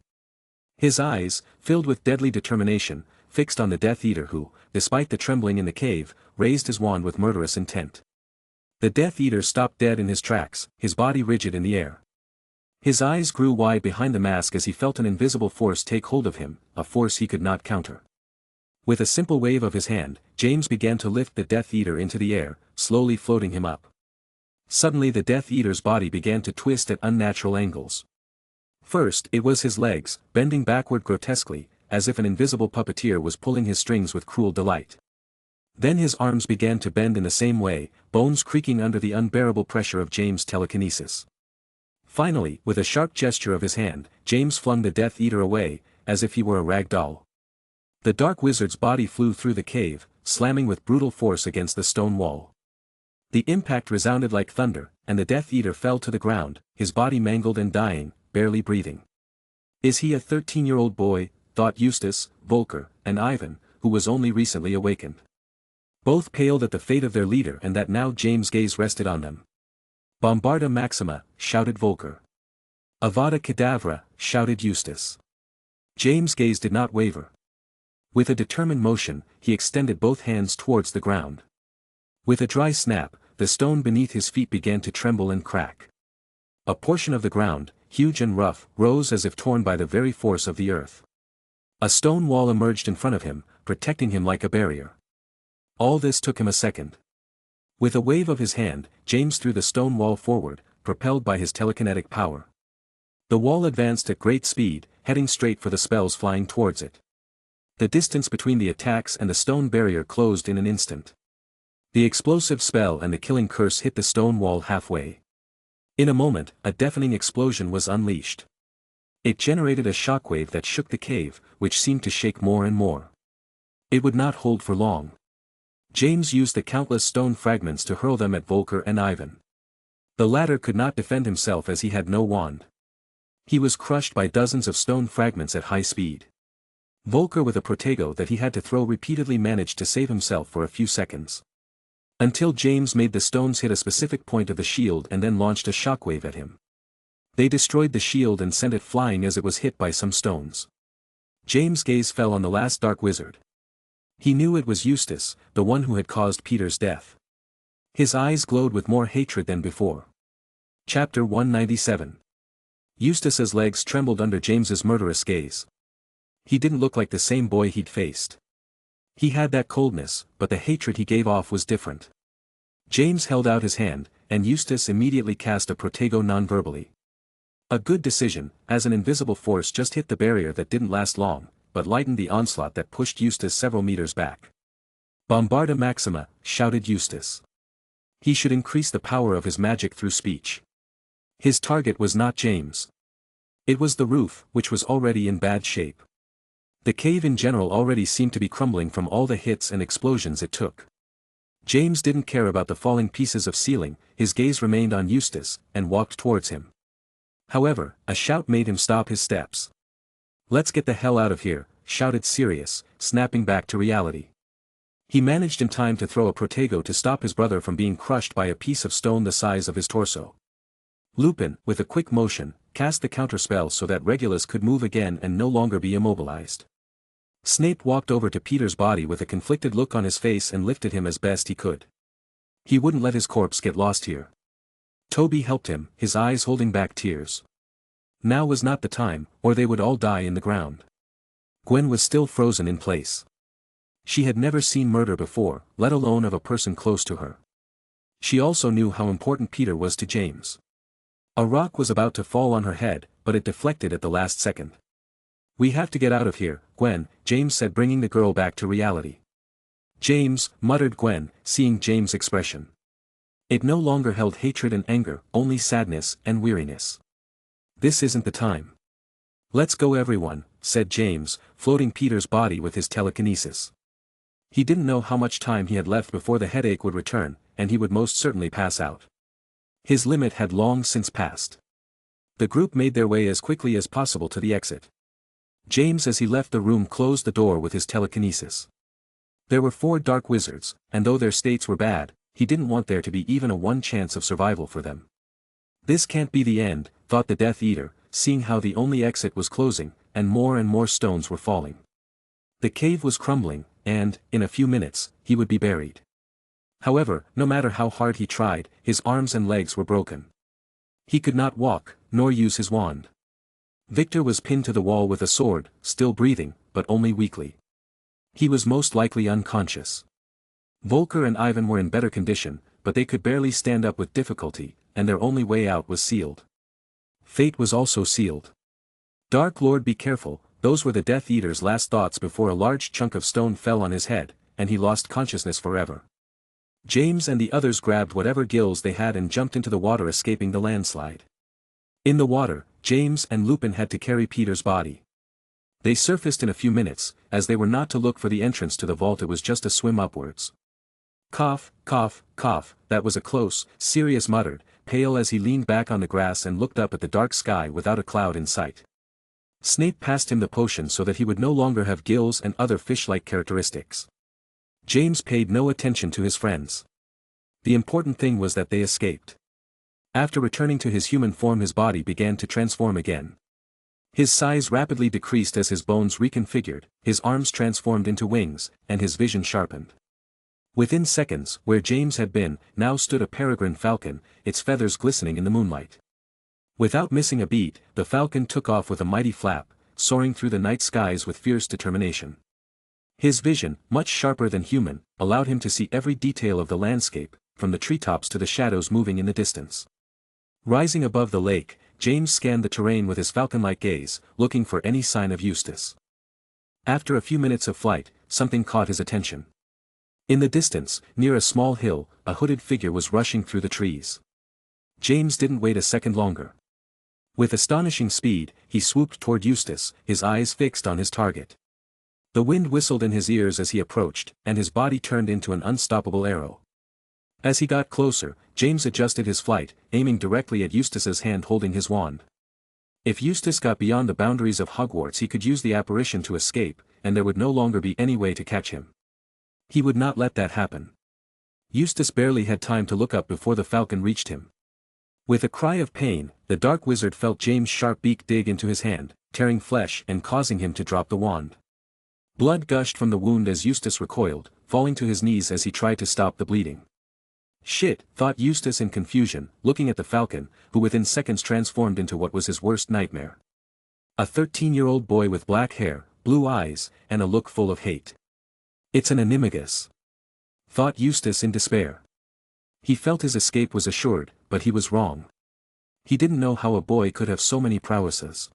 His eyes, filled with deadly determination, fixed on the Death Eater who, despite the trembling in the cave, raised his wand with murderous intent. The Death Eater stopped dead in his tracks, his body rigid in the air. His eyes grew wide behind the mask as he felt an invisible force take hold of him, a force he could not counter. With a simple wave of his hand, James began to lift the Death Eater into the air, slowly floating him up. Suddenly the Death Eater's body began to twist at unnatural angles. First it was his legs, bending backward grotesquely, as if an invisible puppeteer was pulling his strings with cruel delight. Then his arms began to bend in the same way, bones creaking under the unbearable pressure of James' telekinesis. Finally, with a sharp gesture of his hand, James flung the Death Eater away, as if he were a rag doll. The dark wizard's body flew through the cave, slamming with brutal force against the stone wall. The impact resounded like thunder, and the Death Eater fell to the ground, his body mangled and dying, barely breathing. Is he a 13-year-old boy, thought Eustace, Volker, and Ivan, who was only recently awakened. Both paled at the fate of their leader and that now James' gaze rested on them. Bombarda Maxima, shouted Volker. Avada Kedavra, shouted Eustace. James' gaze did not waver. With a determined motion, he extended both hands towards the ground. With a dry snap, the stone beneath his feet began to tremble and crack. A portion of the ground, huge and rough, rose as if torn by the very force of the earth. A stone wall emerged in front of him, protecting him like a barrier. All this took him a second. With a wave of his hand, James threw the stone wall forward, propelled by his telekinetic power. The wall advanced at great speed, heading straight for the spells flying towards it. The distance between the attacks and the stone barrier closed in an instant. The explosive spell and the killing curse hit the stone wall halfway. In a moment, a deafening explosion was unleashed. It generated a shockwave that shook the cave, which seemed to shake more and more. It would not hold for long. James used the countless stone fragments to hurl them at Volker and Ivan. The latter could not defend himself as he had no wand. He was crushed by dozens of stone fragments at high speed. Volker with a protego that he had to throw repeatedly managed to save himself for a few seconds. Until James made the stones hit a specific point of the shield and then launched a shockwave at him. They destroyed the shield and sent it flying as it was hit by some stones. James' gaze fell on the last dark wizard. He knew it was Eustace, the one who had caused Peter's death. His eyes glowed with more hatred than before. Chapter 197. Eustace's legs trembled under James's murderous gaze. He didn't look like the same boy he'd faced. He had that coldness, but the hatred he gave off was different. James held out his hand, and Eustace immediately cast a protego non-verbally. A good decision, as an invisible force just hit the barrier that didn't last long, but lightened the onslaught that pushed Eustace several meters back. Bombarda Maxima, shouted Eustace. He should increase the power of his magic through speech. His target was not James. It was the roof, which was already in bad shape. The cave in general already seemed to be crumbling from all the hits and explosions it took. James didn't care about the falling pieces of ceiling, his gaze remained on Eustace, and walked towards him. However, a shout made him stop his steps. "Let's get the hell out of here," shouted Sirius, snapping back to reality. He managed in time to throw a protego to stop his brother from being crushed by a piece of stone the size of his torso. Lupin, with a quick motion, cast the counterspell so that Regulus could move again and no longer be immobilized. Snape walked over to Peter's body with a conflicted look on his face and lifted him as best he could. He wouldn't let his corpse get lost here. Toby helped him, his eyes holding back tears. Now was not the time, or they would all die in the ground. Gwen was still frozen in place. She had never seen murder before, let alone of a person close to her. She also knew how important Peter was to James. A rock was about to fall on her head, but it deflected at the last second. "We have to get out of here, Gwen," James said, bringing the girl back to reality. "James," muttered Gwen, seeing James' expression. It no longer held hatred and anger, only sadness and weariness. "This isn't the time." "Let's go everyone," said James, floating Peter's body with his telekinesis. He didn't know how much time he had left before the headache would return, and he would most certainly pass out. His limit had long since passed. The group made their way as quickly as possible to the exit. James, as he left the room, closed the door with his telekinesis. There were 4 dark wizards, and though their states were bad, he didn't want there to be even a 1 chance of survival for them. This can't be the end, thought the Death Eater, seeing how the only exit was closing, and more stones were falling. The cave was crumbling, and, in a few minutes, he would be buried. However, no matter how hard he tried, his arms and legs were broken. He could not walk, nor use his wand. Victor was pinned to the wall with a sword, still breathing, but only weakly. He was most likely unconscious. Volker and Ivan were in better condition, but they could barely stand up with difficulty, and their only way out was sealed. Fate was also sealed. "Dark Lord, be careful," those were the Death Eater's last thoughts before a large chunk of stone fell on his head, and he lost consciousness forever. James and the others grabbed whatever gills they had and jumped into the water, escaping the landslide. In the water, James and Lupin had to carry Peter's body. They surfaced in a few minutes, as they were not to look for the entrance to the vault, it was just a swim upwards. "Cough, cough, cough," that was a close, Sirius muttered, pale as he leaned back on the grass and looked up at the dark sky without a cloud in sight. Snape passed him the potion so that he would no longer have gills and other fish-like characteristics. James paid no attention to his friends. The important thing was that they escaped. After returning to his human form, his body began to transform again. His size rapidly decreased as his bones reconfigured, his arms transformed into wings, and his vision sharpened. Within seconds, where James had been, now stood a peregrine falcon, its feathers glistening in the moonlight. Without missing a beat, the falcon took off with a mighty flap, soaring through the night skies with fierce determination. His vision, much sharper than human, allowed him to see every detail of the landscape, from the treetops to the shadows moving in the distance. Rising above the lake, James scanned the terrain with his falcon-like gaze, looking for any sign of Eustace. After a few minutes of flight, something caught his attention. In the distance, near a small hill, a hooded figure was rushing through the trees. James didn't wait a second longer. With astonishing speed, he swooped toward Eustace, his eyes fixed on his target. The wind whistled in his ears as he approached, and his body turned into an unstoppable arrow. As he got closer, James adjusted his flight, aiming directly at Eustace's hand holding his wand. If Eustace got beyond the boundaries of Hogwarts, he could use the apparition to escape, and there would no longer be any way to catch him. He would not let that happen. Eustace barely had time to look up before the falcon reached him. With a cry of pain, the dark wizard felt James' sharp beak dig into his hand, tearing flesh and causing him to drop the wand. Blood gushed from the wound as Eustace recoiled, falling to his knees as he tried to stop the bleeding. "Shit," thought Eustace in confusion, looking at the falcon, who within seconds transformed into what was his worst nightmare. A 13-year-old boy with black hair, blue eyes, and a look full of hate. "It's an animagus," thought Eustace in despair. He felt his escape was assured, but he was wrong. He didn't know how a boy could have so many prowesses.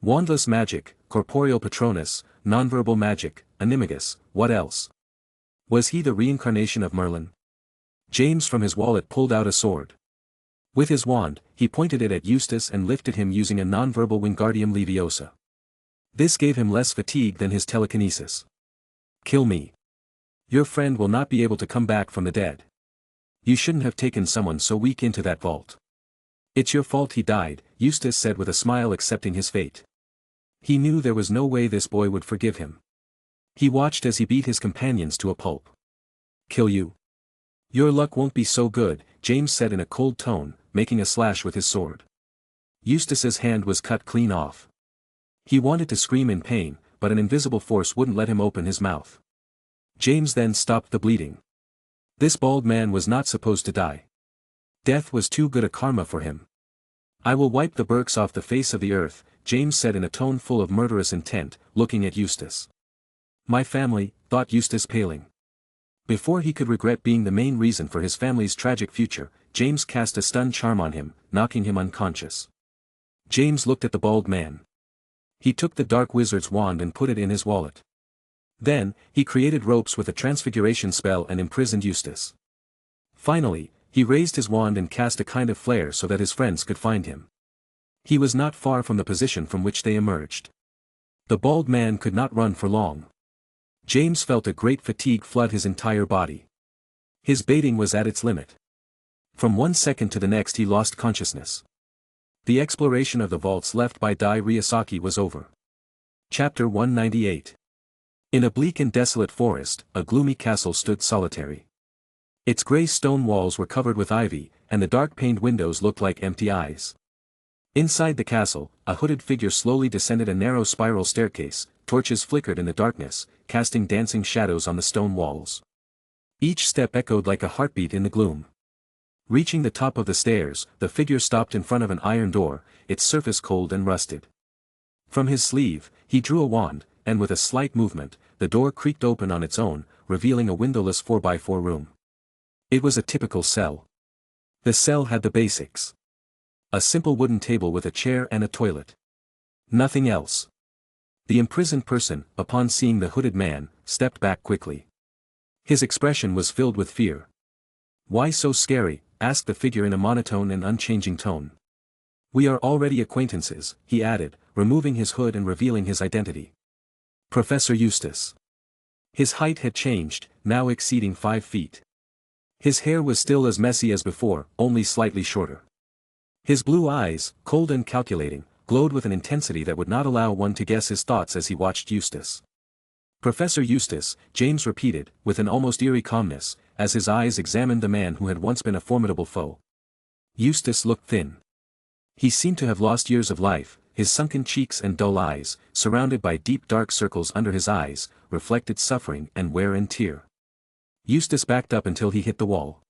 Wandless magic, corporeal patronus, nonverbal magic, animagus, what else? Was he the reincarnation of Merlin? James from his wallet pulled out a sword. With his wand, he pointed it at Eustace and lifted him using a nonverbal Wingardium Leviosa. This gave him less fatigue than his telekinesis. "Kill me. Your friend will not be able to come back from the dead. You shouldn't have taken someone so weak into that vault." "It's your fault he died," Eustace said with a smile, accepting his fate. He knew there was no way this boy would forgive him. He watched as he beat his companions to a pulp. Kill you? Your luck won't be so good, James said in a cold tone, making a slash with his sword. Eustace's hand was cut clean off. He wanted to scream in pain, but an invisible force wouldn't let him open his mouth. James then stopped the bleeding. This bald man was not supposed to die. Death was too good a karma for him. I will wipe the Burkes off the face of the earth, James said in a tone full of murderous intent, looking at Eustace. My family, thought Eustace paling. Before he could regret being the main reason for his family's tragic future, James cast a stun charm on him, knocking him unconscious. James looked at the bald man. He took the dark wizard's wand and put it in his wallet. Then, he created ropes with a transfiguration spell and imprisoned Eustace. Finally, he raised his wand and cast a kind of flare so that his friends could find him. He was not far from the position from which they emerged. The bald man could not run for long. James felt a great fatigue flood his entire body. His baiting was at its limit. From 1 second to the next he lost consciousness. The exploration of the vaults left by Dai Ryusaki was over. Chapter 198. In a bleak and desolate forest, a gloomy castle stood solitary. Its grey stone walls were covered with ivy, and the dark-paned windows looked like empty eyes. Inside the castle, a hooded figure slowly descended a narrow spiral staircase. Torches flickered in the darkness, casting dancing shadows on the stone walls. Each step echoed like a heartbeat in the gloom. Reaching the top of the stairs, the figure stopped in front of an iron door, its surface cold and rusted. From his sleeve, he drew a wand, and with a slight movement, the door creaked open on its own, revealing a windowless 4x4 room. It was a typical cell. The cell had the basics. A simple wooden table with a chair and a toilet. Nothing else. The imprisoned person, upon seeing the hooded man, stepped back quickly. His expression was filled with fear. Why so scary? Asked the figure in a monotone and unchanging tone. We are already acquaintances, he added, removing his hood and revealing his identity. Professor Eustace. His height had changed, now exceeding 5 feet. His hair was still as messy as before, only slightly shorter. His blue eyes, cold and calculating, glowed with an intensity that would not allow one to guess his thoughts as he watched Eustace. Professor Eustace, James repeated, with an almost eerie calmness, as his eyes examined the man who had once been a formidable foe. Eustace looked thin. He seemed to have lost years of life, his sunken cheeks and dull eyes, surrounded by deep dark circles under his eyes, reflected suffering and wear and tear. Eustace backed up until he hit the wall.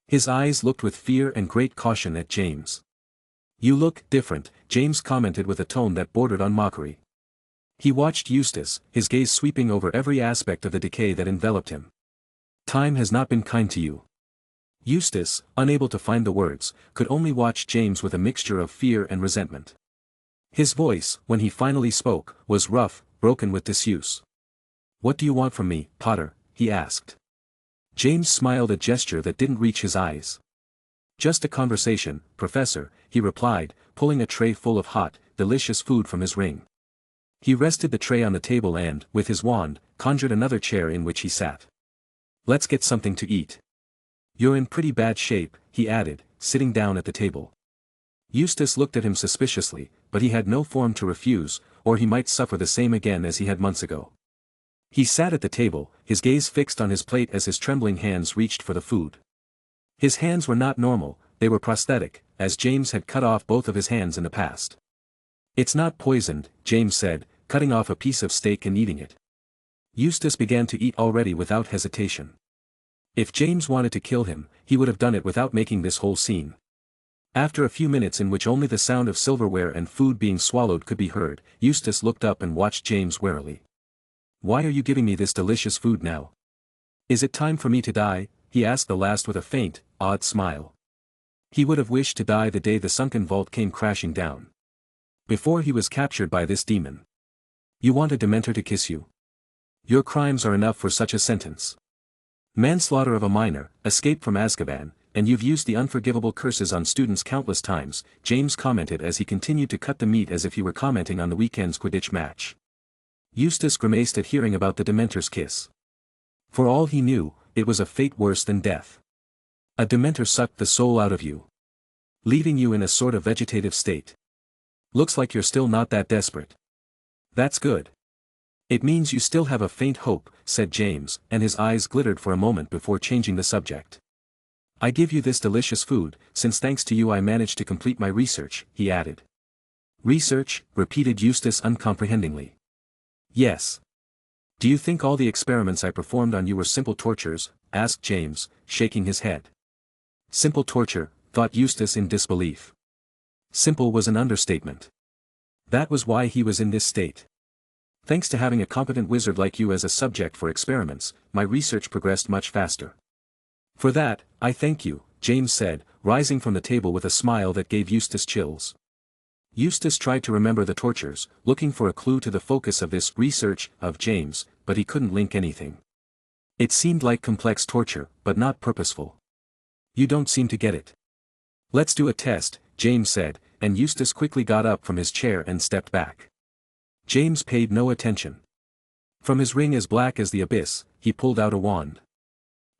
His eyes looked with fear and great caution at James. You look different, James commented with a tone that bordered on mockery. He watched Eustace, his gaze sweeping over every aspect of the decay that enveloped him. Time has not been kind to you. Eustace, unable to find the words, could only watch James with a mixture of fear and resentment. His voice, when he finally spoke, was rough, broken with disuse. What do you want from me, Potter? He asked. James smiled a gesture that didn't reach his eyes. Just a conversation, Professor, he replied, pulling a tray full of hot, delicious food from his ring. He rested the tray on the table and, with his wand, conjured another chair in which he sat. Let's get something to eat. You're in pretty bad shape, he added, sitting down at the table. Eustace looked at him suspiciously, but he had no form to refuse, or he might suffer the same again as he had months ago. He sat at the table, his gaze fixed on his plate as his trembling hands reached for the food. His hands were not normal, they were prosthetic, as James had cut off both of his hands in the past. It's not poisoned, James said, cutting off a piece of steak and eating it. Eustace began to eat already without hesitation. If James wanted to kill him, he would have done it without making this whole scene. After a few minutes in which only the sound of silverware and food being swallowed could be heard, Eustace looked up and watched James warily. Why are you giving me this delicious food now? Is it time for me to die? He asked the last with a faint, odd smile. He would have wished to die the day the sunken vault came crashing down. Before he was captured by this demon. You want a Dementor to kiss you? Your crimes are enough for such a sentence. Manslaughter of a minor, escape from Azkaban, and you've used the unforgivable curses on students countless times, James commented as he continued to cut the meat as if he were commenting on the weekend's Quidditch match. Eustace grimaced at hearing about the Dementor's kiss. For all he knew, it was a fate worse than death. A Dementor sucked the soul out of you, leaving you in a sort of vegetative state. Looks like you're still not that desperate. That's good. It means you still have a faint hope, said James, and his eyes glittered for a moment before changing the subject. I give you this delicious food, since thanks to you I managed to complete my research, he added. Research, repeated Eustace uncomprehendingly. Yes. Do you think all the experiments I performed on you were simple tortures? Asked James, shaking his head. Simple torture, thought Eustace in disbelief. Simple was an understatement. That was why he was in this state. Thanks to having a competent wizard like you as a subject for experiments, my research progressed much faster. For that, I thank you, James said, rising from the table with a smile that gave Eustace chills. Eustace tried to remember the tortures, looking for a clue to the focus of this research of James, but he couldn't link anything. It seemed like complex torture, but not purposeful. You don't seem to get it. Let's do a test, James said, and Eustace quickly got up from his chair and stepped back. James paid no attention. From his ring as black as the abyss, he pulled out a wand.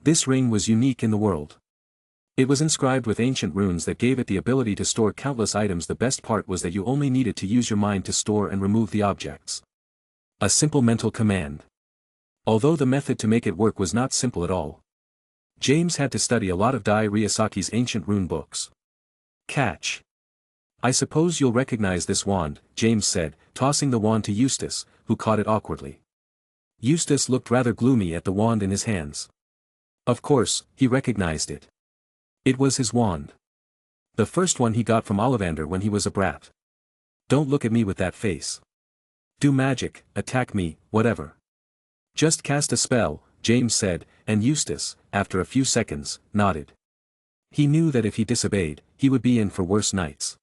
This ring was unique in the world. It was inscribed with ancient runes that gave it the ability to store countless items. The best part was that you only needed to use your mind to store and remove the objects. A simple mental command. Although the method to make it work was not simple at all. James had to study a lot of Dai Ryosaki's ancient rune books. Catch. I suppose you'll recognize this wand, James said, tossing the wand to Eustace, who caught it awkwardly. Eustace looked rather gloomy at the wand in his hands. Of course, he recognized it. It was his wand. The first one he got from Ollivander when he was a brat. Don't look at me with that face. Do magic, attack me, whatever. Just cast a spell, James said, and Eustace, after a few seconds, nodded. He knew that if he disobeyed, he would be in for worse nights.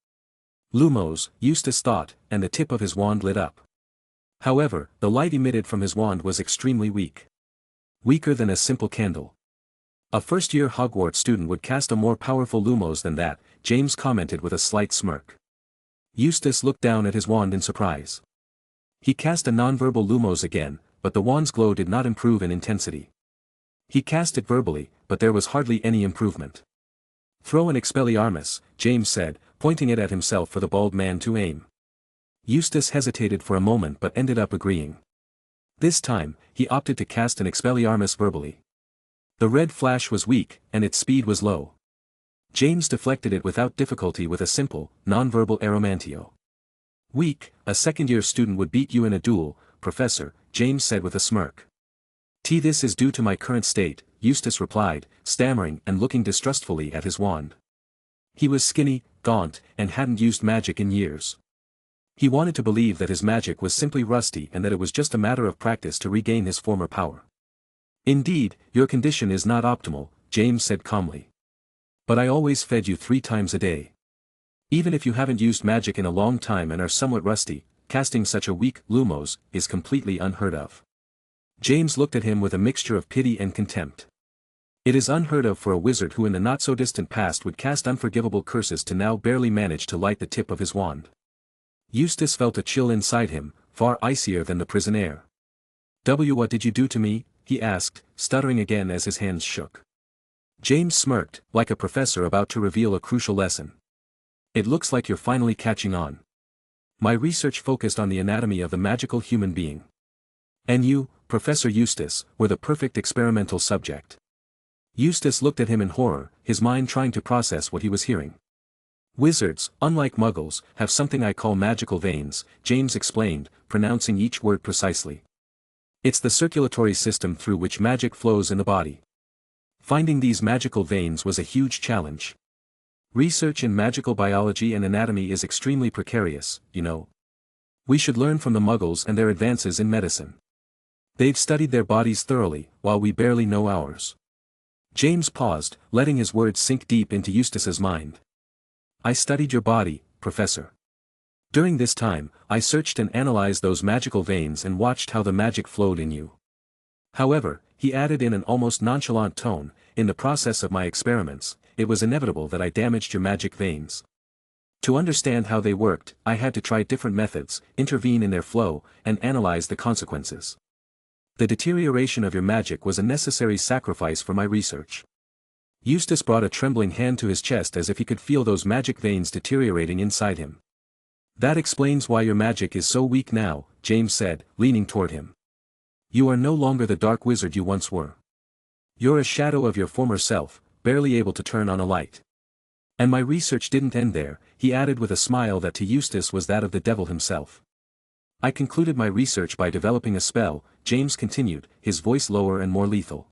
Lumos, Eustace thought, and the tip of his wand lit up. However, the light emitted from his wand was extremely weak. Weaker than a simple candle. A first-year Hogwarts student would cast a more powerful Lumos than that, James commented with a slight smirk. Eustace looked down at his wand in surprise. He cast a nonverbal Lumos again, but the wand's glow did not improve in intensity. He cast it verbally, but there was hardly any improvement. Throw an Expelliarmus, James said, pointing it at himself for the bald man to aim. Eustace hesitated for a moment but ended up agreeing. This time, he opted to cast an Expelliarmus verbally. The red flash was weak, and its speed was low. James deflected it without difficulty with a simple, non-verbal Aeromantio. Weak, a second-year student would beat you in a duel, Professor, James said with a smirk. This is due to my current state, Eustace replied, stammering and looking distrustfully at his wand. He was skinny, gaunt, and hadn't used magic in years. He wanted to believe that his magic was simply rusty and that it was just a matter of practice to regain his former power. Indeed, your condition is not optimal, James said calmly. But I always fed you 3 times a day. Even if you haven't used magic in a long time and are somewhat rusty, casting such a weak Lumos is completely unheard of. James looked at him with a mixture of pity and contempt. It is unheard of for a wizard who in the not-so-distant past would cast unforgivable curses to now barely manage to light the tip of his wand. Eustace felt a chill inside him, far icier than the prison air. What did you do to me? He asked, stuttering again as his hands shook. James smirked, like a professor about to reveal a crucial lesson. It looks like you're finally catching on. My research focused on the anatomy of the magical human being. And you, Professor Eustace, were the perfect experimental subject. Eustace looked at him in horror, his mind trying to process what he was hearing. Wizards, unlike muggles, have something I call magical veins, James explained, pronouncing each word precisely. It's the circulatory system through which magic flows in the body. Finding these magical veins was a huge challenge. Research in magical biology and anatomy is extremely precarious, you know. We should learn from the muggles and their advances in medicine. They've studied their bodies thoroughly, while we barely know ours. James paused, letting his words sink deep into Eustace's mind. I studied your body, Professor. During this time, I searched and analyzed those magical veins and watched how the magic flowed in you. However, he added in an almost nonchalant tone, in the process of my experiments, it was inevitable that I damaged your magic veins. To understand how they worked, I had to try different methods, intervene in their flow, and analyze the consequences. The deterioration of your magic was a necessary sacrifice for my research. Eustace brought a trembling hand to his chest as if he could feel those magic veins deteriorating inside him. That explains why your magic is so weak now, James said, leaning toward him. You are no longer the dark wizard you once were. You're a shadow of your former self, barely able to turn on a light. And my research didn't end there, he added with a smile that to Eustace was that of the devil himself. I concluded my research by developing a spell, James continued, his voice lower and more lethal.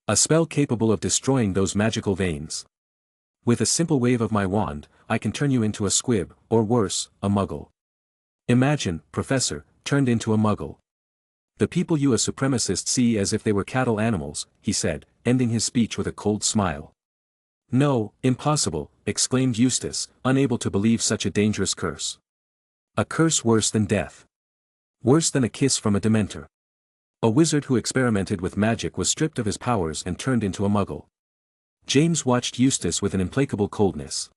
A spell capable of destroying those magical veins. With a simple wave of my wand, I can turn you into a squib, or worse, a muggle. Imagine, Professor, turned into a muggle. The people you as supremacists see as if they were cattle animals, he said, ending his speech with a cold smile. No, impossible, exclaimed Eustace, unable to believe such a dangerous curse. A curse worse than death. Worse than a kiss from a dementor. A wizard who experimented with magic was stripped of his powers and turned into a muggle. James watched Eustace with an implacable coldness.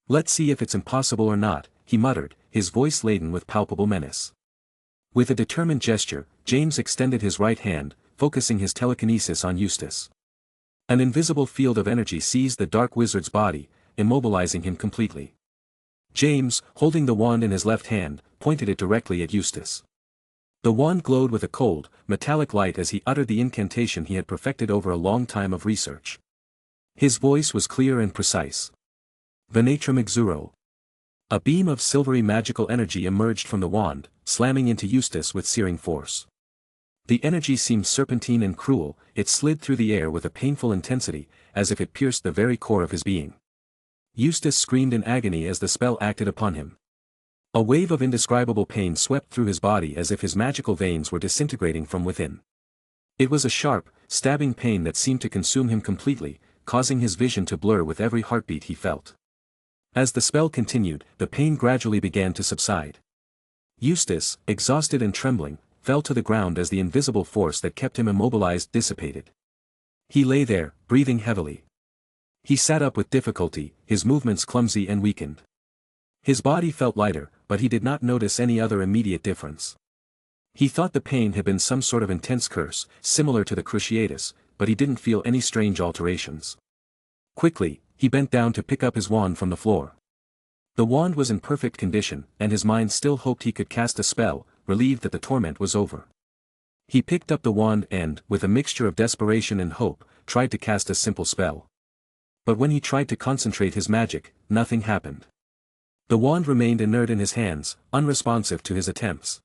Let's see if it's impossible or not, he muttered, his voice laden with palpable menace. With a determined gesture, James extended his right hand, focusing his telekinesis on Eustace. An invisible field of energy seized the dark wizard's body, immobilizing him completely. James, holding the wand in his left hand, pointed it directly at Eustace. The wand glowed with a cold, metallic light as he uttered the incantation he had perfected over a long time of research. His voice was clear and precise. Venatrum exuro. A beam of silvery magical energy emerged from the wand, slamming into Eustace with searing force. The energy seemed serpentine and cruel, it slid through the air with a painful intensity, as if it pierced the very core of his being. Eustace screamed in agony as the spell acted upon him. A wave of indescribable pain swept through his body as if his magical veins were disintegrating from within. It was a sharp, stabbing pain that seemed to consume him completely, causing his vision to blur with every heartbeat he felt. As the spell continued, the pain gradually began to subside. Eustace, exhausted and trembling, fell to the ground as the invisible force that kept him immobilized dissipated. He lay there, breathing heavily. He sat up with difficulty, his movements clumsy and weakened. His body felt lighter, but he did not notice any other immediate difference. He thought the pain had been some sort of intense curse, similar to the cruciatus, but he didn't feel any strange alterations. Quickly, he bent down to pick up his wand from the floor. The wand was in perfect condition, and his mind still hoped he could cast a spell, relieved that the torment was over. He picked up the wand and, with a mixture of desperation and hope, tried to cast a simple spell. But when he tried to concentrate his magic, nothing happened. The wand remained inert in his hands, unresponsive to his attempts.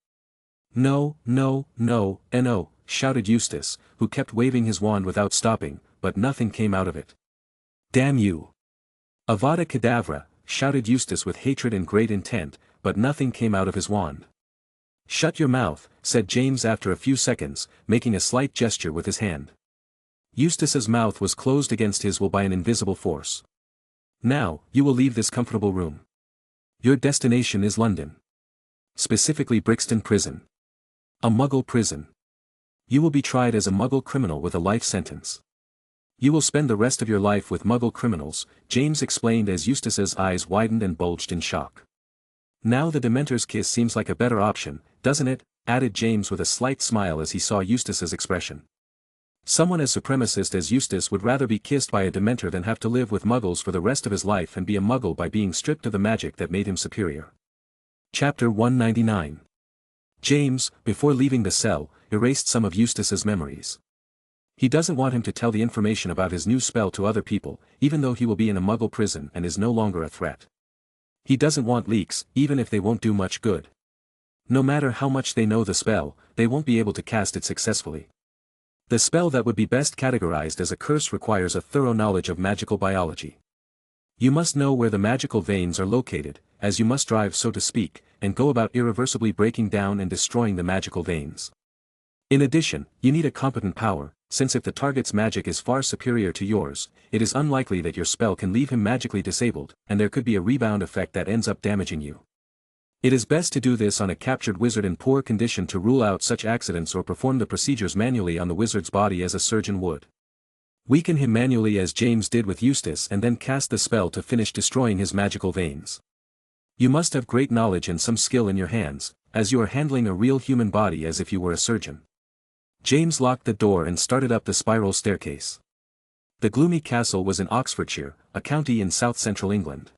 No, no, no, no, shouted Eustace, who kept waving his wand without stopping, but nothing came out of it. Damn you! Avada Kedavra, shouted Eustace with hatred and great intent, but nothing came out of his wand. Shut your mouth, said James after a few seconds, making a slight gesture with his hand. Eustace's mouth was closed against his will by an invisible force. Now, you will leave this comfortable room. Your destination is London. Specifically Brixton Prison. A Muggle prison. You will be tried as a Muggle criminal with a life sentence. You will spend the rest of your life with Muggle criminals, James explained as Eustace's eyes widened and bulged in shock. Now the Dementor's kiss seems like a better option, doesn't it? Added James with a slight smile as he saw Eustace's expression. Someone as supremacist as Eustace would rather be kissed by a Dementor than have to live with Muggles for the rest of his life and be a Muggle by being stripped of the magic that made him superior. Chapter 199. James, before leaving the cell, erased some of Eustace's memories. He doesn't want him to tell the information about his new spell to other people, even though he will be in a Muggle prison and is no longer a threat. He doesn't want leaks, even if they won't do much good. No matter how much they know the spell, they won't be able to cast it successfully. The spell that would be best categorized as a curse requires a thorough knowledge of magical biology. You must know where the magical veins are located, as you must drive so to speak, and go about irreversibly breaking down and destroying the magical veins. In addition, you need a competent power, since if the target's magic is far superior to yours, it is unlikely that your spell can leave him magically disabled, and there could be a rebound effect that ends up damaging you. It is best to do this on a captured wizard in poor condition to rule out such accidents or perform the procedures manually on the wizard's body as a surgeon would. Weaken him manually as James did with Eustace and then cast the spell to finish destroying his magical veins. You must have great knowledge and some skill in your hands, as you are handling a real human body as if you were a surgeon. James locked the door and started up the spiral staircase. The gloomy castle was in Oxfordshire, a county in south-central England.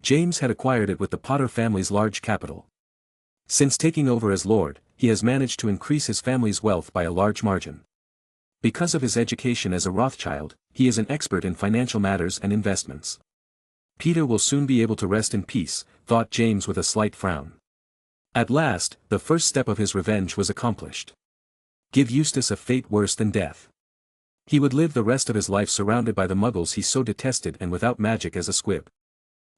James had acquired it with the Potter family's large capital. Since taking over as Lord, he has managed to increase his family's wealth by a large margin. Because of his education as a Rothschild, he is an expert in financial matters and investments. Peter will soon be able to rest in peace, thought James with a slight frown. At last, the first step of his revenge was accomplished. Give Eustace a fate worse than death. He would live the rest of his life surrounded by the muggles he so detested and without magic as a squib.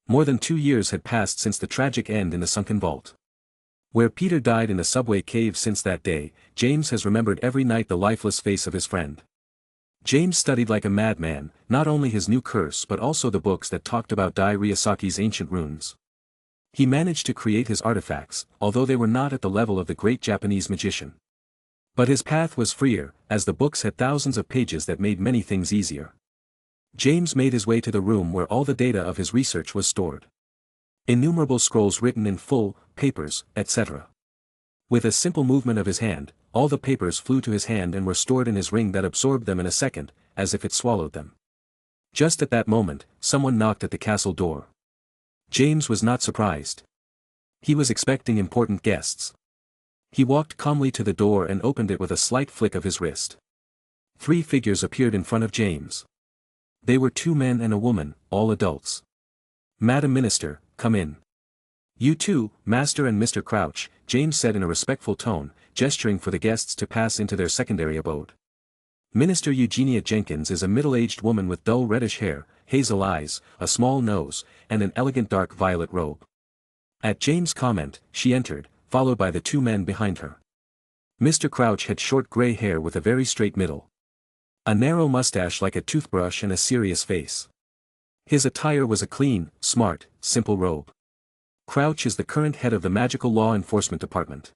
More than 2 years had passed since the tragic end in the sunken vault. Where Peter died in the subway cave since that day, James has remembered every night the lifeless face of his friend. James studied like a madman, not only his new curse but also the books that talked about Dai Ryosaki's ancient runes. He managed to create his artifacts, although they were not at the level of the great Japanese magician. But his path was freer, as the books had thousands of pages that made many things easier. James made his way to the room where all the data of his research was stored. Innumerable scrolls written in full, papers, etc. With a simple movement of his hand, all the papers flew to his hand and were stored in his ring that absorbed them in a second, as if it swallowed them. Just at that moment, someone knocked at the castle door. James was not surprised. He was expecting important guests. He walked calmly to the door and opened it with a slight flick of his wrist. 3 figures appeared in front of James. They were 2 men and a woman, all adults. "Madam Minister, come in." "You too, Master and Mr. Crouch," James said in a respectful tone, gesturing for the guests to pass into their secondary abode. Minister Eugenia Jenkins is a middle-aged woman with dull reddish hair, hazel eyes, a small nose, and an elegant dark violet robe. At James' comment, she entered, followed by the 2 men behind her. Mr. Crouch had short gray hair with a very straight middle. A narrow mustache like a toothbrush and a serious face. His attire was a clean, smart, simple robe. Crouch is the current head of the Magical Law Enforcement Department,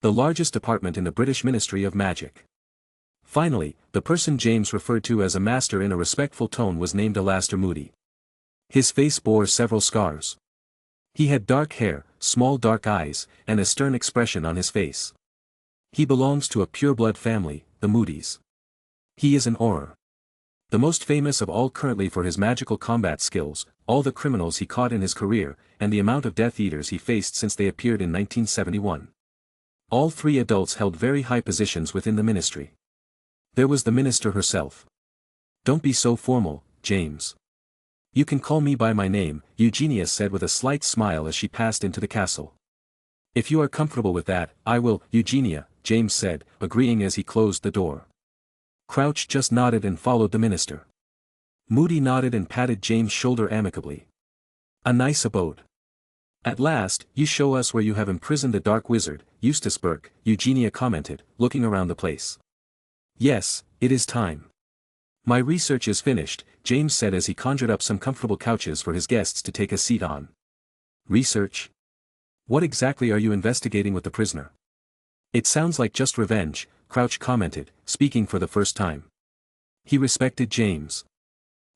the largest department in the British Ministry of Magic. Finally, the person James referred to as a master in a respectful tone was named Alastair Moody. His face bore several scars. He had dark hair, small dark eyes, and a stern expression on his face. He belongs to a pure-blood family, the Moodys. He is an Auror. The most famous of all currently for his magical combat skills, all the criminals he caught in his career, and the amount of Death Eaters he faced since they appeared in 1971. All 3 adults held very high positions within the ministry. There was the minister herself. "Don't be so formal, James. You can call me by my name," Eugenia said with a slight smile as she passed into the castle. "If you are comfortable with that, I will, Eugenia," James said, agreeing as he closed the door. Crouch just nodded and followed the minister. Moody nodded and patted James' shoulder amicably. "A nice abode. At last, you show us where you have imprisoned the dark wizard, Eustace Burke," Eugenia commented, looking around the place. "Yes, it is time. My research is finished," James said as he conjured up some comfortable couches for his guests to take a seat on. "Research? What exactly are you investigating with the prisoner?" "It sounds like just revenge," Crouch commented, speaking for the first time. He respected James.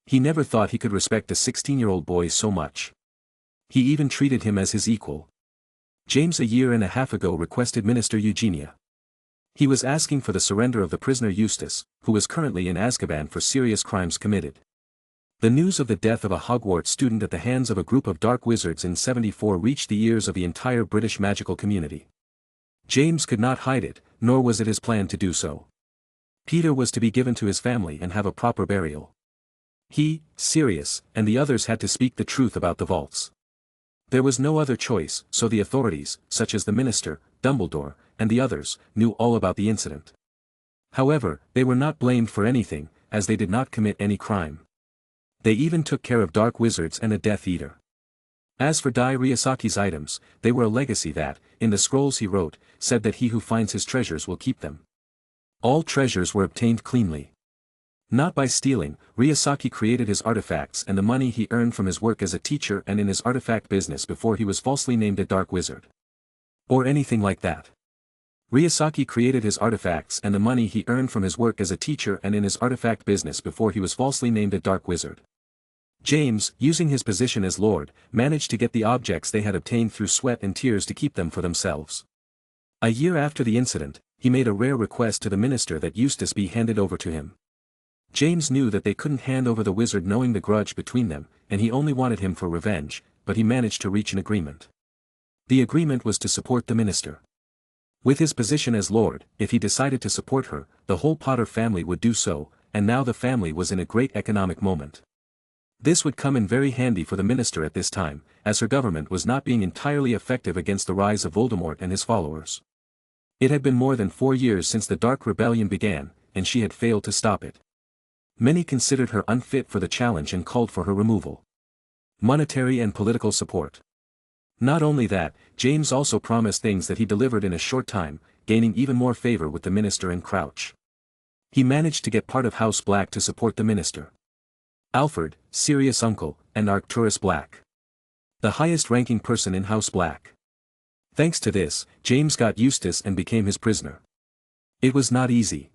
He never thought he could respect a 16-year-old boy so much. He even treated him as his equal. James a year and a half ago requested Minister Eugenia. He was asking for the surrender of the prisoner Eustace, who was currently in Azkaban for serious crimes committed. The news of the death of a Hogwarts student at the hands of a group of dark wizards in '74 reached the ears of the entire British magical community. James could not hide it, nor was it his plan to do so. Peter was to be given to his family and have a proper burial. He, Sirius, and the others had to speak the truth about the vaults. There was no other choice, so the authorities, such as the minister, Dumbledore, and the others, knew all about the incident. However, they were not blamed for anything, as they did not commit any crime. They even took care of dark wizards and a Death Eater. As for Dai Ryosaki's items, they were a legacy that, in the scrolls he wrote, said that he who finds his treasures will keep them. All treasures were obtained cleanly. Not by stealing, Ryosaki created his artifacts and the money he earned from his work as a teacher and in his artifact business before he was falsely named a dark wizard. Or anything like that. Ryosaki created his artifacts and the money he earned from his work as a teacher and in his artifact business before he was falsely named a dark wizard. James, using his position as Lord, managed to get the objects they had obtained through sweat and tears to keep them for themselves. A year after the incident, he made a rare request to the minister that Eustace be handed over to him. James knew that they couldn't hand over the wizard knowing the grudge between them, and he only wanted him for revenge, but he managed to reach an agreement. The agreement was to support the minister. With his position as lord, if he decided to support her, the whole Potter family would do so, and now the family was in a great economic moment. This would come in very handy for the minister at this time, as her government was not being entirely effective against the rise of Voldemort and his followers. It had been more than 4 years since the Dark Rebellion began, and she had failed to stop it. Many considered her unfit for the challenge and called for her removal. Monetary and political support. Not only that, James also promised things that he delivered in a short time, gaining even more favor with the minister and Crouch. He managed to get part of House Black to support the minister. Alfred, Sirius Uncle, and Arcturus Black. The highest-ranking person in House Black. Thanks to this, James got Eustace and became his prisoner. It was not easy.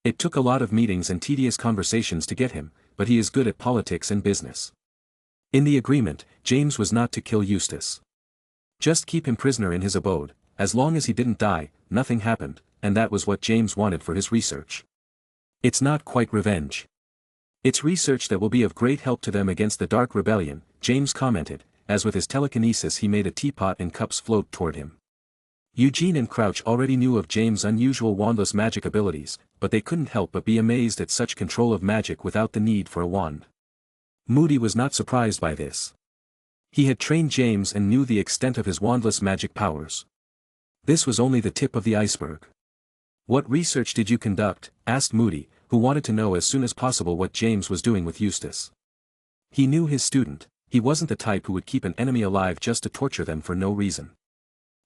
It took a lot of meetings and tedious conversations to get him, but he is good at politics and business. In the agreement, James was not to kill Eustace. Just keep him prisoner in his abode, as long as he didn't die, nothing happened, and that was what James wanted for his research. It's not quite revenge. It's research that will be of great help to them against the Dark Rebellion, James commented, as with his telekinesis he made a teapot and cups float toward him. Eugene and Crouch already knew of James' unusual wandless magic abilities, but they couldn't help but be amazed at such control of magic without the need for a wand. Moody was not surprised by this. He had trained James and knew the extent of his wandless magic powers. This was only the tip of the iceberg. "What research did you conduct?" asked Moody, who wanted to know as soon as possible what James was doing with Eustace. He knew his student. He wasn't the type who would keep an enemy alive just to torture them for no reason.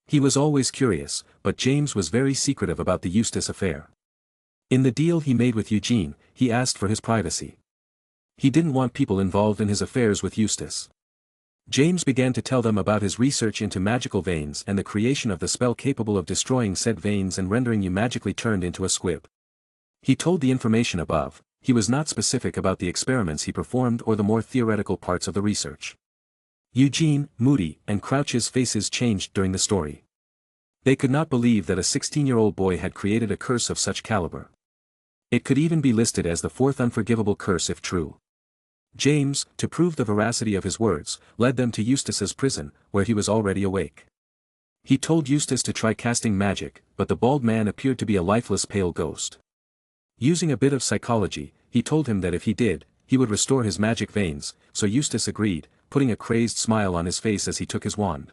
He was always curious, but James was very secretive about the Eustace affair. In the deal he made with Eugene, he asked for his privacy. He didn't want people involved in his affairs with Eustace. James began to tell them about his research into magical veins and the creation of the spell capable of destroying said veins and rendering you magically turned into a squib. He told the information above. He was not specific about the experiments he performed or the more theoretical parts of the research. Eugene, Moody, and Crouch's faces changed during the story. They could not believe that a 16-year-old boy had created a curse of such caliber. It could even be listed as the 4th unforgivable curse if true. James, to prove the veracity of his words, led them to Eustace's prison, where he was already awake. He told Eustace to try casting magic, but the bald man appeared to be a lifeless pale ghost. Using a bit of psychology, he told him that if he did, he would restore his magic veins, so Eustace agreed, putting a crazed smile on his face as he took his wand.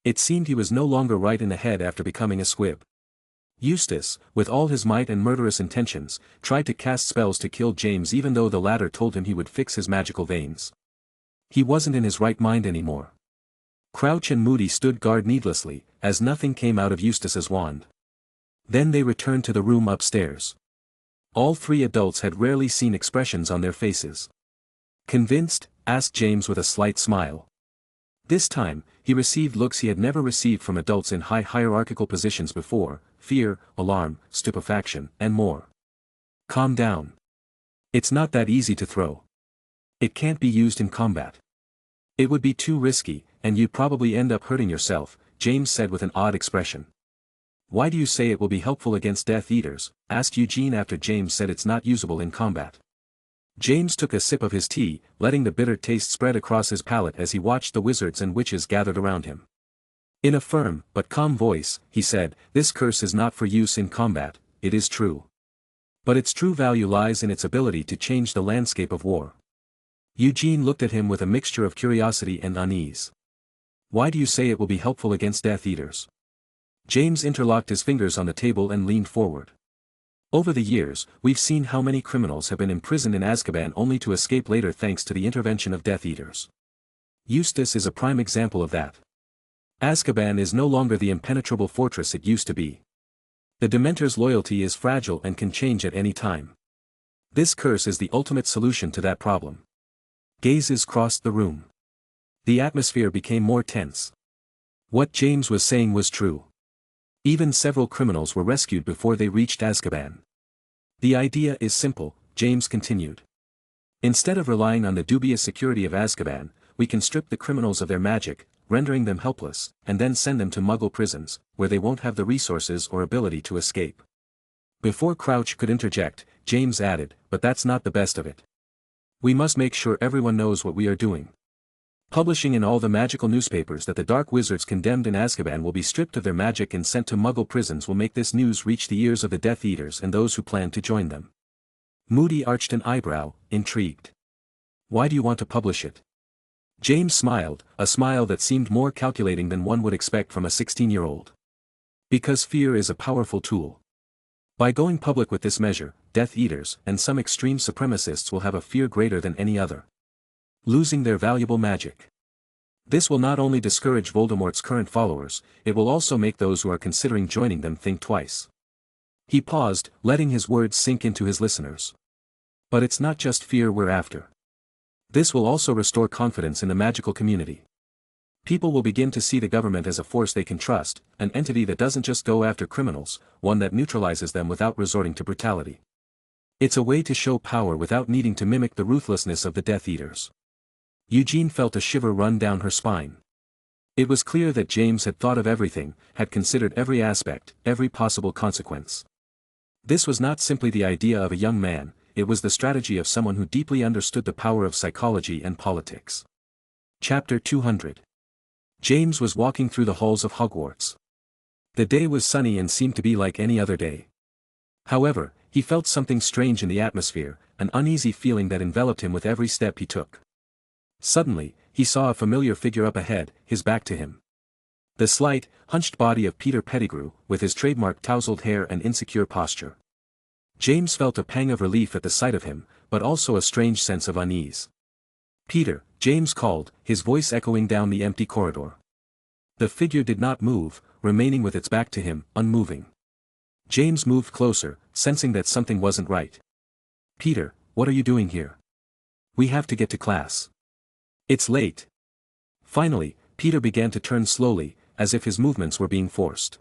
It seemed he was no longer right in the head after becoming a squib. Eustace, with all his might and murderous intentions, tried to cast spells to kill James even though the latter told him he would fix his magical veins. He wasn't in his right mind anymore. Crouch and Moody stood guard needlessly, as nothing came out of Eustace's wand. Then they returned to the room upstairs. All 3 adults had rarely seen expressions on their faces. "Convinced?" asked James with a slight smile. This time, he received looks he had never received from adults in high hierarchical positions before: fear, alarm, stupefaction, and more. "Calm down. It's not that easy to throw. It can't be used in combat. It would be too risky, and you'd probably end up hurting yourself," James said with an odd expression. "Why do you say it will be helpful against Death Eaters?" asked Eugene after James said it's not usable in combat. James took a sip of his tea, letting the bitter taste spread across his palate as he watched the wizards and witches gathered around him. In a firm, but calm voice, he said, "This curse is not for use in combat, it is true. But its true value lies in its ability to change the landscape of war." Eugene looked at him with a mixture of curiosity and unease. "Why do you say it will be helpful against Death Eaters?" James interlocked his fingers on the table and leaned forward. "Over the years, we've seen how many criminals have been imprisoned in Azkaban only to escape later thanks to the intervention of Death Eaters. Eustace is a prime example of that. Azkaban is no longer the impenetrable fortress it used to be. The Dementor's loyalty is fragile and can change at any time. This curse is the ultimate solution to that problem." Gazes crossed the room. The atmosphere became more tense. What James was saying was true. Even several criminals were rescued before they reached Azkaban. "The idea is simple," James continued. "Instead of relying on the dubious security of Azkaban, we can strip the criminals of their magic, rendering them helpless, and then send them to Muggle prisons, where they won't have the resources or ability to escape." Before Crouch could interject, James added, "But that's not the best of it. We must make sure everyone knows what we are doing. Publishing in all the magical newspapers that the dark wizards condemned in Azkaban will be stripped of their magic and sent to Muggle prisons will make this news reach the ears of the Death Eaters and those who plan to join them. Moody arched an eyebrow, intrigued. Why do you want to publish it? James smiled, a smile that seemed more calculating than one would expect from a 16-year-old. Because fear is a powerful tool. By going public with this measure, Death Eaters and some extreme supremacists will have a fear greater than any other. Losing their valuable magic. This will not only discourage Voldemort's current followers, it will also make those who are considering joining them think twice. He paused, letting his words sink into his listeners. But it's not just fear we're after. This will also restore confidence in the magical community. People will begin to see the government as a force they can trust, an entity that doesn't just go after criminals, one that neutralizes them without resorting to brutality. It's a way to show power without needing to mimic the ruthlessness of the Death Eaters. Eugene felt a shiver run down her spine. It was clear that James had thought of everything, had considered every aspect, every possible consequence. This was not simply the idea of a young man, it was the strategy of someone who deeply understood the power of psychology and politics. Chapter 200. James was walking through the halls of Hogwarts. The day was sunny and seemed to be like any other day. However, he felt something strange in the atmosphere, an uneasy feeling that enveloped him with every step he took. Suddenly, he saw a familiar figure up ahead, his back to him. The slight, hunched body of Peter Pettigrew, with his trademark tousled hair and insecure posture. James felt a pang of relief at the sight of him, but also a strange sense of unease. "Peter," James called, his voice echoing down the empty corridor. The figure did not move, remaining with its back to him, unmoving. James moved closer, sensing that something wasn't right. "Peter, what are you doing here? We have to get to class. It's late." Finally, Peter began to turn slowly, as if his movements were being forced.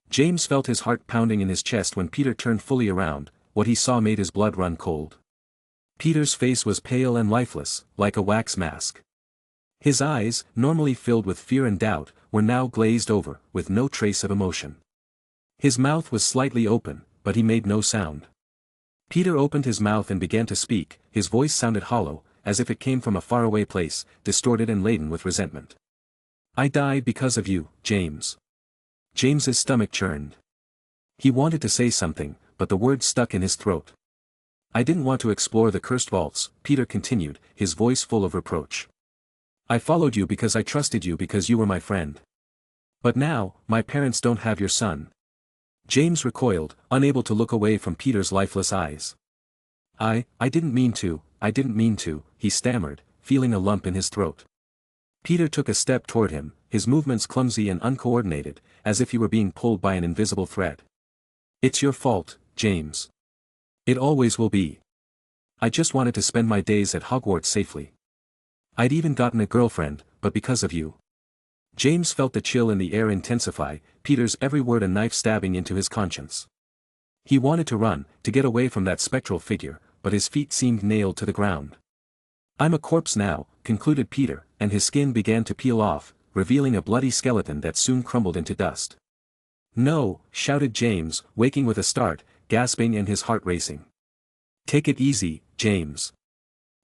James felt his heart pounding in his chest when Peter turned fully around. What he saw made his blood run cold. Peter's face was pale and lifeless, like a wax mask. His eyes, normally filled with fear and doubt, were now glazed over, with no trace of emotion. His mouth was slightly open, but he made no sound. Peter opened his mouth and began to speak, his voice sounded hollow, as if it came from a faraway place, distorted and laden with resentment. "I died because of you, James." James's stomach churned. He wanted to say something, but the words stuck in his throat. "I didn't want to explore the cursed vaults," Peter continued, his voice full of reproach. "I followed you because I trusted you because you were my friend. But now, my parents don't have your son." James recoiled, unable to look away from Peter's lifeless eyes. I didn't mean to," he stammered, feeling a lump in his throat. Peter took a step toward him, his movements clumsy and uncoordinated, as if he were being pulled by an invisible thread. "It's your fault, James. It always will be. I just wanted to spend my days at Hogwarts safely. I'd even gotten a girlfriend, but because of you." James felt the chill in the air intensify, Peter's every word a knife stabbing into his conscience. He wanted to run, to get away from that spectral figure, but his feet seemed nailed to the ground. "I'm a corpse now," concluded Peter, and his skin began to peel off, revealing a bloody skeleton that soon crumbled into dust. "No," shouted James, waking with a start, gasping and his heart racing. "Take it easy, James.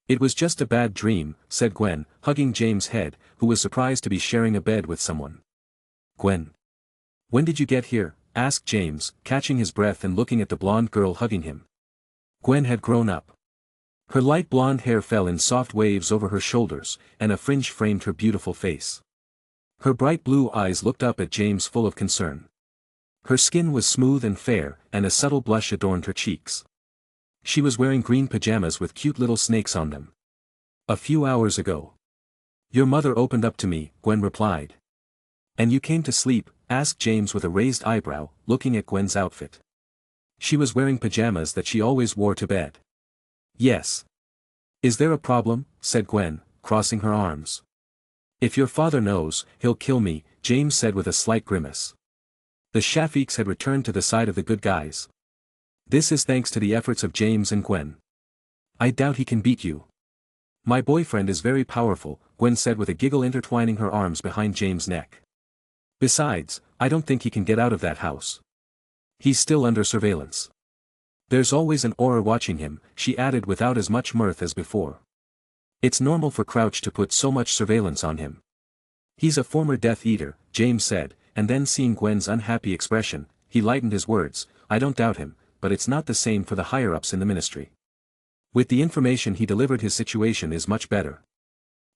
It was just a bad dream," said Gwen, hugging James' head, who was surprised to be sharing a bed with someone. "Gwen. When did you get here?" asked James, catching his breath and looking at the blonde girl hugging him. Gwen had grown up. Her light blonde hair fell in soft waves over her shoulders, and a fringe framed her beautiful face. Her bright blue eyes looked up at James full of concern. Her skin was smooth and fair, and a subtle blush adorned her cheeks. She was wearing green pajamas with cute little snakes on them. "A few hours ago. Your mother opened up to me," Gwen replied. "And you came to sleep?" asked James with a raised eyebrow, looking at Gwen's outfit. She was wearing pajamas that she always wore to bed. "Yes." "Is there a problem?" said Gwen, crossing her arms. "If your father knows, he'll kill me," James said with a slight grimace. The Shafiqs had returned to the side of the good guys. This is thanks to the efforts of James and Gwen. "I doubt he can beat you." "My boyfriend is very powerful," Gwen said with a giggle, intertwining her arms behind James' neck. "Besides, I don't think he can get out of that house. He's still under surveillance. There's always an Auror watching him," she added without as much mirth as before. It's normal for Crouch to put so much surveillance on him. He's a former Death Eater, James said, and then seeing Gwen's unhappy expression, he lightened his words. I don't doubt him, but it's not the same for the higher-ups in the ministry. With the information he delivered, his situation is much better.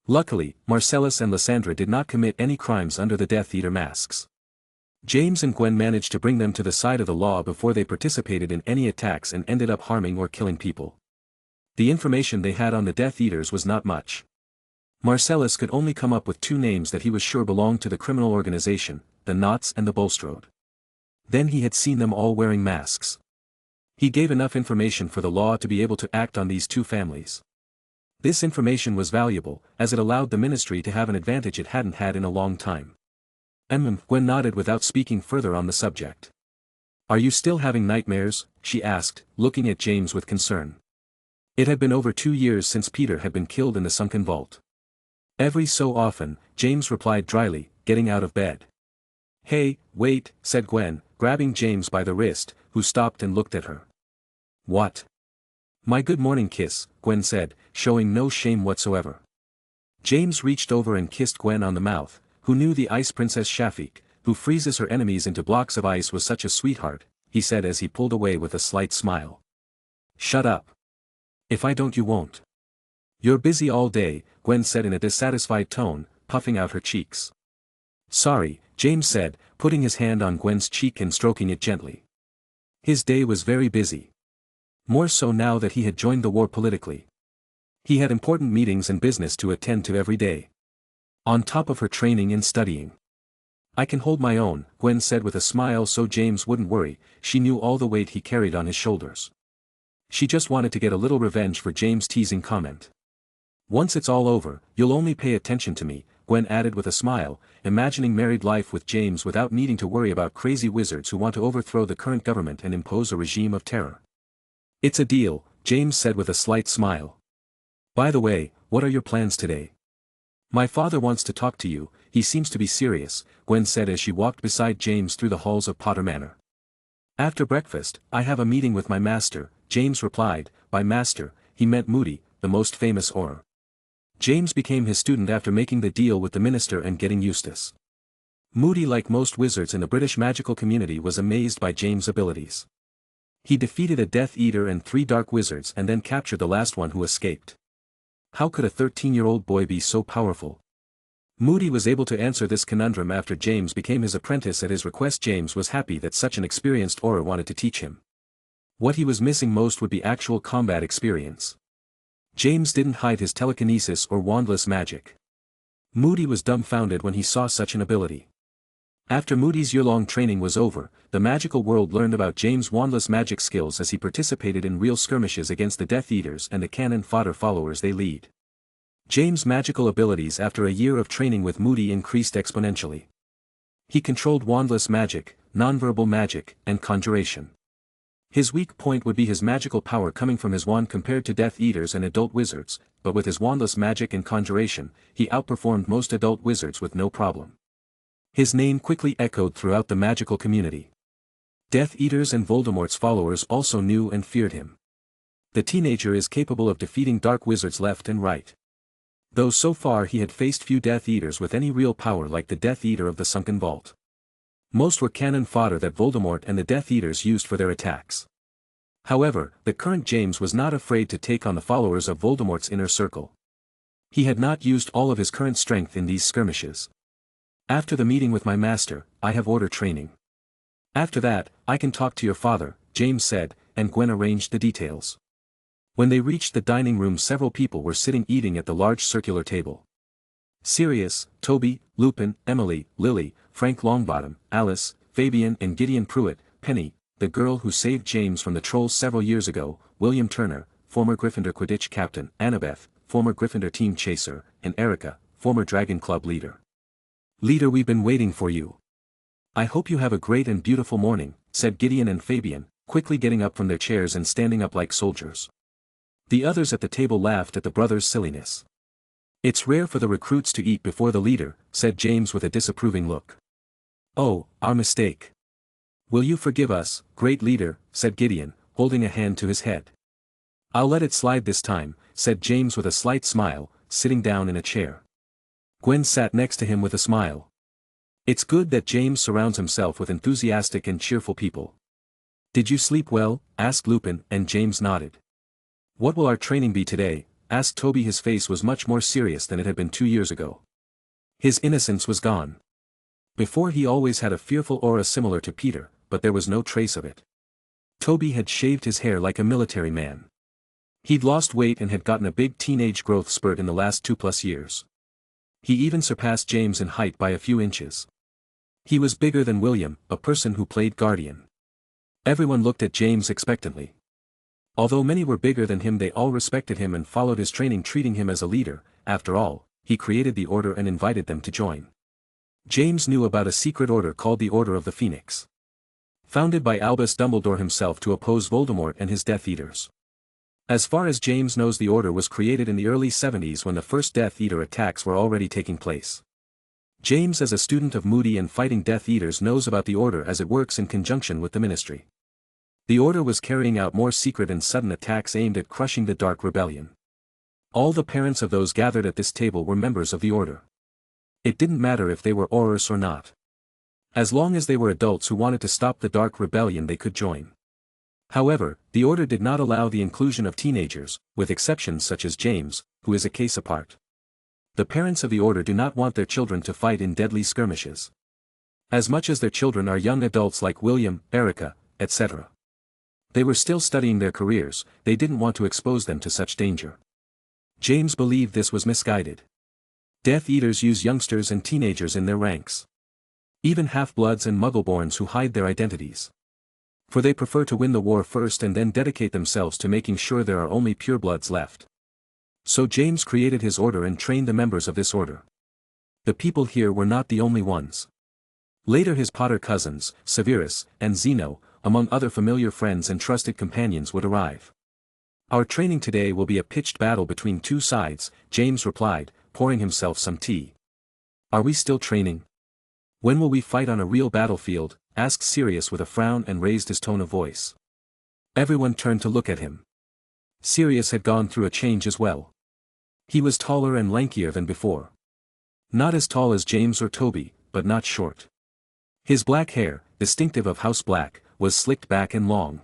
Luckily, Marcellus and Lysandra did not commit any crimes under the Death Eater masks. James and Gwen managed to bring them to the side of the law before they participated in any attacks and ended up harming or killing people. The information they had on the Death Eaters was not much. Marcellus could only come up with 2 names that he was sure belonged to the criminal organization, the Knots and the Bulstrode. Then he had seen them all wearing masks. He gave enough information for the law to be able to act on these 2 families. This information was valuable, as it allowed the ministry to have an advantage it hadn't had in a long time. Gwen nodded without speaking further on the subject. Are you still having nightmares? She asked, looking at James with concern. It had been over 2 years since Peter had been killed in the sunken vault. Every so often, James replied dryly, getting out of bed. Hey, wait, said Gwen, grabbing James by the wrist, who stopped and looked at her. What? My good morning kiss, Gwen said, showing no shame whatsoever. James reached over and kissed Gwen on the mouth, who knew the Ice Princess Shafiq, who freezes her enemies into blocks of ice, was such a sweetheart, he said as he pulled away with a slight smile. Shut up. If I don't, you won't. You're busy all day, Gwen said in a dissatisfied tone, puffing out her cheeks. Sorry, James said, putting his hand on Gwen's cheek and stroking it gently. His day was very busy. More so now that he had joined the war politically. He had important meetings and business to attend to every day. On top of her training and studying. I can hold my own, Gwen said with a smile so James wouldn't worry. She knew all the weight he carried on his shoulders. She just wanted to get a little revenge for James' teasing comment. Once it's all over, you'll only pay attention to me, Gwen added with a smile, imagining married life with James without needing to worry about crazy wizards who want to overthrow the current government and impose a regime of terror. It's a deal, James said with a slight smile. By the way, what are your plans today? My father wants to talk to you, he seems to be serious, Gwen said as she walked beside James through the halls of Potter Manor. After breakfast, I have a meeting with my master, James replied. By master, he meant Moody, the most famous Auror. James became his student after making the deal with the minister and getting Eustace. Moody, like most wizards in the British magical community, was amazed by James' abilities. He defeated a Death Eater and 3 dark wizards and then captured the last one who escaped. How could a 13-year-old boy be so powerful? Moody was able to answer this conundrum after James became his apprentice at his request. James was happy that such an experienced Auror wanted to teach him. What he was missing most would be actual combat experience. James didn't hide his telekinesis or wandless magic. Moody was dumbfounded when he saw such an ability. After Moody's year-long training was over, the magical world learned about James' wandless magic skills as he participated in real skirmishes against the Death Eaters and the cannon fodder followers they lead. James' magical abilities after a year of training with Moody increased exponentially. He controlled wandless magic, nonverbal magic, and conjuration. His weak point would be his magical power coming from his wand compared to Death Eaters and adult wizards, but with his wandless magic and conjuration, he outperformed most adult wizards with no problem. His name quickly echoed throughout the magical community. Death Eaters and Voldemort's followers also knew and feared him. The teenager is capable of defeating dark wizards left and right. Though so far he had faced few Death Eaters with any real power like the Death Eater of the Sunken Vault. Most were cannon fodder that Voldemort and the Death Eaters used for their attacks. However, the current James was not afraid to take on the followers of Voldemort's inner circle. He had not used all of his current strength in these skirmishes. After the meeting with my master, I have order training. After that, I can talk to your father, James said, and Gwen arranged the details. When they reached the dining room, several people were sitting eating at the large circular table. Sirius, Toby, Lupin, Emily, Lily, Frank Longbottom, Alice, Fabian and Gideon Pruitt, Penny, the girl who saved James from the trolls several years ago, William Turner, former Gryffindor Quidditch captain, Annabeth, former Gryffindor team chaser, and Erica, former Dragon Club leader. Leader, we've been waiting for you. I hope you have a great and beautiful morning, said Gideon and Fabian, quickly getting up from their chairs and standing up like soldiers. The others at the table laughed at the brothers' silliness. It's rare for the recruits to eat before the leader, said James with a disapproving look. Oh, our mistake. Will you forgive us, great leader, said Gideon, holding a hand to his head. I'll let it slide this time, said James with a slight smile, sitting down in a chair. Gwen sat next to him with a smile. It's good that James surrounds himself with enthusiastic and cheerful people. Did you sleep well? Asked Lupin, and James nodded. What will our training be today? Asked Toby. His face was much more serious than it had been 2 years ago. His innocence was gone. Before he always had a fearful aura similar to Peter, but there was no trace of it. Toby had shaved his hair like a military man. He'd lost weight and had gotten a big teenage growth spurt in the last 2+ years. He even surpassed James in height by a few inches. He was bigger than William, a person who played guardian. Everyone looked at James expectantly. Although many were bigger than him, they all respected him and followed his training, treating him as a leader. After all, he created the order and invited them to join. James knew about a secret order called the Order of the Phoenix. Founded by Albus Dumbledore himself to oppose Voldemort and his Death Eaters. As far as James knows, the order was created in the early 70s when the first Death Eater attacks were already taking place. James, as a student of Moody and fighting Death Eaters, knows about the order as it works in conjunction with the Ministry. The order was carrying out more secret and sudden attacks aimed at crushing the Dark Rebellion. All the parents of those gathered at this table were members of the order. It didn't matter if they were Aurors or not. As long as they were adults who wanted to stop the Dark Rebellion, they could join. However, the order did not allow the inclusion of teenagers, with exceptions such as James, who is a case apart. The parents of the order do not want their children to fight in deadly skirmishes. As much as their children are young adults like William, Erica, etc. They were still studying their careers, they didn't want to expose them to such danger. James believed this was misguided. Death Eaters use youngsters and teenagers in their ranks. Even half-bloods and muggleborns who hide their identities. For they prefer to win the war first and then dedicate themselves to making sure there are only purebloods left. So James created his order and trained the members of this order. The people here were not the only ones. Later his Potter cousins, Severus, and Zeno, among other familiar friends and trusted companions, would arrive. Our training today will be a pitched battle between two sides, James replied, pouring himself some tea. Are we still training? When will we fight on a real battlefield? Asked Sirius with a frown and raised his tone of voice. Everyone turned to look at him. Sirius had gone through a change as well. He was taller and lankier than before. Not as tall as James or Toby, but not short. His black hair, distinctive of House Black, was slicked back and long.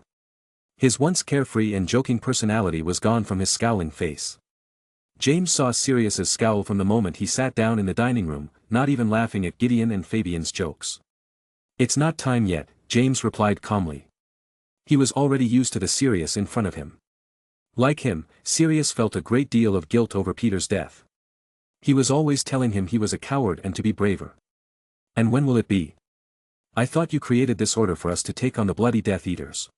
His once carefree and joking personality was gone from his scowling face. James saw Sirius's scowl from the moment he sat down in the dining room, not even laughing at Gideon and Fabian's jokes. It's not time yet, James replied calmly. He was already used to the Sirius in front of him. Like him, Sirius felt a great deal of guilt over Peter's death. He was always telling him he was a coward and to be braver. And when will it be? I thought you created this order for us to take on the bloody Death Eaters.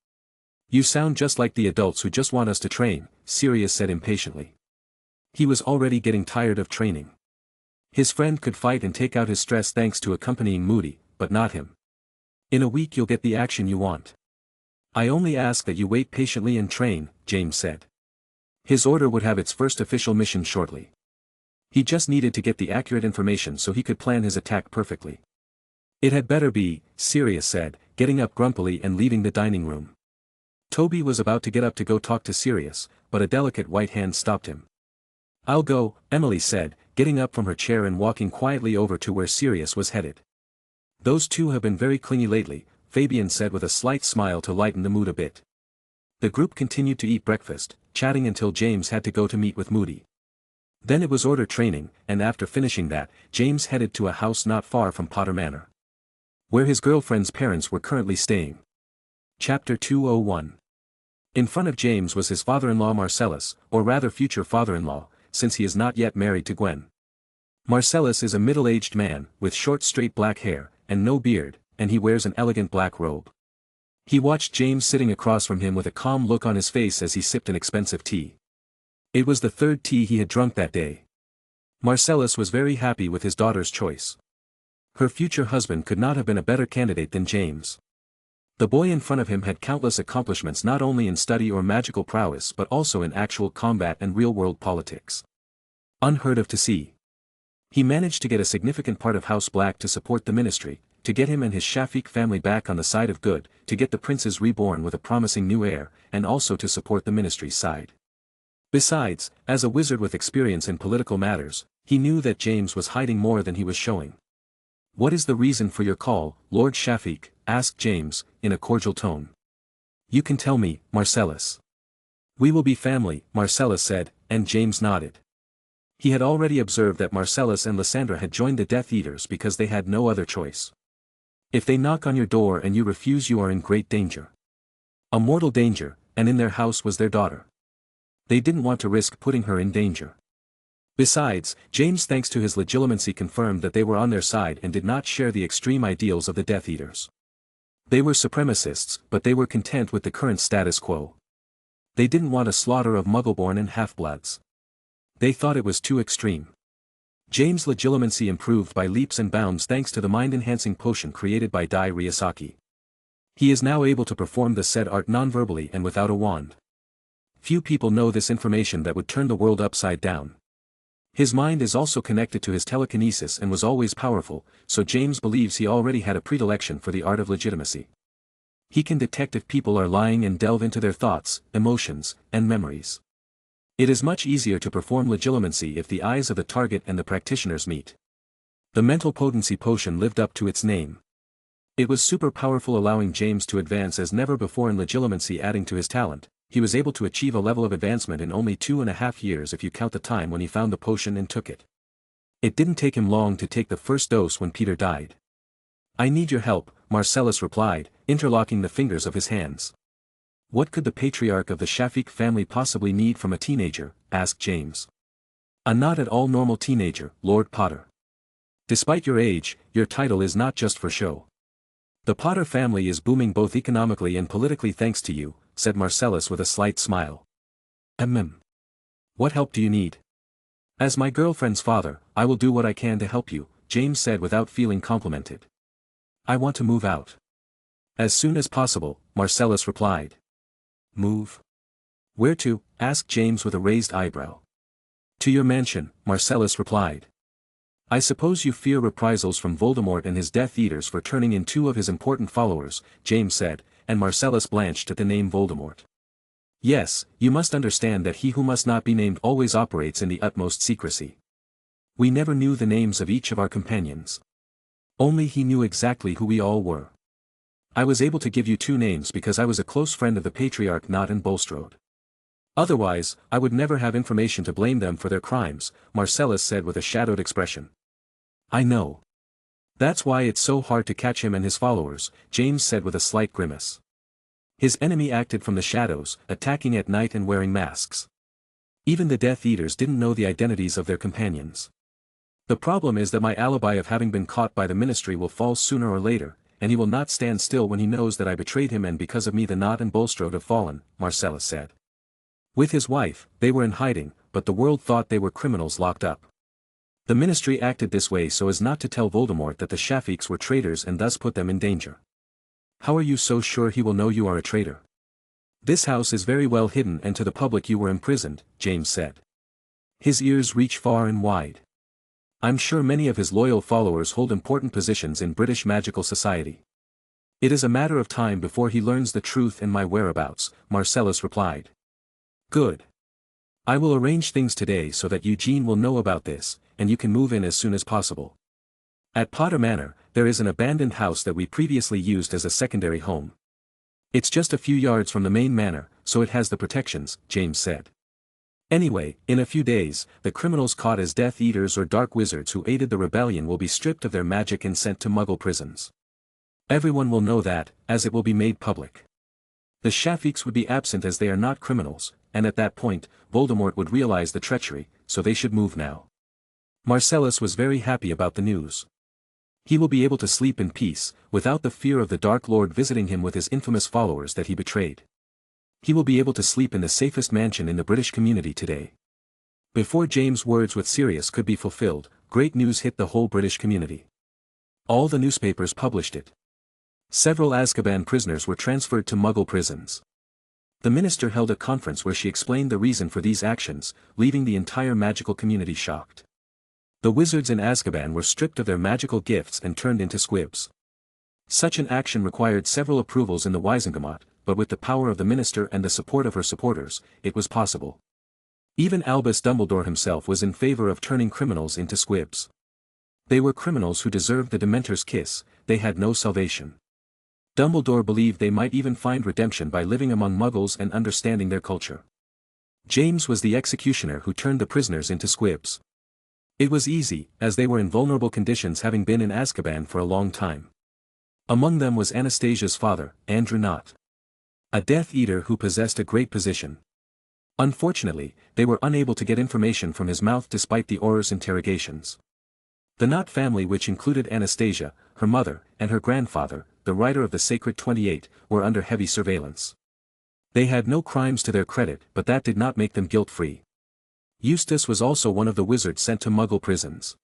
You sound just like the adults who just want us to train, Sirius said impatiently. He was already getting tired of training. His friend could fight and take out his stress thanks to accompanying Moody, but not him. In a week you'll get the action you want. I only ask that you wait patiently and train, James said. His order would have its first official mission shortly. He just needed to get the accurate information so he could plan his attack perfectly. It had better be, Sirius said, getting up grumpily and leaving the dining room. Toby was about to get up to go talk to Sirius, but a delicate white hand stopped him. I'll go, Emily said, getting up from her chair and walking quietly over to where Sirius was headed. Those two have been very clingy lately, Fabian said with a slight smile to lighten the mood a bit. The group continued to eat breakfast, chatting until James had to go to meet with Moody. Then it was order training, and after finishing that, James headed to a house not far from Potter Manor, where his girlfriend's parents were currently staying. Chapter 201. In front of James was his father-in-law Marcellus, or rather future father-in-law, since he is not yet married to Gwen. Marcellus is a middle-aged man, with short straight black hair, and no beard, and he wears an elegant black robe. He watched James sitting across from him with a calm look on his face as he sipped an expensive tea. It was the third tea he had drunk that day. Marcellus was very happy with his daughter's choice. Her future husband could not have been a better candidate than James. The boy in front of him had countless accomplishments not only in study or magical prowess but also in actual combat and real-world politics. Unheard of to see. He managed to get a significant part of House Black to support the ministry, to get him and his Shafiq family back on the side of good, to get the princes reborn with a promising new heir, and also to support the ministry's side. Besides, as a wizard with experience in political matters, he knew that James was hiding more than he was showing. "What is the reason for your call, Lord Shafik?" asked James, in a cordial tone. "You can tell me, Marcellus." "We will be family," Marcellus said, and James nodded. He had already observed that Marcellus and Lysandra had joined the Death Eaters because they had no other choice. "If they knock on your door and you refuse, you are in great danger. A mortal danger, and in their house was their daughter. They didn't want to risk putting her in danger." Besides, James, thanks to his legitimacy, confirmed that they were on their side and did not share the extreme ideals of the Death Eaters. They were supremacists, but they were content with the current status quo. They didn't want a slaughter of Muggleborn and half-bloods. They thought it was too extreme. James' legitimacy improved by leaps and bounds thanks to the mind-enhancing potion created by Dai Ryusaki. He is now able to perform the said art non-verbally and without a wand. Few people know this information that would turn the world upside down. His mind is also connected to his telekinesis and was always powerful, so James believes he already had a predilection for the art of legitimacy. He can detect if people are lying and delve into their thoughts, emotions, and memories. It is much easier to perform legitimacy if the eyes of the target and the practitioners meet. The mental potency potion lived up to its name. It was super powerful, allowing James to advance as never before in legitimacy. Adding to his talent, he was able to achieve a level of advancement in only 2.5 years if you count the time when he found the potion and took it. It didn't take him long to take the first dose when Peter died. "I need your help," Marcellus replied, interlocking the fingers of his hands. "What could the patriarch of the Shafik family possibly need from a teenager?" asked James. "A not at all normal teenager, Lord Potter. Despite your age, your title is not just for show. The Potter family is booming both economically and politically thanks to you," said Marcellus with a slight smile. What help do you need?" "As my girlfriend's father, I will do what I can to help you," James said without feeling complimented. "I want to move out." "As soon as possible," Marcellus replied. "Move? Where to?" asked James with a raised eyebrow. "To your mansion," Marcellus replied. "I suppose you fear reprisals from Voldemort and his Death Eaters for turning in 2 of his important followers," James said, and Marcellus blanched at the name Voldemort. "Yes, you must understand that he who must not be named always operates in the utmost secrecy. We never knew the names of each of our companions. Only he knew exactly who we all were. I was able to give you 2 names because I was a close friend of the Patriarch Not and Bulstrode. Otherwise, I would never have information to blame them for their crimes," Marcellus said with a shadowed expression. "I know. That's why it's so hard to catch him and his followers," James said with a slight grimace. "His enemy acted from the shadows, attacking at night and wearing masks. Even the Death Eaters didn't know the identities of their companions. The problem is that my alibi of having been caught by the Ministry will fall sooner or later, and he will not stand still when he knows that I betrayed him, and because of me the Not and Bulstrode have fallen," Marcellus said. "With his wife, they were in hiding, but the world thought they were criminals locked up. The Ministry acted this way so as not to tell Voldemort that the Shafiks were traitors and thus put them in danger." "How are you so sure he will know you are a traitor?" "This house is very well hidden, and to the public you were imprisoned," James said. His ears reach far and wide. "I'm sure many of his loyal followers hold important positions in British magical society. It is a matter of time before he learns the truth and my whereabouts," Marcellus replied. "Good. I will arrange things today so that Eugene will know about this, and you can move in as soon as possible. At Potter Manor, there is an abandoned house that we previously used as a secondary home. It's just a few yards from the main manor, so it has the protections," James said. "Anyway, in a few days, the criminals caught as Death Eaters or Dark Wizards who aided the rebellion will be stripped of their magic and sent to Muggle prisons. Everyone will know that, as it will be made public. The Shafiks would be absent as they are not criminals, and at that point, Voldemort would realize the treachery, so they should move now." Marcellus was very happy about the news. He will be able to sleep in peace, without the fear of the Dark Lord visiting him with his infamous followers that he betrayed. He will be able to sleep in the safest mansion in the British community today. Before James' words with Sirius could be fulfilled, great news hit the whole British community. All the newspapers published it. Several Azkaban prisoners were transferred to Muggle prisons. The minister held a conference where she explained the reason for these actions, leaving the entire magical community shocked. The wizards in Azkaban were stripped of their magical gifts and turned into squibs. Such an action required several approvals in the Wizengamot, but with the power of the minister and the support of her supporters, it was possible. Even Albus Dumbledore himself was in favor of turning criminals into squibs. They were criminals who deserved the Dementor's kiss, they had no salvation. Dumbledore believed they might even find redemption by living among Muggles and understanding their culture. James was the executioner who turned the prisoners into squibs. It was easy, as they were in vulnerable conditions having been in Azkaban for a long time. Among them was Anastasia's father, Andrew Knott. A Death Eater who possessed a great position. Unfortunately, they were unable to get information from his mouth despite the Auror's interrogations. The Knott family, which included Anastasia, her mother, and her grandfather, the writer of the Sacred 28, were under heavy surveillance. They had no crimes to their credit, but that did not make them guilt-free. Eustace was also one of the wizards sent to Muggle prisons.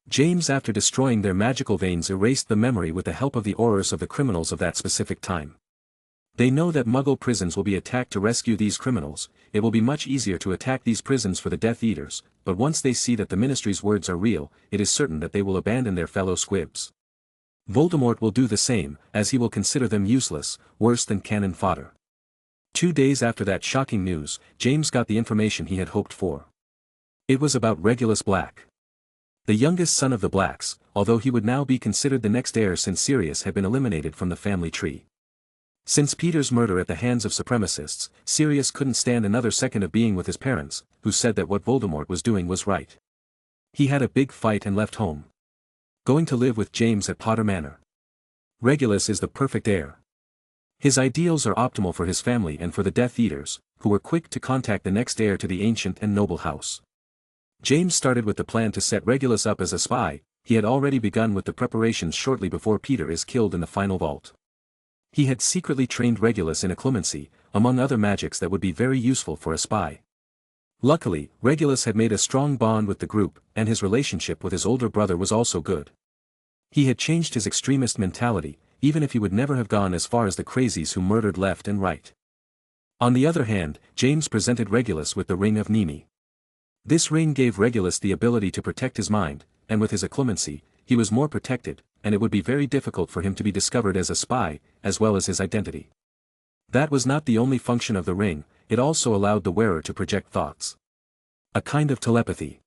James, after destroying their magical veins, erased the memory with the help of the Aurors of the criminals of that specific time. They know that Muggle prisons will be attacked. To rescue these criminals, it will be much easier to attack these prisons for the Death Eaters, but once they see that the Ministry's words are real, it is certain that they will abandon their fellow squibs. Voldemort will do the same, as he will consider them useless, worse than cannon fodder. 2 days after that shocking news, James got the information he had hoped for. It was about Regulus Black. The youngest son of the Blacks, although he would now be considered the next heir since Sirius had been eliminated from the family tree. Since Peter's murder at the hands of supremacists, Sirius couldn't stand another second of being with his parents, who said that what Voldemort was doing was right. He had a big fight and left home. Going to live with James at Potter Manor. Regulus is the perfect heir. His ideals are optimal for his family and for the Death Eaters, who were quick to contact the next heir to the ancient and noble house. James started with the plan to set Regulus up as a spy. He had already begun with the preparations shortly before Peter is killed in the final vault. He had secretly trained Regulus in occlumency, among other magics that would be very useful for a spy. Luckily, Regulus had made a strong bond with the group, and his relationship with his older brother was also good. He had changed his extremist mentality, even if he would never have gone as far as the crazies who murdered left and right. On the other hand, James presented Regulus with the Ring of Nemi. This ring gave Regulus the ability to protect his mind, and with his occlumency, he was more protected, and it would be very difficult for him to be discovered as a spy, as well as his identity. That was not the only function of the ring, it also allowed the wearer to project thoughts. A kind of telepathy.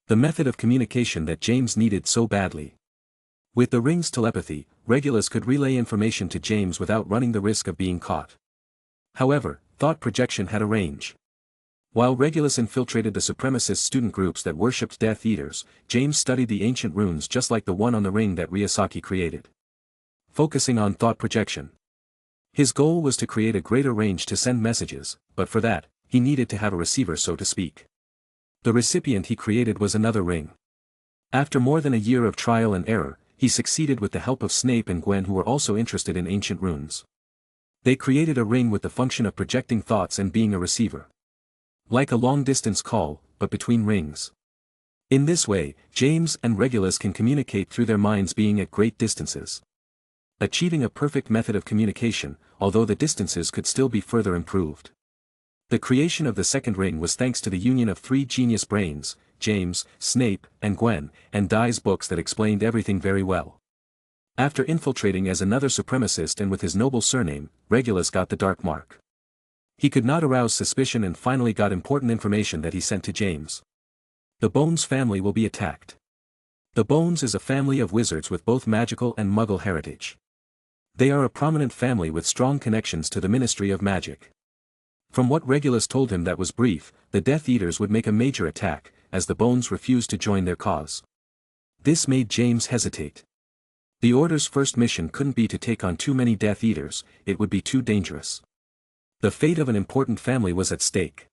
The method of communication that James needed so badly. With the ring's telepathy, Regulus could relay information to James without running the risk of being caught. However, thought projection had a range. While Regulus infiltrated the supremacist student groups that worshipped Death Eaters, James studied the ancient runes just like the one on the ring that Ryusaki created. Focusing on thought projection. His goal was to create a greater range to send messages, but for that, he needed to have a receiver, so to speak. The recipient he created was another ring. After more than a year of trial and error, he succeeded with the help of Snape and Gwen, who were also interested in ancient runes. They created a ring with the function of projecting thoughts and being a receiver. Like a long-distance call, but between rings. In this way, James and Regulus can communicate through their minds being at great distances. Achieving a perfect method of communication, although the distances could still be further improved. The creation of the second ring was thanks to the union of 3 genius brains, James, Snape, and Gwen, and Dye's books that explained everything very well. After infiltrating as another supremacist and with his noble surname, Regulus got the dark mark. He could not arouse suspicion and finally got important information that he sent to James. The Bones family will be attacked. The Bones is a family of wizards with both magical and Muggle heritage. They are a prominent family with strong connections to the Ministry of Magic. From what Regulus told him that was brief, the Death Eaters would make a major attack, as the Bones refused to join their cause. This made James hesitate. The Order's first mission couldn't be to take on too many Death Eaters, it would be too dangerous. The fate of an important family was at stake.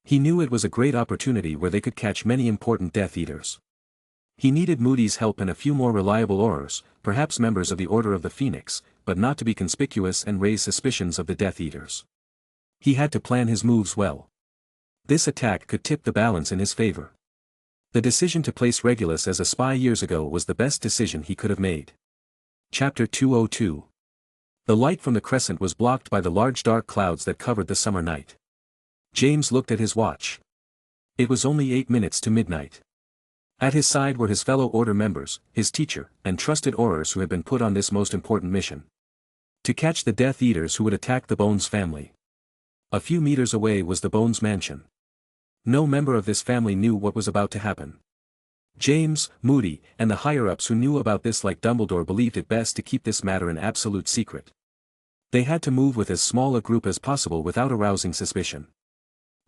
He knew it was a great opportunity where they could catch many important Death Eaters. He needed Moody's help and a few more reliable Aurors, perhaps members of the Order of the Phoenix, but not to be conspicuous and raise suspicions of the Death Eaters. He had to plan his moves well. This attack could tip the balance in his favor. The decision to place Regulus as a spy years ago was the best decision he could have made. Chapter 202. The light from the crescent was blocked by the large dark clouds that covered the summer night. James looked at his watch. It was only 8 minutes to midnight. At his side were his fellow Order members, his teacher, and trusted Aurors who had been put on this most important mission. To catch the Death Eaters who would attack the Bones family. A few meters away was the Bones mansion. No member of this family knew what was about to happen. James, Moody, and the higher-ups who knew about this like Dumbledore believed it best to keep this matter an absolute secret. They had to move with as small a group as possible without arousing suspicion.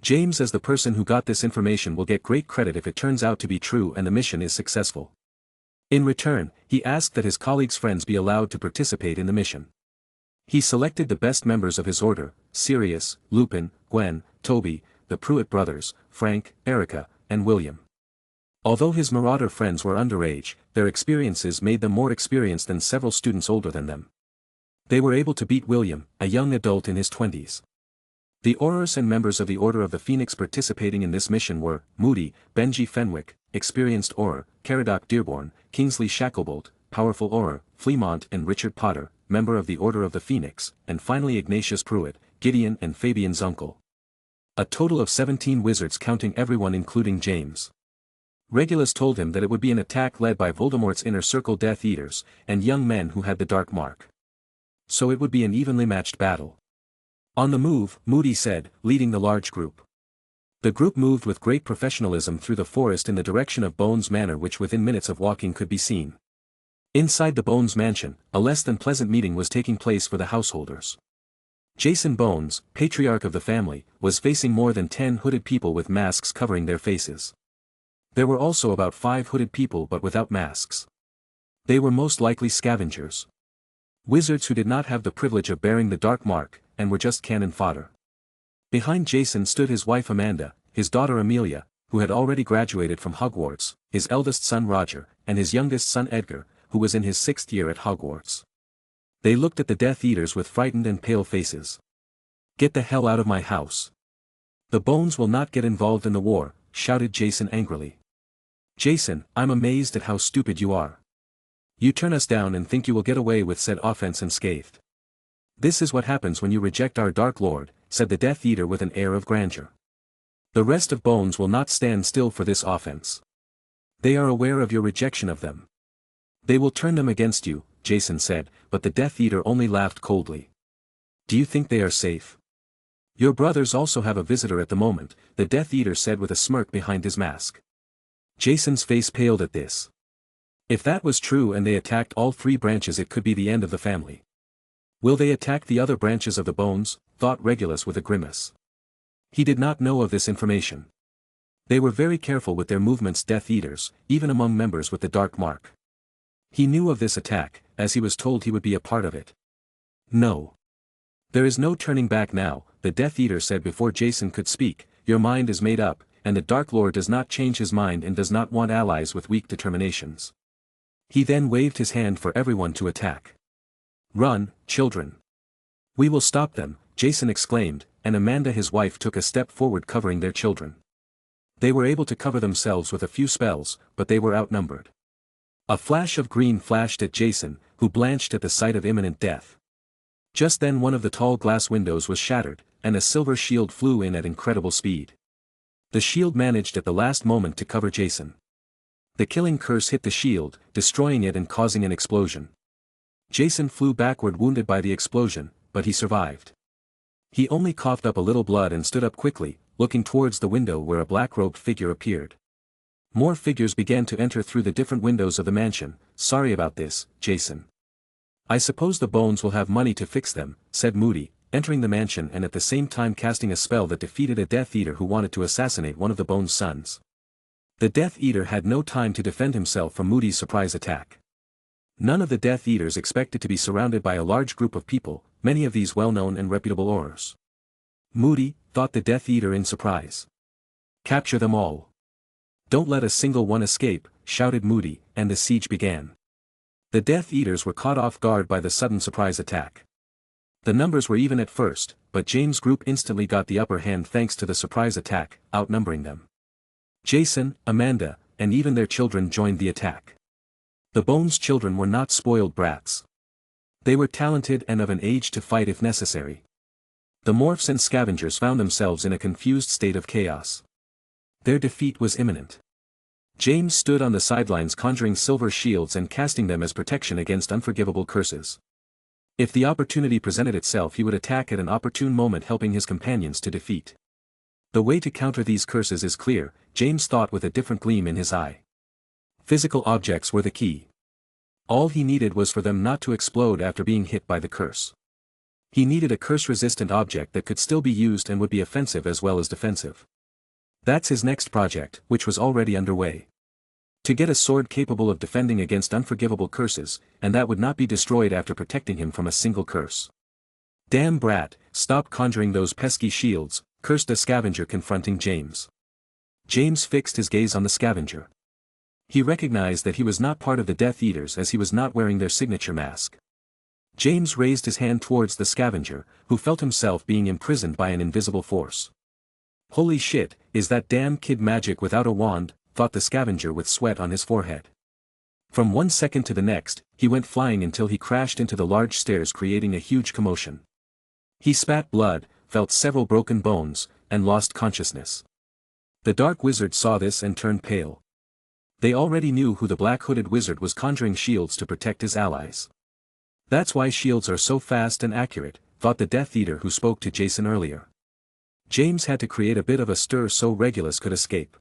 James, as the person who got this information, will get great credit if it turns out to be true and the mission is successful. In return, he asked that his colleagues' friends be allowed to participate in the mission. He selected the best members of his order: Sirius, Lupin, Gwen, Toby, the Pruitt brothers, Frank, Erica, and William. Although his marauder friends were underage, their experiences made them more experienced than several students older than them. They were able to beat William, a young adult in his 20s. The Aurors and members of the Order of the Phoenix participating in this mission were Moody, Benji Fenwick, experienced Auror, Caradoc Dearborn, Kingsley Shacklebolt, powerful Auror, Fleamont and Richard Potter, member of the Order of the Phoenix, and finally Ignatius Pruitt, Gideon and Fabian's uncle. A total of 17 wizards, counting everyone including James. Regulus told him that it would be an attack led by Voldemort's inner circle Death Eaters, and young men who had the dark mark. So it would be an evenly matched battle. On the move, Moody said, leading the large group. The group moved with great professionalism through the forest in the direction of Bones Manor, which within minutes of walking could be seen. Inside the Bones mansion, a less than pleasant meeting was taking place for the householders. Jason Bones, patriarch of the family, was facing more than 10 hooded people with masks covering their faces. There were also about 5 hooded people but without masks. They were most likely scavengers. Wizards who did not have the privilege of bearing the dark mark, and were just cannon fodder. Behind Jason stood his wife Amanda, his daughter Amelia, who had already graduated from Hogwarts, his eldest son Roger, and his youngest son Edgar, who was in his 6th year at Hogwarts. They looked at the Death Eaters with frightened and pale faces. "Get the hell out of my house. The Bones will not get involved in the war," shouted Jason angrily. "Jason, I'm amazed at how stupid you are. You turn us down and think you will get away with said offense unscathed. This is what happens when you reject our Dark Lord," said the Death Eater with an air of grandeur. "The rest of Bones will not stand still for this offense. They are aware of your rejection of them. They will turn them against you," Jason said, but the Death Eater only laughed coldly. "Do you think they are safe? Your brothers also have a visitor at the moment," the Death Eater said with a smirk behind his mask. Jason's face paled at this. If that was true and they attacked all 3 branches, it could be the end of the family. "Will they attack the other branches of the Bones?" thought Regulus with a grimace. He did not know of this information. They were very careful with their movements, Death Eaters, even among members with the dark mark. He knew of this attack, as he was told he would be a part of it. "No. There is no turning back now," the Death Eater said before Jason could speak. "Your mind is made up, and the Dark Lord does not change his mind and does not want allies with weak determinations." He then waved his hand for everyone to attack. "Run, children. We will stop them," Jason exclaimed, and Amanda his wife took a step forward covering their children. They were able to cover themselves with a few spells, but they were outnumbered. A flash of green flashed at Jason, who blanched at the sight of imminent death. Just then one of the tall glass windows was shattered, and a silver shield flew in at incredible speed. The shield managed at the last moment to cover Jason. The killing curse hit the shield, destroying it and causing an explosion. Jason flew backward wounded by the explosion, but he survived. He only coughed up a little blood and stood up quickly, looking towards the window where a black-robed figure appeared. More figures began to enter through the different windows of the mansion. "Sorry about this, Jason. I suppose the Bones will have money to fix them," said Moody, entering the mansion and at the same time casting a spell that defeated a Death Eater who wanted to assassinate one of the Bones' sons. The Death Eater had no time to defend himself from Moody's surprise attack. None of the Death Eaters expected to be surrounded by a large group of people, many of these well-known and reputable Aurors. "Moody," thought the Death Eater in surprise. "Capture them all. Don't let a single one escape," shouted Moody, and the siege began. The Death Eaters were caught off guard by the sudden surprise attack. The numbers were even at first, but James' group instantly got the upper hand thanks to the surprise attack, outnumbering them. Jason, Amanda, and even their children joined the attack. The Bones' children were not spoiled brats. They were talented and of an age to fight if necessary. The Morphs and Scavengers found themselves in a confused state of chaos. Their defeat was imminent. James stood on the sidelines conjuring silver shields and casting them as protection against unforgivable curses. If the opportunity presented itself, he would attack at an opportune moment, helping his companions to defeat. The way to counter these curses is clear, James thought with a different gleam in his eye. Physical objects were the key. All he needed was for them not to explode after being hit by the curse. He needed a curse-resistant object that could still be used and would be offensive as well as defensive. That's his next project, which was already underway. To get a sword capable of defending against unforgivable curses, and that would not be destroyed after protecting him from a single curse. "Damn brat, stop conjuring those pesky shields," cursed the scavenger confronting James. James fixed his gaze on the scavenger. He recognized that he was not part of the Death Eaters as he was not wearing their signature mask. James raised his hand towards the scavenger, who felt himself being imprisoned by an invisible force. "Holy shit, is that damn kid magic without a wand?" thought the scavenger with sweat on his forehead. From one second to the next, he went flying until he crashed into the large stairs, creating a huge commotion. He spat blood, felt several broken bones, and lost consciousness. The dark wizard saw this and turned pale. They already knew who the black-hooded wizard was conjuring shields to protect his allies. "That's why shields are so fast and accurate," thought the Death Eater who spoke to Jason earlier. James had to create a bit of a stir so Regulus could escape.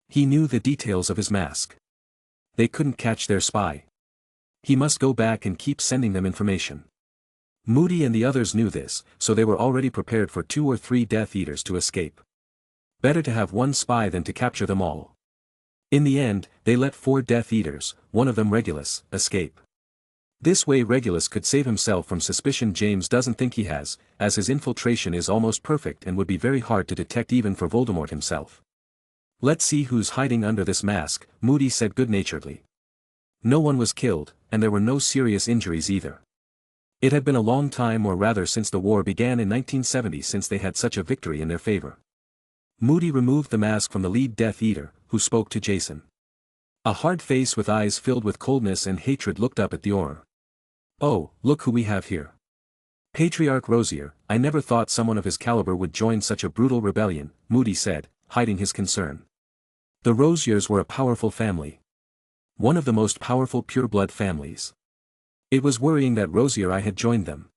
He knew the details of his mask. They couldn't catch their spy. He must go back and keep sending them information. Moody and the others knew this, so they were already prepared for 2 or 3 Death Eaters to escape. Better to have one spy than to capture them all. In the end, they let 4 Death Eaters, one of them Regulus, escape. This way Regulus could save himself from suspicion James doesn't think he has, as his infiltration is almost perfect and would be very hard to detect even for Voldemort himself. "Let's see who's hiding under this mask," Moody said good-naturedly. No one was killed, and there were no serious injuries either. It had been a long time, or rather since the war began in 1970, since they had such a victory in their favor. Moody removed the mask from the lead Death Eater, who spoke to Jason. A hard face with eyes filled with coldness and hatred looked up at the Auror. "Oh, look who we have here. Patriarch Rosier. I never thought someone of his caliber would join such a brutal rebellion," Moody said, hiding his concern. The Rosiers were a powerful family. One of the most powerful pure-blood families. It was worrying that Rosier I had joined them.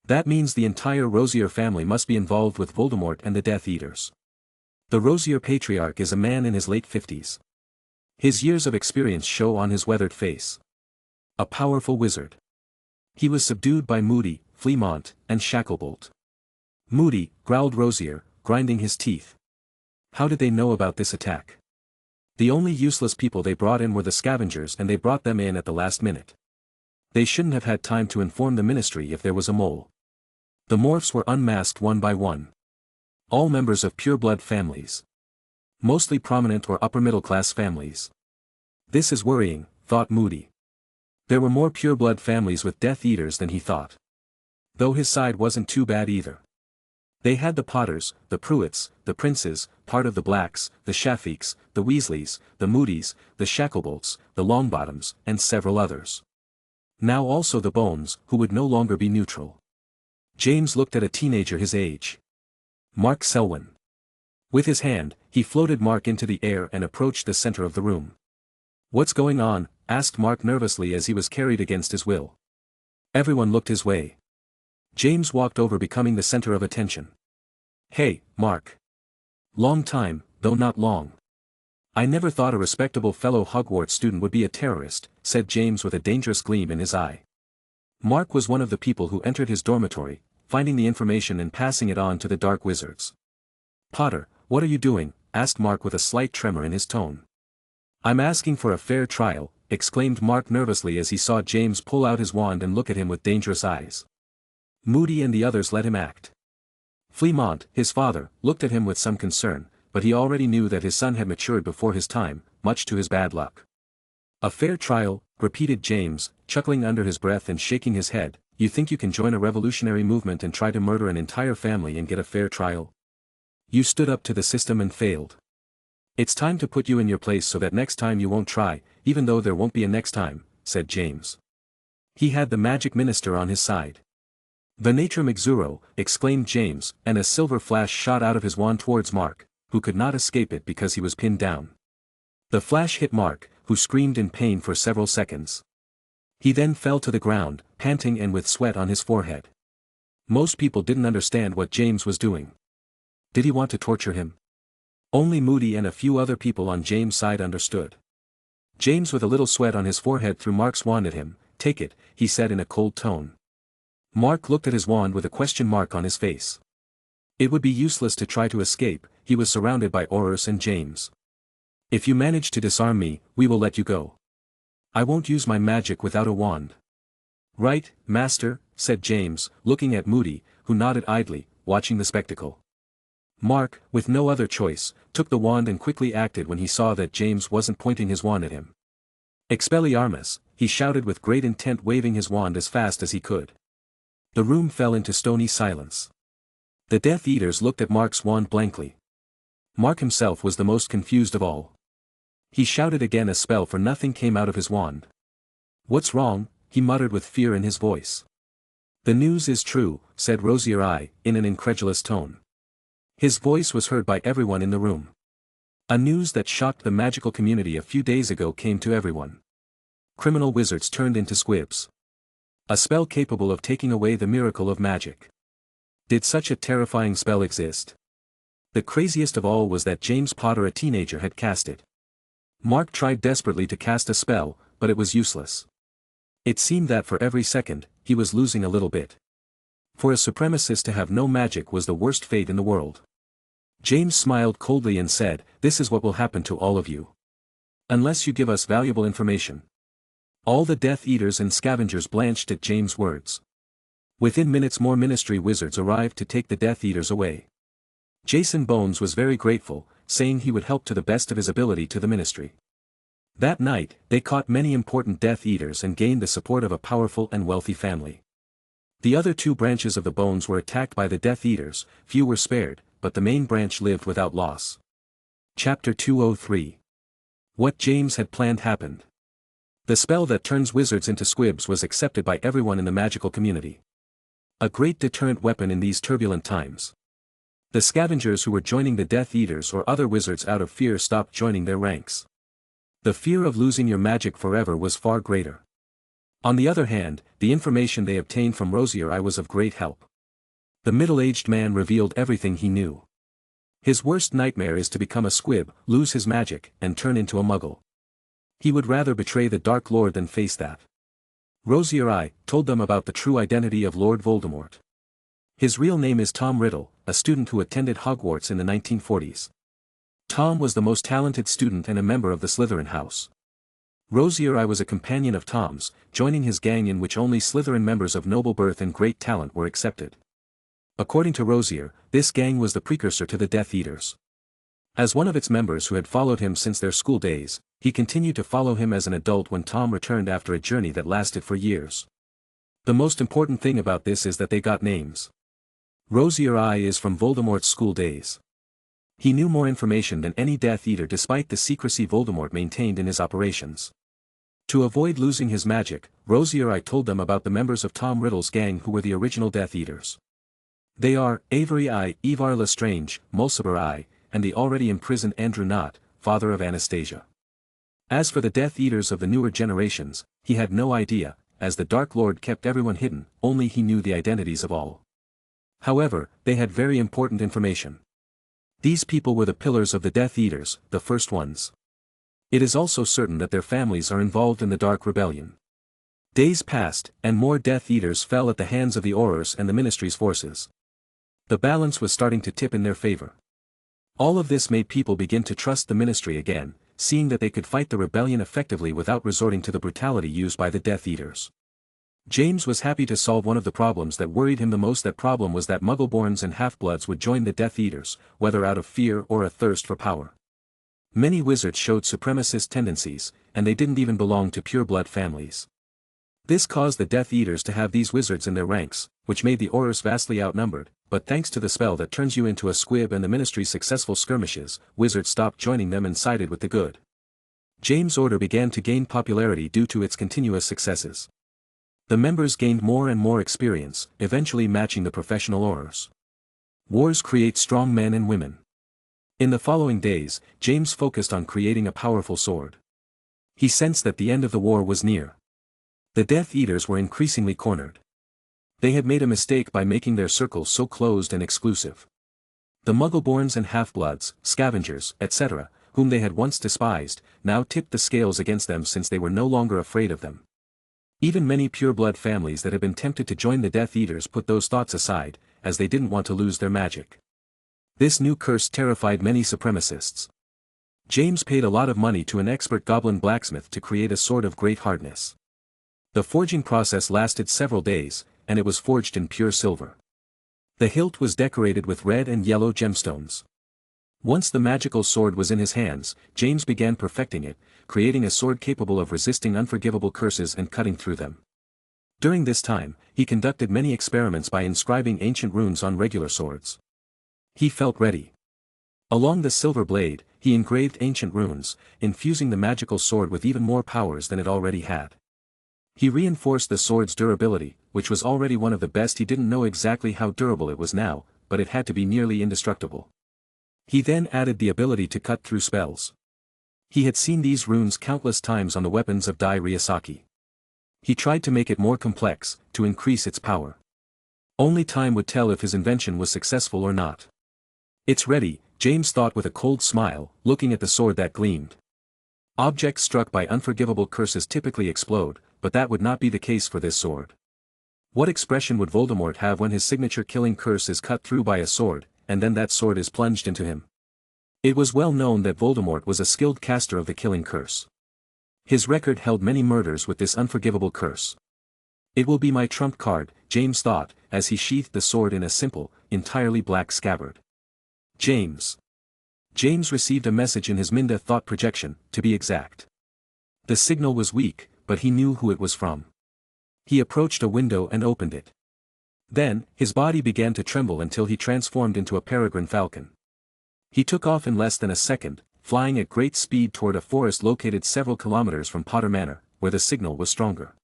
That means the entire Rosier family must be involved with Voldemort and the Death Eaters. The Rosier Patriarch is a man in his late 50s. His years of experience show on his weathered face. A powerful wizard. He was subdued by Moody, Fleamont, and Shacklebolt. "Moody," growled Rosier, grinding his teeth. "How did they know about this attack? The only useless people they brought in were the scavengers, and they brought them in at the last minute. They shouldn't have had time to inform the ministry if there was a mole." The morphs were unmasked one by one. All members of pure-blood families. Mostly prominent or upper-middle-class families. This is worrying, thought Moody. There were more pure-blood families with Death Eaters than he thought. Though his side wasn't too bad either. They had the Potters, the Pruitts, the Princes, part of the Blacks, the Shafiqs, the Weasleys, the Moodys, the Shacklebolts, the Longbottoms, and several others. Now also the Bones, who would no longer be neutral. James looked at a teenager his age. Mark Selwyn. With his hand, he floated Mark into the air and approached the center of the room. "What's going on?" asked Mark nervously as he was carried against his will. Everyone looked his way. James walked over, becoming the center of attention. "Hey, Mark. Long time, though not long. I never thought a respectable fellow Hogwarts student would be a terrorist," said James with a dangerous gleam in his eye. Mark was one of the people who entered his dormitory, finding the information and passing it on to the Dark Wizards. "Potter, what are you doing?" asked Mark with a slight tremor in his tone. "I'm asking for a fair trial," exclaimed Mark nervously as he saw James pull out his wand and look at him with dangerous eyes. Moody and the others let him act. Fleamont, his father, looked at him with some concern, but he already knew that his son had matured before his time, much to his bad luck. "A fair trial," repeated James, chuckling under his breath and shaking his head. "You think you can join a revolutionary movement and try to murder an entire family and get a fair trial? You stood up to the system and failed. It's time to put you in your place so that next time you won't try, even though there won't be a next time," said James. He had the magic minister on his side. "Venator Mixuro," exclaimed James, and a silver flash shot out of his wand towards Mark, who could not escape it because he was pinned down. The flash hit Mark, who screamed in pain for several seconds. He then fell to the ground, panting and with sweat on his forehead. Most people didn't understand what James was doing. Did he want to torture him? Only Moody and a few other people on James' side understood. James, with a little sweat on his forehead, threw Mark's wand at him. "Take it," he said in a cold tone. Mark looked at his wand with a question mark on his face. It would be useless to try to escape, he was surrounded by Aurors and James. "If you manage to disarm me, we will let you go. I won't use my magic without a wand." "Right, master," said James, looking at Moody, who nodded idly, watching the spectacle. Mark, with no other choice, took the wand and quickly acted when he saw that James wasn't pointing his wand at him. "Expelliarmus," he shouted with great intent, waving his wand as fast as he could. The room fell into stony silence. The Death Eaters looked at Mark's wand blankly. Mark himself was the most confused of all. He shouted again, a spell for nothing came out of his wand. "What's wrong?" he muttered with fear in his voice. "The news is true," said Rosier Eye, in an incredulous tone. His voice was heard by everyone in the room. "A news that shocked the magical community a few days ago came to everyone. Criminal wizards turned into squibs. A spell capable of taking away the miracle of magic. Did such a terrifying spell exist? The craziest of all was that James Potter, a teenager, had cast it." Mark tried desperately to cast a spell, but it was useless. It seemed that for every second, he was losing a little bit. For a supremacist to have no magic was the worst fate in the world. James smiled coldly and said, "This is what will happen to all of you. Unless you give us valuable information." All the Death Eaters and scavengers blanched at James' words. Within minutes more ministry wizards arrived to take the Death Eaters away. Jason Bones was very grateful, saying he would help to the best of his ability to the ministry. That night, they caught many important Death Eaters and gained the support of a powerful and wealthy family. The other two branches of the Bones were attacked by the Death Eaters, few were spared, but the main branch lived without loss. Chapter 203. What James had planned happened. The spell that turns wizards into squibs was accepted by everyone in the magical community. A great deterrent weapon in these turbulent times. The scavengers who were joining the Death Eaters or other wizards out of fear stopped joining their ranks. The fear of losing your magic forever was far greater. On the other hand, the information they obtained from Rosier Eye was of great help. The middle-aged man revealed everything he knew. His worst nightmare is to become a squib, lose his magic, and turn into a muggle. He would rather betray the Dark Lord than face that. Rosier Eye told them about the true identity of Lord Voldemort. His real name is Tom Riddle, a student who attended Hogwarts in the 1940s. Tom was the most talented student and a member of the Slytherin house. Rosier Eye was a companion of Tom's, joining his gang in which only Slytherin members of noble birth and great talent were accepted. According to Rosier, this gang was the precursor to the Death Eaters. As one of its members who had followed him since their school days, he continued to follow him as an adult when Tom returned after a journey that lasted for years. The most important thing about this is that they got names. Rosier Eye is from Voldemort's school days. He knew more information than any Death Eater despite the secrecy Voldemort maintained in his operations. To avoid losing his magic, Rosier Eye told them about the members of Tom Riddle's gang who were the original Death Eaters. They are Avery Eye, Ivar Lestrange, Mulciber Eye, and the already imprisoned Andrew Knott, father of Anastasia. As for the Death Eaters of the newer generations, he had no idea, as the Dark Lord kept everyone hidden, only he knew the identities of all. However, they had very important information. These people were the pillars of the Death Eaters, the first ones. It is also certain that their families are involved in the Dark Rebellion. Days passed, and more Death Eaters fell at the hands of the Aurors and the Ministry's forces. The balance was starting to tip in their favor. All of this made people begin to trust the Ministry again, seeing that they could fight the rebellion effectively without resorting to the brutality used by the Death Eaters. James was happy to solve one of the problems that worried him the most. That problem was that Muggleborns and Half-Bloods would join the Death Eaters, whether out of fear or a thirst for power. Many wizards showed supremacist tendencies, and they didn't even belong to pure-blood families. This caused the Death Eaters to have these wizards in their ranks, which made the Aurors vastly outnumbered, but thanks to the spell that turns you into a squib and the Ministry's successful skirmishes, wizards stopped joining them and sided with the good. James' order began to gain popularity due to its continuous successes. The members gained more and more experience, eventually matching the professional Aurors. Wars create strong men and women. In the following days, James focused on creating a powerful sword. He sensed that the end of the war was near. The Death Eaters were increasingly cornered. They had made a mistake by making their circles so closed and exclusive. The Muggleborns and half-bloods, scavengers, etc., whom they had once despised, now tipped the scales against them since they were no longer afraid of them. Even many pure-blood families that had been tempted to join the Death Eaters put those thoughts aside, as they didn't want to lose their magic. This new curse terrified many supremacists. James paid a lot of money to an expert goblin blacksmith to create a sword of great hardness. The forging process lasted several days, and it was forged in pure silver. The hilt was decorated with red and yellow gemstones. Once the magical sword was in his hands, James began perfecting it, creating a sword capable of resisting unforgivable curses and cutting through them. During this time, he conducted many experiments by inscribing ancient runes on regular swords. He felt ready. Along the silver blade, he engraved ancient runes, infusing the magical sword with even more powers than it already had. He reinforced the sword's durability, which was already one of the best. He didn't know exactly how durable it was now, but it had to be nearly indestructible. He then added the ability to cut through spells. He had seen these runes countless times on the weapons of Dai Ryusaki. He tried to make it more complex, to increase its power. Only time would tell if his invention was successful or not. "It's ready," James thought with a cold smile, looking at the sword that gleamed. Objects struck by unforgivable curses typically explode, but that would not be the case for this sword. What expression would Voldemort have when his signature killing curse is cut through by a sword, and then that sword is plunged into him? It was well known that Voldemort was a skilled caster of the killing curse. His record held many murders with this unforgivable curse. "It will be my trump card," James thought, as he sheathed the sword in a simple, entirely black scabbard. James received a message in his Minda thought projection, to be exact. The signal was weak, but he knew who it was from. He approached a window and opened it. Then, his body began to tremble until he transformed into a peregrine falcon. He took off in less than a second, flying at great speed toward a forest located several kilometers from Potter Manor, where the signal was stronger.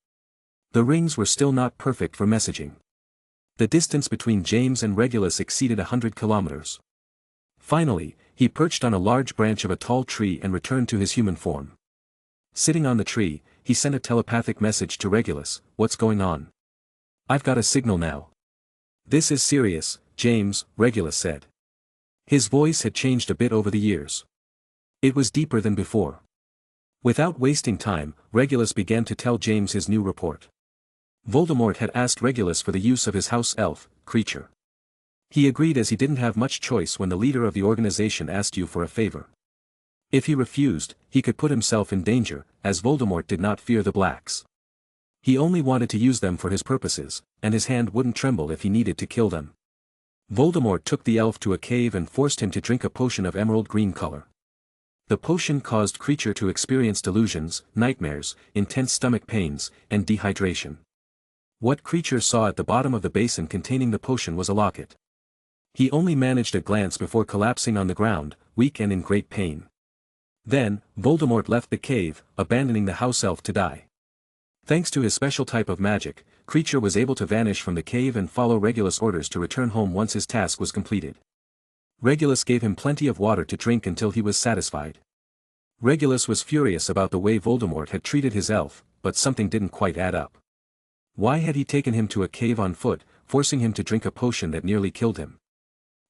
The rings were still not perfect for messaging. The distance between James and Regulus exceeded 100 kilometers. Finally, he perched on a large branch of a tall tree and returned to his human form. Sitting on the tree, he sent a telepathic message to Regulus. "What's going on? I've got a signal now." "This is serious, James," Regulus said. His voice had changed a bit over the years. It was deeper than before. Without wasting time, Regulus began to tell James his new report. Voldemort had asked Regulus for the use of his house elf, Creature. He agreed as he didn't have much choice when the leader of the organization asked you for a favor. If he refused, he could put himself in danger, as Voldemort did not fear the blacks. He only wanted to use them for his purposes, and his hand wouldn't tremble if he needed to kill them. Voldemort took the elf to a cave and forced him to drink a potion of emerald green color. The potion caused Creature to experience delusions, nightmares, intense stomach pains, and dehydration. What Creature saw at the bottom of the basin containing the potion was a locket. He only managed a glance before collapsing on the ground, weak and in great pain. Then, Voldemort left the cave, abandoning the house elf to die. Thanks to his special type of magic, Creature was able to vanish from the cave and follow Regulus' orders to return home once his task was completed. Regulus gave him plenty of water to drink until he was satisfied. Regulus was furious about the way Voldemort had treated his elf, but something didn't quite add up. Why had he taken him to a cave on foot, forcing him to drink a potion that nearly killed him?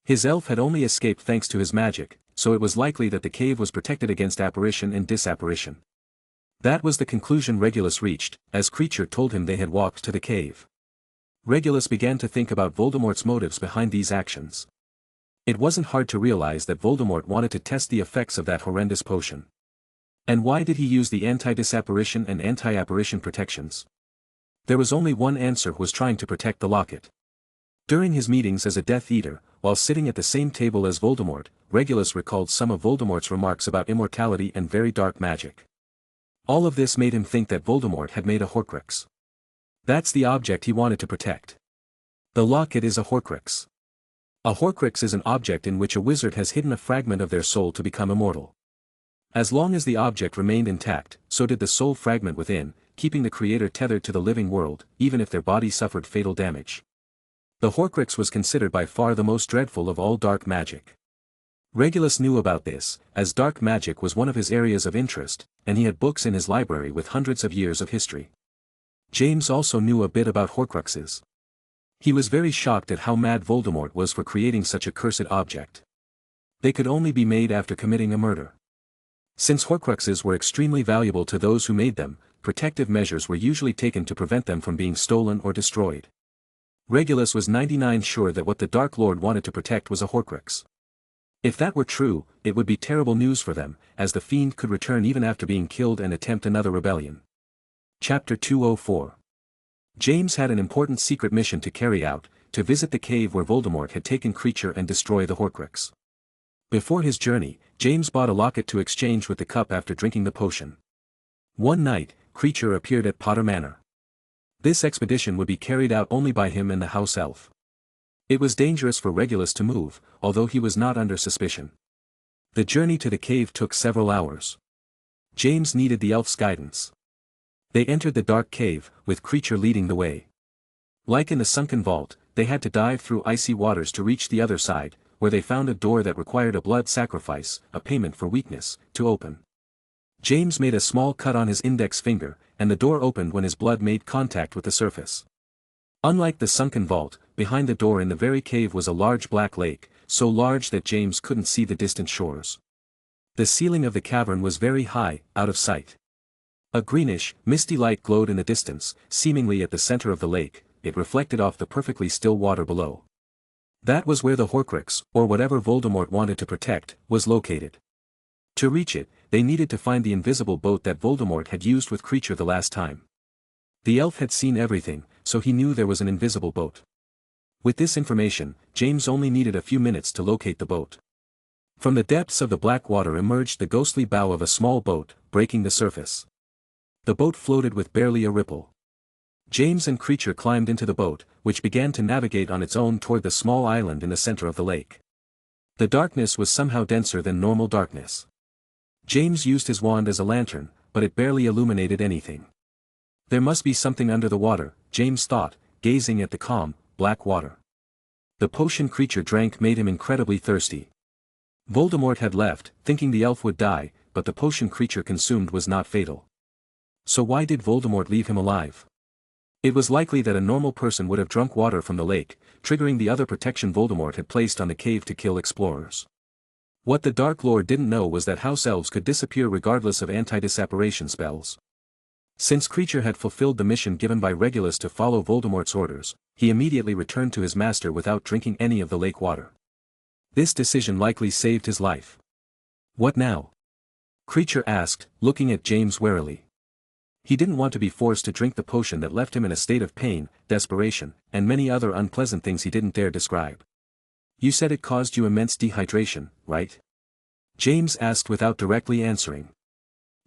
His elf had only escaped thanks to his magic, so it was likely that the cave was protected against apparition and disapparition. That was the conclusion Regulus reached, as Creature told him they had walked to the cave. Regulus began to think about Voldemort's motives behind these actions. It wasn't hard to realize that Voldemort wanted to test the effects of that horrendous potion. And why did he use the anti-disapparition and anti-apparition protections? There was only one answer: was trying to protect the locket. During his meetings as a Death Eater, while sitting at the same table as Voldemort, Regulus recalled some of Voldemort's remarks about immortality and very dark magic. All of this made him think that Voldemort had made a Horcrux. That's the object he wanted to protect. The locket is a Horcrux. A Horcrux is an object in which a wizard has hidden a fragment of their soul to become immortal. As long as the object remained intact, so did the soul fragment within, keeping the creator tethered to the living world, even if their body suffered fatal damage. The Horcrux was considered by far the most dreadful of all dark magic. Regulus knew about this, as dark magic was one of his areas of interest, and he had books in his library with hundreds of years of history. James also knew a bit about Horcruxes. He was very shocked at how mad Voldemort was for creating such a cursed object. They could only be made after committing a murder. Since Horcruxes were extremely valuable to those who made them, protective measures were usually taken to prevent them from being stolen or destroyed. Regulus was 99% sure that what the Dark Lord wanted to protect was a Horcrux. If that were true, it would be terrible news for them, as the fiend could return even after being killed and attempt another rebellion. Chapter 204. James had an important secret mission to carry out, to visit the cave where Voldemort had taken Kreacher and destroy the Horcrux. Before his journey, James bought a locket to exchange with the cup after drinking the potion. One night, Kreacher appeared at Potter Manor. This expedition would be carried out only by him and the house elf. It was dangerous for Regulus to move, although he was not under suspicion. The journey to the cave took several hours. James needed the elf's guidance. They entered the dark cave, with Kreacher leading the way. Like in the sunken vault, they had to dive through icy waters to reach the other side, where they found a door that required a blood sacrifice, a payment for weakness, to open. James made a small cut on his index finger, and the door opened when his blood made contact with the surface. Unlike the sunken vault, behind the door in the very cave was a large black lake, so large that James couldn't see the distant shores. The ceiling of the cavern was very high, out of sight. A greenish, misty light glowed in the distance, seemingly at the center of the lake. It reflected off the perfectly still water below. That was where the Horcrux, or whatever Voldemort wanted to protect, was located. To reach it, they needed to find the invisible boat that Voldemort had used with Kreacher the last time. The elf had seen everything, so he knew there was an invisible boat. With this information, James only needed a few minutes to locate the boat. From the depths of the black water emerged the ghostly bow of a small boat, breaking the surface. The boat floated with barely a ripple. James and Kreacher climbed into the boat, which began to navigate on its own toward the small island in the center of the lake. The darkness was somehow denser than normal darkness. James used his wand as a lantern, but it barely illuminated anything. There must be something under the water, James thought, gazing at the calm, black water. The potion Kreacher drank made him incredibly thirsty. Voldemort had left, thinking the elf would die, but the potion Kreacher consumed was not fatal. So why did Voldemort leave him alive? It was likely that a normal person would have drunk water from the lake, triggering the other protection Voldemort had placed on the cave to kill explorers. What the Dark Lord didn't know was that house elves could disappear regardless of anti-disapparation spells. Since Kreacher had fulfilled the mission given by Regulus to follow Voldemort's orders, he immediately returned to his master without drinking any of the lake water. This decision likely saved his life. What now? Kreacher asked, looking at James warily. He didn't want to be forced to drink the potion that left him in a state of pain, desperation, and many other unpleasant things he didn't dare describe. You said it caused you immense dehydration, right? James asked without directly answering.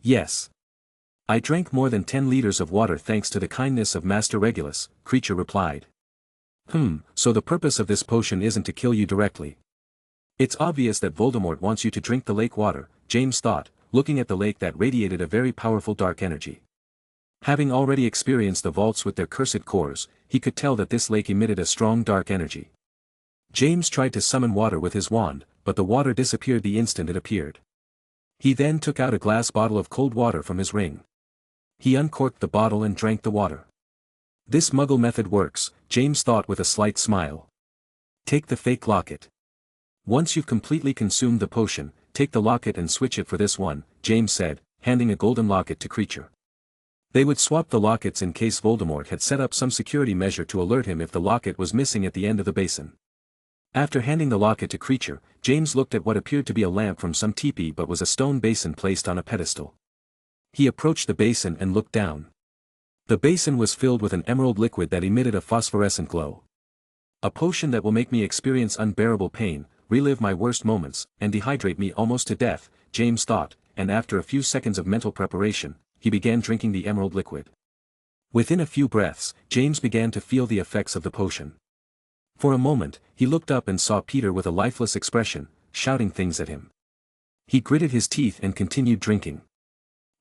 Yes. I drank more than 10 liters of water thanks to the kindness of Master Regulus, Kreacher replied. So the purpose of this potion isn't to kill you directly. It's obvious that Voldemort wants you to drink the lake water, James thought, looking at the lake that radiated a very powerful dark energy. Having already experienced the vaults with their cursed cores, he could tell that this lake emitted a strong dark energy. James tried to summon water with his wand, but the water disappeared the instant it appeared. He then took out a glass bottle of cold water from his ring. He uncorked the bottle and drank the water. This Muggle method works, James thought with a slight smile. Take the fake locket. Once you've completely consumed the potion, take the locket and switch it for this one, James said, handing a golden locket to Kreacher. They would swap the lockets in case Voldemort had set up some security measure to alert him if the locket was missing at the end of the basin. After handing the locket to Kreacher, James looked at what appeared to be a lamp from some teepee but was a stone basin placed on a pedestal. He approached the basin and looked down. The basin was filled with an emerald liquid that emitted a phosphorescent glow. A potion that will make me experience unbearable pain, relive my worst moments, and dehydrate me almost to death, James thought, and after a few seconds of mental preparation, he began drinking the emerald liquid. Within a few breaths, James began to feel the effects of the potion. For a moment, he looked up and saw Peter with a lifeless expression, shouting things at him. He gritted his teeth and continued drinking.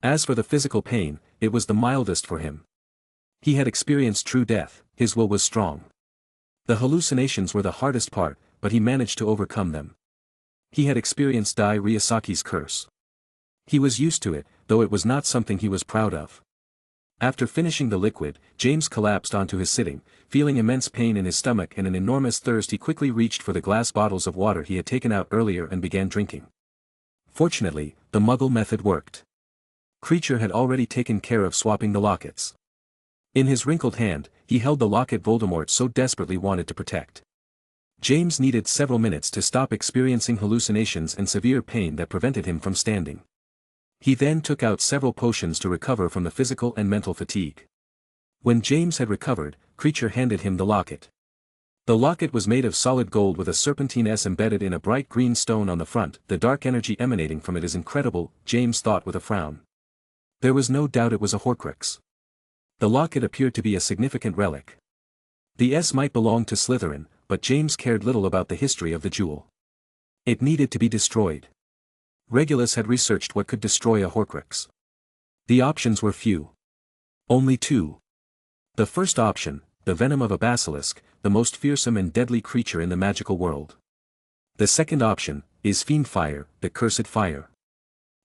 As for the physical pain, it was the mildest for him. He had experienced true death, his will was strong. The hallucinations were the hardest part, but he managed to overcome them. He had experienced Dai Ryasaki's curse. He was used to it, though it was not something he was proud of. After finishing the liquid, James collapsed onto his sitting, feeling immense pain in his stomach and an enormous thirst. He quickly reached for the glass bottles of water he had taken out earlier and began drinking. Fortunately, the Muggle method worked. Creature had already taken care of swapping the lockets. In his wrinkled hand, he held the locket Voldemort so desperately wanted to protect. James needed several minutes to stop experiencing hallucinations and severe pain that prevented him from standing. He then took out several potions to recover from the physical and mental fatigue. When James had recovered, Creature handed him the locket. The locket was made of solid gold with a serpentine S embedded in a bright green stone on the front. The dark energy emanating from it is incredible, James thought with a frown. There was no doubt it was a Horcrux. The locket appeared to be a significant relic. The S might belong to Slytherin, but James cared little about the history of the jewel. It needed to be destroyed. Regulus had researched what could destroy a Horcrux. The options were few. Only two. The first option, the venom of a basilisk, the most fearsome and deadly creature in the magical world. The second option, is Fiendfire, the cursed fire.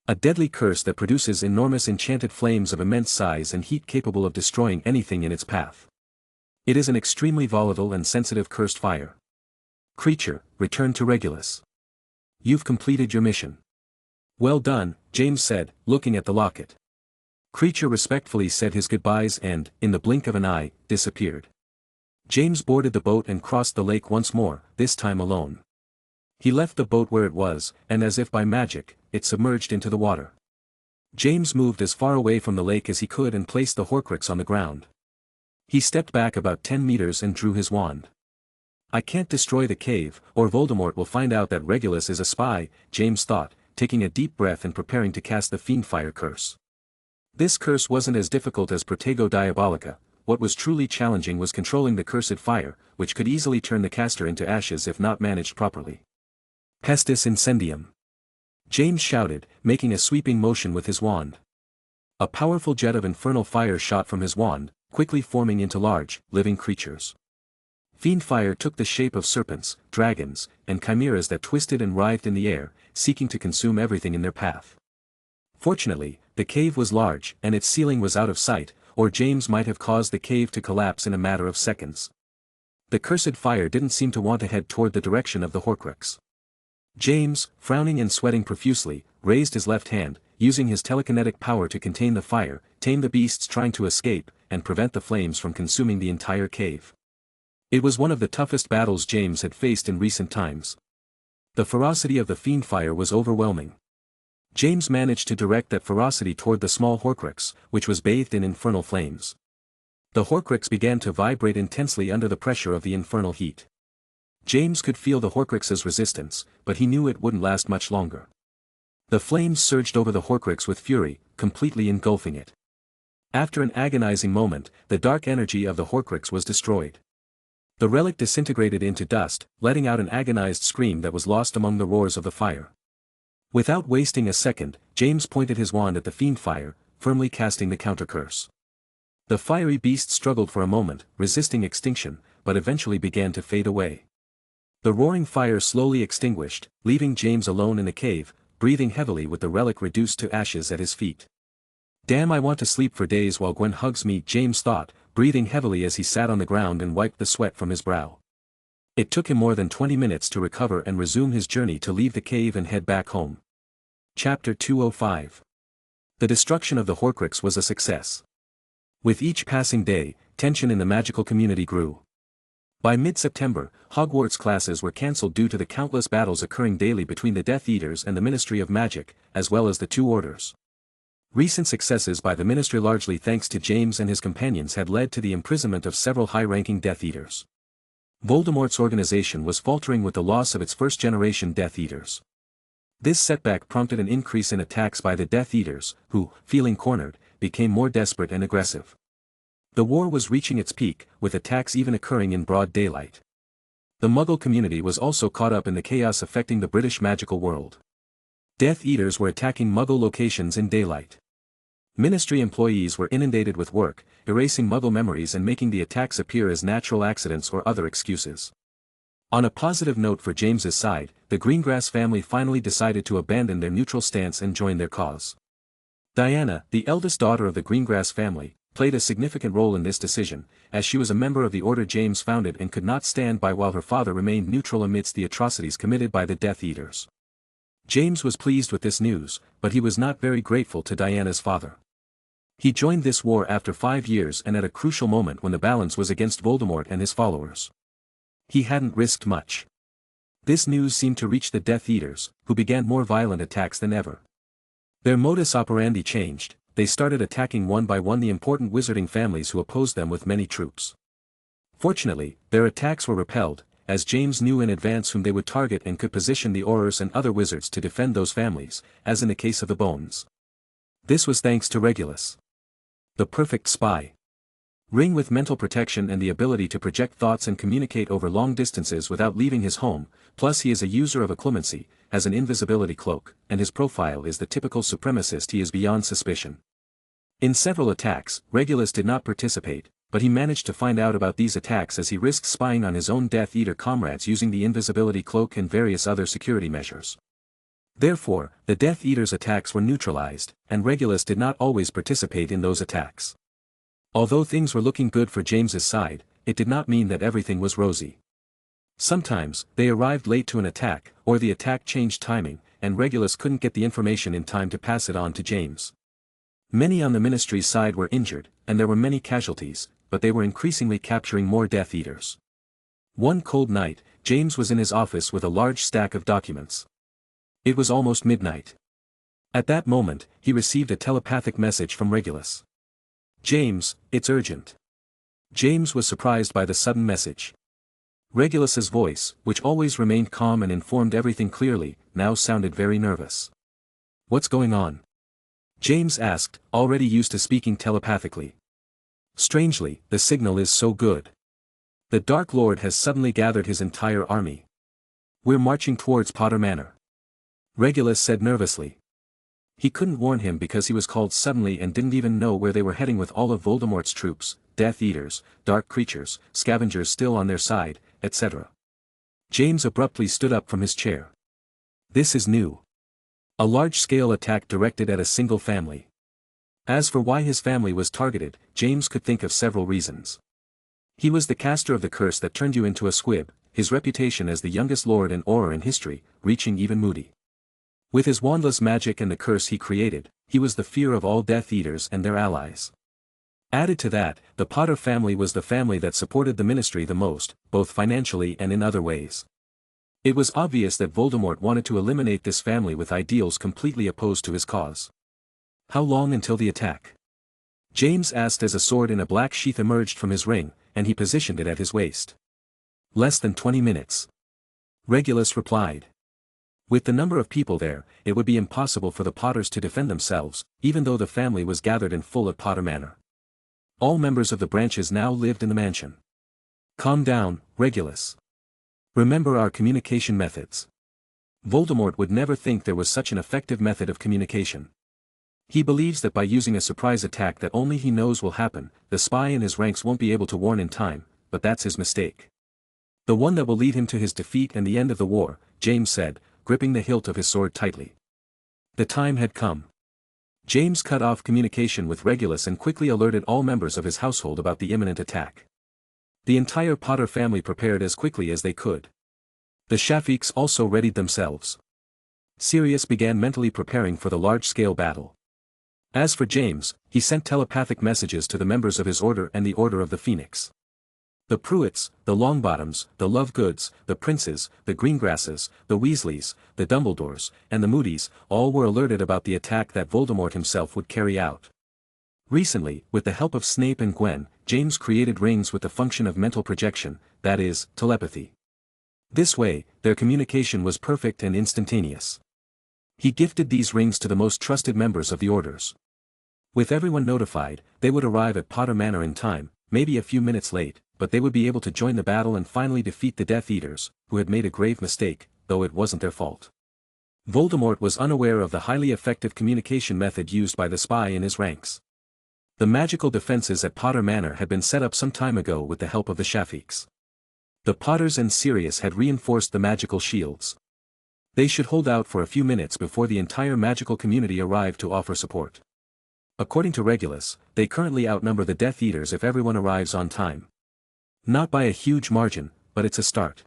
A deadly curse that produces enormous enchanted flames of immense size and heat capable of destroying anything in its path. It is an extremely volatile and sensitive cursed fire. Creature, return to Regulus. You've completed your mission. Well done, James said, looking at the locket. Creature respectfully said his goodbyes and, in the blink of an eye, disappeared. James boarded the boat and crossed the lake once more, this time alone. He left the boat where it was, and as if by magic, it submerged into the water. James moved as far away from the lake as he could and placed the Horcrux on the ground. He stepped back about 10 meters and drew his wand. I can't destroy the cave, or Voldemort will find out that Regulus is a spy, James thought, taking a deep breath and preparing to cast the Fiendfire curse. This curse wasn't as difficult as Protego Diabolica. What was truly challenging was controlling the cursed fire, which could easily turn the caster into ashes if not managed properly. Pestis Incendium. James shouted, making a sweeping motion with his wand. A powerful jet of infernal fire shot from his wand, quickly forming into large, living creatures. Fiendfire took the shape of serpents, dragons, and chimeras that twisted and writhed in the air, seeking to consume everything in their path. Fortunately, the cave was large and its ceiling was out of sight, or James might have caused the cave to collapse in a matter of seconds. The cursed fire didn't seem to want to head toward the direction of the Horcrux. James, frowning and sweating profusely, raised his left hand, using his telekinetic power to contain the fire, tame the beasts trying to escape, and prevent the flames from consuming the entire cave. It was one of the toughest battles James had faced in recent times. The ferocity of the Fiendfire was overwhelming. James managed to direct that ferocity toward the small Horcrux, which was bathed in infernal flames. The Horcrux began to vibrate intensely under the pressure of the infernal heat. James could feel the Horcrux's resistance, but he knew it wouldn't last much longer. The flames surged over the Horcrux with fury, completely engulfing it. After an agonizing moment, the dark energy of the Horcrux was destroyed. The relic disintegrated into dust, letting out an agonized scream that was lost among the roars of the fire. Without wasting a second, James pointed his wand at the Fiendfire, firmly casting the counter-curse. The fiery beast struggled for a moment, resisting extinction, but eventually began to fade away. The roaring fire slowly extinguished, leaving James alone in the cave, breathing heavily with the relic reduced to ashes at his feet. Damn, I want to sleep for days while Gwen hugs me, James thought, breathing heavily as he sat on the ground and wiped the sweat from his brow. It took him more than 20 minutes to recover and resume his journey to leave the cave and head back home. Chapter 205. The destruction of the Horcrux was a success. With each passing day, tension in the magical community grew. By mid-September, Hogwarts classes were cancelled due to the countless battles occurring daily between the Death Eaters and the Ministry of Magic, as well as the two orders. Recent successes by the Ministry, largely thanks to James and his companions, had led to the imprisonment of several high-ranking Death Eaters. Voldemort's organization was faltering with the loss of its first-generation Death Eaters. This setback prompted an increase in attacks by the Death Eaters, who, feeling cornered, became more desperate and aggressive. The war was reaching its peak, with attacks even occurring in broad daylight. The Muggle community was also caught up in the chaos affecting the British magical world. Death Eaters were attacking Muggle locations in daylight. Ministry employees were inundated with work, erasing Muggle memories and making the attacks appear as natural accidents or other excuses. On a positive note for James's side, the Greengrass family finally decided to abandon their neutral stance and join their cause. Diana, the eldest daughter of the Greengrass family, played a significant role in this decision, as she was a member of the order James founded and could not stand by while her father remained neutral amidst the atrocities committed by the Death Eaters. James was pleased with this news, but he was not very grateful to Diana's father. He joined this war after 5 years and at a crucial moment when the balance was against Voldemort and his followers. He hadn't risked much. This news seemed to reach the Death Eaters, who began more violent attacks than ever. Their modus operandi changed. They started attacking one by one the important wizarding families who opposed them with many troops. Fortunately, their attacks were repelled, as James knew in advance whom they would target and could position the Aurors and other wizards to defend those families, as in the case of the Bones. This was thanks to Regulus, the perfect spy. Ring with mental protection and the ability to project thoughts and communicate over long distances without leaving his home, plus he is a user of occlumency, has an invisibility cloak, and his profile is the typical supremacist. He is beyond suspicion. In several attacks, Regulus did not participate, but he managed to find out about these attacks as he risked spying on his own Death Eater comrades using the invisibility cloak and various other security measures. Therefore, the Death Eaters' attacks were neutralized, and Regulus did not always participate in those attacks. Although things were looking good for James's side, it did not mean that everything was rosy. Sometimes, they arrived late to an attack, or the attack changed timing, and Regulus couldn't get the information in time to pass it on to James. Many on the Ministry's side were injured, and there were many casualties, but they were increasingly capturing more Death Eaters. One cold night, James was in his office with a large stack of documents. It was almost midnight. At that moment, he received a telepathic message from Regulus. "James, it's urgent." James was surprised by the sudden message. Regulus's voice, which always remained calm and informed everything clearly, now sounded very nervous. "What's going on?" James asked, already used to speaking telepathically. "Strangely, the signal is so good. The Dark Lord has suddenly gathered his entire army. We're marching towards Potter Manor," Regulus said nervously. He couldn't warn him because he was called suddenly and didn't even know where they were heading with all of Voldemort's troops, Death Eaters, Dark Creatures, Scavengers still on their side, etc. James abruptly stood up from his chair. This is new. A large-scale attack directed at a single family. As for why his family was targeted, James could think of several reasons. He was the caster of the curse that turned you into a squib, his reputation as the youngest lord and Auror in history, reaching even Moody. With his wandless magic and the curse he created, he was the fear of all Death Eaters and their allies. Added to that, the Potter family was the family that supported the Ministry the most, both financially and in other ways. It was obvious that Voldemort wanted to eliminate this family with ideals completely opposed to his cause. How long until the attack? James asked as a sword in a black sheath emerged from his ring, and he positioned it at his waist. Less than 20 minutes. Regulus replied. With the number of people there, it would be impossible for the Potters to defend themselves, even though the family was gathered in full at Potter Manor. All members of the branches now lived in the mansion. Calm down, Regulus. Remember our communication methods. Voldemort would never think there was such an effective method of communication. He believes that by using a surprise attack that only he knows will happen, the spy in his ranks won't be able to warn in time, but that's his mistake. The one that will lead him to his defeat and the end of the war, James said, gripping the hilt of his sword tightly. The time had come. James cut off communication with Regulus and quickly alerted all members of his household about the imminent attack. The entire Potter family prepared as quickly as they could. The Shafiqs also readied themselves. Sirius began mentally preparing for the large-scale battle. As for James, he sent telepathic messages to the members of his order and the Order of the Phoenix. The Pruitts, the Longbottoms, the Lovegoods, the Princes, the Greengrasses, the Weasleys, the Dumbledores, and the Moodys, all were alerted about the attack that Voldemort himself would carry out. Recently, with the help of Snape and Gwen, James created rings with the function of mental projection, that is, telepathy. This way, their communication was perfect and instantaneous. He gifted these rings to the most trusted members of the orders. With everyone notified, they would arrive at Potter Manor in time, maybe a few minutes late, but they would be able to join the battle and finally defeat the Death Eaters, who had made a grave mistake, though it wasn't their fault. Voldemort was unaware of the highly effective communication method used by the spy in his ranks. The magical defenses at Potter Manor had been set up some time ago with the help of the Shafiqs. The Potters and Sirius had reinforced the magical shields. They should hold out for a few minutes before the entire magical community arrived to offer support. According to Regulus, they currently outnumber the Death Eaters if everyone arrives on time. Not by a huge margin, but it's a start.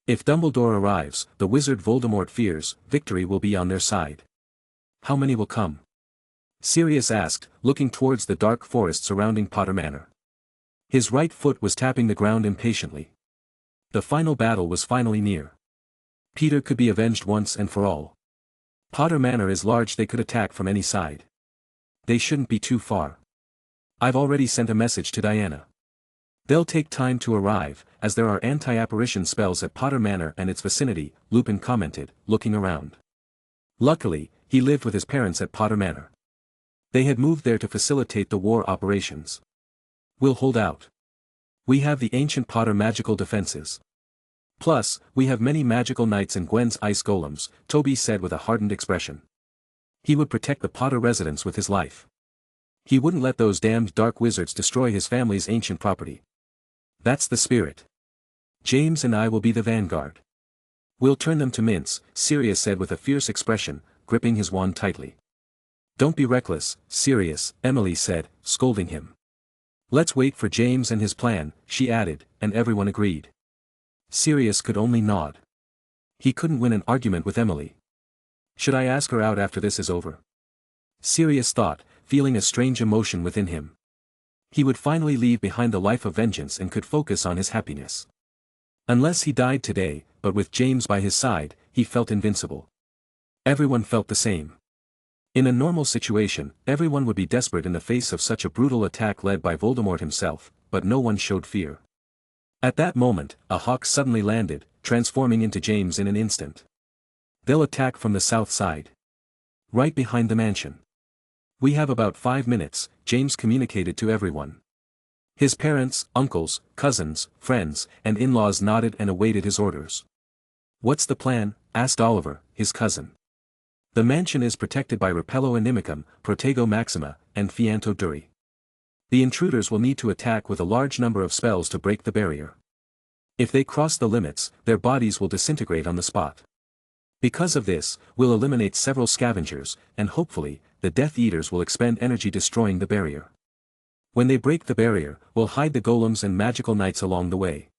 If Dumbledore arrives, the wizard Voldemort fears, victory will be on their side. How many will come? Sirius asked, looking towards the dark forest surrounding Potter Manor. His right foot was tapping the ground impatiently. The final battle was finally near. Peter could be avenged once and for all. Potter Manor is large, they could attack from any side. They shouldn't be too far. I've already sent a message to Diana. They'll take time to arrive, as there are anti-apparition spells at Potter Manor and its vicinity, Lupin commented, looking around. Luckily, he lived with his parents at Potter Manor. They had moved there to facilitate the war operations. We'll hold out. We have the ancient Potter magical defenses. Plus, we have many magical knights and Gwen's ice golems, Toby said with a hardened expression. He would protect the Potter residents with his life. He wouldn't let those damned dark wizards destroy his family's ancient property. That's the spirit. James and I will be the vanguard. We'll turn them to mince, Sirius said with a fierce expression, gripping his wand tightly. Don't be reckless, Sirius, Emily said, scolding him. Let's wait for James and his plan, she added, and everyone agreed. Sirius could only nod. He couldn't win an argument with Emily. Should I ask her out after this is over? Sirius thought, feeling a strange emotion within him. He would finally leave behind the life of vengeance and could focus on his happiness. Unless he died today, but with James by his side, he felt invincible. Everyone felt the same. In a normal situation, everyone would be desperate in the face of such a brutal attack led by Voldemort himself, but no one showed fear. At that moment, a hawk suddenly landed, transforming into James in an instant. They'll attack from the south side. Right behind the mansion. We have about 5 minutes, James communicated to everyone. His parents, uncles, cousins, friends, and in-laws nodded and awaited his orders. What's the plan? Asked Oliver, his cousin. The mansion is protected by Repello Inimicum, Protego Maxima, and Fianto Duri. The intruders will need to attack with a large number of spells to break the barrier. If they cross the limits, their bodies will disintegrate on the spot. Because of this, we'll eliminate several scavengers, and hopefully, the Death Eaters will expend energy destroying the barrier. When they break the barrier, we'll hide the golems and magical knights along the way.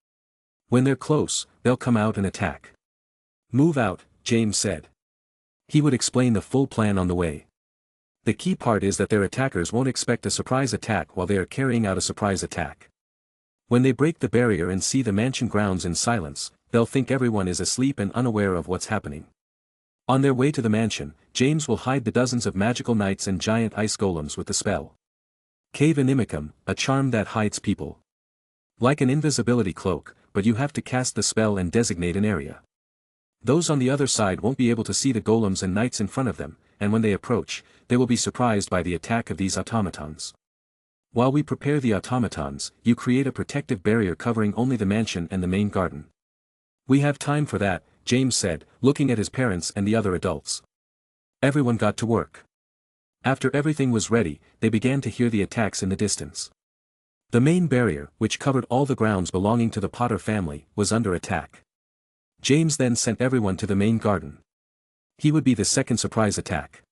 When they're close, they'll come out and attack. Move out, James said. He would explain the full plan on the way. The key part is that their attackers won't expect a surprise attack while they are carrying out a surprise attack. When they break the barrier and see the mansion grounds in silence, they'll think everyone is asleep and unaware of what's happening. On their way to the mansion, James will hide the dozens of magical knights and giant ice golems with the spell. Cave Inimicum, a charm that hides people. Like an invisibility cloak, but you have to cast the spell and designate an area. Those on the other side won't be able to see the golems and knights in front of them, and when they approach, they will be surprised by the attack of these automatons. While we prepare the automatons, you create a protective barrier covering only the mansion and the main garden. We have time for that, James said, looking at his parents and the other adults. Everyone got to work. After everything was ready, they began to hear the attacks in the distance. The main barrier, which covered all the grounds belonging to the Potter family, was under attack. James then sent everyone to the main garden. He would be the second surprise attack.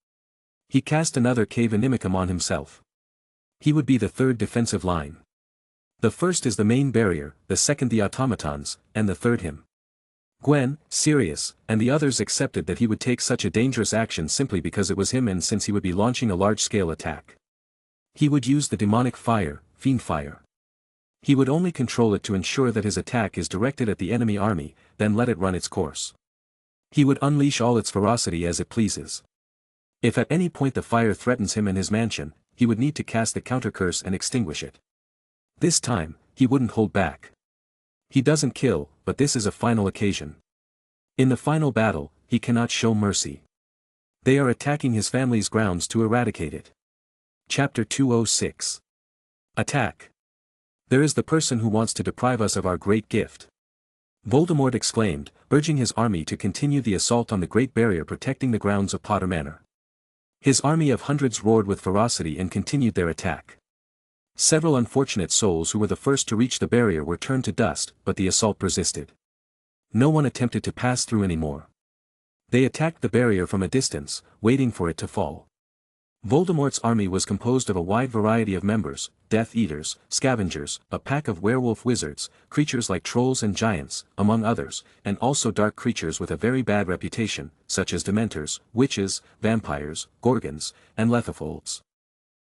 He cast another Cave Inimicum on himself. He would be the third defensive line. The first is the main barrier, the second the automatons, and the third him. Gwen, Sirius, and the others accepted that he would take such a dangerous action simply because it was him and since he would be launching a large-scale attack. He would use the demonic fire, fiend fire. He would only control it to ensure that his attack is directed at the enemy army, then let it run its course. He would unleash all its ferocity as it pleases. If at any point the fire threatens him and his mansion, he would need to cast the counter curse and extinguish it. This time, he wouldn't hold back. He doesn't kill, but this is a final occasion. In the final battle, he cannot show mercy. They are attacking his family's grounds to eradicate it. Chapter 206. Attack. There is the person who wants to deprive us of our great gift. Voldemort exclaimed, urging his army to continue the assault on the Great Barrier protecting the grounds of Potter Manor. His army of hundreds roared with ferocity and continued their attack. Several unfortunate souls who were the first to reach the barrier were turned to dust, but the assault persisted. No one attempted to pass through anymore. They attacked the barrier from a distance, waiting for it to fall. Voldemort's army was composed of a wide variety of members: Death Eaters, Scavengers, a pack of werewolf wizards, creatures like trolls and giants, among others, and also dark creatures with a very bad reputation, such as Dementors, witches, vampires, gorgons, and lethofolds.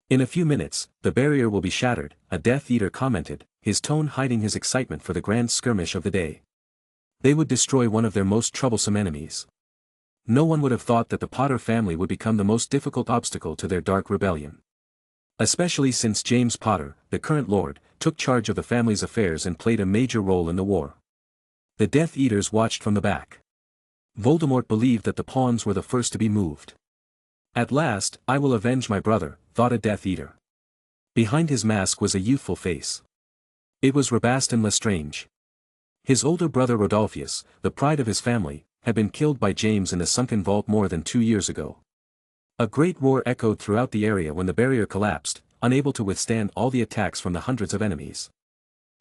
"In a few minutes, the barrier will be shattered," a Death Eater commented, his tone hiding his excitement for the grand skirmish of the day. They would destroy one of their most troublesome enemies. No one would have thought that the Potter family would become the most difficult obstacle to their dark rebellion. Especially since James Potter, the current lord, took charge of the family's affairs and played a major role in the war. The Death Eaters watched from the back. Voldemort believed that the pawns were the first to be moved. "At last, I will avenge my brother," thought a Death Eater. Behind his mask was a youthful face. It was Rabaston Lestrange. His older brother Rodolphus, the pride of his family, had been killed by James in the sunken vault more than 2 years ago. A great roar echoed throughout the area when the barrier collapsed, unable to withstand all the attacks from the hundreds of enemies.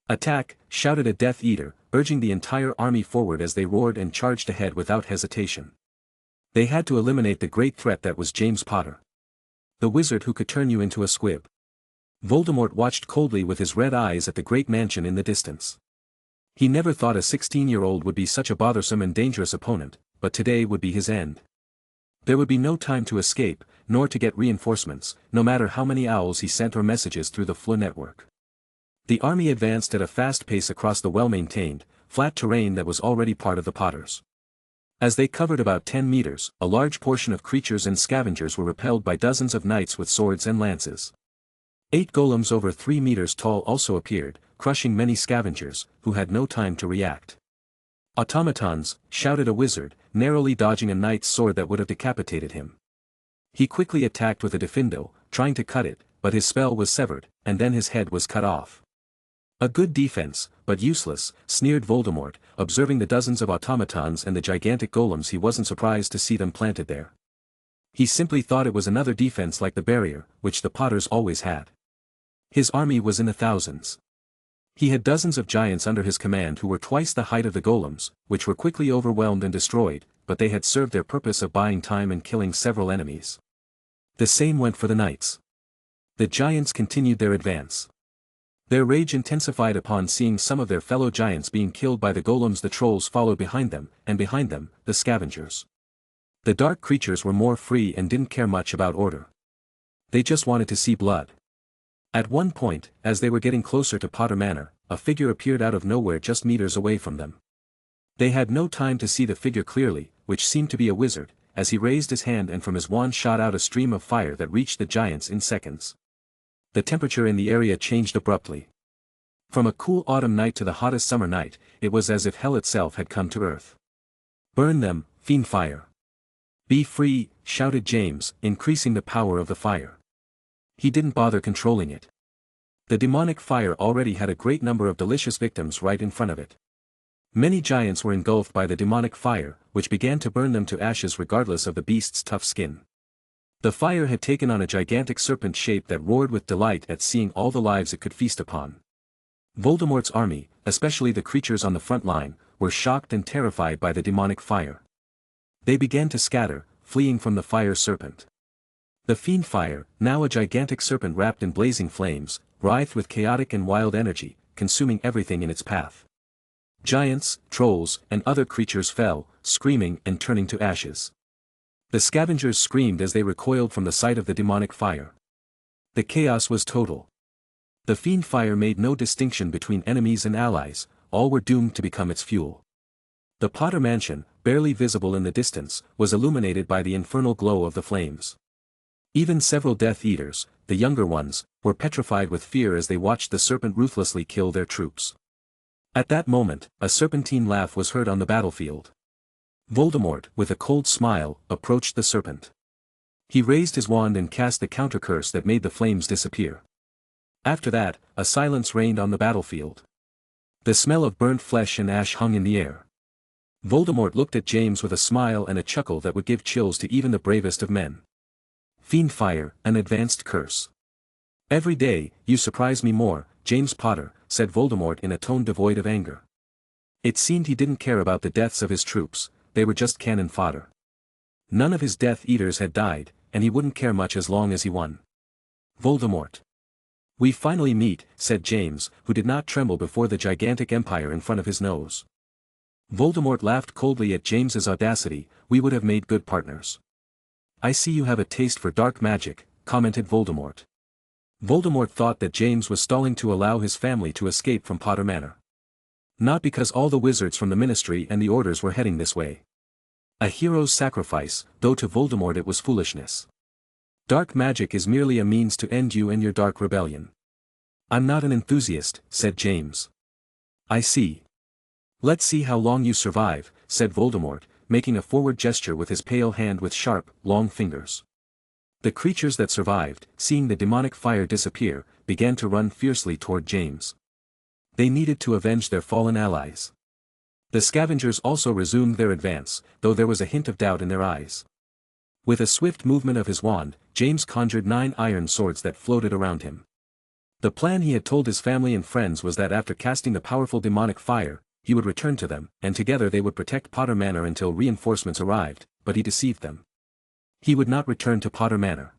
"Attack!" shouted a Death Eater, urging the entire army forward as they roared and charged ahead without hesitation. They had to eliminate the great threat that was James Potter, the wizard who could turn you into a squib. Voldemort watched coldly with his red eyes at the great mansion in the distance. He never thought a 16-year-old would be such a bothersome and dangerous opponent, but today would be his end. There would be no time to escape, nor to get reinforcements, no matter how many owls he sent or messages through the Fleur network. The army advanced at a fast pace across the well-maintained, flat terrain that was already part of the Potters. As they covered about 10 meters, a large portion of creatures and scavengers were repelled by dozens of knights with swords and lances. 8 golems over 3 meters tall also appeared, crushing many scavengers, who had no time to react. "Automatons," shouted a wizard, narrowly dodging a knight's sword that would have decapitated him. He quickly attacked with a diffindo, trying to cut it, but his spell was severed, and then his head was cut off. "A good defense, but useless," sneered Voldemort, observing the dozens of automatons and the gigantic golems. He wasn't surprised to see them planted there. He simply thought it was another defense like the barrier, which the Potters always had. His army was in the thousands. He had dozens of giants under his command who were twice the height of the golems, which were quickly overwhelmed and destroyed, but they had served their purpose of buying time and killing several enemies. The same went for the knights. The giants continued their advance. Their rage intensified upon seeing some of their fellow giants being killed by the golems. The trolls followed behind them, and behind them, the scavengers. The dark creatures were more free and didn't care much about order. They just wanted to see blood. At one point, as they were getting closer to Potter Manor, a figure appeared out of nowhere just meters away from them. They had no time to see the figure clearly, which seemed to be a wizard, as he raised his hand and from his wand shot out a stream of fire that reached the giants in seconds. The temperature in the area changed abruptly. From a cool autumn night to the hottest summer night, it was as if hell itself had come to earth. "Burn them, fiend fire! Be free!" shouted James, increasing the power of the fire. He didn't bother controlling it. The demonic fire already had a great number of delicious victims right in front of it. Many giants were engulfed by the demonic fire, which began to burn them to ashes regardless of the beast's tough skin. The fire had taken on a gigantic serpent shape that roared with delight at seeing all the lives it could feast upon. Voldemort's army, especially the creatures on the front line, were shocked and terrified by the demonic fire. They began to scatter, fleeing from the fire serpent. The fiend fire, now a gigantic serpent wrapped in blazing flames, writhed with chaotic and wild energy, consuming everything in its path. Giants, trolls, and other creatures fell, screaming and turning to ashes. The scavengers screamed as they recoiled from the sight of the demonic fire. The chaos was total. The fiend fire made no distinction between enemies and allies, all were doomed to become its fuel. The Potter mansion, barely visible in the distance, was illuminated by the infernal glow of the flames. Even several Death Eaters, the younger ones, were petrified with fear as they watched the serpent ruthlessly kill their troops. At that moment, a serpentine laugh was heard on the battlefield. Voldemort, with a cold smile, approached the serpent. He raised his wand and cast the counter-curse that made the flames disappear. After that, a silence reigned on the battlefield. The smell of burnt flesh and ash hung in the air. Voldemort looked at James with a smile and a chuckle that would give chills to even the bravest of men. "Fiend fire, an advanced curse. Every day, you surprise me more, James Potter," said Voldemort in a tone devoid of anger. It seemed he didn't care about the deaths of his troops, they were just cannon fodder. None of his Death Eaters had died, and he wouldn't care much as long as he won. Voldemort. We finally meet, said James, who did not tremble before the gigantic empire in front of his nose. Voldemort laughed coldly at James's audacity. We would have made good partners. I see you have a taste for dark magic, commented Voldemort. Voldemort thought that James was stalling to allow his family to escape from Potter Manor. Not because all the wizards from the Ministry and the Orders were heading this way. A hero's sacrifice, though to Voldemort it was foolishness. Dark magic is merely a means to end you and your dark rebellion. I'm not an enthusiast, said James. I see. Let's see how long you survive, said Voldemort, making a forward gesture with his pale hand with sharp, long fingers. The creatures that survived, seeing the demonic fire disappear, began to run fiercely toward James. They needed to avenge their fallen allies. The scavengers also resumed their advance, though there was a hint of doubt in their eyes. With a swift movement of his wand, James conjured 9 iron swords that floated around him. The plan he had told his family and friends was that after casting the powerful demonic fire, he would return to them, and together they would protect Potter Manor until reinforcements arrived, but he deceived them. He would not return to Potter Manor.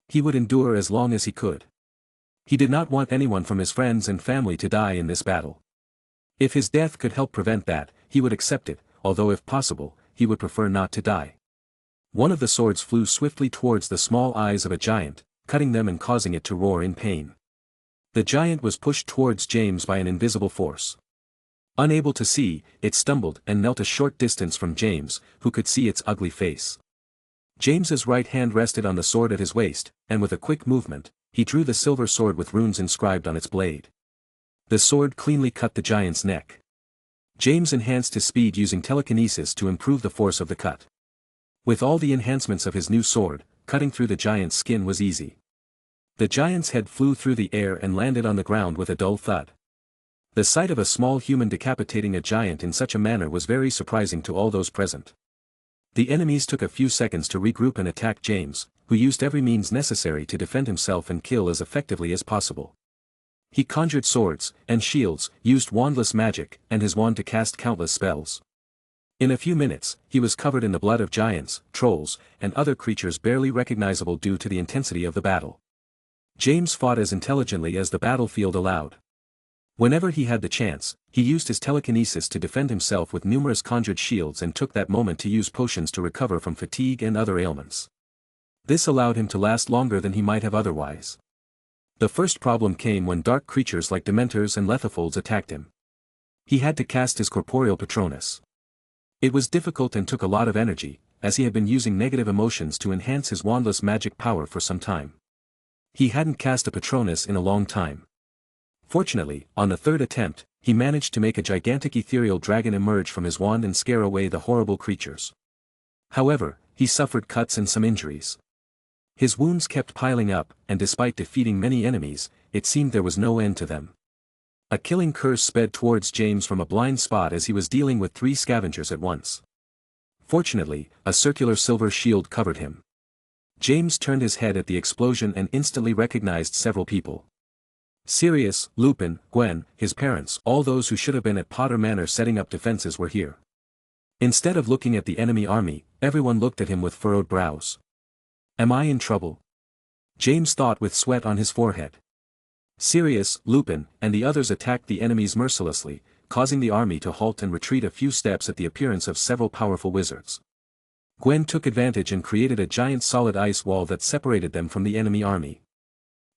He would endure as long as he could. He did not want anyone from his friends and family to die in this battle. If his death could help prevent that, he would accept it, although if possible, he would prefer not to die. One of the swords flew swiftly towards the small eyes of a giant, cutting them and causing it to roar in pain. The giant was pushed towards James by an invisible force. Unable to see, it stumbled and knelt a short distance from James, who could see its ugly face. James's right hand rested on the sword at his waist, and with a quick movement, he drew the silver sword with runes inscribed on its blade. The sword cleanly cut the giant's neck. James enhanced his speed using telekinesis to improve the force of the cut. With all the enhancements of his new sword, cutting through the giant's skin was easy. The giant's head flew through the air and landed on the ground with a dull thud. The sight of a small human decapitating a giant in such a manner was very surprising to all those present. The enemies took a few seconds to regroup and attack James, who used every means necessary to defend himself and kill as effectively as possible. He conjured swords and shields, used wandless magic, and his wand to cast countless spells. In a few minutes, he was covered in the blood of giants, trolls, and other creatures barely recognizable due to the intensity of the battle. James fought as intelligently as the battlefield allowed. Whenever he had the chance, he used his telekinesis to defend himself with numerous conjured shields and took that moment to use potions to recover from fatigue and other ailments. This allowed him to last longer than he might have otherwise. The first problem came when dark creatures like Dementors and Lethifolds attacked him. He had to cast his corporeal Patronus. It was difficult and took a lot of energy, as he had been using negative emotions to enhance his wandless magic power for some time. He hadn't cast a Patronus in a long time. Fortunately, on the 3rd attempt, he managed to make a gigantic ethereal dragon emerge from his wand and scare away the horrible creatures. However, he suffered cuts and some injuries. His wounds kept piling up, and despite defeating many enemies, it seemed there was no end to them. A killing curse sped towards James from a blind spot as he was dealing with 3 scavengers at once. Fortunately, a circular silver shield covered him. James turned his head at the explosion and instantly recognized several people. Sirius, Lupin, Gwen, his parents, all those who should have been at Potter Manor setting up defenses were here. Instead of looking at the enemy army, everyone looked at him with furrowed brows. Am I in trouble? James thought with sweat on his forehead. Sirius, Lupin, and the others attacked the enemies mercilessly, causing the army to halt and retreat a few steps at the appearance of several powerful wizards. Gwen took advantage and created a giant solid ice wall that separated them from the enemy army.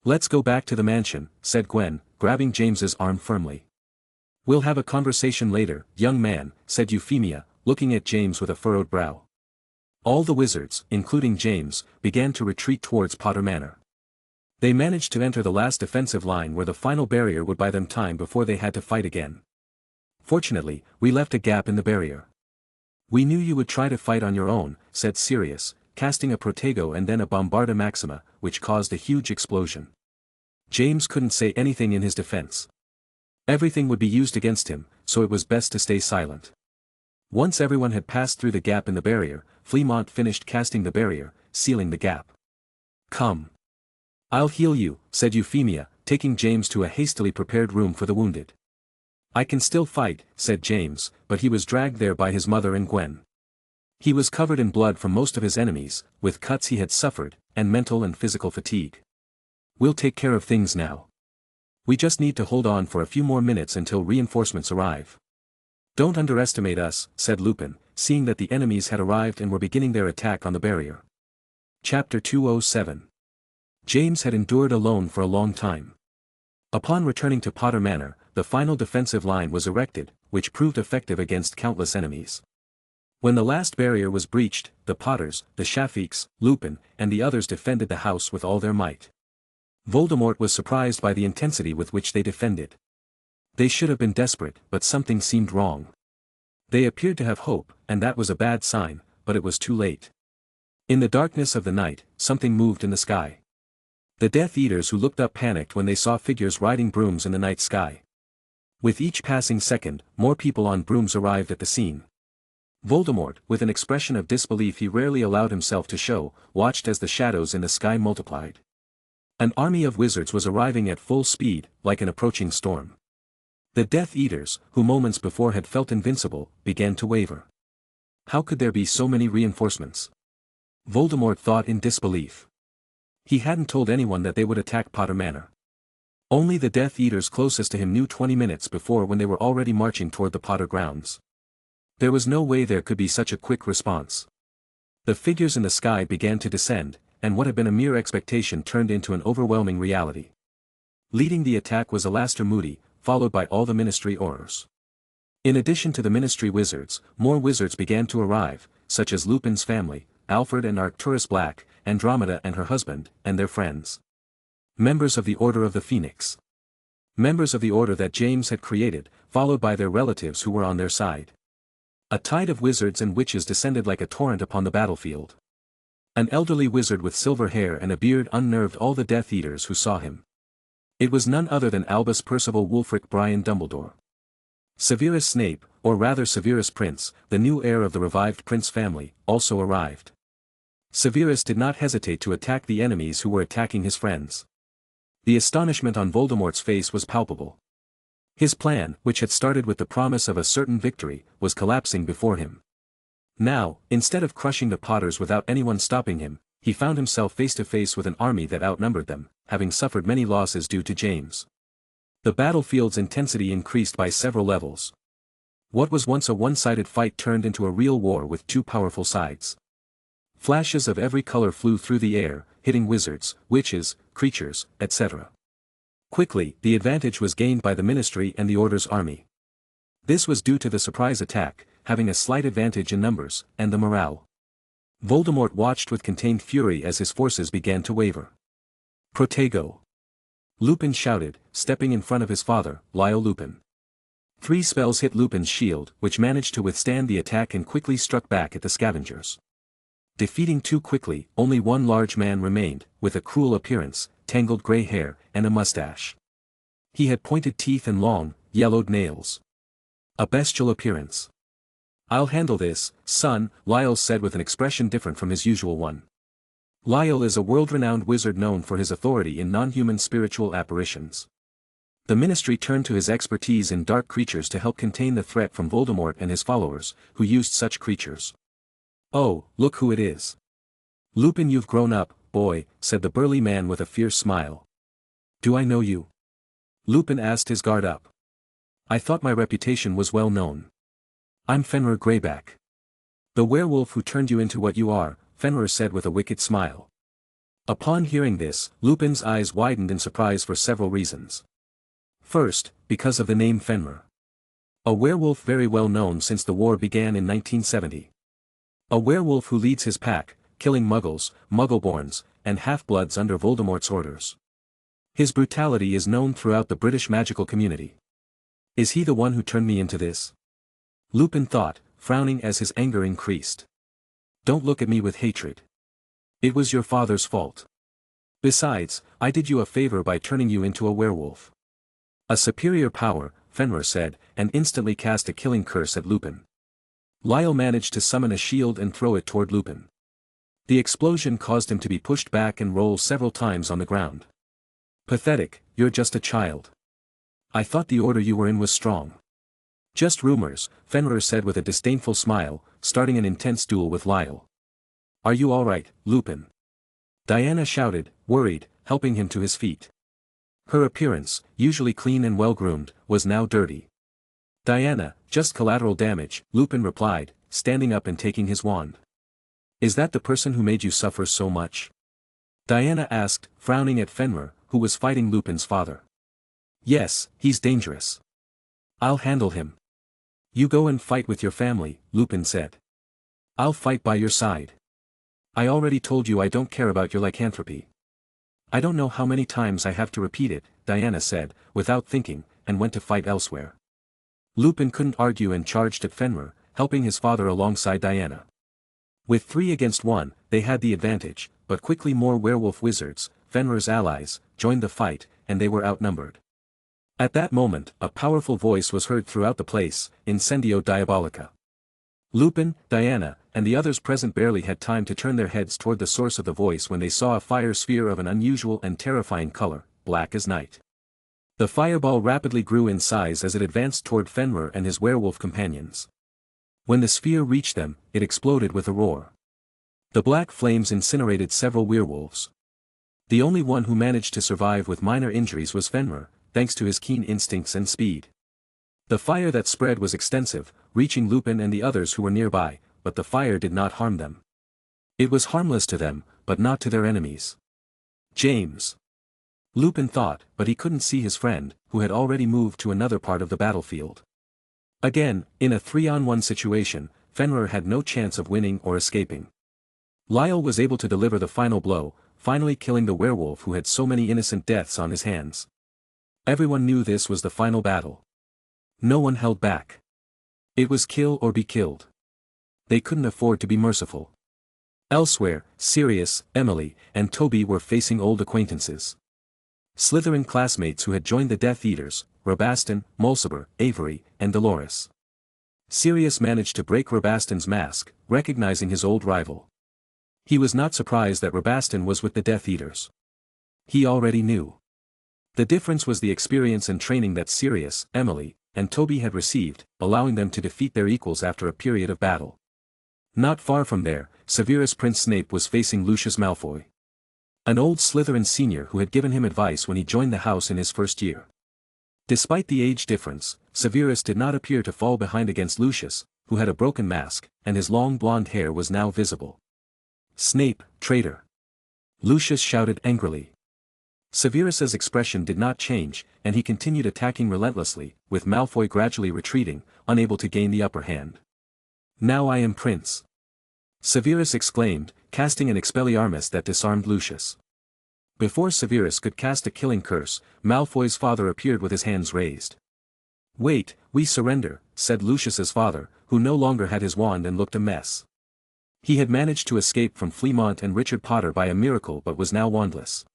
Let's go back to the mansion, said Gwen, grabbing James's arm firmly. We'll have a conversation later, young man, said Euphemia, looking at James with a furrowed brow. All the wizards, including James, began to retreat towards Potter Manor. They managed to enter the last defensive line where the final barrier would buy them time before they had to fight again. Fortunately, we left a gap in the barrier. We knew you would try to fight on your own, said Sirius, casting a Protego and then a Bombarda Maxima, which caused a huge explosion. James couldn't say anything in his defense. Everything would be used against him, so it was best to stay silent. Once everyone had passed through the gap in the barrier, Fleamont finished casting the barrier, sealing the gap. Come. I'll heal you, said Euphemia, taking James to a hastily prepared room for the wounded. I can still fight, said James, but he was dragged there by his mother and Gwen. He was covered in blood from most of his enemies, with cuts he had suffered, and mental and physical fatigue. "We'll take care of things now. We just need to hold on for a few more minutes until reinforcements arrive." "Don't underestimate us," said Lupin, seeing that the enemies had arrived and were beginning their attack on the barrier. Chapter 207. James had endured alone for a long time. Upon returning to Potter Manor, the final defensive line was erected, which proved effective against countless enemies. When the last barrier was breached, the Potters, the Shafiqs, Lupin, and the others defended the house with all their might. Voldemort was surprised by the intensity with which they defended. They should have been desperate, but something seemed wrong. They appeared to have hope, and that was a bad sign, but it was too late. In the darkness of the night, something moved in the sky. The Death Eaters who looked up panicked when they saw figures riding brooms in the night sky. With each passing second, more people on brooms arrived at the scene. Voldemort, with an expression of disbelief he rarely allowed himself to show, watched as the shadows in the sky multiplied. An army of wizards was arriving at full speed, like an approaching storm. The Death Eaters, who moments before had felt invincible, began to waver. How could there be so many reinforcements? Voldemort thought in disbelief. He hadn't told anyone that they would attack Potter Manor. Only the Death Eaters closest to him knew 20 minutes before when they were already marching toward the Potter grounds. There was no way there could be such a quick response. The figures in the sky began to descend, and what had been a mere expectation turned into an overwhelming reality. Leading the attack was Alastair Moody, followed by all the Ministry Aurors. In addition to the Ministry wizards, more wizards began to arrive, such as Lupin's family, Alfred and Arcturus Black, Andromeda and her husband, and their friends. Members of the Order of the Phoenix. Members of the order that James had created, followed by their relatives who were on their side. A tide of wizards and witches descended like a torrent upon the battlefield. An elderly wizard with silver hair and a beard unnerved all the Death Eaters who saw him. It was none other than Albus Percival Wulfric Brian Dumbledore. Severus Snape, or rather Severus Prince, the new heir of the revived Prince family, also arrived. Severus did not hesitate to attack the enemies who were attacking his friends. The astonishment on Voldemort's face was palpable. His plan, which had started with the promise of a certain victory, was collapsing before him. Now, instead of crushing the Potters without anyone stopping him, he found himself face to face with an army that outnumbered them, having suffered many losses due to James. The battlefield's intensity increased by several levels. What was once a one-sided fight turned into a real war with two powerful sides. Flashes of every color flew through the air, hitting wizards, witches, creatures, etc. Quickly, the advantage was gained by the Ministry and the Order's army. This was due to the surprise attack, having a slight advantage in numbers, and the morale. Voldemort watched with contained fury as his forces began to waver. "Protego!" Lupin shouted, stepping in front of his father, Lyle Lupin. 3 spells hit Lupin's shield, which managed to withstand the attack and quickly struck back at the scavengers. Defeating 2 quickly, only one large man remained, with a cruel appearance, tangled gray hair, and a mustache. He had pointed teeth and long, yellowed nails. A bestial appearance. "I'll handle this, son," Lyle said with an expression different from his usual one. Lyle is a world-renowned wizard known for his authority in non-human spiritual apparitions. The Ministry turned to his expertise in dark creatures to help contain the threat from Voldemort and his followers, who used such creatures. "Oh, look who it is. Lupin, you've grown up, boy," said the burly man with a fierce smile. "Do I know you?" Lupin asked his guard up. "I thought my reputation was well known. I'm Fenrir Greyback. The werewolf who turned you into what you are," Fenrir said with a wicked smile. Upon hearing this, Lupin's eyes widened in surprise for several reasons. First, because of the name Fenrir. A werewolf very well known since the war began in 1970. A werewolf who leads his pack, killing muggles, muggleborns, and half-bloods under Voldemort's orders. His brutality is known throughout the British magical community. Is he the one who turned me into this? Lupin thought, frowning as his anger increased. Don't look at me with hatred. It was your father's fault. Besides, I did you a favor by turning you into a werewolf. A superior power, Fenrir said, and instantly cast a killing curse at Lupin. Lyle managed to summon a shield and throw it toward Lupin. The explosion caused him to be pushed back and roll several times on the ground. Pathetic, you're just a child. I thought the order you were in was strong. Just rumors, Fenrir said with a disdainful smile, starting an intense duel with Lyle. Are you alright, Lupin? Diana shouted, worried, helping him to his feet. Her appearance, usually clean and well-groomed, was now dirty. Diana, just collateral damage, Lupin replied, standing up and taking his wand. Is that the person who made you suffer so much? Diana asked, frowning at Fenrir, who was fighting Lupin's father. Yes, he's dangerous. I'll handle him. You go and fight with your family, Lupin said. I'll fight by your side. I already told you I don't care about your lycanthropy. I don't know how many times I have to repeat it, Diana said, without thinking, and went to fight elsewhere. Lupin couldn't argue and charged at Fenrir, helping his father alongside Diana. With 3 against 1, they had the advantage, but quickly more werewolf wizards, Fenrir's allies, joined the fight, and they were outnumbered. At that moment, a powerful voice was heard throughout the place, Incendio Diabolica. Lupin, Diana, and the others present barely had time to turn their heads toward the source of the voice when they saw a fire sphere of an unusual and terrifying color, black as night. The fireball rapidly grew in size as it advanced toward Fenrir and his werewolf companions. When the sphere reached them, it exploded with a roar. The black flames incinerated several werewolves. The only one who managed to survive with minor injuries was Fenrir, thanks to his keen instincts and speed. The fire that spread was extensive, reaching Lupin and the others who were nearby, but the fire did not harm them. It was harmless to them, but not to their enemies. James. Lupin thought, but he couldn't see his friend, who had already moved to another part of the battlefield. Again, in a 3-on-1 situation, Fenrir had no chance of winning or escaping. Lyle was able to deliver the final blow, finally killing the werewolf who had so many innocent deaths on his hands. Everyone knew this was the final battle. No one held back. It was kill or be killed. They couldn't afford to be merciful. Elsewhere, Sirius, Emily, and Toby were facing old acquaintances. Slytherin classmates who had joined the Death Eaters, Rabastan, Mulciber, Avery, and Dolores. Sirius managed to break Rabastan's mask, recognizing his old rival. He was not surprised that Rabastan was with the Death Eaters. He already knew. The difference was the experience and training that Sirius, Emily, and Toby had received, allowing them to defeat their equals after a period of battle. Not far from there, Severus Prince Snape was facing Lucius Malfoy. An old Slytherin senior who had given him advice when he joined the house in his first year. Despite the age difference, Severus did not appear to fall behind against Lucius, who had a broken mask, and his long blonde hair was now visible. Snape, traitor! Lucius shouted angrily. Severus's expression did not change, and he continued attacking relentlessly, with Malfoy gradually retreating, unable to gain the upper hand. Now I am Prince! Severus exclaimed, casting an Expelliarmus that disarmed Lucius. Before Severus could cast a killing curse, Malfoy's father appeared with his hands raised. Wait, we surrender, said Lucius's father, who no longer had his wand and looked a mess. He had managed to escape from Fleamont and Richard Potter by a miracle but was now wandless.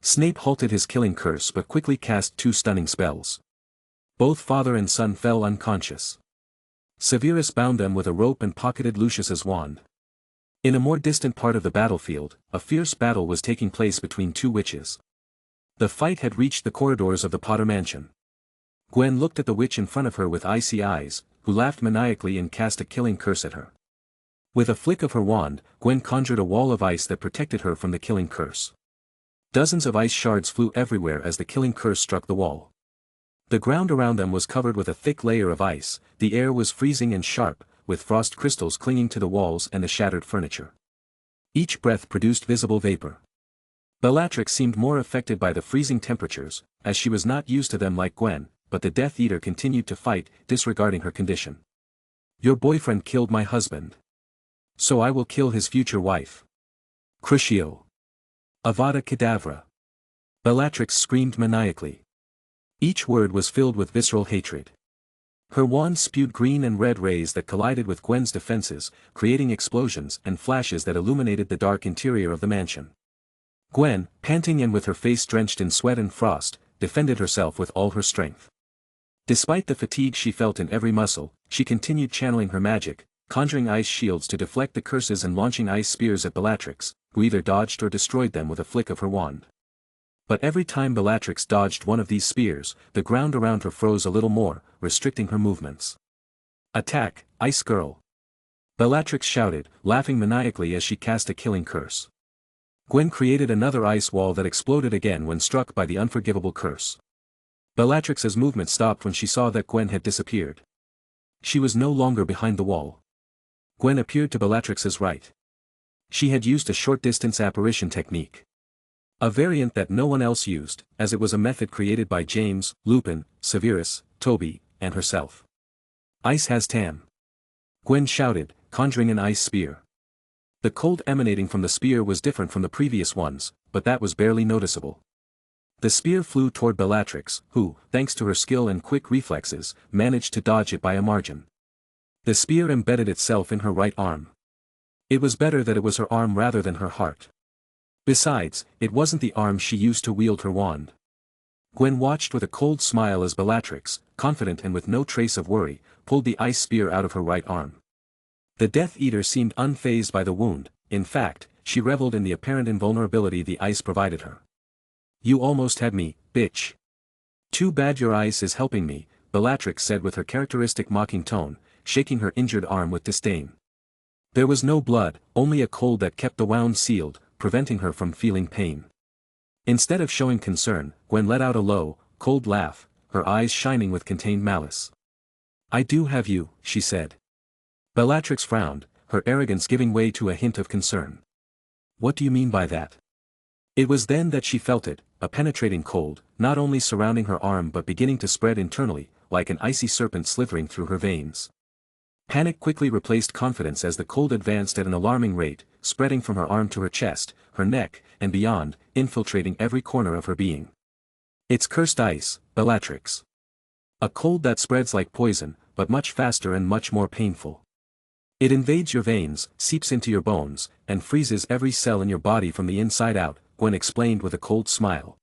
Snape halted his killing curse but quickly cast 2 stunning spells. Both father and son fell unconscious. Severus bound them with a rope and pocketed Lucius's wand. In a more distant part of the battlefield, a fierce battle was taking place between 2 witches. The fight had reached the corridors of the Potter Mansion. Gwen looked at the witch in front of her with icy eyes, who laughed maniacally and cast a killing curse at her. With a flick of her wand, Gwen conjured a wall of ice that protected her from the killing curse. Dozens of ice shards flew everywhere as the killing curse struck the wall. The ground around them was covered with a thick layer of ice, the air was freezing and sharp, with frost crystals clinging to the walls and the shattered furniture. Each breath produced visible vapor. Bellatrix seemed more affected by the freezing temperatures, as she was not used to them like Gwen, but the Death Eater continued to fight, disregarding her condition. Your boyfriend killed my husband. So I will kill his future wife. Crucio. Avada Kedavra. Bellatrix screamed maniacally. Each word was filled with visceral hatred. Her wand spewed green and red rays that collided with Gwen's defenses, creating explosions and flashes that illuminated the dark interior of the mansion. Gwen, panting and with her face drenched in sweat and frost, defended herself with all her strength. Despite the fatigue she felt in every muscle, she continued channeling her magic, conjuring ice shields to deflect the curses and launching ice spears at Bellatrix, who either dodged or destroyed them with a flick of her wand. But every time Bellatrix dodged one of these spears, the ground around her froze a little more, restricting her movements. "Attack, Ice Girl!" Bellatrix shouted, laughing maniacally as she cast a killing curse. Gwen created another ice wall that exploded again when struck by the unforgivable curse. Bellatrix's movement stopped when she saw that Gwen had disappeared. She was no longer behind the wall. Gwen appeared to Bellatrix's right. She had used a short-distance apparition technique. A variant that no one else used, as it was a method created by James, Lupin, Severus, Toby, and herself. "Ice has Tam!" Gwen shouted, conjuring an ice spear. The cold emanating from the spear was different from the previous ones, but that was barely noticeable. The spear flew toward Bellatrix, who, thanks to her skill and quick reflexes, managed to dodge it by a margin. The spear embedded itself in her right arm. It was better that it was her arm rather than her heart. Besides, it wasn't the arm she used to wield her wand. Gwen watched with a cold smile as Bellatrix, confident and with no trace of worry, pulled the ice spear out of her right arm. The Death Eater seemed unfazed by the wound. In fact, she reveled in the apparent invulnerability the ice provided her. "You almost had me, bitch. Too bad your ice is helping me," Bellatrix said with her characteristic mocking tone, shaking her injured arm with disdain. There was no blood, only a cold that kept the wound sealed, preventing her from feeling pain. Instead of showing concern, Gwen let out a low, cold laugh, her eyes shining with contained malice. "I do have you," she said. Bellatrix frowned, her arrogance giving way to a hint of concern. "What do you mean by that?" It was then that she felt it, a penetrating cold, not only surrounding her arm but beginning to spread internally, like an icy serpent slithering through her veins. Panic quickly replaced confidence as the cold advanced at an alarming rate, spreading from her arm to her chest, her neck, and beyond, infiltrating every corner of her being. "It's cursed ice, Bellatrix. A cold that spreads like poison, but much faster and much more painful. It invades your veins, seeps into your bones, and freezes every cell in your body from the inside out," Gwen explained with a cold smile.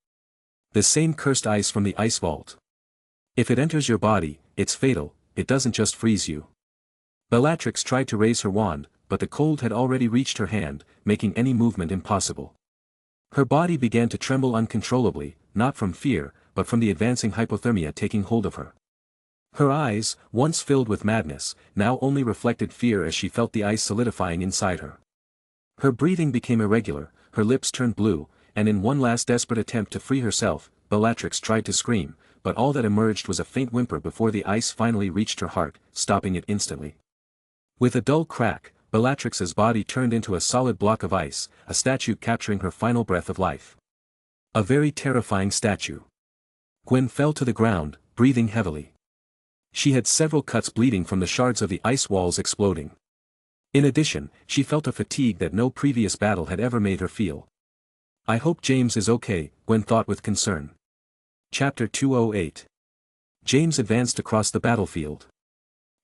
"The same cursed ice from the ice vault. If it enters your body, it's fatal, it doesn't just freeze you." Bellatrix tried to raise her wand, but the cold had already reached her hand, making any movement impossible. Her body began to tremble uncontrollably, not from fear, but from the advancing hypothermia taking hold of her. Her eyes, once filled with madness, now only reflected fear as she felt the ice solidifying inside her. Her breathing became irregular, her lips turned blue, and in one last desperate attempt to free herself, Bellatrix tried to scream, but all that emerged was a faint whimper before the ice finally reached her heart, stopping it instantly. With a dull crack, Bellatrix's body turned into a solid block of ice, a statue capturing her final breath of life. A very terrifying statue. Gwen fell to the ground, breathing heavily. She had several cuts bleeding from the shards of the ice walls exploding. In addition, she felt a fatigue that no previous battle had ever made her feel. "I hope James is okay," Gwen thought with concern. Chapter 208. James advanced across the battlefield.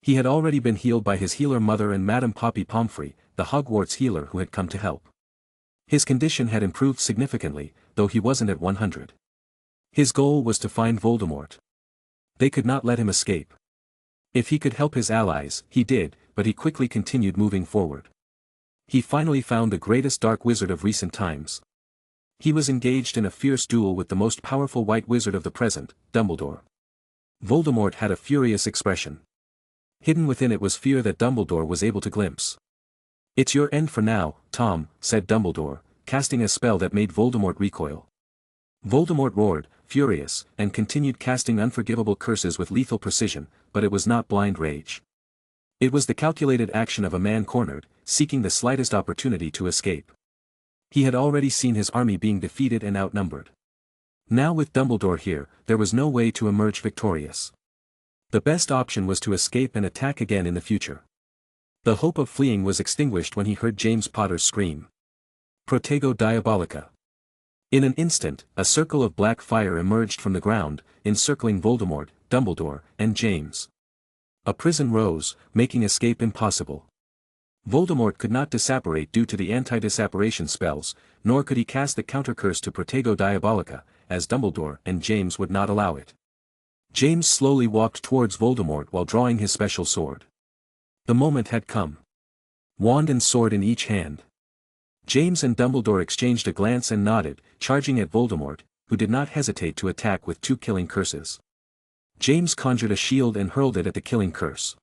He had already been healed by his healer mother and Madame Poppy Pomfrey, the Hogwarts healer who had come to help. His condition had improved significantly, though he wasn't at 100. His goal was to find Voldemort. They could not let him escape. If he could help his allies, he did, but he quickly continued moving forward. He finally found the greatest dark wizard of recent times. He was engaged in a fierce duel with the most powerful white wizard of the present, Dumbledore. Voldemort had a furious expression. Hidden within it was fear that Dumbledore was able to glimpse. "It's your end for now, Tom," said Dumbledore, casting a spell that made Voldemort recoil. Voldemort roared, furious, and continued casting unforgivable curses with lethal precision, but it was not blind rage. It was the calculated action of a man cornered, seeking the slightest opportunity to escape. He had already seen his army being defeated and outnumbered. Now with Dumbledore here, there was no way to emerge victorious. The best option was to escape and attack again in the future. The hope of fleeing was extinguished when he heard James Potter's scream. "Protego Diabolica." In an instant, a circle of black fire emerged from the ground, encircling Voldemort, Dumbledore, and James. A prison rose, making escape impossible. Voldemort could not disapparate due to the anti-disapparation spells, nor could he cast the counter-curse to Protego Diabolica, as Dumbledore and James would not allow it. James slowly walked towards Voldemort while drawing his special sword. The moment had come. Wand and sword in each hand. James and Dumbledore exchanged a glance and nodded, charging at Voldemort, who did not hesitate to attack with 2 killing curses. James conjured a shield and hurled it at the killing curse.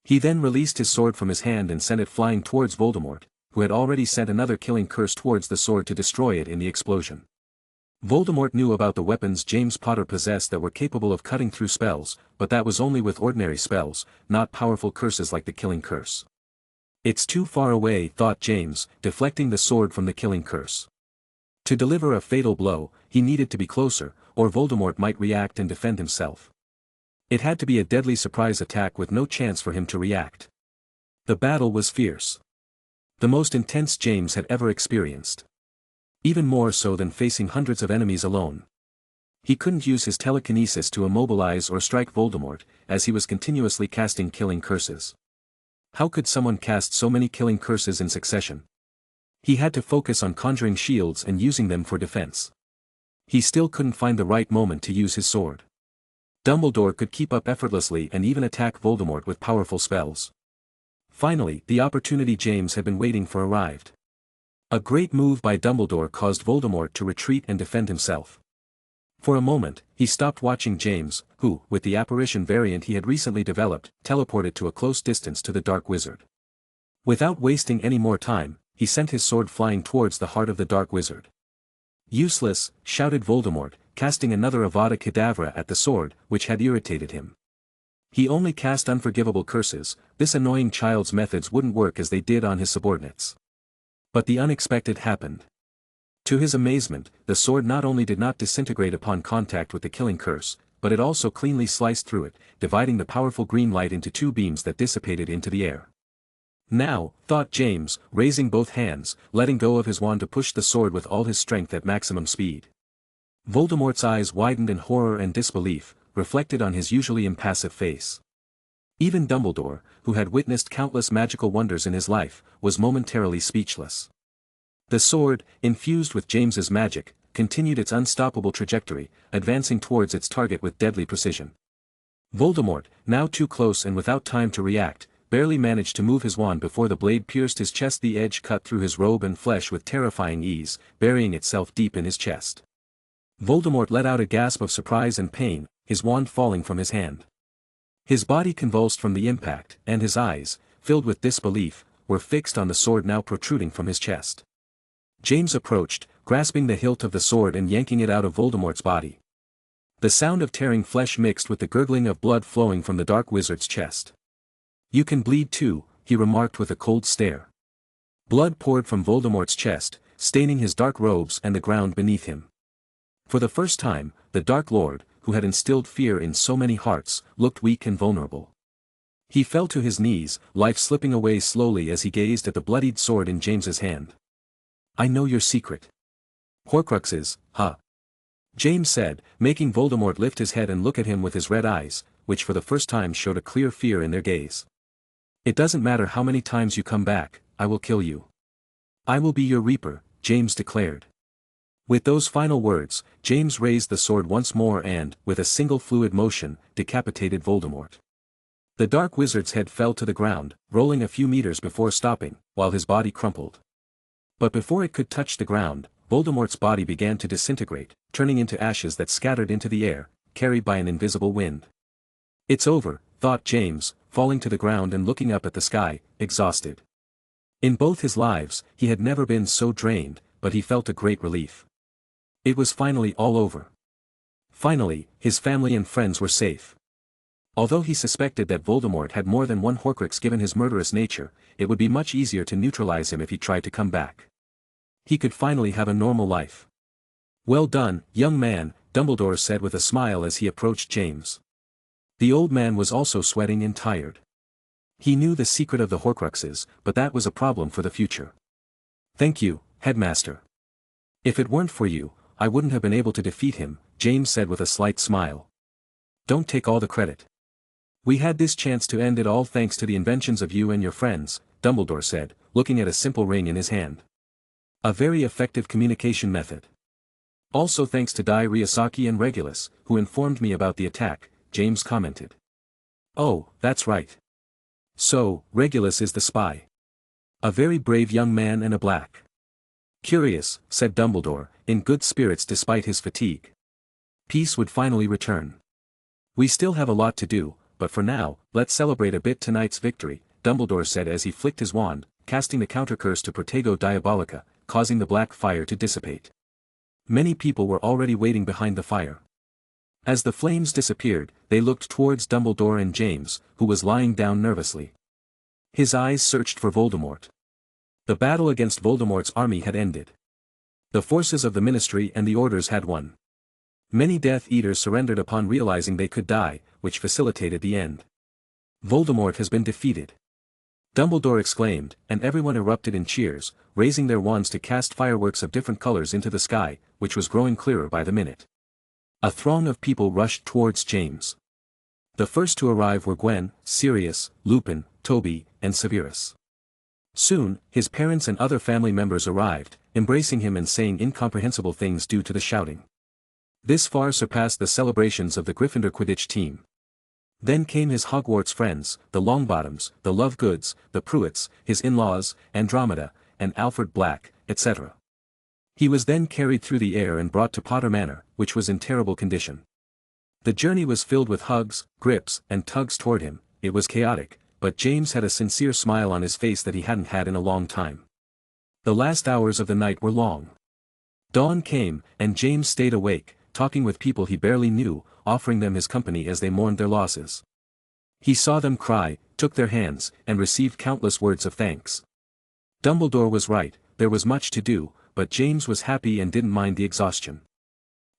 He then released his sword from his hand and sent it flying towards Voldemort, who had already sent another killing curse towards the sword to destroy it in the explosion. Voldemort knew about the weapons James Potter possessed that were capable of cutting through spells, but that was only with ordinary spells, not powerful curses like the killing curse. It's too far away, thought James, deflecting the sword from the killing curse. To deliver a fatal blow, he needed to be closer, or Voldemort might react and defend himself. It had to be a deadly surprise attack with no chance for him to react. The battle was fierce. The most intense James had ever experienced. Even more so than facing hundreds of enemies alone. He couldn't use his telekinesis to immobilize or strike Voldemort, as he was continuously casting killing curses. How could someone cast so many killing curses in succession? He had to focus on conjuring shields and using them for defense. He still couldn't find the right moment to use his sword. Dumbledore could keep up effortlessly and even attack Voldemort with powerful spells. Finally, the opportunity James had been waiting for arrived. A great move by Dumbledore caused Voldemort to retreat and defend himself. For a moment, he stopped watching James, who, with the apparition variant he had recently developed, teleported to a close distance to the Dark Wizard. Without wasting any more time, he sent his sword flying towards the heart of the Dark Wizard. "Useless," shouted Voldemort, casting another Avada Kedavra at the sword, which had irritated him. He only cast unforgivable curses. This annoying child's methods wouldn't work as they did on his subordinates. But the unexpected happened. To his amazement, the sword not only did not disintegrate upon contact with the killing curse, but it also cleanly sliced through it, dividing the powerful green light into 2 beams that dissipated into the air. Now, thought James, raising both hands, letting go of his wand to push the sword with all his strength at maximum speed. Voldemort's eyes widened in horror and disbelief, reflected on his usually impassive face. Even Dumbledore, who had witnessed countless magical wonders in his life, was momentarily speechless. The sword, infused with James's magic, continued its unstoppable trajectory, advancing towards its target with deadly precision. Voldemort, now too close and without time to react, barely managed to move his wand before the blade pierced his chest. The edge cut through his robe and flesh with terrifying ease, burying itself deep in his chest. Voldemort let out a gasp of surprise and pain, his wand falling from his hand. His body convulsed from the impact, and his eyes, filled with disbelief, were fixed on the sword now protruding from his chest. James approached, grasping the hilt of the sword and yanking it out of Voldemort's body. The sound of tearing flesh mixed with the gurgling of blood flowing from the Dark Wizard's chest. "You can bleed too," he remarked with a cold stare. Blood poured from Voldemort's chest, staining his dark robes and the ground beneath him. For the first time, the Dark Lord, who had instilled fear in so many hearts, looked weak and vulnerable. He fell to his knees, life slipping away slowly as he gazed at the bloodied sword in James's hand. "I know your secret. Horcruxes, huh?" James said, making Voldemort lift his head and look at him with his red eyes, which for the first time showed a clear fear in their gaze. "It doesn't matter how many times you come back, I will kill you. I will be your Reaper," James declared. With those final words, James raised the sword once more and, with a single fluid motion, decapitated Voldemort. The Dark Wizard's head fell to the ground, rolling a few meters before stopping, while his body crumpled. But before it could touch the ground, Voldemort's body began to disintegrate, turning into ashes that scattered into the air, carried by an invisible wind. "It's over," thought James, falling to the ground and looking up at the sky, exhausted. In both his lives, he had never been so drained, but he felt a great relief. It was finally all over. Finally, his family and friends were safe. Although he suspected that Voldemort had more than one Horcrux given his murderous nature, it would be much easier to neutralize him if he tried to come back. He could finally have a normal life. "Well done, young man," Dumbledore said with a smile as he approached James. The old man was also sweating and tired. He knew the secret of the Horcruxes, but that was a problem for the future. "Thank you, Headmaster. If it weren't for you, I wouldn't have been able to defeat him," James said with a slight smile. "Don't take all the credit. We had this chance to end it all thanks to the inventions of you and your friends," Dumbledore said, looking at a simple ring in his hand. "A very effective communication method. Also thanks to Dai Ryusaki and Regulus, who informed me about the attack," James commented. "Oh, that's right. So, Regulus is the spy. A very brave young man and a black Curious, said Dumbledore, in good spirits despite his fatigue. Peace would finally return. We still have a lot to do, but for now, let's celebrate a bit tonight's victory, Dumbledore said as he flicked his wand, casting the counter-curse to Protego Diabolica, causing the black fire to dissipate. Many people were already waiting behind the fire. As the flames disappeared, they looked towards Dumbledore and James, who was lying down nervously. His eyes searched for Voldemort. The battle against Voldemort's army had ended. The forces of the Ministry and the Orders had won. Many Death Eaters surrendered upon realizing they could die, which facilitated the end. Voldemort has been defeated. Dumbledore exclaimed, and everyone erupted in cheers, raising their wands to cast fireworks of different colors into the sky, which was growing clearer by the minute. A throng of people rushed towards James. The first to arrive were Gwen, Sirius, Lupin, Toby, and Severus. Soon, his parents and other family members arrived, embracing him and saying incomprehensible things due to the shouting. This far surpassed the celebrations of the Gryffindor Quidditch team. Then came his Hogwarts friends, the Longbottoms, the Lovegoods, the Pruitts, his in-laws, Andromeda, and Alfred Black, etc. He was then carried through the air and brought to Potter Manor, which was in terrible condition. The journey was filled with hugs, grips, and tugs toward him. It was chaotic, but James had a sincere smile on his face that he hadn't had in a long time. The last hours of the night were long. Dawn came, and James stayed awake, talking with people he barely knew, offering them his company as they mourned their losses. He saw them cry, took their hands, and received countless words of thanks. Dumbledore was right, there was much to do, but James was happy and didn't mind the exhaustion.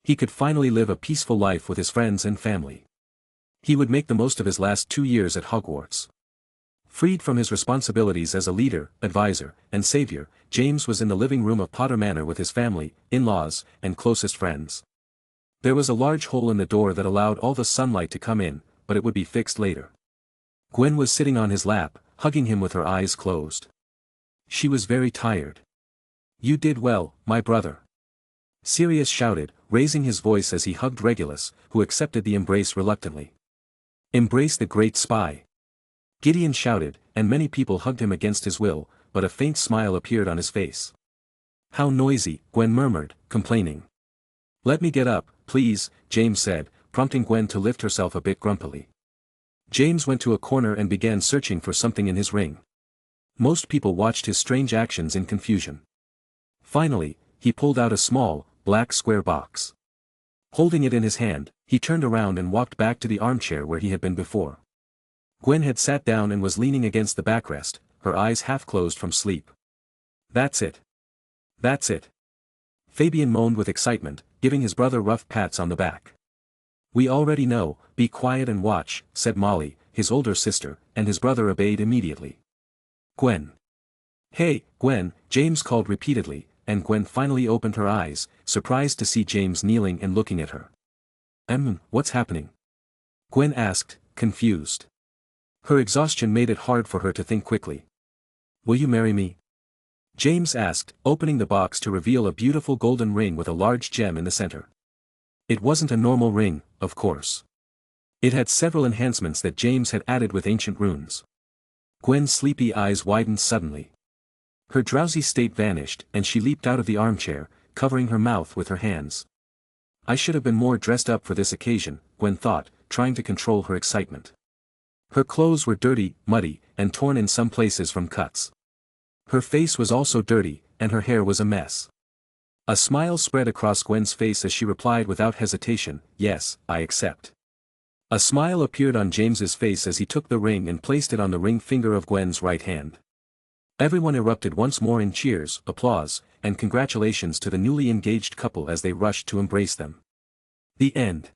He could finally live a peaceful life with his friends and family. He would make the most of his last 2 years at Hogwarts. Freed from his responsibilities as a leader, advisor, and savior, James was in the living room of Potter Manor with his family, in-laws, and closest friends. There was a large hole in the door that allowed all the sunlight to come in, but it would be fixed later. Gwen was sitting on his lap, hugging him with her eyes closed. She was very tired. "You did well, my brother," Sirius shouted, raising his voice as he hugged Regulus, who accepted the embrace reluctantly. "Embrace the great spy," Gideon shouted, and many people hugged him against his will, but a faint smile appeared on his face. "How noisy," Gwen murmured, complaining. "Let me get up, please," James said, prompting Gwen to lift herself a bit grumpily. James went to a corner and began searching for something in his ring. Most people watched his strange actions in confusion. Finally, he pulled out a small, black square box. Holding it in his hand, he turned around and walked back to the armchair where he had been before. Gwen had sat down and was leaning against the backrest, her eyes half closed from sleep. "That's it. That's it," Fabian moaned with excitement, giving his brother rough pats on the back. "We already know, be quiet and watch," said Molly, his older sister, and his brother obeyed immediately. "Gwen. Hey, Gwen," James called repeatedly, and Gwen finally opened her eyes, surprised to see James kneeling and looking at her. What's happening?" Gwen asked, confused. Her exhaustion made it hard for her to think quickly. "Will you marry me?" James asked, opening the box to reveal a beautiful golden ring with a large gem in the center. It wasn't a normal ring, of course. It had several enhancements that James had added with ancient runes. Gwen's sleepy eyes widened suddenly. Her drowsy state vanished, and she leaped out of the armchair, covering her mouth with her hands. "I should have been more dressed up for this occasion," Gwen thought, trying to control her excitement. Her clothes were dirty, muddy, and torn in some places from cuts. Her face was also dirty, and her hair was a mess. A smile spread across Gwen's face as she replied without hesitation, "Yes, I accept." A smile appeared on James's face as he took the ring and placed it on the ring finger of Gwen's right hand. Everyone erupted once more in cheers, applause, and congratulations to the newly engaged couple as they rushed to embrace them. The end.